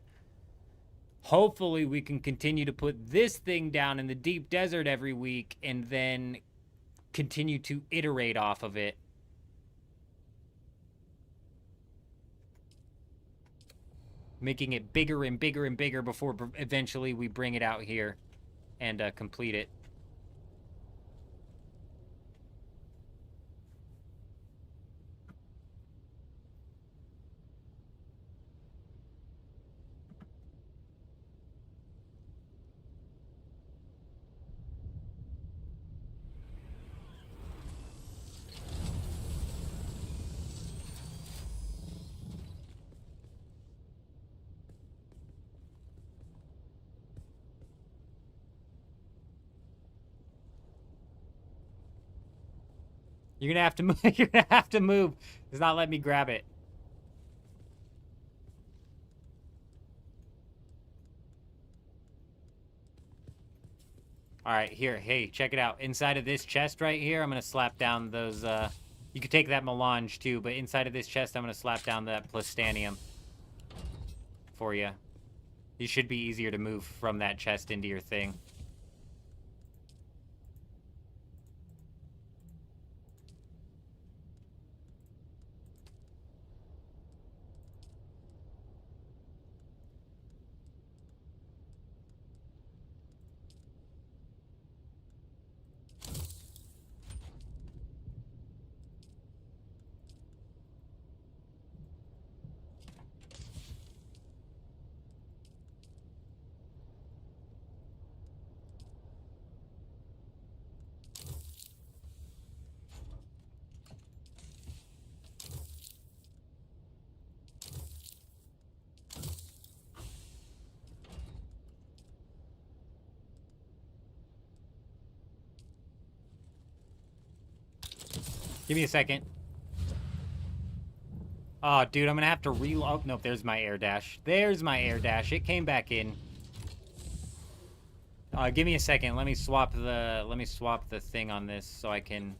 hopefully we can continue to put this thing down in the deep desert every week and then continue to iterate off of it. making it bigger and bigger and bigger before eventually we bring it out here and complete it. You're gonna have to move. You're gonna have to move. It's not letting me grab it. All right, here. Hey, check it out. Inside of this chest right here, I'm gonna slap down those. You could take that melange too, but inside of this chest, I'm gonna slap down that plastanium for you. It should be easier to move from that chest into your thing. Give me a second. Oh, dude, I'm gonna have to reload. Oh, nope, there's my air dash. There's my air dash. It came back in. Give me a second. Let me swap the thing on this so I can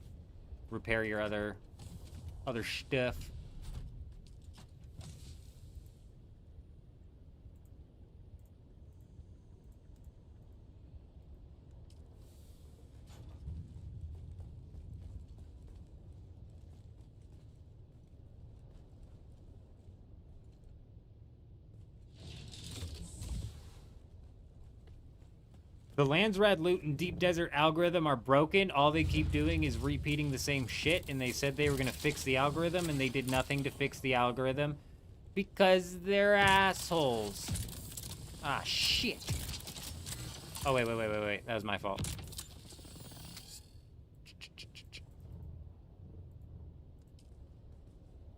repair your other stuff. The Landsrad loot and Deep Desert algorithm are broken. All they keep doing is repeating the same shit, and they said they were going to fix the algorithm, and they did nothing to fix the algorithm because they're assholes. Ah, shit. Oh, wait. That was my fault.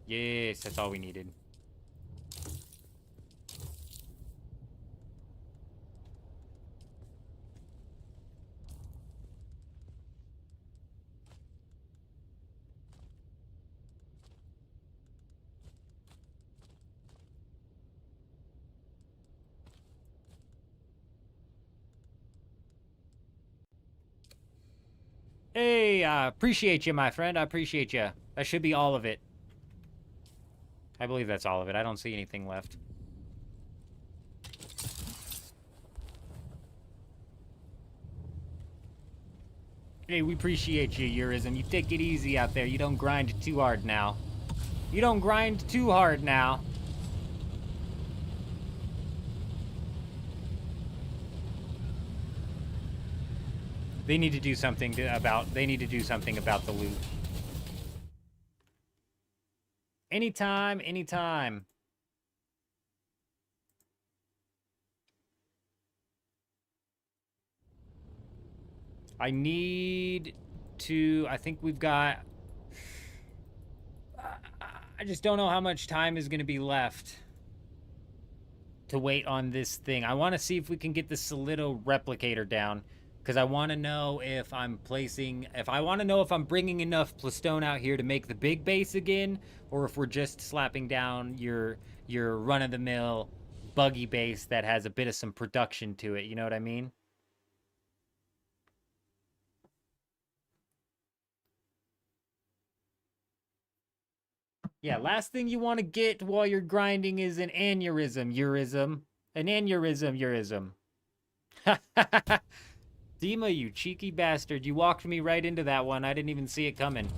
Yes, that's all we needed. Hey, appreciate you, my friend. I appreciate you. That should be all of it. I believe that's all of it. I don't see anything left. Hey, we appreciate you, Urism. You take it easy out there. You don't grind too hard now. You don't grind too hard now. They need to do something about the loot. Anytime, anytime. I need to, I think we've got, I just don't know how much time is going to be left to wait on this thing. I want to see if we can get the Solido replicator down. Because I want to know if I'm bringing enough plastone out here to make the big base again, or if we're just slapping down your run-of-the-mill buggy base that has a bit of some production to it. You know what I mean? Yeah, last thing you want to get while you're grinding is an aneurysm. An aneurysm. Dima, you cheeky bastard. You walked me right into that one. I didn't even see it coming.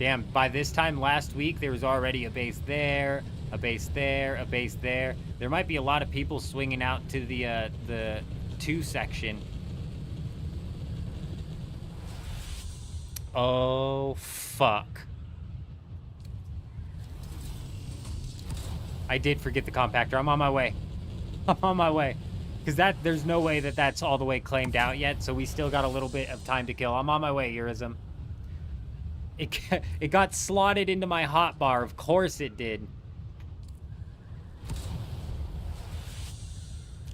Damn, by this time last week, there was already a base there, a base there, a base there. There might be a lot of people swinging out to the 2 section. Oh, fuck. I did forget the compactor. I'm on my way. I'm on my way. Because there's no way that that's all the way claimed out yet, so we still got a little bit of time to kill. I'm on my way, Urism. It got slotted into my hotbar. Of course it did.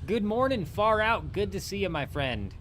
Good morning, Far Out. Good to see you, my friend.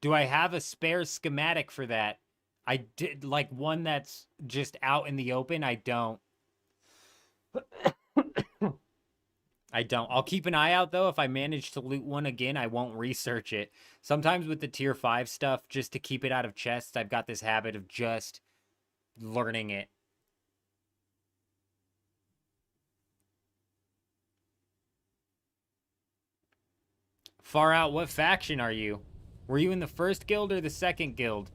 Do I have a spare schematic for that? I did, like one that's just out in the open. I don't. I don't. I'll keep an eye out, though. If I manage to loot one again, I won't research it. Sometimes with the tier 5 stuff, just to keep it out of chests, I've got this habit of just learning it. Far Out, what faction are you? Were you in the first guild or the second guild?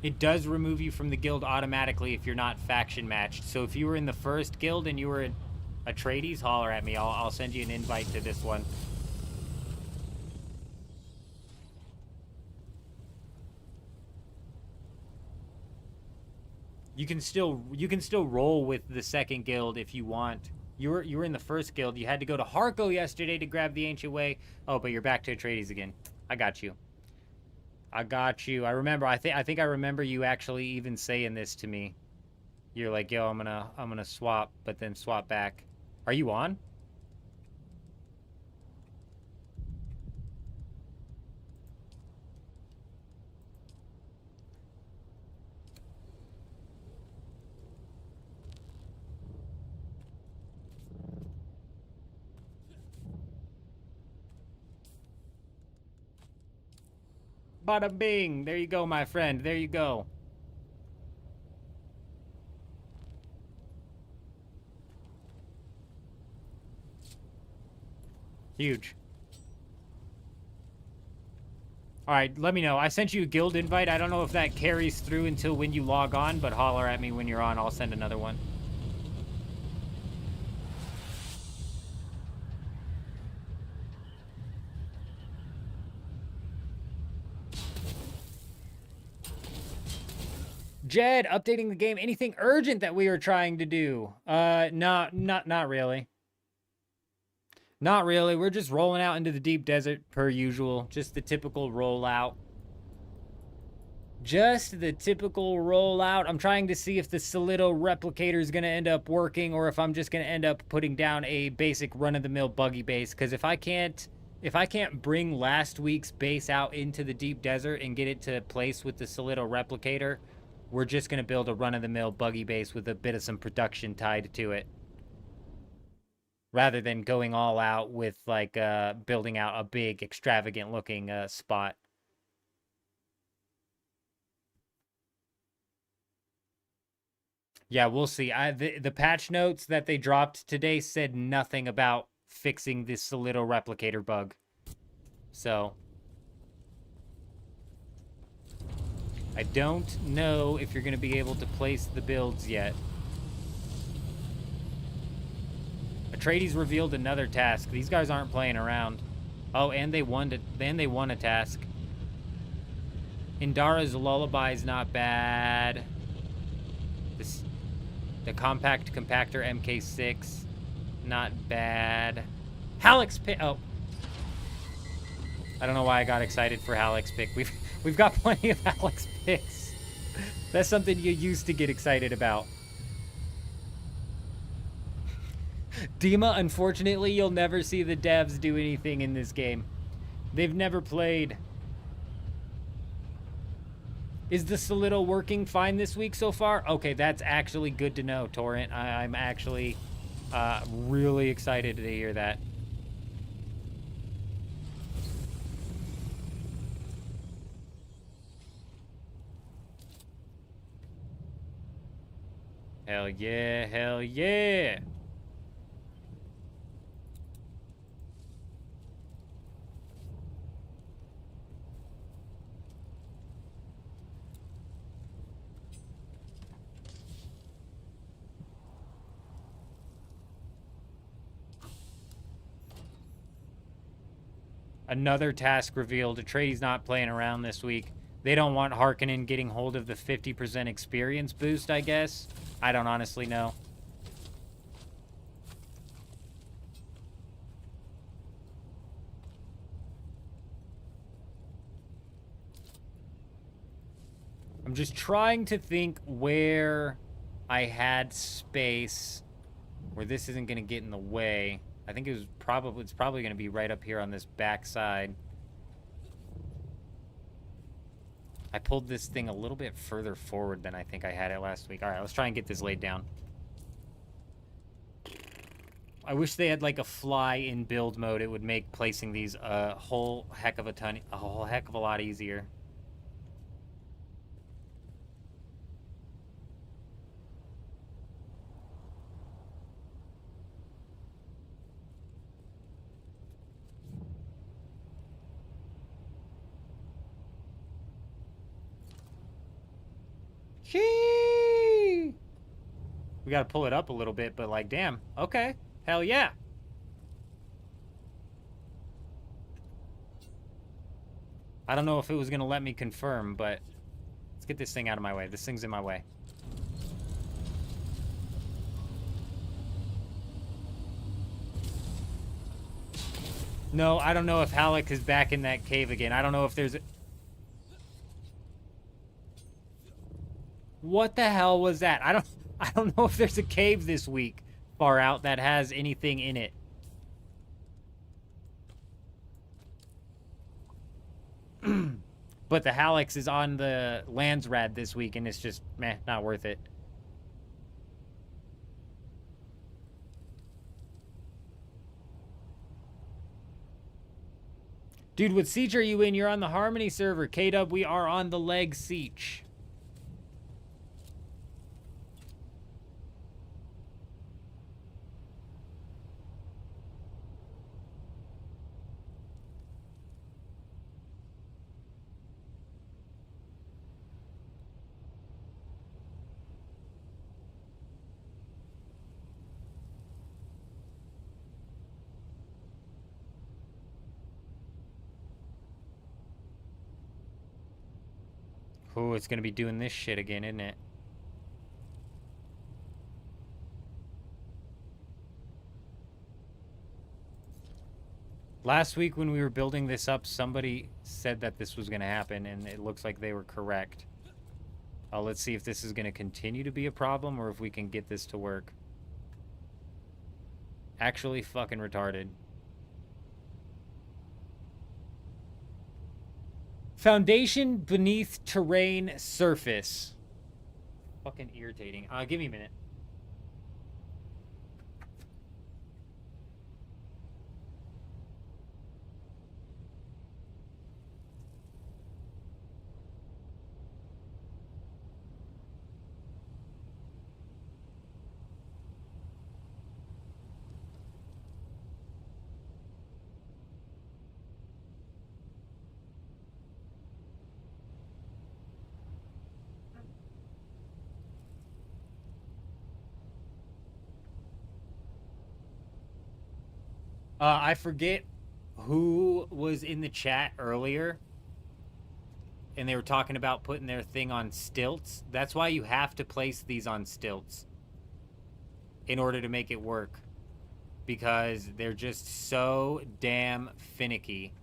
It does remove you from the guild automatically if you're not faction matched. So if you were in the first guild and you were a Atreides, holler at me. I'll send you an invite to this one. You can still roll with the second guild if you want. You were in the first guild. You had to go to Harko yesterday to grab the Ancient Way. Oh, but you're back to Atreides again. I got you. I got you. I remember. I think I remember you actually even saying this to me. You're like, "Yo, I'm gonna swap, but then swap back." Are you on? Bada bing. There you go, my friend. There you go. Huge. Alright, let me know. I sent you a guild invite. I don't know if that carries through until when you log on, but holler at me when you're on. I'll send another one. Jed, updating the game. Anything urgent that we are trying to do? Not really. Not really. We're just rolling out into the deep desert per usual. Just the typical rollout. Just the typical rollout. I'm trying to see if the Solido replicator is going to end up working or if I'm just going to end up putting down a basic run-of-the-mill buggy base. Because if I can't bring last week's base out into the deep desert and get it to place with the Solido replicator, we're just going to build a run-of-the-mill buggy base with a bit of some production tied to it. Rather than going all out with, like, building out a big, extravagant-looking spot. Yeah, we'll see. The patch notes that they dropped today said nothing about fixing this Solido replicator bug. So I don't know if you're going to be able to place the builds yet. Atreides revealed another task. These guys aren't playing around. Oh, and they won a task. Indara's Lullaby is not bad. The compact compactor MK6. not bad. Halleck's pick. Oh. I don't know why I got excited for Halleck's pick. We've got plenty of Halleck's picks. That's something you used to get excited about. Dima, unfortunately, you'll never see the devs do anything in this game. They've never played. Is the Solido working fine this week so far? Okay, that's actually good to know, Torrent. I'm actually really excited to hear that. Hell yeah, hell yeah. Another task revealed. Atreides not playing around this week. They don't want Harkonnen getting hold of the 50% experience boost, I guess. I don't honestly know. I'm just trying to think where I had space where this isn't going to get in the way. I think it's probably going to be right up here on this back side. I pulled this thing a little bit further forward than I think I had it last week. All right, let's try and get this laid down. I wish they had like a fly in build mode. It would make placing these a whole heck of a lot easier. Shee! We gotta pull it up a little bit, but like, damn. Okay. Hell yeah. I don't know if it was gonna let me confirm, but let's get this thing out of my way. This thing's in my way. No, I don't know if Halleck is back in that cave again. I don't know if there's a... What the hell was that? I don't know if there's a cave this week far out that has anything in it. But the Hallex is on the Landsrad this week, and it's just, meh, not worth it. Dude, what siege are you in? You're on the Harmony server. K-Dub, we are on the Leg Siege. Oh, it's gonna be doing this shit again, isn't it? Last week when we were building this up, somebody said that this was gonna happen, and it looks like they were correct. Let's see if this is gonna continue to be a problem, or if we can get this to work. Actually fucking retarded. Foundation beneath terrain surface. Fucking irritating. Give me a minute. I forget who was in the chat earlier, and they were talking about putting their thing on stilts. That's why you have to place these on stilts in order to make it work. because they're just so damn finicky.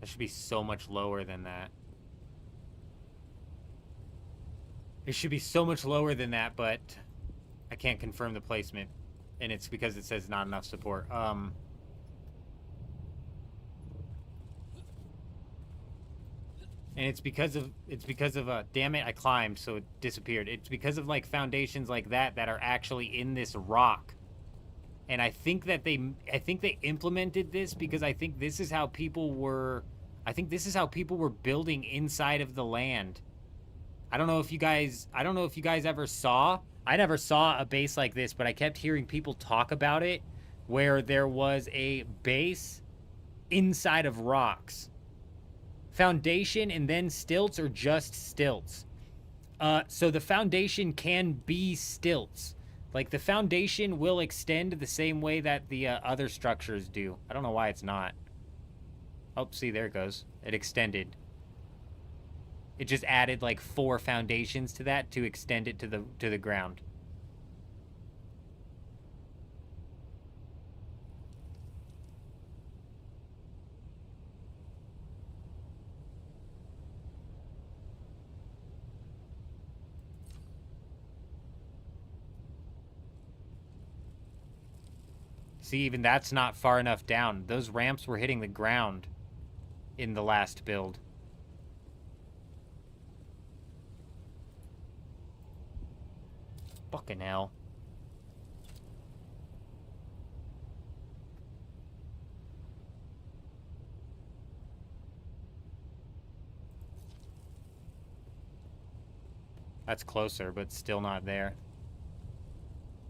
That should be so much lower than that. It should be so much lower than that, but I can't confirm the placement. And it's because it says not enough support. And it's because of damn it, I climbed, so it disappeared. It's because of like foundations like that are actually in this rock. And I think they implemented this because I think this is how people were building inside of the land. I don't know if you guys ever saw. I never saw a base like this, but I kept hearing people talk about it where there was a base inside of rocks. Foundation and then stilts, or just stilts. So the foundation can be stilts. Like, the foundation will extend the same way that the other structures do. I don't know why it's not. Oh, see, there it goes. It extended. It just added like 4 foundations to that to extend it to the ground. See, even that's not far enough down. Those ramps were hitting the ground in the last build. Fucking hell. That's closer, but still not there.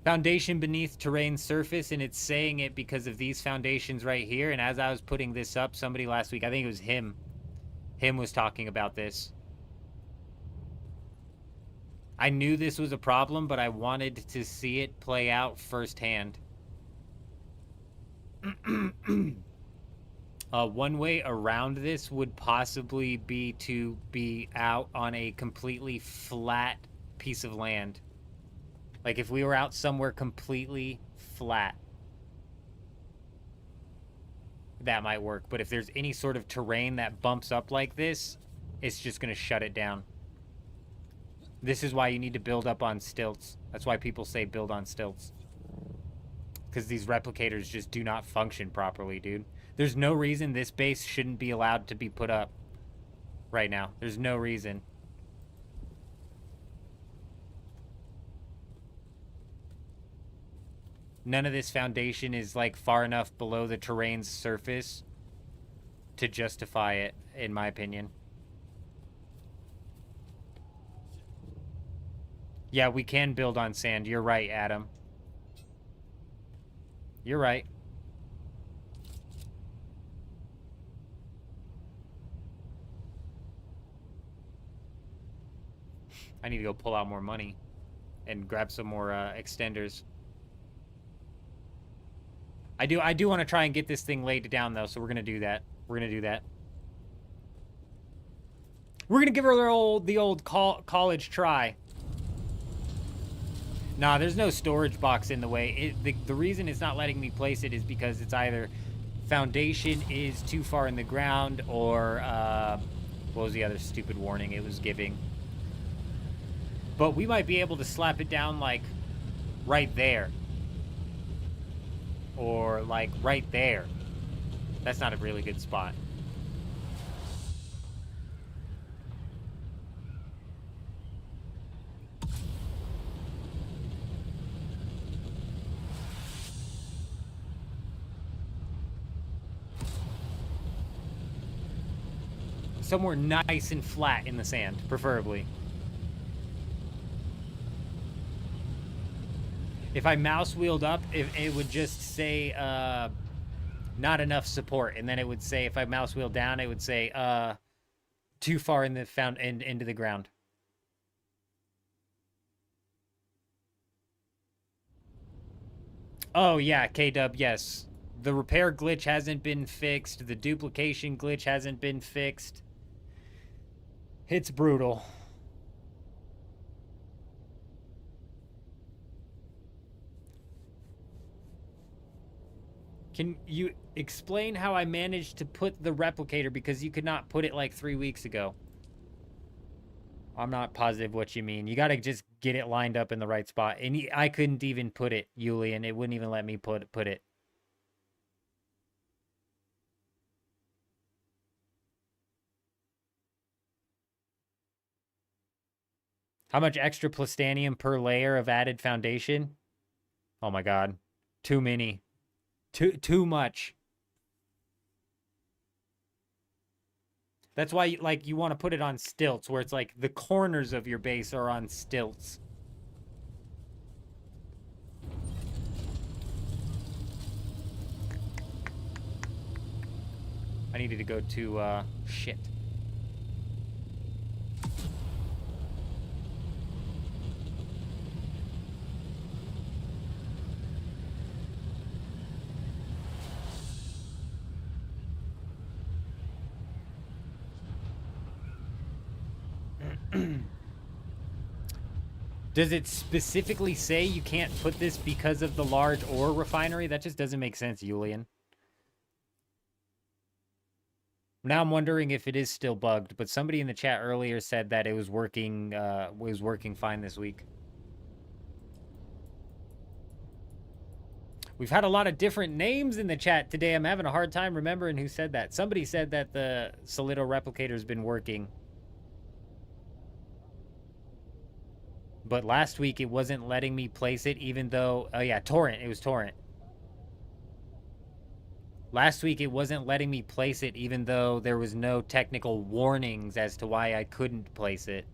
Foundation beneath terrain surface, and it's saying it because of these foundations right here. And as I was putting this up, somebody last week, I think it was him was talking about this. I knew this was a problem, but I wanted to see it play out firsthand. One way around this would possibly be to be out on a completely flat piece of land. Like if we were out somewhere completely flat, that might work. But if there's any sort of terrain that bumps up like this, it's just going to shut it down. This is why you need to build up on stilts. That's why people say build on stilts. Because these replicators just do not function properly, dude. There's no reason this base shouldn't be allowed to be put up right now. There's no reason. None of this foundation is like far enough below the terrain's surface to justify it, in my opinion. Yeah, we can build on sand. You're right, Adam. You're right. I need to go pull out more money and grab some more extenders. I do want to try and get this thing laid down, though, so we're going to do that. We're going to do that. We're going to give her the old college try. Nah, there's no storage box in the way. The reason it's not letting me place it is because it's either foundation is too far in the ground or what was the other stupid warning it was giving? But we might be able to slap it down like right there. Or like right there. That's not a really good spot. Somewhere nice and flat in the sand, preferably. If I mouse wheeled up, it would just say not enough support, and then it would say, if I mouse wheel down, it would say too far in the into the ground. Oh, yeah, K-Dub, yes. The repair glitch hasn't been fixed. The duplication glitch hasn't been fixed. It's brutal. Can you explain how I managed to put the replicator, because you could not put it like 3 weeks ago? I'm not positive what you mean. You got to just get it lined up in the right spot. And I couldn't even put it, Yulian. It wouldn't even let me put it. How much extra plastanium per layer of added foundation? Oh my god. Too many. Too much. That's why you want to put it on stilts, where it's like the corners of your base are on stilts. I needed to go to shit. Does it specifically say you can't put this because of the large ore refinery? That just doesn't make sense, Julian. Now I'm wondering if it is still bugged, but somebody in the chat earlier said that it was working fine this week. We've had a lot of different names in the chat today. I'm having a hard time remembering who said that. Somebody said that the Solido replicator's been working. But last week, it wasn't letting me place it, even though... Oh, yeah, Torrent. It was Torrent. Last week, it wasn't letting me place it, even though there was no technical warnings as to why I couldn't place it.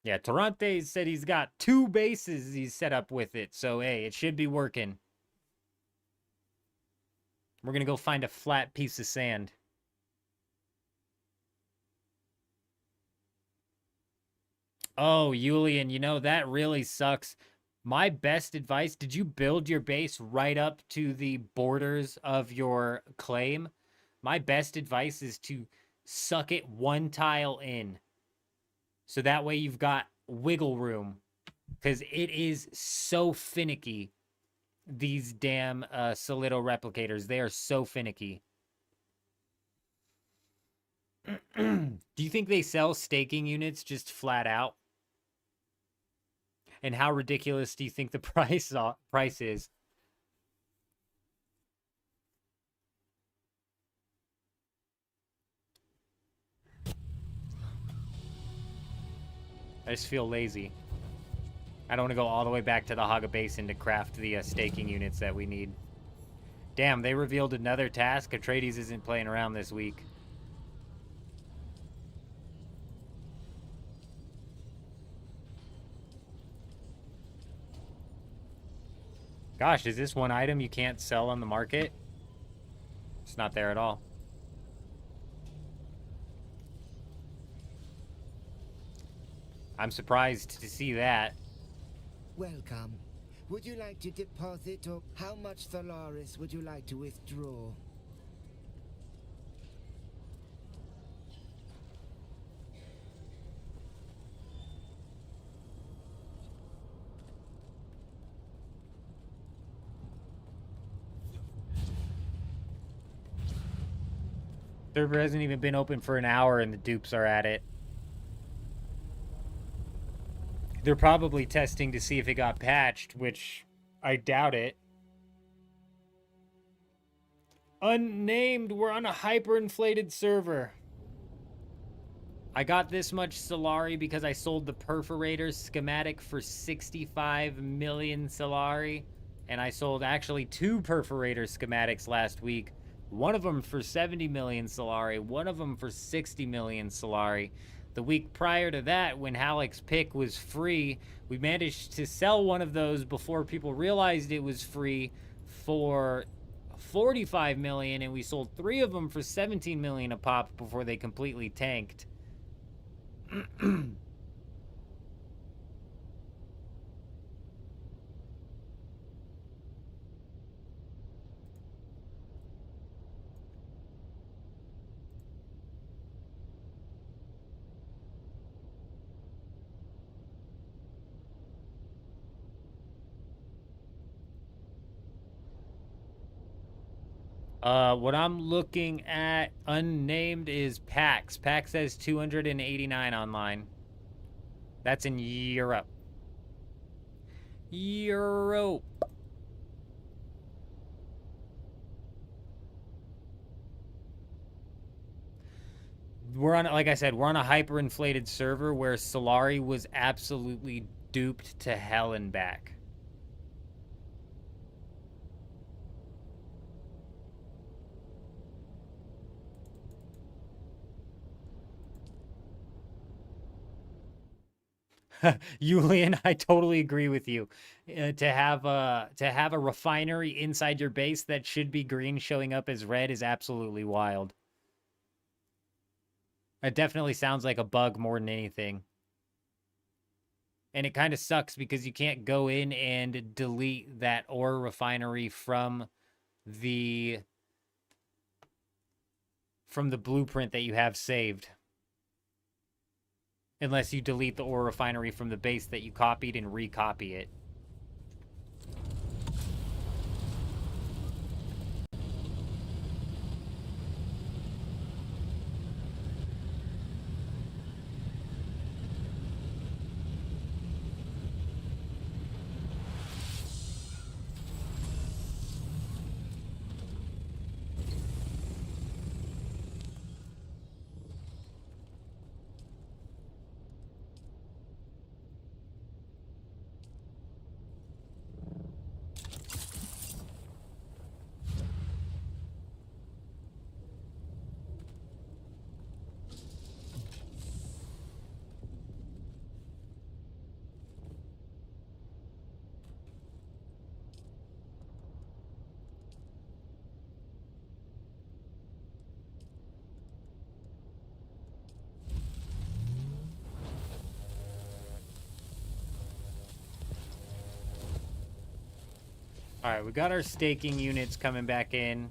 Yeah, Torrente said he's got 2 bases he's set up with it. So, hey, it should be working. We're going to go find a flat piece of sand. Oh, Julian, you know, that really sucks. My best advice, did you build your base right up to the borders of your claim? My best advice is to suck it 1 tile in. So that way you've got wiggle room. Because it is so finicky, these damn Solido replicators. They are so finicky. Do you think they sell staking units just flat out? And how ridiculous do you think the price is? I just feel lazy. I don't want to go all the way back to the Haga Basin to craft the staking units that we need. Damn, they revealed another task. Atreides isn't playing around this week. Gosh, is this one item you can't sell on the market? It's not there at all. I'm surprised to see that.
Welcome. Would you like to deposit, or how much Thalaris would you like to withdraw?
Server hasn't even been open for an hour and the dupes are at it. They're probably testing to see if it got patched, which I doubt it. Unnamed, we're on a hyperinflated server. I got this much Solari because I sold the perforator schematic for 65 million Solari. And I sold actually 2 perforator schematics last week One of them for 70 million Solari, one of them for 60 million Solari. The week prior to that, when Halleck's pick was free, we managed to sell one of those before people realized it was free for 45 million, and we sold 3 of them for 17 million a pop before they completely tanked. What I'm looking at unnamed is PAX. PAX says 289 online. That's in Europe. Europe. We're on, like I said, we're on a hyperinflated server where Solari was absolutely duped to hell and back. Julian, I totally agree with you. To have a refinery inside your base that should be green showing up as red is absolutely wild. It definitely sounds like a bug more than anything. And it kind of sucks because you can't go in and delete that ore refinery from the blueprint that you have saved. Unless you delete the ore refinery from the base that you copied and recopy it. All right, we got our staking units coming back in.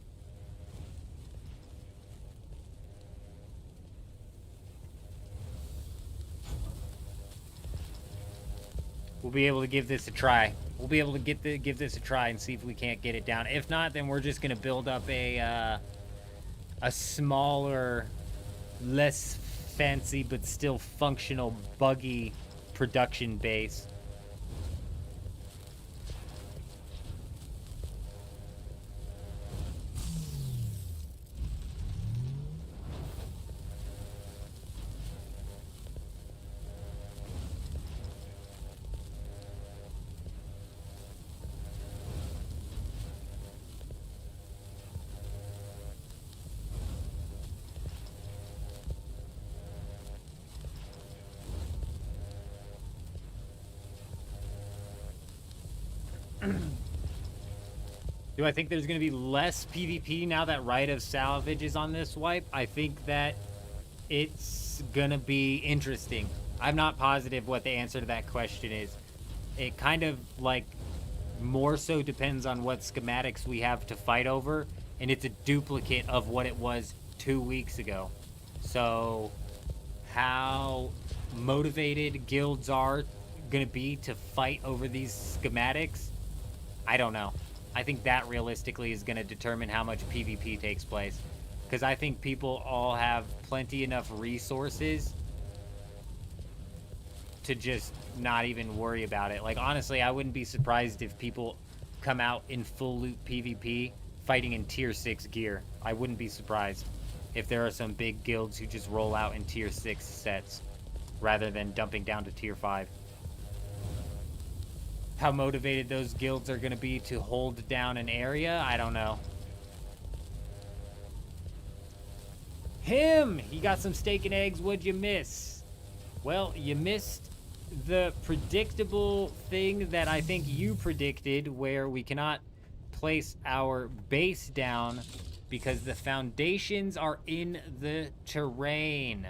We'll be able to give this a try. We'll be able to give this a try and see if we can't get it down. If not, then we're just gonna build up a smaller, less fancy but still functional, buggy production base. Do I think there's going to be less PvP now that Rite of Salvage is on this wipe? I think that it's going to be interesting. I'm not positive what the answer to that question is. It kind of, like, more so depends on what schematics we have to fight over, and it's a duplicate of what it was 2 weeks ago. So, how motivated guilds are going to be to fight over these schematics, I don't know. I think that realistically is going to determine how much PvP takes place. Because I think people all have plenty enough resources to just not even worry about it. Like, honestly, I wouldn't be surprised if people come out in full loot PvP fighting in tier 6 gear. I wouldn't be surprised if there are some big guilds who just roll out in tier 6 sets rather than dumping down to tier 5. How motivated those guilds are going to be to hold down an area, I don't know. Him! He got some steak and eggs. What'd you miss? Well, you missed the predictable thing that I think you predicted, where we cannot place our base down because the foundations are in the terrain.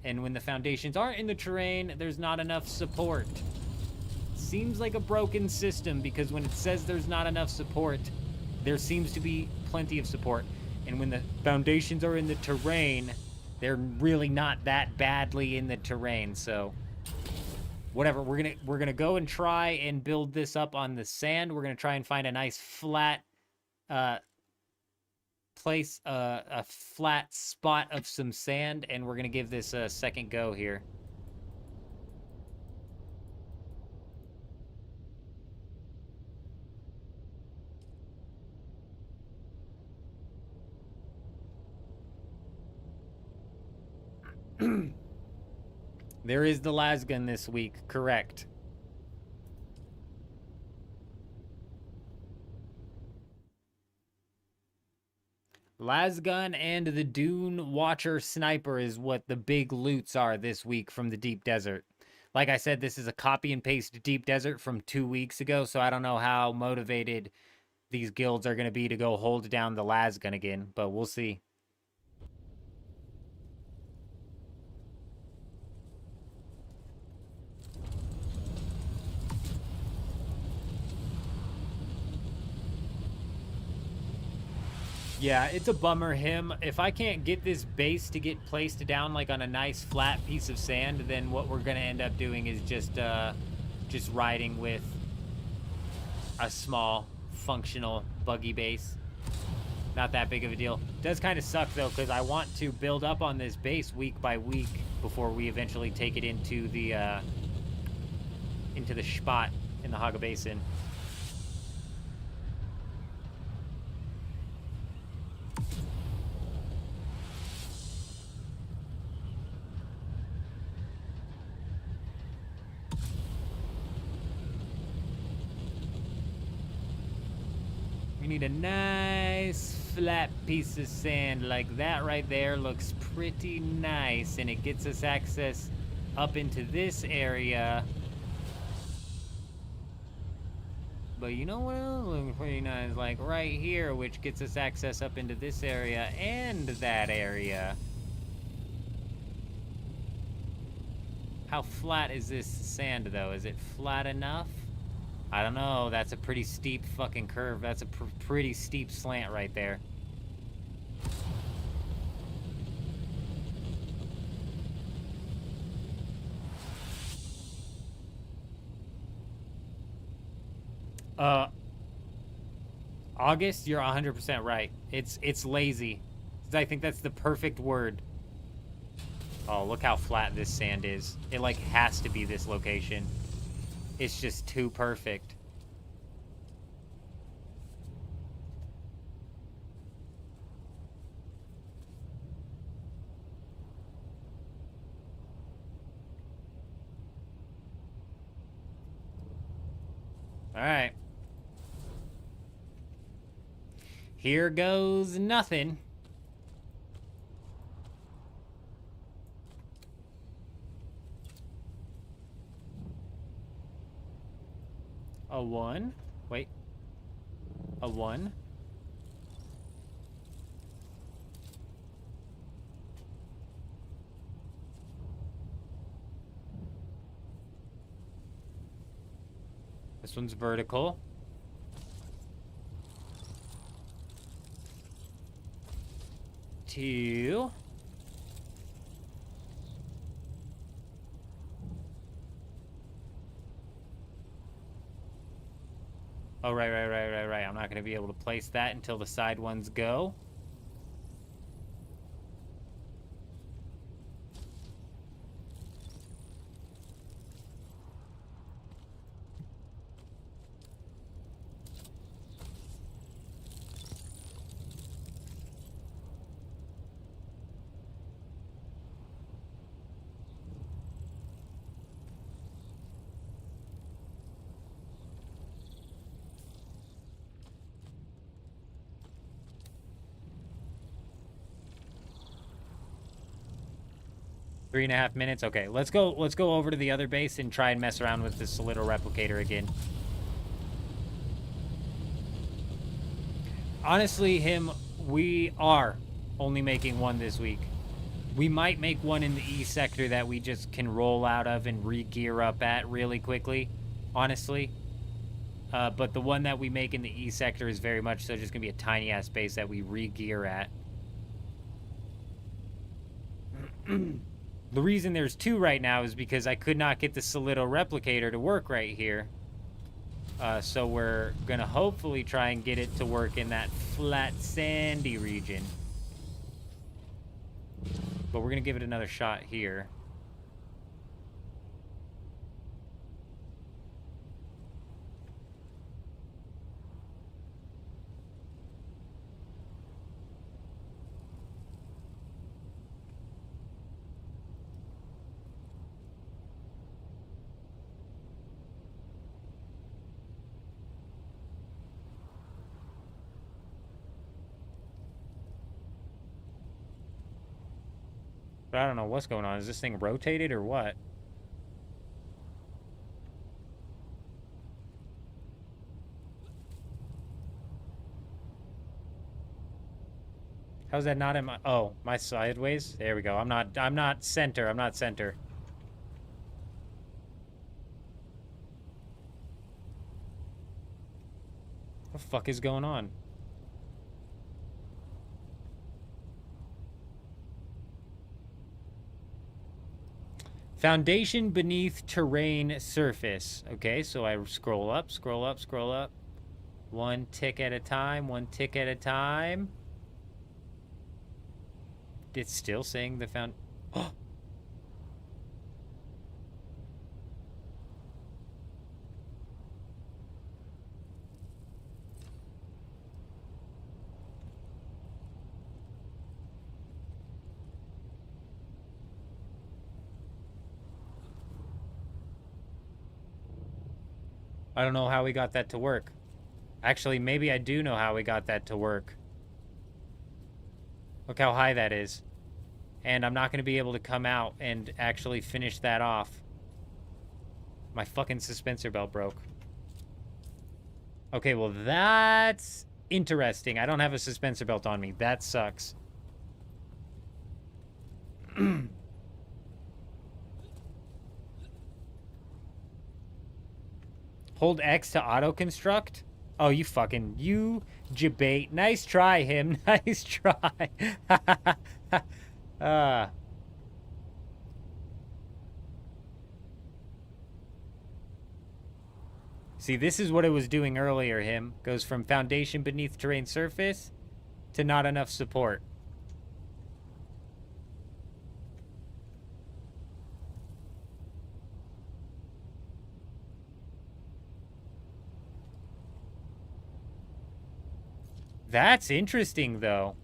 And when the foundations aren't in the terrain, there's not enough support. Seems like a broken system, because when it says there's not enough support, there seems to be plenty of support. And when the foundations are in the terrain, they're really not that badly in the terrain. So whatever, we're gonna go and try and build this up on the sand. We're gonna try and find a nice flat place, a flat spot of some sand, and we're gonna give this a second go here. There is the lasgun this week, correct. Lasgun and the Dune Watcher Sniper is what the big loots are this week from the Deep Desert. Like I said, this is a copy and paste Deep Desert from 2 weeks ago, so I don't know how motivated these guilds are going to be to go hold down the lasgun again, but we'll see. Yeah, it's a bummer, him. If I can't get this base to get placed down like on a nice flat piece of sand, then what we're gonna end up doing is just riding with a small, functional buggy base. Not that big of a deal. Does kind of suck though, because I want to build up on this base week by week before we eventually take it into the spot in the Haga Basin. We need a nice flat piece of sand like that right there. Looks pretty nice, and it gets us access up into this area. But you know what else looks pretty nice? Like right here, which gets us access up into this area and that area. How flat is this sand though? Is it flat enough? I don't know. That's a pretty steep fucking curve. That's a pretty steep slant right there. August, you're 100% right. It's lazy. I think that's the perfect word. Oh, look how flat this sand is. It like has to be this location. It's just too perfect. All right. Here goes nothing. A 1. Wait. A 1. This one's vertical. Two. Oh, right. I'm not going to be able to place that until the side ones go. 3.5 minutes. Okay, let's go over to the other base and try and mess around with this Solido replicator again. Honestly, we are only making one this week. We might make one in the E sector that we just can roll out of and re-gear up at really quickly, honestly. But the one that we make in the E sector is very much so just going to be a tiny-ass base that we re-gear at. The reason there's two right now is because I could not get the Solido replicator to work right here. So we're going to hopefully try and get it to work in that flat, sandy region. But we're going to give it another shot here. But I don't know what's going on. Is this thing rotated or what? How's that not in my... Oh, my sideways? There we go. I'm not center. I'm not center. What the fuck is going on? Foundation beneath terrain surface. Okay, so I scroll up, scroll up, scroll up. One tick at a time, one tick at a time. It's still saying the found... I don't know how we got that to work. Actually, maybe I do know how we got that to work. Look how high that is. And I'm not going to be able to come out and actually finish that off. My fucking suspensor belt broke. Okay, well that's interesting. I don't have a suspensor belt on me. That sucks. Hold X to auto-construct? Oh, you jabate. Nice try, him. Nice try. See, this is what it was doing earlier, him. Goes from foundation beneath terrain surface to not enough support. That's interesting, though.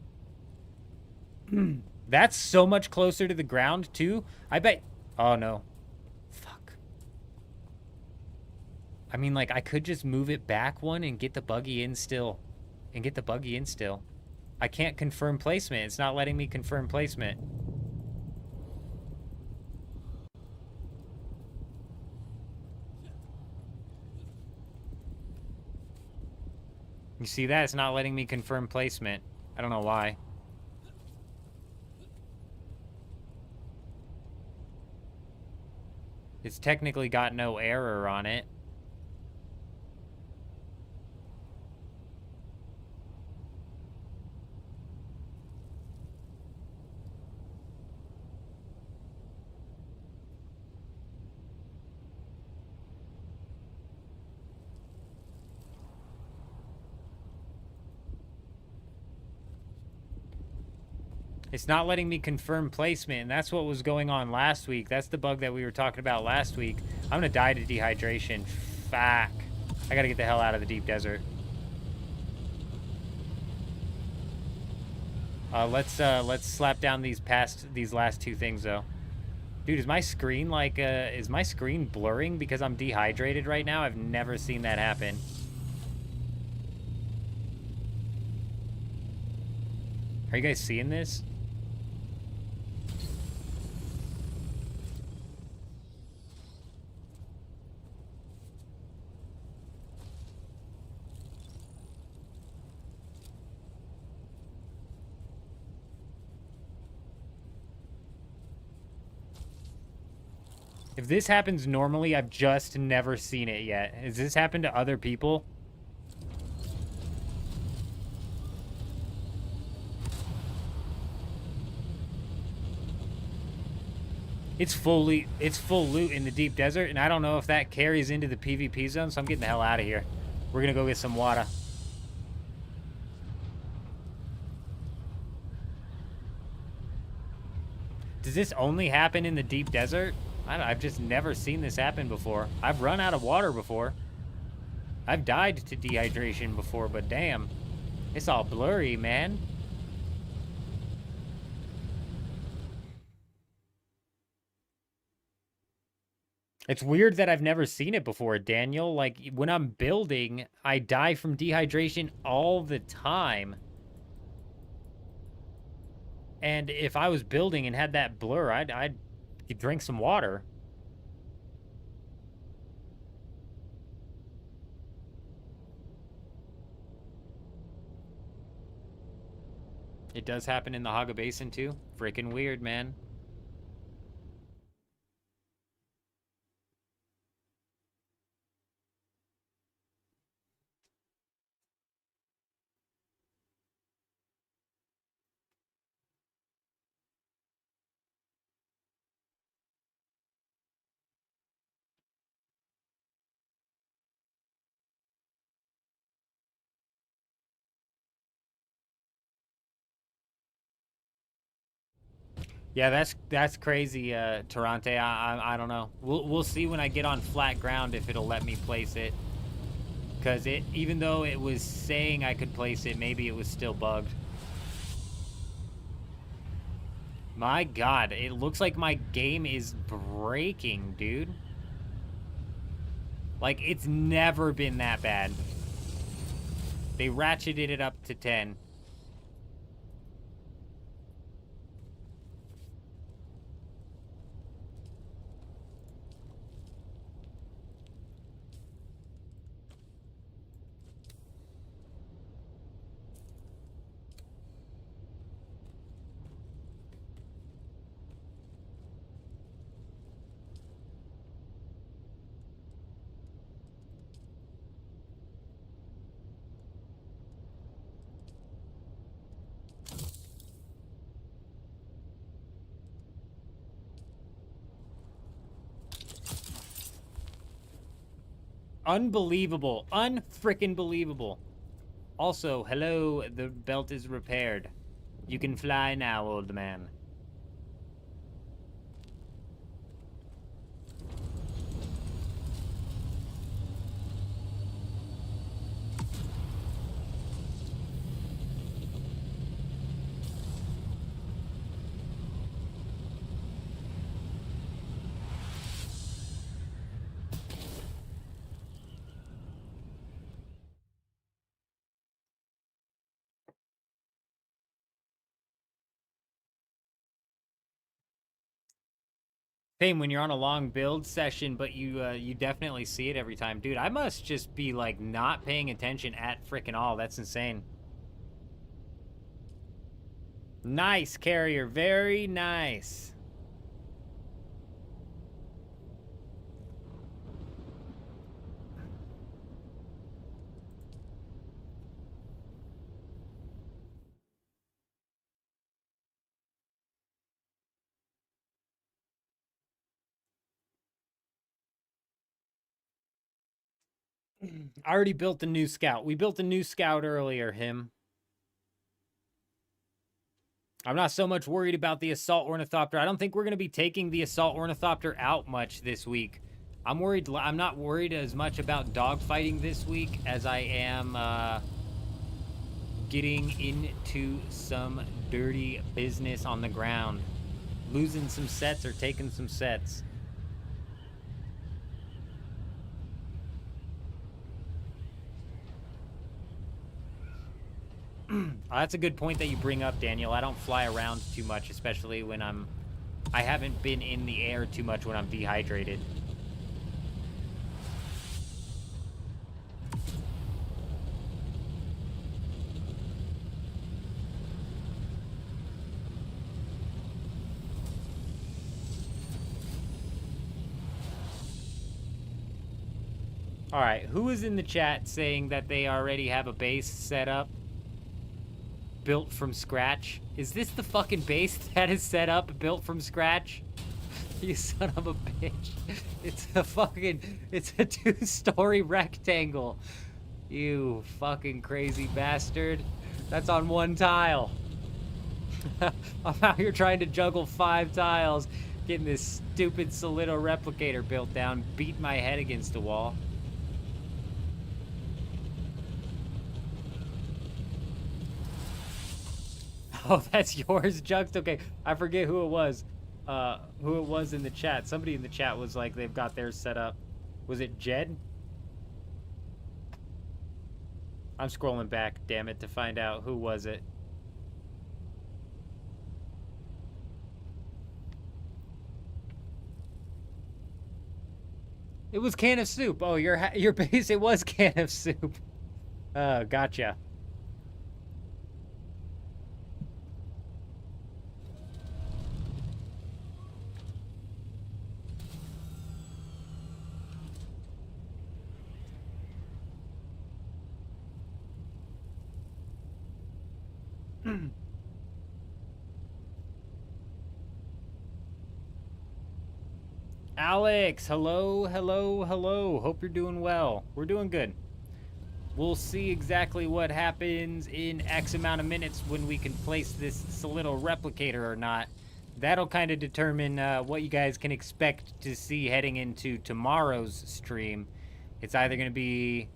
That's so much closer to the ground, too. I bet... Oh, no. Fuck. I mean, like, I could just move it back one and get the buggy in still. I can't confirm placement. It's not letting me confirm placement. You see that? It's not letting me confirm placement. I don't know why. It's technically got no error on it. It's not letting me confirm placement, and that's what was going on last week. That's the bug that we were talking about last week. I'm gonna die to dehydration. Fuck. I gotta get the hell out of the deep desert. Let's slap down these last two things, though. Dude, is my screen is my screen blurring because I'm dehydrated right now? I've never seen that happen. Are you guys seeing this? If this happens normally, I've just never seen it yet. Has this happened to other people? It's full loot in the deep desert, and I don't know if that carries into the PvP zone, so I'm getting the hell out of here. We're gonna go get some water. Does this only happen in the deep desert? I've just never seen this happen before. I've run out of water before. I've died to dehydration before, but damn. It's all blurry, man. It's weird that I've never seen it before, Daniel. Like, when I'm building, I die from dehydration all the time. And if I was building and had that blur, I'd drink some water. It does happen in the Haga Basin, too. Freaking weird, man. Yeah, that's crazy, Tarante. I don't know. We'll see when I get on flat ground if it'll let me place it. Because even though it was saying I could place it, maybe it was still bugged. My God, it looks like my game is breaking, dude. Like, it's never been that bad. They ratcheted it up to 10. Unbelievable. Unfrickin' believable. Also, hello, the belt is repaired. You can fly now, old man. Same when you're on a long build session, but you definitely see it every time. Dude, I must just be, like, not paying attention at frickin' all. That's insane. Nice, Carrier. Very nice. I already built the new scout. We built a new scout earlier, him. I'm not so much worried about the assault ornithopter. I don't think we're going to be taking the assault ornithopter out much this week. I'm not worried as much about dogfighting this week as I am getting into some dirty business on the ground. Losing some sets or taking some sets. That's a good point that you bring up, Daniel. I don't fly around too much, especially when I haven't been in the air too much when I'm dehydrated. All right, who is in the chat saying that they already have a base set up, built from scratch? Is this the fucking base that is set up, built from scratch? You son of a bitch. It's a 2-story rectangle. You fucking crazy bastard. That's on 1 tile. I'm out here trying to juggle 5 tiles, getting this stupid Solido replicator built down, beat my head against the wall. Oh, that's yours, Juxt? Okay, I forget who it was. Who it was in the chat. Somebody in the chat was like, they've got theirs set up. Was it Jed? I'm scrolling back, damn it, to find out who was it. It was Can of Soup. Oh, your base, it was Can of Soup. Gotcha. Alex, hello, hello, hello. Hope you're doing well. We're doing good. We'll see exactly what happens in X amount of minutes when we can place this little replicator or not. That'll kind of determine what you guys can expect to see heading into tomorrow's stream. It's either going to be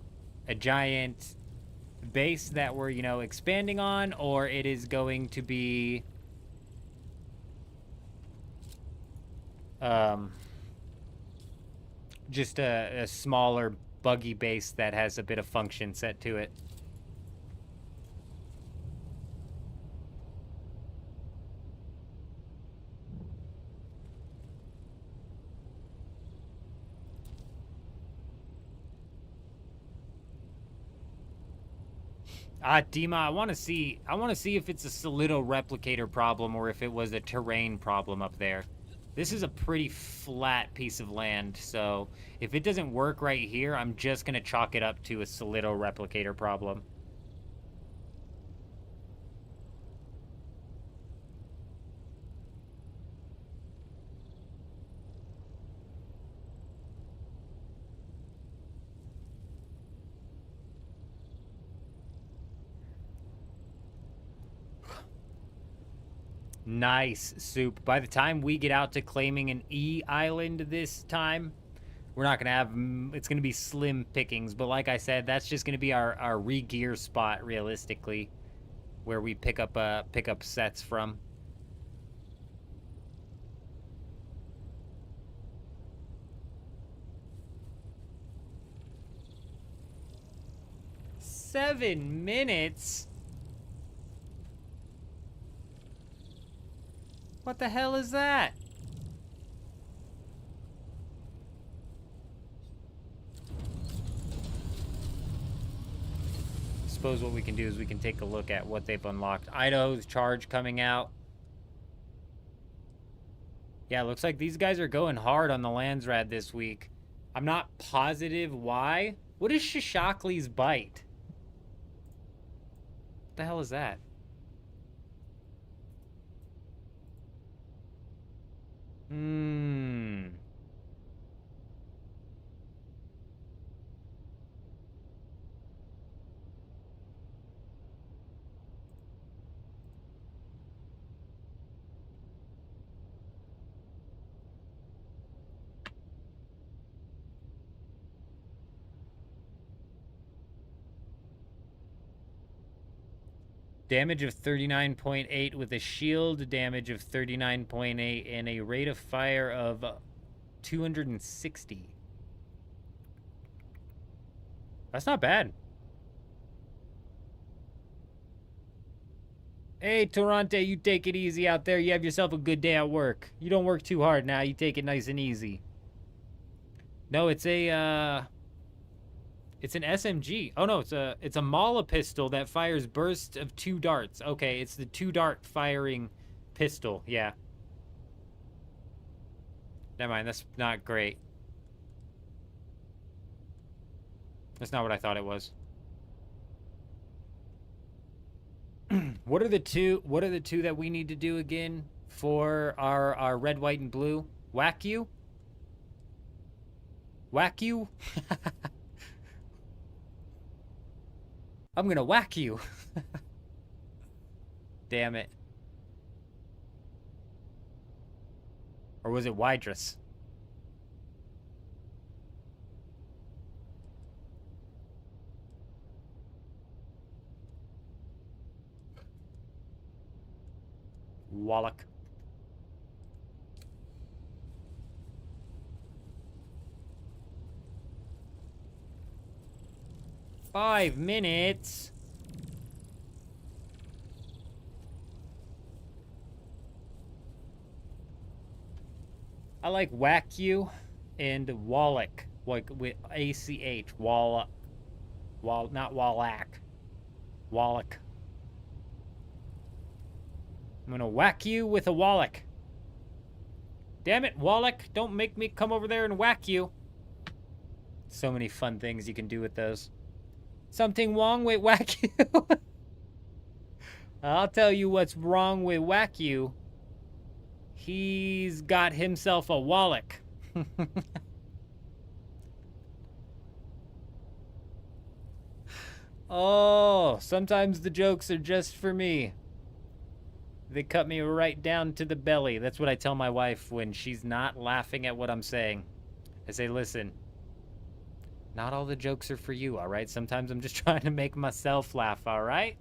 a giant base that we're, you know, expanding on, or it is going to be just a smaller buggy base that has a bit of function set to it. Dima, I want to see if it's a Solido replicator problem or if it was a terrain problem up there. This is a pretty flat piece of land, so if it doesn't work right here, I'm just going to chalk it up to a Solido replicator problem. Nice, Soup. By the time we get out to claiming an E island this time, we're not going to have... It's going to be slim pickings. But like I said, that's just going to be our re-gear spot, realistically, where we pick up sets from. Seven minutes? What the hell is that? I suppose what we can do is we can take a look at what they've unlocked. Idaho's charge coming out. Yeah, looks like these guys are going hard on the Landsrad this week. I'm not positive why. What is Shishakli's bite? What the hell is that? Damage of 39.8 with a shield damage of 39.8 and a rate of fire of 260. That's not bad. Hey, Torrente, you take it easy out there. You have yourself a good day at work. You don't work too hard now. You take it nice and easy. No, it's a, it's an SMG. Oh, no, it's a Mala pistol that fires bursts of 2 darts. Okay, it's the 2-dart firing pistol. Yeah. Never mind, that's not great. That's not what I thought it was. What are the two that we need to do again for our red, white, and blue? Whack you? Whack you? I'm gonna whack you. Damn it. Or was it Wydrus? Wallach. Five minutes. I like whack you and Wallach, like with ACH. Wallach. Not Wallach. Wallach. I'm gonna whack you with a Wallach. Damn it, Wallach, don't make me come over there and whack you. So many fun things you can do with those. Something wrong with whack you? I'll tell you what's wrong with whack you. He's got himself a Wallach. Oh, sometimes the jokes are just for me. They cut me right down to the belly. That's what I tell my wife when she's not laughing at what I'm saying. I say, listen, not all the jokes are for you, all right? Sometimes I'm just trying to make myself laugh, all right?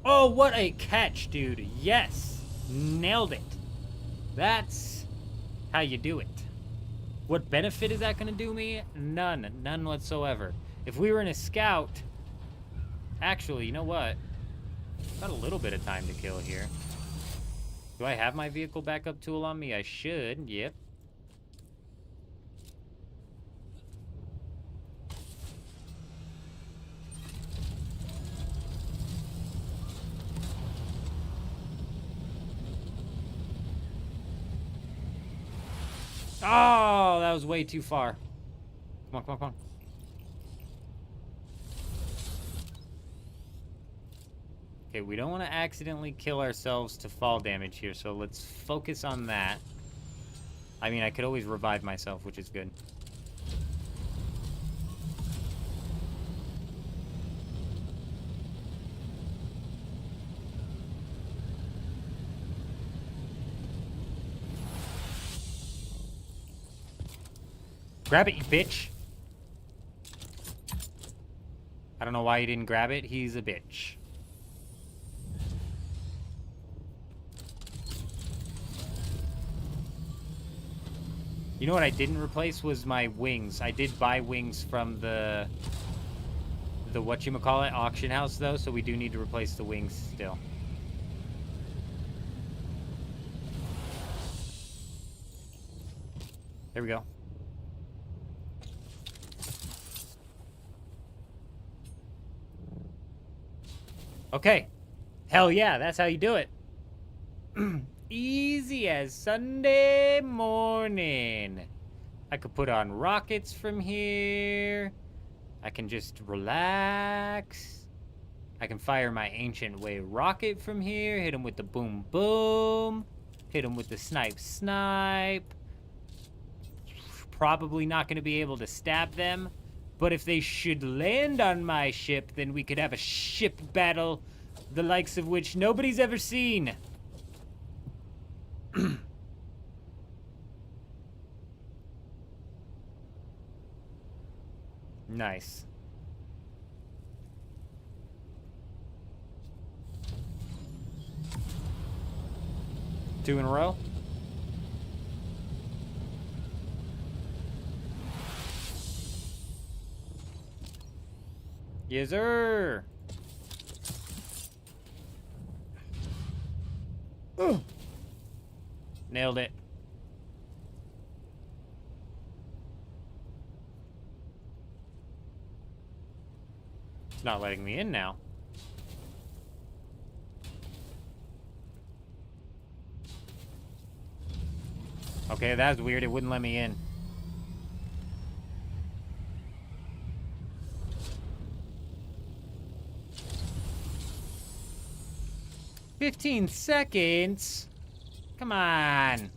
Oh, what a catch, dude. Yes. Nailed it. That's how you do it. What benefit is that going to do me? None. None whatsoever. If we were in a scout... Actually, you know what? Got a little bit of time to kill here. Do I have my vehicle backup tool on me? I should. Yep. Oh, that was way too far. Come on, come on, come on. Okay, we don't want to accidentally kill ourselves to fall damage here, so let's focus on that. I mean, I could always revive myself, which is good. Grab it, you bitch. I don't know why he didn't grab it. He's a bitch. You know what I didn't replace was my wings. I did buy wings from the whatchamacallit auction house though, so we do need to replace the wings still. There we go. Okay. Hell yeah, that's how you do it. Easy as Sunday morning. I could put on rockets from here. I can just relax. I can fire my ancient way rocket from here. Hit him with the boom boom. Hit him with the snipe snipe. Probably not going to be able to stab them. But if they should land on my ship, then we could have a ship battle, the likes of which nobody's ever seen. Nice. Two in a row. Yes, sir. Ugh. Nailed it. It's not letting me in now. Okay, that's weird. It wouldn't let me in. "15 seconds? Come on.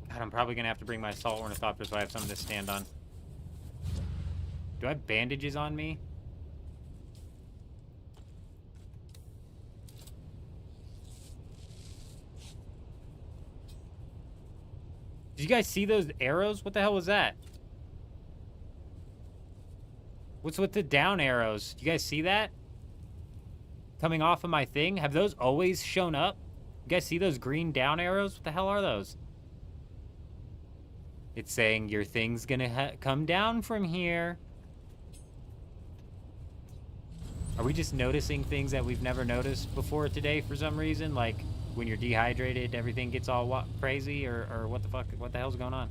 God, I'm probably gonna have to bring my assault ornithopter so I have something to stand on. Do I have bandages on me? Did you guys see those arrows? What the hell was that? What's with the down arrows? Do you guys see that? Coming off of my thing? Have those always shown up? You guys see those green down arrows? What the hell are those? It's saying your thing's gonna come down from here. Are we just noticing things that we've never noticed before today for some reason? Like when you're dehydrated, everything gets all crazy, or what the fuck? What the hell's going on?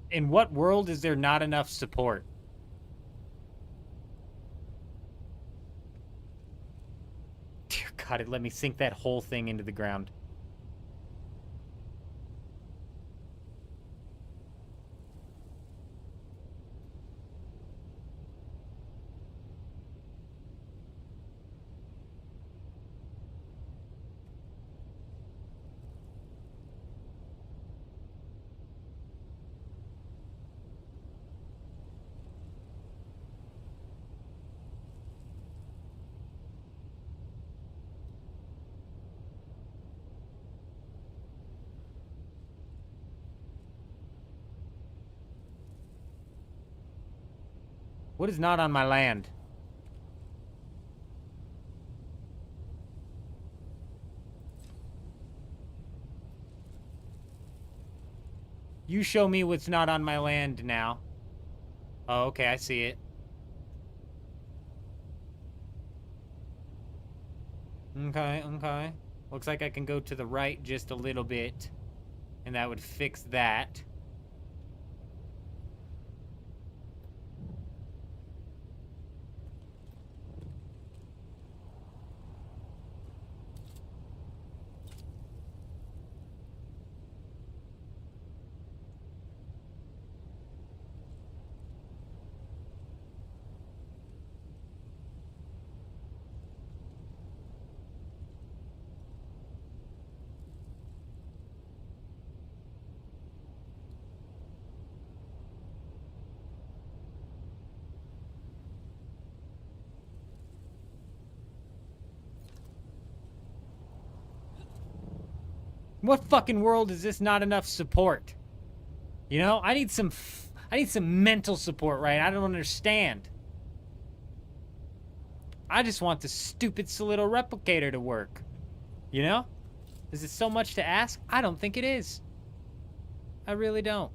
In what world is there not enough support? Dear God, it let me sink that whole thing into the ground. What is not on my land? You show me what's not on my land now. Oh, okay, I see it. Okay, okay. Looks like I can go to the right just a little bit, and that would fix that. What fucking world is this not enough support? You know, I need some mental support, right? I don't understand. I just want the stupid little replicator to work. You know? Is it so much to ask? I don't think it is. I really don't.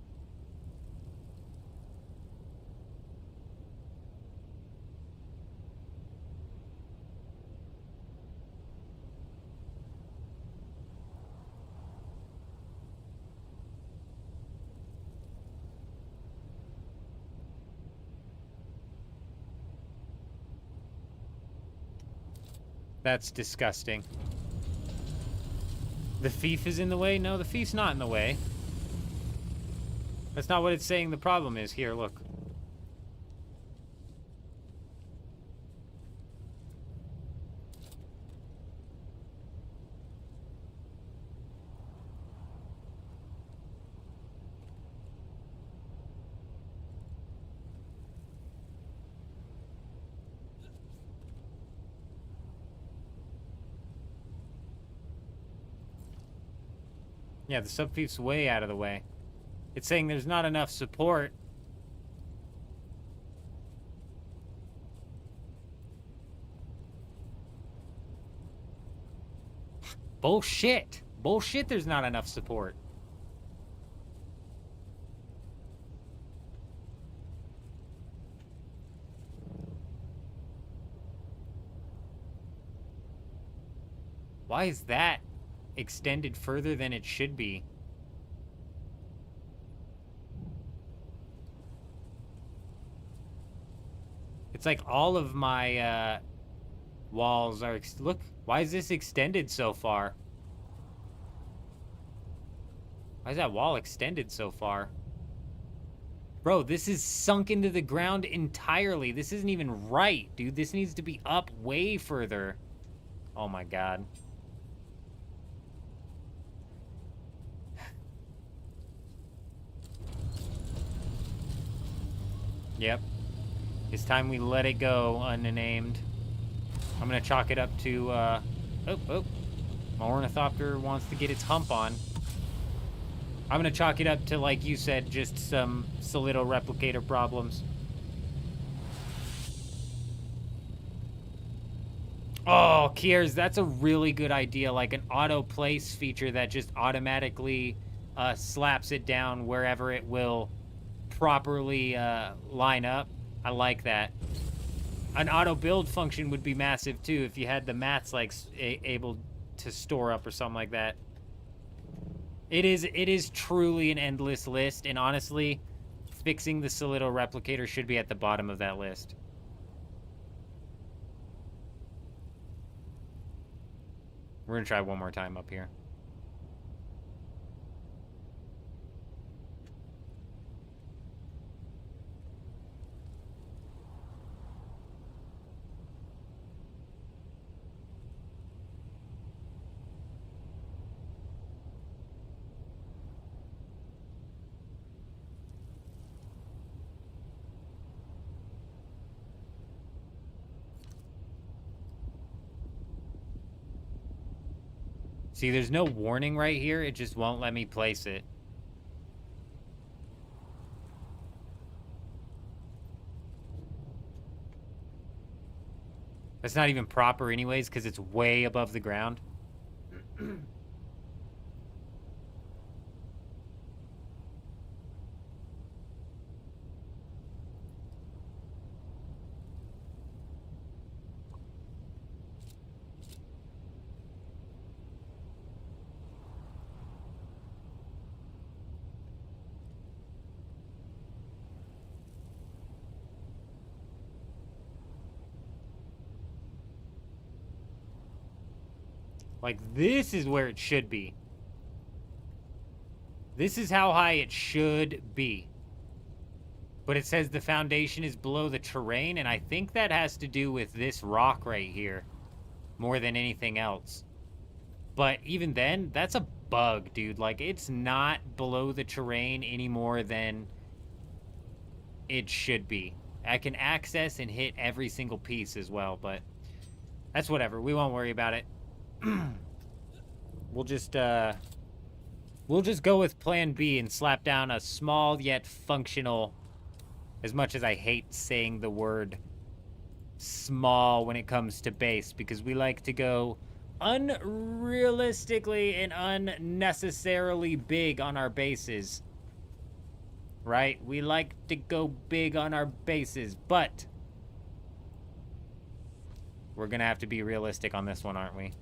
That's disgusting. The thief is in the way? No, the thief's not in the way. That's not what it's saying the problem is. Here, look. Yeah, the subfief's way out of the way. It's saying there's not enough support. Bullshit. Bullshit, there's not enough support. Why is that extended further than it should be? It's like all of my walls are... Look, why is this extended so far? Why is that wall extended so far? Bro, this is sunk into the ground entirely. This isn't even right, dude. This needs to be up way further. Oh my god. Yep. It's time we let it go, unnamed. I'm gonna chalk it up to, oh. My ornithopter wants to get its hump on. I'm gonna chalk it up to, like you said, just some Solido replicator problems. Oh, Kiers, that's a really good idea. Like an auto place feature that just automatically slaps it down wherever it will properly line up. I like that. An auto build function would be massive too if you had the mats like able to store up or something like that. It is truly an endless list, and honestly, fixing the Solido replicator should be at the bottom of that list. We're gonna try one more time up here. See, there's no warning right here. It just won't let me place it. That's not even proper anyways, because it's way above the ground. Like, this is where it should be. This is how high it should be. But it says the foundation is below the terrain, and I think that has to do with this rock right here more than anything else. But even then, that's a bug, dude. Like, it's not below the terrain any more than it should be. I can access and hit every single piece as well, but that's whatever. We won't worry about it. We'll just go with plan B and slap down a small yet functional, as much as I hate saying the word small when it comes to base, because we like to go unrealistically and unnecessarily big on our bases. Right? We like to go big on our bases, but we're gonna have to be realistic on this one, aren't we?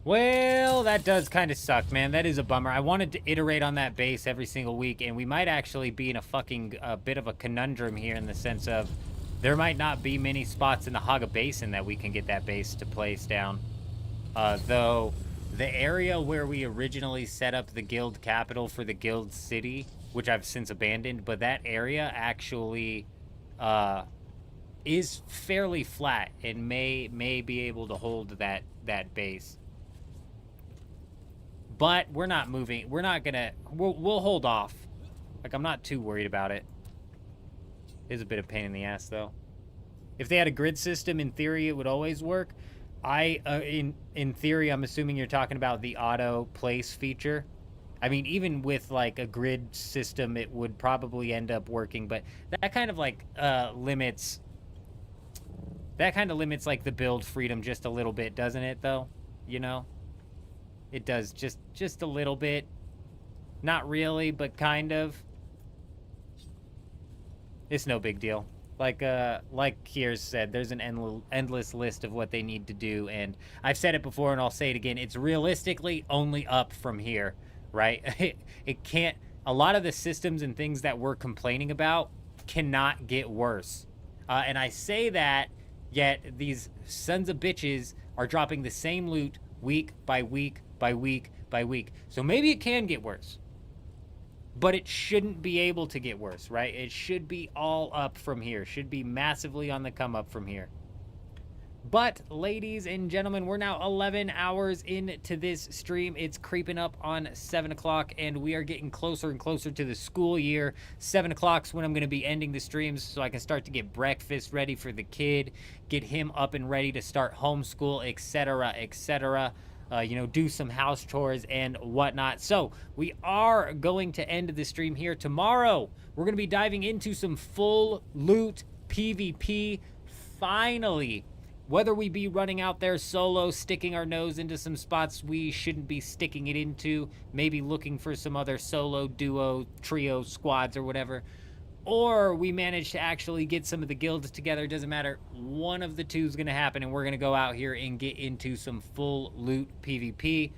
Well, that does kind of suck, man. That is a bummer. I wanted to iterate on that base every single week, and we might actually be in a fucking bit of a conundrum here in the sense of there might not be many spots in the Haga Basin that we can get that base to place down. Though the area where we originally set up the guild capital for the guild city, which I've since abandoned, but that area actually is fairly flat and may be able to hold that base. But we're not moving. We're not gonna. We'll hold off. Like, I'm not too worried about it. It is a bit of a pain in the ass, though. If they had a grid system, in theory, it would always work. In theory, I'm assuming you're talking about the auto place feature. I mean, even with like a grid system, it would probably end up working. But that kind of like limits. That kind of limits like the build freedom just a little bit, doesn't it? Though, you know. It does just a little bit. Not really, but kind of. It's no big deal. Like Kiers said, there's an endless list of what they need to do, and I've said it before and I'll say it again. It's realistically only up from here, right? It can't. A lot of the systems and things that we're complaining about cannot get worse. And I say that, yet these sons of bitches are dropping the same loot week by week by week by week. So maybe it can get worse. But it shouldn't be able to get worse, right? It should be all up from here. Should be massively on the come up from here. But, ladies and gentlemen, we're now 11 hours into this stream. It's creeping up on 7 o'clock, and we are getting closer and closer to the school year. 7 o'clock's when I'm going to be ending the streams so I can start to get breakfast ready for the kid, get him up and ready to start homeschool, etc., etc., you know, do some house chores and whatnot. So we are going to end the stream here. Tomorrow, we're going to be diving into some full loot PvP. Finally, whether we be running out there solo, sticking our nose into some spots we shouldn't be sticking it into, maybe looking for some other solo, duo, trio, squads or whatever, or we manage to actually get some of the guilds together, doesn't matter. One of the two is going to happen, and we're going to go out here and get into some full loot PvP.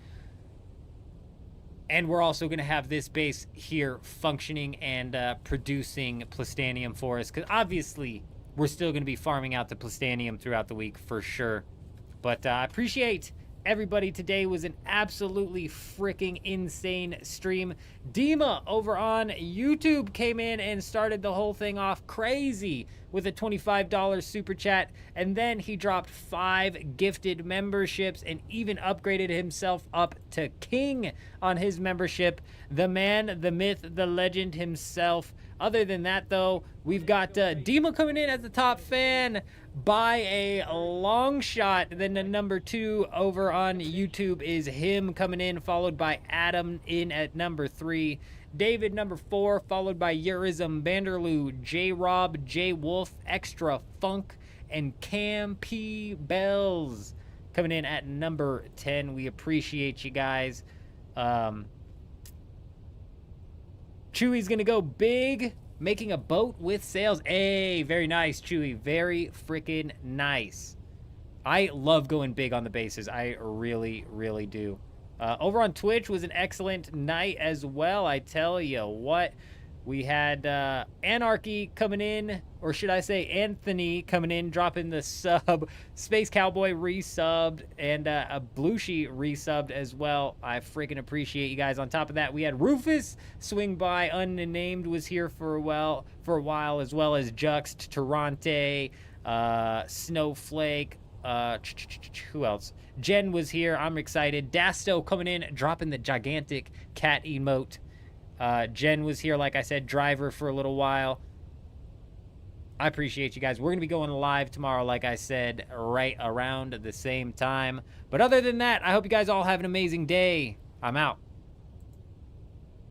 And we're also going to have this base here functioning and producing plastanium for us, because obviously we're still going to be farming out the plastanium throughout the week for sure. But I appreciate everybody. Today was an absolutely freaking insane stream. Dima over on YouTube came in and started the whole thing off crazy with a $25 super chat, and then he dropped 5 gifted memberships and even upgraded himself up to king on his membership. The man, the myth, the legend himself. Other than that, though, we've got Dima coming in as the top fan by a long shot. Then the number 2 over on YouTube is him coming in, followed by Adam in at number 3. David, number 4, followed by Yurizum, Vanderloo, J-Rob, J-Wolf, Extra Funk, and Cam P. Bells coming in at number 10. We appreciate you guys. Chewy's going to go big, making a boat with sails. Hey, very nice, Chewy. Very freaking nice. I love going big on the bases. I really, really do. Over on Twitch was an excellent night as well. I tell you what, we had Anarchy coming in, or should I say Anthony coming in, dropping the sub. Space Cowboy resubbed, and a Blueshy resubbed as well. I freaking appreciate you guys. On top of that, we had Rufus swing by. Unnamed was here for a while, as well as Juxt, Tarante, Snowflake. Who else? Jen was here. I'm excited. Dasto coming in, dropping the gigantic cat emote. Jen was here, like I said, driver for a little while. I appreciate you guys. We're going to be going live tomorrow, like I said, right around the same time. But other than that, I hope you guys all have an amazing day. I'm out.